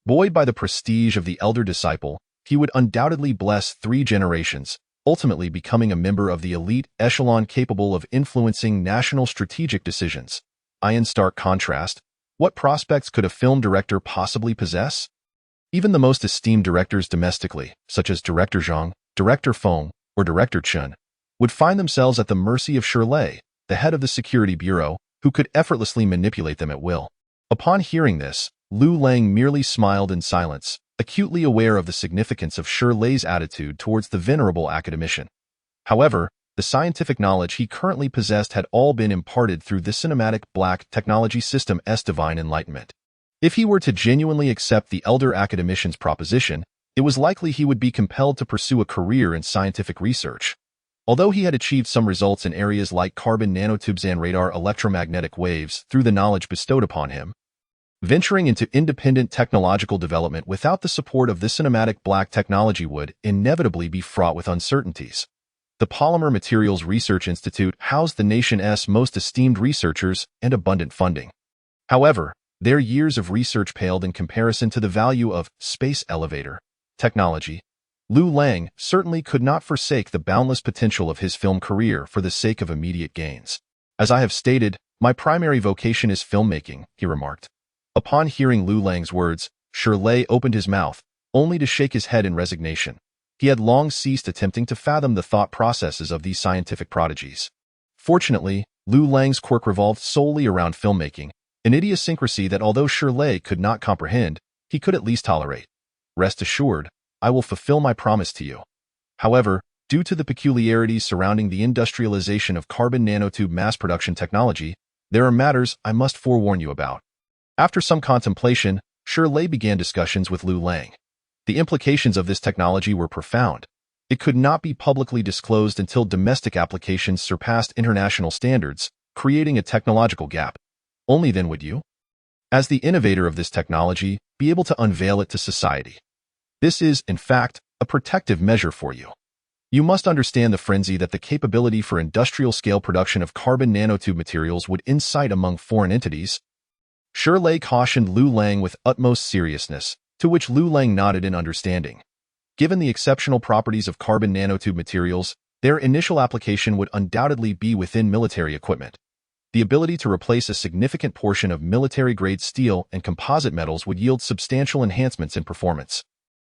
Speaker 2: buoyed by the prestige of the elder disciple, he would undoubtedly bless 3 generations, ultimately becoming a member of the elite echelon capable of influencing national strategic decisions. In stark contrast, what prospects could a film director possibly possess? Even the most esteemed directors domestically, such as Director Zhang, Director Feng, or Director Chen, would find themselves at the mercy of Shirley, the head of the security bureau, who could effortlessly manipulate them at will. Upon hearing this, Liu Lang merely smiled in silence, acutely aware of the significance of Shirley's attitude towards the venerable academician. However, the scientific knowledge he currently possessed had all been imparted through the cinematic black technology system's divine enlightenment. If he were to genuinely accept the elder academician's proposition, it was likely he would be compelled to pursue a career in scientific research. Although he had achieved some results in areas like carbon nanotubes and radar electromagnetic waves through the knowledge bestowed upon him, venturing into independent technological development without the support of the cinematic black technology would inevitably be fraught with uncertainties. The Polymer Materials Research Institute housed the nation's most esteemed researchers and abundant funding. However, their years of research paled in comparison to the value of space elevator technology. Liu Lang certainly could not forsake the boundless potential of his film career for the sake of immediate gains. As I have stated, my primary vocation is filmmaking, he remarked. Upon hearing Liu Lang's words, Shirley opened his mouth, only to shake his head in resignation. He had long ceased attempting to fathom the thought processes of these scientific prodigies. Fortunately, Liu Lang's quirk revolved solely around filmmaking, an idiosyncrasy that although Shirley could not comprehend, he could at least tolerate. Rest assured, I will fulfill my promise to you. However, due to the peculiarities surrounding the industrialization of carbon nanotube mass production technology, there are matters I must forewarn you about. After some contemplation, Shirley began discussions with Liu Lang. The implications of this technology were profound. It could not be publicly disclosed until domestic applications surpassed international standards, creating a technological gap. Only then would you, as the innovator of this technology, be able to unveil it to society. This is, in fact, a protective measure for you. You must understand the frenzy that the capability for industrial-scale production of carbon nanotube materials would incite among foreign entities. Shirley cautioned Liu Lang with utmost seriousness, To which Liu Lang nodded in understanding. Given the exceptional properties of carbon nanotube materials, their initial application would undoubtedly be within military equipment. The ability to replace a significant portion of military-grade steel and composite metals would yield substantial enhancements in performance,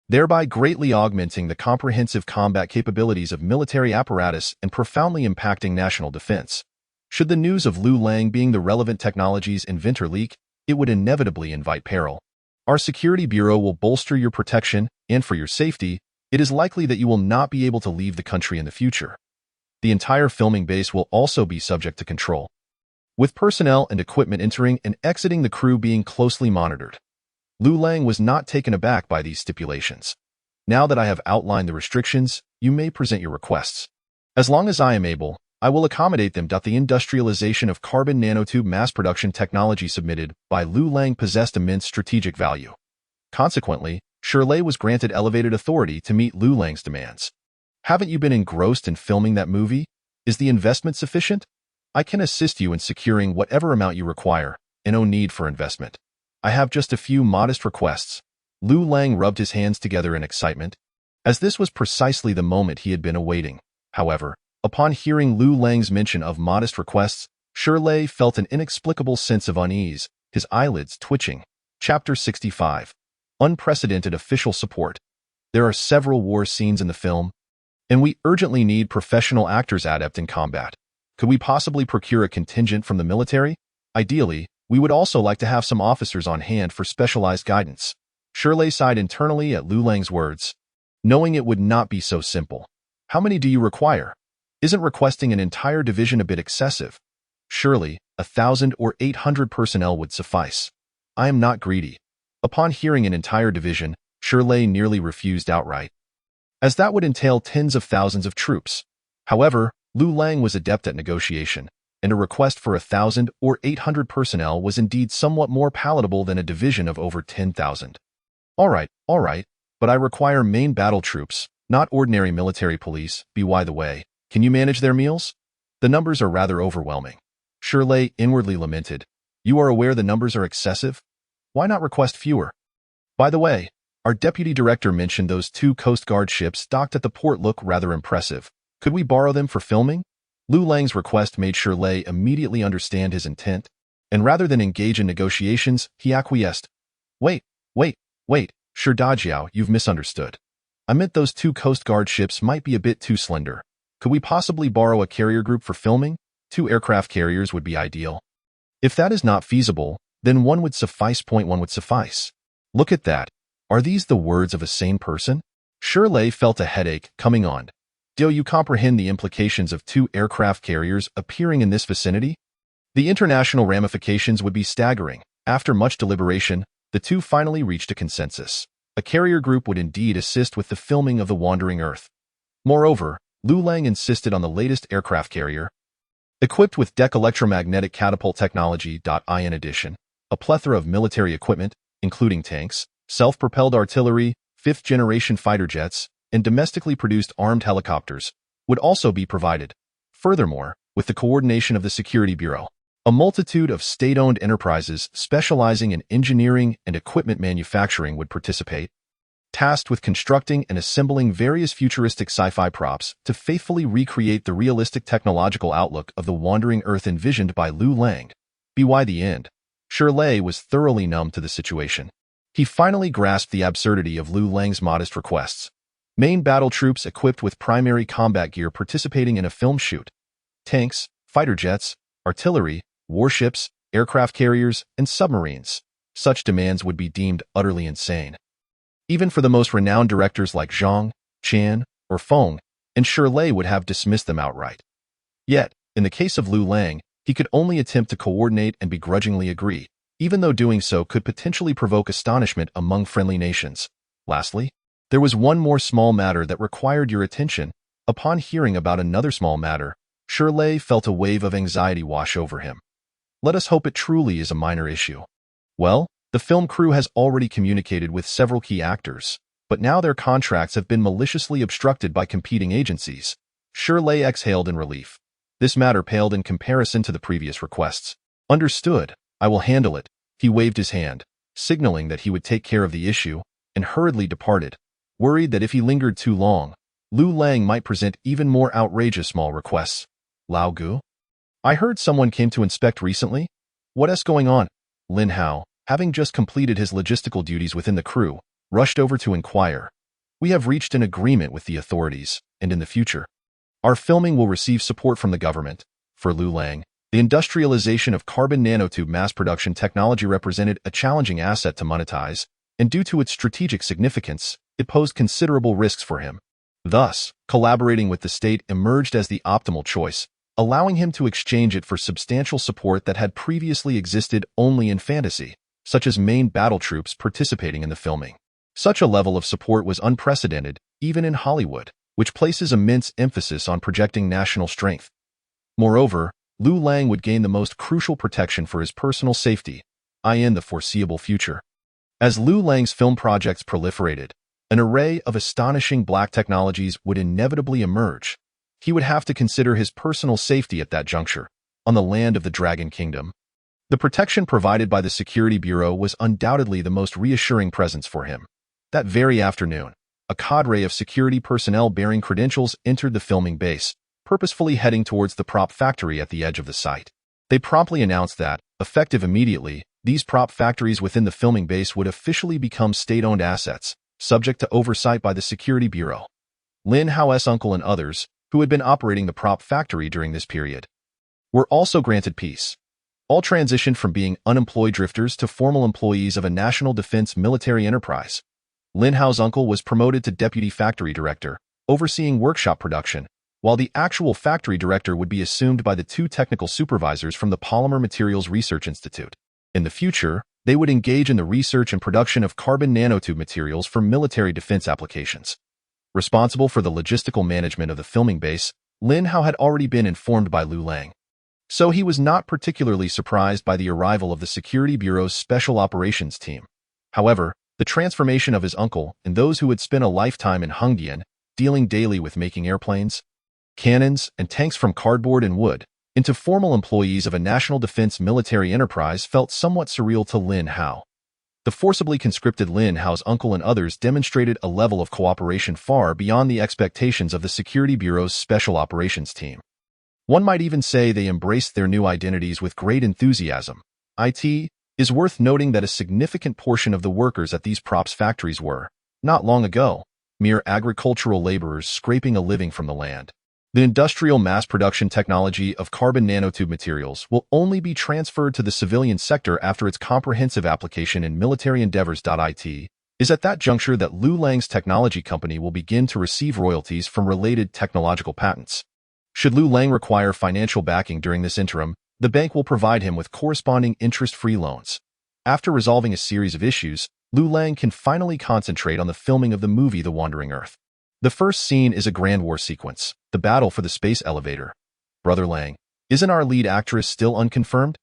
Speaker 2: thereby greatly augmenting the comprehensive combat capabilities of military apparatus and profoundly impacting national defense. Should the news of Liu Lang being the relevant technology's inventor leak, it would inevitably invite peril. Our security bureau will bolster your protection, and for your safety, it is likely that you will not be able to leave the country in the future. The entire filming base will also be subject to control, with personnel and equipment entering and exiting the crew being closely monitored. Liu Lang was not taken aback by these stipulations. Now that I have outlined the restrictions, you may present your requests. As long as I am able, I will accommodate them. The industrialization of carbon nanotube mass production technology submitted by Liu Lang possessed immense strategic value. Consequently, Shirley was granted elevated authority to meet Liu Lang's demands. Haven't you been engrossed in filming that movie? Is the investment sufficient? I can assist you in securing whatever amount you require, and no need for investment. I have just a few modest requests. Liu Lang rubbed his hands together in excitement, as this was precisely the moment he had been awaiting. However, upon hearing Liu Lang's mention of modest requests, Shirley felt an inexplicable sense of unease, his eyelids twitching. Chapter 65. Unprecedented official support. There are several war scenes in the film, and we urgently need professional actors adept in combat. Could we possibly procure a contingent from the military? Ideally, we would also like to have some officers on hand for specialized guidance. Shirley sighed internally at Liu Lang's words, knowing it would not be so simple. How many do you require? Isn't requesting an entire division a bit excessive? Surely, 1,000 or 800 personnel would suffice. I am not greedy. Upon hearing an entire division, Shirley nearly refused outright, as that would entail tens of thousands of troops. However, Liu Lang was adept at negotiation, and a request for 1,000 or 800 personnel was indeed somewhat more palatable than a division of over 10,000. All right, but I require main battle troops, not ordinary military police. By the way, can you manage their meals? The numbers are rather overwhelming. Shirley inwardly lamented. You are aware the numbers are excessive? Why not request fewer? By the way, our deputy director mentioned those 2 Coast Guard ships docked at the port look rather impressive. Could we borrow them for filming? Liu Lang's request made Shirley immediately understand his intent, and rather than engage in negotiations, he acquiesced. Wait, Shi Dajiao, you've misunderstood. I meant those 2 Coast Guard ships might be a bit too slender. Could we possibly borrow a carrier group for filming? 2 aircraft carriers would be ideal. If that is not feasible, then one would suffice. One would suffice. Look at that. Are these the words of a sane person? Shirley felt a headache coming on. Do you comprehend the implications of 2 aircraft carriers appearing in this vicinity? The international ramifications would be staggering. After much deliberation, the 2 finally reached a consensus. A carrier group would indeed assist with the filming of the Wandering Earth. Moreover, Liu Lang insisted on the latest aircraft carrier, equipped with deck electromagnetic catapult technology. In addition, a plethora of military equipment, including tanks, self-propelled artillery, 5th-generation fighter jets, and domestically produced armed helicopters, would also be provided. Furthermore, with the coordination of the Security Bureau, a multitude of state-owned enterprises specializing in engineering and equipment manufacturing would participate, tasked with constructing and assembling various futuristic sci-fi props to faithfully recreate the realistic technological outlook of the Wandering Earth envisioned by Liu Lang. By the end, Shirley was thoroughly numb to the situation. He finally grasped the absurdity of Liu Lang's modest requests. Main battle troops equipped with primary combat gear participating in a film shoot. Tanks, fighter jets, artillery, warships, aircraft carriers, and submarines. Such demands would be deemed utterly insane, even for the most renowned directors like Zhang, Chan, or Feng, and Shirley would have dismissed them outright. Yet, in the case of Liu Lang, he could only attempt to coordinate and begrudgingly agree, even though doing so could potentially provoke astonishment among friendly nations. Lastly, there was one more small matter that required your attention. Upon hearing about another small matter, Shirley felt a wave of anxiety wash over him. Let us hope it truly is a minor issue. Well, the film crew has already communicated with several key actors, but now their contracts have been maliciously obstructed by competing agencies. Shirley exhaled in relief. This matter paled in comparison to the previous requests. Understood. I will handle it. He waved his hand, signaling that he would take care of the issue. and hurriedly departed, worried that if he lingered too long, Liu Lang might present even more outrageous small requests. Lao Gu? I heard someone came to inspect recently? What's going on? Lin Hao, having just completed his logistical duties within the crew, rushed over to inquire. We have reached an agreement with the authorities, and in the future, our filming will receive support from the government. For Liu Lang, the industrialization of carbon nanotube mass production technology represented a challenging asset to monetize, and due to its strategic significance, it posed considerable risks for him. Thus, collaborating with the state emerged as the optimal choice, allowing him to exchange it for substantial support that had previously existed only in fantasy, such as main battle troops participating in the filming. Such a level of support was unprecedented, even in Hollywood, which places immense emphasis on projecting national strength. Moreover, Liu Lang would gain the most crucial protection for his personal safety, in the foreseeable future. As Liu Lang's film projects proliferated, an array of astonishing black technologies would inevitably emerge. He would have to consider his personal safety at that juncture, on the land of the Dragon Kingdom. The protection provided by the Security Bureau was undoubtedly the most reassuring presence for him. That very afternoon, a cadre of security personnel bearing credentials entered the filming base, purposefully heading towards the prop factory at the edge of the site. They promptly announced that, effective immediately, these prop factories within the filming base would officially become state-owned assets, subject to oversight by the Security Bureau. Lin Hao's uncle and others, who had been operating the prop factory during this period, were also granted peace. All transitioned from being unemployed drifters to formal employees of a national defense military enterprise. Lin Hao's uncle was promoted to deputy factory director, overseeing workshop production, while the actual factory director would be assumed by the two technical supervisors from the Polymer Materials Research Institute. In the future, they would engage in the research and production of carbon nanotube materials for military defense applications. Responsible for the logistical management of the filming base, Lin Hao had already been informed by Liu Lang. So he was not particularly surprised by the arrival of the Security Bureau's Special Operations Team. However, the transformation of his uncle and those who had spent a lifetime in Hongdian, dealing daily with making airplanes, cannons, and tanks from cardboard and wood, into formal employees of a national defense military enterprise felt somewhat surreal to Lin Hao. The forcibly conscripted Lin Hao's uncle and others demonstrated a level of cooperation far beyond the expectations of the Security Bureau's Special Operations Team. One might even say they embraced their new identities with great enthusiasm. It is worth noting that a significant portion of the workers at these props factories were, not long ago, mere agricultural laborers scraping a living from the land. The industrial mass production technology of carbon nanotube materials will only be transferred to the civilian sector after its comprehensive application in military endeavors. It is at that juncture that Liu Lang's technology company will begin to receive royalties from related technological patents. Should Liu Lang require financial backing during this interim, the bank will provide him with corresponding interest-free loans. After resolving a series of issues, Liu Lang can finally concentrate on the filming of the movie The Wandering Earth. The first scene is a grand war sequence, the battle for the space elevator. Brother Lang, isn't our lead actress still unconfirmed?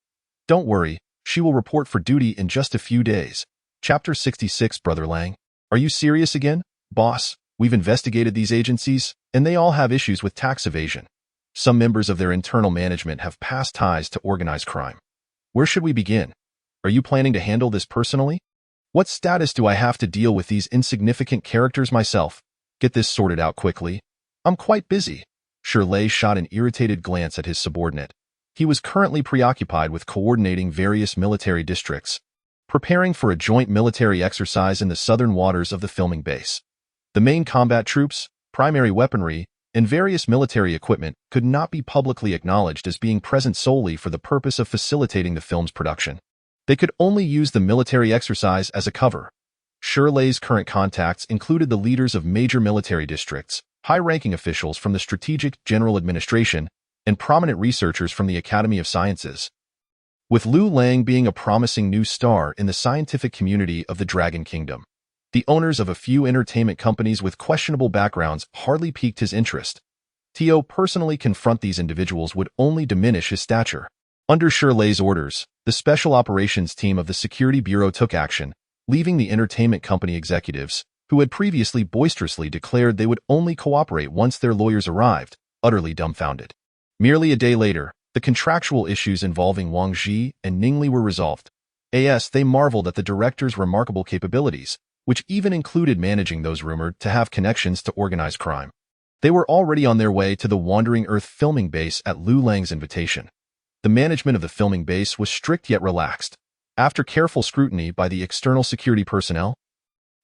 Speaker 2: Don't worry, she will report for duty in just a few days. Chapter 66. Brother Lang, are you serious again? Boss, we've investigated these agencies, and they all have issues with tax evasion. Some members of their internal management have past ties to organized crime. Where should we begin? Are you planning to handle this personally? What status do I have to deal with these insignificant characters myself? Get this sorted out quickly. I'm quite busy. Shirley shot an irritated glance at his subordinate. He was currently preoccupied with coordinating various military districts, preparing for a joint military exercise in the southern waters of the filming base. The main combat troops, primary weaponry, and various military equipment could not be publicly acknowledged as being present solely for the purpose of facilitating the film's production. They could only use the military exercise as a cover. Shirley's current contacts included the leaders of major military districts, high-ranking officials from the Strategic General Administration, and prominent researchers from the Academy of Sciences. With Liu Lang being a promising new star in the scientific community of the Dragon Kingdom, the owners of a few entertainment companies with questionable backgrounds hardly piqued his interest. To personally confront these individuals would only diminish his stature. Under Shirley's orders, the Special Operations Team of the Security Bureau took action, leaving the entertainment company executives, who had previously boisterously declared they would only cooperate once their lawyers arrived, utterly dumbfounded. Merely a day later, the contractual issues involving Wang Ji and Ningli were resolved. They marveled at the director's remarkable capabilities, which even included managing those rumored to have connections to organized crime. They were already on their way to the Wandering Earth filming base at Liu Lang's invitation. The management of the filming base was strict yet relaxed. After careful scrutiny by the external security personnel,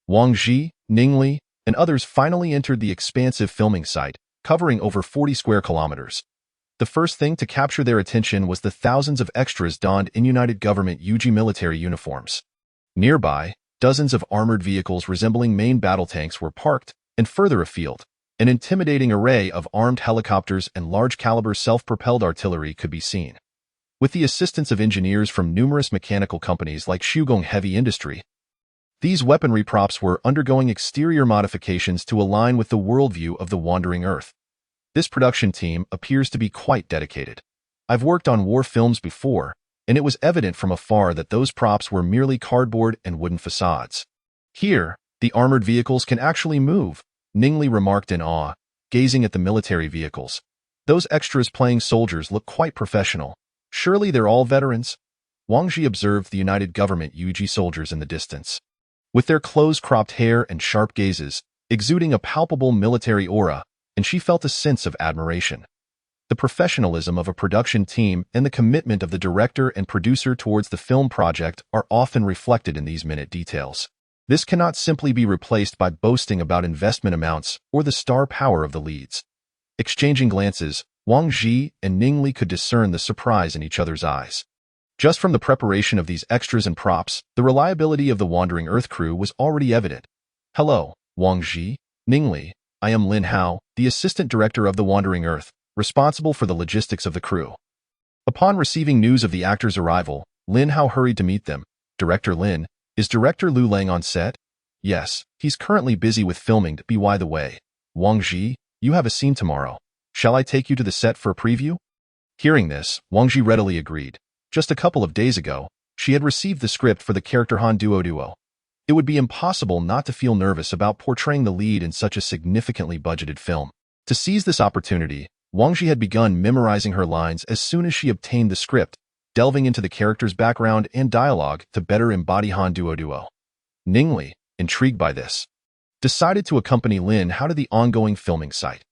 Speaker 2: Wang Ji, Ning Li, and others finally entered the expansive filming site, covering over 40 square kilometers. The first thing to capture their attention was the thousands of extras donned in United Government UG military uniforms. Nearby, dozens of armored vehicles resembling main battle tanks were parked, and further afield, an intimidating array of armed helicopters and large-caliber self-propelled artillery could be seen. With the assistance of engineers from numerous mechanical companies like Shugong Heavy Industry, these weaponry props were undergoing exterior modifications to align with the worldview of the Wandering Earth. This production team appears to be quite dedicated. I've worked on war films before, and it was evident from afar that those props were merely cardboard and wooden facades. Here, the armored vehicles can actually move, Ning Li remarked in awe, gazing at the military vehicles. Those extras playing soldiers look quite professional. Surely they're all veterans? Wang Ji observed the United Government UG soldiers in the distance. With their close-cropped hair and sharp gazes, exuding a palpable military aura, and she felt a sense of admiration. The professionalism of a production team and the commitment of the director and producer towards the film project are often reflected in these minute details. This cannot simply be replaced by boasting about investment amounts or the star power of the leads. Exchanging glances, Wang Ji and Ning Li could discern the surprise in each other's eyes. Just from the preparation of these extras and props, the reliability of the Wandering Earth crew was already evident. Hello, Wang Ji, Ning Li. I am Lin Hao, the assistant director of the Wandering Earth, responsible for the logistics of the crew. Upon receiving news of the actors' arrival, Lin Hao hurried to meet them. Director Lin, is Director Liu Lang on set? Yes, he's currently busy with filming. By the way, Wang Ji, you have a scene tomorrow. Shall I take you to the set for a preview? Hearing this, Wang Ji readily agreed. Just a couple of days ago, she had received the script for the character Han Duo. It would be impossible not to feel nervous about portraying the lead in such a significantly budgeted film. To seize this opportunity, Wang Ji had begun memorizing her lines as soon as she obtained the script, delving into the character's background and dialogue to better embody Han Duo. Ning Li, intrigued by this, decided to accompany Lin Hao to the ongoing filming site.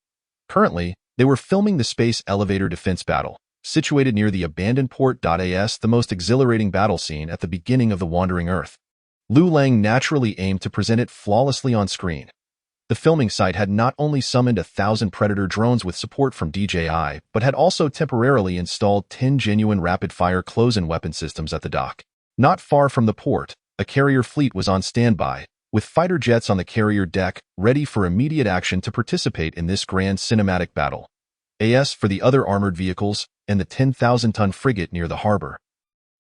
Speaker 2: Currently, they were filming the space elevator defense battle, situated near the abandoned port. As the most exhilarating battle scene at the beginning of the Wandering Earth. Liu Lang naturally aimed to present it flawlessly on screen. The filming site had not only summoned 1,000 Predator drones with support from DJI, but had also temporarily installed 10 genuine rapid-fire close-in weapon systems at the dock. Not far from the port, a carrier fleet was on standby, with fighter jets on the carrier deck, ready for immediate action to participate in this grand cinematic battle. As for the other armored vehicles and the 10,000-ton frigate near the harbor,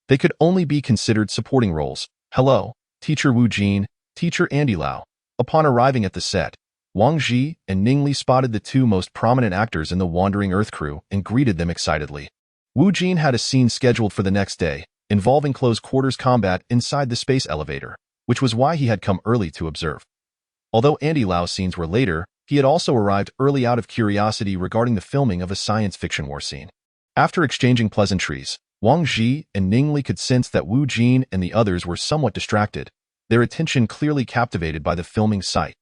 Speaker 2: they could only be considered supporting roles. Hello, Teacher Wu Jin, Teacher Andy Lau. Upon arriving at the set, Wang Ji and Ning Li spotted the two most prominent actors in the Wandering Earth crew and greeted them excitedly. Wu Jin had a scene scheduled for the next day, involving close-quarters combat inside the space elevator, which was why he had come early to observe. Although Andy Lau's scenes were later, he had also arrived early out of curiosity regarding the filming of a science fiction war scene. After exchanging pleasantries, Wang Ji and Ning Li could sense that Wu Jin and the others were somewhat distracted, their attention clearly captivated by the filming site.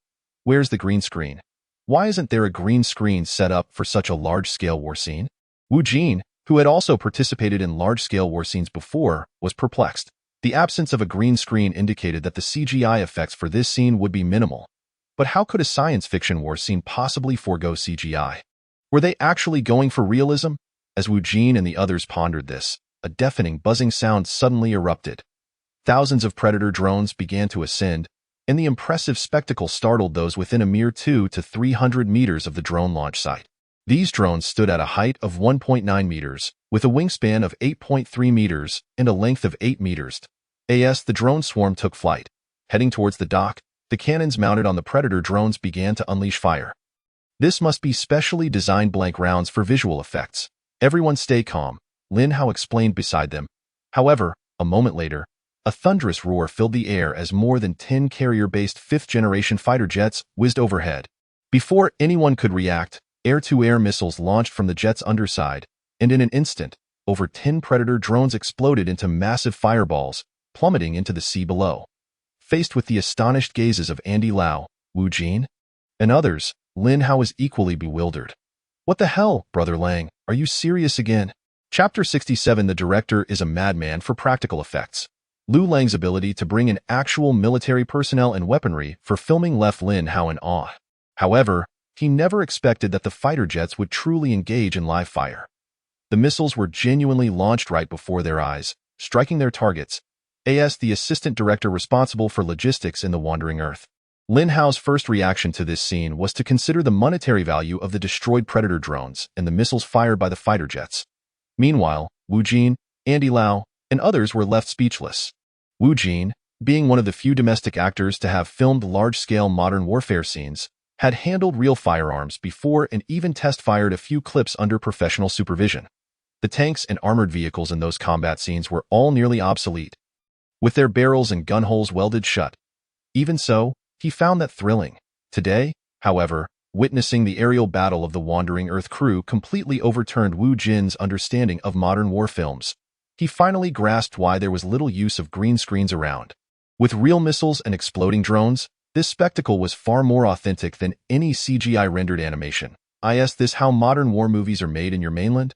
Speaker 2: Where's the green screen? Why isn't there a green screen set up for such a large-scale war scene? Wu Jin, who had also participated in large-scale war scenes before, was perplexed. The absence of a green screen indicated that the CGI effects for this scene would be minimal. But how could a science fiction war scene possibly forego CGI? Were they actually going for realism? As Wu Jin and the others pondered this, a deafening buzzing sound suddenly erupted. Thousands of Predator drones began to ascend, and the impressive spectacle startled those within a mere 200 to 300 meters of the drone launch site. These drones stood at a height of 1.9 meters, with a wingspan of 8.3 meters and a length of 8 meters. As the drone swarm took flight, heading towards the dock, the cannons mounted on the Predator drones began to unleash fire. This must be specially designed blank rounds for visual effects. Everyone stay calm, Lin Hao explained beside them. However, a moment later, a thunderous roar filled the air as more than 10 carrier-based fifth-generation fighter jets whizzed overhead. Before anyone could react, air-to-air missiles launched from the jet's underside, and in an instant, over 10 Predator drones exploded into massive fireballs, plummeting into the sea below. Faced with the astonished gazes of Andy Lau, Wu Jin, and others, Lin Hao was equally bewildered. What the hell, Brother Lang, are you serious again? Chapter 67. The director is a madman for practical effects. Liu Lang's ability to bring in actual military personnel and weaponry for filming left Lin Hao in awe. However, he never expected that the fighter jets would truly engage in live fire. The missiles were genuinely launched right before their eyes, striking their targets. As the assistant director responsible for logistics in the Wandering Earth. Lin Hao's first reaction to this scene was to consider the monetary value of the destroyed Predator drones and the missiles fired by the fighter jets. Meanwhile, Wu Jin, Andy Lau, and others were left speechless. Wu Jin, being one of the few domestic actors to have filmed large-scale modern warfare scenes, had handled real firearms before and even test-fired a few clips under professional supervision. The tanks and armored vehicles in those combat scenes were all nearly obsolete, with their barrels and gun holes welded shut. Even so, he found that thrilling. Today, however, witnessing the aerial battle of the Wandering Earth crew completely overturned Wu Jin's understanding of modern war films. He finally grasped why there was little use of green screens around. With real missiles and exploding drones, this spectacle was far more authentic than any CGI-rendered animation. Is this how modern war movies are made in your mainland?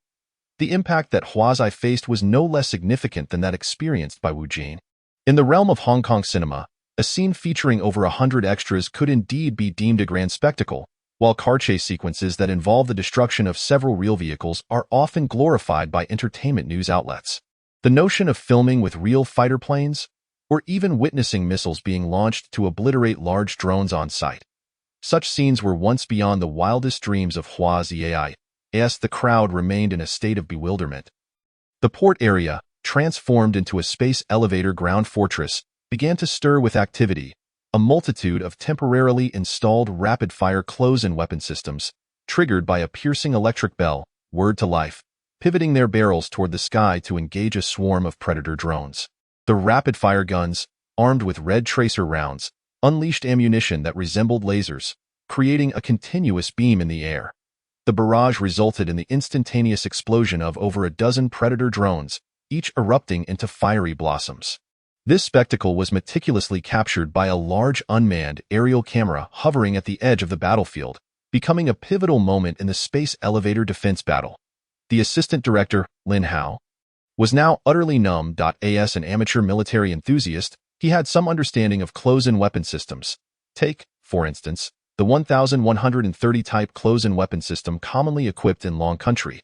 Speaker 2: The impact that Huazai faced was no less significant than that experienced by Wu Jin. In the realm of Hong Kong cinema, a scene featuring over 100 extras could indeed be deemed a grand spectacle, while car chase sequences that involve the destruction of several real vehicles are often glorified by entertainment news outlets. The notion of filming with real fighter planes, or even witnessing missiles being launched to obliterate large drones on site. Such scenes were once beyond the wildest dreams of Huazai, as the crowd remained in a state of bewilderment. The port area, transformed into a space elevator ground fortress, began to stir with activity. A multitude of temporarily installed rapid-fire close-in weapon systems, triggered by a piercing electric bell, whirred to life, pivoting their barrels toward the sky to engage a swarm of Predator drones. The rapid-fire guns, armed with red tracer rounds, unleashed ammunition that resembled lasers, creating a continuous beam in the air. The barrage resulted in the instantaneous explosion of over a dozen Predator drones, each erupting into fiery blossoms. This spectacle was meticulously captured by a large unmanned aerial camera hovering at the edge of the battlefield, becoming a pivotal moment in the space elevator defense battle. The assistant director, Lin Hao, was now utterly numb. As an amateur military enthusiast, he had some understanding of close-in weapon systems. Take, for instance, the 1130 type close-in weapon system commonly equipped in Long Country.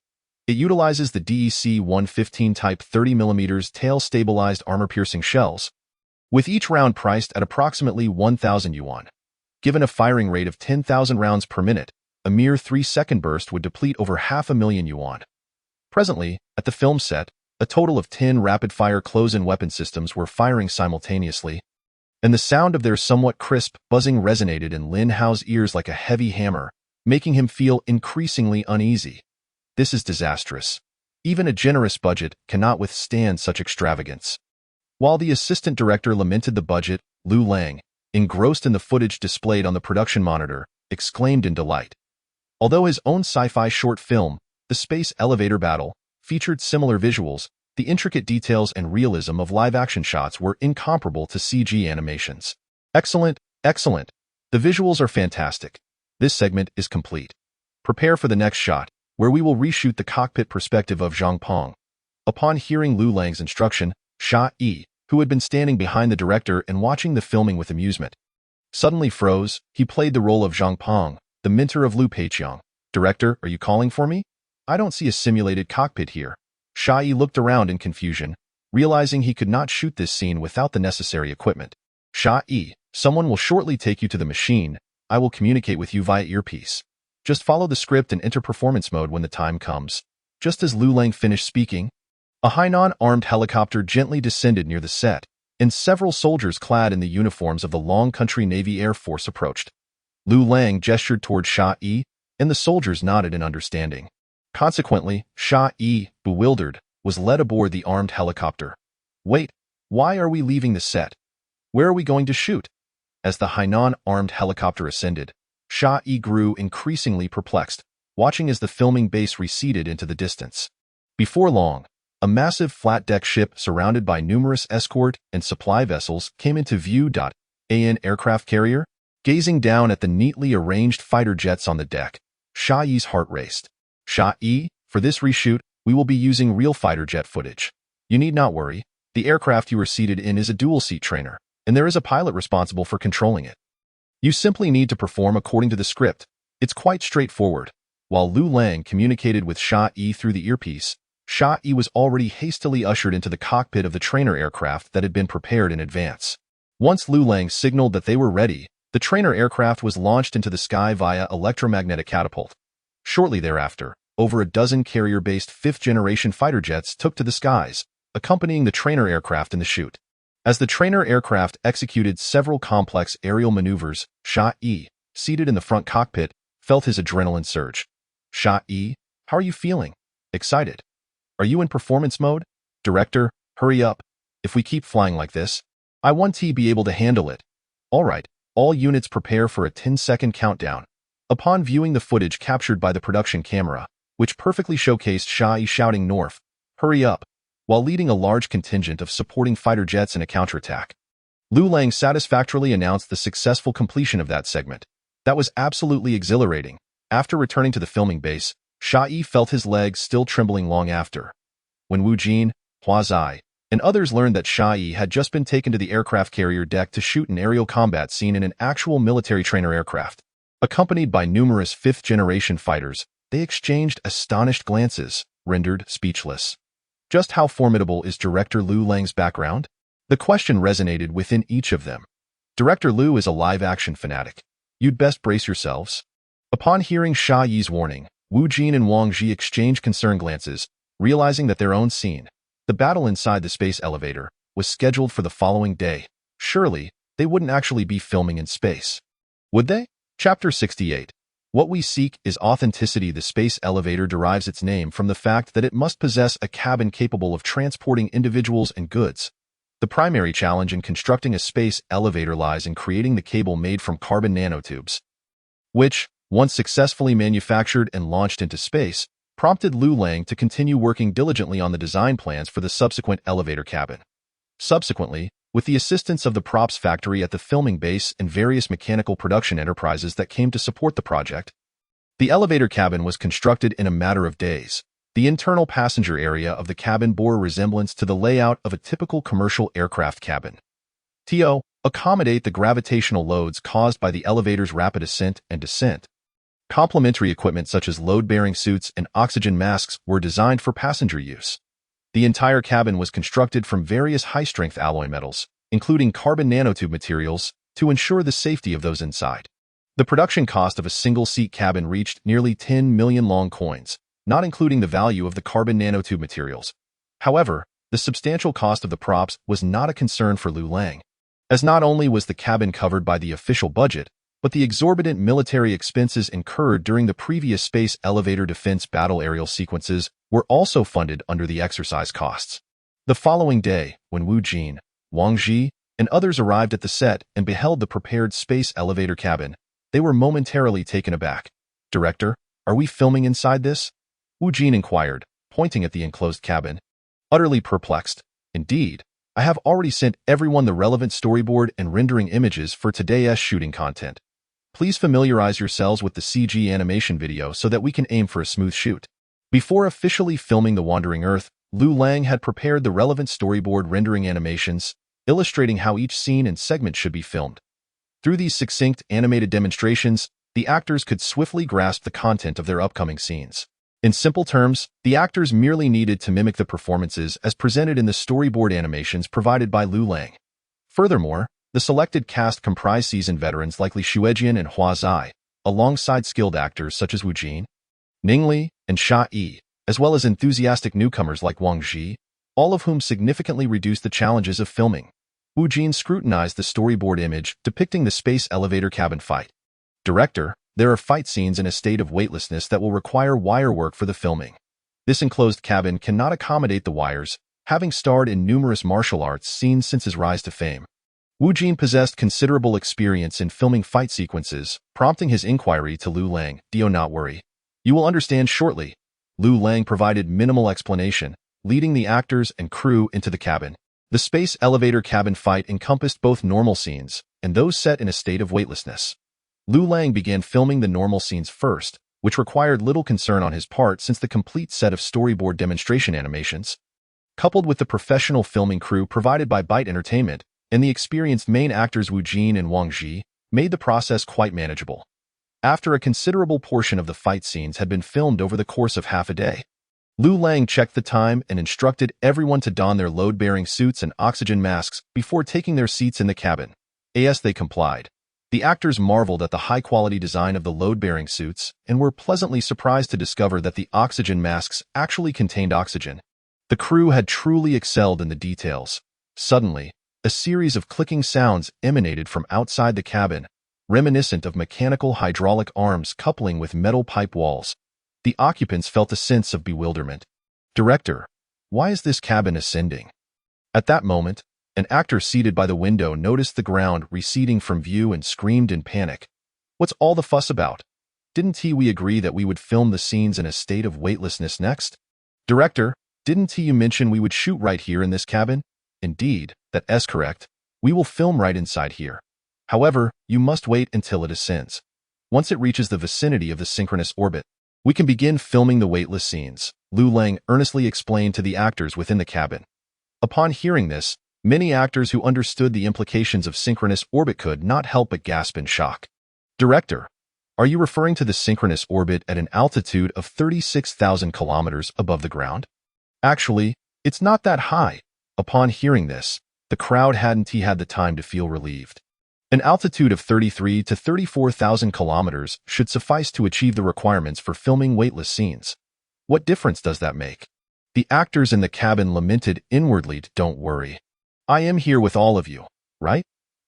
Speaker 2: It utilizes the DEC-115 type 30mm tail-stabilized armor-piercing shells, with each round priced at approximately 1,000 yuan. Given a firing rate of 10,000 rounds per minute, a mere 3-second burst would deplete over 500,000 yuan. Presently, at the film set, a total of 10 rapid-fire close-in weapon systems were firing simultaneously, and the sound of their somewhat crisp buzzing resonated in Lin Hao's ears like a heavy hammer, making him feel increasingly uneasy. This is disastrous. Even a generous budget cannot withstand such extravagance. While the assistant director lamented the budget, Liu Lang, engrossed in the footage displayed on the production monitor, exclaimed in delight. Although his own sci-fi short film, The Space Elevator Battle, featured similar visuals, the intricate details and realism of live-action shots were incomparable to CG animations. Excellent, excellent. The visuals are fantastic. This segment is complete. Prepare for the next shot, where we will reshoot the cockpit perspective of Zhang Peng. Upon hearing Liu Lang's instruction, Sha Yi, who had been standing behind the director and watching the filming with amusement, suddenly froze. He played the role of Zhang Peng, the mentor of Liu Peiqiang. Director, are you calling for me? I don't see a simulated cockpit here. Sha Yi looked around in confusion, realizing he could not shoot this scene without the necessary equipment. Sha Yi, someone will shortly take you to the machine. I will communicate with you via earpiece. Just follow the script and enter performance mode when the time comes. Just as Liu Lang finished speaking, a Hainan-armed helicopter gently descended near the set, and several soldiers clad in the uniforms of the Long Country Navy Air Force approached. Liu Lang gestured toward Sha Yi, and the soldiers nodded in understanding. Consequently, Sha Yi, bewildered, was led aboard the armed helicopter. Wait, why are we leaving the set? Where are we going to shoot? As the Hainan-armed helicopter ascended, Sha Yi grew increasingly perplexed, watching as the filming base receded into the distance. Before long, a massive flat-deck ship surrounded by numerous escort and supply vessels came into view. AN aircraft carrier? Gazing down at the neatly arranged fighter jets on the deck, Sha-Yi's heart raced. Sha-Yi, for this reshoot, we will be using real fighter jet footage. You need not worry. The aircraft you are seated in is a dual-seat trainer, and there is a pilot responsible for controlling it. You simply need to perform according to the script. It's quite straightforward. While Liu Lang communicated with Sha-Yi through the earpiece, Sha-Yi was already hastily ushered into the cockpit of the trainer aircraft that had been prepared in advance. Once Liu Lang signaled that they were ready, the trainer aircraft was launched into the sky via electromagnetic catapult. Shortly thereafter, over a dozen carrier-based fifth-generation fighter jets took to the skies, accompanying the trainer aircraft in the chute. As the trainer aircraft executed several complex aerial maneuvers, Sha-Yi, seated in the front cockpit, felt his adrenaline surge. Sha-Yi, how are you feeling? Excited? Are you in performance mode? Director, hurry up. If we keep flying like this, I want to be able to handle it. All right, all units prepare for a 10-second countdown. Upon viewing the footage captured by the production camera, which perfectly showcased Sha-Yi shouting north, hurry up, while leading a large contingent of supporting fighter jets in a counterattack. Liu Lang satisfactorily announced the successful completion of that segment. That was absolutely exhilarating. After returning to the filming base, Sha-Yi felt his legs still trembling long after. When Wu Jin, Hua Zai, and others learned that Sha-Yi had just been taken to the aircraft carrier deck to shoot an aerial combat scene in an actual military trainer aircraft, accompanied by numerous fifth-generation fighters, they exchanged astonished glances, rendered speechless. Just how formidable is Director Liu Lang's background? The question resonated within each of them. Director Liu is a live-action fanatic. You'd best brace yourselves. Upon hearing Sha-Yi's warning, Wu Jin and Wang Ji exchanged concerned glances, realizing that their own scene, the battle inside the space elevator, was scheduled for the following day. Surely, they wouldn't actually be filming in space. Would they? Chapter 68. What we seek is authenticity. The space elevator derives its name from the fact that it must possess a cabin capable of transporting individuals and goods. The primary challenge in constructing a space elevator lies in creating the cable made from carbon nanotubes, which, once successfully manufactured and launched into space, prompted Liu Lang to continue working diligently on the design plans for the subsequent elevator cabin. Subsequently, with the assistance of the props factory at the filming base and various mechanical production enterprises that came to support the project, the elevator cabin was constructed in a matter of days. The internal passenger area of the cabin bore a resemblance to the layout of a typical commercial aircraft cabin. To accommodate the gravitational loads caused by the elevator's rapid ascent and descent, complementary equipment such as load-bearing suits and oxygen masks were designed for passenger use. The entire cabin was constructed from various high-strength alloy metals, including carbon nanotube materials, to ensure the safety of those inside. The production cost of a single-seat cabin reached nearly 10 million long coins, not including the value of the carbon nanotube materials. However, the substantial cost of the props was not a concern for Liu Lang, as not only was the cabin covered by the official budget, but the exorbitant military expenses incurred during the previous space elevator defense battle aerial sequences were also funded under the exercise costs. The following day, when Wu Jin, Wang Ji, and others arrived at the set and beheld the prepared space elevator cabin, they were momentarily taken aback. Director, are we filming inside this? Wu Jin inquired, pointing at the enclosed cabin. Utterly perplexed. Indeed, I have already sent everyone the relevant storyboard and rendering images for today's shooting content. Please familiarize yourselves with the CG animation video so that we can aim for a smooth shoot. Before officially filming The Wandering Earth, Liu Lang had prepared the relevant storyboard rendering animations, illustrating how each scene and segment should be filmed. Through these succinct animated demonstrations, the actors could swiftly grasp the content of their upcoming scenes. In simple terms, the actors merely needed to mimic the performances as presented in the storyboard animations provided by Liu Lang. Furthermore, the selected cast comprised seasoned veterans like Li Shuejian and Hua Zai, alongside skilled actors such as Wu Jin, Ning Li, and Sha-Yi, as well as enthusiastic newcomers like Wang Ji, all of whom significantly reduced the challenges of filming. Wu Jin scrutinized the storyboard image depicting the space elevator cabin fight. Director, there are fight scenes in a state of weightlessness that will require wire work for the filming. This enclosed cabin cannot accommodate the wires, having starred in numerous martial arts scenes since his rise to fame. Wu Jin possessed considerable experience in filming fight sequences, prompting his inquiry to Liu Lang. Do not worry. You will understand shortly. Liu Lang provided minimal explanation, leading the actors and crew into the cabin. The space elevator cabin fight encompassed both normal scenes, and those set in a state of weightlessness. Liu Lang began filming the normal scenes first, which required little concern on his part since the complete set of storyboard demonstration animations, coupled with the professional filming crew provided by Byte Entertainment and the experienced main actors Wu Jin and Wang Ji, made the process quite manageable. After a considerable portion of the fight scenes had been filmed over the course of half a day, Liu Lang checked the time and instructed everyone to don their load-bearing suits and oxygen masks before taking their seats in the cabin. As they complied, the actors marveled at the high-quality design of the load-bearing suits and were pleasantly surprised to discover that the oxygen masks actually contained oxygen. The crew had truly excelled in the details. Suddenly, a series of clicking sounds emanated from outside the cabin, reminiscent of mechanical hydraulic arms coupling with metal pipe walls. The occupants felt a sense of bewilderment. "Director, why is this cabin ascending?" At that moment, an actor seated by the window noticed the ground receding from view and screamed in panic. "What's all the fuss about? Didn't we agree that we would film the scenes in a state of weightlessness next?" "Director, didn't you mention we would shoot right here in this cabin?" "Indeed, that's correct. We will film right inside here. However, you must wait until it ascends. Once it reaches the vicinity of the synchronous orbit, we can begin filming the weightless scenes," Liu Lang earnestly explained to the actors within the cabin. Upon hearing this, many actors who understood the implications of synchronous orbit could not help but gasp in shock. "Director, are you referring to the synchronous orbit at an altitude of 36,000 kilometers above the ground?" "Actually, it's not that high." Upon hearing this, the crowd hadn't had the time to feel relieved. An altitude of 33 to 34,000 kilometers should suffice to achieve the requirements for filming weightless scenes. What difference does that make? The actors in the cabin lamented inwardly. "Don't worry. I am here with all of you, right?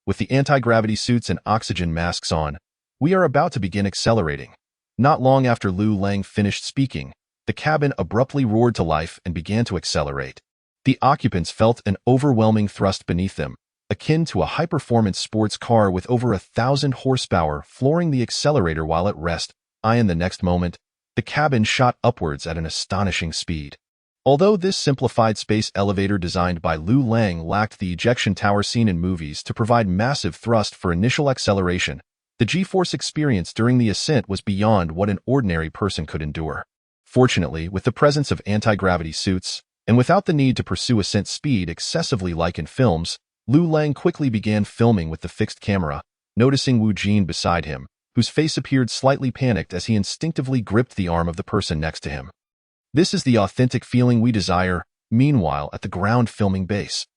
Speaker 2: With the anti-gravity suits and oxygen masks on, we are about to begin accelerating." Not long after Liu Lang finished speaking, the cabin abruptly roared to life and began to accelerate. The occupants felt an overwhelming thrust beneath them, akin to a high-performance sports car with over 1,000 horsepower flooring the accelerator while at rest. In the next moment, the cabin shot upwards at an astonishing speed. Although this simplified space elevator designed by Liu Lang lacked the ejection tower seen in movies to provide massive thrust for initial acceleration, the G-force experience during the ascent was beyond what an ordinary person could endure. Fortunately, with the presence of anti-gravity suits, and without the need to pursue ascent speed excessively like in films, Liu Lang quickly began filming with the fixed camera, noticing Wu Jin beside him, whose face appeared slightly panicked as he instinctively gripped the arm of the person next to him. This is the authentic feeling we desire. Meanwhile, at the ground filming base,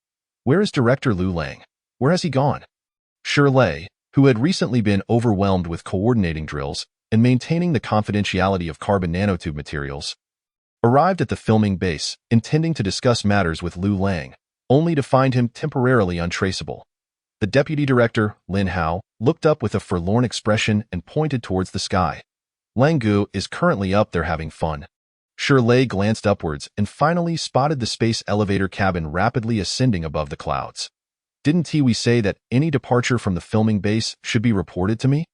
Speaker 2: where is director Liu Lang? Where has he gone? Shirley, who had recently been overwhelmed with coordinating drills and maintaining the confidentiality of carbon nanotube materials, arrived at the filming base, intending to discuss matters with Liu Lang, only to find him temporarily untraceable. The deputy director, Lin Hao, looked up with a forlorn expression and pointed towards the sky. "Lang Gu is currently up there having fun." Shirley glanced upwards and finally spotted the space elevator cabin rapidly ascending above the clouds. "Didn't we say that any departure from the filming base should be reported to me?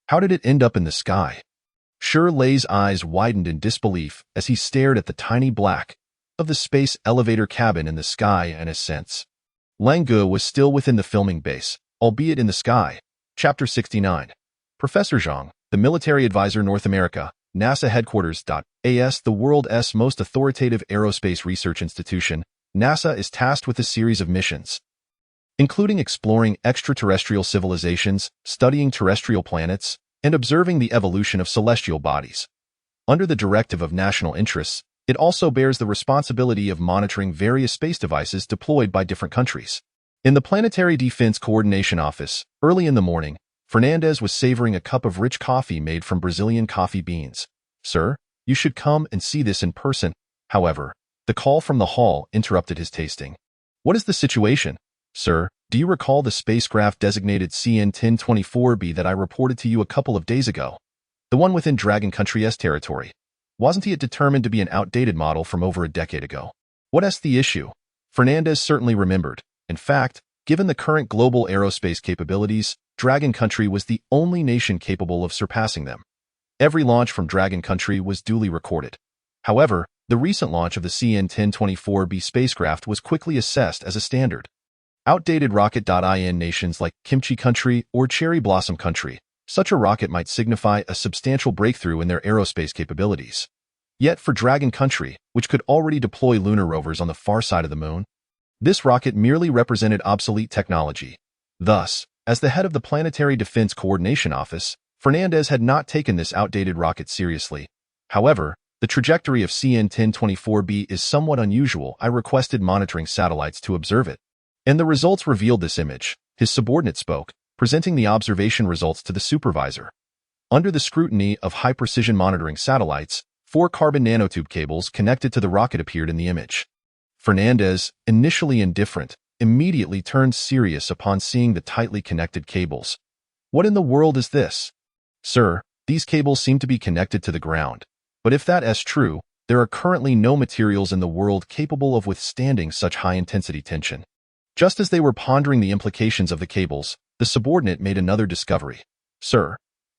Speaker 2: How did it end up in the sky?" Shirley's eyes widened in disbelief as he stared at the tiny black of the space elevator cabin in the sky and his sense. Lang Gu was still within the filming base, albeit in the sky. Chapter 69. Professor Zhang, the military advisor North America, NASA headquarters. As the world's most authoritative aerospace research institution, NASA is tasked with a series of missions, including exploring extraterrestrial civilizations, studying terrestrial planets, and observing the evolution of celestial bodies. Under the directive of national interests, it also bears the responsibility of monitoring various space devices deployed by different countries. In the Planetary Defense Coordination Office, early in the morning, Fernandez was savoring a cup of rich coffee made from Brazilian coffee beans. "Sir, you should come and see this in person." However, the call from the hall interrupted his tasting. "What is the situation? Sir, do you recall the spacecraft designated CN-1024B that I reported to you a couple of days ago? The one within Dragon Country's territory. Wasn't it determined to be an outdated model from over a decade ago? What's the issue?" Fernandez certainly remembered. In fact, given the current global aerospace capabilities, Dragon Country was the only nation capable of surpassing them. Every launch from Dragon Country was duly recorded. However, the recent launch of the CN-1024B spacecraft was quickly assessed as a standard. Outdated rocket. In nations like Kimchi country or Cherry Blossom country, such a rocket might signify a substantial breakthrough in their aerospace capabilities. Yet for Dragon country, which could already deploy lunar rovers on the far side of the moon, this rocket merely represented obsolete technology. Thus, as the head of the Planetary Defense Coordination Office, Fernandez had not taken this outdated rocket seriously. However, the trajectory of CN-1024B is somewhat unusual. I requested monitoring satellites to observe it, and the results revealed this image. His subordinate spoke, presenting the observation results to the supervisor. Under the scrutiny of high-precision monitoring satellites, 4 carbon nanotube cables connected to the rocket appeared in the image. Fernandez, initially indifferent, immediately turned serious upon seeing the tightly connected cables. What in the world is this? Sir, these cables seem to be connected to the ground. But if that is true, there are currently no materials in the world capable of withstanding such high-intensity tension. Just as they were pondering the implications of the cables, the subordinate made another discovery. Sir,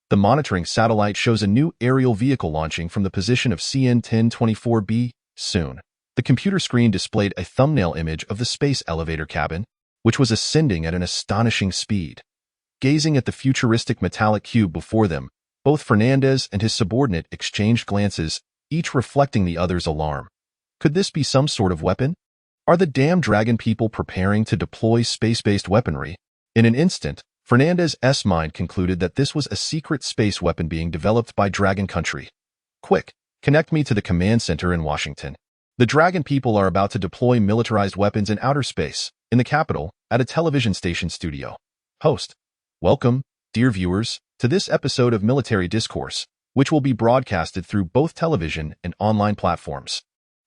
Speaker 2: the monitoring satellite shows a new aerial vehicle launching from the position of CN-1024B. Soon, the computer screen displayed a thumbnail image of the space elevator cabin, which was ascending at an astonishing speed. Gazing at the futuristic metallic cube before them, both Fernandez and his subordinate exchanged glances, each reflecting the other's alarm. Could this be some sort of weapon? Are the damn Dragon people preparing to deploy space-based weaponry? In an instant, Fernandez's mind concluded that this was a secret space weapon being developed by Dragon country. Quick, connect me to the command center in Washington. The Dragon people are about to deploy militarized weapons in outer space, in the capital, at a television station studio. Host. Welcome, dear viewers, to this episode of Military Discourse, which will be broadcasted through both television and online platforms.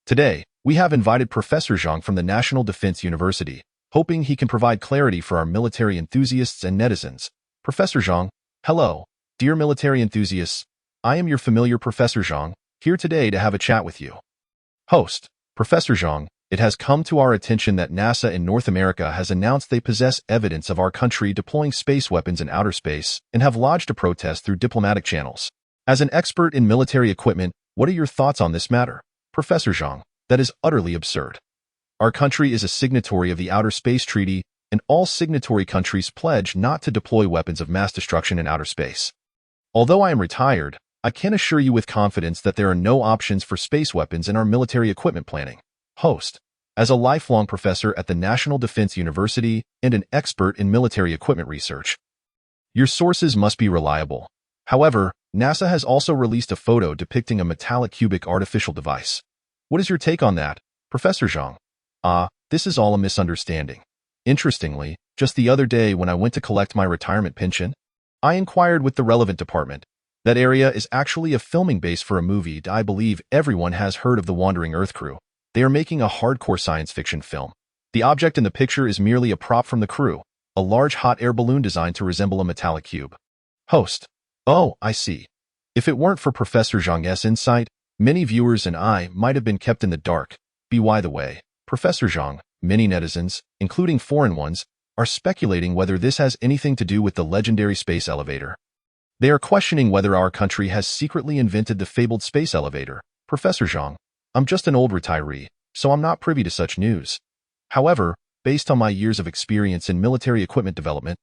Speaker 2: Today, we have invited Professor Zhang from the National Defense University, hoping he can provide clarity for our military enthusiasts and netizens. Professor Zhang, hello, dear military enthusiasts. I am your familiar Professor Zhang, here today to have a chat with you. Host. Professor Zhang, it has come to our attention that NASA in North America has announced they possess evidence of our country deploying space weapons in outer space and have lodged a protest through diplomatic channels. As an expert in military equipment, what are your thoughts on this matter? Professor Zhang, that is utterly absurd. Our country is a signatory of the Outer Space Treaty, and all signatory countries pledge not to deploy weapons of mass destruction in outer space. Although I am retired, I can assure you with confidence that there are no options for space weapons in our military equipment planning. Host. As a lifelong professor at the National Defense University and an expert in military equipment research, your sources must be reliable. However, NASA has also released a photo depicting a metallic cubic artificial device. What is your take on that, Professor Zhang? This is all a misunderstanding. Interestingly, just the other day when I went to collect my retirement pension, I inquired with the relevant department. That area is actually a filming base for a movie. I believe everyone has heard of the Wandering Earth crew. They are making a hardcore science fiction film. The object in the picture is merely a prop from the crew, a large hot air balloon designed to resemble a metallic cube. Host. Oh, I see. If it weren't for Professor Zhang's insight, many viewers and I might have been kept in the dark. By the way, Professor Zhang, many netizens, including foreign ones, are speculating whether this has anything to do with the legendary space elevator. They are questioning whether our country has secretly invented the fabled space elevator. Professor Zhang, I'm just an old retiree, so I'm not privy to such news. However, based on my years of experience in military equipment development,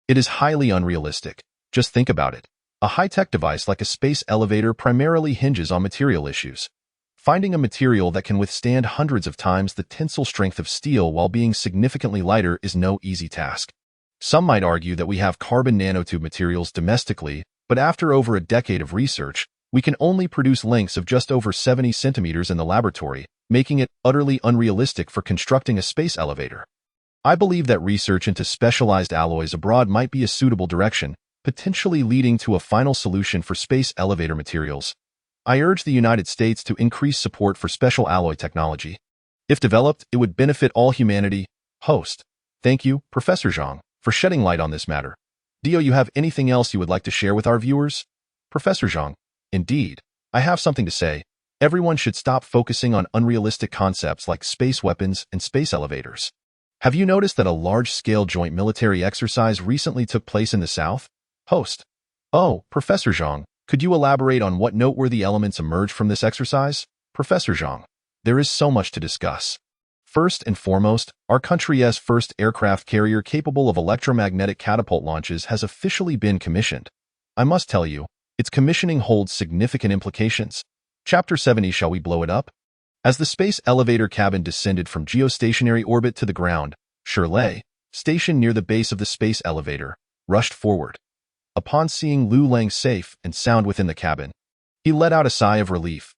Speaker 2: it is highly unrealistic. Just think about it. A high-tech device like a space elevator primarily hinges on material issues. Finding a material that can withstand hundreds of times the tensile strength of steel while being significantly lighter is no easy task. Some might argue that we have carbon nanotube materials domestically, but after over a decade of research, we can only produce lengths of just over 70 centimeters in the laboratory, making it utterly unrealistic for constructing a space elevator. I believe that research into specialized alloys abroad might be a suitable direction, potentially leading to a final solution for space elevator materials. I urge the United States to increase support for special alloy technology. If developed, it would benefit all humanity. Host. Thank you, Professor Zhang, for shedding light on this matter. Do you have anything else you would like to share with our viewers? Professor Zhang. Indeed, I have something to say. Everyone should stop focusing on unrealistic concepts like space weapons and space elevators. Have you noticed that a large-scale joint military exercise recently took place in the South? Host. Oh, Professor Zhang, could you elaborate on what noteworthy elements emerged from this exercise? Professor Zhang. There is so much to discuss. First and foremost, our country's first aircraft carrier capable of electromagnetic catapult launches has officially been commissioned. I must tell you, its commissioning holds significant implications. Chapter 70. Shall we blow it up? As the space elevator cabin descended from geostationary orbit to the ground, Shirley, stationed near the base of the space elevator, rushed forward. Upon seeing Liu Lang safe and sound within the cabin, he let out a sigh of relief.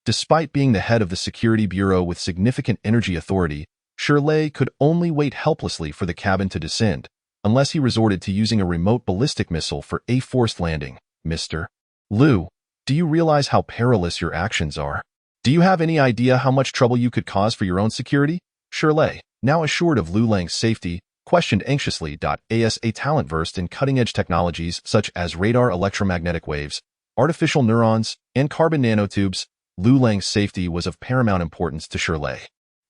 Speaker 2: Despite being the head of the Security Bureau with significant energy authority, Shirley could only wait helplessly for the cabin to descend, unless he resorted to using a remote ballistic missile for a forced landing. Mr. Liu, do you realize how perilous your actions are? Do you have any idea how much trouble you could cause for your own security? Shirley, now assured of Liu Lang's safety, questioned anxiously. As a talent versed in cutting-edge technologies such as radar electromagnetic waves, artificial neurons, and carbon nanotubes, Liu Lang's safety was of paramount importance to Shirley.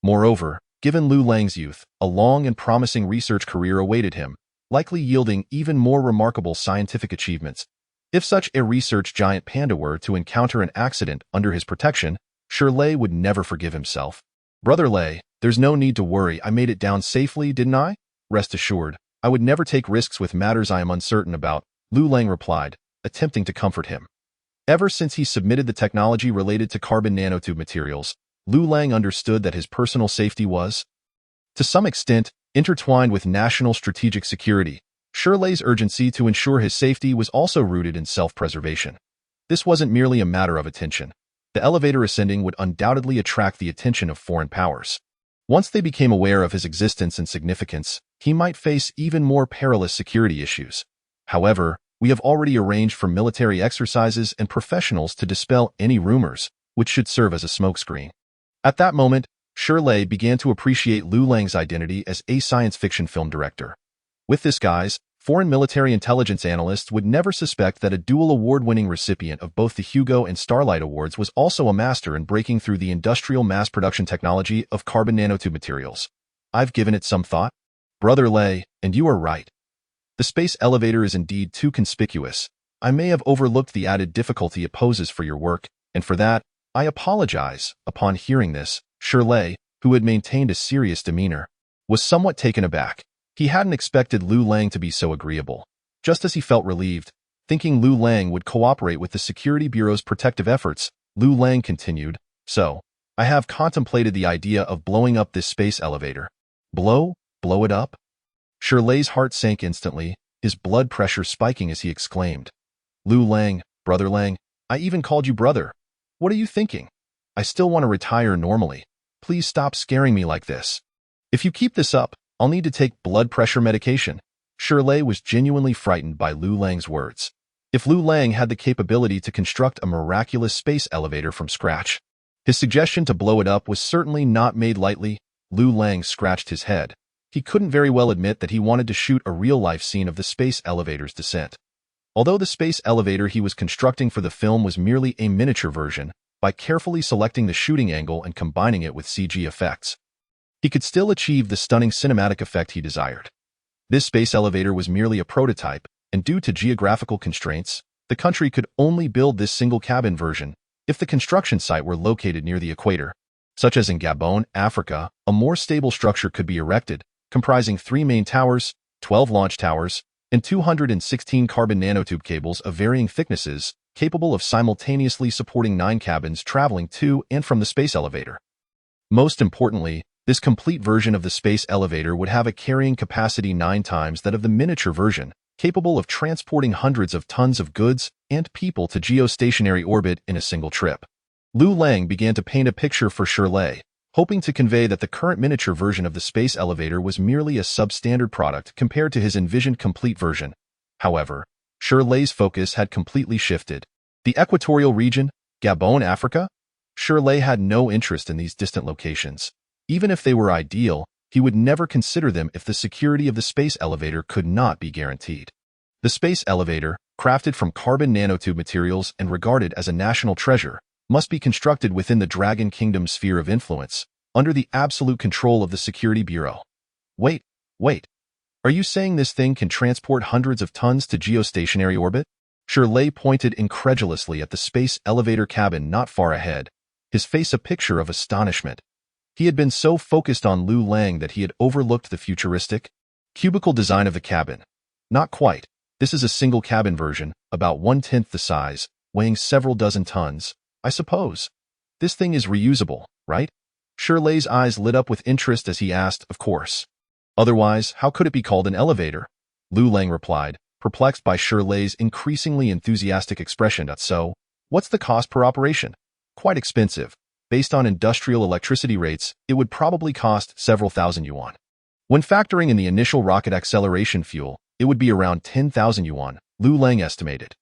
Speaker 2: Moreover, given Liu Lang's youth, a long and promising research career awaited him, likely yielding even more remarkable scientific achievements. If such a research giant panda were to encounter an accident under his protection, Shirley would never forgive himself. Brother Lei, there's no need to worry. I made it down safely, didn't I? Rest assured, I would never take risks with matters I am uncertain about, Liu Lang replied, attempting to comfort him. Ever since he submitted the technology related to carbon nanotube materials, Liu Lang understood that his personal safety was, to some extent, intertwined with national strategic security. Shirley's urgency to ensure his safety was also rooted in self-preservation. This wasn't merely a matter of attention. The elevator ascending would undoubtedly attract the attention of foreign powers. Once they became aware of his existence and significance, he might face even more perilous security issues. However, we have already arranged for military exercises and professionals to dispel any rumors, which should serve as a smokescreen. At that moment, Shirley began to appreciate Liu Lang's identity as a science fiction film director. With this guise, foreign military intelligence analysts would never suspect that a dual award-winning recipient of both the Hugo and Starlight Awards was also a master in breaking through the industrial mass production technology of carbon nanotube materials. I've given it some thought, Brother Lei, and you are right. The space elevator is indeed too conspicuous. I may have overlooked the added difficulty it poses for your work, and for that, I apologize. Upon hearing this, Shirley, who had maintained a serious demeanor, was somewhat taken aback. He hadn't expected Liu Lang to be so agreeable. Just as he felt relieved, thinking Liu Lang would cooperate with the Security Bureau's protective efforts, Liu Lang continued, So, I have contemplated the idea of blowing up this space elevator. Blow it up? Shirley's heart sank instantly, his blood pressure spiking as he exclaimed, Liu Lang, Brother Lang, I even called you brother. What are you thinking? I still want to retire normally. Please stop scaring me like this. If you keep this up, I'll need to take blood pressure medication. Shirley was genuinely frightened by Liu Lang's words. If Liu Lang had the capability to construct a miraculous space elevator from scratch, his suggestion to blow it up was certainly not made lightly. Liu Lang scratched his head. He couldn't very well admit that he wanted to shoot a real-life scene of the space elevator's descent. Although the space elevator he was constructing for the film was merely a miniature version, by carefully selecting the shooting angle and combining it with CG effects, he could still achieve the stunning cinematic effect he desired. This space elevator was merely a prototype, and due to geographical constraints, the country could only build this single-cabin version if the construction site were located near the equator. Such as in Gabon, Africa, a more stable structure could be erected, comprising 3 main towers, 12 launch towers, and 216 carbon nanotube cables of varying thicknesses, capable of simultaneously supporting 9 cabins traveling to and from the space elevator. Most importantly, this complete version of the space elevator would have a carrying capacity 9 times that of the miniature version, capable of transporting hundreds of tons of goods and people to geostationary orbit in a single trip. Liu Lang began to paint a picture for Shirley, hoping to convey that the current miniature version of the space elevator was merely a substandard product compared to his envisioned complete version. However, Shirley's focus had completely shifted. The equatorial region, Gabon, Africa? Shirley had no interest in these distant locations. Even if they were ideal, he would never consider them if the security of the space elevator could not be guaranteed. The space elevator, crafted from carbon nanotube materials and regarded as a national treasure, must be constructed within the Dragon Kingdom's sphere of influence, under the absolute control of the Security Bureau. Wait. Are you saying this thing can transport hundreds of tons to geostationary orbit? Shirley pointed incredulously at the space elevator cabin not far ahead, his face a picture of astonishment. He had been so focused on Liu Lang that he had overlooked the futuristic, cubicle design of the cabin. Not quite. This is a single cabin version, about 1/10 the size, weighing several dozen tons, I suppose. This thing is reusable, right? Shirley's eyes lit up with interest as he asked, of course. Otherwise, how could it be called an elevator? Liu Lang replied, perplexed by Shirley's increasingly enthusiastic expression. So, what's the cost per operation? Quite expensive. Based on industrial electricity rates, it would probably cost several thousand yuan. When factoring in the initial rocket acceleration fuel, it would be around 10,000 yuan, Liu Lang estimated.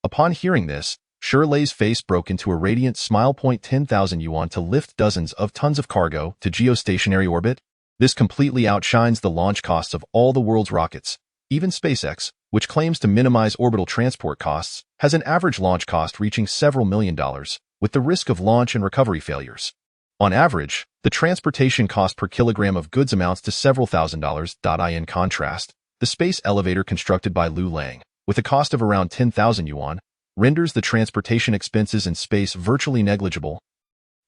Speaker 2: Upon hearing this, Shirley's face broke into a radiant smile. 10,000 yuan to lift dozens of tons of cargo to geostationary orbit? This completely outshines the launch costs of all the world's rockets. Even SpaceX, which claims to minimize orbital transport costs, has an average launch cost reaching several $1,000,000, with the risk of launch and recovery failures. On average, the transportation cost per kilogram of goods amounts to several $1,000s. In contrast, the space elevator constructed by Liu Lang, with a cost of around 10,000 yuan, renders the transportation expenses in space virtually negligible,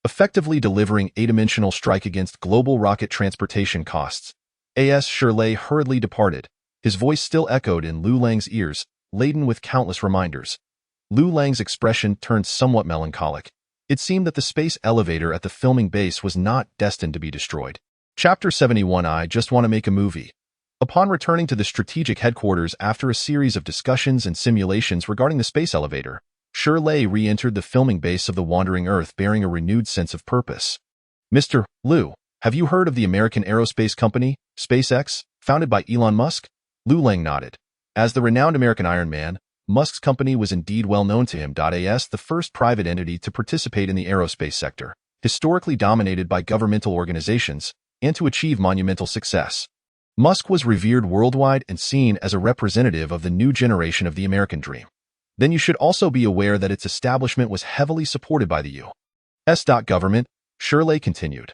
Speaker 2: effectively delivering a dimensional strike against global rocket transportation costs. A.S. Shirley hurriedly departed. His voice still echoed in Liu Lang's ears, laden with countless reminders. Liu Lang's expression turned somewhat melancholic. It seemed that the space elevator at the filming base was not destined to be destroyed. Chapter 71. I just want to make a movie. Upon returning to the strategic headquarters after a series of discussions and simulations regarding the space elevator, Shirley re-entered the filming base of the Wandering Earth bearing a renewed sense of purpose. Mr. Liu, have you heard of the American aerospace company, SpaceX, founded by Elon Musk? Liu Lang nodded. As the renowned American Iron Man, Musk's company was indeed well known to him. As the first private entity to participate in the aerospace sector, historically dominated by governmental organizations, and to achieve monumental success. Musk was revered worldwide and seen as a representative of the new generation of the American dream. Then you should also be aware that its establishment was heavily supported by the U.S. government, Shirley continued.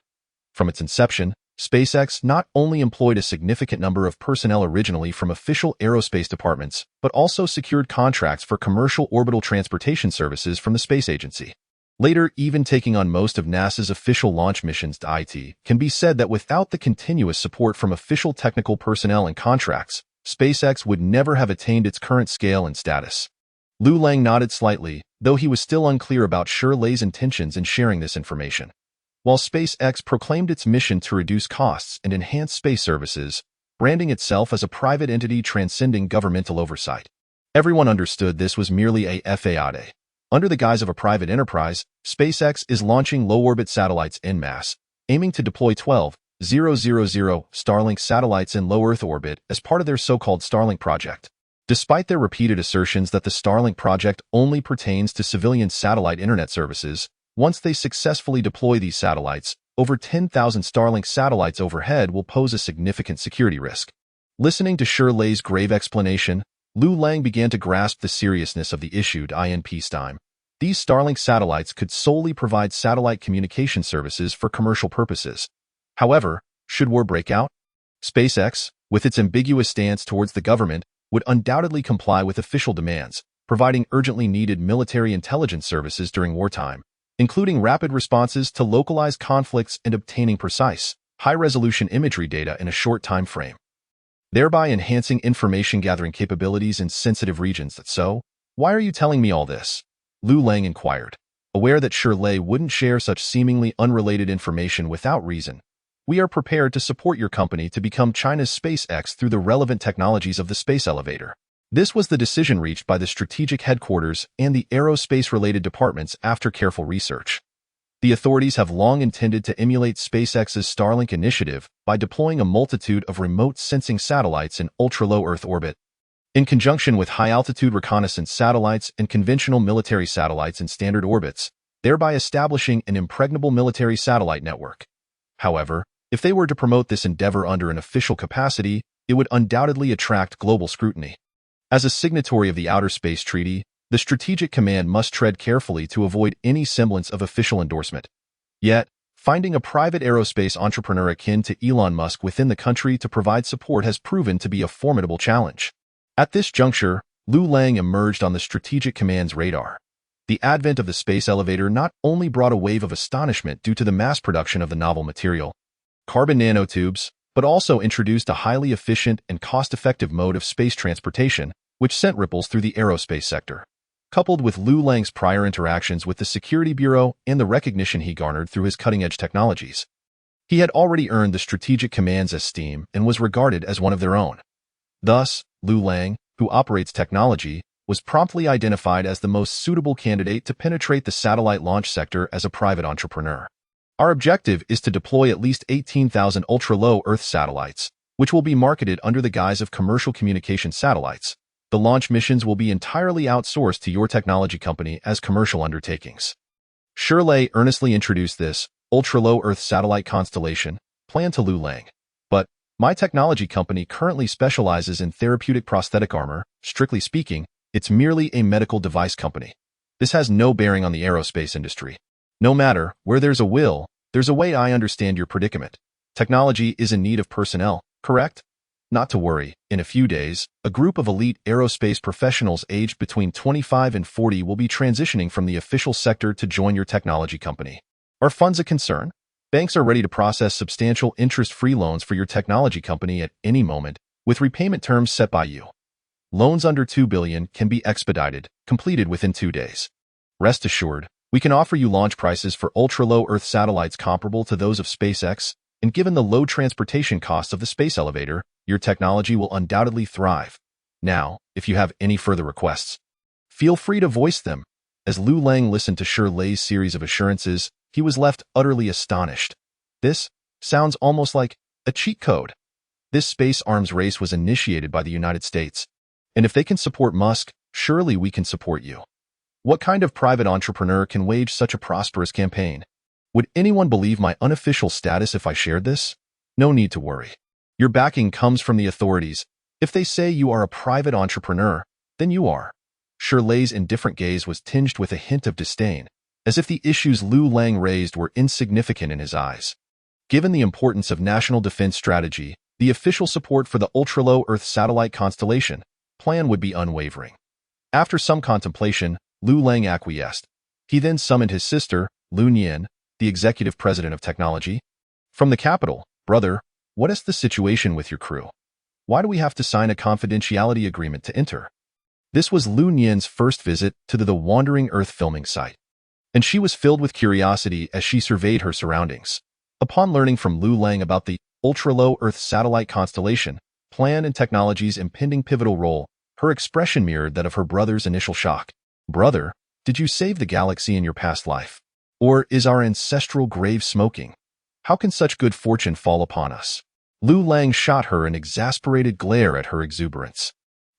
Speaker 2: From its inception, SpaceX not only employed a significant number of personnel originally from official aerospace departments, but also secured contracts for commercial orbital transportation services from the space agency. Later, even taking on most of NASA's official launch missions. It can be said that without the continuous support from official technical personnel and contracts, SpaceX would never have attained its current scale and status. Liu Lang nodded slightly, though he was still unclear about Shirley's intentions in sharing this information. While SpaceX proclaimed its mission to reduce costs and enhance space services, branding itself as a private entity transcending governmental oversight, everyone understood this was merely a facade. Under the guise of a private enterprise, SpaceX is launching low-orbit satellites en masse, aiming to deploy 12,000 Starlink satellites in low Earth orbit as part of their so-called Starlink project. Despite their repeated assertions that the Starlink project only pertains to civilian satellite internet services, once they successfully deploy these satellites, over 10,000 Starlink satellites overhead will pose a significant security risk. Listening to Shirley's grave explanation, Liu Lang began to grasp the seriousness of the issue. In peacetime, these Starlink satellites could solely provide satellite communication services for commercial purposes. However, should war break out, SpaceX, with its ambiguous stance towards the government, would undoubtedly comply with official demands, providing urgently needed military intelligence services during wartime, including rapid responses to localized conflicts and obtaining precise, high-resolution imagery data in a short time frame, thereby enhancing information-gathering capabilities in sensitive regions. So, why are you telling me all this? Liu Lang inquired, aware that Shirley wouldn't share such seemingly unrelated information without reason. We are prepared to support your company to become China's SpaceX through the relevant technologies of the space elevator. This was the decision reached by the strategic headquarters and the aerospace-related departments after careful research. The authorities have long intended to emulate SpaceX's Starlink initiative by deploying a multitude of remote sensing satellites in ultra-low Earth orbit, in conjunction with high-altitude reconnaissance satellites and conventional military satellites in standard orbits, thereby establishing an impregnable military satellite network. However, if they were to promote this endeavor under an official capacity, it would undoubtedly attract global scrutiny. As a signatory of the Outer Space Treaty, the Strategic Command must tread carefully to avoid any semblance of official endorsement. Yet, finding a private aerospace entrepreneur akin to Elon Musk within the country to provide support has proven to be a formidable challenge. At this juncture, Liu Lang emerged on the Strategic Command's radar. The advent of the space elevator not only brought a wave of astonishment due to the mass production of the novel material, carbon nanotubes, but also introduced a highly efficient and cost-effective mode of space transportation, which sent ripples through the aerospace sector. Coupled with Liu Lang's prior interactions with the Security Bureau and the recognition he garnered through his cutting-edge technologies, he had already earned the Strategic Command's esteem and was regarded as one of their own. Thus, Liu Lang, who operates technology, was promptly identified as the most suitable candidate to penetrate the satellite launch sector as a private entrepreneur. Our objective is to deploy at least 18,000 ultra-low Earth satellites, which will be marketed under the guise of commercial communication satellites. The launch missions will be entirely outsourced to your technology company as commercial undertakings. Shirley earnestly introduced this ultra-low Earth satellite constellation plan to Liu Lang. But my technology company currently specializes in therapeutic prosthetic armor. Strictly speaking, it's merely a medical device company. This has no bearing on the aerospace industry. No matter where there's a will, there's a way. I understand your predicament. Technology is in need of personnel, correct? Not to worry, in a few days, a group of elite aerospace professionals aged between 25 and 40 will be transitioning from the official sector to join your technology company. Are funds a concern? Banks are ready to process substantial interest-free loans for your technology company at any moment, with repayment terms set by you. Loans under $2 billion can be expedited, completed within 2 days. Rest assured, we can offer you launch prices for ultra-low Earth satellites comparable to those of SpaceX, and given the low transportation costs of the space elevator, your technology will undoubtedly thrive. Now, if you have any further requests, feel free to voice them. As Liu Lang listened to Shirley's series of assurances, he was left utterly astonished. This sounds almost like a cheat code. This space arms race was initiated by the United States. And if they can support Musk, surely we can support you. What kind of private entrepreneur can wage such a prosperous campaign? Would anyone believe my unofficial status if I shared this? No need to worry. Your backing comes from the authorities. If they say you are a private entrepreneur, then you are. Shirley's indifferent gaze was tinged with a hint of disdain, as if the issues Liu Lang raised were insignificant in his eyes. Given the importance of national defense strategy, the official support for the ultra-low Earth satellite constellation plan would be unwavering. After some contemplation, Liu Lang acquiesced. He then summoned his sister, Liu Nian, the executive president of technology. From the capital, brother, what is the situation with your crew? Why do we have to sign a confidentiality agreement to enter? This was Liu Nian's first visit to the Wandering Earth filming site, and she was filled with curiosity as she surveyed her surroundings. Upon learning from Liu Lang about the ultra-low Earth satellite constellation plan and technology's impending pivotal role, her expression mirrored that of her brother's initial shock. Brother, did you save the galaxy in your past life? Or is our ancestral grave smoking? How can such good fortune fall upon us? Liu Lang shot her an exasperated glare at her exuberance.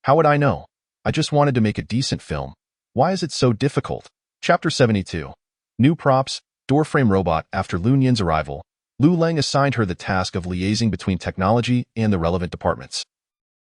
Speaker 2: How would I know? I just wanted to make a decent film. Why is it so difficult? Chapter 72. New props, doorframe robot. After Liu Nian's arrival, Liu Lang assigned her the task of liaising between technology and the relevant departments,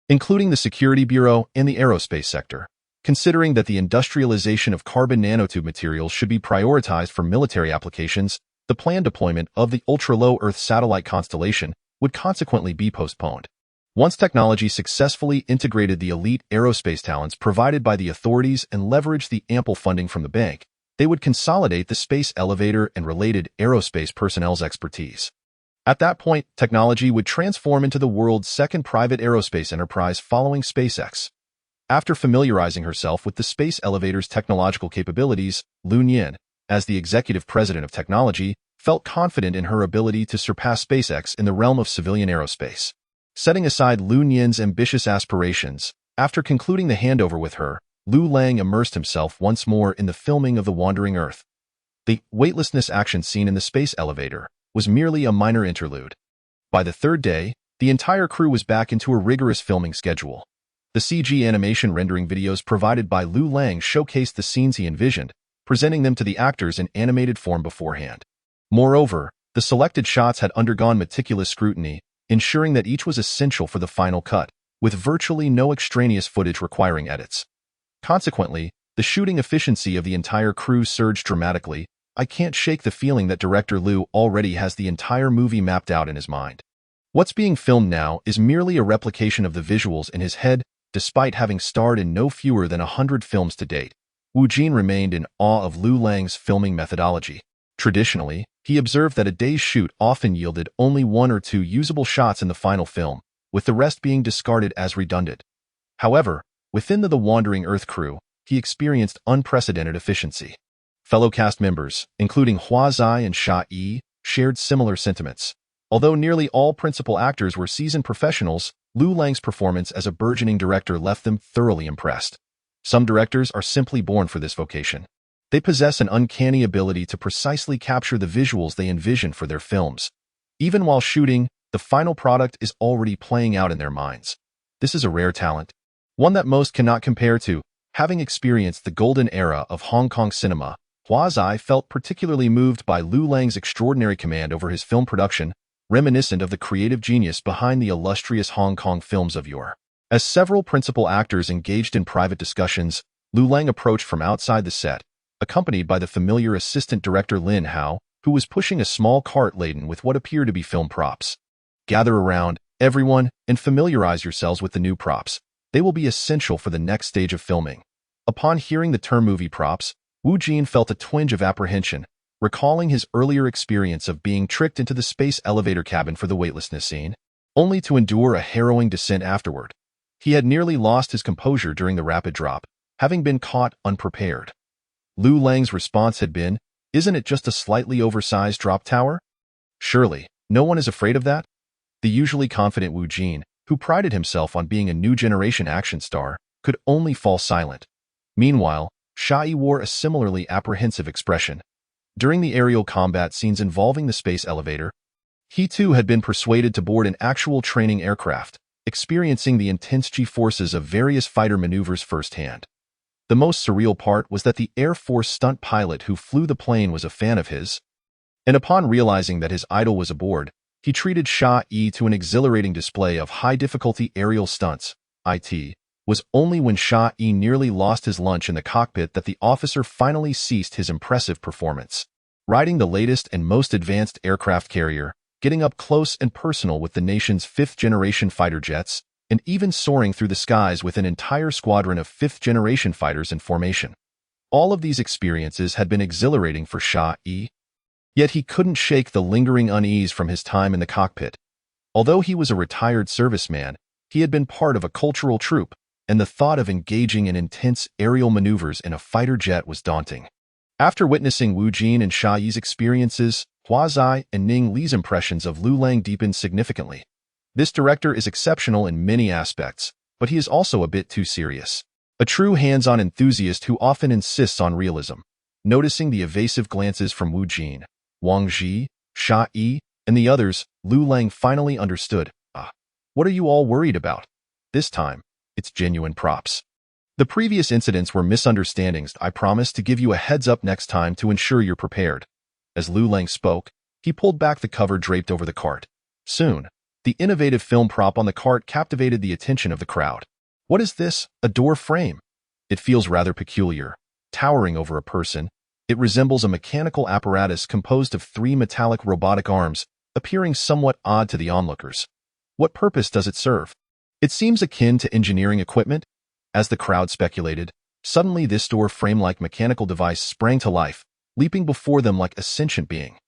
Speaker 2: including the Security Bureau and the aerospace sector. Considering that the industrialization of carbon nanotube materials should be prioritized for military applications, the planned deployment of the ultra-low Earth satellite constellation would consequently be postponed. Once technology successfully integrated the elite aerospace talents provided by the authorities and leveraged the ample funding from the bank, they would consolidate the space elevator and related aerospace personnel's expertise. At that point, technology would transform into the world's second private aerospace enterprise following SpaceX. After familiarizing herself with the space elevator's technological capabilities, Liu Nian, as the executive president of technology, felt confident in her ability to surpass SpaceX in the realm of civilian aerospace. Setting aside Liu Nian's ambitious aspirations, after concluding the handover with her, Liu Lang immersed himself once more in the filming of the Wandering Earth. The weightlessness action scene in the space elevator was merely a minor interlude. By the third day, the entire crew was back into a rigorous filming schedule. The CG animation rendering videos provided by Liu Lang showcased the scenes he envisioned, presenting them to the actors in animated form beforehand. Moreover, the selected shots had undergone meticulous scrutiny, ensuring that each was essential for the final cut, with virtually no extraneous footage requiring edits. Consequently, the shooting efficiency of the entire crew surged dramatically. I can't shake the feeling that director Liu already has the entire movie mapped out in his mind. What's being filmed now is merely a replication of the visuals in his head, despite having starred in no fewer than 100 films to date. Wu Jin remained in awe of Liu Lang's filming methodology. Traditionally, he observed that a day's shoot often yielded only 1 or 2 usable shots in the final film, with the rest being discarded as redundant. However, within the Wandering Earth crew, he experienced unprecedented efficiency. Fellow cast members, including Hua Zai and Sha Yi, shared similar sentiments. Although nearly all principal actors were seasoned professionals, Liu Lang's performance as a burgeoning director left them thoroughly impressed. Some directors are simply born for this vocation. They possess an uncanny ability to precisely capture the visuals they envision for their films. Even while shooting, the final product is already playing out in their minds. This is a rare talent, one that most cannot compare to. Having experienced the golden era of Hong Kong cinema, Hua Zai felt particularly moved by Liu Lang's extraordinary command over his film production, reminiscent of the creative genius behind the illustrious Hong Kong films of yore. As several principal actors engaged in private discussions, Liu Lang approached from outside the set, accompanied by the familiar assistant director Lin Hao, who was pushing a small cart laden with what appeared to be film props. Gather around, everyone, and familiarize yourselves with the new props. They will be essential for the next stage of filming. Upon hearing the term movie props, Wu Jin felt a twinge of apprehension, recalling his earlier experience of being tricked into the space elevator cabin for the weightlessness scene, only to endure a harrowing descent afterward. He had nearly lost his composure during the rapid drop, having been caught unprepared. Liu Lang's response had been, "Isn't it just a slightly oversized drop tower? Surely, no one is afraid of that?" The usually confident Wu Jin, who prided himself on being a new generation action star, could only fall silent. Meanwhile, Sha Yi wore a similarly apprehensive expression. During the aerial combat scenes involving the space elevator, he too had been persuaded to board an actual training aircraft, experiencing the intense G-forces of various fighter maneuvers firsthand. The most surreal part was that the Air Force stunt pilot who flew the plane was a fan of his, and upon realizing that his idol was aboard, he treated Sha Yi to an exhilarating display of high-difficulty aerial stunts. It was only when Sha Yi nearly lost his lunch in the cockpit that the officer finally ceased his impressive performance. Riding the latest and most advanced aircraft carrier, getting up close and personal with the nation's 5th-generation fighter jets, and even soaring through the skies with an entire squadron of 5th-generation fighters in formation. All of these experiences had been exhilarating for Sha Yi. Yet he couldn't shake the lingering unease from his time in the cockpit. Although he was a retired serviceman, he had been part of a cultural troupe, and the thought of engaging in intense aerial maneuvers in a fighter jet was daunting. After witnessing Wu Jin and Sha Yi's experiences, Hua Zai and Ning Li's impressions of Liu Lang deepened significantly. This director is exceptional in many aspects, but he is also a bit too serious. A true hands-on enthusiast who often insists on realism. Noticing the evasive glances from Wu Jin, Wang Ji, Sha Yi, and the others, Liu Lang finally understood. What are you all worried about? This time, it's genuine props. The previous incidents were misunderstandings. I promise to give you a heads up next time to ensure you're prepared. As Liu Lang spoke, he pulled back the cover draped over the cart. Soon, the innovative film prop on the cart captivated the attention of the crowd. What is this? A door frame? It feels rather peculiar. Towering over a person, it resembles a mechanical apparatus composed of 3 metallic robotic arms, appearing somewhat odd to the onlookers. What purpose does it serve? It seems akin to engineering equipment. As the crowd speculated, suddenly this door frame-like mechanical device sprang to life, leaping before them like a sentient being.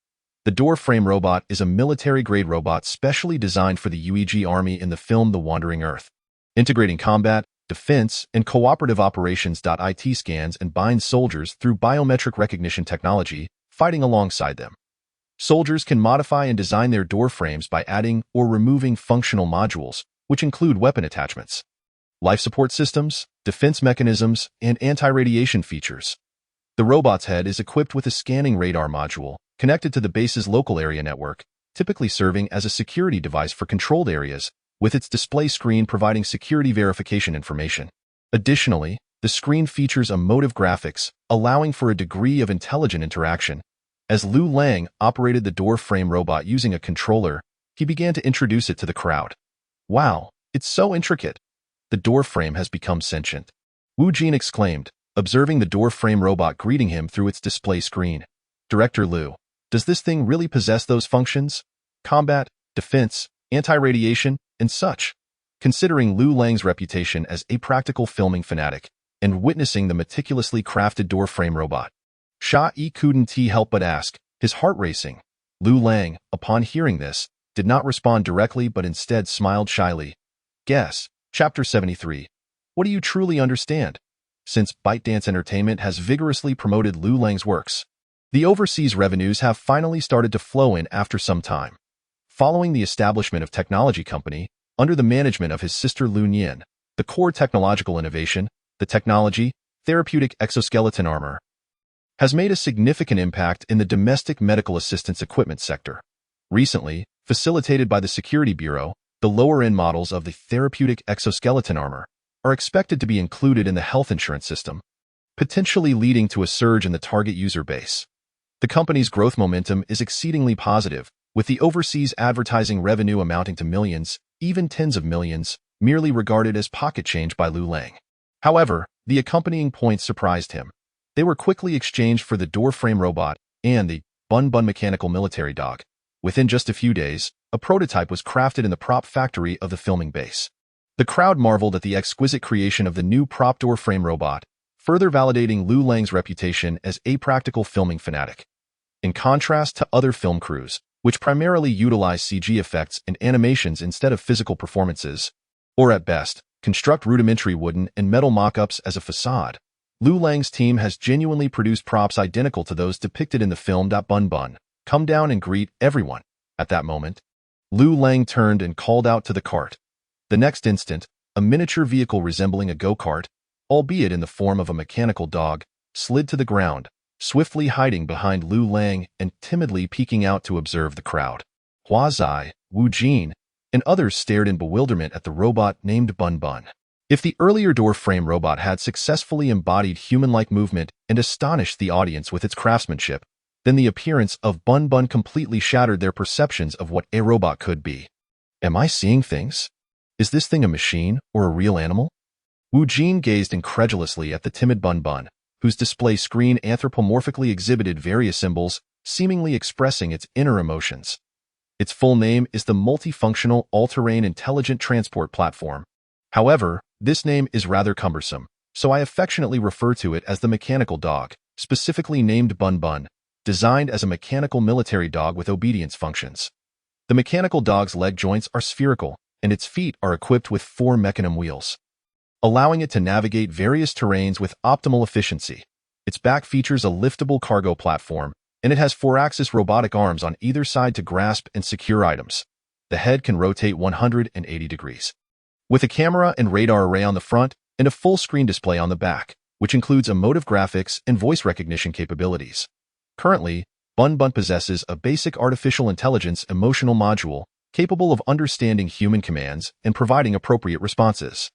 Speaker 2: The door frame robot is a military-grade robot specially designed for the UEG Army in the film The Wandering Earth. Integrating combat, defense, and cooperative operations. It scans and binds soldiers through biometric recognition technology, fighting alongside them. Soldiers can modify and design their door frames by adding or removing functional modules, which include weapon attachments, life support systems, defense mechanisms, and anti-radiation features. The robot's head is equipped with a scanning radar module, connected to the base's local area network, typically serving as a security device for controlled areas, with its display screen providing security verification information. Additionally, the screen features emotive graphics, allowing for a degree of intelligent interaction. As Liu Lang operated the door frame robot using a controller, he began to introduce it to the crowd. Wow, it's so intricate. The door frame has become sentient. Wu Jin exclaimed, observing the door frame robot greeting him through its display screen. Director Liu, does this thing really possess those functions? Combat, defense, anti-radiation, and such. Considering Liu Lang's reputation as a practical filming fanatic, and witnessing the meticulously crafted door frame robot. Sha-Yi couldn't help but ask, his heart racing. Liu Lang, upon hearing this, did not respond directly but instead smiled shyly. Guess. Chapter 73. What do you truly understand? Since ByteDance Entertainment has vigorously promoted Liu Lang's works, the overseas revenues have finally started to flow in after some time. Following the establishment of technology company, under the management of his sister Liu Nian, the core technological innovation, the technology, therapeutic exoskeleton armor, has made a significant impact in the domestic medical assistance equipment sector. Recently, facilitated by the Security Bureau, the lower-end models of the therapeutic exoskeleton armor are expected to be included in the health insurance system, potentially leading to a surge in the target user base. The company's growth momentum is exceedingly positive, with the overseas advertising revenue amounting to millions, even tens of millions, merely regarded as pocket change by Liu Lang. However, the accompanying points surprised him. They were quickly exchanged for the door frame robot and the Bun mechanical military dog. Within just a few days, a prototype was crafted in the prop factory of the filming base. The crowd marveled at the exquisite creation of the new prop door frame robot, further validating Liu Lang's reputation as a practical filming fanatic. In contrast to other film crews, which primarily utilize CG effects and animations instead of physical performances, or at best, construct rudimentary wooden and metal mock-ups as a facade, Liu Lang's team has genuinely produced props identical to those depicted in the film. Bun, come down and greet everyone. At that moment, Liu Lang turned and called out to the cart. The next instant, a miniature vehicle resembling a go-kart, albeit in the form of a mechanical dog, slid to the ground, swiftly hiding behind Liu Lang and timidly peeking out to observe the crowd. Hua Zai, Wu Jin, and others stared in bewilderment at the robot named Bun. If the earlier door frame robot had successfully embodied human-like movement and astonished the audience with its craftsmanship, then the appearance of Bun completely shattered their perceptions of what a robot could be. Am I seeing things? Is this thing a machine or a real animal? Wu Jin gazed incredulously at the timid Bun, whose display screen anthropomorphically exhibited various symbols, seemingly expressing its inner emotions. Its full name is the Multifunctional All-Terrain Intelligent Transport Platform. However, this name is rather cumbersome, so I affectionately refer to it as the mechanical dog, specifically named Bun, designed as a mechanical military dog with obedience functions. The mechanical dog's leg joints are spherical, and its feet are equipped with 4 mechanism wheels, allowing it to navigate various terrains with optimal efficiency. Its back features a liftable cargo platform, and it has 4-axis robotic arms on either side to grasp and secure items. The head can rotate 180 degrees. With a camera and radar array on the front and a full-screen display on the back, which includes emotive graphics and voice recognition capabilities. Currently, Bun possesses a basic artificial intelligence emotional module capable of understanding human commands and providing appropriate responses.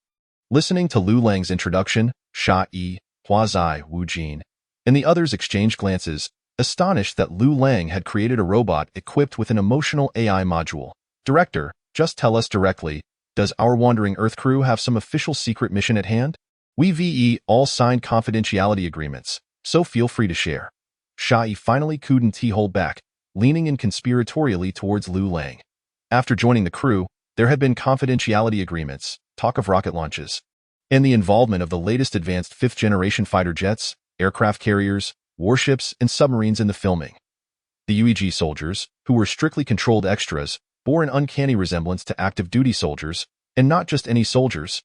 Speaker 2: Listening to Liu Lang's introduction, Sha-Yi, Hua Zai, Wu Jin, and the others exchanged glances, astonished that Liu Lang had created a robot equipped with an emotional AI module. Director, just tell us directly, does our Wandering Earth crew have some official secret mission at hand? We all signed confidentiality agreements, so feel free to share. Sha-Yi finally couldn't hold back, leaning in conspiratorially towards Liu Lang. After joining the crew, there had been confidentiality agreements, talk of rocket launches, and the involvement of the latest advanced 5th-generation fighter jets, aircraft carriers, warships, and submarines in the filming. The UEG soldiers, who were strictly controlled extras, bore an uncanny resemblance to active duty soldiers, and not just any soldiers,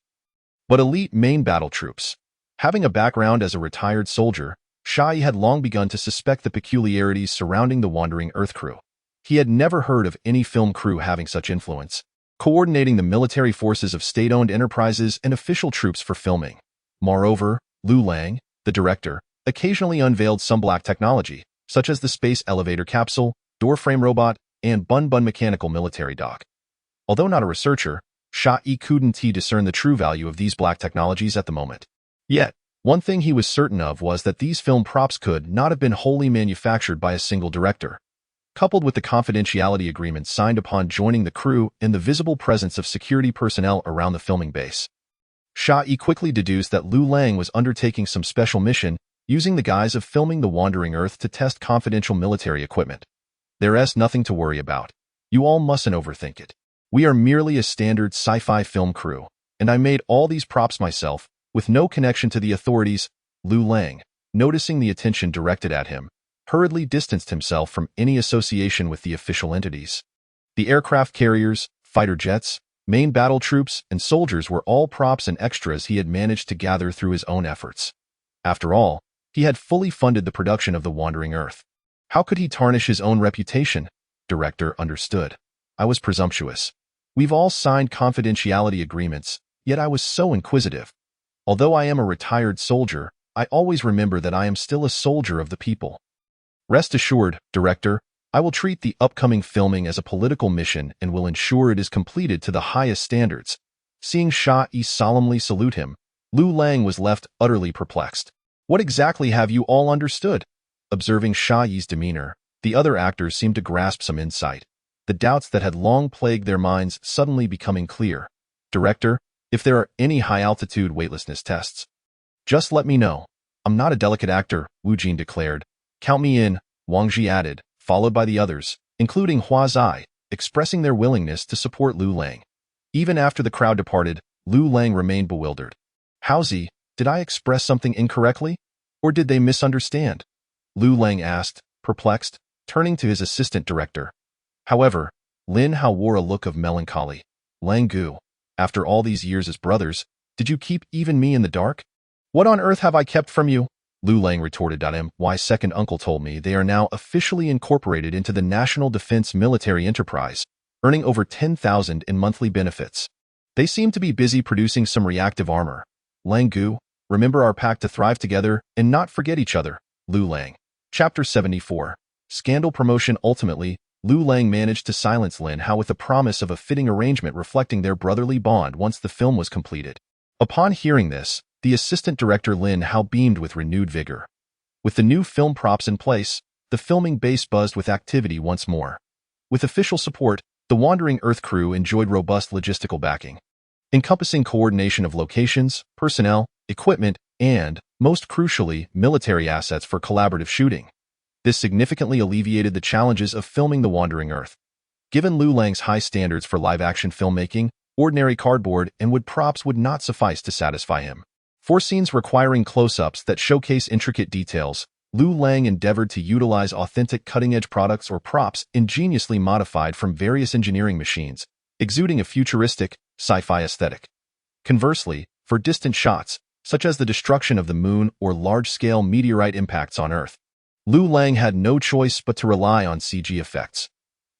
Speaker 2: but elite main battle troops. Having a background as a retired soldier, Sha-Yi had long begun to suspect the peculiarities surrounding the Wandering Earth crew. He had never heard of any film crew having such influence, coordinating the military forces of state-owned enterprises and official troops for filming. Moreover, Liu Lang, the director, occasionally unveiled some black technology, such as the space elevator capsule, door frame robot, and Bun mechanical military dog. Although not a researcher, Sha-Yi couldn't discern the true value of these black technologies at the moment. Yet, one thing he was certain of was that these film props could not have been wholly manufactured by a single director. Coupled with the confidentiality agreement signed upon joining the crew and the visible presence of security personnel around the filming base, Sha-Yi quickly deduced that Liu Lang was undertaking some special mission using the guise of filming the Wandering Earth to test confidential military equipment. There's nothing to worry about. You all mustn't overthink it. We are merely a standard sci-fi film crew, and I made all these props myself, With no connection to the authorities, Liu Lang, noticing the attention directed at him, hurriedly distanced himself from any association with the official entities. The aircraft carriers, fighter jets, main battle troops, and soldiers were all props and extras he had managed to gather through his own efforts. After all, he had fully funded the production of The Wandering Earth. How could he tarnish his own reputation? Director understood. I was presumptuous. We've all signed confidentiality agreements, yet I was so inquisitive. Although I am a retired soldier, I always remember that I am still a soldier of the people. Rest assured, Director, I will treat the upcoming filming as a political mission and will ensure it is completed to the highest standards. Seeing Shah-E solemnly salute him, Liu Lang was left utterly perplexed. What exactly have you all understood? Observing Shah-Yi's demeanor, the other actors seemed to grasp some insight, the doubts that had long plagued their minds suddenly becoming clear. Director, if there are any high-altitude weightlessness tests, just let me know. I'm not a delicate actor, Wu Jin declared. Count me in, Wang Ji added, followed by the others, including Hua Zai, expressing their willingness to support Liu Lang. Even after the crowd departed, Liu Lang remained bewildered. Haozi, did I express something incorrectly? Or did they misunderstand? Liu Lang asked, perplexed, turning to his assistant director. However, Lin Hao wore a look of melancholy. Lang Gu, after all these years as brothers, did you keep even me in the dark? What on earth have I kept from you? Liu Lang retorted at him. My second uncle told me they are now officially incorporated into the National Defense Military Enterprise, earning over 10,000 in monthly benefits. They seem to be busy producing some reactive armor. Lang Gu, remember our pact to thrive together and not forget each other. Liu Lang. Chapter 74. Scandal Promotion. Ultimately, Liu Lang managed to silence Lin Hao with the promise of a fitting arrangement reflecting their brotherly bond once the film was completed. Upon hearing this, the assistant director Lin Hao beamed with renewed vigor. With the new film props in place, the filming base buzzed with activity once more. With official support, the Wandering Earth crew enjoyed robust logistical backing, encompassing coordination of locations, personnel, equipment, and, most crucially, military assets for collaborative shooting. This significantly alleviated the challenges of filming The Wandering Earth. Given Liu Lang's high standards for live-action filmmaking, ordinary cardboard and wood props would not suffice to satisfy him. For scenes requiring close-ups that showcase intricate details, Liu Lang endeavored to utilize authentic cutting-edge products or props ingeniously modified from various engineering machines, exuding a futuristic, sci-fi aesthetic. Conversely, for distant shots, such as the destruction of the moon or large-scale meteorite impacts on Earth, Liu Lang had no choice but to rely on CG effects.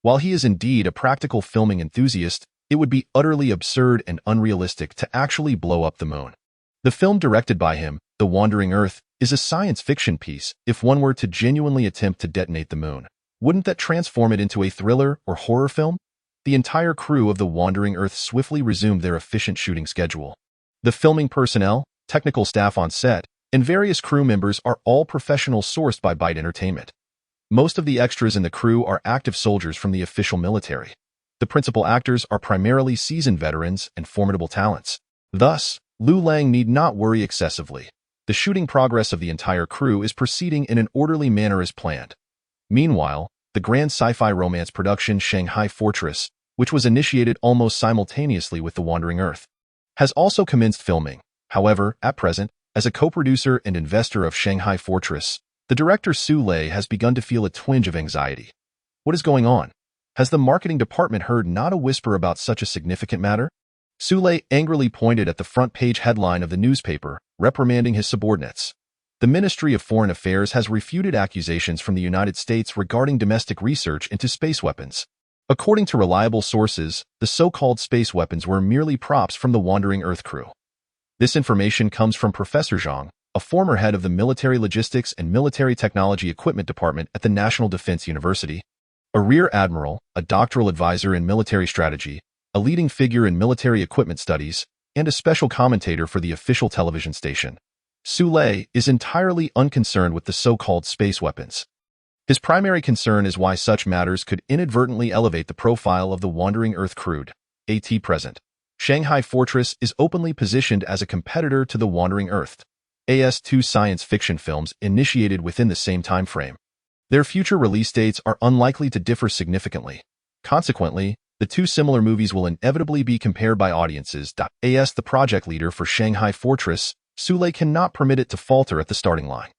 Speaker 2: While he is indeed a practical filming enthusiast, it would be utterly absurd and unrealistic to actually blow up the moon. The film directed by him, The Wandering Earth, is a science fiction piece. If one were to genuinely attempt to detonate the moon, wouldn't that transform it into a thriller or horror film? The entire crew of The Wandering Earth swiftly resumed their efficient shooting schedule. The filming personnel, technical staff on set, and various crew members are all professionals sourced by Byte Entertainment. Most of the extras in the crew are active soldiers from the official military. The principal actors are primarily seasoned veterans and formidable talents. Thus, Liu Lang need not worry excessively. The shooting progress of the entire crew is proceeding in an orderly manner as planned. Meanwhile, the grand sci-fi romance production Shanghai Fortress, which was initiated almost simultaneously with The Wandering Earth, has also commenced filming. However, at present, as a co-producer and investor of Shanghai Fortress, the director Su Lei has begun to feel a twinge of anxiety. What is going on? Has the marketing department heard not a whisper about such a significant matter? Su Lei angrily pointed at the front-page headline of the newspaper, reprimanding his subordinates. The Ministry of Foreign Affairs has refuted accusations from the United States regarding domestic research into space weapons. According to reliable sources, the so-called space weapons were merely props from the Wandering Earth crew. This information comes from Professor Zhang, a former head of the Military Logistics and Military Technology Equipment Department at the National Defense University, a rear admiral, a doctoral advisor in military strategy, a leading figure in military equipment studies, and a special commentator for the official television station. Su Lei is entirely unconcerned with the so-called space weapons. His primary concern is why such matters could inadvertently elevate the profile of the Wandering Earth crew. At present, Shanghai Fortress is openly positioned as a competitor to The Wandering Earth, AS2 science fiction films initiated within the same time frame. Their future release dates are unlikely to differ significantly. Consequently, the two similar movies will inevitably be compared by audiences. As the project leader for Shanghai Fortress, Sule cannot permit it to falter at the starting line.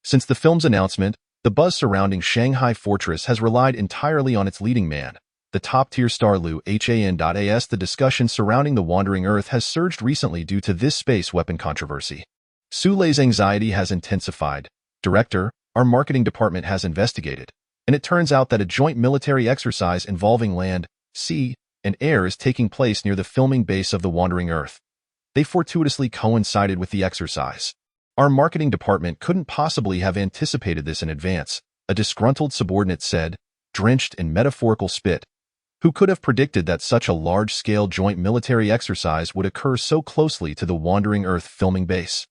Speaker 2: Since the film's announcement, the buzz surrounding Shanghai Fortress has relied entirely on its leading man, the top-tier star Liu Han. The discussion surrounding the Wandering Earth has surged recently due to this space weapon controversy. Sule's anxiety has intensified. Director, our marketing department has investigated, and it turns out that a joint military exercise involving land, sea, and air is taking place near the filming base of the Wandering Earth. They fortuitously coincided with the exercise. Our marketing department couldn't possibly have anticipated this in advance, a disgruntled subordinate said, drenched in metaphorical spit. Who could have predicted that such a large-scale joint military exercise would occur so closely to the Wandering Earth filming base?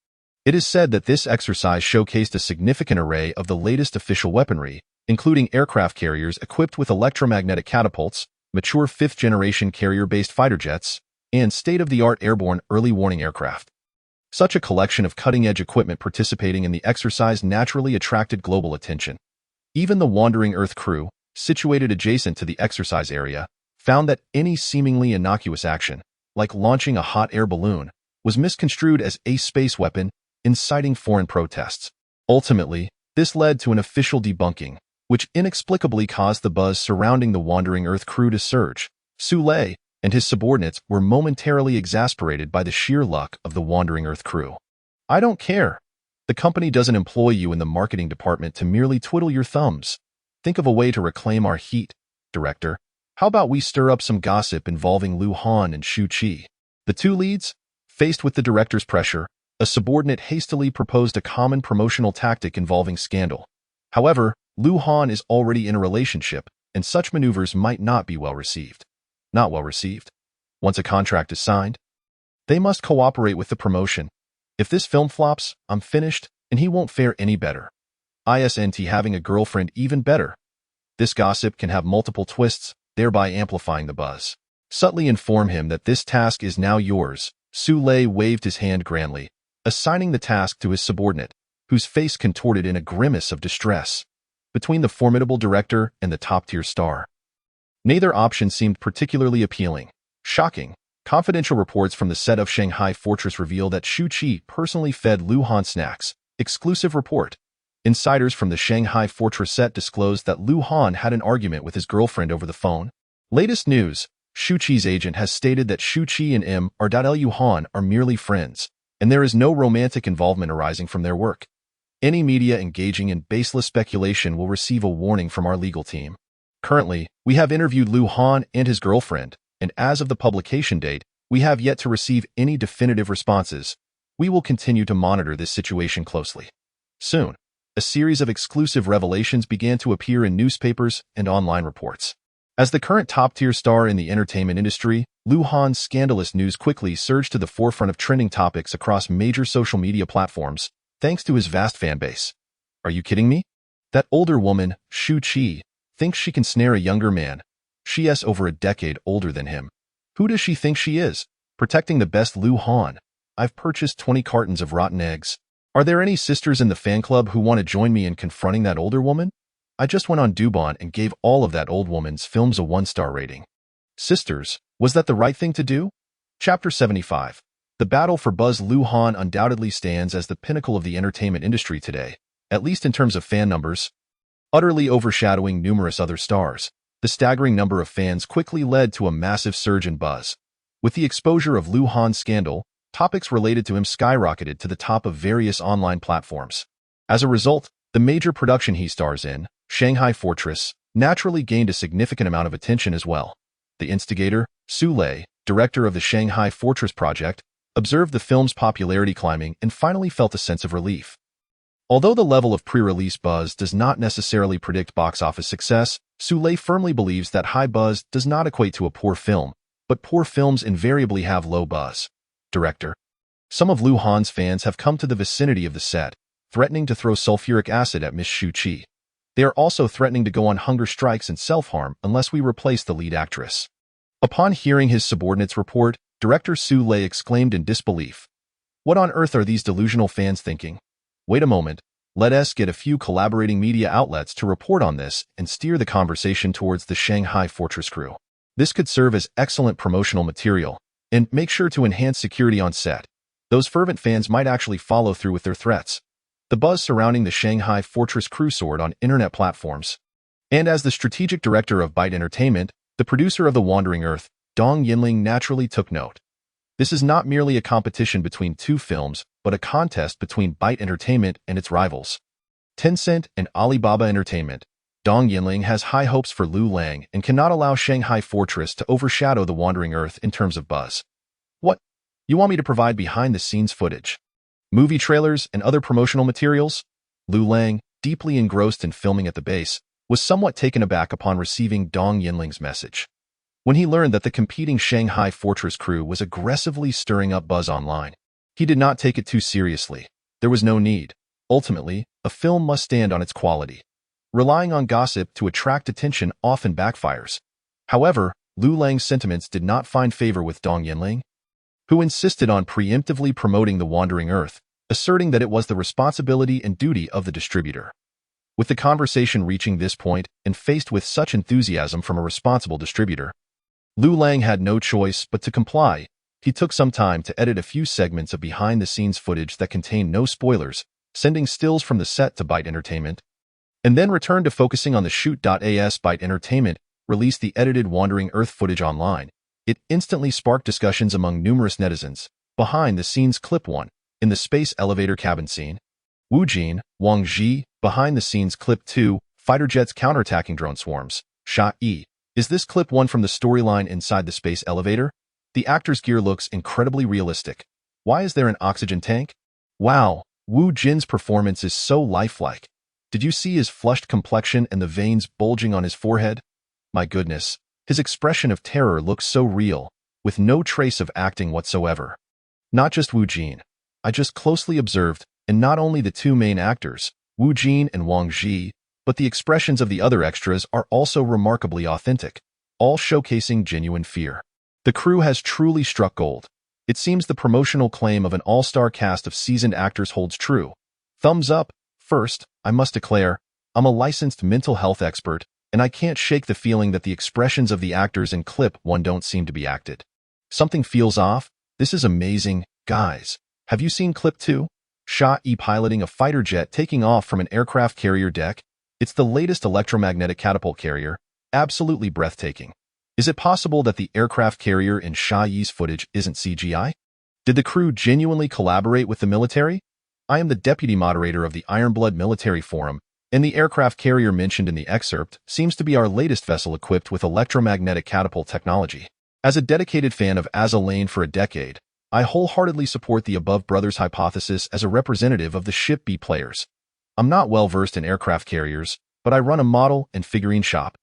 Speaker 2: It is said that this exercise showcased a significant array of the latest official weaponry, including aircraft carriers equipped with electromagnetic catapults, mature fifth-generation carrier-based fighter jets, and state-of-the-art airborne early warning aircraft. Such a collection of cutting-edge equipment participating in the exercise naturally attracted global attention. Even the Wandering Earth crew, situated adjacent to the exercise area, found that any seemingly innocuous action, like launching a hot air balloon, was misconstrued as a space weapon, inciting foreign protests. Ultimately, this led to an official debunking, which inexplicably caused the buzz surrounding the Wandering Earth crew to surge. Sule and his subordinates were momentarily exasperated by the sheer luck of the Wandering Earth crew. I don't care. The company doesn't employ you in the marketing department to merely twiddle your thumbs. Think of a way to reclaim our heat, director. How about we stir up some gossip involving Liu Han and Shu Qi? The two leads, faced with the director's pressure, a subordinate hastily proposed a common promotional tactic involving scandal. However, Liu Han is already in a relationship, and such maneuvers might not be well received. Not well received. Once a contract is signed, they must cooperate with the promotion. If this film flops, I'm finished, and he won't fare any better. Isn't having a girlfriend even better? This gossip can have multiple twists, thereby amplifying the buzz. Subtly inform him that this task is now yours. Sule waved his hand grandly, assigning the task to his subordinate, whose face contorted in a grimace of distress. Between the formidable director and the top-tier star, neither option seemed particularly appealing. Shocking. Confidential reports from the set of Shanghai Fortress reveal that Shu Qi personally fed Liu Han snacks. Exclusive report. Insiders from the Shanghai Fortress set disclosed that Liu Han had an argument with his girlfriend over the phone. Latest news. Shu Qi's agent has stated that Shu Qi and Liu Han are merely friends, and there is no romantic involvement arising from their work. Any media engaging in baseless speculation will receive a warning from our legal team. Currently, we have interviewed Liu Han and his girlfriend, and as of the publication date, we have yet to receive any definitive responses. We will continue to monitor this situation closely. Soon, a series of exclusive revelations began to appear in newspapers and online reports. As the current top-tier star in the entertainment industry, Liu Han's scandalous news quickly surged to the forefront of trending topics across major social media platforms, thanks to his vast fan base. Are you kidding me? That older woman, Shu Qi, thinks she can snare a younger man. She is over a decade older than him. Who does she think she is? Protecting the best Liu Han. I've purchased 20 cartons of rotten eggs. Are there any sisters in the fan club who want to join me in confronting that older woman? I just went on Dubon and gave all of that old woman's films a 1-star rating. Sisters, was that the right thing to do? Chapter 75. The battle for buzz. Liu Han undoubtedly stands as the pinnacle of the entertainment industry today, at least in terms of fan numbers. Utterly overshadowing numerous other stars, the staggering number of fans quickly led to a massive surge in buzz. With the exposure of Liu Han's scandal, topics related to him skyrocketed to the top of various online platforms. As a result, the major production he stars in, Shanghai Fortress, naturally gained a significant amount of attention as well. The instigator, Sule, director of the Shanghai Fortress project, observed the film's popularity climbing and finally felt a sense of relief. Although the level of pre-release buzz does not necessarily predict box office success, Sule firmly believes that high buzz does not equate to a poor film, but poor films invariably have low buzz. Director. Some of Liu Han's fans have come to the vicinity of the set, threatening to throw sulfuric acid at Miss Shu Qi. They are also threatening to go on hunger strikes and self-harm unless we replace the lead actress. Upon hearing his subordinate's report, director Sule exclaimed in disbelief. What on earth are these delusional fans thinking? Wait a moment, let us get a few collaborating media outlets to report on this and steer the conversation towards the Shanghai Fortress crew. This could serve as excellent promotional material, and make sure to enhance security on set. Those fervent fans might actually follow through with their threats. The buzz surrounding the Shanghai Fortress crew soared on internet platforms. And as the strategic director of Byte Entertainment, the producer of The Wandering Earth, Dong Yinling naturally took note. This is not merely a competition between two films, but a contest between Byte Entertainment and its rivals. Tencent and Alibaba Entertainment. Dong Yinling has high hopes for Liu Lang and cannot allow Shanghai Fortress to overshadow The Wandering Earth in terms of buzz. What? You want me to provide behind-the-scenes footage? Movie trailers and other promotional materials? Liu Lang, deeply engrossed in filming at the base, was somewhat taken aback upon receiving Dong Yinling's message. When he learned that the competing Shanghai Fortress crew was aggressively stirring up buzz online, he did not take it too seriously. There was no need. Ultimately, a film must stand on its quality. Relying on gossip to attract attention often backfires. However, Liu Lang's sentiments did not find favor with Dong Yinling, who insisted on preemptively promoting The Wandering Earth, asserting that it was the responsibility and duty of the distributor. With the conversation reaching this point and faced with such enthusiasm from a responsible distributor, Liu Lang had no choice but to comply. He took some time to edit a few segments of behind-the-scenes footage that contained no spoilers, sending stills from the set to Byte Entertainment, and then returned to focusing on the shoot.as. Byte Entertainment released the edited Wandering Earth footage online. It instantly sparked discussions among numerous netizens. Behind-the-scenes clip 1. In the space elevator cabin scene. Wu Jin, Wang Ji. Behind-the-scenes clip 2. Fighter jets counterattacking drone swarms. Shot E. Is this clip 1 from the storyline inside the space elevator? The actor's gear looks incredibly realistic. Why is there an oxygen tank? Wow, Wu Jin's performance is so lifelike. Did you see his flushed complexion and the veins bulging on his forehead? My goodness, his expression of terror looks so real, with no trace of acting whatsoever. Not just Wu Jin. I just closely observed, and not only the two main actors, Wu Jin and Wang Ji, but the expressions of the other extras are also remarkably authentic, all showcasing genuine fear. The crew has truly struck gold. It seems the promotional claim of an all-star cast of seasoned actors holds true. Thumbs up. First, I must declare, I'm a licensed mental health expert, and I can't shake the feeling that the expressions of the actors in clip 1 don't seem to be acted. Something feels off. This is amazing. Guys, have you seen clip 2? Shot E piloting a fighter jet taking off from an aircraft carrier deck. It's the latest electromagnetic catapult carrier. Absolutely breathtaking. Is it possible that the aircraft carrier in Sha Yi's footage isn't CGI? Did the crew genuinely collaborate with the military? I am the deputy moderator of the Ironblood Military Forum, and the aircraft carrier mentioned in the excerpt seems to be our latest vessel equipped with electromagnetic catapult technology. As a dedicated fan of Acclaim for a decade, I wholeheartedly support the above brothers' hypothesis as a representative of the Ship B players. I'm not well versed in aircraft carriers, but I run a model and figurine shop,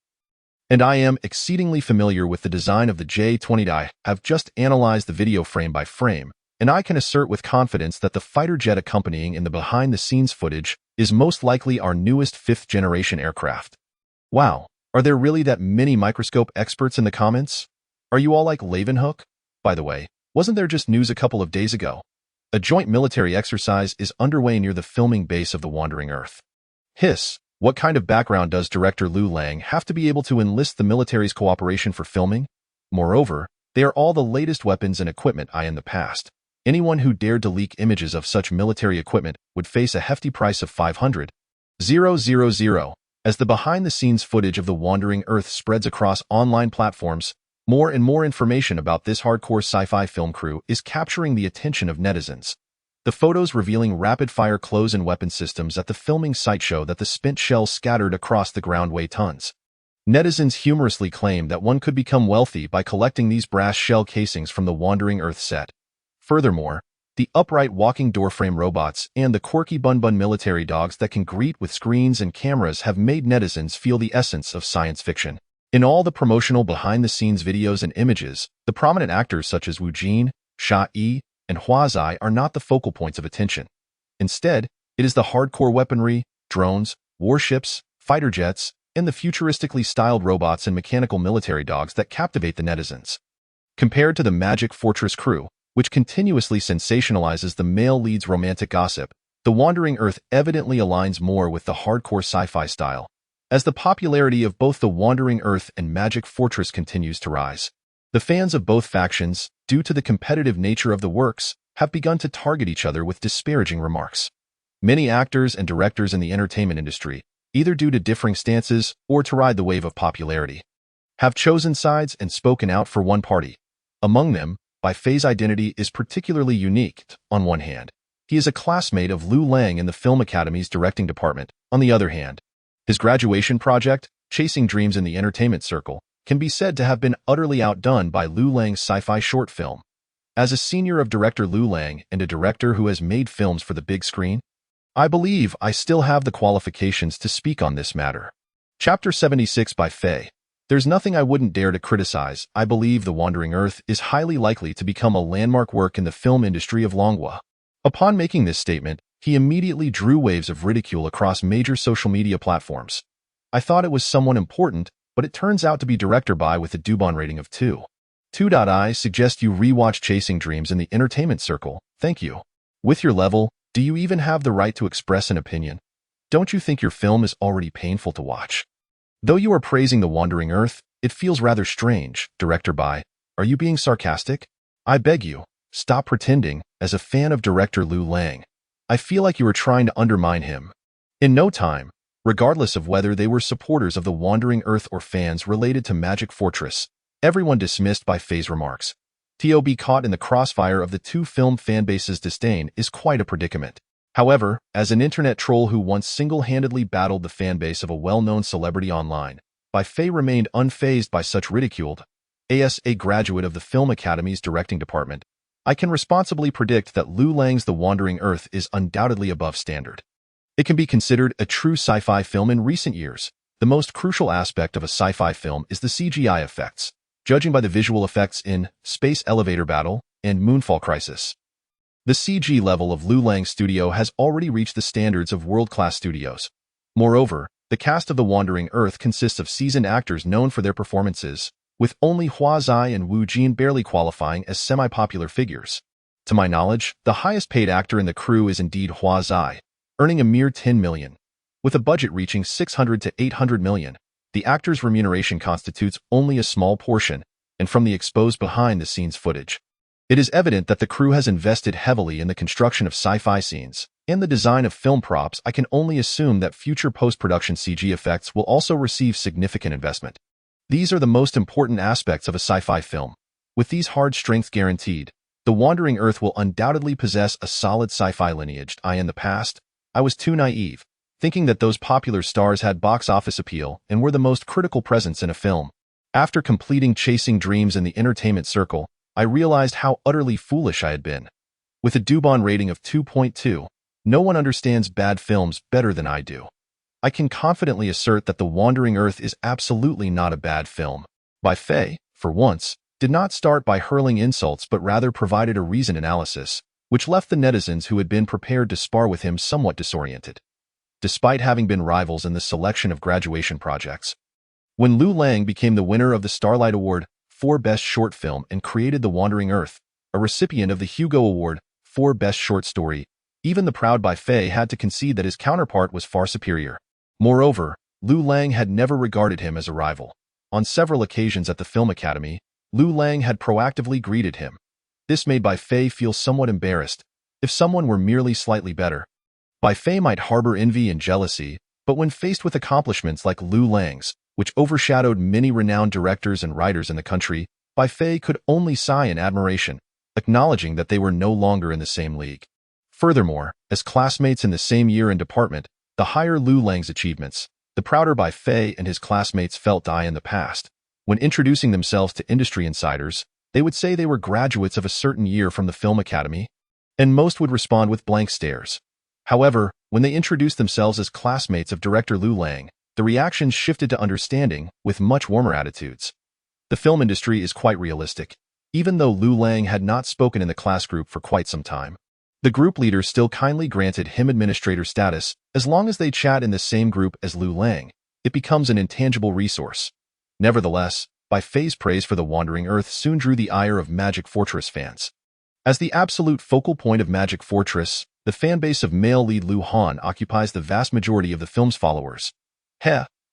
Speaker 2: and I am exceedingly familiar with the design of the J-20. I have just analyzed the video frame by frame, and I can assert with confidence that the fighter jet accompanying in the behind-the-scenes footage is most likely our newest 5th-generation aircraft. Wow, are there really that many microscope experts in the comments? Are you all like Leeuwenhoek? By the way, wasn't there just news a couple of days ago? A joint military exercise is underway near the filming base of The Wandering Earth. Hiss. What kind of background does director Liu Lang have to be able to enlist the military's cooperation for filming? Moreover, they are all the latest weapons and equipment in the past. Anyone who dared to leak images of such military equipment would face a hefty price of 500,000. As the behind-the-scenes footage of The Wandering Earth spreads across online platforms, more and more information about this hardcore sci-fi film crew is capturing the attention of netizens. The photos revealing rapid-fire close and weapon systems at the filming site show that the spent shells scattered across the ground weigh tons. Netizens humorously claim that one could become wealthy by collecting these brass shell casings from the Wandering Earth set. Furthermore, the upright walking doorframe robots and the quirky bun-bun military dogs that can greet with screens and cameras have made netizens feel the essence of science fiction. In all the promotional behind-the-scenes videos and images, the prominent actors such as Wu Jin, Sha Yi, and Hua Zai are not the focal points of attention. Instead, it is the hardcore weaponry, drones, warships, fighter jets, and the futuristically styled robots and mechanical military dogs that captivate the netizens. Compared to the Magic Fortress crew, which continuously sensationalizes the male lead's romantic gossip, The Wandering Earth evidently aligns more with the hardcore sci-fi style. As the popularity of both The Wandering Earth and Magic Fortress continues to rise, the fans of both factions, due to the competitive nature of the works, have begun to target each other with disparaging remarks. Many actors and directors in the entertainment industry, either due to differing stances or to ride the wave of popularity, have chosen sides and spoken out for one party. Among them, Bai Fei's identity is particularly unique. On one hand, he is a classmate of Liu Lang in the Film Academy's directing department. On the other hand, his graduation project, Chasing Dreams in the Entertainment Circle, can be said to have been utterly outdone by Liu Lang's sci-fi short film. As a senior of director Liu Lang and a director who has made films for the big screen, I believe I still have the qualifications to speak on this matter. Chapter 76 Bai Fei. There's nothing I wouldn't dare to criticize. I believe The Wandering Earth is highly likely to become a landmark work in the film industry of Longhua. Upon making this statement, he immediately drew waves of ridicule across major social media platforms. I thought it was someone important, but it turns out to be director Bai with a Dubon rating of 2. I suggest you rewatch Chasing Dreams in the Entertainment Circle. Thank you. With your level, do you even have the right to express an opinion? Don't you think your film is already painful to watch? Though you are praising The Wandering Earth, it feels rather strange. Director Bai, are you being sarcastic? I beg you, stop pretending. As a fan of director Liu Lang, I feel like you are trying to undermine him. In no time, regardless of whether they were supporters of The Wandering Earth or fans related to Magic Fortress, everyone dismissed Bai Fei's remarks. To be caught in the crossfire of the two film fanbases' disdain is quite a predicament. However, as an internet troll who once single-handedly battled the fanbase of a well-known celebrity online, Bai Fei remained unfazed by such ridicule. As a graduate of the Film Academy's directing department, I can responsibly predict that Liu Lang's The Wandering Earth is undoubtedly above standard. It can be considered a true sci-fi film in recent years. The most crucial aspect of a sci-fi film is the CGI effects, judging by the visual effects in Space Elevator Battle and Moonfall Crisis. The CG level of Liu Lang's studio has already reached the standards of world-class studios. Moreover, the cast of The Wandering Earth consists of seasoned actors known for their performances, with only Hua Zai and Wu Jin barely qualifying as semi-popular figures. To my knowledge, the highest-paid actor in the crew is indeed Hua Zai, earning a mere 10 million. With a budget reaching 600 to 800 million, the actor's remuneration constitutes only a small portion, and from the exposed behind-the-scenes footage, it is evident that the crew has invested heavily in the construction of sci-fi scenes and the design of film props. I can only assume that future post-production CG effects will also receive significant investment. These are the most important aspects of a sci-fi film. With these hard strengths guaranteed, The Wandering Earth will undoubtedly possess a solid sci-fi lineage. In the past, I was too naive, thinking that those popular stars had box office appeal and were the most critical presence in a film. After completing Chasing Dreams in the Entertainment Circle, I realized how utterly foolish I had been. With a Dubon rating of 2.2, no one understands bad films better than I do. I can confidently assert that The Wandering Earth is absolutely not a bad film. Bai Fei, for once, did not start by hurling insults but rather provided a reasoned analysis, which left the netizens who had been prepared to spar with him somewhat disoriented. Despite having been rivals in the selection of graduation projects, when Liu Lang became the winner of the Starlight Award for Best Short Film and created The Wandering Earth, a recipient of the Hugo Award for Best Short Story, even the proud Bai Fei had to concede that his counterpart was far superior. Moreover, Liu Lang had never regarded him as a rival. On several occasions at the Film Academy, Liu Lang had proactively greeted him. This made Bai Fei feel somewhat embarrassed. If someone were merely slightly better, Bai Fei might harbor envy and jealousy, but when faced with accomplishments like Liu Lang's, which overshadowed many renowned directors and writers in the country, Bai Fei could only sigh in admiration, acknowledging that they were no longer in the same league. Furthermore, as classmates in the same year and department, the higher Liu Lang's achievements, the prouder Bai Fei and his classmates felt. In the past, when introducing themselves to industry insiders, they would say they were graduates of a certain year from the Film Academy, and most would respond with blank stares. However, when they introduced themselves as classmates of director Liu Lang, the reactions shifted to understanding, with much warmer attitudes. The film industry is quite realistic. Even though Liu Lang had not spoken in the class group for quite some time, the group leader still kindly granted him administrator status. As long as they chat in the same group as Liu Lang, it becomes an intangible resource. Nevertheless, Bai Fei's praise for The Wandering Earth soon drew the ire of Magic Fortress fans. As the absolute focal point of Magic Fortress, the fanbase of male lead Liu Han occupies the vast majority of the film's followers.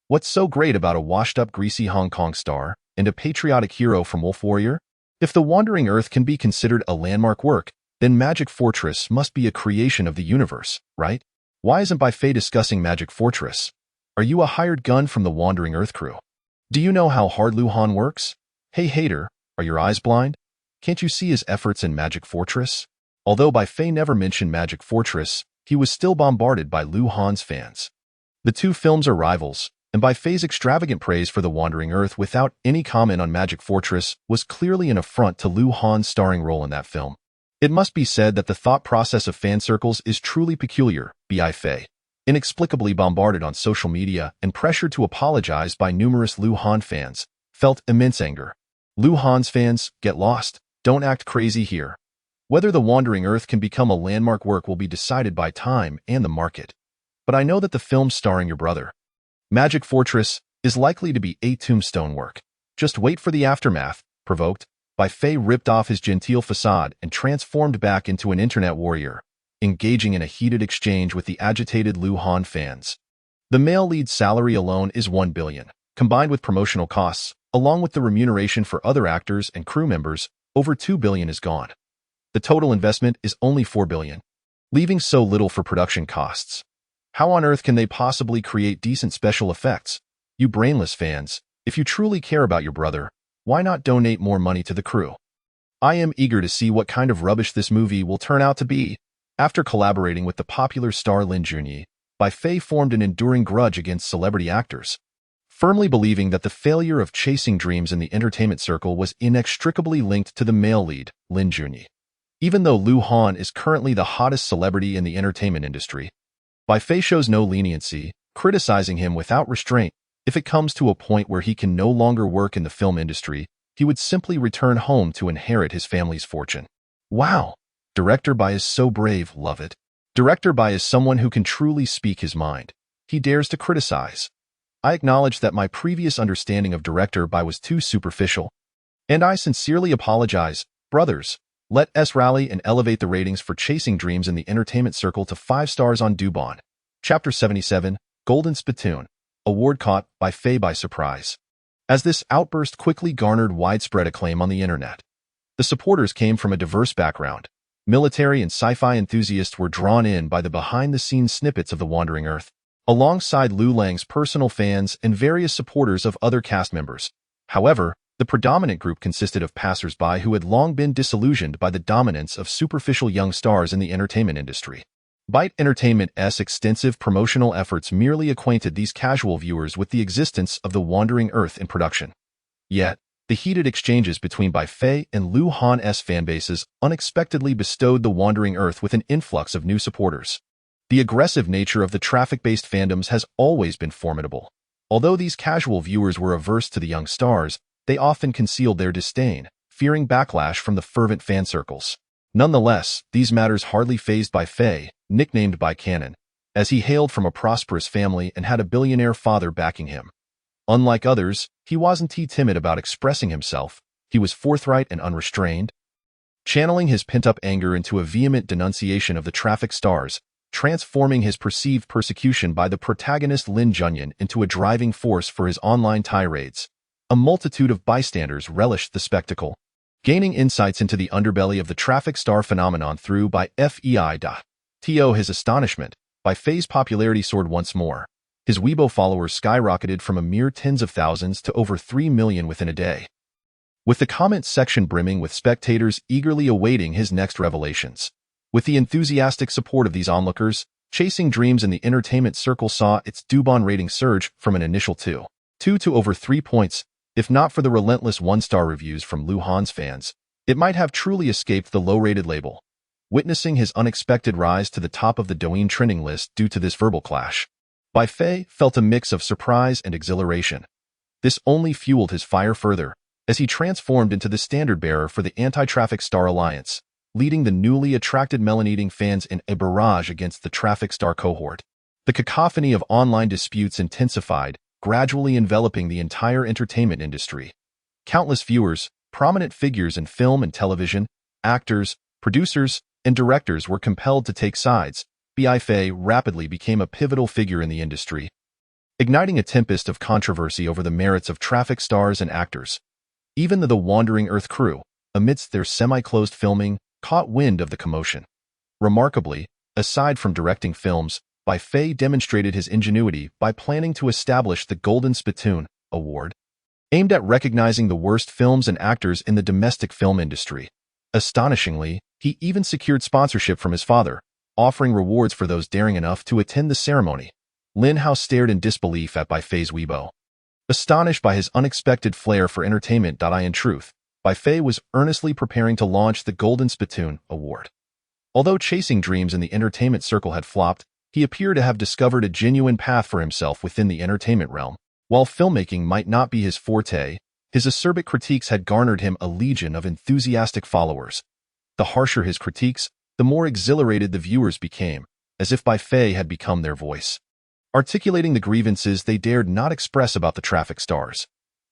Speaker 2: What's so great about a washed-up greasy Hong Kong star and a patriotic hero from Wolf Warrior? If The Wandering Earth can be considered a landmark work, then Magic Fortress must be a creation of the universe, right? Why isn't Bai Fei discussing Magic Fortress? Are you a hired gun from the Wandering Earth crew? Do you know how hard Liu Han works? Hey hater, are your eyes blind? Can't you see his efforts in Magic Fortress? Although Bai Fei never mentioned Magic Fortress, he was still bombarded by Liu Han's fans. The two films are rivals, and Bai Fei's extravagant praise for the Wandering Earth without any comment on Magic Fortress was clearly an affront to Liu Han's starring role in that film. It must be said that the thought process of fan circles is truly peculiar. Bai Fei, inexplicably bombarded on social media and pressured to apologize by numerous Liu Han fans, felt immense anger. Liu Han's fans, get lost. Don't act crazy here. Whether the Wandering Earth can become a landmark work will be decided by time and the market. But I know that the film starring your brother, Magic Fortress, is likely to be a tombstone work. Just wait for the aftermath. Provoked, Bai Fei ripped off his genteel facade and transformed back into an internet warrior, engaging in a heated exchange with the agitated Liu Han fans. The male lead's salary alone is $1 billion. Combined with promotional costs, along with the remuneration for other actors and crew members, over $2 billion is gone. The total investment is only $4 billion, leaving so little for production costs. How on earth can they possibly create decent special effects? You brainless fans, if you truly care about your brother, why not donate more money to the crew? I am eager to see what kind of rubbish this movie will turn out to be. After collaborating with the popular star Lin Junyi, Bai Fei formed an enduring grudge against celebrity actors, firmly believing that the failure of chasing dreams in the entertainment circle was inextricably linked to the male lead, Lin Junyi. Even though Liu Han is currently the hottest celebrity in the entertainment industry, Bai Fei shows no leniency, criticizing him without restraint. If it comes to a point where he can no longer work in the film industry, he would simply return home to inherit his family's fortune. Wow! Director Bai is so brave, love it. Director Bai is someone who can truly speak his mind. He dares to criticize. I acknowledge that my previous understanding of Director Bai was too superficial, and I sincerely apologize. Brothers, let us rally and elevate the ratings for Chasing Dreams in the entertainment circle to 5 stars on Dubon. Chapter 77, Golden Spatoon. Award caught Bai Fei by surprise. As this outburst quickly garnered widespread acclaim on the internet. The supporters came from a diverse background. Military and sci-fi enthusiasts were drawn in by the behind-the-scenes snippets of The Wandering Earth, alongside Liu Lang's personal fans and various supporters of other cast members. However, the predominant group consisted of passers-by who had long been disillusioned by the dominance of superficial young stars in the entertainment industry. Byte Entertainment's extensive promotional efforts merely acquainted these casual viewers with the existence of The Wandering Earth in production. Yet, the heated exchanges between Bai Fei and Liu Han's fanbases unexpectedly bestowed The Wandering Earth with an influx of new supporters. The aggressive nature of the traffic-based fandoms has always been formidable. Although these casual viewers were averse to the young stars, they often concealed their disdain, fearing backlash from the fervent fan circles. Nonetheless, these matters hardly fazed Bai Fei, nicknamed Bai Cannon, as he hailed from a prosperous family and had a billionaire father backing him. Unlike others, he wasn't timid about expressing himself. He was forthright and unrestrained, channeling his pent-up anger into a vehement denunciation of the traffic stars, transforming his perceived persecution by the protagonist Lin Junyi into a driving force for his online tirades. A multitude of bystanders relished the spectacle, gaining insights into the underbelly of the traffic star phenomenon through Bai Fei. To his astonishment, Bai Fei's popularity soared once more. His Weibo followers skyrocketed from a mere tens of thousands to over 3 million within a day, with the comment section brimming with spectators eagerly awaiting his next revelations. With the enthusiastic support of these onlookers, Chasing Dreams in the entertainment circle saw its Dubon rating surge from an initial 2 to over 3 points. If not for the relentless 1-star reviews from Liu Han's fans, it might have truly escaped the low-rated label. Witnessing his unexpected rise to the top of the Douyin trending list due to this verbal clash, Bai Fei felt a mix of surprise and exhilaration. This only fueled his fire further, as he transformed into the standard-bearer for the Anti-Traffic Star Alliance, leading the newly attracted melanin-eating fans in a barrage against the traffic star cohort. The cacophony of online disputes intensified, gradually enveloping the entire entertainment industry. Countless viewers, prominent figures in film and television, actors, producers, and directors were compelled to take sides. Bai Fei rapidly became a pivotal figure in the industry, igniting a tempest of controversy over the merits of traffic stars and actors. Even the Wandering Earth crew, amidst their semi-closed filming, caught wind of the commotion. Remarkably, aside from directing films, Bai Fei demonstrated his ingenuity by planning to establish the Golden Spatoon Award, aimed at recognizing the worst films and actors in the domestic film industry. Astonishingly, he even secured sponsorship from his father, offering rewards for those daring enough to attend the ceremony. Lin Hao stared in disbelief at Bai Fei's Weibo. Astonished by his unexpected flair for entertainment. In truth, Bai Fei was earnestly preparing to launch the Golden Spatoon Award. Although chasing dreams in the entertainment circle had flopped, he appeared to have discovered a genuine path for himself within the entertainment realm. While filmmaking might not be his forte, his acerbic critiques had garnered him a legion of enthusiastic followers. The harsher his critiques, the more exhilarated the viewers became, as if Bai Fei had become their voice, articulating the grievances they dared not express about the traffic stars.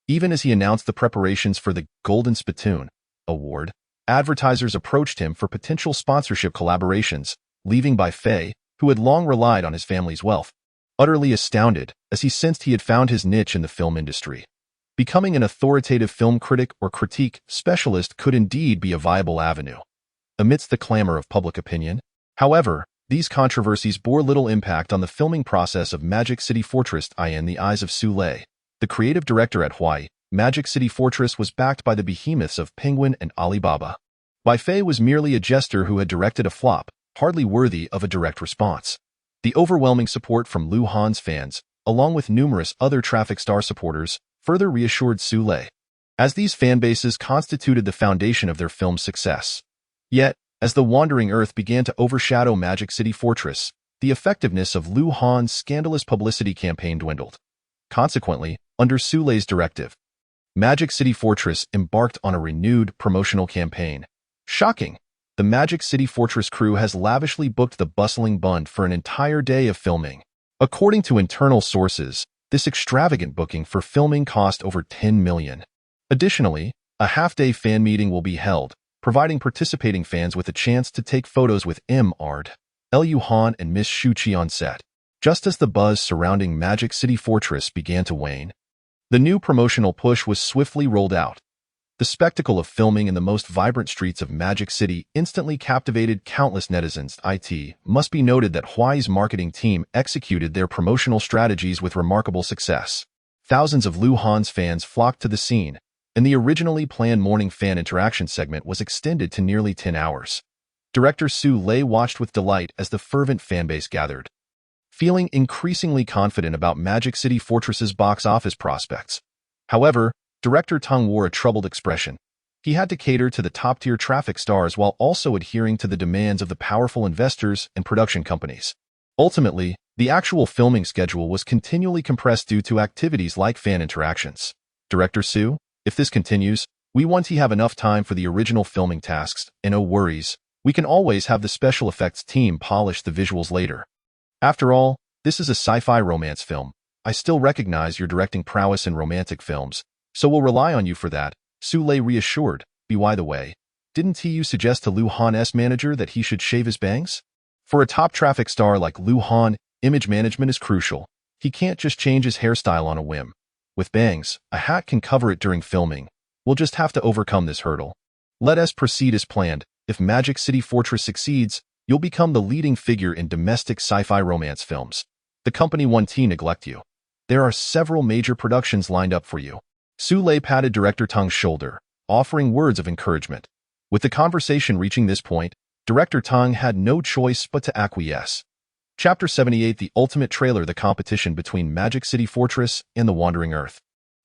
Speaker 2: Even as he announced the preparations for the Golden Spatoon Award, advertisers approached him for potential sponsorship collaborations, leaving Bai Fei, who had long relied on his family's wealth, utterly astounded as he sensed he had found his niche in the film industry. Becoming an authoritative film critic or critique specialist could indeed be a viable avenue. Amidst the clamor of public opinion, however, these controversies bore little impact on the filming process of Magic City Fortress. In the eyes of Su Lei, the creative director at Hawaii, Magic City Fortress was backed by the behemoths of Penguin and Alibaba. Bai Fei was merely a jester who had directed a flop, hardly worthy of a direct response. The overwhelming support from Liu Han's fans, along with numerous other traffic star supporters, further reassured Su Lei, as these fanbases constituted the foundation of their film's success. Yet, as The Wandering Earth began to overshadow Magic City Fortress, the effectiveness of Liu Han's scandalous publicity campaign dwindled. Consequently, under Su Lei's directive, Magic City Fortress embarked on a renewed promotional campaign. Shocking! The Magic City Fortress crew has lavishly booked the bustling Bund for an entire day of filming. According to internal sources, this extravagant booking for filming cost over $10 million. Additionally, a half-day fan meeting will be held, providing participating fans with a chance to take photos with Ard, Liu Han and Miss Shu Qi on set. Just as the buzz surrounding Magic City Fortress began to wane, the new promotional push was swiftly rolled out. The spectacle of filming in the most vibrant streets of Magic City instantly captivated countless netizens. It must be noted that Hawaii's marketing team executed their promotional strategies with remarkable success. Thousands of Liu Han's fans flocked to the scene, and the originally planned morning fan interaction segment was extended to nearly 10 hours. Director Su Lei watched with delight as the fervent fanbase gathered. Feeling increasingly confident about Magic City Fortress's box office prospects. However, Director Tang wore a troubled expression. He had to cater to the top-tier traffic stars while also adhering to the demands of the powerful investors and production companies. Ultimately, the actual filming schedule was continually compressed due to activities like fan interactions. Director Su, if this continues, we want to have enough time for the original filming tasks, and no worries, we can always have the special effects team polish the visuals later. After all, this is a sci-fi romance film. I still recognize your directing prowess in romantic films, so we'll rely on you for that, Su Lei reassured. By the way, didn't you suggest to Liu Han's manager that he should shave his bangs? For a top traffic star like Liu Han, image management is crucial. He can't just change his hairstyle on a whim. With bangs, a hat can cover it during filming. We'll just have to overcome this hurdle. Let us proceed as planned. If Magic City Fortress succeeds, you'll become the leading figure in domestic sci-fi romance films. The company won't neglect you. There are several major productions lined up for you. Su Lei patted Director Tang's shoulder, offering words of encouragement. With the conversation reaching this point, Director Tang had no choice but to acquiesce. Chapter 78: The Ultimate Trailer. The competition between Magic City Fortress and The Wandering Earth.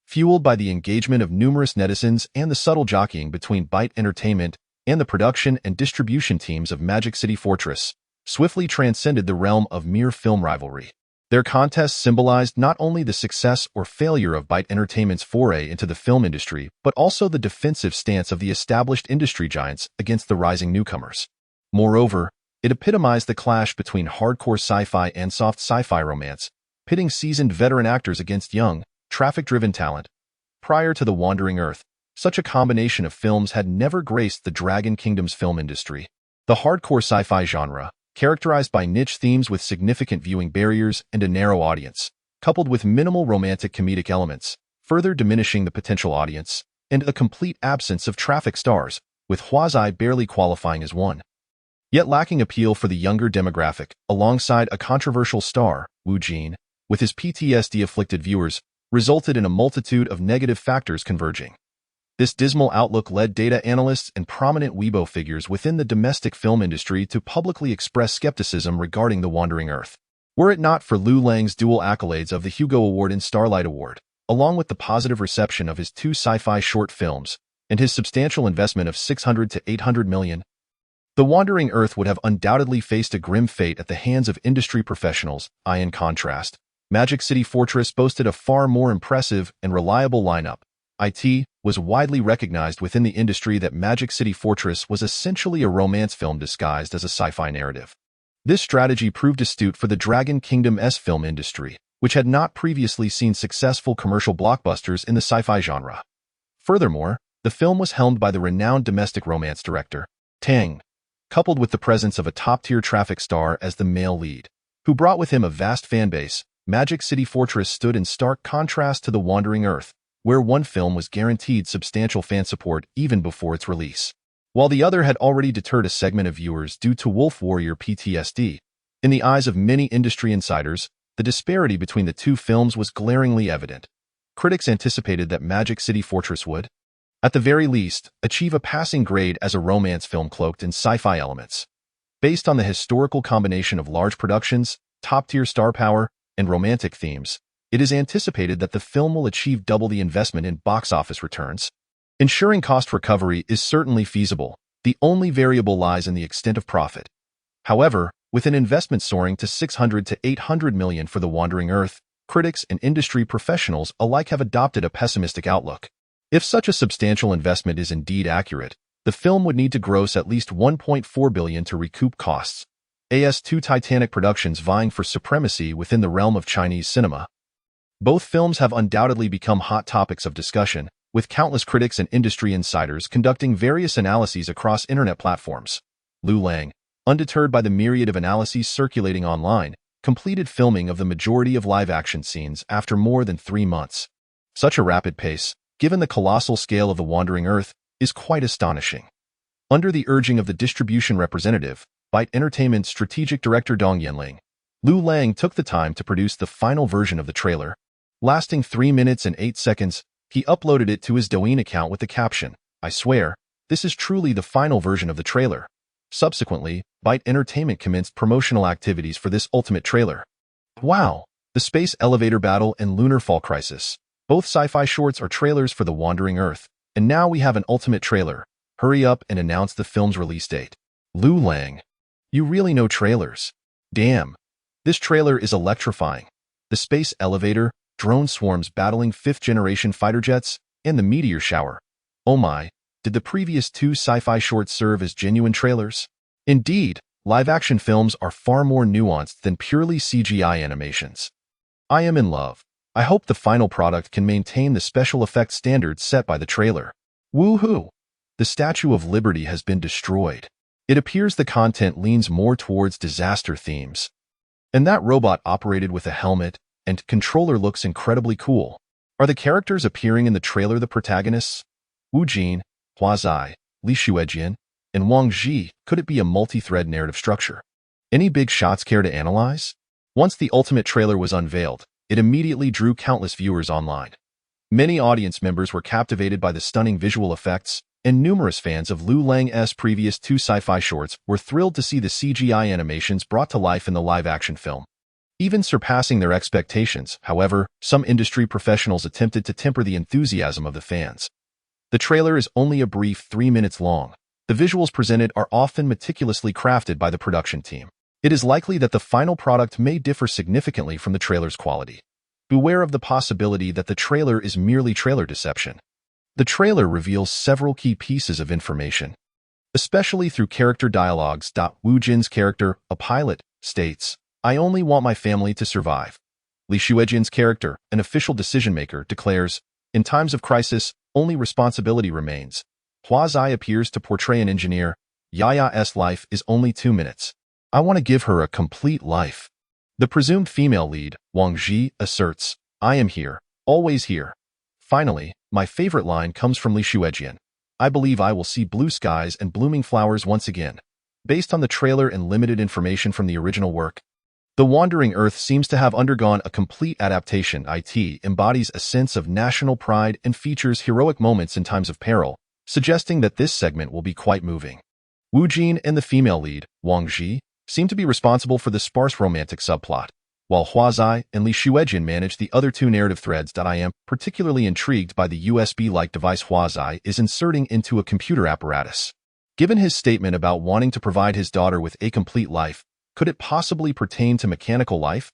Speaker 2: Fueled by the engagement of numerous netizens and the subtle jockeying between Byte Entertainment and the production and distribution teams of Magic City Fortress, swiftly transcended the realm of mere film rivalry. Their contest symbolized not only the success or failure of Byte Entertainment's foray into the film industry, but also the defensive stance of the established industry giants against the rising newcomers. Moreover, it epitomized the clash between hardcore sci-fi and soft sci-fi romance, pitting seasoned veteran actors against young, traffic-driven talent. Prior to The Wandering Earth, such a combination of films had never graced the Dragon Kingdom's film industry. The hardcore sci-fi genre, characterized by niche themes with significant viewing barriers and a narrow audience, coupled with minimal romantic comedic elements, further diminishing the potential audience, and a complete absence of traffic stars, with Huazai barely qualifying as one. Yet lacking appeal for the younger demographic, alongside a controversial star, Wu Jin, with his PTSD-afflicted viewers, resulted in a multitude of negative factors converging. This dismal outlook led data analysts and prominent Weibo figures within the domestic film industry to publicly express skepticism regarding The Wandering Earth. Were it not for Liu Lang's dual accolades of the Hugo Award and Starlight Award, along with the positive reception of his 2 sci-fi short films, and his substantial investment of $600 to $800 million, The Wandering Earth would have undoubtedly faced a grim fate at the hands of industry professionals. In contrast, Magic City Fortress boasted a far more impressive and reliable lineup. It was widely recognized within the industry that Magic City Fortress was essentially a romance film disguised as a sci-fi narrative. This strategy proved astute for the Dragon Kingdom's film industry, which had not previously seen successful commercial blockbusters in the sci-fi genre. Furthermore, the film was helmed by the renowned domestic romance director, Tang, coupled with the presence of a top-tier traffic star as the male lead, who brought with him a vast fanbase. Magic City Fortress stood in stark contrast to The Wandering Earth, where one film was guaranteed substantial fan support even before its release, while the other had already deterred a segment of viewers due to Wolf Warrior PTSD. In the eyes of many industry insiders, the disparity between the two films was glaringly evident. Critics anticipated that Magic City Fortress would, at the very least, achieve a passing grade as a romance film cloaked in sci-fi elements. Based on the historical combination of large productions, top-tier star power, and romantic themes, it is anticipated that the film will achieve double the investment in box office returns. Ensuring cost recovery is certainly feasible. The only variable lies in the extent of profit. However, with an investment soaring to $600 to $800 million for The Wandering Earth, critics and industry professionals alike have adopted a pessimistic outlook. If such a substantial investment is indeed accurate, the film would need to gross at least $1.4 billion to recoup costs. Two titanic productions vying for supremacy within the realm of Chinese cinema. Both films have undoubtedly become hot topics of discussion, with countless critics and industry insiders conducting various analyses across internet platforms. Liu Lang, undeterred by the myriad of analyses circulating online, completed filming of the majority of live-action scenes after more than 3 months. Such a rapid pace, given the colossal scale of The Wandering Earth, is quite astonishing. Under the urging of the distribution representative, Byte Entertainment's strategic director Dong Yanling, Liu Lang took the time to produce the final version of the trailer. Lasting 3 minutes and 8 seconds, he uploaded it to his Douyin account with the caption, "I swear, this is truly the final version of the trailer." Subsequently, Byte Entertainment commenced promotional activities for this ultimate trailer. Wow! The Space Elevator Battle and Lunar Fall Crisis. Both sci-fi shorts are trailers for The Wandering Earth, and now we have an ultimate trailer. Hurry up and announce the film's release date. Liu Lang. You really know trailers. Damn. This trailer is electrifying. The space elevator, drone swarms battling 5th-generation fighter jets, and the meteor shower. Oh my, did the previous 2 sci-fi shorts serve as genuine trailers? Indeed, live-action films are far more nuanced than purely CGI animations. I am in love. I hope the final product can maintain the special effects standards set by the trailer. Woohoo! The Statue of Liberty has been destroyed. It appears the content leans more towards disaster themes. And that robot operated with a helmet and controller looks incredibly cool. Are the characters appearing in the trailer the protagonists? Wu Jin, Huazai, Li Shuejian, and Wang Ji. Could it be a multi-thread narrative structure? Any big shots care to analyze? Once the ultimate trailer was unveiled, it immediately drew countless viewers online. Many audience members were captivated by the stunning visual effects, and numerous fans of Liu Lang's previous 2 sci-fi shorts were thrilled to see the CGI animations brought to life in the live-action film. Even surpassing their expectations, however, some industry professionals attempted to temper the enthusiasm of the fans. The trailer is only a brief 3 minutes long. The visuals presented are often meticulously crafted by the production team. It is likely that the final product may differ significantly from the trailer's quality. Beware of the possibility that the trailer is merely trailer deception. The trailer reveals several key pieces of information, especially through character dialogues. Wu Jin's character, a pilot, states, "I only want my family to survive." Li Shuejian's character, an official decision-maker, declares, "In times of crisis, only responsibility remains." Huazai appears to portray an engineer. Yaya's life is only 2 minutes. I want to give her a complete life. The presumed female lead, Wang Ji, asserts, "I am here, always here." Finally, my favorite line comes from Li Shuejian. I believe I will see blue skies and blooming flowers once again. Based on the trailer and limited information from the original work, The Wandering Earth seems to have undergone a complete adaptation. It embodies a sense of national pride and features heroic moments in times of peril, suggesting that this segment will be quite moving. Wu Jin and the female lead, Wang Ji, seem to be responsible for the sparse romantic subplot, while Hua Zai and Li Xuejin manage the other two narrative threads. I am particularly intrigued by the USB-like device Hua Zai is inserting into a computer apparatus. Given his statement about wanting to provide his daughter with a complete life, could it possibly pertain to mechanical life?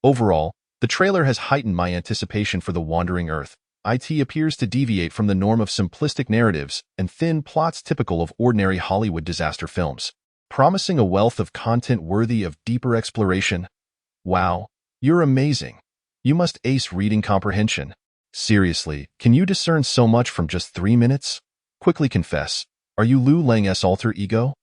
Speaker 2: Overall, the trailer has heightened my anticipation for The Wandering Earth. It appears to deviate from the norm of simplistic narratives and thin plots typical of ordinary Hollywood disaster films, promising a wealth of content worthy of deeper exploration. Wow, you're amazing. You must ace reading comprehension. Seriously, can you discern so much from just 3 minutes? Quickly confess, are you Liu Lang's alter ego?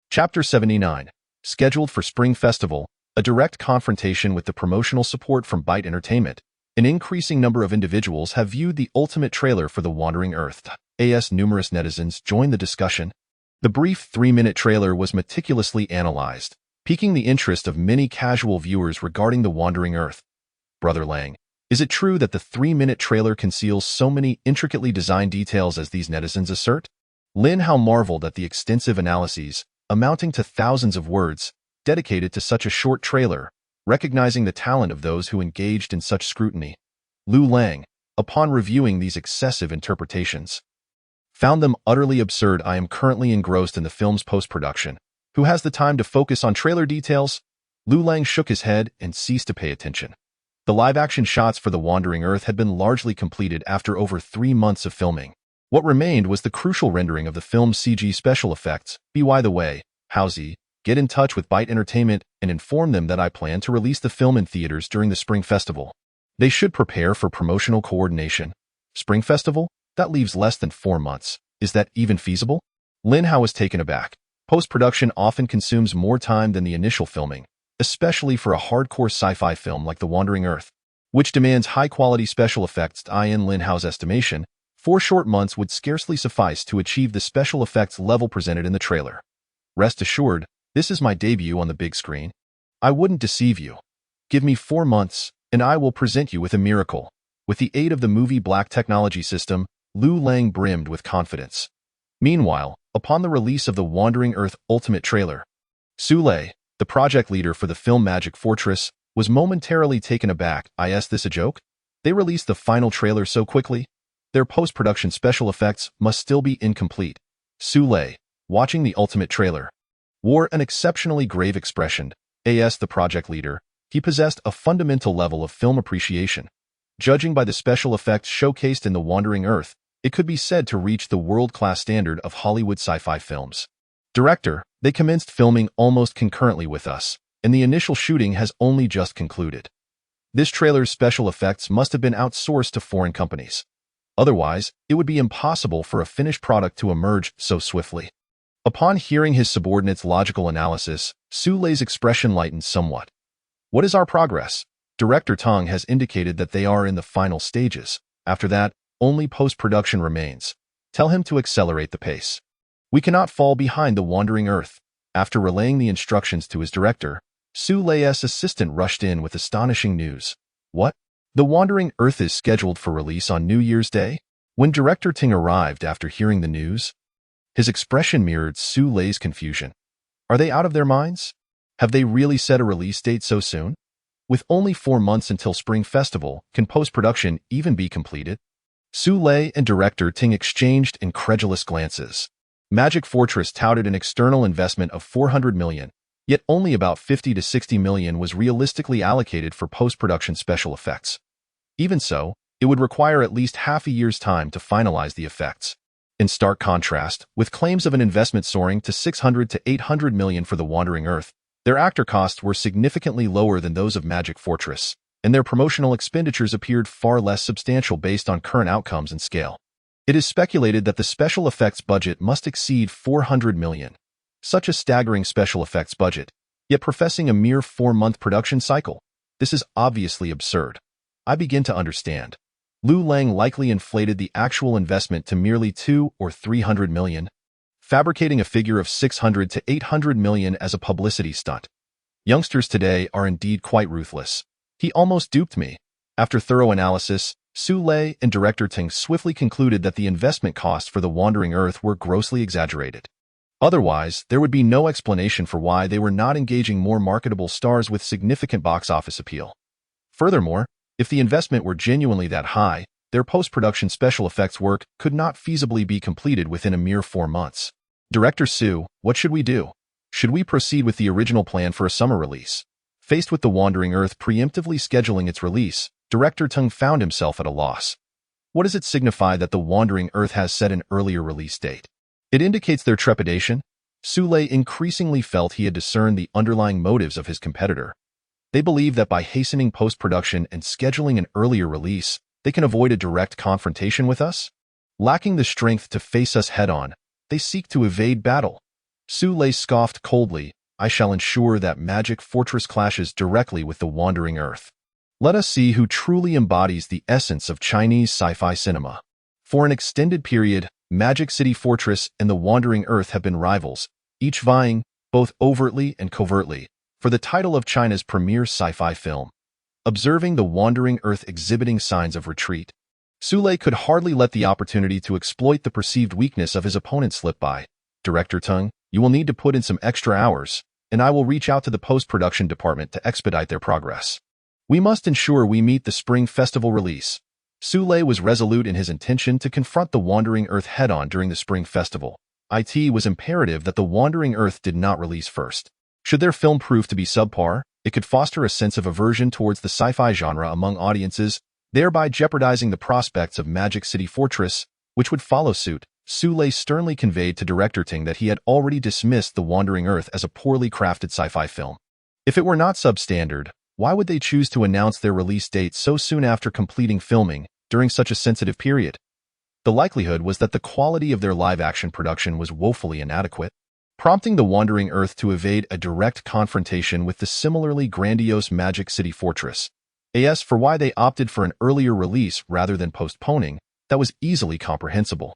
Speaker 2: Chapter 79. Scheduled for Spring Festival, a direct confrontation with the promotional support from Byte Entertainment. An increasing number of individuals have viewed the ultimate trailer for The Wandering Earth. Numerous netizens joined the discussion. The brief 3-minute trailer was meticulously analyzed, piquing the interest of many casual viewers regarding The Wandering Earth. Brother Lang, is it true that the 3-minute trailer conceals so many intricately designed details as these netizens assert? Lin Hao marveled at the extensive analyses, amounting to thousands of words, dedicated to such a short trailer, recognizing the talent of those who engaged in such scrutiny. Liu Lang, upon reviewing these excessive interpretations, found them utterly absurd. I am currently engrossed in the film's post-production. Who has the time to focus on trailer details? Liu Lang shook his head and ceased to pay attention. The live-action shots for The Wandering Earth had been largely completed after over 3 months of filming. What remained was the crucial rendering of the film's CG special effects. By the way, Howzy, get in touch with Byte Entertainment and inform them that I plan to release the film in theaters during the Spring Festival. They should prepare for promotional coordination. Spring Festival? That leaves less than 4 months. Is that even feasible? Lin Hao was taken aback. Post-production often consumes more time than the initial filming, especially for a hardcore sci-fi film like The Wandering Earth, which demands high-quality special effects. In Lin Hao's estimation, 4 short months would scarcely suffice to achieve the special effects level presented in the trailer. Rest assured, this is my debut on the big screen. I wouldn't deceive you. Give me 4 months, and I will present you with a miracle. With the aid of the movie Black Technology System, Liu Lang brimmed with confidence. Meanwhile, upon the release of The Wandering Earth Ultimate trailer, Su Lei, the project leader for the film Magic Fortress, was momentarily taken aback. Is this a joke? They released the final trailer so quickly? Their post-production special effects must still be incomplete. Su Lei, watching the Ultimate trailer, wore an exceptionally grave expression. As the project leader, he possessed a fundamental level of film appreciation. Judging by the special effects showcased in The Wandering Earth, it could be said to reach the world-class standard of Hollywood sci-fi films. Director, they commenced filming almost concurrently with us, and the initial shooting has only just concluded. This trailer's special effects must have been outsourced to foreign companies. Otherwise, it would be impossible for a finished product to emerge so swiftly. Upon hearing his subordinate's logical analysis, Su Lei's expression lightened somewhat. What is our progress? Director Tong has indicated that they are in the final stages. After that, only post-production remains. Tell him to accelerate the pace. We cannot fall behind The Wandering Earth. After relaying the instructions to his director, Su Lei's assistant rushed in with astonishing news. What? The Wandering Earth is scheduled for release on New Year's Day? When Director Ting arrived after hearing the news, his expression mirrored Su Lei's confusion. Are they out of their minds? Have they really set a release date so soon? With only 4 months until Spring Festival, can post-production even be completed? Su Lei and Director Ting exchanged incredulous glances. Magic Fortress touted an external investment of $400 million, yet only about $50 to $60 million was realistically allocated for post-production special effects. Even so, it would require at least half a year's time to finalize the effects. In stark contrast, with claims of an investment soaring to $600 to $800 million for The Wandering Earth, their actor costs were significantly lower than those of Magic Fortress, and their promotional expenditures appeared far less substantial based on current outcomes and scale. It is speculated that the special effects budget must exceed $400 million. Such a staggering special effects budget, yet professing a mere 4-month production cycle. This is obviously absurd. I begin to understand. Liu Lang likely inflated the actual investment to merely 2 or 300 million, fabricating a figure of 600 to 800 million as a publicity stunt. Youngsters today are indeed quite ruthless. He almost duped me. After thorough analysis, Su Lei and director Ting swiftly concluded that the investment costs for The Wandering Earth were grossly exaggerated. Otherwise, there would be no explanation for why they were not engaging more marketable stars with significant box office appeal. Furthermore, if the investment were genuinely that high, their post-production special effects work could not feasibly be completed within a mere 4 months. Director Su, what should we do? Should we proceed with the original plan for a summer release? Faced with The Wandering Earth preemptively scheduling its release, director Tung found himself at a loss. What does it signify that The Wandering Earth has set an earlier release date? It indicates their trepidation. Su Lei increasingly felt he had discerned the underlying motives of his competitor. They believe that by hastening post-production and scheduling an earlier release, they can avoid a direct confrontation with us. Lacking the strength to face us head-on, they seek to evade battle. Su Lei scoffed coldly, I shall ensure that Magic Fortress clashes directly with The Wandering Earth. Let us see who truly embodies the essence of Chinese sci-fi cinema. For an extended period, Magic City Fortress and The Wandering Earth have been rivals, each vying, both overtly and covertly, for the title of China's premier sci-fi film. Observing The Wandering Earth exhibiting signs of retreat, Su Lei could hardly let the opportunity to exploit the perceived weakness of his opponent slip by. Director Tung, you will need to put in some extra hours, and I will reach out to the post-production department to expedite their progress. We must ensure we meet the Spring Festival release. Su Lei was resolute in his intention to confront The Wandering Earth head-on during the Spring Festival. It was imperative that The Wandering Earth did not release first. Should their film prove to be subpar, it could foster a sense of aversion towards the sci-fi genre among audiences, thereby jeopardizing the prospects of Magic City Fortress, which would follow suit. Su Lei sternly conveyed to director Ting that he had already dismissed The Wandering Earth as a poorly crafted sci-fi film. If it were not substandard, why would they choose to announce their release date so soon after completing filming, during such a sensitive period? The likelihood was that the quality of their live-action production was woefully inadequate, prompting The Wandering Earth to evade a direct confrontation with the similarly grandiose Magic City Fortress. As for why they opted for an earlier release rather than postponing, that was easily comprehensible.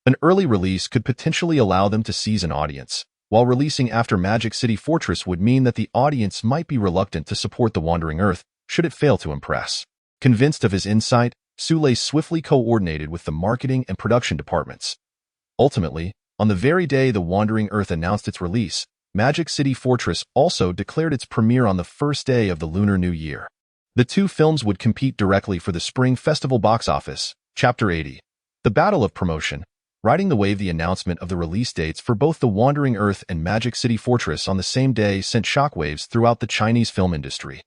Speaker 2: An early release could potentially allow them to seize an audience, while releasing after Magic City Fortress would mean that the audience might be reluctant to support The Wandering Earth should it fail to impress. Convinced of his insight, Su Lei swiftly coordinated with the marketing and production departments. Ultimately, on the very day The Wandering Earth announced its release, Magic City Fortress also declared its premiere on the first day of the Lunar New Year. The two films would compete directly for the Spring Festival box office. Chapter 80. The Battle of Promotion. Riding the wave, the announcement of the release dates for both The Wandering Earth and Magic City Fortress on the same day sent shockwaves throughout the Chinese film industry.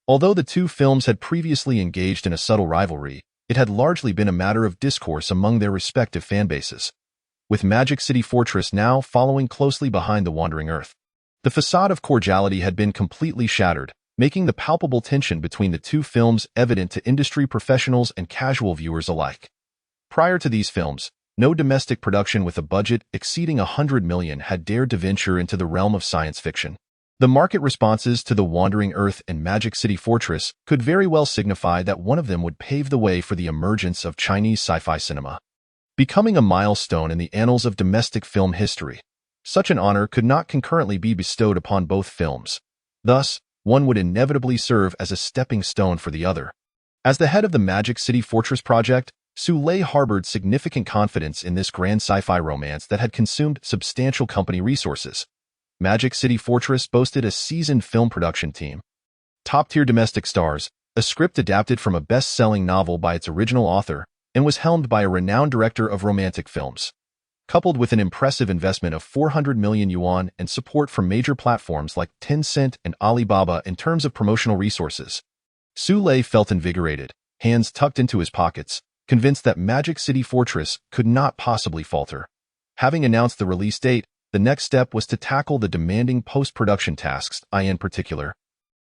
Speaker 2: Although the two films had previously engaged in a subtle rivalry, it had largely been a matter of discourse among their respective fanbases. With Magic City Fortress now following closely behind The Wandering Earth, the facade of cordiality had been completely shattered, making the palpable tension between the two films evident to industry professionals and casual viewers alike. Prior to these films, no domestic production with a budget exceeding 100 million had dared to venture into the realm of science fiction. The market responses to The Wandering Earth and Magic City Fortress could very well signify that one of them would pave the way for the emergence of Chinese sci-fi cinema, becoming a milestone in the annals of domestic film history. Such an honor could not concurrently be bestowed upon both films. Thus, one would inevitably serve as a stepping stone for the other. As the head of the Magic City Fortress project, Su Lei harbored significant confidence in this grand sci-fi romance that had consumed substantial company resources. Magic City Fortress boasted a seasoned film production team, top-tier domestic stars, a script adapted from a best-selling novel by its original author, and was helmed by a renowned director of romantic films. Coupled with an impressive investment of 400 million yuan and support from major platforms like Tencent and Alibaba in terms of promotional resources, Su Lei felt invigorated, hands tucked into his pockets, convinced that Magic City Fortress could not possibly falter. Having announced the release date, the next step was to tackle the demanding post-production tasks, in particular.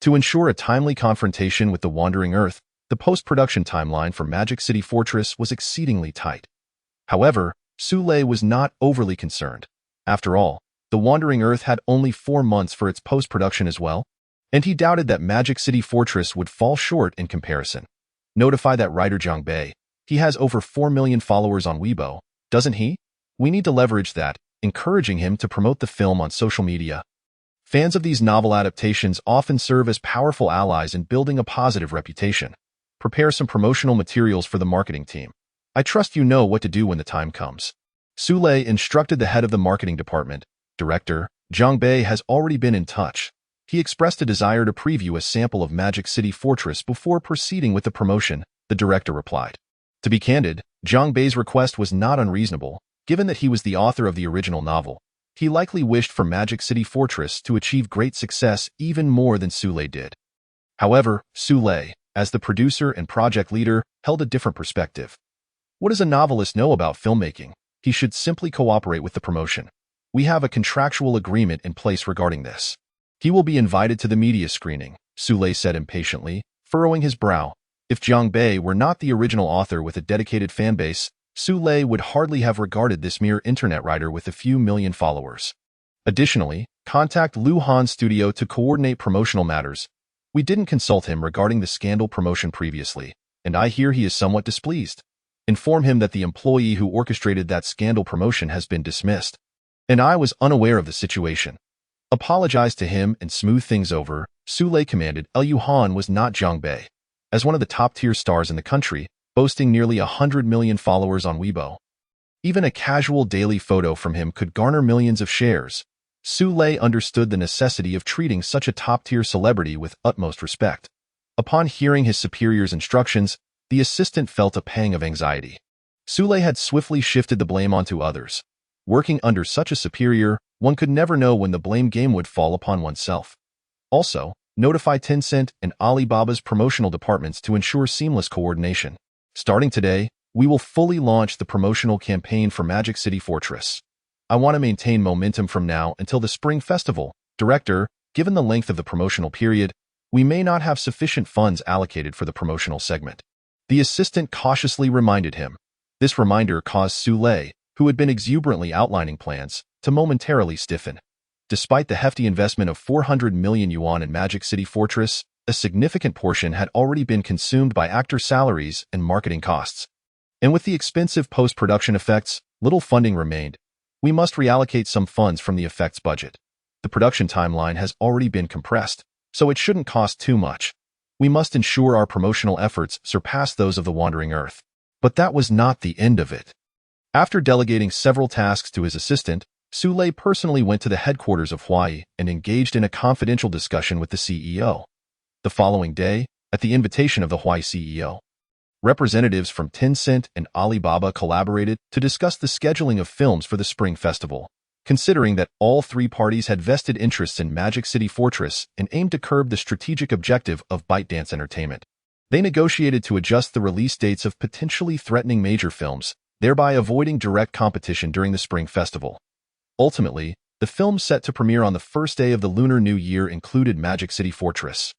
Speaker 2: To ensure a timely confrontation with The Wandering Earth, the post-production timeline for Magic City Fortress was exceedingly tight. However, Su Lei was not overly concerned. After all, The Wandering Earth had only 4 months for its post-production as well, and he doubted that Magic City Fortress would fall short in comparison. Notify that writer Zhang Bei, He has over 4 million followers on Weibo, doesn't he? We need to leverage that, encouraging him to promote the film on social media. Fans of these novel adaptations often serve as powerful allies in building a positive reputation. Prepare some promotional materials for the marketing team. I trust you know what to do when the time comes. Sule instructed the head of the marketing department. Director, Zhang Bei has already been in touch. He expressed a desire to preview a sample of Magic City Fortress before proceeding with the promotion, the director replied. To be candid, Zhang Bei's request was not unreasonable, given that he was the author of the original novel. He likely wished for Magic City Fortress to achieve great success even more than Sule did. However, Sule, as the producer and project leader, held a different perspective. What does a novelist know about filmmaking? He should simply cooperate with the promotion. We have a contractual agreement in place regarding this. He will be invited to the media screening, Sule said impatiently, furrowing his brow. If Zhang Bei were not the original author with a dedicated fanbase, Sule would hardly have regarded this mere internet writer with a few million followers. Additionally, contact Liu Lang's studio to coordinate promotional matters. We didn't consult him regarding the scandal promotion previously, and I hear he is somewhat displeased. Inform him that the employee who orchestrated that scandal promotion has been dismissed, and I was unaware of the situation. Apologize to him and smooth things over, Sule commanded. Liu Lang was not Zhang Bei. As one of the top-tier stars in the country, boasting nearly 100 million followers on Weibo, even a casual daily photo from him could garner millions of shares. Sule understood the necessity of treating such a top-tier celebrity with utmost respect. Upon hearing his superior's instructions, the assistant felt a pang of anxiety. Sule had swiftly shifted the blame onto others. Working under such a superior, one could never know when the blame game would fall upon oneself. Also, notify Tencent and Alibaba's promotional departments to ensure seamless coordination. Starting today, we will fully launch the promotional campaign for Magic City Fortress. I want to maintain momentum from now until the Spring Festival. Director, given the length of the promotional period, we may not have sufficient funds allocated for the promotional segment. The assistant cautiously reminded him. This reminder caused Sule, who had been exuberantly outlining plans, to momentarily stiffen. Despite the hefty investment of 400 million yuan in Magic City Fortress, a significant portion had already been consumed by actor salaries and marketing costs. And with the expensive post-production effects, little funding remained. We must reallocate some funds from the effects budget. The production timeline has already been compressed, so it shouldn't cost too much. We must ensure our promotional efforts surpass those of the Wandering Earth. But that was not the end of it. After delegating several tasks to his assistant, Sule personally went to the headquarters of Huai and engaged in a confidential discussion with the CEO. The following day, at the invitation of the Huai CEO, representatives from Tencent and Alibaba collaborated to discuss the scheduling of films for the Spring Festival, considering that all three parties had vested interests in Magic City Fortress and aimed to curb the strategic objective of ByteDance Entertainment. They negotiated to adjust the release dates of potentially threatening major films, thereby avoiding direct competition during the Spring Festival. Ultimately, the films set to premiere on the first day of the Lunar New Year included Magic City Fortress,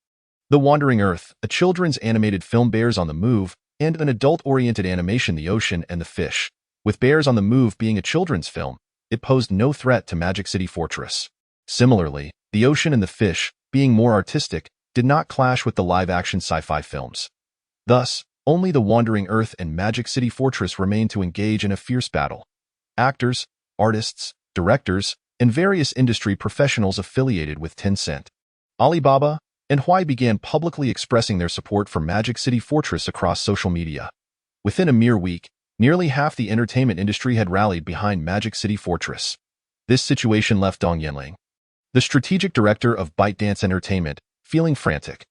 Speaker 2: The Wandering Earth, a children's animated film Bears on the Move, and an adult-oriented animation The Ocean and the Fish. With Bears on the Move being a children's film, it posed no threat to Magic City Fortress. Similarly, The Ocean and the Fish, being more artistic, did not clash with the live-action sci-fi films. Thus, only The Wandering Earth and Magic City Fortress remained to engage in a fierce battle. Actors, artists, directors, and various industry professionals affiliated with Tencent, Alibaba, and Huai began publicly expressing their support for Magic City Fortress across social media. Within a mere week, nearly half the entertainment industry had rallied behind Magic City Fortress. This situation left Dong Yanling, the strategic director of ByteDance Entertainment, feeling frantic.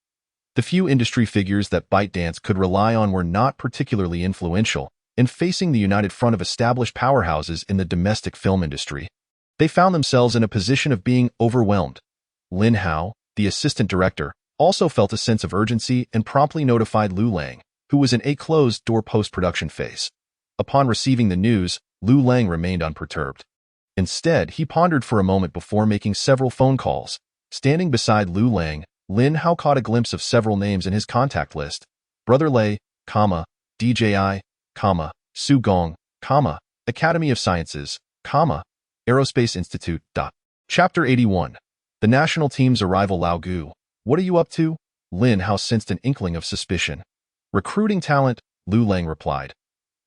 Speaker 2: The few industry figures that ByteDance could rely on were not particularly influential, and facing the united front of established powerhouses in the domestic film industry, they found themselves in a position of being overwhelmed. Lin Hao, the assistant director, also felt a sense of urgency and promptly notified Liu Lang, who was in a closed-door post-production phase. Upon receiving the news, Liu Lang remained unperturbed. Instead, he pondered for a moment before making several phone calls. Standing beside Liu Lang, Lin Hao caught a glimpse of several names in his contact list. Brother Lei, DJI, Su Gong, Academy of Sciences, Aerospace Institute. Chapter 81. The national team's arrival. Lao Gu. What are you up to? Lin Hao sensed an inkling of suspicion. Recruiting talent, Liu Lang replied.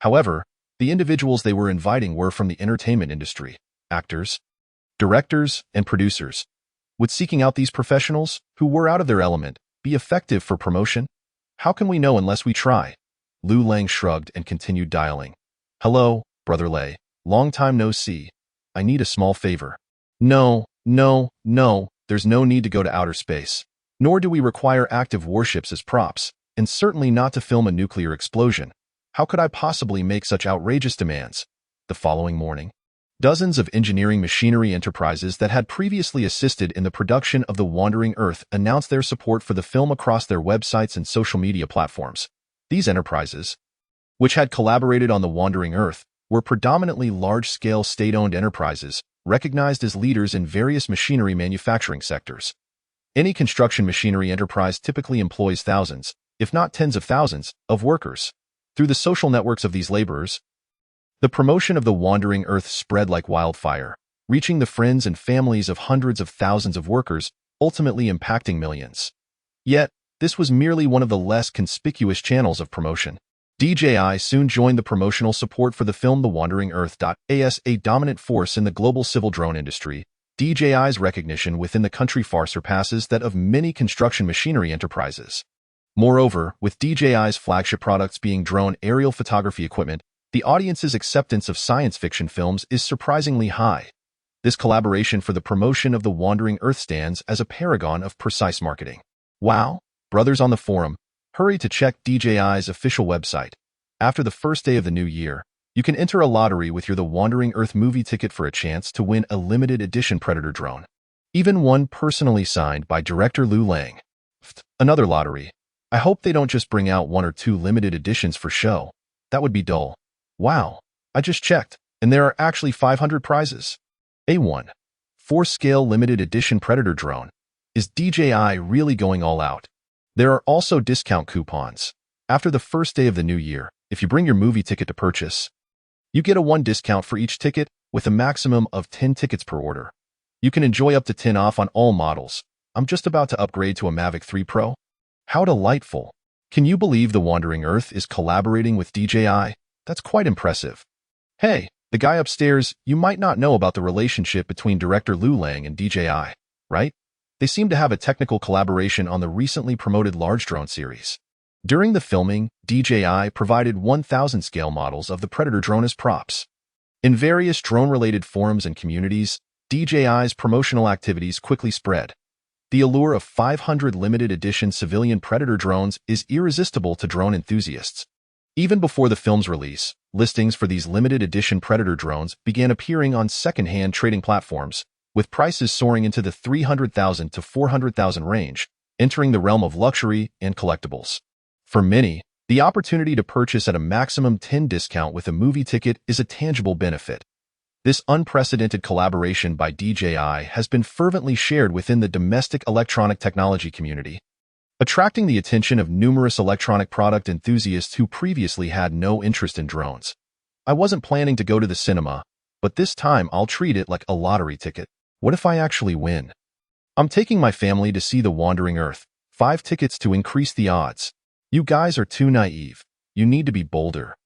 Speaker 2: However, the individuals they were inviting were from the entertainment industry, actors, directors, and producers. Would seeking out these professionals, who were out of their element, be effective for promotion? How can we know unless we try? Liu Lang shrugged and continued dialing. Hello, Brother Lei. Long time no see. I need a small favor. No, there's no need to go to outer space. Nor do we require active warships as props, and certainly not to film a nuclear explosion. How could I possibly make such outrageous demands? The following morning, dozens of engineering machinery enterprises that had previously assisted in the production of The Wandering Earth announced their support for the film across their websites and social media platforms. These enterprises, which had collaborated on The Wandering Earth, were predominantly large-scale state-owned enterprises, recognized as leaders in various machinery manufacturing sectors. Any construction machinery enterprise typically employs thousands, if not tens of thousands, of workers. Through the social networks of these laborers, the promotion of The Wandering Earth spread like wildfire, reaching the friends and families of hundreds of thousands of workers, ultimately impacting millions. Yet, this was merely one of the less conspicuous channels of promotion. DJI soon joined the promotional support for the film The Wandering Earth. As a dominant force in the global civil drone industry, DJI's recognition within the country far surpasses that of many construction machinery enterprises. Moreover, with DJI's flagship products being drone aerial photography equipment, the audience's acceptance of science fiction films is surprisingly high. This collaboration for the promotion of The Wandering Earth stands as a paragon of precise marketing. Wow, brothers on the forum, hurry to check DJI's official website. After the first day of the new year, you can enter a lottery with your The Wandering Earth movie ticket for a chance to win a limited edition Predator drone. Even one personally signed by director Liu Lang. Another lottery. I hope they don't just bring out 1 or 2 limited editions for show. That would be dull. Wow, I just checked, and there are actually 500 prizes. A1. 4-scale limited edition Predator drone. Is DJI really going all out? There are also discount coupons. After the first day of the new year, if you bring your movie ticket to purchase, you get a 1 discount for each ticket, with a maximum of 10 tickets per order. You can enjoy up to 10 off on all models. I'm just about to upgrade to a Mavic 3 Pro. How delightful. Can you believe The Wandering Earth is collaborating with DJI? That's quite impressive. Hey, the guy upstairs, you might not know about the relationship between director Liu Lang and DJI, right? They seem to have a technical collaboration on the recently promoted large drone series. During the filming, DJI provided 1,000 scale models of the Predator drone as props. In various drone-related forums and communities, DJI's promotional activities quickly spread. The allure of 500 limited edition civilian Predator drones is irresistible to drone enthusiasts. Even before the film's release, listings for these limited edition Predator drones began appearing on second-hand trading platforms, with prices soaring into the $300,000 to $400,000 range, entering the realm of luxury and collectibles. For many, the opportunity to purchase at a maximum 10 discount with a movie ticket is a tangible benefit. This unprecedented collaboration by DJI has been fervently shared within the domestic electronic technology community, attracting the attention of numerous electronic product enthusiasts who previously had no interest in drones. I wasn't planning to go to the cinema, but this time I'll treat it like a lottery ticket. What if I actually win? I'm taking my family to see The Wandering Earth. 5 tickets to increase the odds. You guys are too naive. You need to be bolder.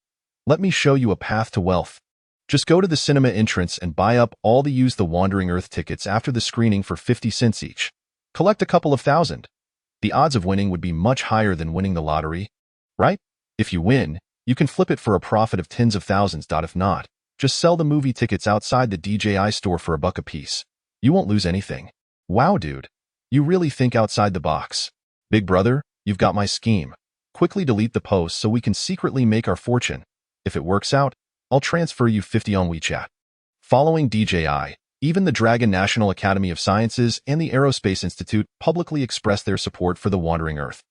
Speaker 2: Let me show you a path to wealth. Just go to the cinema entrance and buy up all the used The Wandering Earth tickets after the screening for 50 cents each. Collect a couple of thousand. The odds of winning would be much higher than winning the lottery, right? If you win, you can flip it for a profit of tens of thousands. If not, just sell the movie tickets outside the DJI store for $1 a piece. You won't lose anything. Wow, dude. You really think outside the box. Big brother, you've got my scheme. Quickly delete the post so we can secretly make our fortune. If it works out, I'll transfer you 50 on WeChat. Following DJI, even the Dragon National Academy of Sciences and the Aerospace Institute publicly expressed their support for The Wandering Earth.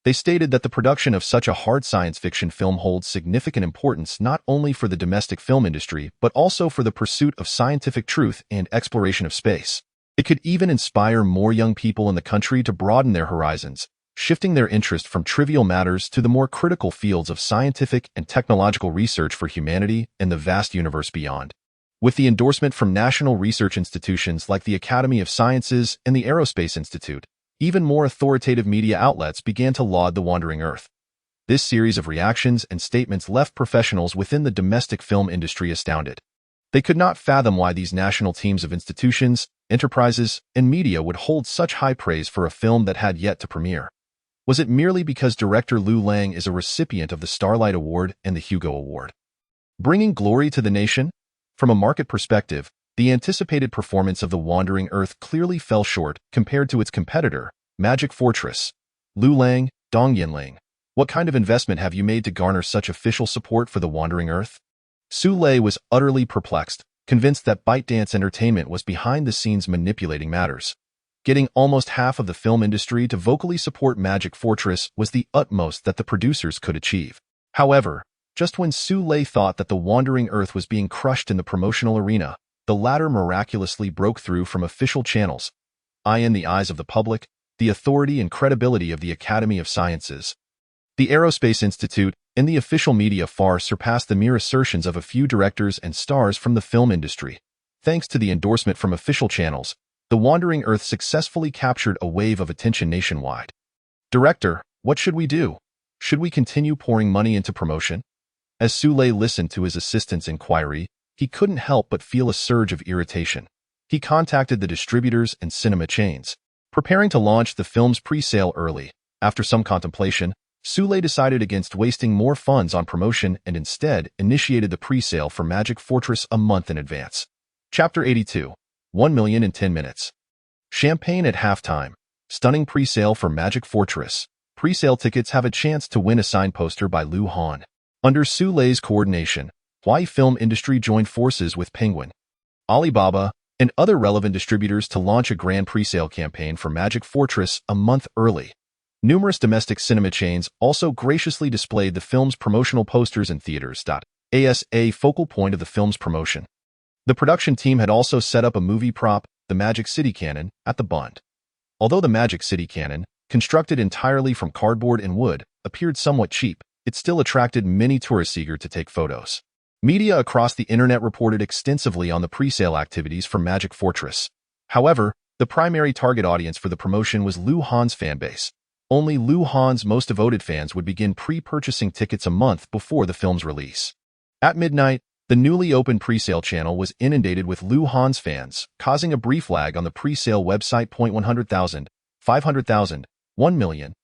Speaker 2: They stated that the production of such a hard science fiction film holds significant importance not only for the domestic film industry, but also for the pursuit of scientific truth and exploration of space. It could even inspire more young people in the country to broaden their horizons, shifting their interest from trivial matters to the more critical fields of scientific and technological research for humanity and the vast universe beyond. With the endorsement from national research institutions like the Academy of Sciences and the Aerospace Institute, even more authoritative media outlets began to laud The Wandering Earth. This series of reactions and statements left professionals within the domestic film industry astounded. They could not fathom why these national teams of institutions, enterprises, and media would hold such high praise for a film that had yet to premiere. Was it merely because director Liu Lang is a recipient of the Starlight Award and the Hugo Award, bringing glory to the nation? From a market perspective, the anticipated performance of The Wandering Earth clearly fell short compared to its competitor, Magic Fortress. Liu Lang, Dongyinling, what kind of investment have you made to garner such official support for The Wandering Earth? Su Lei was utterly perplexed, convinced that ByteDance Entertainment was behind the scenes manipulating matters. Getting almost half of the film industry to vocally support Magic Fortress was the utmost that the producers could achieve. However, just when Su Lei thought that The Wandering Earth was being crushed in the promotional arena, the latter miraculously broke through from official channels, in the eyes of the public, the authority and credibility of the Academy of Sciences. The Aerospace Institute and the official media far surpassed the mere assertions of a few directors and stars from the film industry. Thanks to the endorsement from official channels, The Wandering Earth successfully captured a wave of attention nationwide. Director, what should we do? Should we continue pouring money into promotion? As Su Lei listened to his assistant's inquiry, he couldn't help but feel a surge of irritation. He contacted the distributors and cinema chains, preparing to launch the film's pre-sale early. After some contemplation, Su Lei decided against wasting more funds on promotion and instead initiated the pre-sale for Magic Fortress a month in advance. Chapter 82. 1 million in 10 minutes. Champagne at halftime. Stunning pre-sale for Magic Fortress. Pre-sale tickets have a chance to win a signed poster by Liu Han. Under Su Lei's coordination, Huai Film Industry joined forces with Penguin, Alibaba, and other relevant distributors to launch a grand pre-sale campaign for Magic Fortress a month early. Numerous domestic cinema chains also graciously displayed the film's promotional posters in theaters. As a focal point of the film's promotion. The production team had also set up a movie prop, the Magic City Cannon, at the Bund. Although the Magic City Cannon, constructed entirely from cardboard and wood, appeared somewhat cheap, it still attracted many tourists eager to take photos. Media across the internet reported extensively on the pre-sale activities for Magic Fortress. However, the primary target audience for the promotion was Liu Han's fanbase. Only Liu Han's most devoted fans would begin pre-purchasing tickets a month before the film's release. At midnight, the newly opened pre-sale channel was inundated with Liu Han's fans, causing a brief lag on the pre-sale website. 100,000, 500,000, 1 million.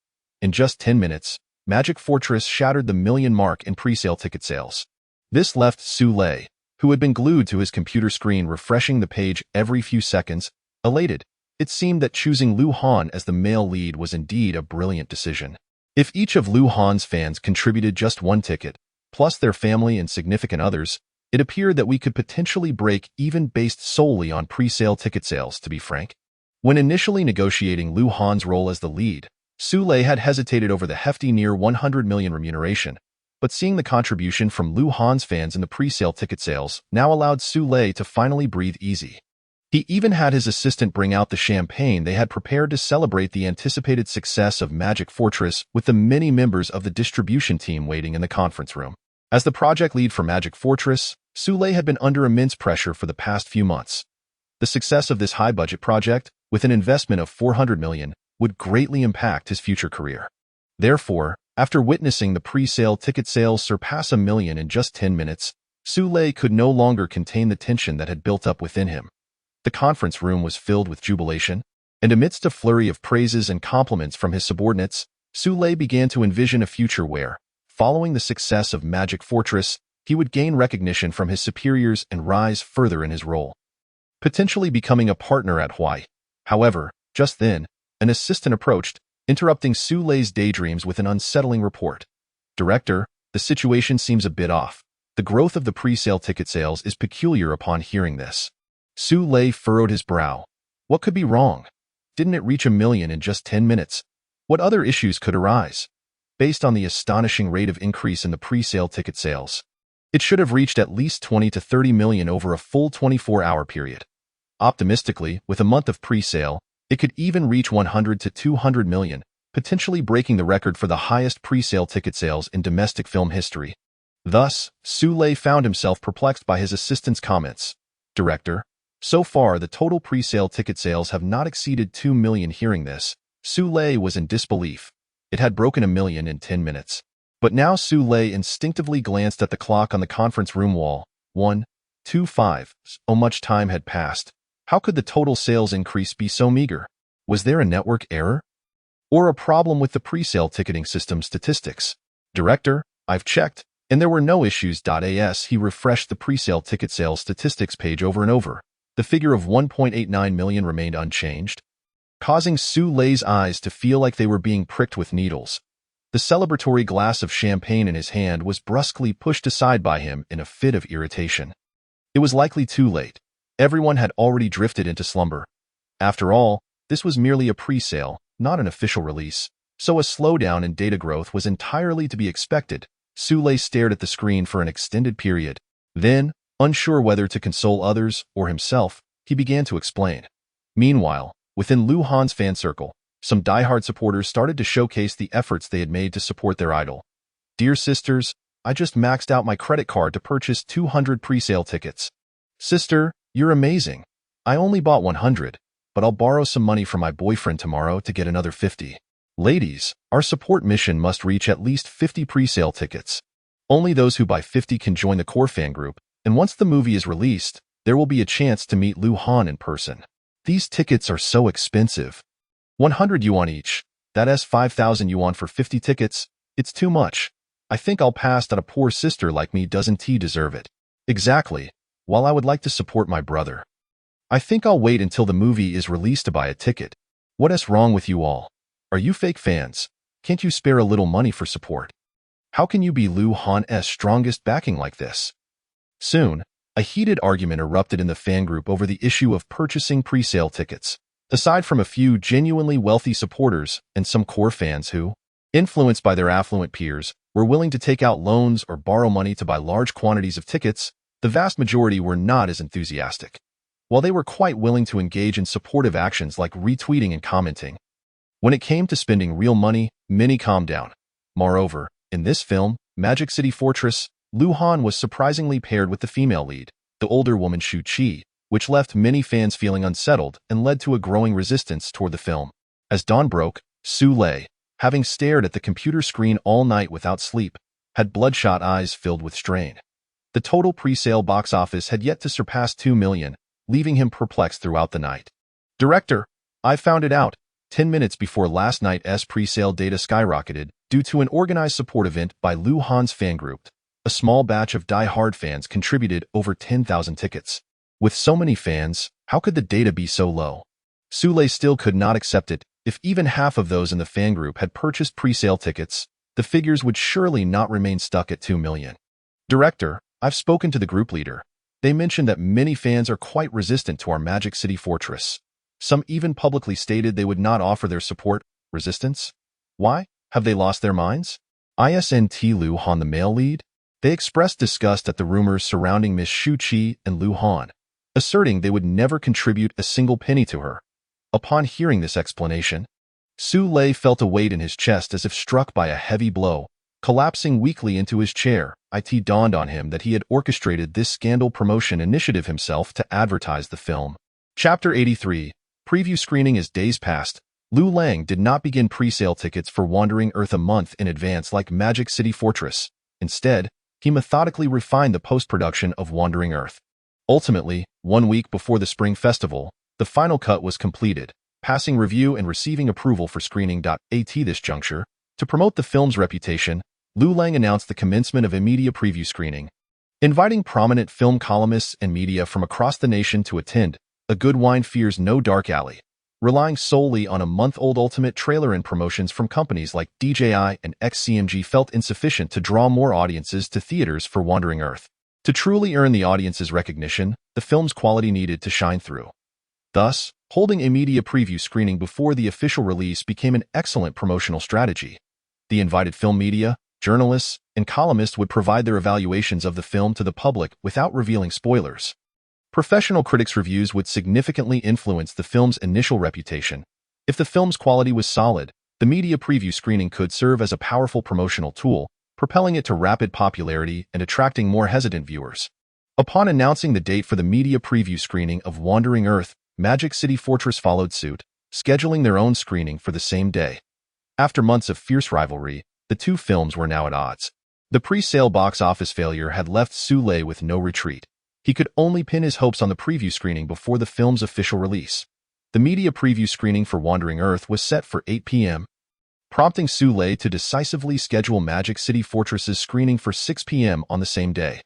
Speaker 2: In just 10 minutes, Magic Fortress shattered the million mark in pre-sale ticket sales. This left Su Lei, who had been glued to his computer screen refreshing the page every few seconds, elated. It seemed that choosing Liu Han as the male lead was indeed a brilliant decision. If each of Liu Han's fans contributed just one ticket, plus their family and significant others, it appeared that we could potentially break even based solely on pre-sale ticket sales, to be frank. When initially negotiating Liu Han's role as the lead, Su Lei had hesitated over the hefty near 100 million remuneration, but seeing the contribution from Liu Han's fans in the pre-sale ticket sales now allowed Su Lei to finally breathe easy. He even had his assistant bring out the champagne they had prepared to celebrate the anticipated success of Magic Fortress with the many members of the distribution team waiting in the conference room. As the project lead for Magic Fortress, Su Lei had been under immense pressure for the past few months. The success of this high-budget project, with an investment of 400 million, would greatly impact his future career. Therefore, after witnessing the pre-sale ticket sales surpass 1 million in just 10 minutes, Su Lei could no longer contain the tension that had built up within him. The conference room was filled with jubilation, and amidst a flurry of praises and compliments from his subordinates, Su Lei began to envision a future where, following the success of Magic Fortress, he would gain recognition from his superiors and rise further in his role, potentially becoming a partner at Huai. However, just then, an assistant approached, interrupting Su Lei's daydreams with an unsettling report. Director, the situation seems a bit off. The growth of the pre-sale ticket sales is peculiar. Upon hearing this, Su Lei furrowed his brow. What could be wrong? Didn't it reach 1 million in just 10 minutes? What other issues could arise? Based on the astonishing rate of increase in the pre-sale ticket sales, it should have reached at least 20 to 30 million over a full 24-hour period. Optimistically, with a month of pre-sale, it could even reach 100 to 200 million, potentially breaking the record for the highest pre-sale ticket sales in domestic film history. Thus, Su Lei found himself perplexed by his assistant's comments. Director, so far the total pre-sale ticket sales have not exceeded 2 million. Hearing this, Su Lei was in disbelief. It had broken 1 million in 10 minutes. But now Su Lei instinctively glanced at the clock on the conference room wall. 1:25. So much time had passed. How could the total sales increase be so meager? Was there a network error? Or a problem with the pre-sale ticketing system statistics? Director, I've checked, and there were no issues. As he refreshed the pre-sale ticket sales statistics page over and over, the figure of 1.89 million remained unchanged, causing Su Lei's eyes to feel like they were being pricked with needles. The celebratory glass of champagne in his hand was brusquely pushed aside by him in a fit of irritation. It was likely too late. Everyone had already drifted into slumber. After all, this was merely a pre-sale, not an official release, so a slowdown in data growth was entirely to be expected. Su Lei stared at the screen for an extended period. Then, unsure whether to console others or himself, he began to explain. Meanwhile, within Liu Han's fan circle, some diehard supporters started to showcase the efforts they had made to support their idol. Dear sisters, I just maxed out my credit card to purchase 200 pre-sale tickets. Sister, you're amazing. I only bought 100, but I'll borrow some money from my boyfriend tomorrow to get another 50. Ladies, our support mission must reach at least 50 pre-sale tickets. Only those who buy 50 can join the core fan group, and once the movie is released, there will be a chance to meet Liu Han in person. These tickets are so expensive. 100 yuan each. That's 5,000 yuan for 50 tickets. It's too much. I think I'll pass that a poor sister like me doesn't deserve it. Exactly. While I would like to support my brother, I think I'll wait until the movie is released to buy a ticket. What is wrong with you all? Are you fake fans? Can't you spare a little money for support? How can you be Liu Han's strongest backing like this? Soon, a heated argument erupted in the fan group over the issue of purchasing pre-sale tickets. Aside from a few genuinely wealthy supporters and some core fans who, influenced by their affluent peers, were willing to take out loans or borrow money to buy large quantities of tickets, the vast majority were not as enthusiastic. While they were quite willing to engage in supportive actions like retweeting and commenting, when it came to spending real money, many calmed down. Moreover, in this film, Magic City Fortress, Liu Han was surprisingly paired with the female lead, the older woman Shu Qi, which left many fans feeling unsettled and led to a growing resistance toward the film. As dawn broke, Su Lei, having stared at the computer screen all night without sleep, had bloodshot eyes filled with strain. The total pre-sale box office had yet to surpass 2 million, leaving him perplexed throughout the night. Director, I found it out. 10 minutes before last night's pre-sale data skyrocketed due to an organized support event by Liu Han's fan group. A small batch of die-hard fans contributed over 10,000 tickets. With so many fans, how could the data be so low? Su Lei still could not accept it. If even half of those in the fan group had purchased pre-sale tickets, the figures would surely not remain stuck at 2 million. Director, I've spoken to the group leader. They mentioned that many fans are quite resistant to our Magic City Fortress. Some even publicly stated they would not offer their support. Resistance? Why? Have they lost their minds? Isn't Liu Han the male lead? They expressed disgust at the rumors surrounding Miss Shu Qi and Liu Han, asserting they would never contribute a single penny to her. Upon hearing this explanation, Su Lei felt a weight in his chest as if struck by a heavy blow. Collapsing weakly into his chair, it dawned on him that he had orchestrated this scandal promotion initiative himself to advertise the film. Chapter 83. Preview screening. As days passed, Liu Lang did not begin pre-sale tickets for Wandering Earth a month in advance like Magic City Fortress. Instead, he methodically refined the post-production of Wandering Earth. Ultimately, 1 week before the Spring Festival, the final cut was completed, passing review and receiving approval for screening. At this juncture, to promote the film's reputation, Liu Lang announced the commencement of a media preview screening, inviting prominent film columnists and media from across the nation to attend. A good wine fears no dark alley. Relying solely on a month-old ultimate trailer and promotions from companies like DJI and XCMG felt insufficient to draw more audiences to theaters for Wandering Earth. To truly earn the audience's recognition, the film's quality needed to shine through. Thus, holding a media preview screening before the official release became an excellent promotional strategy. The invited film media, journalists, and columnists would provide their evaluations of the film to the public without revealing spoilers. Professional critics' reviews would significantly influence the film's initial reputation. If the film's quality was solid, the media preview screening could serve as a powerful promotional tool, propelling it to rapid popularity and attracting more hesitant viewers. Upon announcing the date for the media preview screening of Wandering Earth, Magic City Fortress followed suit, scheduling their own screening for the same day. After months of fierce rivalry, The two films were now at odds. The pre-sale box office failure had left Sule with no retreat. He could only pin his hopes on the preview screening before the film's official release. The media preview screening for Wandering Earth was set for 8 p.m., prompting Sule to decisively schedule Magic City Fortress's screening for 6 p.m. on the same day.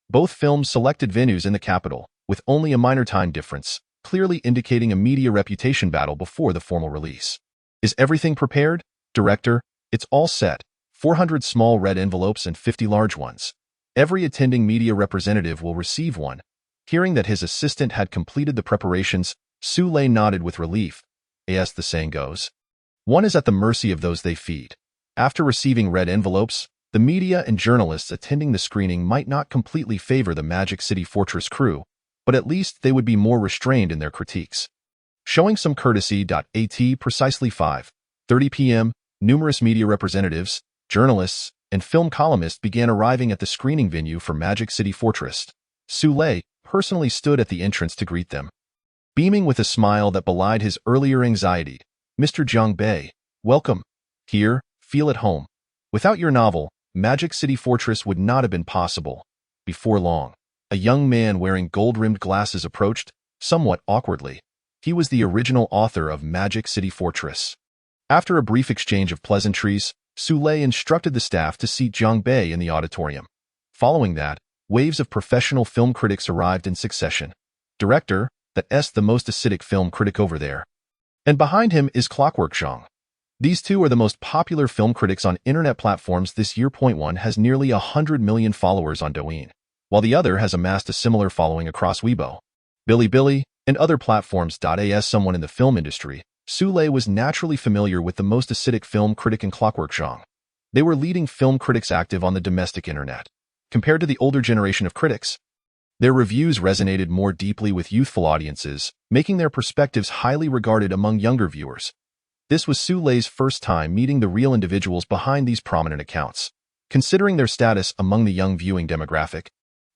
Speaker 2: Both films selected venues in the capital, with only a minor time difference, clearly indicating a media reputation battle before the formal release. Is everything prepared? Director, it's all set. 400 small red envelopes and 50 large ones. Every attending media representative will receive one. Hearing that his assistant had completed the preparations, Sule nodded with relief. As the saying goes, one is at the mercy of those they feed. After receiving red envelopes, the media and journalists attending the screening might not completely favor the Magic City Fortress crew, but at least they would be more restrained in their critiques. Showing some courtesy. At precisely 5:30 p.m., numerous media representatives, journalists, and film columnists began arriving at the screening venue for Magic City Fortress. Sule personally stood at the entrance to greet them. Beaming with a smile that belied his earlier anxiety, Mr. Zhang Bei, welcome. Here, feel at home. Without your novel, Magic City Fortress would not have been possible. Before long, a young man wearing gold-rimmed glasses approached, somewhat awkwardly. He was the original author of Magic City Fortress. After a brief exchange of pleasantries, Sule instructed the staff to seat Zhang Bei in the auditorium. Following that, waves of professional film critics arrived in succession. Director, that's the most acidic film critic over there. And behind him is Clockwork Zhang. These two are the most popular film critics on internet platforms this year. One has nearly 100 million followers on Douyin, while the other has amassed a similar following across Weibo, Bilibili, and other platforms. As someone in the film industry, Sule was naturally familiar with the most acidic film critic and Clockwork Zhang. They were leading film critics active on the domestic internet. Compared to the older generation of critics, their reviews resonated more deeply with youthful audiences, making their perspectives highly regarded among younger viewers. This was Sule's first time meeting the real individuals behind these prominent accounts. Considering their status among the young viewing demographic,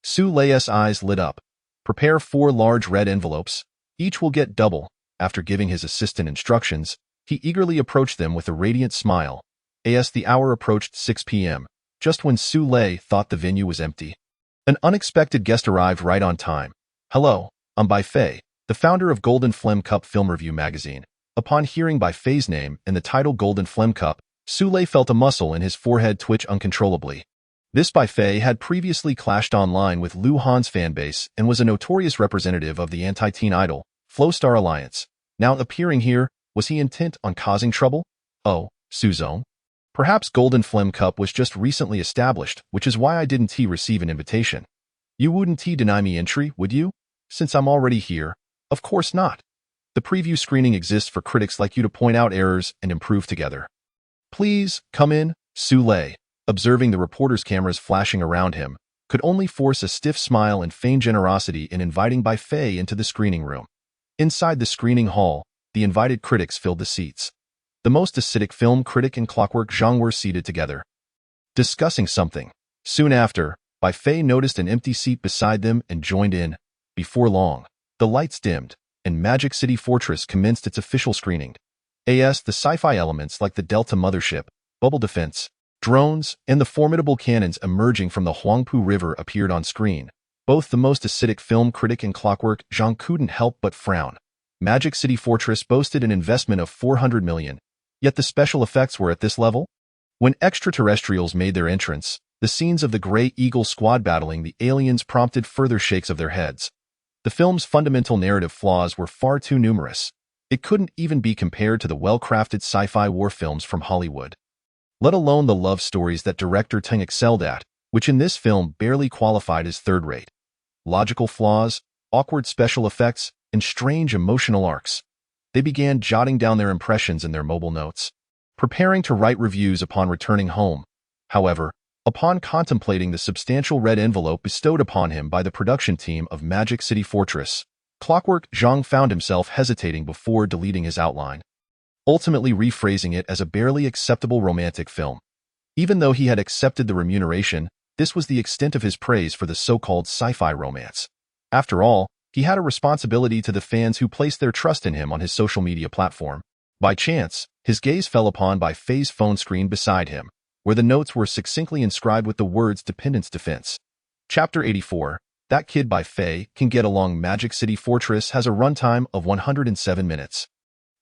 Speaker 2: Sule's eyes lit up. Prepare 4 large red envelopes. Each will get double. After giving his assistant instructions, he eagerly approached them with a radiant smile. As the hour approached 6 p.m., just when Sule thought the venue was empty, an unexpected guest arrived right on time. Hello, I'm Bai Fei, the founder of Golden Phlegm Cup Film Review magazine. Upon hearing Bai Fei's name and the title Golden Phlegm Cup, Sule felt a muscle in his forehead twitch uncontrollably. This Bai Fei had previously clashed online with Liu Han's fanbase and was a notorious representative of the anti-teen idol, Flow Star Alliance. Now appearing here, was he intent on causing trouble? Oh, Suzong. Perhaps Golden Phlegm Cup was just recently established, which is why I didn't receive an invitation. You wouldn't deny me entry, would you? Since I'm already here, of course not. The preview screening exists for critics like you to point out errors and improve together. Please, come in. Sule, observing the reporter's cameras flashing around him, could only force a stiff smile and feign generosity in inviting Bai Fei into the screening room. Inside the screening hall, the invited critics filled the seats. The most acidic film critic and Clockwork Zhang were seated together, discussing something. Soon after, Bai Fei noticed an empty seat beside them and joined in. Before long, the lights dimmed, and Magic City Fortress commenced its official screening. The sci-fi elements like the Delta mothership, bubble defense, drones, and the formidable cannons emerging from the Huangpu River appeared on screen. Both the most acidic film critic and Clockwork Zhang couldn't help but frown. Magic City Fortress boasted an investment of 400 million, yet the special effects were at this level? When extraterrestrials made their entrance, the scenes of the Grey Eagle squad battling the aliens prompted further shakes of their heads. The film's fundamental narrative flaws were far too numerous. It couldn't even be compared to the well-crafted sci-fi war films from Hollywood, let alone the love stories that director Teng excelled at, which in this film barely qualified as third-rate. Logical flaws, awkward special effects, and strange emotional arcs. They began jotting down their impressions in their mobile notes, preparing to write reviews upon returning home. However, upon contemplating the substantial red envelope bestowed upon him by the production team of Magic City Fortress, Clockwork Zhang found himself hesitating before deleting his outline, ultimately rephrasing it as a barely acceptable romantic film. Even though he had accepted the remuneration, this was the extent of his praise for the so-called sci-fi romance. After all, he had a responsibility to the fans who placed their trust in him on his social media platform. By chance, his gaze fell upon Bai Fei's phone screen beside him. where the notes were succinctly inscribed with the words Dependence Defense. Chapter 84, That Kid by Faye Can Get Along. Magic City Fortress has a runtime of 107 minutes.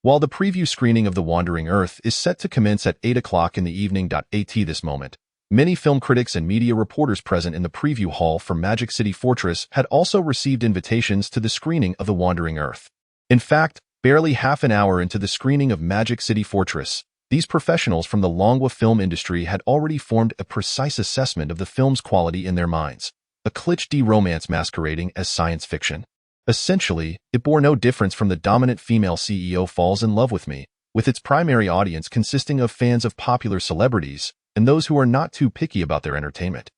Speaker 2: While the preview screening of The Wandering Earth is set to commence at 8 o'clock in the evening. At this moment, many film critics and media reporters present in the preview hall for Magic City Fortress had also received invitations to the screening of The Wandering Earth. In fact, barely half an hour into the screening of Magic City Fortress, these professionals from the Longwa film industry had already formed a precise assessment of the film's quality in their minds, a cliché romance masquerading as science fiction. Essentially, it bore no difference from The Dominant Female CEO Falls in Love with Me, with its primary audience consisting of fans of popular celebrities and those who are not too picky about their entertainment.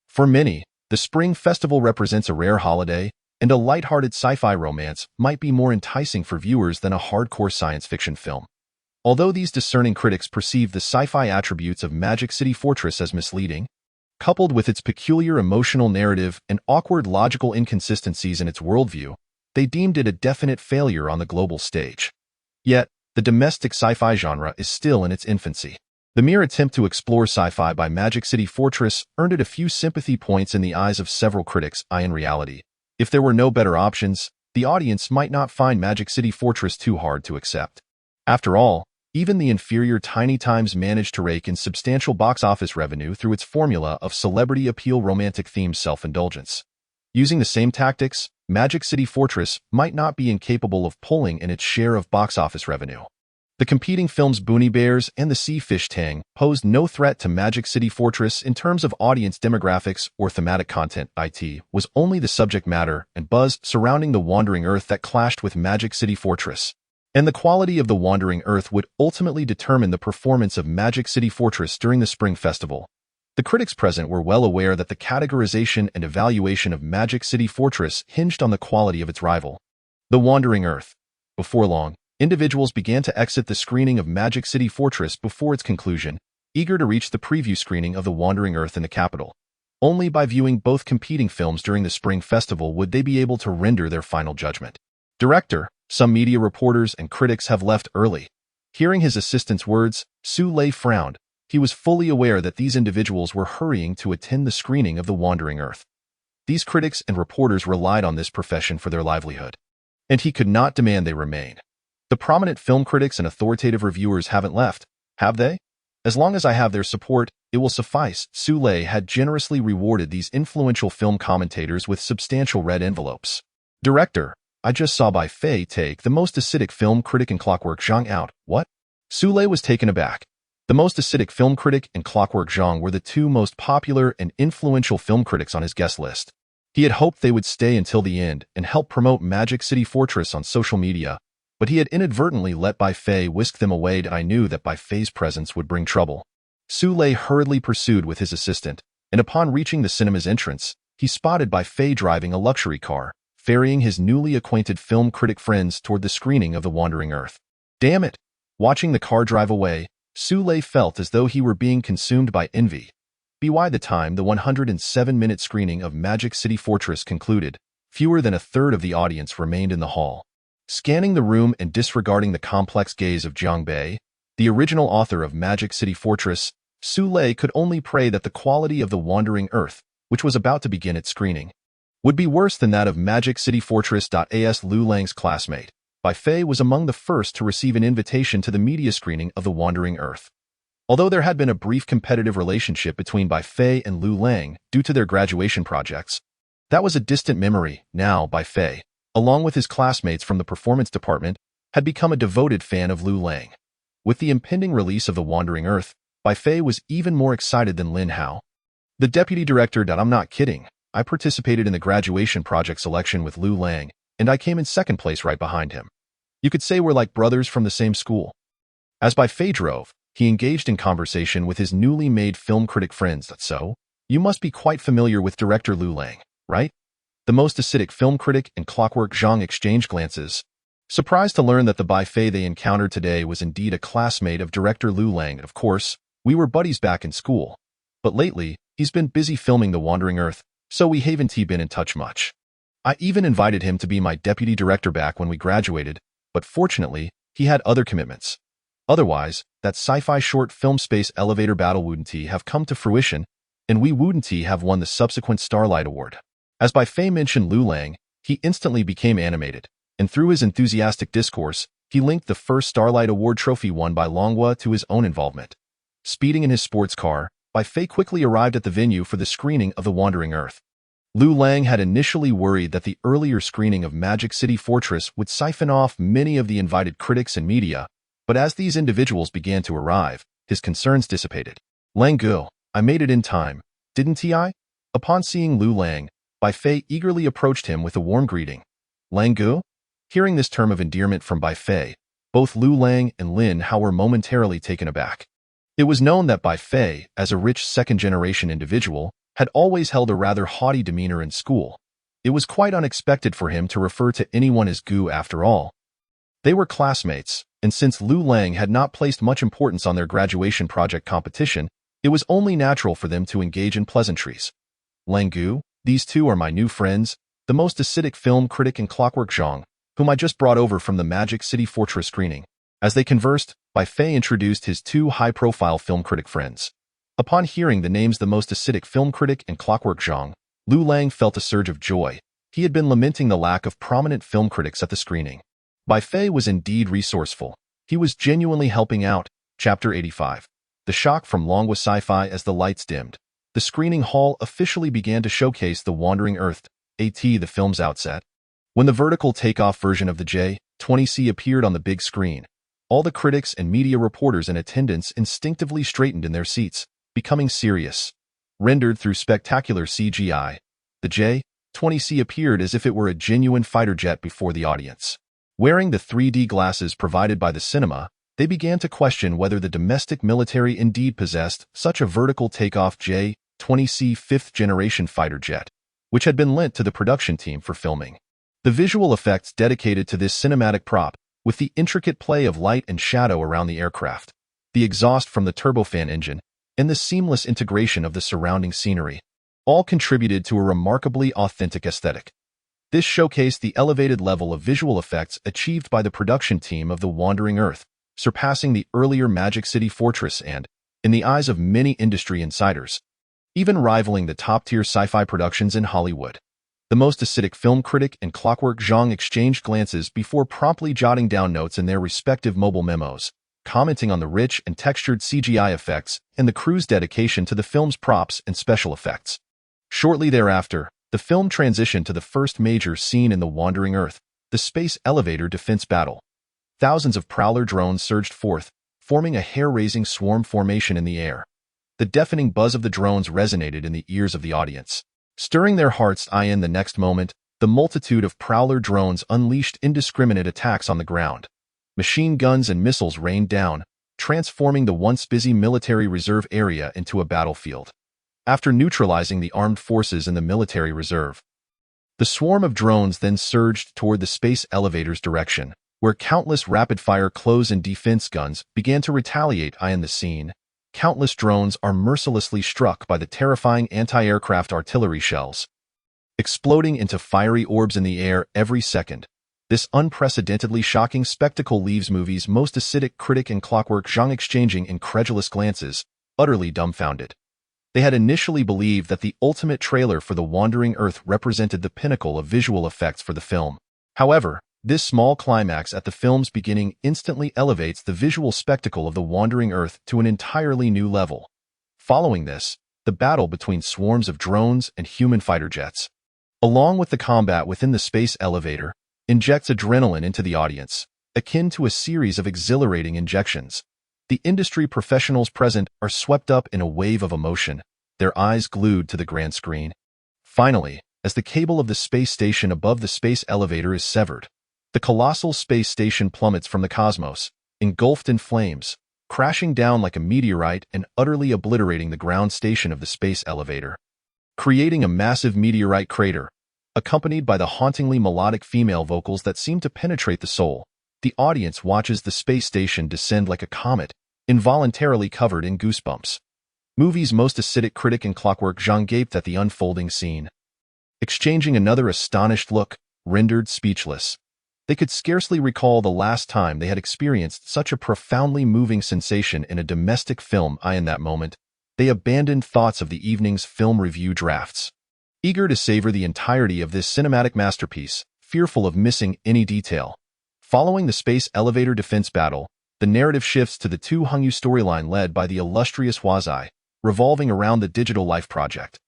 Speaker 2: For many, the Spring Festival represents a rare holiday, and a lighthearted sci-fi romance might be more enticing for viewers than a hardcore science fiction film. Although these discerning critics perceive the sci-fi attributes of Magic City Fortress as misleading, coupled with its peculiar emotional narrative and awkward logical inconsistencies in its worldview, they deemed it a definite failure on the global stage. Yet, the domestic sci-fi genre is still in its infancy. The mere attempt to explore sci-fi by Magic City Fortress earned it a few sympathy points in the eyes of several critics. In reality, if there were no better options, the audience might not find Magic City Fortress too hard to accept. After all, even the inferior Tiny Times managed to rake in substantial box office revenue through its formula of celebrity appeal romantic-themed self-indulgence. Using the same tactics, Magic City Fortress might not be incapable of pulling in its share of box office revenue. The competing films Boonie Bears and The Sea Fish Tang posed no threat to Magic City Fortress in terms of audience demographics or thematic content. It was only the subject matter and buzz surrounding The Wandering Earth that clashed with Magic City Fortress. And the quality of The Wandering Earth would ultimately determine the performance of Magic City Fortress during the Spring Festival. The critics present were well aware that the categorization and evaluation of Magic City Fortress hinged on the quality of its rival, The Wandering Earth. Before long, individuals began to exit the screening of Magic City Fortress before its conclusion, eager to reach the preview screening of The Wandering Earth in the capital. Only by viewing both competing films during the Spring Festival would they be able to render their final judgment. Director, some media reporters and critics have left early. Hearing his assistant's words, Su Lei frowned. He was fully aware that these individuals were hurrying to attend the screening of The Wandering Earth. These critics and reporters relied on this profession for their livelihood, and he could not demand they remain. The prominent film critics and authoritative reviewers haven't left, have they? As long as I have their support, it will suffice. Su Lei had generously rewarded these influential film commentators with substantial red envelopes. Director, I just saw Bai Fei take the most acidic film critic and Clockwork Zhang out. What? Su Lei was taken aback. The most acidic film critic and Clockwork Zhang were the two most popular and influential film critics on his guest list. He had hoped they would stay until the end and help promote Magic City Fortress on social media, but he had inadvertently let Bai Fei whisk them away, and I knew that Bai Fei's presence would bring trouble. Su Lei hurriedly pursued with his assistant, and upon reaching the cinema's entrance, he spotted Bai Fei driving a luxury car, ferrying his newly acquainted film critic friends toward the screening of The Wandering Earth. Damn it! Watching the car drive away, Su Lei felt as though he were being consumed by envy. By the time the 107-minute screening of Magic City Fortress concluded, fewer than a third of the audience remained in the hall. Scanning the room and disregarding the complex gaze of Jiang Bei, the original author of Magic City Fortress, Su Lei could only pray that the quality of The Wandering Earth, which was about to begin its screening, would be worse than that of Magic City Fortress. As Liu Lang's classmate, Bai Fei was among the first to receive an invitation to the media screening of The Wandering Earth. Although there had been a brief competitive relationship between Bai Fei and Liu Lang due to their graduation projects, that was a distant memory. Now Bai Fei, along with his classmates from the performance department, had become a devoted fan of Liu Lang. With the impending release of The Wandering Earth, Bai Fei was even more excited than Lin Hao, the deputy director. I'm not kidding. I participated in the graduation project selection with Liu Lang, and I came in second place right behind him. You could say we're like brothers from the same school. As Bai Fei drove, he engaged in conversation with his newly made film critic friends. So, you must be quite familiar with director Liu Lang, right? The most acidic film critic and Clockwork Zhang exchanged glances, surprised to learn that the Bai Fei they encountered today was indeed a classmate of director Liu Lang. Of course, we were buddies back in school, but lately, he's been busy filming The Wandering Earth, so we haven't been in touch much. I even invited him to be my deputy director back when we graduated, but fortunately, he had other commitments. Otherwise, that sci-fi short film space elevator battle wouldn't have come to fruition, and we wouldn't have won the subsequent Starlight Award. As by Fei mentioned Liu Lang, he instantly became animated, and through his enthusiastic discourse, he linked the first Starlight Award trophy won by Longhua to his own involvement. Speeding in his sports car, Bai Fei quickly arrived at the venue for the screening of The Wandering Earth. Liu Lang had initially worried that the earlier screening of Magic City Fortress would siphon off many of the invited critics and media, but as these individuals began to arrive, his concerns dissipated. Lang Gu, I made it in time, didn't I? Upon seeing Liu Lang, Bai Fei eagerly approached him with a warm greeting. Lang Gu? Hearing this term of endearment from Bai Fei, both Liu Lang and Lin Hao were momentarily taken aback. It was known that Bai Fei, as a rich second-generation individual, had always held a rather haughty demeanor in school. It was quite unexpected for him to refer to anyone as Gu after all. They were classmates, and since Liu Lang had not placed much importance on their graduation project competition, it was only natural for them to engage in pleasantries. Lang Gu, these two are my new friends, the most acidic film critic and Clockwork Zhang, whom I just brought over from the Magic City Fortress screening. As they conversed, Bai Fei introduced his two high-profile film critic friends. Upon hearing the names the most acidic film critic and Clockwork Zhang, Liu Lang felt a surge of joy. He had been lamenting the lack of prominent film critics at the screening. Bai Fei was indeed resourceful. He was genuinely helping out. Chapter 85. The shock from Longhua Sci-Fi as the lights dimmed. The screening hall officially began to showcase The Wandering Earth, the film's outset. When the vertical takeoff version of the J-20C appeared on the big screen, all the critics and media reporters in attendance instinctively straightened in their seats, becoming serious. Rendered through spectacular CGI, the J-20C appeared as if it were a genuine fighter jet before the audience. Wearing the 3D glasses provided by the cinema, they began to question whether the domestic military indeed possessed such a vertical takeoff J-20C fifth-generation fighter jet, which had been lent to the production team for filming. The visual effects dedicated to this cinematic prop, with the intricate play of light and shadow around the aircraft, the exhaust from the turbofan engine, and the seamless integration of the surrounding scenery, all contributed to a remarkably authentic aesthetic. This showcased the elevated level of visual effects achieved by the production team of The Wandering Earth, surpassing the earlier Magic City Fortress and, in the eyes of many industry insiders, even rivaling the top-tier sci-fi productions in Hollywood. The most acidic film critic and Clockwork Zhang exchanged glances before promptly jotting down notes in their respective mobile memos, commenting on the rich and textured CGI effects and the crew's dedication to the film's props and special effects. Shortly thereafter, the film transitioned to the first major scene in The Wandering Earth, the space elevator defense battle. Thousands of Prowler drones surged forth, forming a hair-raising swarm formation in the air. The deafening buzz of the drones resonated in the ears of the audience. Stirring their hearts, in the next moment, the multitude of Prowler drones unleashed indiscriminate attacks on the ground. Machine guns and missiles rained down, transforming the once busy military reserve area into a battlefield. After neutralizing the armed forces in the military reserve, the swarm of drones then surged toward the space elevator's direction, where countless rapid-fire close and defense guns began to retaliate. In the scene, countless drones are mercilessly struck by the terrifying anti-aircraft artillery shells, exploding into fiery orbs in the air every second. This unprecedentedly shocking spectacle leaves movie's most acidic critic and Clockwork Zhang exchanging incredulous glances, utterly dumbfounded. They had initially believed that the ultimate trailer for The Wandering Earth represented the pinnacle of visual effects for the film. However, this small climax at the film's beginning instantly elevates the visual spectacle of The Wandering Earth to an entirely new level. Following this, the battle between swarms of drones and human fighter jets, along with the combat within the space elevator, injects adrenaline into the audience, akin to a series of exhilarating injections. The industry professionals present are swept up in a wave of emotion, their eyes glued to the grand screen. Finally, as the cable of the space station above the space elevator is severed, the colossal space station plummets from the cosmos, engulfed in flames, crashing down like a meteorite and utterly obliterating the ground station of the space elevator, creating a massive meteorite crater. Accompanied by the hauntingly melodic female vocals that seem to penetrate the soul, the audience watches the space station descend like a comet, involuntarily covered in goosebumps. Movie's most acidic critic and Clockwork Zhang gaped at the unfolding scene, exchanging another astonished look, rendered speechless. They could scarcely recall the last time they had experienced such a profoundly moving sensation in a domestic film. In that moment, they abandoned thoughts of the evening's film review drafts. Eager to savor the entirety of this cinematic masterpiece, fearful of missing any detail. Following the space elevator defense battle, the narrative shifts to the Tu Hongyu storyline led by the illustrious Huazai, revolving around the Digital Life Project.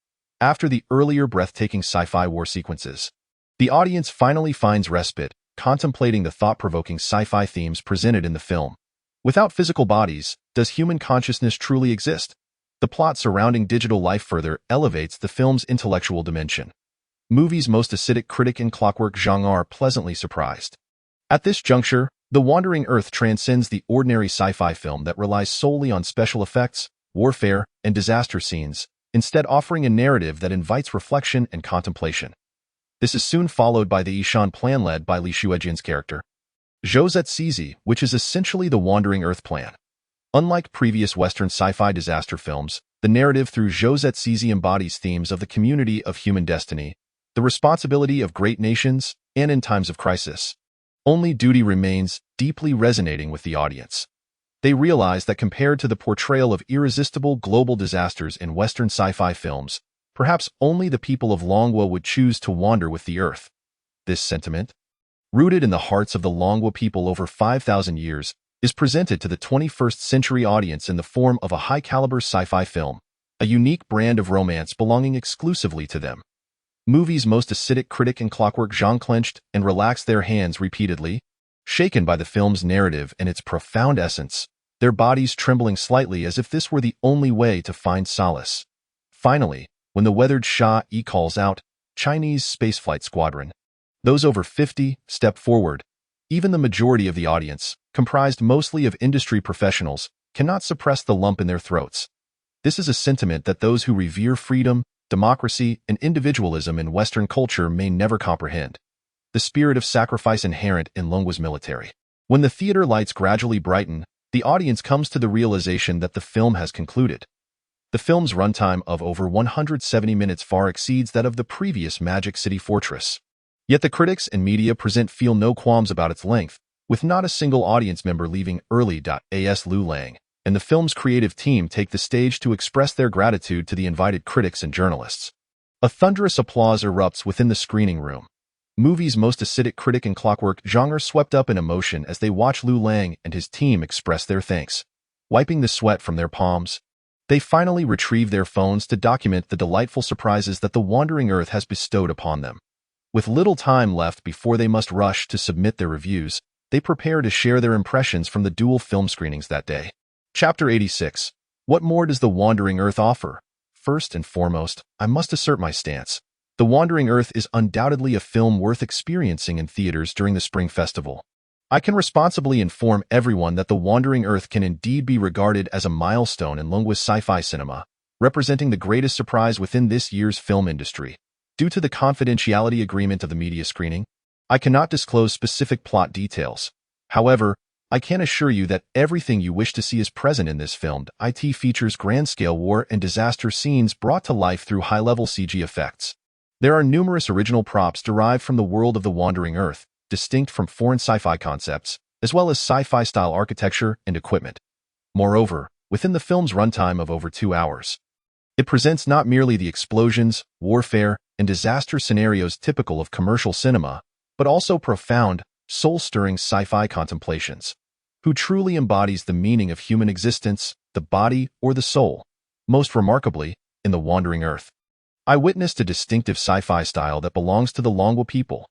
Speaker 2: After the earlier breathtaking sci-fi war sequences, the audience finally finds respite, contemplating the thought-provoking sci-fi themes presented in the film. Without physical bodies, does human consciousness truly exist? The plot surrounding digital life further elevates the film's intellectual dimension. Movie's most acidic critic in Clockwork Zhang are pleasantly surprised. At this juncture, The Wandering Earth transcends the ordinary sci-fi film that relies solely on special effects, warfare, and disaster scenes, instead offering a narrative that invites reflection and contemplation. This is soon followed by the Ishan plan led by Li Shuejian's character, Zhou Zizi, which is essentially the Wandering Earth plan. Unlike previous Western sci-fi disaster films, the narrative through Zhou Zizi embodies themes of the community of human destiny, the responsibility of great nations, and in times of crisis. Only duty remains, deeply resonating with the audience. They realize that compared to the portrayal of irresistible global disasters in Western sci-fi films, perhaps only the people of Longwa would choose to wander with the Earth. This sentiment, rooted in the hearts of the Longwa people over 5,000 years, is presented to the 21st century audience in the form of a high-caliber sci-fi film, a unique brand of romance belonging exclusively to them. Movie's most acidic critic in Clockwork Zhang clenched and relaxed their hands repeatedly, shaken by the film's narrative and its profound essence, their bodies trembling slightly as if this were the only way to find solace. Finally, when the weathered Sha-Yi calls out, Chinese spaceflight squadron, those over 50 step forward. Even the majority of the audience, comprised mostly of industry professionals, cannot suppress the lump in their throats. This is a sentiment that those who revere freedom, democracy, and individualism in Western culture may never comprehend. The spirit of sacrifice inherent in Longwa's military. When the theater lights gradually brighten, the audience comes to the realization that the film has concluded. The film's runtime of over 170 minutes far exceeds that of the previous Magic City Fortress. Yet the critics and media present feel no qualms about its length, with not a single audience member leaving early. As Liu Lang and the film's creative team take the stage to express their gratitude to the invited critics and journalists. A thunderous applause erupts within the screening room. Movie's most acidic critic in Clockwork Zhang are swept up in emotion as they watch Liu Lang and his team express their thanks. Wiping the sweat from their palms, they finally retrieve their phones to document the delightful surprises that the Wandering Earth has bestowed upon them. With little time left before they must rush to submit their reviews, they prepare to share their impressions from the dual film screenings that day. Chapter 86. What more does The Wandering Earth offer? First and foremost, I must assert my stance. The Wandering Earth is undoubtedly a film worth experiencing in theaters during the Spring Festival. I can responsibly inform everyone that The Wandering Earth can indeed be regarded as a milestone in Longwa's sci-fi cinema, representing the greatest surprise within this year's film industry. Due to the confidentiality agreement of the media screening, I cannot disclose specific plot details. However, I can assure you that everything you wish to see is present in this film. It features grand-scale war and disaster scenes brought to life through high-level CG effects. There are numerous original props derived from the world of The Wandering Earth, distinct from foreign sci-fi concepts, as well as sci-fi-style architecture and equipment. Moreover, within the film's runtime of over 2 hours, it presents not merely the explosions, warfare, and disaster scenarios typical of commercial cinema, but also profound, soul-stirring sci-fi contemplations. Who truly embodies the meaning of human existence, the body, or the soul? Most remarkably, in The Wandering Earth, I witnessed a distinctive sci-fi style that belongs to the Longwa people.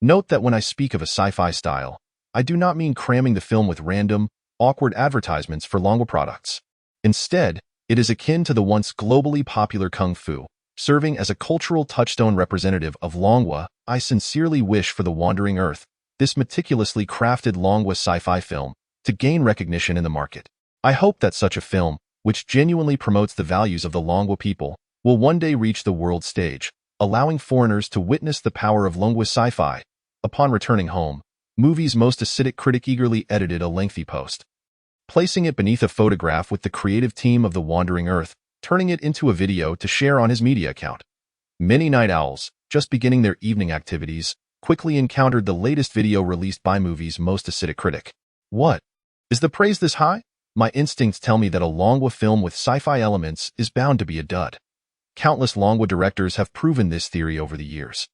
Speaker 2: Note that when I speak of a sci-fi style, I do not mean cramming the film with random, awkward advertisements for Longwa products. Instead, it is akin to the once globally popular Kung Fu, serving as a cultural touchstone representative of Longwa. I sincerely wish for The Wandering Earth, this meticulously crafted Longwa sci-fi film, to gain recognition in the market. I hope that such a film, which genuinely promotes the values of the Longwa people, will one day reach the world stage, allowing foreigners to witness the power of Longwa sci-fi. Upon returning home, Movie's most acidic critic eagerly edited a lengthy post, placing it beneath a photograph with the creative team of The Wandering Earth, turning it into a video to share on his media account. Many night owls, just beginning their evening activities, quickly encountered the latest video released by movie's most acidic critic. What? Is the praise this high? My instincts tell me that a Langwa film with sci-fi elements is bound to be a dud. Countless Langwa directors have proven this theory over the years.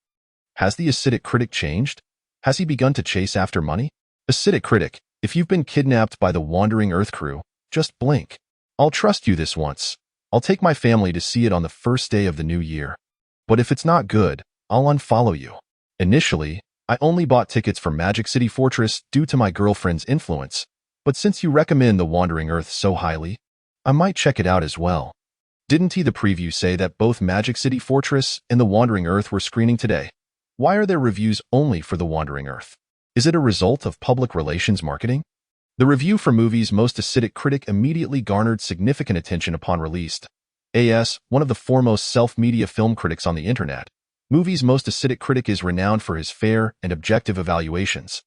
Speaker 2: Has the acidic critic changed? Has he begun to chase after money? Acidic critic, if you've been kidnapped by the Wandering Earth crew, just blink. I'll trust you this once. I'll take my family to see it on the first day of the new year. But if it's not good, I'll unfollow you. Initially, I only bought tickets for Magic City Fortress due to my girlfriend's influence, but since you recommend The Wandering Earth so highly, I might check it out as well. Didn't the preview say that both Magic City Fortress and The Wandering Earth were screening today? Why are there reviews only for The Wandering Earth? Is it a result of public relations marketing? The review for movie's most acidic critic immediately garnered significant attention upon release. AS, one of the foremost self-media film critics on the internet, movie's most acidic critic is renowned for his fair and objective evaluations,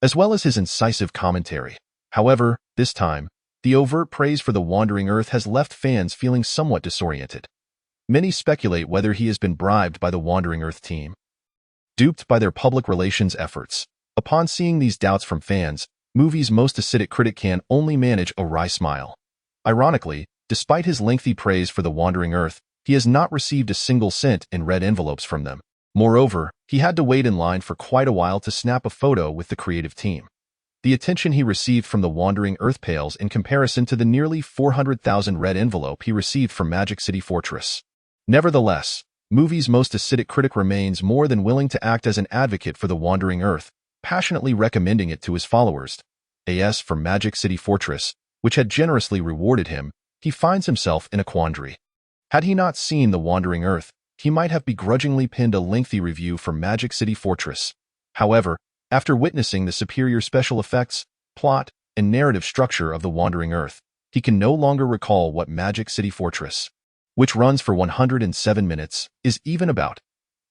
Speaker 2: as well as his incisive commentary. However, this time, the overt praise for The Wandering Earth has left fans feeling somewhat disoriented. Many speculate whether he has been bribed by the Wandering Earth team, duped by their public relations efforts. Upon seeing these doubts from fans, movie's most acidic critic can only manage a wry smile. Ironically, despite his lengthy praise for The Wandering Earth, he has not received a single cent in red envelopes from them. Moreover, he had to wait in line for quite a while to snap a photo with the creative team. The attention he received from The Wandering Earth pales in comparison to the nearly 400,000 red envelope he received from Magic City Fortress. Nevertheless, movie's most acidic critic remains more than willing to act as an advocate for The Wandering Earth, passionately recommending it to his followers. As for Magic City Fortress, which had generously rewarded him, he finds himself in a quandary. Had he not seen The Wandering Earth, he might have begrudgingly penned a lengthy review for Magic City Fortress. However, after witnessing the superior special effects, plot, and narrative structure of The Wandering Earth, he can no longer recall what Magic City Fortress, which runs for 107 minutes, is even about.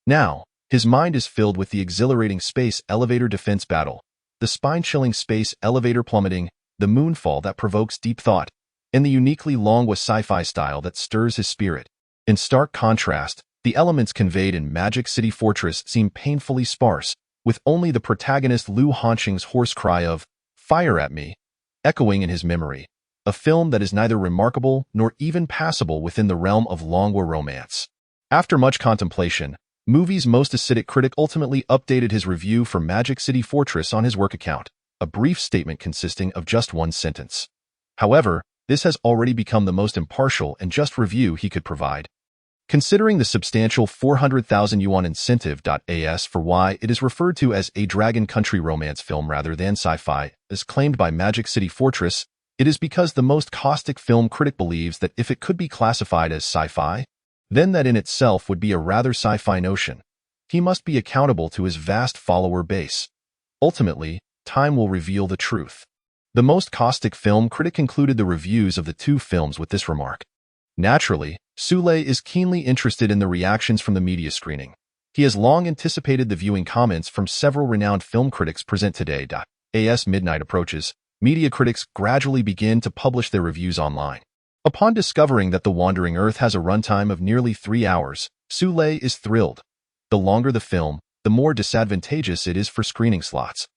Speaker 2: Now, his mind is filled with the exhilarating space elevator defense battle, the spine-chilling space elevator plummeting, the moonfall that provokes deep thought, and the uniquely Langwa sci-fi style that stirs his spirit. In stark contrast, the elements conveyed in Magic City Fortress seem painfully sparse, with only the protagonist Liu Hanqing's hoarse cry of, "Fire at me," echoing in his memory, a film that is neither remarkable nor even passable within the realm of Langwa romance. After much contemplation, movie's most acidic critic ultimately updated his review for Magic City Fortress on his work account, a brief statement consisting of just one sentence. However, this has already become the most impartial and just review he could provide. Considering the substantial 400,000 yuan incentive. As for why it is referred to as a Dragon Country romance film rather than sci-fi, as claimed by Magic City Fortress, it is because the most caustic film critic believes that if it could be classified as sci-fi, then that in itself would be a rather sci-fi notion. He must be accountable to his vast follower base. Ultimately, time will reveal the truth. The most caustic film critic concluded the reviews of the two films with this remark. Naturally, Sule is keenly interested in the reactions from the media screening. He has long anticipated the viewing comments from several renowned film critics present today. As midnight approaches, media critics gradually begin to publish their reviews online. Upon discovering that The Wandering Earth has a runtime of nearly 3 hours, Sule is thrilled. The longer the film, the more disadvantageous it is for screening slots.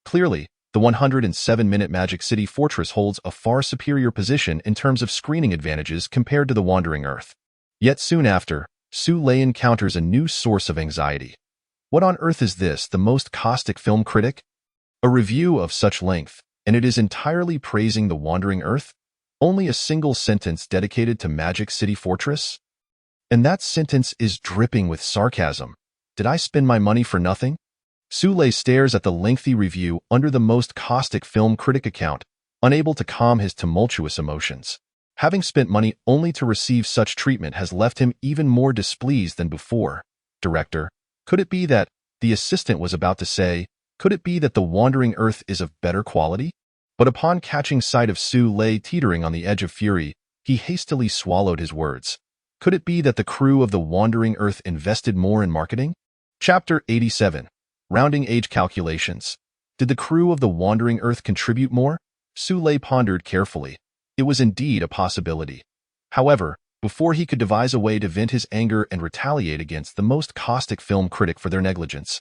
Speaker 2: Clearly, the 107-minute Magic City Fortress holds a far superior position in terms of screening advantages compared to The Wandering Earth. Yet soon after, Sule encounters a new source of anxiety. What on earth is this, the most caustic film critic? A review of such length, and it is entirely praising The Wandering Earth? Only a single sentence dedicated to Magic City Fortress? And that sentence is dripping with sarcasm. Did I spend my money for nothing? Sule stares at the lengthy review under the most caustic film critic account, unable to calm his tumultuous emotions. Having spent money only to receive such treatment has left him even more displeased than before. Director, could it be that, the assistant was about to say, could it be that The Wandering Earth is of better quality? But upon catching sight of Sule teetering on the edge of fury, he hastily swallowed his words. Could it be that the crew of The Wandering Earth invested more in marketing? Chapter 87. Rounding age calculations. Did the crew of The Wandering Earth contribute more? Sule pondered carefully. It was indeed a possibility. However, before he could devise a way to vent his anger and retaliate against the most caustic film critic for their negligence,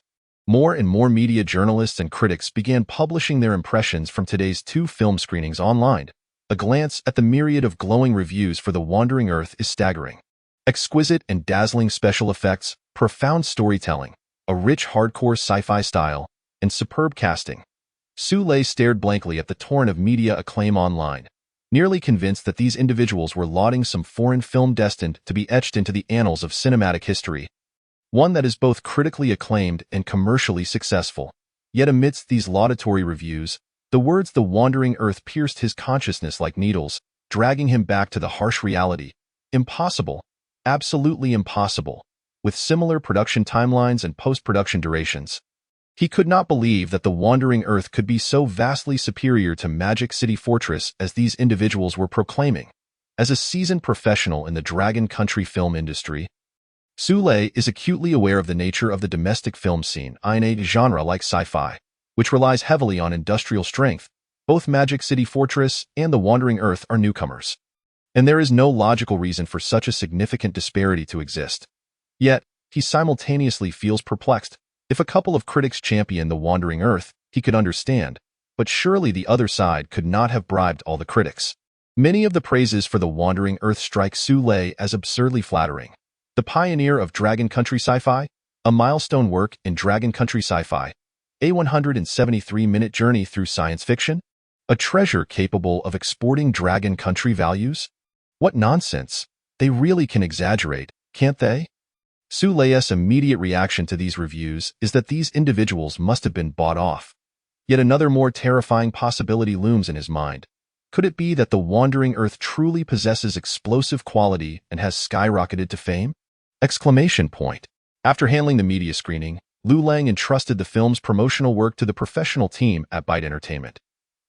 Speaker 2: More and more media journalists and critics began publishing their impressions from today's 2 film screenings online. A glance at the myriad of glowing reviews for The Wandering Earth is staggering. Exquisite and dazzling special effects, profound storytelling, a rich hardcore sci-fi style, and superb casting. Su Lei stared blankly at the torrent of media acclaim online, nearly convinced that these individuals were lauding some foreign film destined to be etched into the annals of cinematic history, one that is both critically acclaimed and commercially successful. Yet amidst these laudatory reviews, the words "The Wandering Earth" pierced his consciousness like needles, dragging him back to the harsh reality. Impossible. Absolutely impossible. With similar production timelines and post-production durations. He could not believe that The Wandering Earth could be so vastly superior to Magic City Fortress as these individuals were proclaiming. As a seasoned professional in the Dragon Country film industry, Su Lei is acutely aware of the nature of the domestic film scene in a genre like sci-fi, which relies heavily on industrial strength. Both Magic City Fortress and The Wandering Earth are newcomers, and there is no logical reason for such a significant disparity to exist. Yet, he simultaneously feels perplexed. If a couple of critics champion The Wandering Earth, he could understand, but surely the other side could not have bribed all the critics. Many of the praises for The Wandering Earth strike Su Lei as absurdly flattering. The pioneer of Dragon Country sci-fi, a milestone work in Dragon Country sci-fi, a 173-minute journey through science fiction, a treasure capable of exporting Dragon Country values? What nonsense! They really can exaggerate, can't they? Su Lei's immediate reaction to these reviews is that these individuals must have been bought off. Yet another more terrifying possibility looms in his mind. Could it be that The Wandering Earth truly possesses explosive quality and has skyrocketed to fame? Exclamation point. After handling the media screening, Liu Lang entrusted the film's promotional work to the professional team at Byte Entertainment.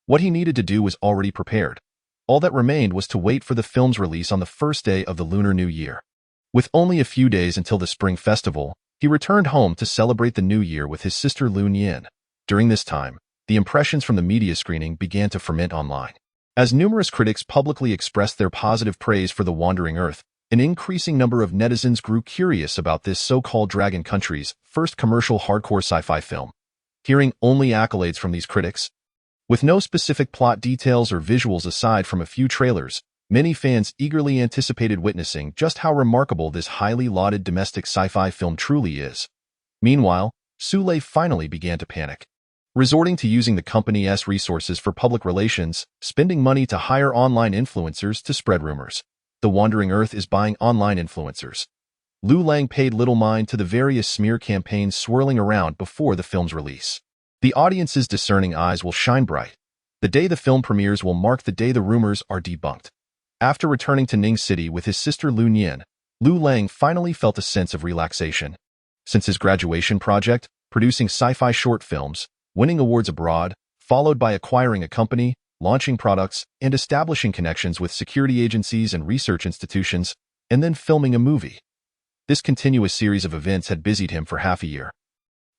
Speaker 2: What he needed to do was already prepared. All that remained was to wait for the film's release on the first day of the Lunar New Year. With only a few days until the Spring Festival, he returned home to celebrate the New Year with his sister Liu Yin. During this time, the impressions from the media screening began to ferment online. As numerous critics publicly expressed their positive praise for The Wandering Earth, an increasing number of netizens grew curious about this so-called Dragon Country's first commercial hardcore sci-fi film. Hearing only accolades from these critics, with no specific plot details or visuals aside from a few trailers, many fans eagerly anticipated witnessing just how remarkable this highly lauded domestic sci-fi film truly is. Meanwhile, Su Lei finally began to panic. Resorting to using the company's resources for public relations, spending money to hire online influencers to spread rumors. The Wandering Earth is buying online influencers. Liu Lang paid little mind to the various smear campaigns swirling around before the film's release. The audience's discerning eyes will shine bright. The day the film premieres will mark the day the rumors are debunked. After returning to Ning City with his sister Liu Yin, Liu Lang finally felt a sense of relaxation. Since his graduation project, producing sci-fi short films, winning awards abroad, followed by acquiring a company, launching products, and establishing connections with security agencies and research institutions, and then filming a movie. This continuous series of events had busied him for half a year,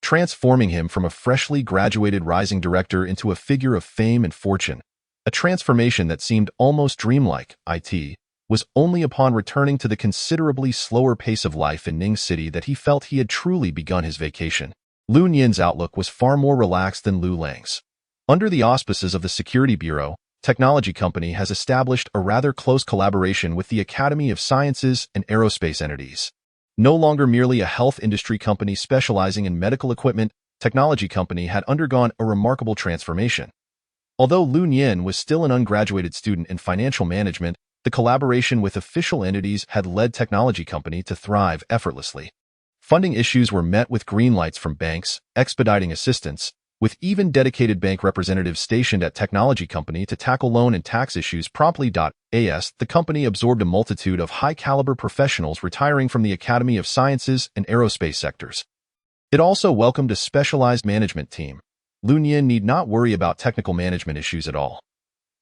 Speaker 2: transforming him from a freshly graduated rising director into a figure of fame and fortune. A transformation that seemed almost dreamlike. It was only upon returning to the considerably slower pace of life in Ning City that he felt he had truly begun his vacation. Liu Yin's outlook was far more relaxed than Liu Lang's. Under the auspices of the Security Bureau, technology company has established a rather close collaboration with the Academy of Sciences and Aerospace entities. No longer merely a health industry company specializing in medical equipment, technology company had undergone a remarkable transformation. Although Liu Yin was still an ungraduated student in financial management, the collaboration with official entities had led technology company to thrive effortlessly. Funding issues were met with green lights from banks, expediting assistance, with even dedicated bank representatives stationed at technology company to tackle loan and tax issues promptly. The company absorbed a multitude of high-caliber professionals retiring from the Academy of Sciences and Aerospace sectors. It also welcomed a specialized management team. Liu Yin need not worry about technical management issues at all.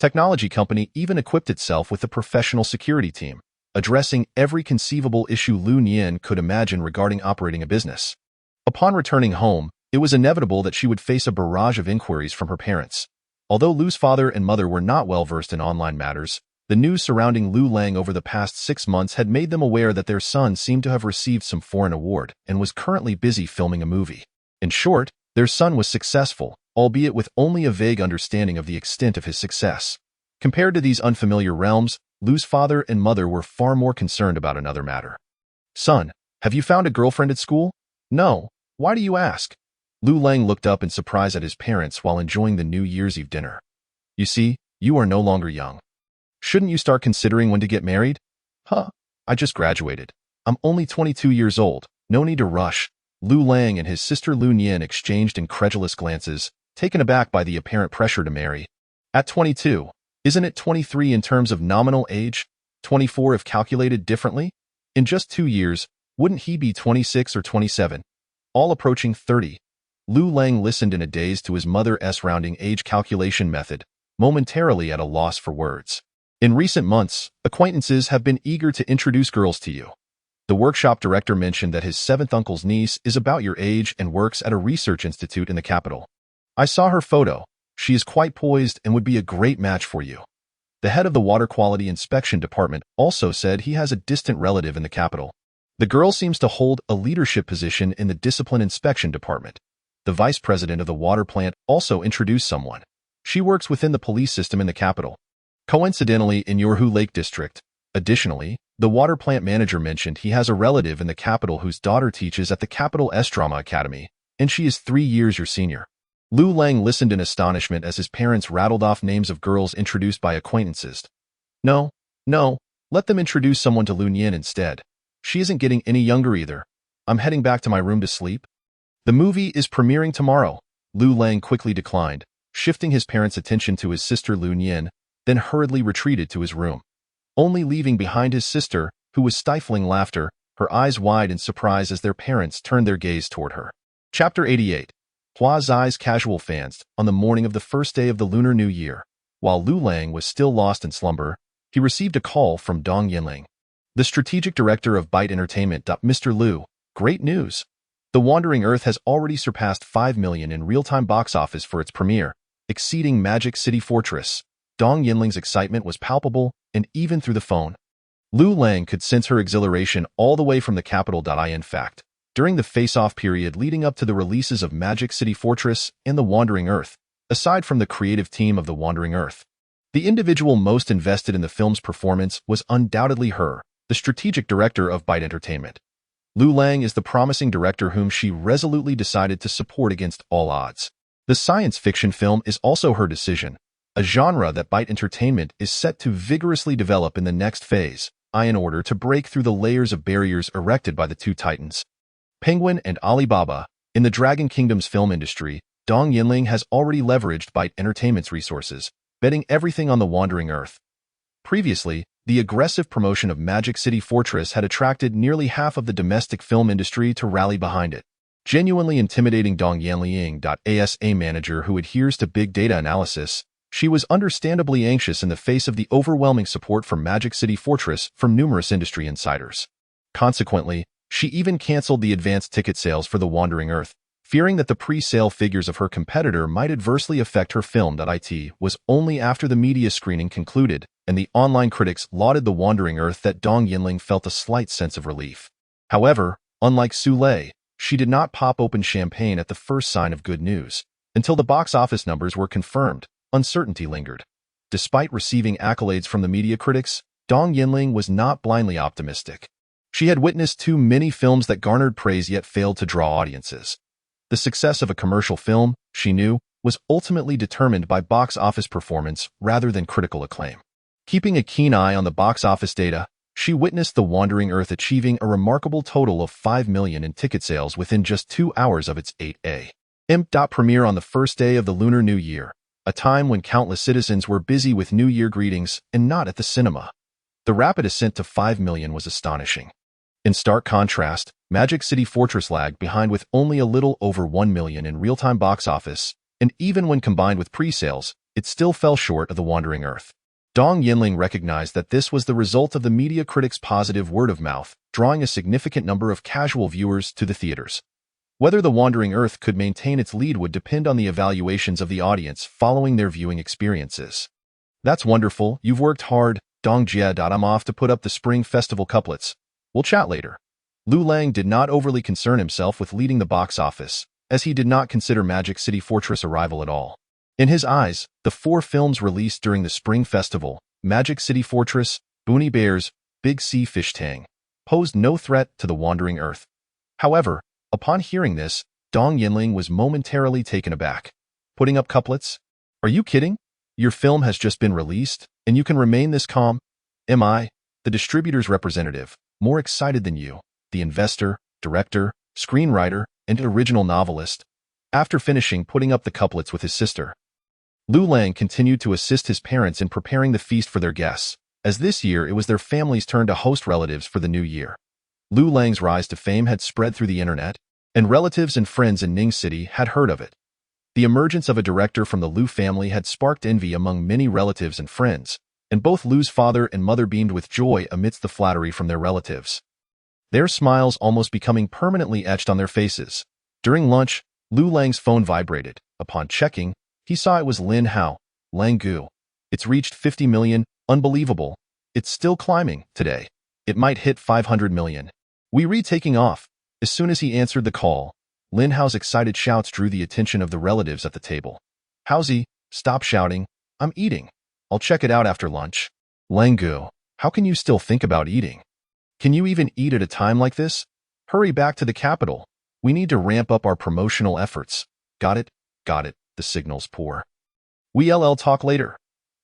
Speaker 2: Technology company even equipped itself with a professional security team, addressing every conceivable issue Liu Yin could imagine regarding operating a business. Upon returning home, it was inevitable that she would face a barrage of inquiries from her parents. Although Liu's father and mother were not well versed in online matters, the news surrounding Liu Lang over the past 6 months had made them aware that their son seemed to have received some foreign award and was currently busy filming a movie. In short, their son was successful, albeit with only a vague understanding of the extent of his success. Compared to these unfamiliar realms, Liu's father and mother were far more concerned about another matter. "Son, have you found a girlfriend at school?" "No. Why do you ask?" Liu Lang looked up in surprise at his parents while enjoying the New Year's Eve dinner. "You see, you are no longer young. Shouldn't you start considering when to get married?" "Huh, I just graduated. I'm only 22 years old. No need to rush." Liu Lang and his sister Liu Nian exchanged incredulous glances, taken aback by the apparent pressure to marry. At 22, isn't it 23 in terms of nominal age? 24 if calculated differently? In just 2 years, wouldn't he be 26 or 27? All approaching 30. Liu Lang listened in a daze to his mother's rounding age calculation method, momentarily at a loss for words. "In recent months, acquaintances have been eager to introduce girls to you. The workshop director mentioned that his 7th uncle's niece is about your age and works at a research institute in the capital. I saw her photo. She is quite poised and would be a great match for you." The head of the water quality inspection department also said he has a distant relative in the capital. The girl seems to hold a leadership position in the discipline inspection department. The vice president of the water plant also introduced someone. She works within the police system in the capital. Coincidentally, in your Hu Lake district. Additionally, the water plant manager mentioned he has a relative in the capital whose daughter teaches at the capital drama academy, and she is 3 years your senior. Liu Lang listened in astonishment as his parents rattled off names of girls introduced by acquaintances. No, let them introduce someone to Liu Nian instead. She isn't getting any younger either. I'm heading back to my room to sleep. The movie is premiering tomorrow. Liu Lang quickly declined, shifting his parents' attention to his sister Liu Nian, then hurriedly retreated to his room, only leaving behind his sister, who was stifling laughter, her eyes wide in surprise as their parents turned their gaze toward her. Chapter 88. Hua Zai's casual fans. On the morning of the first day of the Lunar New Year, while Liu Lang was still lost in slumber, he received a call from Dong Yinling, the strategic director of Byte Entertainment. "Mr. Liu, great news. The Wandering Earth has already surpassed 5 million in real-time box office for its premiere, exceeding Magic City Fortress." Dong Yinling's excitement was palpable, and even through the phone, Liu Lang could sense her exhilaration all the way from the capital. In fact, during the face-off period leading up to the releases of Magic City Fortress and The Wandering Earth, aside from the creative team of The Wandering Earth, the individual most invested in the film's performance was undoubtedly her, the strategic director of Byte Entertainment. Liu Lang is the promising director whom she resolutely decided to support against all odds. The science fiction film is also her decision, a genre that Byte Entertainment is set to vigorously develop in the next phase, in order to break through the layers of barriers erected by the two titans, Penguin and Alibaba. In the Dragon Kingdom's film industry, Dong Yinling has already leveraged Byte Entertainment's resources, betting everything on The Wandering Earth. Previously, the aggressive promotion of Magic City Fortress had attracted nearly half of the domestic film industry to rally behind it, genuinely intimidating Dong Yinling. As a manager who adheres to big data analysis, she was understandably anxious in the face of the overwhelming support for Magic City Fortress from numerous industry insiders. Consequently, she even canceled the advanced ticket sales for The Wandering Earth, fearing that the pre-sale figures of her competitor might adversely affect her film. It was only after the media screening concluded and the online critics lauded The Wandering Earth that Dong Yinling felt a slight sense of relief. However, unlike Su Lei, she did not pop open champagne at the first sign of good news. Until the box office numbers were confirmed, uncertainty lingered. Despite receiving accolades from the media critics, Dong Yinling was not blindly optimistic. She had witnessed too many films that garnered praise yet failed to draw audiences. The success of a commercial film, she knew, was ultimately determined by box office performance rather than critical acclaim. Keeping a keen eye on the box office data, she witnessed The Wandering Earth achieving a remarkable total of 5 million in ticket sales within just 2 hours of its 8 a.m. premiere on the first day of the Lunar New Year, a time when countless citizens were busy with New Year greetings and not at the cinema. The rapid ascent to 5 million was astonishing. In stark contrast, Magic City Fortress lagged behind with only a little over 1 million in real-time box office, and even when combined with pre-sales, it still fell short of The Wandering Earth. Dong Yinling recognized that this was the result of the media critics' positive word of mouth, drawing a significant number of casual viewers to the theaters. Whether The Wandering Earth could maintain its lead would depend on the evaluations of the audience following their viewing experiences. "That's wonderful, you've worked hard, Dong Jie. I'm off to put up the Spring Festival couplets. We'll chat later." Liu Lang did not overly concern himself with leading the box office, as he did not consider Magic City Fortress a rival at all. In his eyes, the 4 films released during the Spring Festival, Magic City Fortress, Boonie Bears, Big Sea Fish Tang, posed no threat to the wandering Earth. However, upon hearing this, Dong Yinling was momentarily taken aback. Putting up couplets? Are you kidding? Your film has just been released, and you can remain this calm? Am I, the distributor's representative, more excited than you, the investor, director, screenwriter, and original novelist? After finishing putting up the couplets with his sister, Liu Lang continued to assist his parents in preparing the feast for their guests, as this year it was their family's turn to host relatives for the new year. Liu Lang's rise to fame had spread through the internet, and relatives and friends in Ning City had heard of it. The emergence of a director from the Liu family had sparked envy among many relatives and friends, and both Liu's father and mother beamed with joy amidst the flattery from their relatives, their smiles almost becoming permanently etched on their faces. During lunch, Liu Lang's phone vibrated. Upon checking, he saw it was Lin Hao, Lang Gu. It's reached 50 million, unbelievable. It's still climbing today. It might hit 500 million. We taking off. As soon as he answered the call, Lin Hao's excited shouts drew the attention of the relatives at the table. Haozi, stop shouting. I'm eating. I'll check it out after lunch. Lang Gu, how can you still think about eating? Can you even eat at a time like this? Hurry back to the capital. We need to ramp up our promotional efforts. Got it? Got it. The signal's poor. We'll talk later.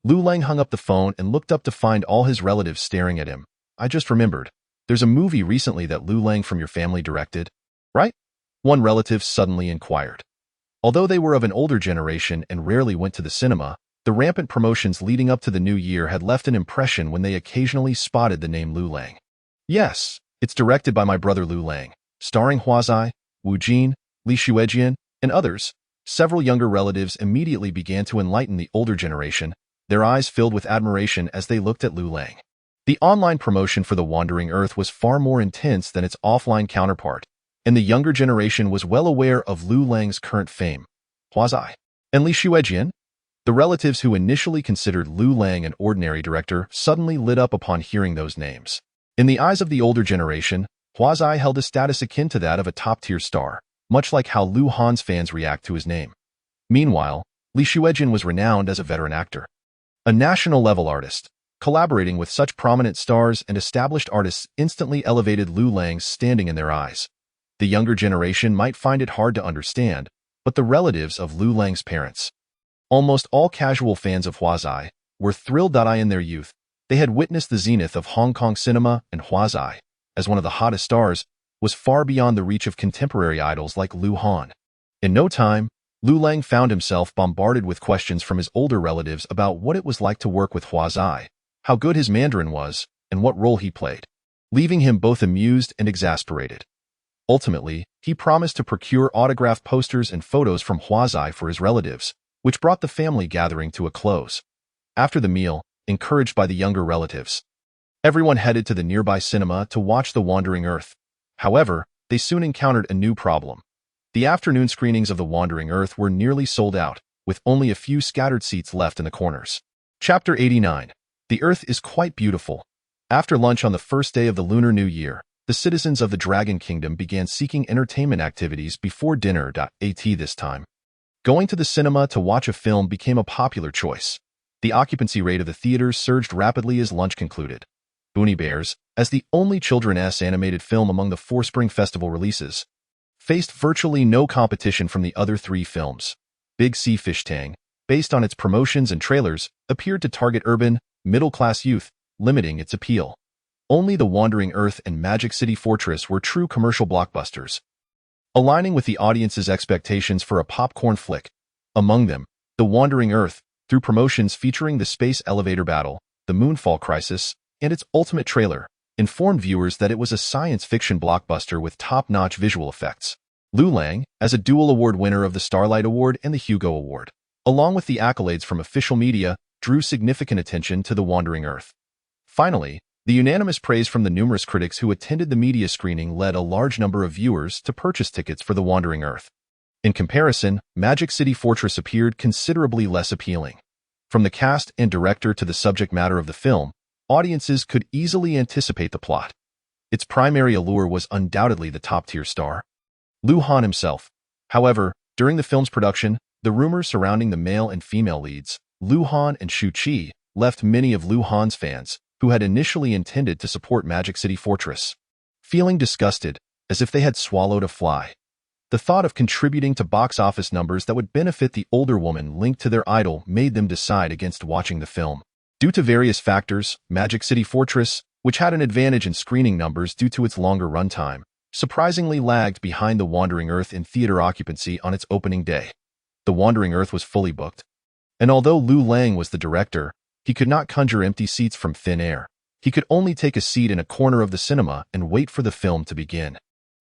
Speaker 2: Liu Lang hung up the phone and looked up to find all his relatives staring at him. I just remembered. There's a movie recently that Liu Lang from your family directed, right? One relative suddenly inquired. Although they were of an older generation and rarely went to the cinema, the rampant promotions leading up to the new year had left an impression when they occasionally spotted the name Liu Lang. Yes, it's directed by my brother Liu Lang, starring Huazai, Wu Jin, Li Shuejian, and others. Several younger relatives immediately began to enlighten the older generation, their eyes filled with admiration as they looked at Liu Lang. The online promotion for The Wandering Earth was far more intense than its offline counterpart, and the younger generation was well aware of Liu Lang's current fame. Huazai and Li Shuejian, the relatives who initially considered Liu Lang an ordinary director, suddenly lit up upon hearing those names. In the eyes of the older generation, Huazai held a status akin to that of a top-tier star, much like how Liu Han's fans react to his name. Meanwhile, Li Shuejian was renowned as a veteran actor, a national-level artist. Collaborating with such prominent stars and established artists instantly elevated Liu Lang's standing in their eyes. The younger generation might find it hard to understand, but the relatives of Liu Lang's parents, almost all casual fans of Huazai, were thrilled. In their youth, they had witnessed the zenith of Hong Kong cinema, and Huazai, as one of the hottest stars, was far beyond the reach of contemporary idols like Liu Han. In no time, Liu Lang found himself bombarded with questions from his older relatives about what it was like to work with Huazai, how good his Mandarin was, and what role he played, leaving him both amused and exasperated. Ultimately, he promised to procure autographed posters and photos from Huazai for his relatives, which brought the family gathering to a close. After the meal, encouraged by the younger relatives, everyone headed to the nearby cinema to watch The Wandering Earth. However, they soon encountered a new problem. The afternoon screenings of The Wandering Earth were nearly sold out, with only a few scattered seats left in the corners. Chapter 89. The Earth is quite beautiful. After lunch on the first day of the Lunar New Year, the citizens of the Dragon Kingdom began seeking entertainment activities before dinner. This time, going to the cinema to watch a film became a popular choice. The occupancy rate of the theaters surged rapidly as lunch concluded. Boonie Bears, as the only children's animated film among the 4 Spring Festival releases, faced virtually no competition from the other 3 films. Big Sea Fish Tang, based on its promotions and trailers, appeared to target urban, middle-class youth, limiting its appeal. Only The Wandering Earth and Magic City Fortress were true commercial blockbusters, aligning with the audience's expectations for a popcorn flick. Among them, The Wandering Earth, through promotions featuring the space elevator battle, the Moonfall Crisis, and its ultimate trailer, informed viewers that it was a science fiction blockbuster with top-notch visual effects. Liu Lang, as a dual award winner of the Starlight Award and the Hugo Award, along with the accolades from official media, drew significant attention to The Wandering Earth. Finally, the unanimous praise from the numerous critics who attended the media screening led a large number of viewers to purchase tickets for The Wandering Earth. In comparison, Magic City Fortress appeared considerably less appealing. From the cast and director to the subject matter of the film, audiences could easily anticipate the plot. Its primary allure was undoubtedly the top-tier star, Liu Han himself. However, during the film's production, the rumors surrounding the male and female leads, Liu Han and Shu Qi, left many of Liu Han's fans, who had initially intended to support Magic City Fortress, feeling disgusted, as if they had swallowed a fly. The thought of contributing to box office numbers that would benefit the older woman linked to their idol made them decide against watching the film. Due to various factors, Magic City Fortress, which had an advantage in screening numbers due to its longer runtime, surprisingly lagged behind The Wandering Earth in theater occupancy on its opening day. The Wandering Earth was fully booked. And although Liu Lang was the director, he could not conjure empty seats from thin air. He could only take a seat in a corner of the cinema and wait for the film to begin.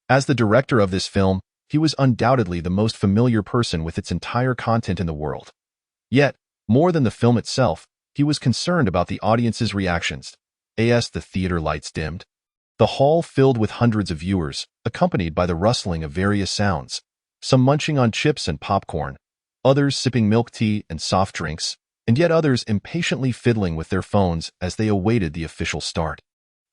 Speaker 2: As the director of this film, he was undoubtedly the most familiar person with its entire content in the world. Yet, more than the film itself, he was concerned about the audience's reactions. As the theater lights dimmed, the hall filled with hundreds of viewers, accompanied by the rustling of various sounds, some munching on chips and popcorn, others sipping milk tea and soft drinks, and yet others impatiently fiddling with their phones as they awaited the official start.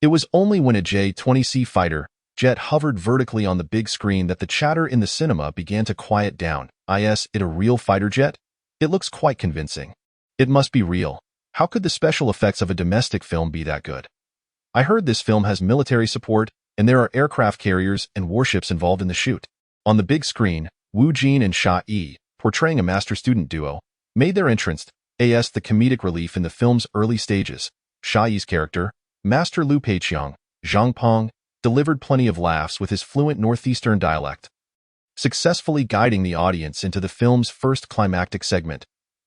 Speaker 2: It was only when a J-20C fighter jet hovered vertically on the big screen that the chatter in the cinema began to quiet down. Is it a real fighter jet? It looks quite convincing. It must be real. How could the special effects of a domestic film be that good? I heard this film has military support, and there are aircraft carriers and warships involved in the shoot. On the big screen, Wu Jin and Sha Yi, portraying a master-student duo, made their entrance as the comedic relief in the film's early stages. Sha Yi's character, Master Liu Peiqiang, Zhang Peng, delivered plenty of laughs with his fluent northeastern dialect, successfully guiding the audience into the film's first climactic segment.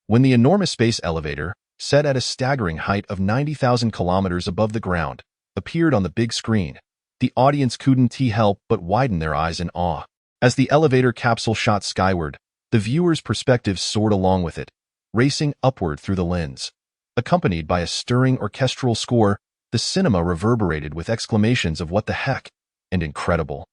Speaker 2: When the enormous space elevator, set at a staggering height of 90,000 kilometers above the ground, appeared on the big screen, the audience couldn't help but widen their eyes in awe. As the elevator capsule shot skyward, the viewer's perspective soared along with it, racing upward through the lens. Accompanied by a stirring orchestral score, the cinema reverberated with exclamations of "what the heck" and "incredible"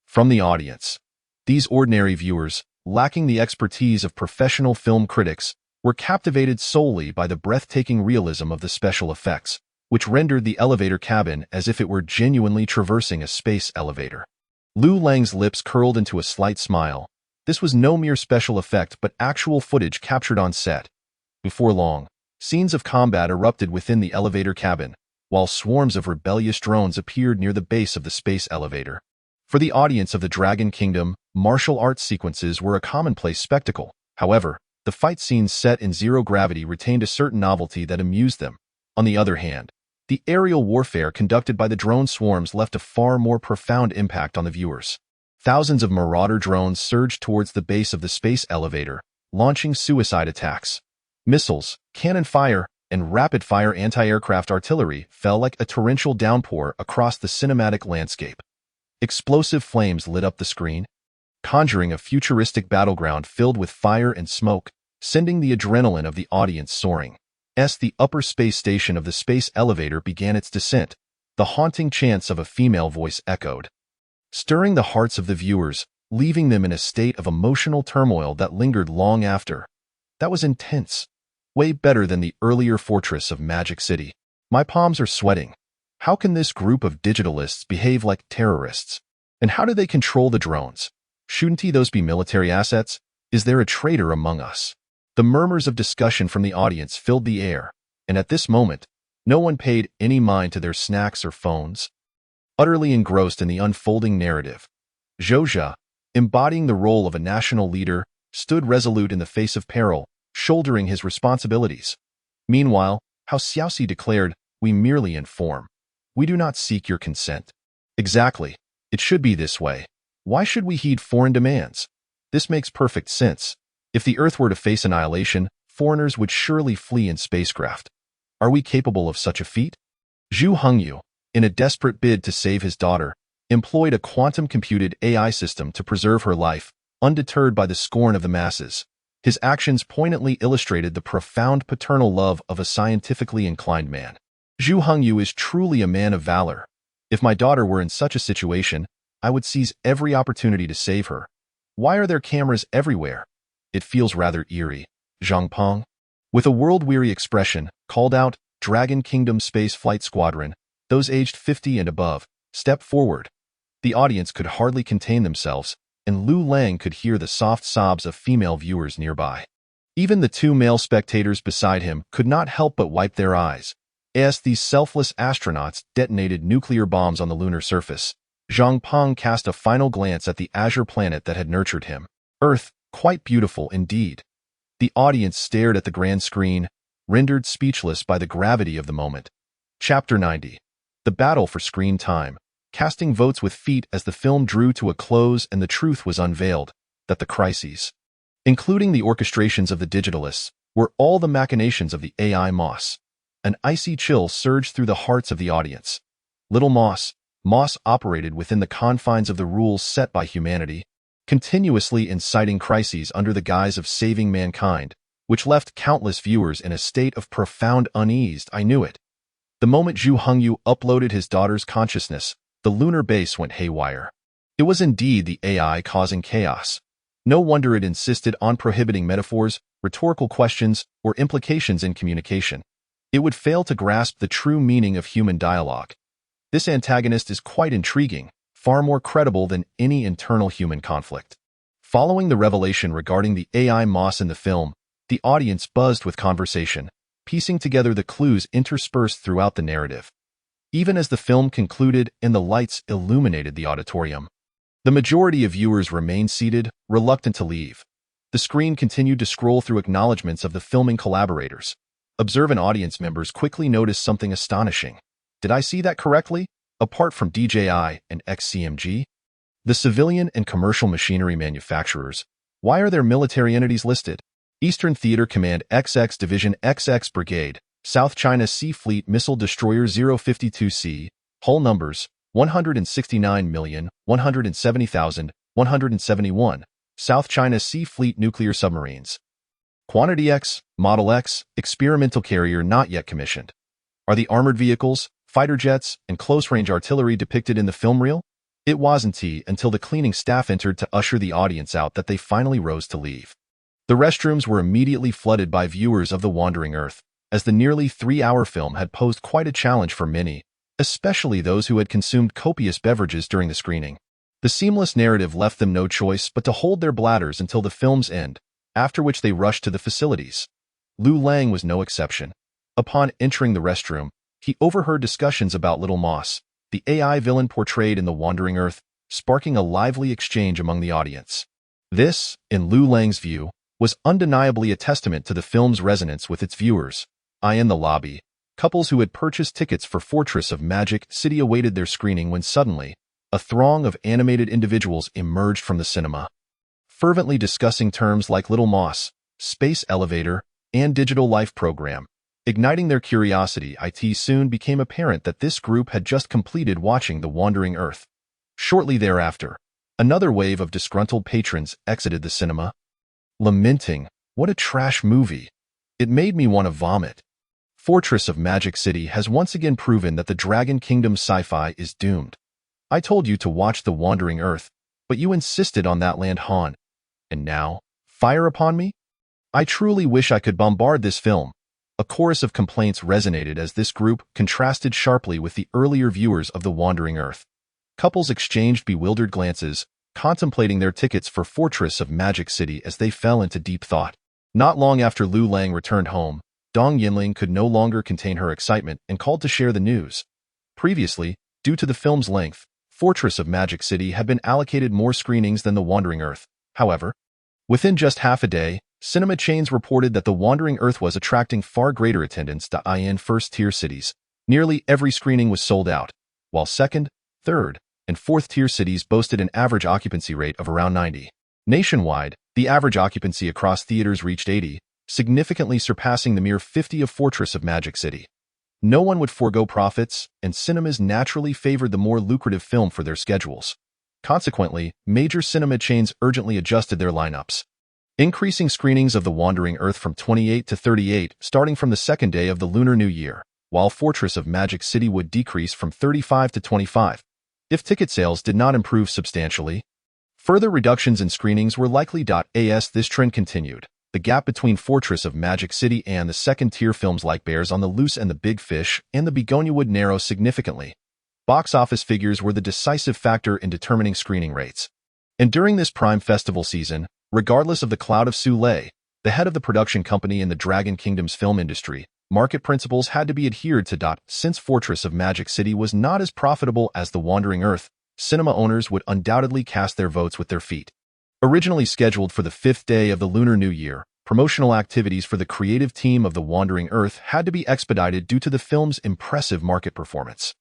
Speaker 2: from the audience. These ordinary viewers, lacking the expertise of professional film critics, were captivated solely by the breathtaking realism of the special effects, which rendered the elevator cabin as if it were genuinely traversing a space elevator. Liu Lang's lips curled into a slight smile. This was no mere special effect but actual footage captured on set. Before long, scenes of combat erupted within the elevator cabin, while swarms of rebellious drones appeared near the base of the space elevator. For the audience of the Dragon Kingdom, martial arts sequences were a commonplace spectacle. However, the fight scenes set in zero gravity retained a certain novelty that amused them. On the other hand, the aerial warfare conducted by the drone swarms left a far more profound impact on the viewers. Thousands of marauder drones surged towards the base of the space elevator, launching suicide attacks. Missiles, cannon fire, and rapid-fire anti-aircraft artillery fell like a torrential downpour across the cinematic landscape. Explosive flames lit up the screen, conjuring a futuristic battleground filled with fire and smoke, sending the adrenaline of the audience soaring. As the upper space station of the space elevator began its descent, the haunting chants of a female voice echoed, stirring the hearts of the viewers, leaving them in a state of emotional turmoil that lingered long after. That was intense. Way better than the earlier fortress of Magic City. My palms are sweating. How can this group of digitalists behave like terrorists? And how do they control the drones? Shouldn't those be military assets? Is there a traitor among us? The murmurs of discussion from the audience filled the air, and at this moment, no one paid any mind to their snacks or phones. Utterly engrossed in the unfolding narrative, Zhou, embodying the role of a national leader, stood resolute in the face of peril, shouldering his responsibilities. Meanwhile, Hao Xiaoxi declared, "We merely inform. We do not seek your consent." Exactly. It should be this way. Why should we heed foreign demands? This makes perfect sense. If the Earth were to face annihilation, foreigners would surely flee in spacecraft. Are we capable of such a feat? Zhu Hongyu, in a desperate bid to save his daughter, employed a quantum-computed AI system to preserve her life, undeterred by the scorn of the masses. His actions poignantly illustrated the profound paternal love of a scientifically inclined man. Zhu Hongyu is truly a man of valor. If my daughter were in such a situation, I would seize every opportunity to save her. Why are there cameras everywhere? It feels rather eerie. Zhang Peng, with a world-weary expression, called out, "Dragon Kingdom Space Flight Squadron, those aged 50 and above, step forward." The audience could hardly contain themselves, and Liu Lang could hear the soft sobs of female viewers nearby. Even the two male spectators beside him could not help but wipe their eyes, as these selfless astronauts detonated nuclear bombs on the lunar surface. Zhang Peng cast a final glance at the azure planet that had nurtured him. Earth, quite beautiful indeed. The audience stared at the grand screen, rendered speechless by the gravity of the moment. Chapter 90. The Battle for Screen Time. Casting votes with feet as the film drew to a close and the truth was unveiled, that the crises, including the orchestrations of the digitalists, were all the machinations of the AI Moss. An icy chill surged through the hearts of the audience. Little Moss operated within the confines of the rules set by humanity, continuously inciting crises under the guise of saving mankind, which left countless viewers in a state of profound unease. I knew it. The moment Zhu Hongyu uploaded his daughter's consciousness, the lunar base went haywire. It was indeed the AI causing chaos. No wonder it insisted on prohibiting metaphors, rhetorical questions, or implications in communication. It would fail to grasp the true meaning of human dialogue. This antagonist is quite intriguing, far more credible than any internal human conflict. Following the revelation regarding the AI Moss in the film, the audience buzzed with conversation, piecing together the clues interspersed throughout the narrative. Even as the film concluded and the lights illuminated the auditorium, the majority of viewers remained seated, reluctant to leave. The screen continued to scroll through acknowledgments of the filming collaborators. Observant audience members quickly noticed something astonishing. Did I see that correctly? Apart from DJI and XCMG, the civilian and commercial machinery manufacturers, why are their military entities listed? Eastern Theater Command XX Division XX Brigade, South China Sea Fleet Missile Destroyer 052C, hull numbers 169,170,171, South China Sea Fleet Nuclear Submarines. Quantity X, Model X, experimental carrier not yet commissioned. Are the armored vehicles, fighter jets, and close-range artillery depicted in the film real? It wasn't until the cleaning staff entered to usher the audience out that they finally rose to leave. The restrooms were immediately flooded by viewers of The Wandering Earth, as the nearly 3-hour film had posed quite a challenge for many, especially those who had consumed copious beverages during the screening. The seamless narrative left them no choice but to hold their bladders until the film's end, after which they rushed to the facilities. Liu Lang was no exception. Upon entering the restroom, he overheard discussions about Little Moss, the AI villain portrayed in The Wandering Earth, sparking a lively exchange among the audience. This, in Liu Lang's view, was undeniably a testament to the film's resonance with its viewers. In the lobby, couples who had purchased tickets for Fortress of Magic City awaited their screening when suddenly, a throng of animated individuals emerged from the cinema, fervently discussing terms like Little Moss, Space Elevator, and Digital Life Program. Igniting their curiosity, it soon became apparent that this group had just completed watching The Wandering Earth. Shortly thereafter, another wave of disgruntled patrons exited the cinema, lamenting, "What a trash movie. It made me want to vomit." Fortress of Magic City has once again proven that the Dragon Kingdom sci-fi is doomed. I told you to watch The Wandering Earth, but you insisted on that land Han. And now, fire upon me? I truly wish I could bombard this film. A chorus of complaints resonated as this group contrasted sharply with the earlier viewers of The Wandering Earth. Couples exchanged bewildered glances, contemplating their tickets for Fortress of Magic City as they fell into deep thought. Not long after Liu Lang returned home, Dong Yinling could no longer contain her excitement and called to share the news. Previously, due to the film's length, Fortress of Magic City had been allocated more screenings than The Wandering Earth. However, within just half a day, cinema chains reported that The Wandering Earth was attracting far greater attendance in first-tier cities. Nearly every screening was sold out, while second, third, and fourth-tier cities boasted an average occupancy rate of around 90. Nationwide, the average occupancy across theaters reached 80, significantly surpassing the mere 50 of Fortress of Magic City. No one would forego profits, and cinemas naturally favored the more lucrative film for their schedules. Consequently, major cinema chains urgently adjusted their lineups, increasing screenings of The Wandering Earth from 28 to 38 starting from the second day of the Lunar New Year, while Fortress of Magic City would decrease from 35 to 25. If ticket sales did not improve substantially, further reductions in screenings were likely. As this trend continued, the gap between Fortress of Magic City and the second-tier films like Bears on the Loose and The Big Fish and The Begonia would narrow significantly. Box office figures were the decisive factor in determining screening rates. And during this prime festival season, regardless of the cloud of Soleil, the head of the production company in the Dragon Kingdom's film industry, market principles had to be adhered to. Since Fortress of Magic City was not as profitable as The Wandering Earth, cinema owners would undoubtedly cast their votes with their feet. Originally scheduled for the 5th day of the Lunar New Year, promotional activities for the creative team of The Wandering Earth had to be expedited due to the film's impressive market performance.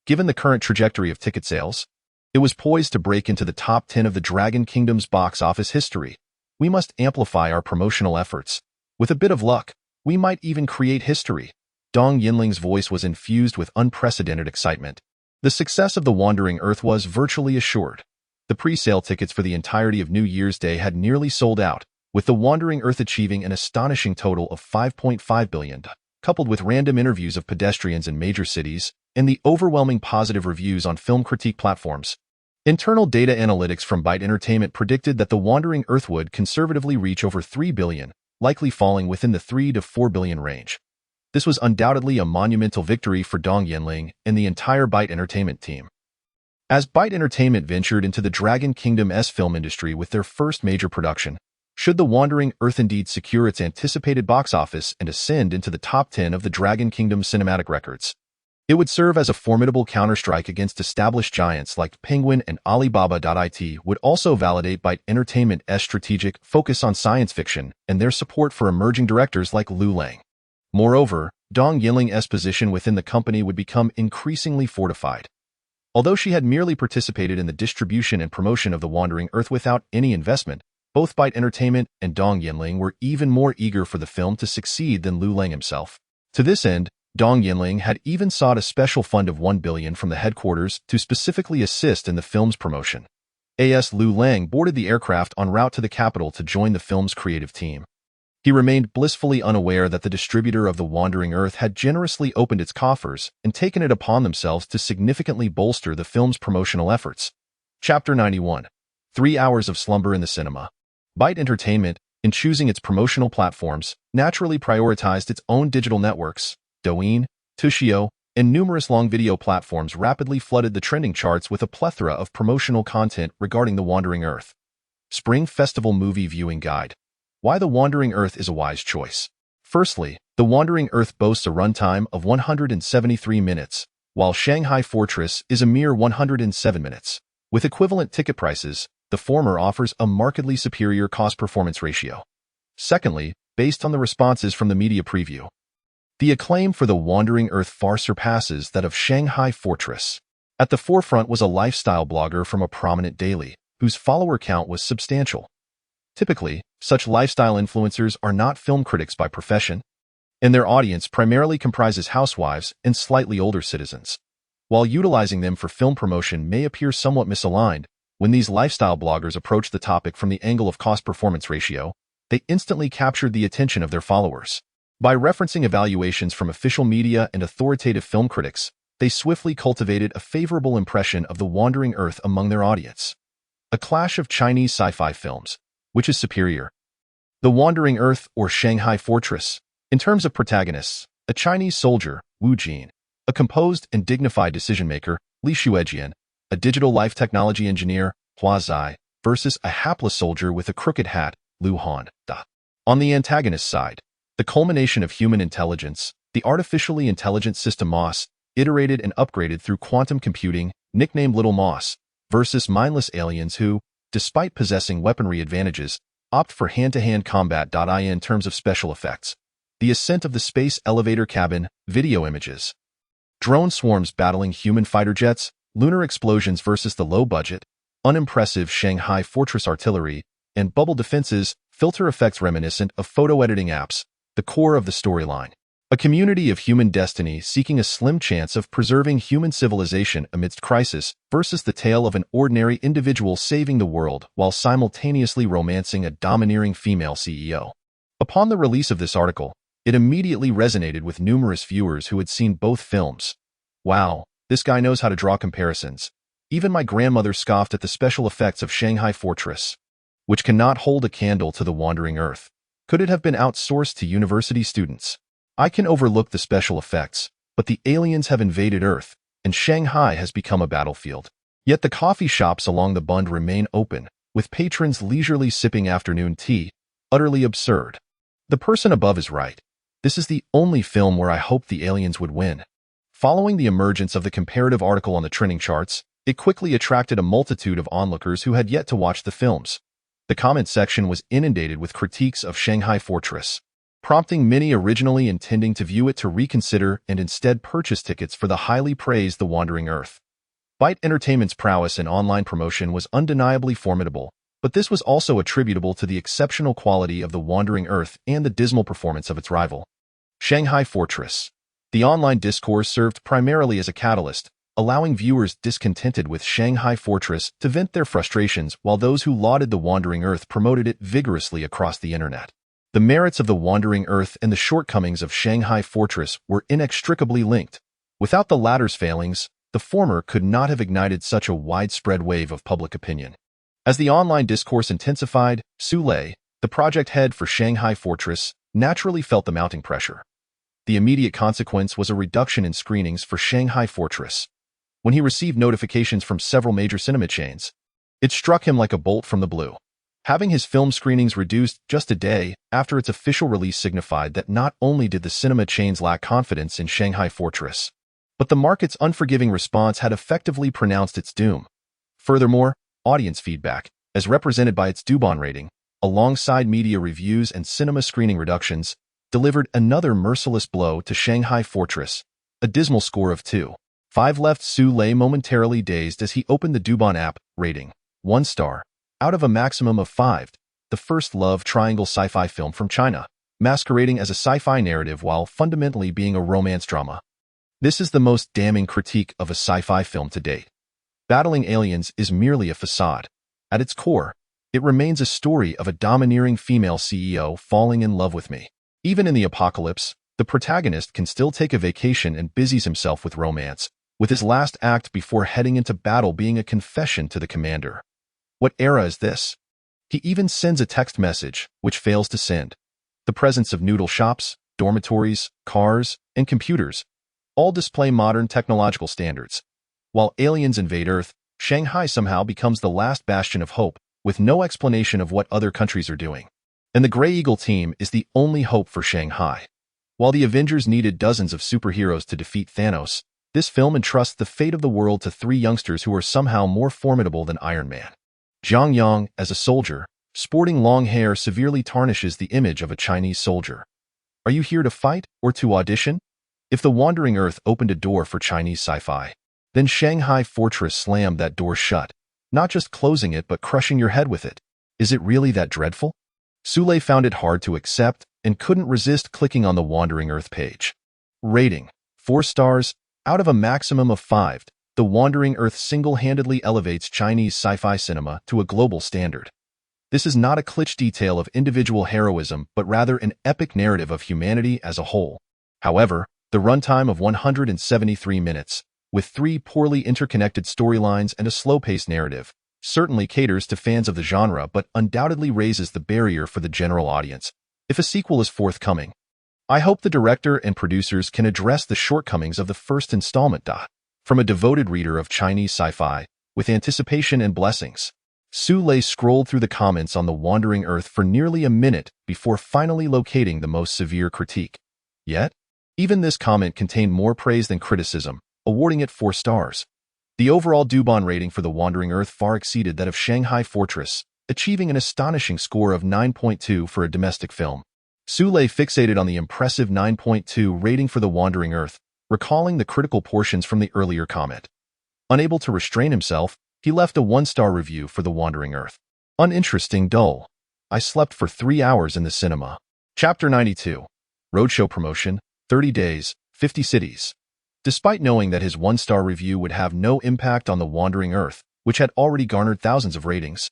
Speaker 2: Given the current trajectory of ticket sales, it was poised to break into the top 10 of the Dragon Kingdom's box office history. We must amplify our promotional efforts. With a bit of luck, we might even create history. Dong Yinling's voice was infused with unprecedented excitement. The success of The Wandering Earth was virtually assured. The pre-sale tickets for the entirety of New Year's Day had nearly sold out, with The Wandering Earth achieving an astonishing total of $5.5 billion, coupled with random interviews of pedestrians in major cities and the overwhelming positive reviews on film critique platforms. Internal data analytics from Byte Entertainment predicted that The Wandering Earth would conservatively reach over $3 billion, likely falling within the $3 to $4 billion range. This was undoubtedly a monumental victory for Dong Yinling and the entire Byte Entertainment team. As Byte Entertainment ventured into the Dragon Kingdom's film industry with their first major production, should The Wandering Earth indeed secure its anticipated box office and ascend into the top 10 of the Dragon Kingdom cinematic records, it would serve as a formidable counterstrike against established giants like Penguin and Alibaba.it. Would also validate Byte Entertainment's strategic focus on science fiction and their support for emerging directors like Liu Lang. Moreover, Dong Yinling's position within the company would become increasingly fortified. Although she had merely participated in the distribution and promotion of The Wandering Earth without any investment, both Byte Entertainment and Dong Yinling were even more eager for the film to succeed than Liu Lang himself. To this end, Dong Yinling had even sought a special fund of $1 billion from the headquarters to specifically assist in the film's promotion. As Liu Lang boarded the aircraft en route to the capital to join the film's creative team, he remained blissfully unaware that the distributor of The Wandering Earth had generously opened its coffers and taken it upon themselves to significantly bolster the film's promotional efforts. Chapter 91. 3 Hours of Slumber in the Cinema. Byte Entertainment, in choosing its promotional platforms, naturally prioritized its own digital networks. Douyin, Tushio, and numerous long video platforms rapidly flooded the trending charts with a plethora of promotional content regarding The Wandering Earth. Spring Festival Movie Viewing Guide. Why The Wandering Earth is a wise choice. Firstly, The Wandering Earth boasts a runtime of 173 minutes, while Shanghai Fortress is a mere 107 minutes. With equivalent ticket prices, the former offers a markedly superior cost-performance ratio. Secondly, based on the responses from the media preview, the acclaim for The Wandering Earth far surpasses that of Shanghai Fortress. At the forefront was a lifestyle blogger from a prominent daily, whose follower count was substantial. Typically, such lifestyle influencers are not film critics by profession, and their audience primarily comprises housewives and slightly older citizens. While utilizing them for film promotion may appear somewhat misaligned, when these lifestyle bloggers approached the topic from the angle of cost-performance ratio, they instantly captured the attention of their followers. By referencing evaluations from official media and authoritative film critics, they swiftly cultivated a favorable impression of The Wandering Earth among their audience. A clash of Chinese sci-fi films. Which is superior? The Wandering Earth or Shanghai Fortress? In terms of protagonists, a Chinese soldier, Wu Jin, a composed and dignified decision-maker, Li Shuejian, a digital life technology engineer, Hua Zai, versus a hapless soldier with a crooked hat, Liu Han. On the antagonist side, the culmination of human intelligence, the artificially intelligent system MOS, iterated and upgraded through quantum computing, nicknamed Little Moss, versus mindless aliens who, despite possessing weaponry advantages, opt for hand-to-hand combat. In terms of special effects, the ascent of the space elevator cabin, video images, drone swarms battling human fighter jets, lunar explosions versus the low-budget, unimpressive Shanghai Fortress artillery, and bubble defenses, filter effects reminiscent of photo editing apps, the core of the storyline. A community of human destiny seeking a slim chance of preserving human civilization amidst crisis versus the tale of an ordinary individual saving the world while simultaneously romancing a domineering female CEO. Upon the release of this article, it immediately resonated with numerous viewers who had seen both films. Wow, this guy knows how to draw comparisons. Even my grandmother scoffed at the special effects of Shanghai Fortress, which cannot hold a candle to The Wandering Earth. Could it have been outsourced to university students? I can overlook the special effects, but the aliens have invaded Earth, and Shanghai has become a battlefield. Yet the coffee shops along the Bund remain open, with patrons leisurely sipping afternoon tea, utterly absurd. The person above is right. This is the only film where I hoped the aliens would win. Following the emergence of the comparative article on the trending charts, it quickly attracted a multitude of onlookers who had yet to watch the films. The comment section was inundated with critiques of Shanghai Fortress, prompting many originally intending to view it to reconsider and instead purchase tickets for the highly praised The Wandering Earth. Byte Entertainment's prowess in online promotion was undeniably formidable, but this was also attributable to the exceptional quality of The Wandering Earth and the dismal performance of its rival, Shanghai Fortress. The online discourse served primarily as a catalyst, allowing viewers discontented with Shanghai Fortress to vent their frustrations, while those who lauded The Wandering Earth promoted it vigorously across the internet. The merits of The Wandering Earth and the shortcomings of Shanghai Fortress were inextricably linked. Without the latter's failings, the former could not have ignited such a widespread wave of public opinion. As the online discourse intensified, Su Lei, the project head for Shanghai Fortress, naturally felt the mounting pressure. The immediate consequence was a reduction in screenings for Shanghai Fortress. When he received notifications from several major cinema chains, it struck him like a bolt from the blue. Having his film screenings reduced just a day after its official release signified that not only did the cinema chains lack confidence in Shanghai Fortress, but the market's unforgiving response had effectively pronounced its doom. Furthermore, audience feedback, as represented by its Dubon rating, alongside media reviews and cinema screening reductions, delivered another merciless blow to Shanghai Fortress. A dismal score of 2.5 left Su Lei momentarily dazed as he opened the Dubon app, rating 1 star out of a maximum of 5. The first love triangle sci-fi film from China, masquerading as a sci-fi narrative while fundamentally being a romance drama. This is the most damning critique of a sci-fi film to date. Battling Aliens is merely a facade. At its core, it remains a story of a domineering female CEO falling in love with me. Even in the apocalypse, the protagonist can still take a vacation and busies himself with romance, with his last act before heading into battle being a confession to the commander. What era is this? He even sends a text message, which fails to send. The presence of noodle shops, dormitories, cars, and computers all display modern technological standards. While aliens invade Earth, Shanghai somehow becomes the last bastion of hope, with no explanation of what other countries are doing. And the Grey Eagle team is the only hope for Shanghai. While the Avengers needed dozens of superheroes to defeat Thanos, this film entrusts the fate of the world to 3 youngsters who are somehow more formidable than Iron Man. Zhang Yang, as a soldier, sporting long hair severely tarnishes the image of a Chinese soldier. Are you here to fight or to audition? If The Wandering Earth opened a door for Chinese sci-fi, then Shanghai Fortress slammed that door shut, not just closing it but crushing your head with it. Is it really that dreadful? Su Lei found it hard to accept and couldn't resist clicking on the Wandering Earth page. Rating: 4 stars out of a maximum of 5. The Wandering Earth single-handedly elevates Chinese sci-fi cinema to a global standard. This is not a cliché detail of individual heroism, but rather an epic narrative of humanity as a whole. However, the runtime of 173 minutes, with 3 poorly interconnected storylines and a slow-paced narrative, certainly caters to fans of the genre but undoubtedly raises the barrier for the general audience. If a sequel is forthcoming, I hope the director and producers can address the shortcomings of the first installment. From a devoted reader of Chinese sci-fi, with anticipation and blessings. Su Lei scrolled through the comments on The Wandering Earth for nearly a minute before finally locating the most severe critique. Yet, even this comment contained more praise than criticism, awarding it 4 stars. The overall Dubon rating for The Wandering Earth far exceeded that of Shanghai Fortress, achieving an astonishing score of 9.2 for a domestic film. Su Lei fixated on the impressive 9.2 rating for The Wandering Earth, recalling the critical portions from the earlier comment. Unable to restrain himself, he left a 1-star review for The Wandering Earth. Uninteresting, dull. I slept for 3 hours in the cinema. Chapter 92. Roadshow Promotion, 30 Days, 50 Cities. Despite knowing that his 1-star review would have no impact on The Wandering Earth, which had already garnered thousands of ratings,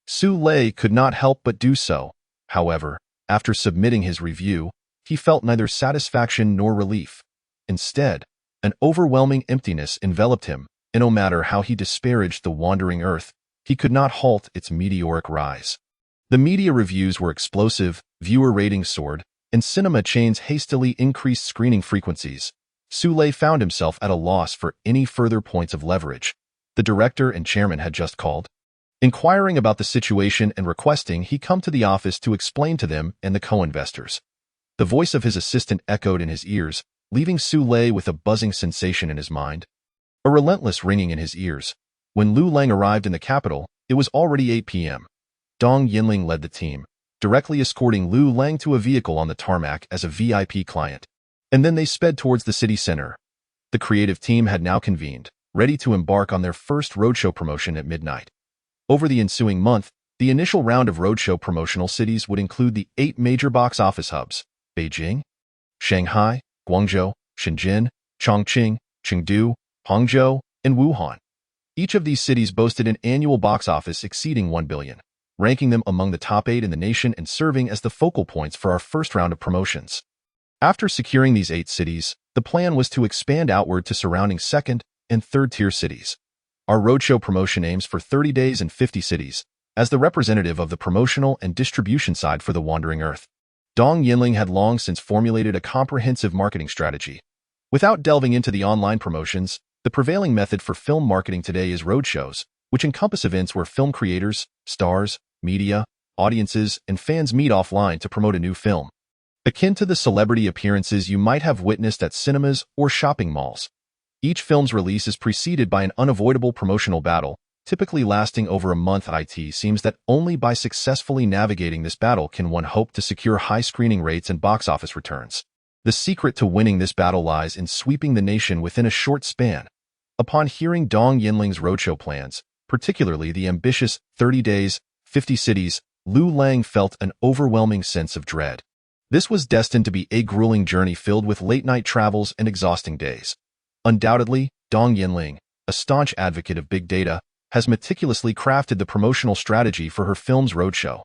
Speaker 2: Su Lei could not help but do so. However, after submitting his review, he felt neither satisfaction nor relief. Instead, an overwhelming emptiness enveloped him, and no matter how he disparaged The Wandering Earth, he could not halt its meteoric rise. The media reviews were explosive, viewer ratings soared, and cinema chains hastily increased screening frequencies. Su Lei found himself at a loss for any further points of leverage. The director and chairman had just called. inquiring about the situation and requesting he come to the office to explain to them and the co-investors. The voice of his assistant echoed in his ears, leaving Su Lei with a buzzing sensation in his mind. A relentless ringing in his ears. When Liu Lang arrived in the capital, it was already 8 p.m. Dong Yinling led the team, directly escorting Liu Lang to a vehicle on the tarmac as a VIP client. And then they sped towards the city center. The creative team had now convened, ready to embark on their first roadshow promotion at midnight. Over the ensuing month, the initial round of roadshow promotional cities would include the 8 major box office hubs: Beijing, Shanghai, Guangzhou, Shenzhen, Chongqing, Chengdu, Hangzhou, and Wuhan. Each of these cities boasted an annual box office exceeding 1 billion, ranking them among the top 8 in the nation and serving as the focal points for our first round of promotions. After securing these 8 cities, the plan was to expand outward to surrounding second and third-tier cities. Our roadshow promotion aims for 30 days and 50 cities, as the representative of the promotional and distribution side for the Wandering Earth. Dong Yinling had long since formulated a comprehensive marketing strategy. Without delving into the online promotions, the prevailing method for film marketing today is roadshows, which encompass events where film creators, stars, media, audiences, and fans meet offline to promote a new film. Akin to the celebrity appearances you might have witnessed at cinemas or shopping malls. Each film's release is preceded by an unavoidable promotional battle, typically lasting over a month. It seems that only by successfully navigating this battle can one hope to secure high screening rates and box office returns. The secret to winning this battle lies in sweeping the nation within a short span. Upon hearing Dong Yinling's roadshow plans, particularly the ambitious 30 days, 50 cities, Liu Lang felt an overwhelming sense of dread. This was destined to be a grueling journey filled with late-night travels and exhausting days. Undoubtedly, Dong Yinling, a staunch advocate of big data, has meticulously crafted the promotional strategy for her film's roadshow.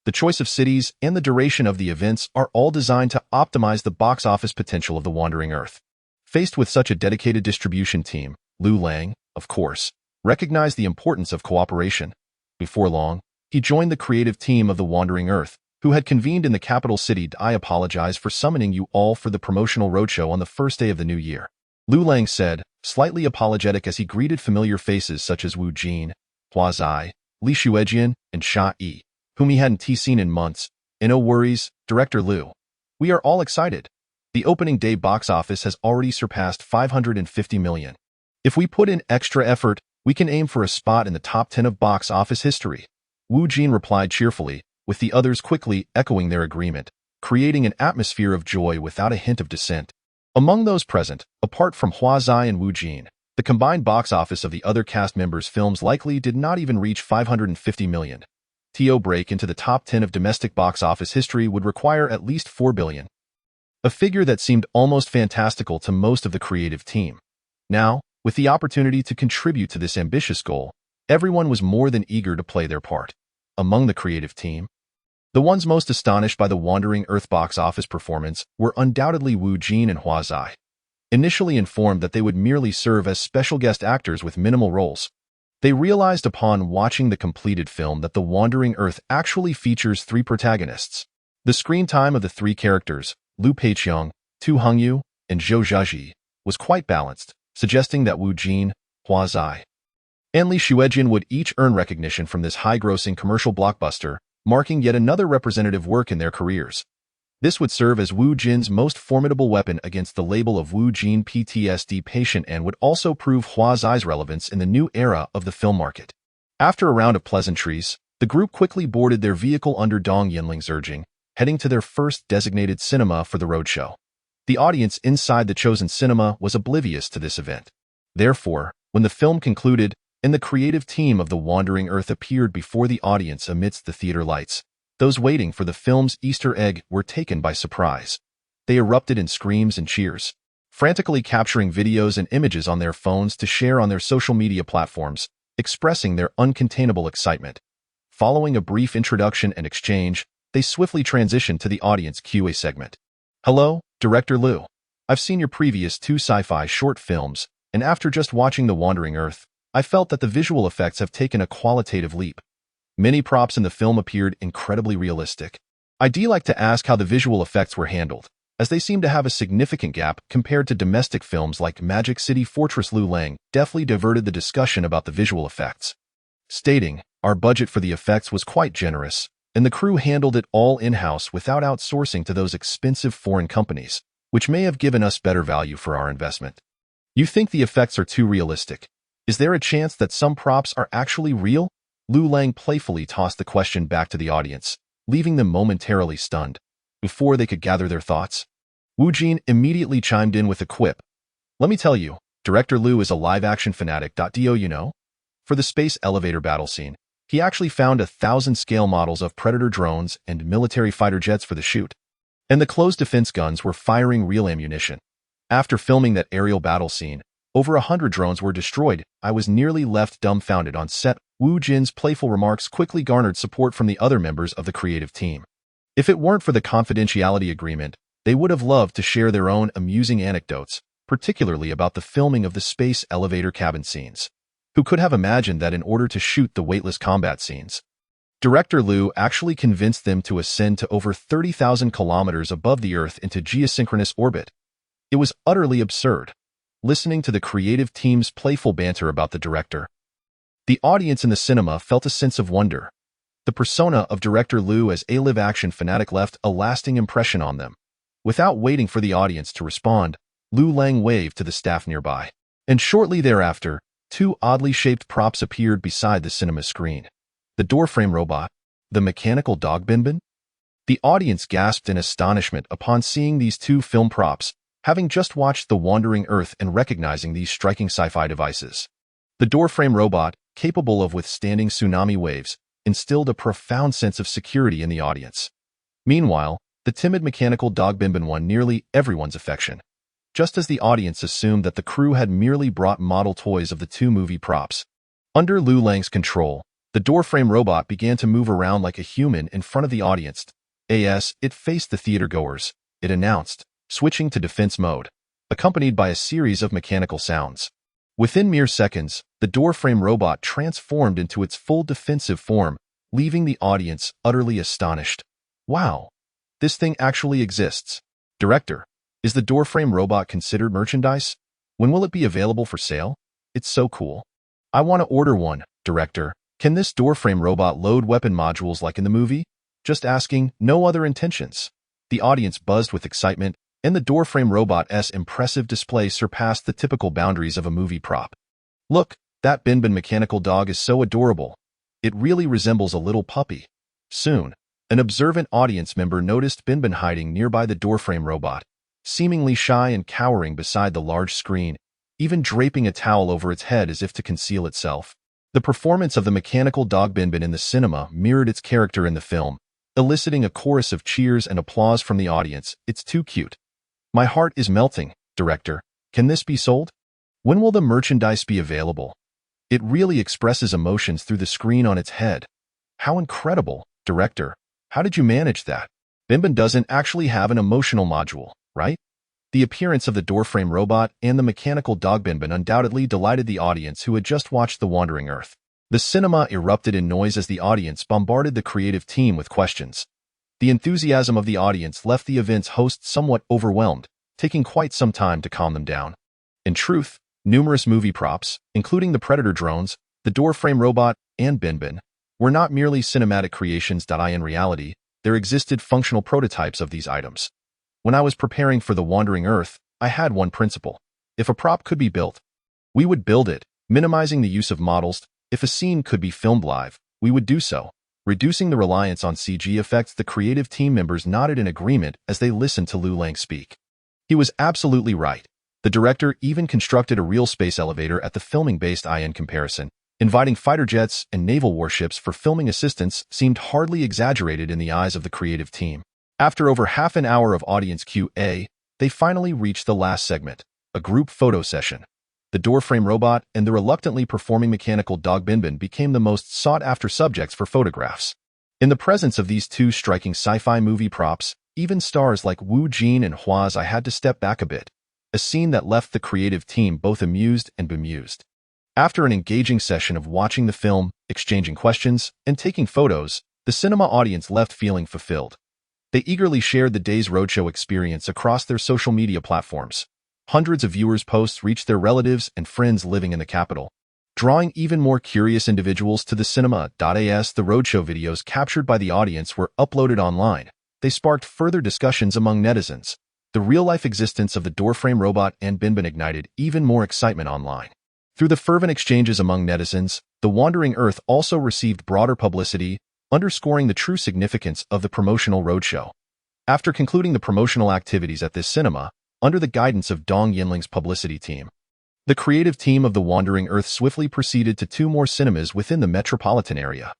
Speaker 2: The choice of cities and the duration of the events are all designed to optimize the box office potential of the Wandering Earth. Faced with such a dedicated distribution team, Liu Lang, of course, recognized the importance of cooperation. Before long, he joined the creative team of the Wandering Earth, who had convened in the capital city. I apologize for summoning you all for the promotional roadshow on the first day of the new year, Liu Lang said, slightly apologetic as he greeted familiar faces such as Wu Jin, Hua Zai, Li Shuejian, and Xia Yi, whom he hadn't seen in months. No worries, Director Liu. We are all excited. The opening day box office has already surpassed 550 million. If we put in extra effort, we can aim for a spot in the top 10 of box office history. Wu Jin replied cheerfully, with the others quickly echoing their agreement, creating an atmosphere of joy without a hint of dissent. Among those present, apart from Hua Zai and Wu Jin, the combined box office of the other cast members' films likely did not even reach 550 million. To break into the top 10 of domestic box office history would require at least 4 billion. A figure that seemed almost fantastical to most of the creative team. Now, with the opportunity to contribute to this ambitious goal, everyone was more than eager to play their part. Among the creative team, the ones most astonished by the Wandering Earth box office performance were undoubtedly Wu Jin and Hua Zai. Initially informed that they would merely serve as special guest actors with minimal roles, they realized upon watching the completed film that the Wandering Earth actually features 3 protagonists. The screen time of the 3 characters, Liu Peiqiang, Tu Hongyu, and Zhou Zhaji, was quite balanced, suggesting that Wu Jin, Hua Zai, and Li Shuejian would each earn recognition from this high-grossing commercial blockbuster, marking yet another representative work in their careers. This would serve as Wu Jin's most formidable weapon against the label of Wu Jin PTSD patient and would also prove Hua Zai's relevance in the new era of the film market. After a round of pleasantries, the group quickly boarded their vehicle under Dong Yinling's urging, heading to their first designated cinema for the roadshow. The audience inside the chosen cinema was oblivious to this event. Therefore, when the film concluded, and the creative team of the Wandering Earth appeared before the audience amidst the theater lights, those waiting for the film's Easter egg were taken by surprise. They erupted in screams and cheers, frantically capturing videos and images on their phones to share on their social media platforms, expressing their uncontainable excitement. Following a brief introduction and exchange, they swiftly transitioned to the audience Q&A segment. Hello, Director Liu. I've seen your previous 2 sci-fi short films, and after just watching The Wandering Earth, I felt that the visual effects have taken a qualitative leap. Many props in the film appeared incredibly realistic. I'd like to ask how the visual effects were handled, as they seem to have a significant gap compared to domestic films like Magic City Fortress. Liu Lang deftly diverted the discussion about the visual effects, stating, Our budget for the effects was quite generous, and the crew handled it all in-house without outsourcing to those expensive foreign companies, which may have given us better value for our investment. You think the effects are too realistic? Is there a chance that some props are actually real? Liu Lang playfully tossed the question back to the audience, leaving them momentarily stunned. Before they could gather their thoughts, Wu Jin immediately chimed in with a quip. Let me tell you, Director Liu is a live-action fanatic. Do you know? For the space elevator battle scene, he actually found 1,000-scale models of Predator drones and military fighter jets for the shoot. And the closed defense guns were firing real ammunition. After filming that aerial battle scene, over 100 drones were destroyed. I was nearly left dumbfounded on set. Wu Jin's playful remarks quickly garnered support from the other members of the creative team. If it weren't for the confidentiality agreement, they would have loved to share their own amusing anecdotes, particularly about the filming of the space elevator cabin scenes. Who could have imagined that in order to shoot the weightless combat scenes, Director Liu actually convinced them to ascend to over 30,000 kilometers above the Earth into geosynchronous orbit? It was utterly absurd. Listening to the creative team's playful banter about the director, the audience in the cinema felt a sense of wonder. The persona of Director Liu as a live-action fanatic left a lasting impression on them. Without waiting for the audience to respond, Liu Lang waved to the staff nearby. And shortly thereafter, two oddly shaped props appeared beside the cinema screen. The doorframe robot, the mechanical dog Binbin. The audience gasped in astonishment upon seeing these two film props, having just watched The Wandering Earth and recognizing these striking sci-fi devices. The doorframe robot, capable of withstanding tsunami waves, instilled a profound sense of security in the audience. Meanwhile, the timid mechanical dog Binbin won nearly everyone's affection. Just as the audience assumed that the crew had merely brought model toys of the two movie props. Under Liu Lang's control, the doorframe robot began to move around like a human in front of the audience. As it faced the theatergoers, it announced, switching to defense mode, accompanied by a series of mechanical sounds. Within mere seconds, the doorframe robot transformed into its full defensive form, leaving the audience utterly astonished. Wow! This thing actually exists. Director, is the doorframe robot considered merchandise? When will it be available for sale? It's so cool. I want to order one, Director. Can this doorframe robot load weapon modules like in the movie? Just asking, no other intentions. The audience buzzed with excitement, and the doorframe robot's impressive display surpassed the typical boundaries of a movie prop. Look, that Binbin mechanical dog is so adorable. It really resembles a little puppy. Soon, an observant audience member noticed Binbin hiding nearby the doorframe robot, seemingly shy and cowering beside the large screen, even draping a towel over its head as if to conceal itself. The performance of the mechanical dog Binbin in the cinema mirrored its character in the film, eliciting a chorus of cheers and applause from the audience. It's too cute. My heart is melting, Director. Can this be sold? When will the merchandise be available? It really expresses emotions through the screen on its head. How incredible, Director. How did you manage that? Binbin doesn't actually have an emotional module, right? The appearance of the doorframe robot and the mechanical dog Binbin undoubtedly delighted the audience who had just watched The Wandering Earth. The cinema erupted in noise as the audience bombarded the creative team with questions. The enthusiasm of the audience left the event's hosts somewhat overwhelmed, taking quite some time to calm them down. In truth, numerous movie props, including the Predator drones, the doorframe robot, and Binbin, were not merely cinematic creations. In reality, there existed functional prototypes of these items. When I was preparing for The Wandering Earth, I had one principle. If a prop could be built, we would build it, minimizing the use of models. If a scene could be filmed live, we would do so, reducing the reliance on CG effects. The creative team members nodded in agreement as they listened to Liu Lang speak. He was absolutely right. The director even constructed a real space elevator at the filming base. In comparison, inviting fighter jets and naval warships for filming assistance seemed hardly exaggerated in the eyes of the creative team. After over half an hour of audience QA, they finally reached the last segment, a group photo session. The doorframe robot and the reluctantly performing mechanical dog Binbin became the most sought-after subjects for photographs. In the presence of these two striking sci-fi movie props, even stars like Wu Jin and Huazi had to step back a bit, a scene that left the creative team both amused and bemused. After an engaging session of watching the film, exchanging questions, and taking photos, the cinema audience left feeling fulfilled. They eagerly shared the day's roadshow experience across their social media platforms. Hundreds of viewers' posts reached their relatives and friends living in the capital. drawing even more curious individuals to the cinema. As the roadshow videos captured by the audience were uploaded online, they sparked further discussions among netizens. The real-life existence of the doorframe robot and Binbin ignited even more excitement online. Through the fervent exchanges among netizens, the Wandering Earth also received broader publicity, underscoring the true significance of the promotional roadshow. After concluding the promotional activities at this cinema, under the guidance of Dong Yinling's publicity team, the creative team of the Wandering Earth swiftly proceeded to 2 more cinemas within the metropolitan area.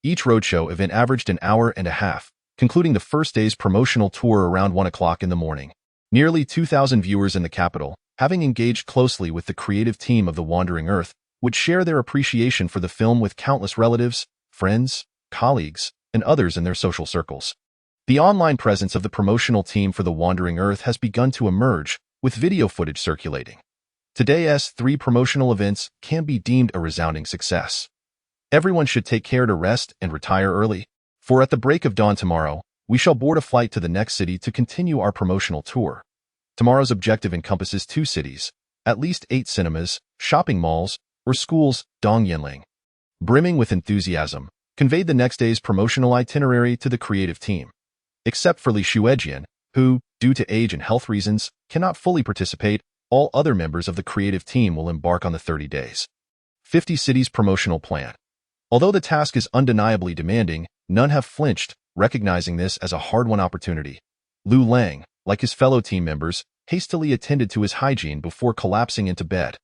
Speaker 2: Each roadshow event averaged an hour and a half, concluding the first day's promotional tour around 1 o'clock in the morning. Nearly 2,000 viewers in the capital, having engaged closely with the creative team of the Wandering Earth, would share their appreciation for the film with countless relatives, friends, colleagues, and others in their social circles. The online presence of the promotional team for the Wandering Earth has begun to emerge, with video footage circulating. Today's 3 promotional events can be deemed a resounding success. Everyone should take care to rest and retire early, for at the break of dawn tomorrow, we shall board a flight to the next city to continue our promotional tour. Tomorrow's objective encompasses 2 cities, at least 8 cinemas, shopping malls, or schools. Dong Yinling, brimming with enthusiasm, conveyed the next day's promotional itinerary to the creative team. Except for Li Shuejian, who, due to age and health reasons, cannot fully participate, all other members of the creative team will embark on the 30 days. 50 cities promotional plan. Although the task is undeniably demanding, none have flinched, recognizing this as a hard-won opportunity. Liu Lang, like his fellow team members, hastily attended to his hygiene before collapsing into bed.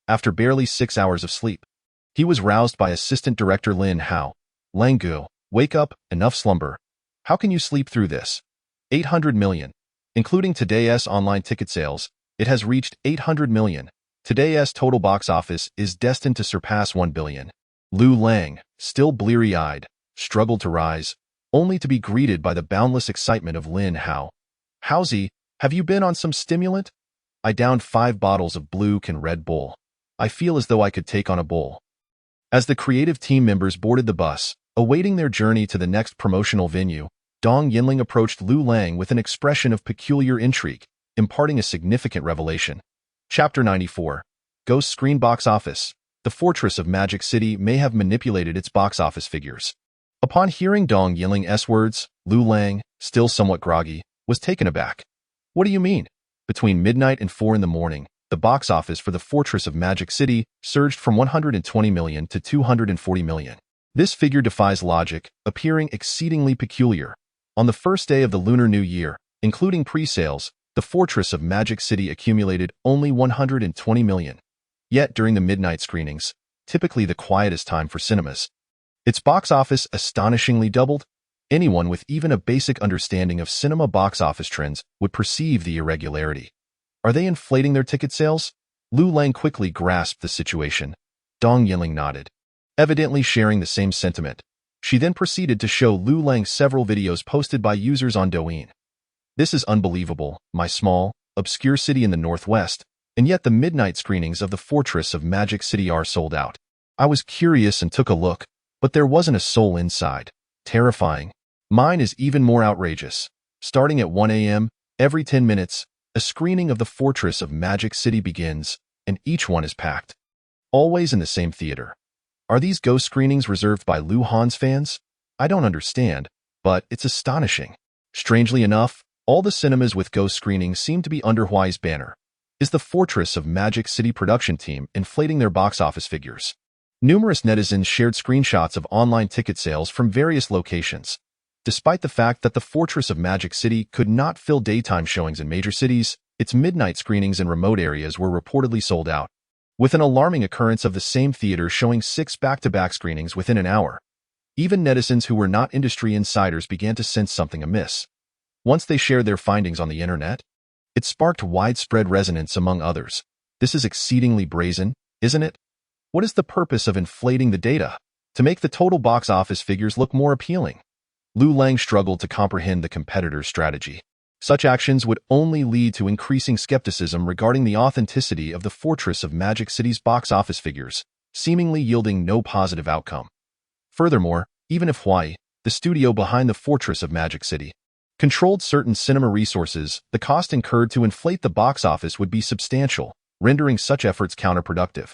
Speaker 2: After barely 6 hours of sleep, he was roused by Assistant Director Lin Hao. Langgu, wake up, enough slumber. How can you sleep through this? 800 million. Including today's online ticket sales, it has reached 800 million. Today's total box office is destined to surpass 1 billion. Liu Lang, still bleary-eyed, struggled to rise, only to be greeted by the boundless excitement of Lin Hao. Haozi, have you been on some stimulant? I downed 5 bottles of Blue Can Red Bull. I feel as though I could take on a bull. As the creative team members boarded the bus, awaiting their journey to the next promotional venue, Dong Yinling approached Liu Lang with an expression of peculiar intrigue, imparting a significant revelation. Chapter 94. Ghost Screen Box Office. The Fortress of Magic City may have manipulated its box office figures. Upon hearing Dong Yinling's words, Liu Lang, still somewhat groggy, was taken aback. What do you mean? Between midnight and 4 in the morning, the box office for the Fortress of Magic City surged from 120 million to 240 million. This figure defies logic, appearing exceedingly peculiar. On the first day of the Lunar New Year, including pre-sales, the Fortress of Magic City accumulated only 120 million. Yet during the midnight screenings, typically the quietest time for cinemas, its box office astonishingly doubled. Anyone with even a basic understanding of cinema box office trends would perceive the irregularity. Are they inflating their ticket sales? Liu Lang quickly grasped the situation. Dong Yinling nodded, evidently sharing the same sentiment. She then proceeded to show Liu Lang several videos posted by users on Douyin. This is unbelievable, my small, obscure city in the northwest, and yet the midnight screenings of the Fortress of Magic City are sold out. I was curious and took a look, but there wasn't a soul inside. Terrifying. Mine is even more outrageous. Starting at 1 a.m., every 10 minutes, a screening of the Fortress of Magic City begins, and each one is packed. Always in the same theater. Are these ghost screenings reserved by Liu Han's fans? I don't understand, but it's astonishing. Strangely enough, all the cinemas with ghost screenings seem to be under Huai's banner. Is the Fortress of Magic City production team inflating their box office figures? Numerous netizens shared screenshots of online ticket sales from various locations. Despite the fact that the Fortress of Magic City could not fill daytime showings in major cities, its midnight screenings in remote areas were reportedly sold out, with an alarming occurrence of the same theater showing 6 back-to-back screenings within an hour. Even netizens who were not industry insiders began to sense something amiss. Once they shared their findings on the internet, it sparked widespread resonance among others. This is exceedingly brazen, isn't it? What is the purpose of inflating the data? To make the total box office figures look more appealing. Liu Lang struggled to comprehend the competitor's strategy. Such actions would only lead to increasing skepticism regarding the authenticity of the Fortress of Magic City's box office figures, seemingly yielding no positive outcome. Furthermore, even if Huai, the studio behind the Fortress of Magic City, controlled certain cinema resources, the cost incurred to inflate the box office would be substantial, rendering such efforts counterproductive.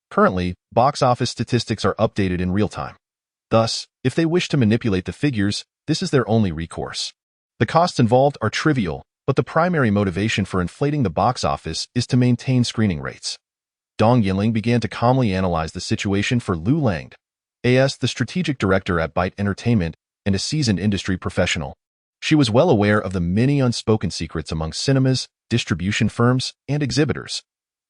Speaker 2: Currently, box office statistics are updated in real time. Thus, if they wish to manipulate the figures, this is their only recourse. The costs involved are trivial, but the primary motivation for inflating the box office is to maintain screening rates. Dong Yinling began to calmly analyze the situation for Liu Lang, the strategic director at Byte Entertainment and a seasoned industry professional. She was well aware of the many unspoken secrets among cinemas, distribution firms, and exhibitors.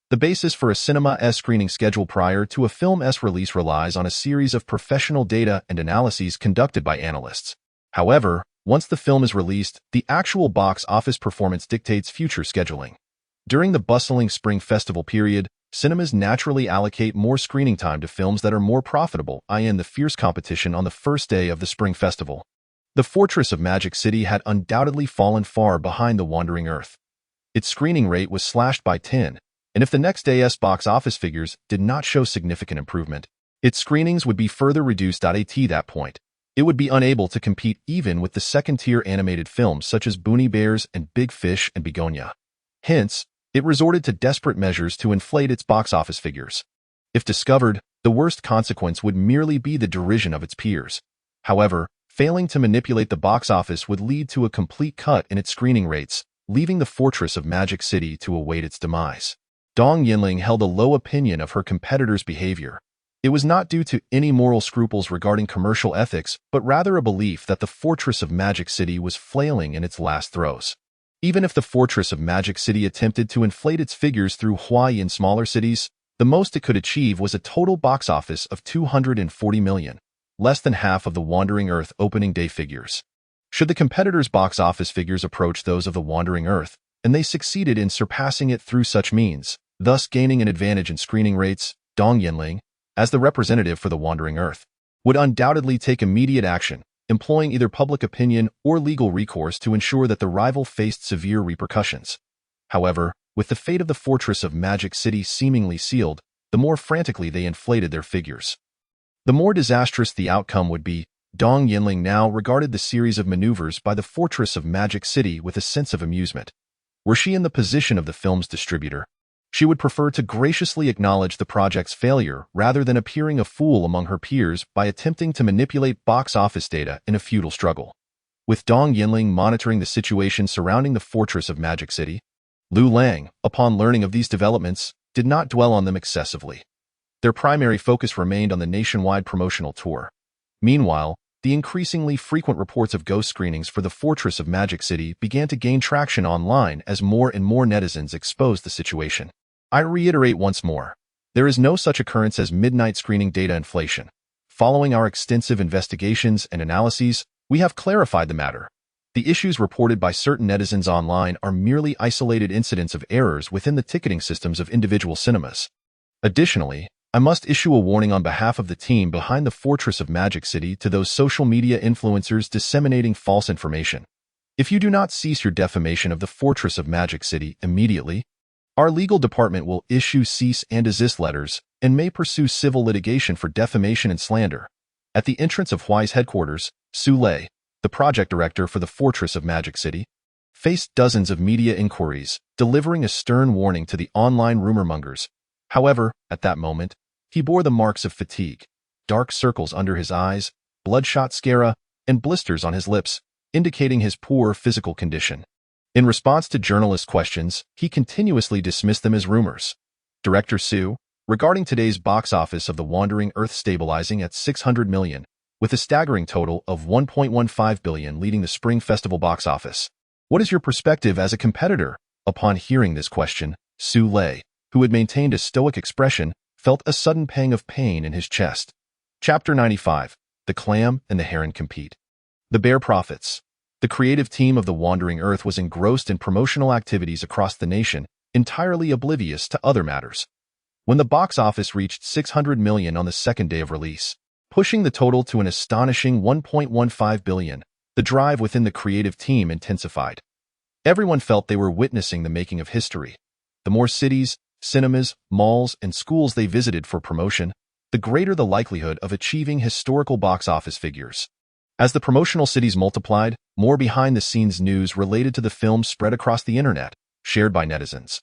Speaker 2: The basis for a cinema screening schedule prior to a film's release relies on a series of professional data and analyses conducted by analysts. However, once the film is released, the actual box office performance dictates future scheduling. During the bustling spring festival period, cinemas naturally allocate more screening time to films that are more profitable, i.e. in the fierce competition on the first day of the spring festival. The Fortress of Magic City had undoubtedly fallen far behind The Wandering Earth. Its screening rate was slashed by 10, and if the next day's box office figures did not show significant improvement, its screenings would be further reduced. At that point, it would be unable to compete even with the second-tier animated films such as Boonie Bears and Big Fish and Begonia. Hence, it resorted to desperate measures to inflate its box office figures. If discovered, the worst consequence would merely be the derision of its peers. However, failing to manipulate the box office would lead to a complete cut in its screening rates, leaving the Fortress of Magic City to await its demise. Dong Yinling held a low opinion of her competitors' behavior. It was not due to any moral scruples regarding commercial ethics, but rather a belief that the Fortress of Magic City was flailing in its last throes. Even if the Fortress of Magic City attempted to inflate its figures through Huai in smaller cities, the most it could achieve was a total box office of 240 million, less than half of The Wandering Earth opening day figures. Should the competitors' box office figures approach those of The Wandering Earth, and they succeeded in surpassing it through such means, thus gaining an advantage in screening rates, Dong Yinling, as the representative for The Wandering Earth, would undoubtedly take immediate action, employing either public opinion or legal recourse to ensure that the rival faced severe repercussions. However, with the fate of the Fortress of Magic City seemingly sealed, the more frantically they inflated their figures. The more disastrous the outcome would be, Dong Yinling now regarded the series of maneuvers by the Fortress of Magic City with a sense of amusement. Were she in the position of the film's distributor, she would prefer to graciously acknowledge the project's failure rather than appearing a fool among her peers by attempting to manipulate box office data in a futile struggle. With Dong Yinling monitoring the situation surrounding the Fortress of Magic City, Liu Lang, upon learning of these developments, did not dwell on them excessively. Their primary focus remained on the nationwide promotional tour. Meanwhile, the increasingly frequent reports of ghost screenings for the Fortress of Magic City began to gain traction online as more and more netizens exposed the situation. I reiterate once more, there is no such occurrence as midnight screening data inflation. Following our extensive investigations and analyses, we have clarified the matter. The issues reported by certain netizens online are merely isolated incidents of errors within the ticketing systems of individual cinemas. Additionally, I must issue a warning on behalf of the team behind the Fortress of Magic City to those social media influencers disseminating false information. If you do not cease your defamation of the Fortress of Magic City immediately, our legal department will issue cease and desist letters and may pursue civil litigation for defamation and slander. At the entrance of Huai's headquarters, Su Lei, the project director for the Fortress of Magic City, faced dozens of media inquiries, delivering a stern warning to the online rumor-mongers. However, at that moment, he bore the marks of fatigue, dark circles under his eyes, bloodshot sclera, and blisters on his lips, indicating his poor physical condition. In response to journalists' questions, he continuously dismissed them as rumors. Director Su, regarding today's box office of The Wandering Earth stabilizing at 600 million, with a staggering total of 1.15 billion leading the Spring Festival box office. What is your perspective as a competitor? Upon hearing this question, Su Lei, who had maintained a stoic expression, felt a sudden pang of pain in his chest. Chapter 95. The Clam and the Heron Compete. The Bear Prophets. The creative team of The Wandering Earth was engrossed in promotional activities across the nation, entirely oblivious to other matters. When the box office reached 600 million on the second day of release, pushing the total to an astonishing 1.15 billion, the drive within the creative team intensified. Everyone felt they were witnessing the making of history. The more cities, cinemas, malls, and schools they visited for promotion, the greater the likelihood of achieving historical box office figures. As the promotional cities multiplied, more behind-the-scenes news related to the film spread across the internet, shared by netizens.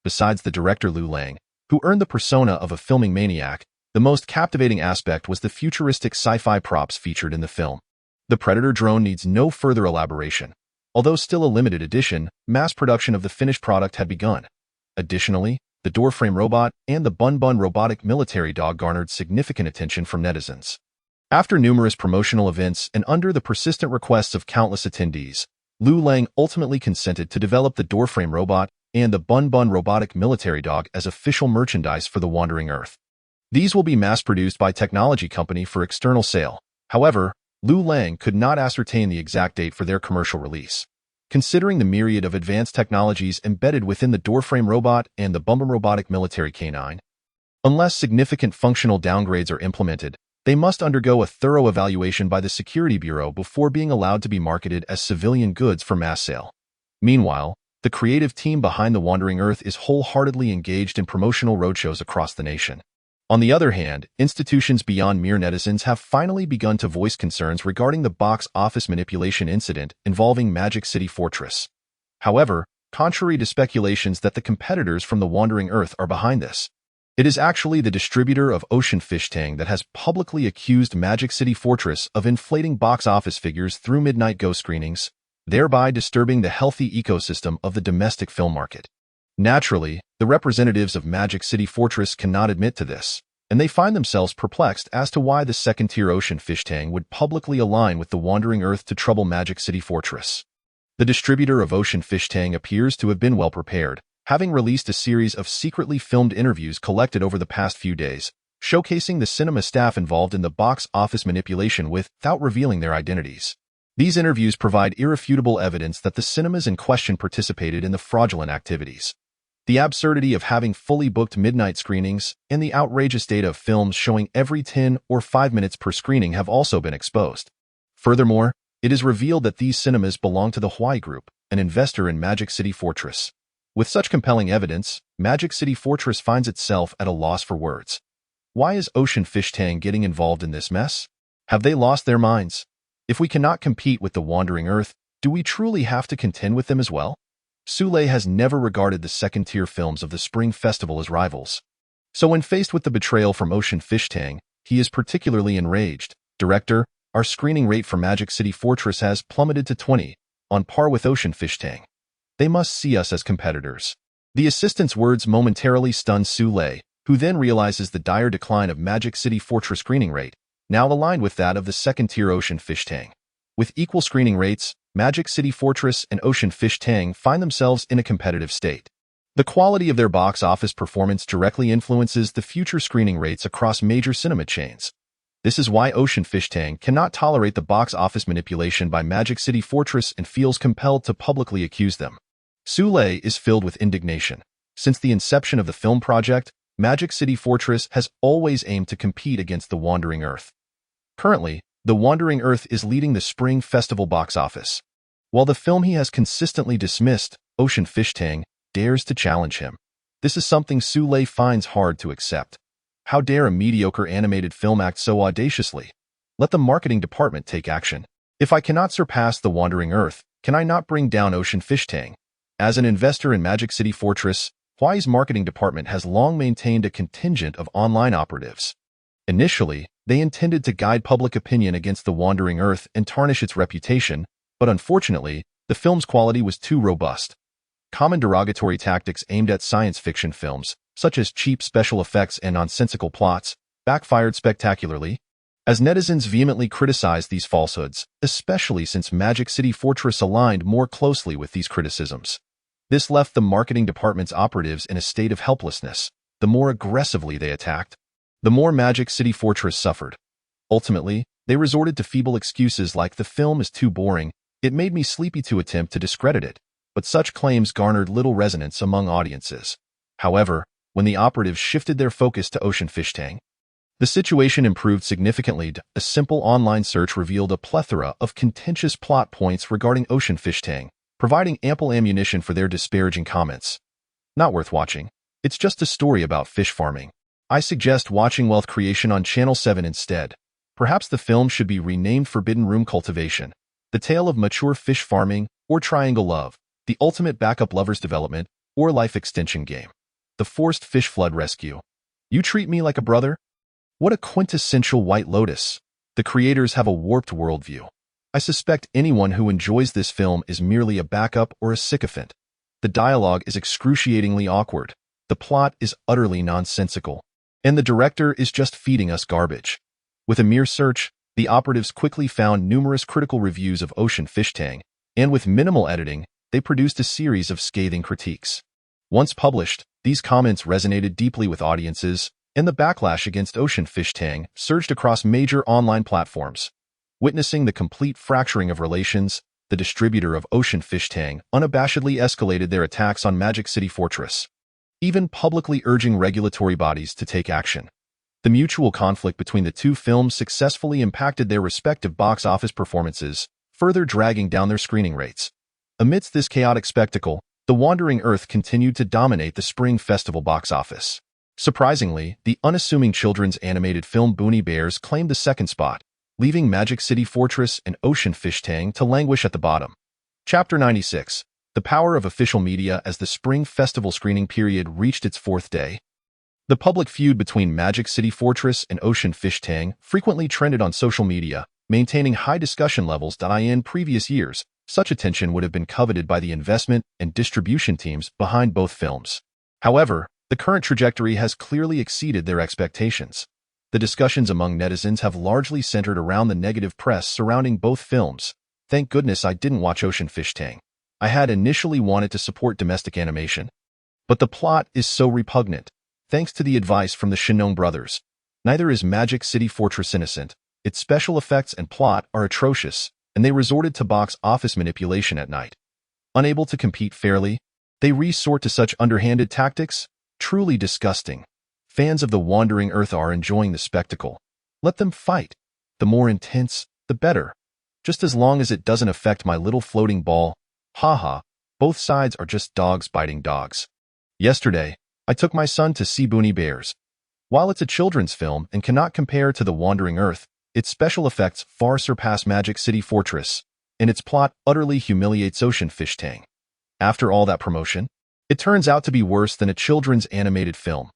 Speaker 2: Besides the director Liu Lang, who earned the persona of a filming maniac. The most captivating aspect was the futuristic sci-fi props featured in the film. The Predator drone needs no further elaboration. Although still a limited edition, mass production of the finished product had begun. Additionally, the doorframe robot and the bun-bun robotic military dog garnered significant attention from netizens. After numerous promotional events and under the persistent requests of countless attendees, Liu Lang ultimately consented to develop the doorframe robot and the bun-bun robotic military dog as official merchandise for the Wandering Earth. These will be mass-produced by technology company for external sale. However, Liu Lang could not ascertain the exact date for their commercial release. Considering the myriad of advanced technologies embedded within the doorframe robot and the bun-bun robotic military canine, unless significant functional downgrades are implemented, they must undergo a thorough evaluation by the Security Bureau before being allowed to be marketed as civilian goods for mass sale. Meanwhile, the creative team behind the Wandering Earth is wholeheartedly engaged in promotional roadshows across the nation. On the other hand, institutions beyond mere netizens have finally begun to voice concerns regarding the box office manipulation incident involving Magic City Fortress. However, contrary to speculations that the competitors from the Wandering Earth are behind this, it is actually the distributor of Ocean Fish Tang that has publicly accused Magic City Fortress of inflating box office figures through midnight go screenings, thereby disturbing the healthy ecosystem of the domestic film market. Naturally, the representatives of Magic City Fortress cannot admit to this, and they find themselves perplexed as to why the second-tier Ocean Fish Tang would publicly align with the Wandering Earth to trouble Magic City Fortress. The distributor of Ocean Fish Tang appears to have been well prepared, having released a series of secretly filmed interviews collected over the past few days, showcasing the cinema staff involved in the box office manipulation without revealing their identities. These interviews provide irrefutable evidence that the cinemas in question participated in the fraudulent activities. The absurdity of having fully booked midnight screenings and the outrageous data of films showing every 10 or 5 minutes per screening have also been exposed. Furthermore, it is revealed that these cinemas belong to the Hawaii Group, an investor in Magic City Fortress. With such compelling evidence, Magic City Fortress finds itself at a loss for words. Why is Ocean Fish Tang getting involved in this mess? Have they lost their minds? If we cannot compete with the Wandering Earth, do we truly have to contend with them as well? Sule has never regarded the second-tier films of the Spring Festival as rivals. So when faced with the betrayal from Ocean Fish Tang, he is particularly enraged. Director, our screening rate for Magic City Fortress has plummeted to 20, on par with Ocean Fish Tang. They must see us as competitors. The assistant's words momentarily stun Sule, who then realizes the dire decline of Magic City Fortress screening rate, now aligned with that of the second-tier Ocean Fish Tang. With equal screening rates, Magic City Fortress and Ocean Fish Tang find themselves in a competitive state. The quality of their box office performance directly influences the future screening rates across major cinema chains. This is why Ocean Fish Tang cannot tolerate the box office manipulation by Magic City Fortress and feels compelled to publicly accuse them. Sule is filled with indignation. Since the inception of the film project, Magic City Fortress has always aimed to compete against the Wandering Earth. Currently, the Wandering Earth is leading the Spring Festival box office. While the film he has consistently dismissed, Ocean Fish Tang, dares to challenge him. This is something Sule finds hard to accept. How dare a mediocre animated film act so audaciously? Let the marketing department take action. If I cannot surpass the Wandering Earth, can I not bring down Ocean Fish Tang? As an investor in Magic City Fortress, Hawaii's marketing department has long maintained a contingent of online operatives. Initially, they intended to guide public opinion against the Wandering Earth and tarnish its reputation, but unfortunately, the film's quality was too robust. Common derogatory tactics aimed at science fiction films, such as cheap special effects and nonsensical plots, backfired spectacularly. As netizens vehemently criticized these falsehoods, especially since Magic City Fortress aligned more closely with these criticisms. This left the marketing department's operatives in a state of helplessness. The more aggressively they attacked, the more Magic City Fortress suffered. Ultimately, they resorted to feeble excuses like the film is too boring, it made me sleepy to attempt to discredit it, but such claims garnered little resonance among audiences. However, when the operatives shifted their focus to Ocean Fish Tang, the situation improved significantly. A simple online search revealed a plethora of contentious plot points regarding Ocean Fish Tang, providing ample ammunition for their disparaging comments. Not worth watching. It's just a story about fish farming. I suggest watching Wealth Creation on Channel 7 instead. Perhaps the film should be renamed Forbidden Room Cultivation, The Tale of Mature Fish Farming, or Triangle Love, The Ultimate Backup Lovers Development, or Life Extension Game. the forced fish flood rescue. You treat me like a brother? What a quintessential White Lotus. The creators have a warped worldview. I suspect anyone who enjoys this film is merely a backup or a sycophant. The dialogue is excruciatingly awkward. The plot is utterly nonsensical. And the director is just feeding us garbage. With a mere search, the operatives quickly found numerous critical reviews of Ocean Fish Tang, and with minimal editing, they produced a series of scathing critiques. Once published, these comments resonated deeply with audiences, and the backlash against Ocean Fish Tang surged across major online platforms. Witnessing the complete fracturing of relations, the distributor of Ocean Fish Tang unabashedly escalated their attacks on Magic City Fortress, even publicly urging regulatory bodies to take action. The mutual conflict between the two films successfully impacted their respective box office performances, further dragging down their screening rates. Amidst this chaotic spectacle, The Wandering Earth continued to dominate the Spring Festival box office. Surprisingly, the unassuming children's animated film Boonie Bears claimed the second spot, leaving Magic City Fortress and Ocean Fish Tang to languish at the bottom. Chapter 96. The Power of Official Media. As the Spring Festival screening period reached its fourth day, the public feud between Magic City Fortress and Ocean Fish Tang frequently trended on social media, maintaining high discussion levels. In previous years, such attention would have been coveted by the investment and distribution teams behind both films. However, the current trajectory has clearly exceeded their expectations. The discussions among netizens have largely centered around the negative press surrounding both films. Thank goodness I didn't watch Ocean Fish Tang. I had initially wanted to support domestic animation. But the plot is so repugnant. Thanks to the advice from the Shinong brothers, neither is Magic City Fortress innocent. Its special effects and plot are atrocious, and they resorted to box office manipulation at night. Unable to compete fairly, they resort to such underhanded tactics? Truly disgusting. Fans of The Wandering Earth are enjoying the spectacle. Let them fight. The more intense, the better. Just as long as it doesn't affect my little floating ball. Haha, both sides are just dogs biting dogs. Yesterday, I took my son to see Boonie Bears. While it's a children's film and cannot compare to The Wandering Earth, its special effects far surpass Magic City Fortress, and its plot utterly humiliates Ocean Fish Tang. After all that promotion, it turns out to be worse than a children's animated film.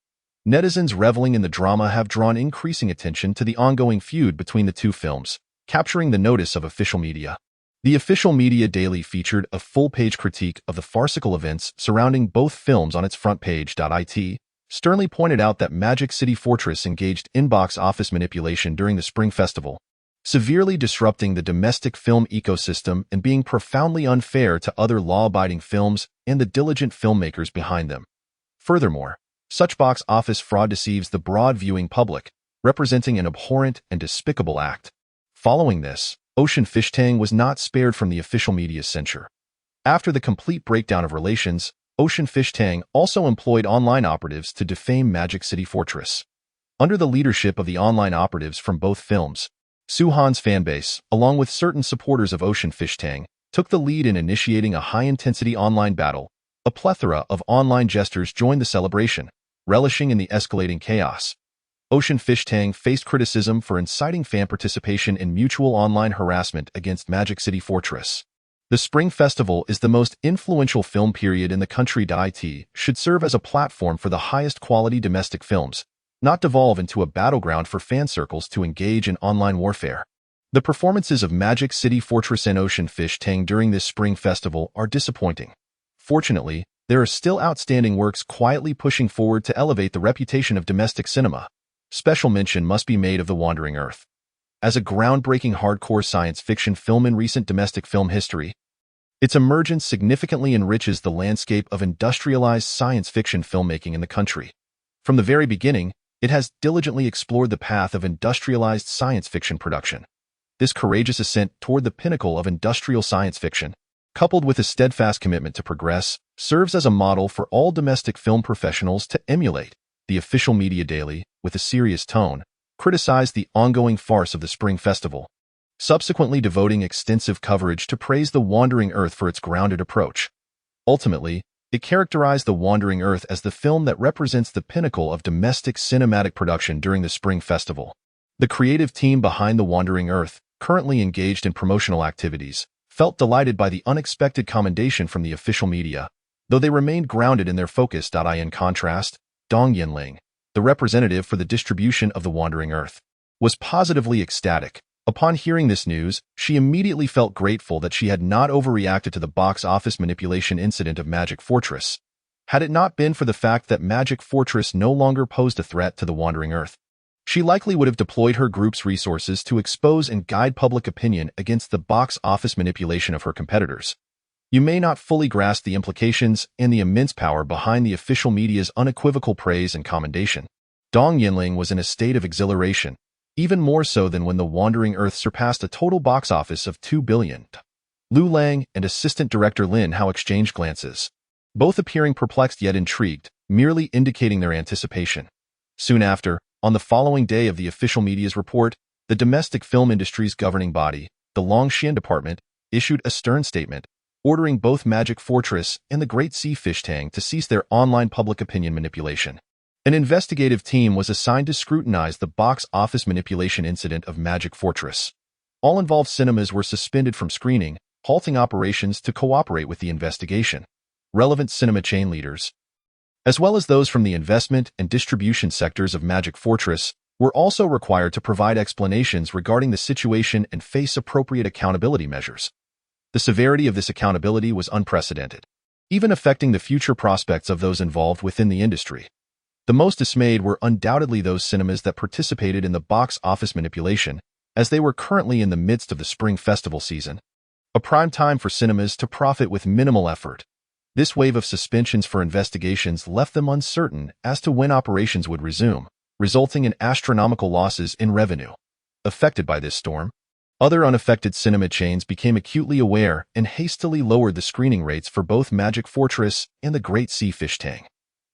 Speaker 2: Netizens reveling in the drama have drawn increasing attention to the ongoing feud between the two films, capturing the notice of official media. The Official Media Daily featured a full-page critique of the farcical events surrounding both films on its front page. It sternly pointed out that Magic City Fortress engaged in box office manipulation during the Spring Festival, severely disrupting the domestic film ecosystem and being profoundly unfair to other law-abiding films and the diligent filmmakers behind them. Furthermore, such box office fraud deceives the broad viewing public, representing an abhorrent and despicable act. Following this, Ocean Fish Tang was not spared from the official media's censure. After the complete breakdown of relations, Ocean Fish Tang also employed online operatives to defame Magic City Fortress. Under the leadership of the online operatives from both films, Suhan's fanbase, along with certain supporters of Ocean Fish Tang, took the lead in initiating a high-intensity online battle. A plethora of online jesters joined the celebration, relishing in the escalating chaos. Ocean Fish Tang faced criticism for inciting fan participation in mutual online harassment against Magic City Fortress. The Spring Festival is the most influential film period in the country. It should serve as a platform for the highest quality domestic films, not devolve into a battleground for fan circles to engage in online warfare. The performances of Magic City Fortress and Ocean Fish Tang during this Spring Festival are disappointing. Fortunately, there are still outstanding works quietly pushing forward to elevate the reputation of domestic cinema. Special mention must be made of The Wandering Earth. As a groundbreaking hardcore science fiction film in recent domestic film history, its emergence significantly enriches the landscape of industrialized science fiction filmmaking in the country. From the very beginning, it has diligently explored the path of industrialized science fiction production. This courageous ascent toward the pinnacle of industrial science fiction, coupled with a steadfast commitment to progress, serves as a model for all domestic film professionals to emulate. The Official Media Daily, with a serious tone, criticized the ongoing farce of the Spring Festival, subsequently devoting extensive coverage to praise The Wandering Earth for its grounded approach. Ultimately, it characterized The Wandering Earth as the film that represents the pinnacle of domestic cinematic production during the Spring Festival. The creative team behind The Wandering Earth, currently engaged in promotional activities, felt delighted by the unexpected commendation from the official media, though they remained grounded in their focus. In contrast, Dong Yinling, the representative for the distribution of The Wandering Earth, was positively ecstatic. Upon hearing this news, she immediately felt grateful that she had not overreacted to the box office manipulation incident of Magic Fortress. Had it not been for the fact that Magic Fortress no longer posed a threat to The Wandering Earth, she likely would have deployed her group's resources to expose and guide public opinion against the box office manipulation of her competitors. You may not fully grasp the implications and the immense power behind the official media's unequivocal praise and commendation. Dong Yinling was in a state of exhilaration, even more so than when The Wandering Earth surpassed a total box office of $2 billion. Liu Lang and assistant director Lin Hao exchanged glances, both appearing perplexed yet intrigued, merely indicating their anticipation. Soon after, on the following day of the official media's report, the domestic film industry's governing body, the Longxian Department, issued a stern statement, ordering both Magic Fortress and the Great Sea Fish Tang to cease their online public opinion manipulation. An investigative team was assigned to scrutinize the box office manipulation incident of Magic Fortress. All involved cinemas were suspended from screening, halting operations to cooperate with the investigation. Relevant cinema chain leaders, as well as those from the investment and distribution sectors of Magic Fortress, were also required to provide explanations regarding the situation and face appropriate accountability measures. The severity of this accountability was unprecedented, even affecting the future prospects of those involved within the industry. The most dismayed were undoubtedly those cinemas that participated in the box office manipulation, as they were currently in the midst of the spring festival season, a prime time for cinemas to profit with minimal effort. This wave of suspensions for investigations left them uncertain as to when operations would resume, resulting in astronomical losses in revenue. Affected by this storm, other unaffected cinema chains became acutely aware and hastily lowered the screening rates for both Magic Fortress and the Great Sea Fish Tang.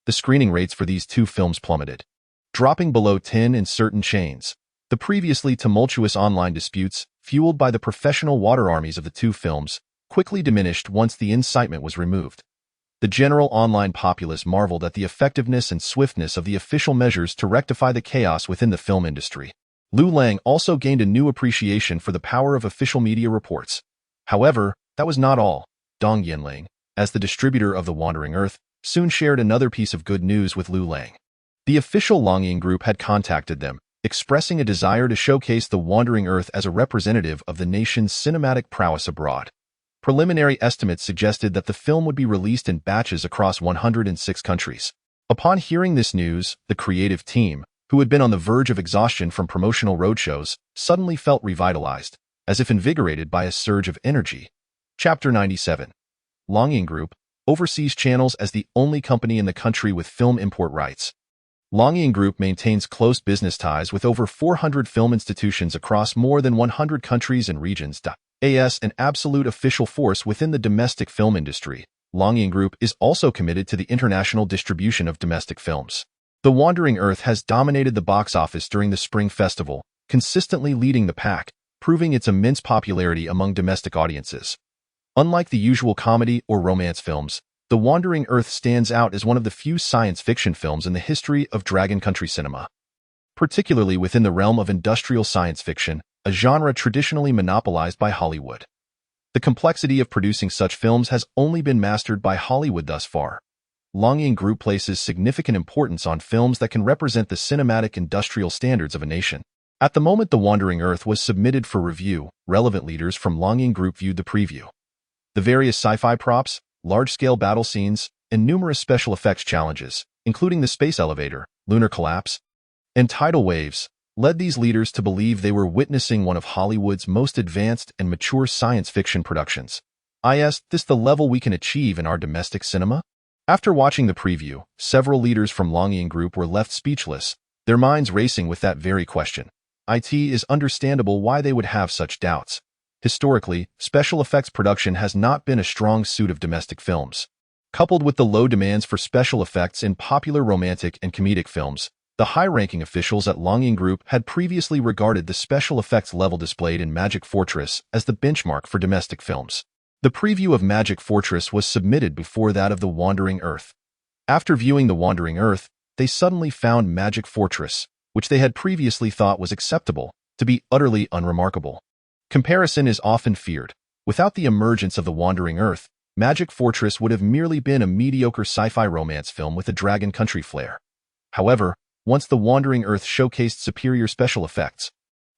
Speaker 2: The screening rates for these two films plummeted, dropping below 10 in certain chains. The previously tumultuous online disputes, fueled by the professional water armies of the two films, quickly diminished once the incitement was removed. The general online populace marveled at the effectiveness and swiftness of the official measures to rectify the chaos within the film industry. Liu Lang also gained a new appreciation for the power of official media reports. However, that was not all. Dong Yinling, as the distributor of The Wandering Earth, soon shared another piece of good news with Liu Lang. The official Longyin Group had contacted them, expressing a desire to showcase The Wandering Earth as a representative of the nation's cinematic prowess abroad. Preliminary estimates suggested that the film would be released in batches across 106 countries. Upon hearing this news, the creative team, who had been on the verge of exhaustion from promotional roadshows, suddenly felt revitalized, as if invigorated by a surge of energy. Chapter 97. Longyin Group oversees channels as the only company in the country with film import rights. Longyin Group maintains close business ties with over 400 film institutions across more than 100 countries and regions. As an absolute official force within the domestic film industry, Longyin Group is also committed to the international distribution of domestic films. The Wandering Earth has dominated the box office during the Spring Festival, consistently leading the pack, proving its immense popularity among domestic audiences. Unlike the usual comedy or romance films, The Wandering Earth stands out as one of the few science fiction films in the history of Dragon Country cinema. Particularly within the realm of industrial science fiction, a genre traditionally monopolized by Hollywood. The complexity of producing such films has only been mastered by Hollywood thus far. Longyin Group places significant importance on films that can represent the cinematic industrial standards of a nation. At the moment The Wandering Earth was submitted for review, relevant leaders from Longyin Group viewed the preview. The various sci-fi props, large-scale battle scenes, and numerous special effects challenges, including the space elevator, lunar collapse, and tidal waves, led these leaders to believe they were witnessing one of Hollywood's most advanced and mature science fiction productions. Is this the level we can achieve in our domestic cinema? After watching the preview, several leaders from Longyin Group were left speechless, their minds racing with that very question. It is understandable why they would have such doubts. Historically, special effects production has not been a strong suit of domestic films. Coupled with the low demands for special effects in popular romantic and comedic films, the high-ranking officials at Longyin Group had previously regarded the special effects level displayed in Magic Fortress as the benchmark for domestic films. The preview of Magic Fortress was submitted before that of The Wandering Earth. After viewing The Wandering Earth, they suddenly found Magic Fortress, which they had previously thought was acceptable, to be utterly unremarkable. Comparison is often feared. Without the emergence of The Wandering Earth, Magic Fortress would have merely been a mediocre sci-fi romance film with a dragon country flair. However, once The Wandering Earth showcased superior special effects,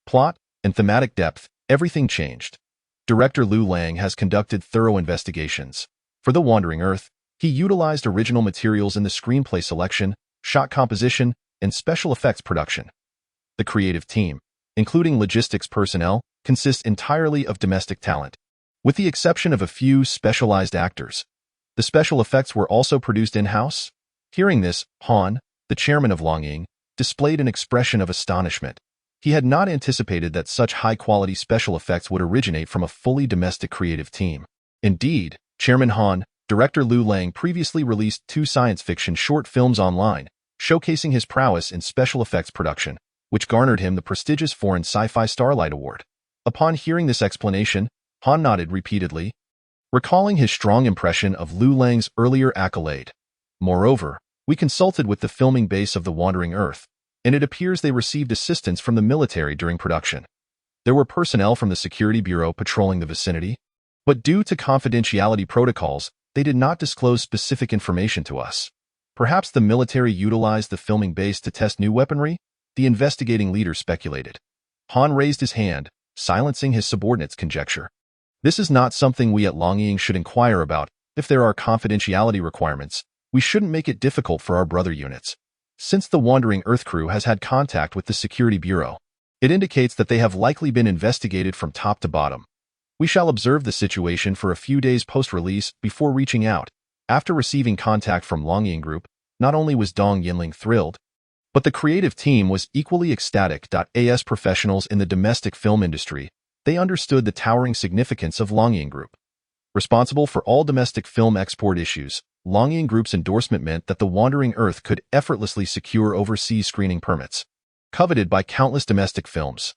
Speaker 2: plot, and thematic depth, everything changed. Director Liu Lang has conducted thorough investigations. For The Wandering Earth, he utilized original materials in the screenplay selection, shot composition, and special effects production. The creative team, including logistics personnel, consists entirely of domestic talent, with the exception of a few specialized actors. The special effects were also produced in-house. Hearing this, Han, the chairman of Longing, displayed an expression of astonishment. He had not anticipated that such high-quality special effects would originate from a fully domestic creative team. Indeed, Chairman Han, director Liu Lang previously released 2 science fiction short films online, showcasing his prowess in special effects production, which garnered him the prestigious foreign sci-fi Starlight Award. Upon hearing this explanation, Han nodded repeatedly, recalling his strong impression of Liu Lang's earlier accolade. Moreover, we consulted with the filming base of The Wandering Earth, and it appears they received assistance from the military during production. There were personnel from the Security Bureau patrolling the vicinity, but due to confidentiality protocols, they did not disclose specific information to us. Perhaps the military utilized the filming base to test new weaponry? The investigating leader speculated. Han raised his hand, silencing his subordinate's conjecture. This is not something we at Longing should inquire about. If there are confidentiality requirements, we shouldn't make it difficult for our brother units. Since the Wandering Earth crew has had contact with the Security Bureau, it indicates that they have likely been investigated from top to bottom. We shall observe the situation for a few days post-release before reaching out. After receiving contact from Longing Group, not only was Dong Yinling thrilled, but the creative team was equally ecstatic. As professionals in the domestic film industry, they understood the towering significance of Longing Group. Responsible for all domestic film export issues, Longing Group's endorsement meant that The Wandering Earth could effortlessly secure overseas screening permits, coveted by countless domestic films.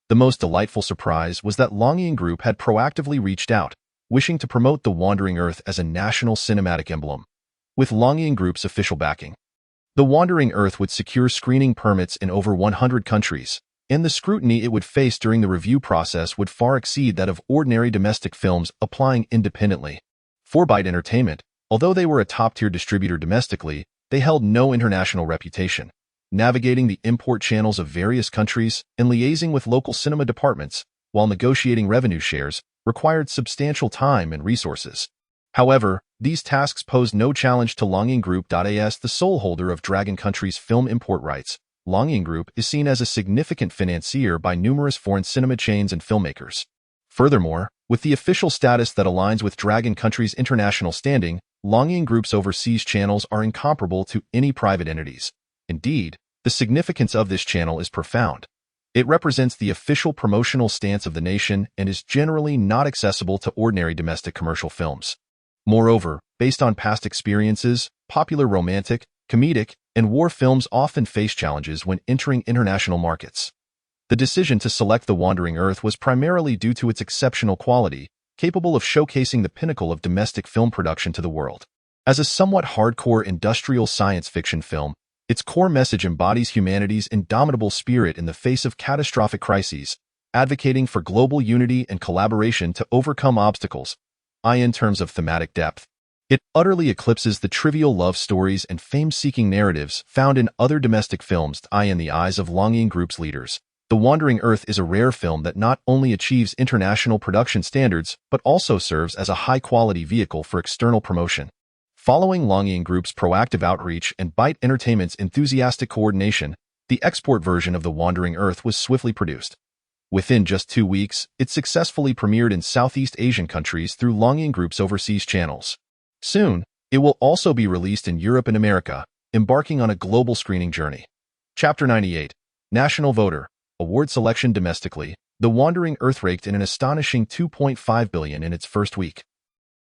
Speaker 2: The most delightful surprise was that Longing Group had proactively reached out, wishing to promote The Wandering Earth as a national cinematic emblem. With Longing Group's official backing, The Wandering Earth would secure screening permits in over 100 countries, and the scrutiny it would face during the review process would far exceed that of ordinary domestic films applying independently. 4Byte Entertainment, although they were a top-tier distributor domestically, they held no international reputation. Navigating the import channels of various countries and liaising with local cinema departments while negotiating revenue shares required substantial time and resources. However, these tasks posed no challenge to Longing Group. As the sole holder of Dragon Country's film import rights, Longing Group is seen as a significant financier by numerous foreign cinema chains and filmmakers. Furthermore, with the official status that aligns with Dragon Country's international standing, Longing Group's overseas channels are incomparable to any private entities. Indeed, the significance of this channel is profound. It represents the official promotional stance of the nation and is generally not accessible to ordinary domestic commercial films. Moreover, based on past experiences, popular romantic, comedic, and war films often face challenges when entering international markets. The decision to select The Wandering Earth was primarily due to its exceptional quality, capable of showcasing the pinnacle of domestic film production to the world. As a somewhat hardcore industrial science fiction film, its core message embodies humanity's indomitable spirit in the face of catastrophic crises, advocating for global unity and collaboration to overcome obstacles. In terms of thematic depth, it utterly eclipses the trivial love stories and fame-seeking narratives found in other domestic films. In the eyes of Longing Group's leaders, The Wandering Earth is a rare film that not only achieves international production standards, but also serves as a high-quality vehicle for external promotion. Following Longing Group's proactive outreach and Byte Entertainment's enthusiastic coordination, the export version of The Wandering Earth was swiftly produced. Within just 2 weeks, it successfully premiered in Southeast Asian countries through Longing Group's overseas channels. Soon, it will also be released in Europe and America, embarking on a global screening journey. Chapter 98. National Voter. Award selection domestically. The Wandering Earth raked in an astonishing $2.5 billion in its first week,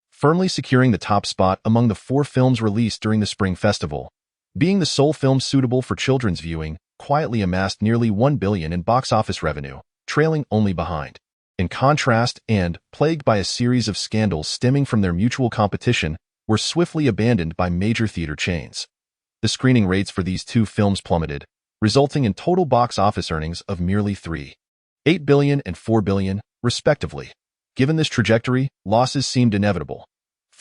Speaker 2: firmly securing the top spot among the 4 films released during the Spring Festival. Being the sole film suitable for children's viewing, quietly amassed nearly $1 billion in box office revenue, trailing only behind. In contrast, and, plagued by a series of scandals stemming from their mutual competition, were swiftly abandoned by major theater chains. The screening rates for these 2 films plummeted, resulting in total box office earnings of merely $3.8 billion and $4 billion, respectively. Given this trajectory, losses seemed inevitable.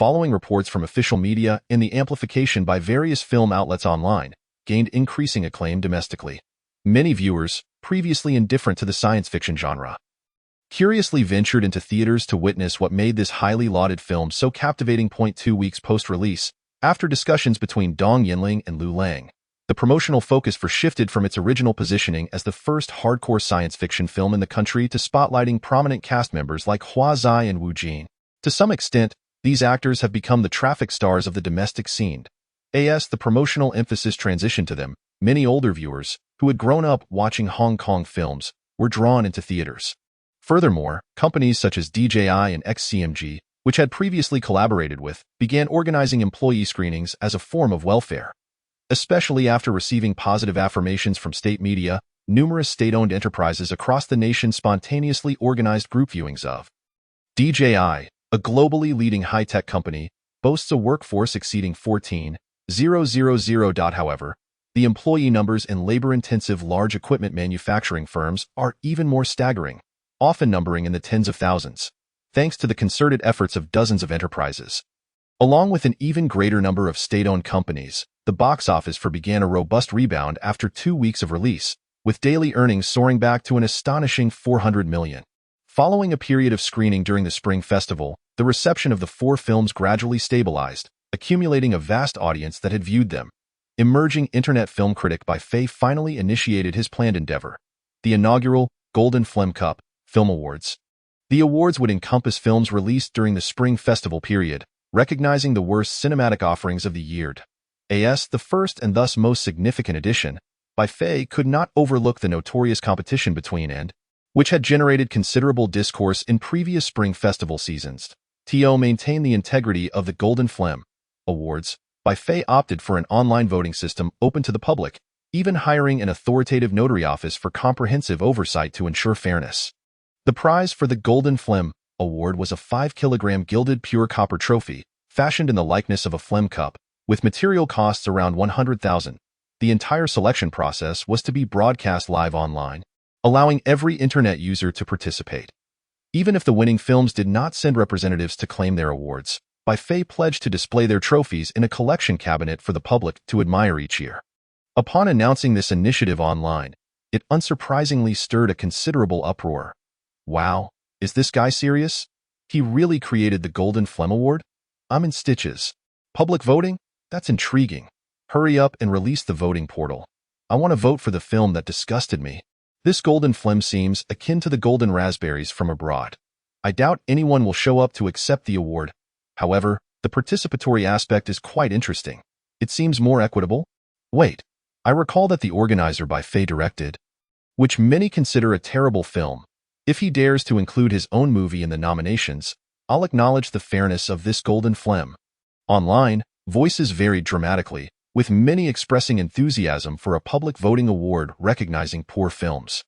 Speaker 2: following reports from official media and the amplification by various film outlets online, gained increasing acclaim domestically. Many viewers, previously indifferent to the science fiction genre, curiously ventured into theaters to witness what made this highly lauded film so captivating. 2 weeks post-release, after discussions between Dong Yinling and Liu Lang, the promotional focus shifted from its original positioning as the first hardcore science fiction film in the country to spotlighting prominent cast members like Hua Zai and Wu Jin. To some extent, these actors have become the traffic stars of the domestic scene. As the promotional emphasis transitioned to them, many older viewers, who had grown up watching Hong Kong films, were drawn into theaters. Furthermore, companies such as DJI and XCMG, which had previously collaborated with, began organizing employee screenings as a form of welfare. Especially after receiving positive affirmations from state media, numerous state-owned enterprises across the nation spontaneously organized group viewings of DJI, a globally leading high-tech company, boasts a workforce exceeding 14,000. However, the employee numbers in labor-intensive large equipment manufacturing firms are even more staggering, often numbering in the tens of thousands, thanks to the concerted efforts of dozens of enterprises. Along with an even greater number of state-owned companies, the box office began a robust rebound after 2 weeks of release, with daily earnings soaring back to an astonishing 400 million. Following a period of screening during the Spring Festival, the reception of the 4 films gradually stabilized, accumulating a vast audience that had viewed them. Emerging internet film critic Bai Fei finally initiated his planned endeavor, the inaugural Golden Film Cup Film Awards. The awards would encompass films released during the Spring Festival period, recognizing the worst cinematic offerings of the year. As the first and thus most significant edition, Bai Fei could not overlook the notorious competition between and, which had generated considerable discourse in previous Spring Festival seasons. To maintain the integrity of the Golden Film Awards, Bai Fei opted for an online voting system open to the public, even hiring an authoritative notary office for comprehensive oversight to ensure fairness. The prize for the Golden Film Award was a 5-kilogram gilded pure copper trophy, fashioned in the likeness of a phlegm cup, with material costs around 100,000. The entire selection process was to be broadcast live online, allowing every internet user to participate. Even if the winning films did not send representatives to claim their awards, Bai Fei pledged to display their trophies in a collection cabinet for the public to admire each year. Upon announcing this initiative online, it unsurprisingly stirred a considerable uproar. Wow, is this guy serious? He really created the Golden Film Award? I'm in stitches. Public voting? That's intriguing. Hurry up and release the voting portal. I want to vote for the film that disgusted me. This Golden Film seems akin to the Golden Raspberries from abroad. I doubt anyone will show up to accept the award. However, the participatory aspect is quite interesting. It seems more equitable. Wait, I recall that the organizer Bai Fei directed, which many consider a terrible film. If he dares to include his own movie in the nominations, I'll acknowledge the fairness of this Golden Film. Online, voices varied dramatically, with many expressing enthusiasm for a public voting award recognizing poor films.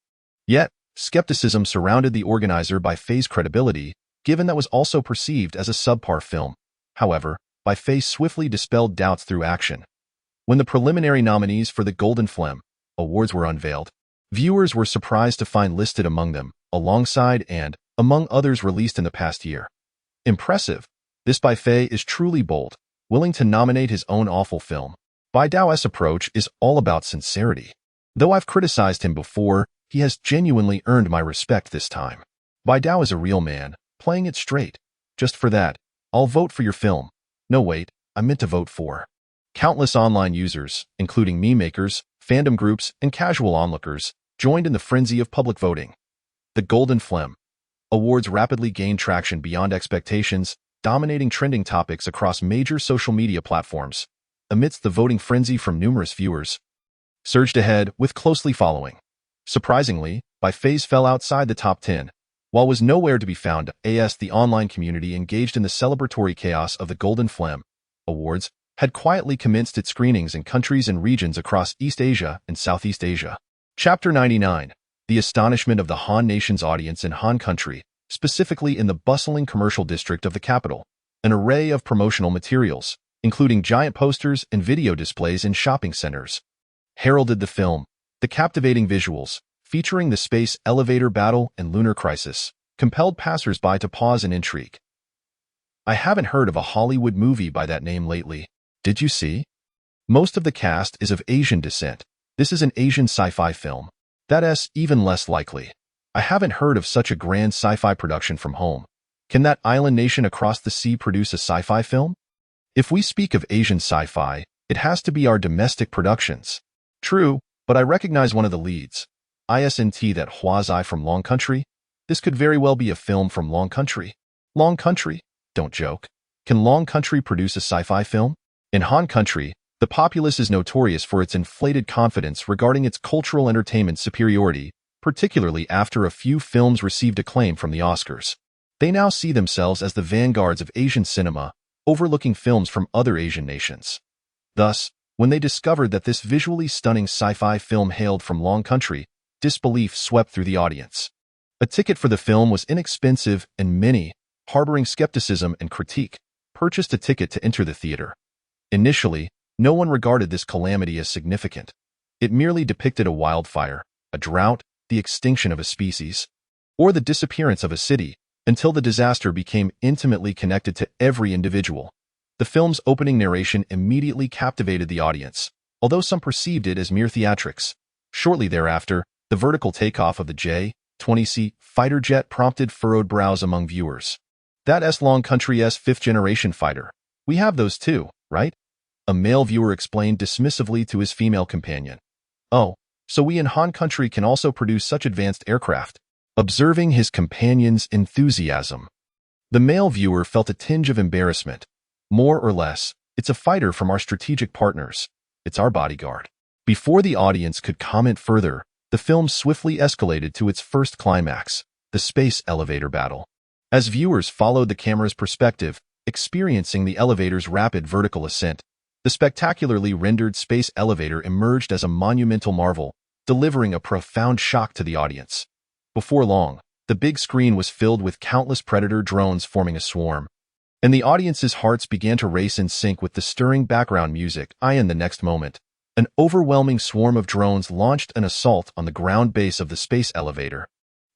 Speaker 2: Yet, skepticism surrounded the organizer Bai Fei's credibility, given that was also perceived as a subpar film. However, Bai Fei swiftly dispelled doubts through action. When the preliminary nominees for the Golden Film Awards were unveiled, viewers were surprised to find listed among them, alongside and, among others released in the past year. Impressive. This Bai Fei is truly bold, willing to nominate his own awful film. Bai Dao's approach is all about sincerity. Though I've criticized him before, he has genuinely earned my respect this time. Bai Dao is a real man, playing it straight. Just for that, I'll vote for your film. No wait, I meant to vote for. Countless online users, including meme makers, fandom groups, and casual onlookers, joined in the frenzy of public voting. The Golden Film Awards rapidly gained traction beyond expectations, dominating trending topics across major social media platforms. Amidst the voting frenzy from numerous viewers, surged ahead with closely following. Surprisingly, Bai Fei's fell outside the top 10, while was nowhere to be found. As the online community engaged in the celebratory chaos of the Golden Film Awards, had quietly commenced its screenings in countries and regions across East Asia and Southeast Asia. Chapter 99. The astonishment of the Han nation's audience in Han country, specifically in the bustling commercial district of the capital. An array of promotional materials, including giant posters and video displays in shopping centers, heralded the film. The captivating visuals, featuring the space elevator battle and lunar crisis, compelled passers-by to pause in intrigue. I haven't heard of a Hollywood movie by that name lately. Did you see? Most of the cast is of Asian descent. This is an Asian sci-fi film. That's even less likely. I haven't heard of such a grand sci-fi production from home. Can that island nation across the sea produce a sci-fi film? If we speak of Asian sci-fi, it has to be our domestic productions. True, but I recognize one of the leads. Isn't that Huazai from Long Country? This could very well be a film from Long Country. Long Country? Don't joke. Can Long Country produce a sci-fi film? In Han Country, the populace is notorious for its inflated confidence regarding its cultural entertainment superiority, particularly after a few films received acclaim from the Oscars. They now see themselves as the vanguards of Asian cinema, overlooking films from other Asian nations. Thus, when they discovered that this visually stunning sci-fi film hailed from Long Country, disbelief swept through the audience. A ticket for the film was inexpensive, and many, harboring skepticism and critique, purchased a ticket to enter the theater. Initially, no one regarded this calamity as significant. It merely depicted a wildfire, a drought, the extinction of a species, or the disappearance of a city, until the disaster became intimately connected to every individual. The film's opening narration immediately captivated the audience, although some perceived it as mere theatrics. Shortly thereafter, the vertical takeoff of the J-20C fighter jet prompted furrowed brows among viewers. That's Long Country's fifth-generation fighter. We have those too, right? A male viewer explained dismissively to his female companion. Oh, so we in Han Country can also produce such advanced aircraft. Observing his companion's enthusiasm, the male viewer felt a tinge of embarrassment. More or less, it's a fighter from our strategic partners. It's our bodyguard. Before the audience could comment further, the film swiftly escalated to its first climax, the space elevator battle. As viewers followed the camera's perspective, experiencing the elevator's rapid vertical ascent, the spectacularly rendered space elevator emerged as a monumental marvel, delivering a profound shock to the audience. Before long, the big screen was filled with countless predator drones forming a swarm, and the audience's hearts began to race in sync with the stirring background music. In the next moment, an overwhelming swarm of drones launched an assault on the ground base of the space elevator.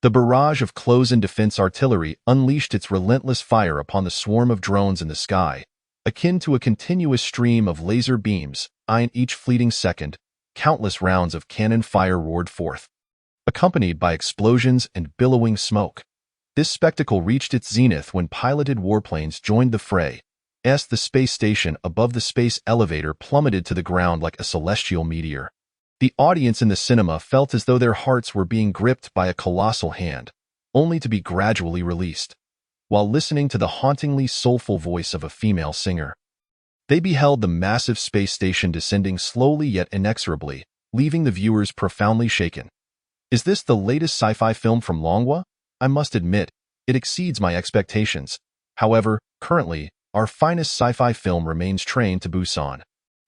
Speaker 2: The barrage of close-in defense artillery unleashed its relentless fire upon the swarm of drones in the sky, akin to a continuous stream of laser beams. In each fleeting second, countless rounds of cannon fire roared forth, accompanied by explosions and billowing smoke. This spectacle reached its zenith when piloted warplanes joined the fray. The space station above the space elevator plummeted to the ground like a celestial meteor. The audience in the cinema felt as though their hearts were being gripped by a colossal hand, only to be gradually released, while listening to the hauntingly soulful voice of a female singer. They beheld the massive space station descending slowly yet inexorably, leaving the viewers profoundly shaken. Is this the latest sci-fi film from Longwa? I must admit, it exceeds my expectations. However, currently, our finest sci-fi film remains Train to Busan.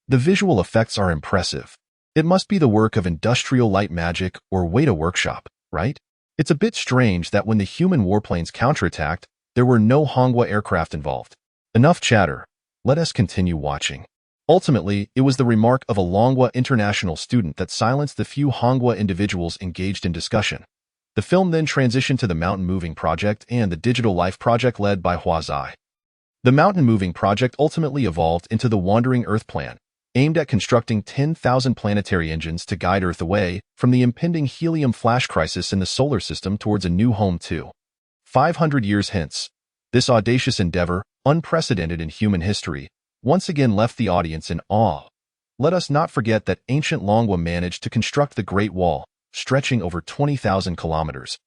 Speaker 2: The visual effects are impressive. It must be the work of Industrial Light Magic or Weta Workshop, right? It's a bit strange that when the human warplanes counterattacked, there were no Hongwa aircraft involved. Enough chatter. Let us continue watching. Ultimately, it was the remark of a Longwa international student that silenced the few Hongwa individuals engaged in discussion. The film then transitioned to the Mountain Moving Project and the Digital Life Project led by Huazai. The Mountain Moving Project ultimately evolved into the Wandering Earth Plan, aimed at constructing 10,000 planetary engines to guide Earth away from the impending helium flash crisis in the solar system towards a new home too. 500 years hence, this audacious endeavor, unprecedented in human history, once again left the audience in awe. Let us not forget that ancient Longwa managed to construct the Great Wall, stretching over 20,000 kilometers.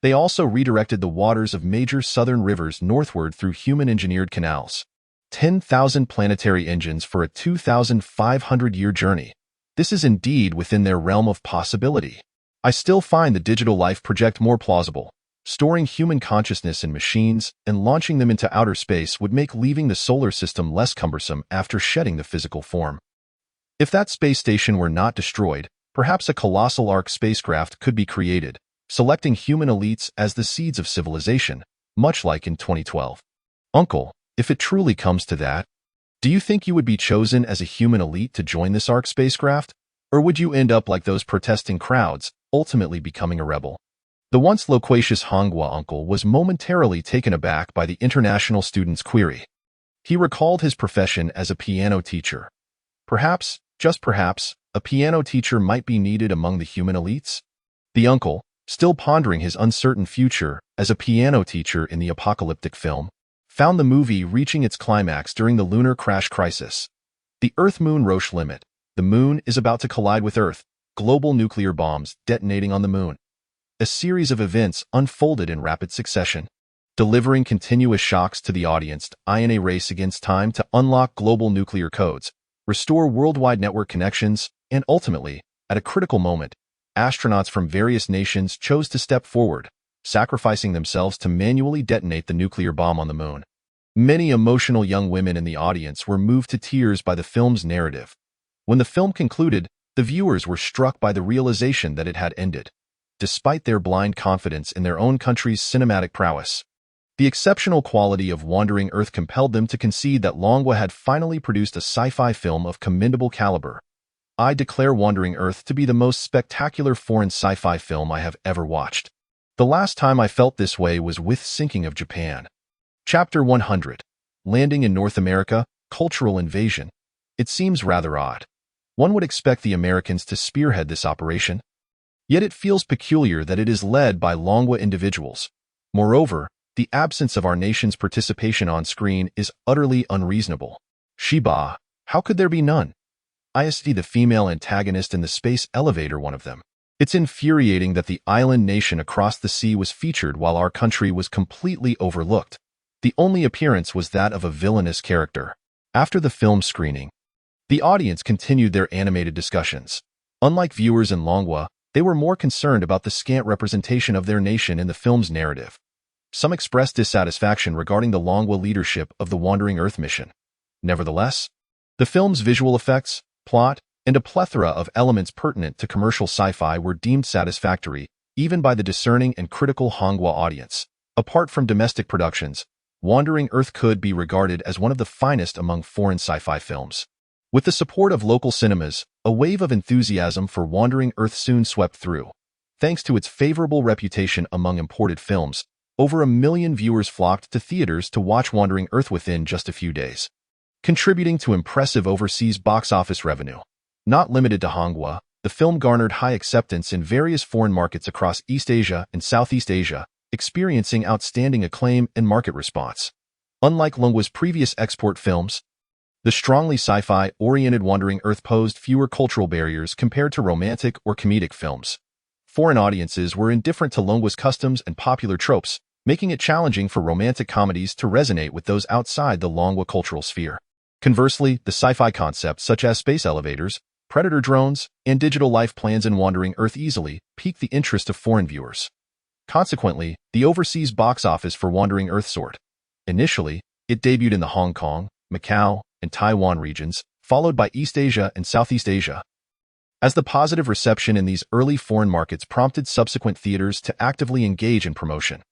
Speaker 2: They also redirected the waters of major southern rivers northward through human-engineered canals. 10,000 planetary engines for a 2,500-year journey. This is indeed within their realm of possibility. I still find the Digital Life Project more plausible. Storing human consciousness in machines and launching them into outer space would make leaving the solar system less cumbersome after shedding the physical form. If that space station were not destroyed, perhaps a colossal arc spacecraft could be created, selecting human elites as the seeds of civilization, much like in 2012. Uncle, if it truly comes to that, do you think you would be chosen as a human elite to join this arc spacecraft? Or would you end up like those protesting crowds, ultimately becoming a rebel? The once loquacious Hongwa uncle was momentarily taken aback by the international student's query. He recalled his profession as a piano teacher. Perhaps, just perhaps, a piano teacher might be needed among the human elites? The uncle, still pondering his uncertain future as a piano teacher in the apocalyptic film, found the movie reaching its climax during the lunar crash crisis. The Earth-Moon Roche limit. The moon is about to collide with Earth, global nuclear bombs detonating on the moon. A series of events unfolded in rapid succession, delivering continuous shocks to the audience in a race against time to unlock global nuclear codes, restore worldwide network connections, and ultimately, at a critical moment, astronauts from various nations chose to step forward, sacrificing themselves to manually detonate the nuclear bomb on the moon. Many emotional young women in the audience were moved to tears by the film's narrative. When the film concluded, the viewers were struck by the realization that it had ended, despite their blind confidence in their own country's cinematic prowess. The exceptional quality of Wandering Earth compelled them to concede that Longwa had finally produced a sci-fi film of commendable caliber. I declare Wandering Earth to be the most spectacular foreign sci-fi film I have ever watched. The last time I felt this way was with Sinking of Japan. Chapter 100. Landing in North America, Cultural Invasion. It seems rather odd. One would expect the Americans to spearhead this operation. Yet it feels peculiar that it is led by Longwa individuals. Moreover, the absence of our nation's participation on screen is utterly unreasonable. Shiba, how could there be none? ISD, the female antagonist in the space elevator, one of them. It's infuriating that the island nation across the sea was featured while our country was completely overlooked. The only appearance was that of a villainous character. After the film screening, the audience continued their animated discussions. Unlike viewers in Longwa, they were more concerned about the scant representation of their nation in the film's narrative. Some expressed dissatisfaction regarding the Longwa leadership of the Wandering Earth mission. Nevertheless, the film's visual effects, plot, and a plethora of elements pertinent to commercial sci-fi were deemed satisfactory, even by the discerning and critical Hongwa audience. Apart from domestic productions, Wandering Earth could be regarded as one of the finest among foreign sci-fi films. With the support of local cinemas, a wave of enthusiasm for Wandering Earth soon swept through. Thanks to its favorable reputation among imported films, over 1 million viewers flocked to theaters to watch Wandering Earth within just a few days, contributing to impressive overseas box office revenue. Not limited to Hongwa, the film garnered high acceptance in various foreign markets across East Asia and Southeast Asia, experiencing outstanding acclaim and market response. Unlike Longwa's previous export films, the strongly sci-fi-oriented Wandering Earth posed fewer cultural barriers compared to romantic or comedic films. Foreign audiences were indifferent to Longwa's customs and popular tropes, making it challenging for romantic comedies to resonate with those outside the Longwa cultural sphere. Conversely, the sci-fi concepts such as space elevators, predator drones, and digital life plans in Wandering Earth easily piqued the interest of foreign viewers. Consequently, the overseas box office for Wandering Earth soared. Initially, it debuted in the Hong Kong, Macau, and Taiwan regions, followed by East Asia and Southeast Asia. As the positive reception in these early foreign markets prompted subsequent theaters to actively engage in promotion.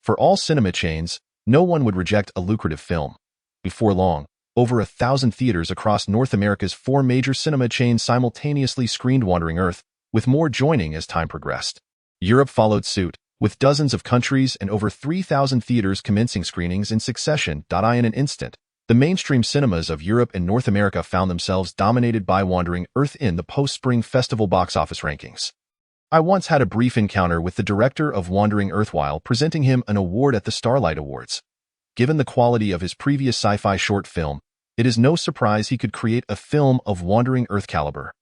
Speaker 2: For all cinema chains, no one would reject a lucrative film. Before long, over 1,000 theaters across North America's 4 major cinema chains simultaneously screened Wandering Earth, with more joining as time progressed. Europe followed suit, with dozens of countries and over 3,000 theaters commencing screenings in succession. In an instant, the mainstream cinemas of Europe and North America found themselves dominated by Wandering Earth in the post-Spring Festival box office rankings. I once had a brief encounter with the director of Wandering Earth while presenting him an award at the Starlight Awards. Given the quality of his previous sci-fi short film, it is no surprise he could create a film of Wandering Earth caliber.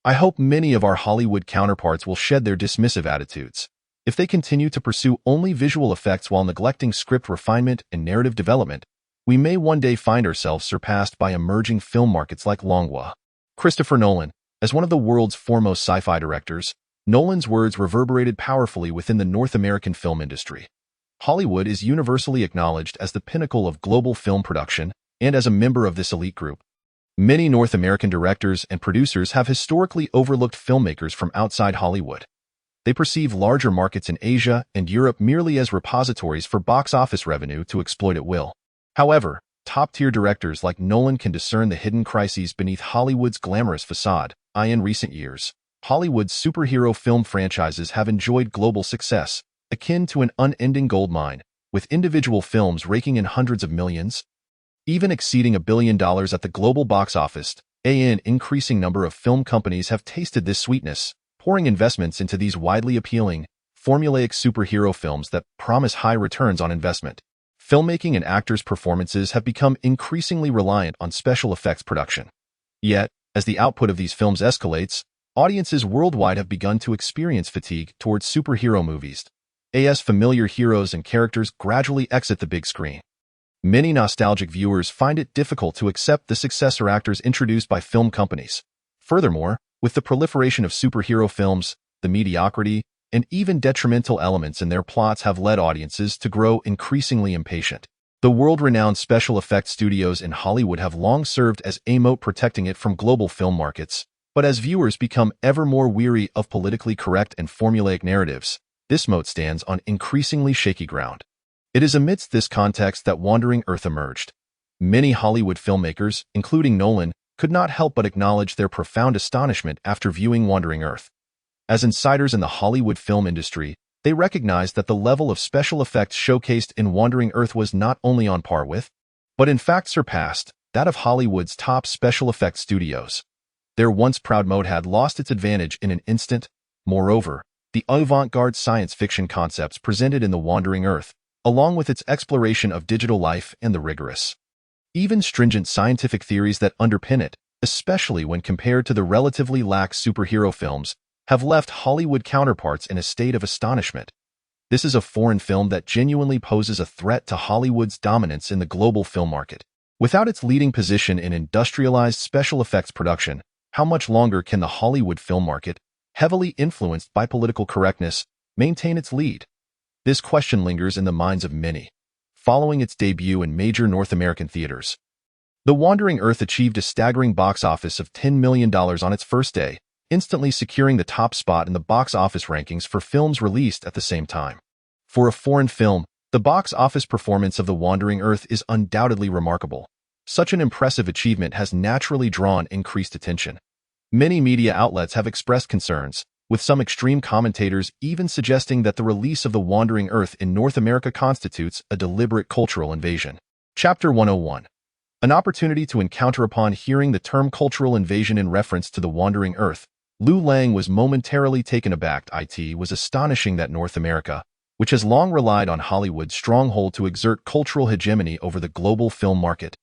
Speaker 2: I hope many of our Hollywood counterparts will shed their dismissive attitudes. If they continue to pursue only visual effects while neglecting script refinement and narrative development, we may one day find ourselves surpassed by emerging film markets like Longwa. Christopher Nolan, as one of the world's foremost sci-fi directors, Nolan's words reverberated powerfully within the North American film industry. Hollywood is universally acknowledged as the pinnacle of global film production, and as a member of this elite group, many North American directors and producers have historically overlooked filmmakers from outside Hollywood. They perceive larger markets in Asia and Europe merely as repositories for box office revenue to exploit at will. However, top-tier directors like Nolan can discern the hidden crises beneath Hollywood's glamorous facade. In recent years, Hollywood's superhero film franchises have enjoyed global success, akin to an unending gold mine, with individual films raking in hundreds of millions, even exceeding $1 billion at the global box office. An increasing number of film companies have tasted this sweetness, pouring investments into these widely appealing, formulaic superhero films that promise high returns on investment. Filmmaking and actors' performances have become increasingly reliant on special effects production. Yet, as the output of these films escalates, audiences worldwide have begun to experience fatigue towards superhero movies. As familiar heroes and characters gradually exit the big screen. Many nostalgic viewers find it difficult to accept the successor actors introduced by film companies. Furthermore, with the proliferation of superhero films, the mediocrity and even detrimental elements in their plots have led audiences to grow increasingly impatient. The world-renowned special effects studios in Hollywood have long served as a moat protecting it from global film markets, but as viewers become ever more weary of politically correct and formulaic narratives, this moat stands on increasingly shaky ground. It is amidst this context that Wandering Earth emerged. Many Hollywood filmmakers, including Nolan, could not help but acknowledge their profound astonishment after viewing Wandering Earth. As insiders in the Hollywood film industry, they recognized that the level of special effects showcased in Wandering Earth was not only on par with, but in fact surpassed, that of Hollywood's top special effects studios. Their once proud moat had lost its advantage in an instant. Moreover, the avant-garde science fiction concepts presented in The Wandering Earth, along with its exploration of digital life and the rigorous, even stringent scientific theories that underpin it, especially when compared to the relatively lax superhero films, have left Hollywood counterparts in a state of astonishment. This is a foreign film that genuinely poses a threat to Hollywood's dominance in the global film market. Without its leading position in industrialized special effects production, how much longer can the Hollywood film market, heavily influenced by political correctness, maintain its lead? This question lingers in the minds of many. Following its debut in major North American theaters, The Wandering Earth achieved a staggering box office of $10 million on its first day, instantly securing the top spot in the box office rankings for films released at the same time. For a foreign film, the box office performance of The Wandering Earth is undoubtedly remarkable. Such an impressive achievement has naturally drawn increased attention. Many media outlets have expressed concerns, with some extreme commentators even suggesting that the release of The Wandering Earth in North America constitutes a deliberate cultural invasion. Chapter 101. An opportunity to encounter. Upon hearing the term cultural invasion in reference to The Wandering Earth, Liu Lang was momentarily taken aback. It was astonishing that North America, which has long relied on Hollywood's stronghold to exert cultural hegemony over the global film market,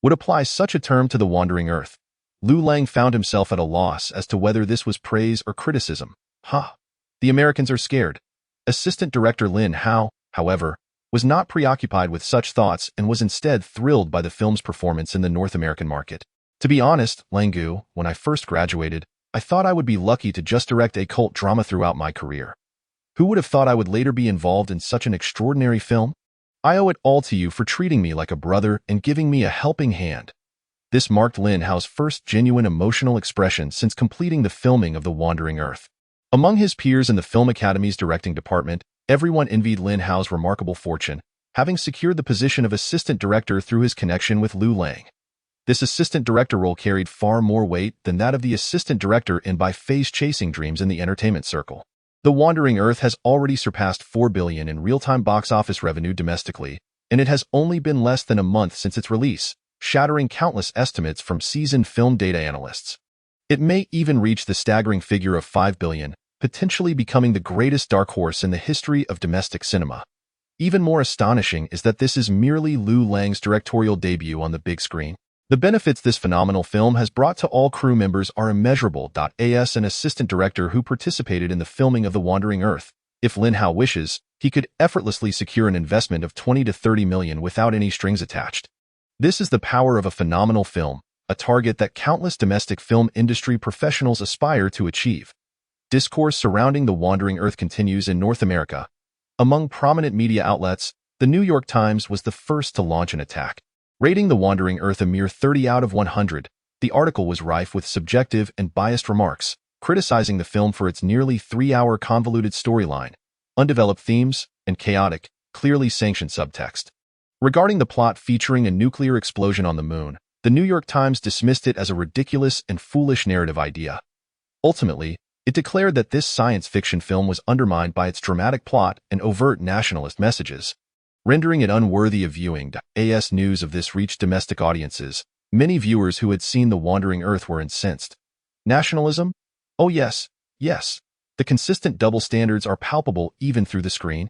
Speaker 2: would apply such a term to The Wandering Earth. Liu Lang found himself at a loss as to whether this was praise or criticism. The Americans are scared. Assistant director Lin Hao, however, was not preoccupied with such thoughts and was instead thrilled by the film's performance in the North American market. To be honest, Langu, when I first graduated, I thought I would be lucky to just direct a cult drama throughout my career. Who would have thought I would later be involved in such an extraordinary film? I owe it all to you for treating me like a brother and giving me a helping hand. This marked Lin Hao's first genuine emotional expression since completing the filming of The Wandering Earth. Among his peers in the Film Academy's directing department, everyone envied Lin Hao's remarkable fortune, having secured the position of assistant director through his connection with Liu Lang. This assistant director role carried far more weight than that of the assistant director in By Face Chasing Dreams in the entertainment circle. The Wandering Earth has already surpassed $4 billion in real-time box office revenue domestically, and it has only been less than a month since its release, shattering countless estimates from seasoned film data analysts. It may even reach the staggering figure of $5 billion, potentially becoming the greatest dark horse in the history of domestic cinema. Even more astonishing is that this is merely Liu Lang's directorial debut on the big screen. The benefits this phenomenal film has brought to all crew members are immeasurable. As an assistant director who participated in the filming of The Wandering Earth, if Lin Hao wishes, he could effortlessly secure an investment of $20 to $30 million without any strings attached. This is the power of a phenomenal film, a target that countless domestic film industry professionals aspire to achieve. Discourse surrounding The Wandering Earth continues in North America. Among prominent media outlets, The New York Times was the first to launch an attack. Rating The Wandering Earth a mere 30 out of 100, the article was rife with subjective and biased remarks, criticizing the film for its nearly 3-hour convoluted storyline, undeveloped themes, and chaotic, clearly sanctioned subtext. Regarding the plot featuring a nuclear explosion on the moon, The New York Times dismissed it as a ridiculous and foolish narrative idea. Ultimately, It declared that this science fiction film was undermined by its dramatic plot and overt nationalist messages, rendering it unworthy of viewing. As news of this reached domestic audiences, many viewers who had seen The Wandering Earth were incensed. Nationalism? Oh yes, yes. The consistent double standards are palpable even through the screen.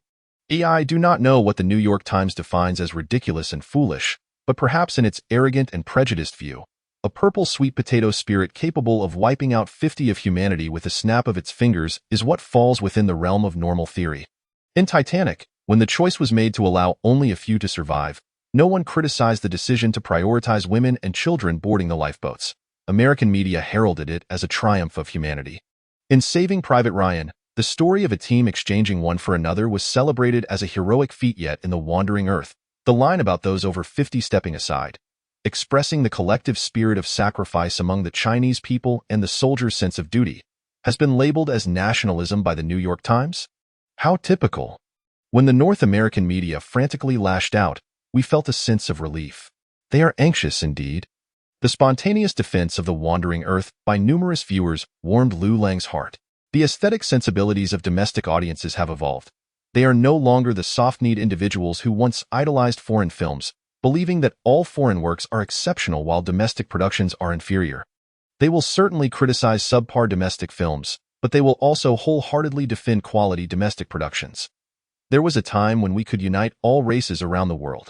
Speaker 2: I do not know what the New York Times defines as ridiculous and foolish, but perhaps in its arrogant and prejudiced view, a purple sweet potato spirit capable of wiping out 50 of humanity with a snap of its fingers is what falls within the realm of normal theory. In Titanic, when the choice was made to allow only a few to survive, no one criticized the decision to prioritize women and children boarding the lifeboats. American media heralded it as a triumph of humanity. In Saving Private Ryan, the story of a team exchanging one for another was celebrated as a heroic feat. Yet in The Wandering Earth, the line about those over 50 stepping aside, expressing the collective spirit of sacrifice among the Chinese people and the soldiers' sense of duty, has been labeled as nationalism by the New York Times. How typical. When the North American media frantically lashed out, we felt a sense of relief. They are anxious indeed. The spontaneous defense of The Wandering Earth by numerous viewers warmed Liu Lang's heart. The aesthetic sensibilities of domestic audiences have evolved. They are no longer the soft-kneed individuals who once idolized foreign films, believing that all foreign works are exceptional while domestic productions are inferior. They will certainly criticize subpar domestic films, but they will also wholeheartedly defend quality domestic productions. There was a time when we could unite all races around the world.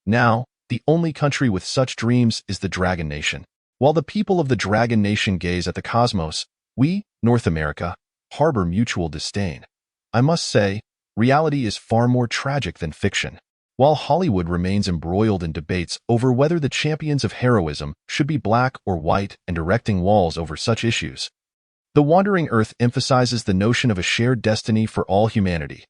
Speaker 2: Now, the only country with such dreams is the Dragon Nation. While the people of the Dragon Nation gaze at the cosmos, we, North America, harbor mutual disdain. I must say, reality is far more tragic than fiction. While Hollywood remains embroiled in debates over whether the champions of heroism should be black or white and erecting walls over such issues, The Wandering Earth emphasizes the notion of a shared destiny for all humanity.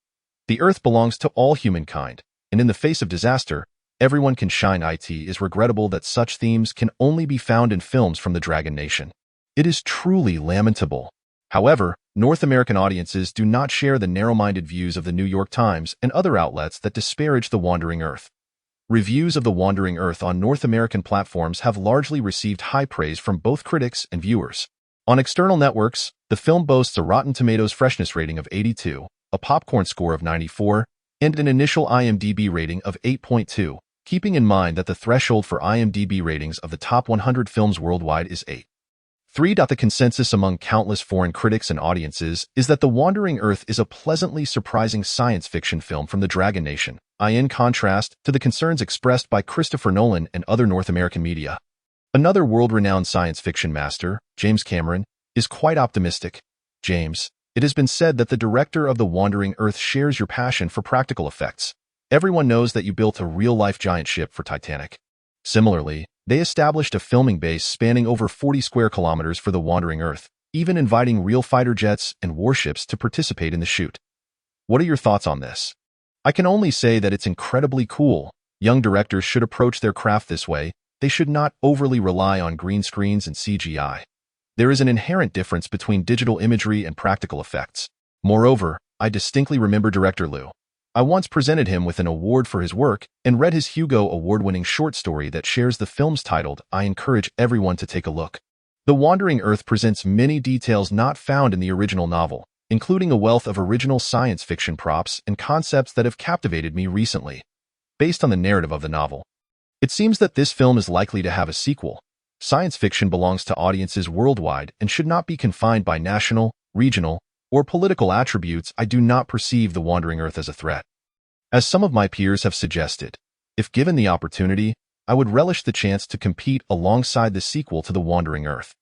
Speaker 2: The Earth belongs to all humankind, and in the face of disaster, everyone can shine. It is regrettable that such themes can only be found in films from the Dragon Nation. It is truly lamentable. However, North American audiences do not share the narrow-minded views of the New York Times and other outlets that disparage The Wandering Earth. Reviews of The Wandering Earth on North American platforms have largely received high praise from both critics and viewers. On external networks, the film boasts a Rotten Tomatoes freshness rating of 82, a popcorn score of 94, and an initial IMDb rating of 8.2, keeping in mind that the threshold for IMDb ratings of the top 100 films worldwide is 8. 3. The consensus among countless foreign critics and audiences is that The Wandering Earth is a pleasantly surprising science fiction film from the Dragon Nation, in contrast to the concerns expressed by Christopher Nolan and other North American media. Another world-renowned science fiction master, James Cameron, is quite optimistic. James, it has been said that the director of The Wandering Earth shares your passion for practical effects. Everyone knows that you built a real-life giant ship for Titanic. Similarly, they established a filming base spanning over 40 square kilometers for The Wandering Earth, even inviting real fighter jets and warships to participate in the shoot. What are your thoughts on this? I can only say that it's incredibly cool. Young directors should approach their craft this way. They should not overly rely on green screens and CGI. There is an inherent difference between digital imagery and practical effects. Moreover, I distinctly remember director Liu. I once presented him with an award for his work and read his Hugo Award-winning short story that shares the film's titled. I encourage everyone to take a look. The Wandering Earth presents many details not found in the original novel, including a wealth of original science fiction props and concepts that have captivated me recently. Based on the narrative of the novel, it seems that this film is likely to have a sequel. Science fiction belongs to audiences worldwide and should not be confined by national, regional, or political attributes. I do not perceive The Wandering Earth as a threat. As some of my peers have suggested, if given the opportunity, I would relish the chance to compete alongside the sequel to The Wandering Earth.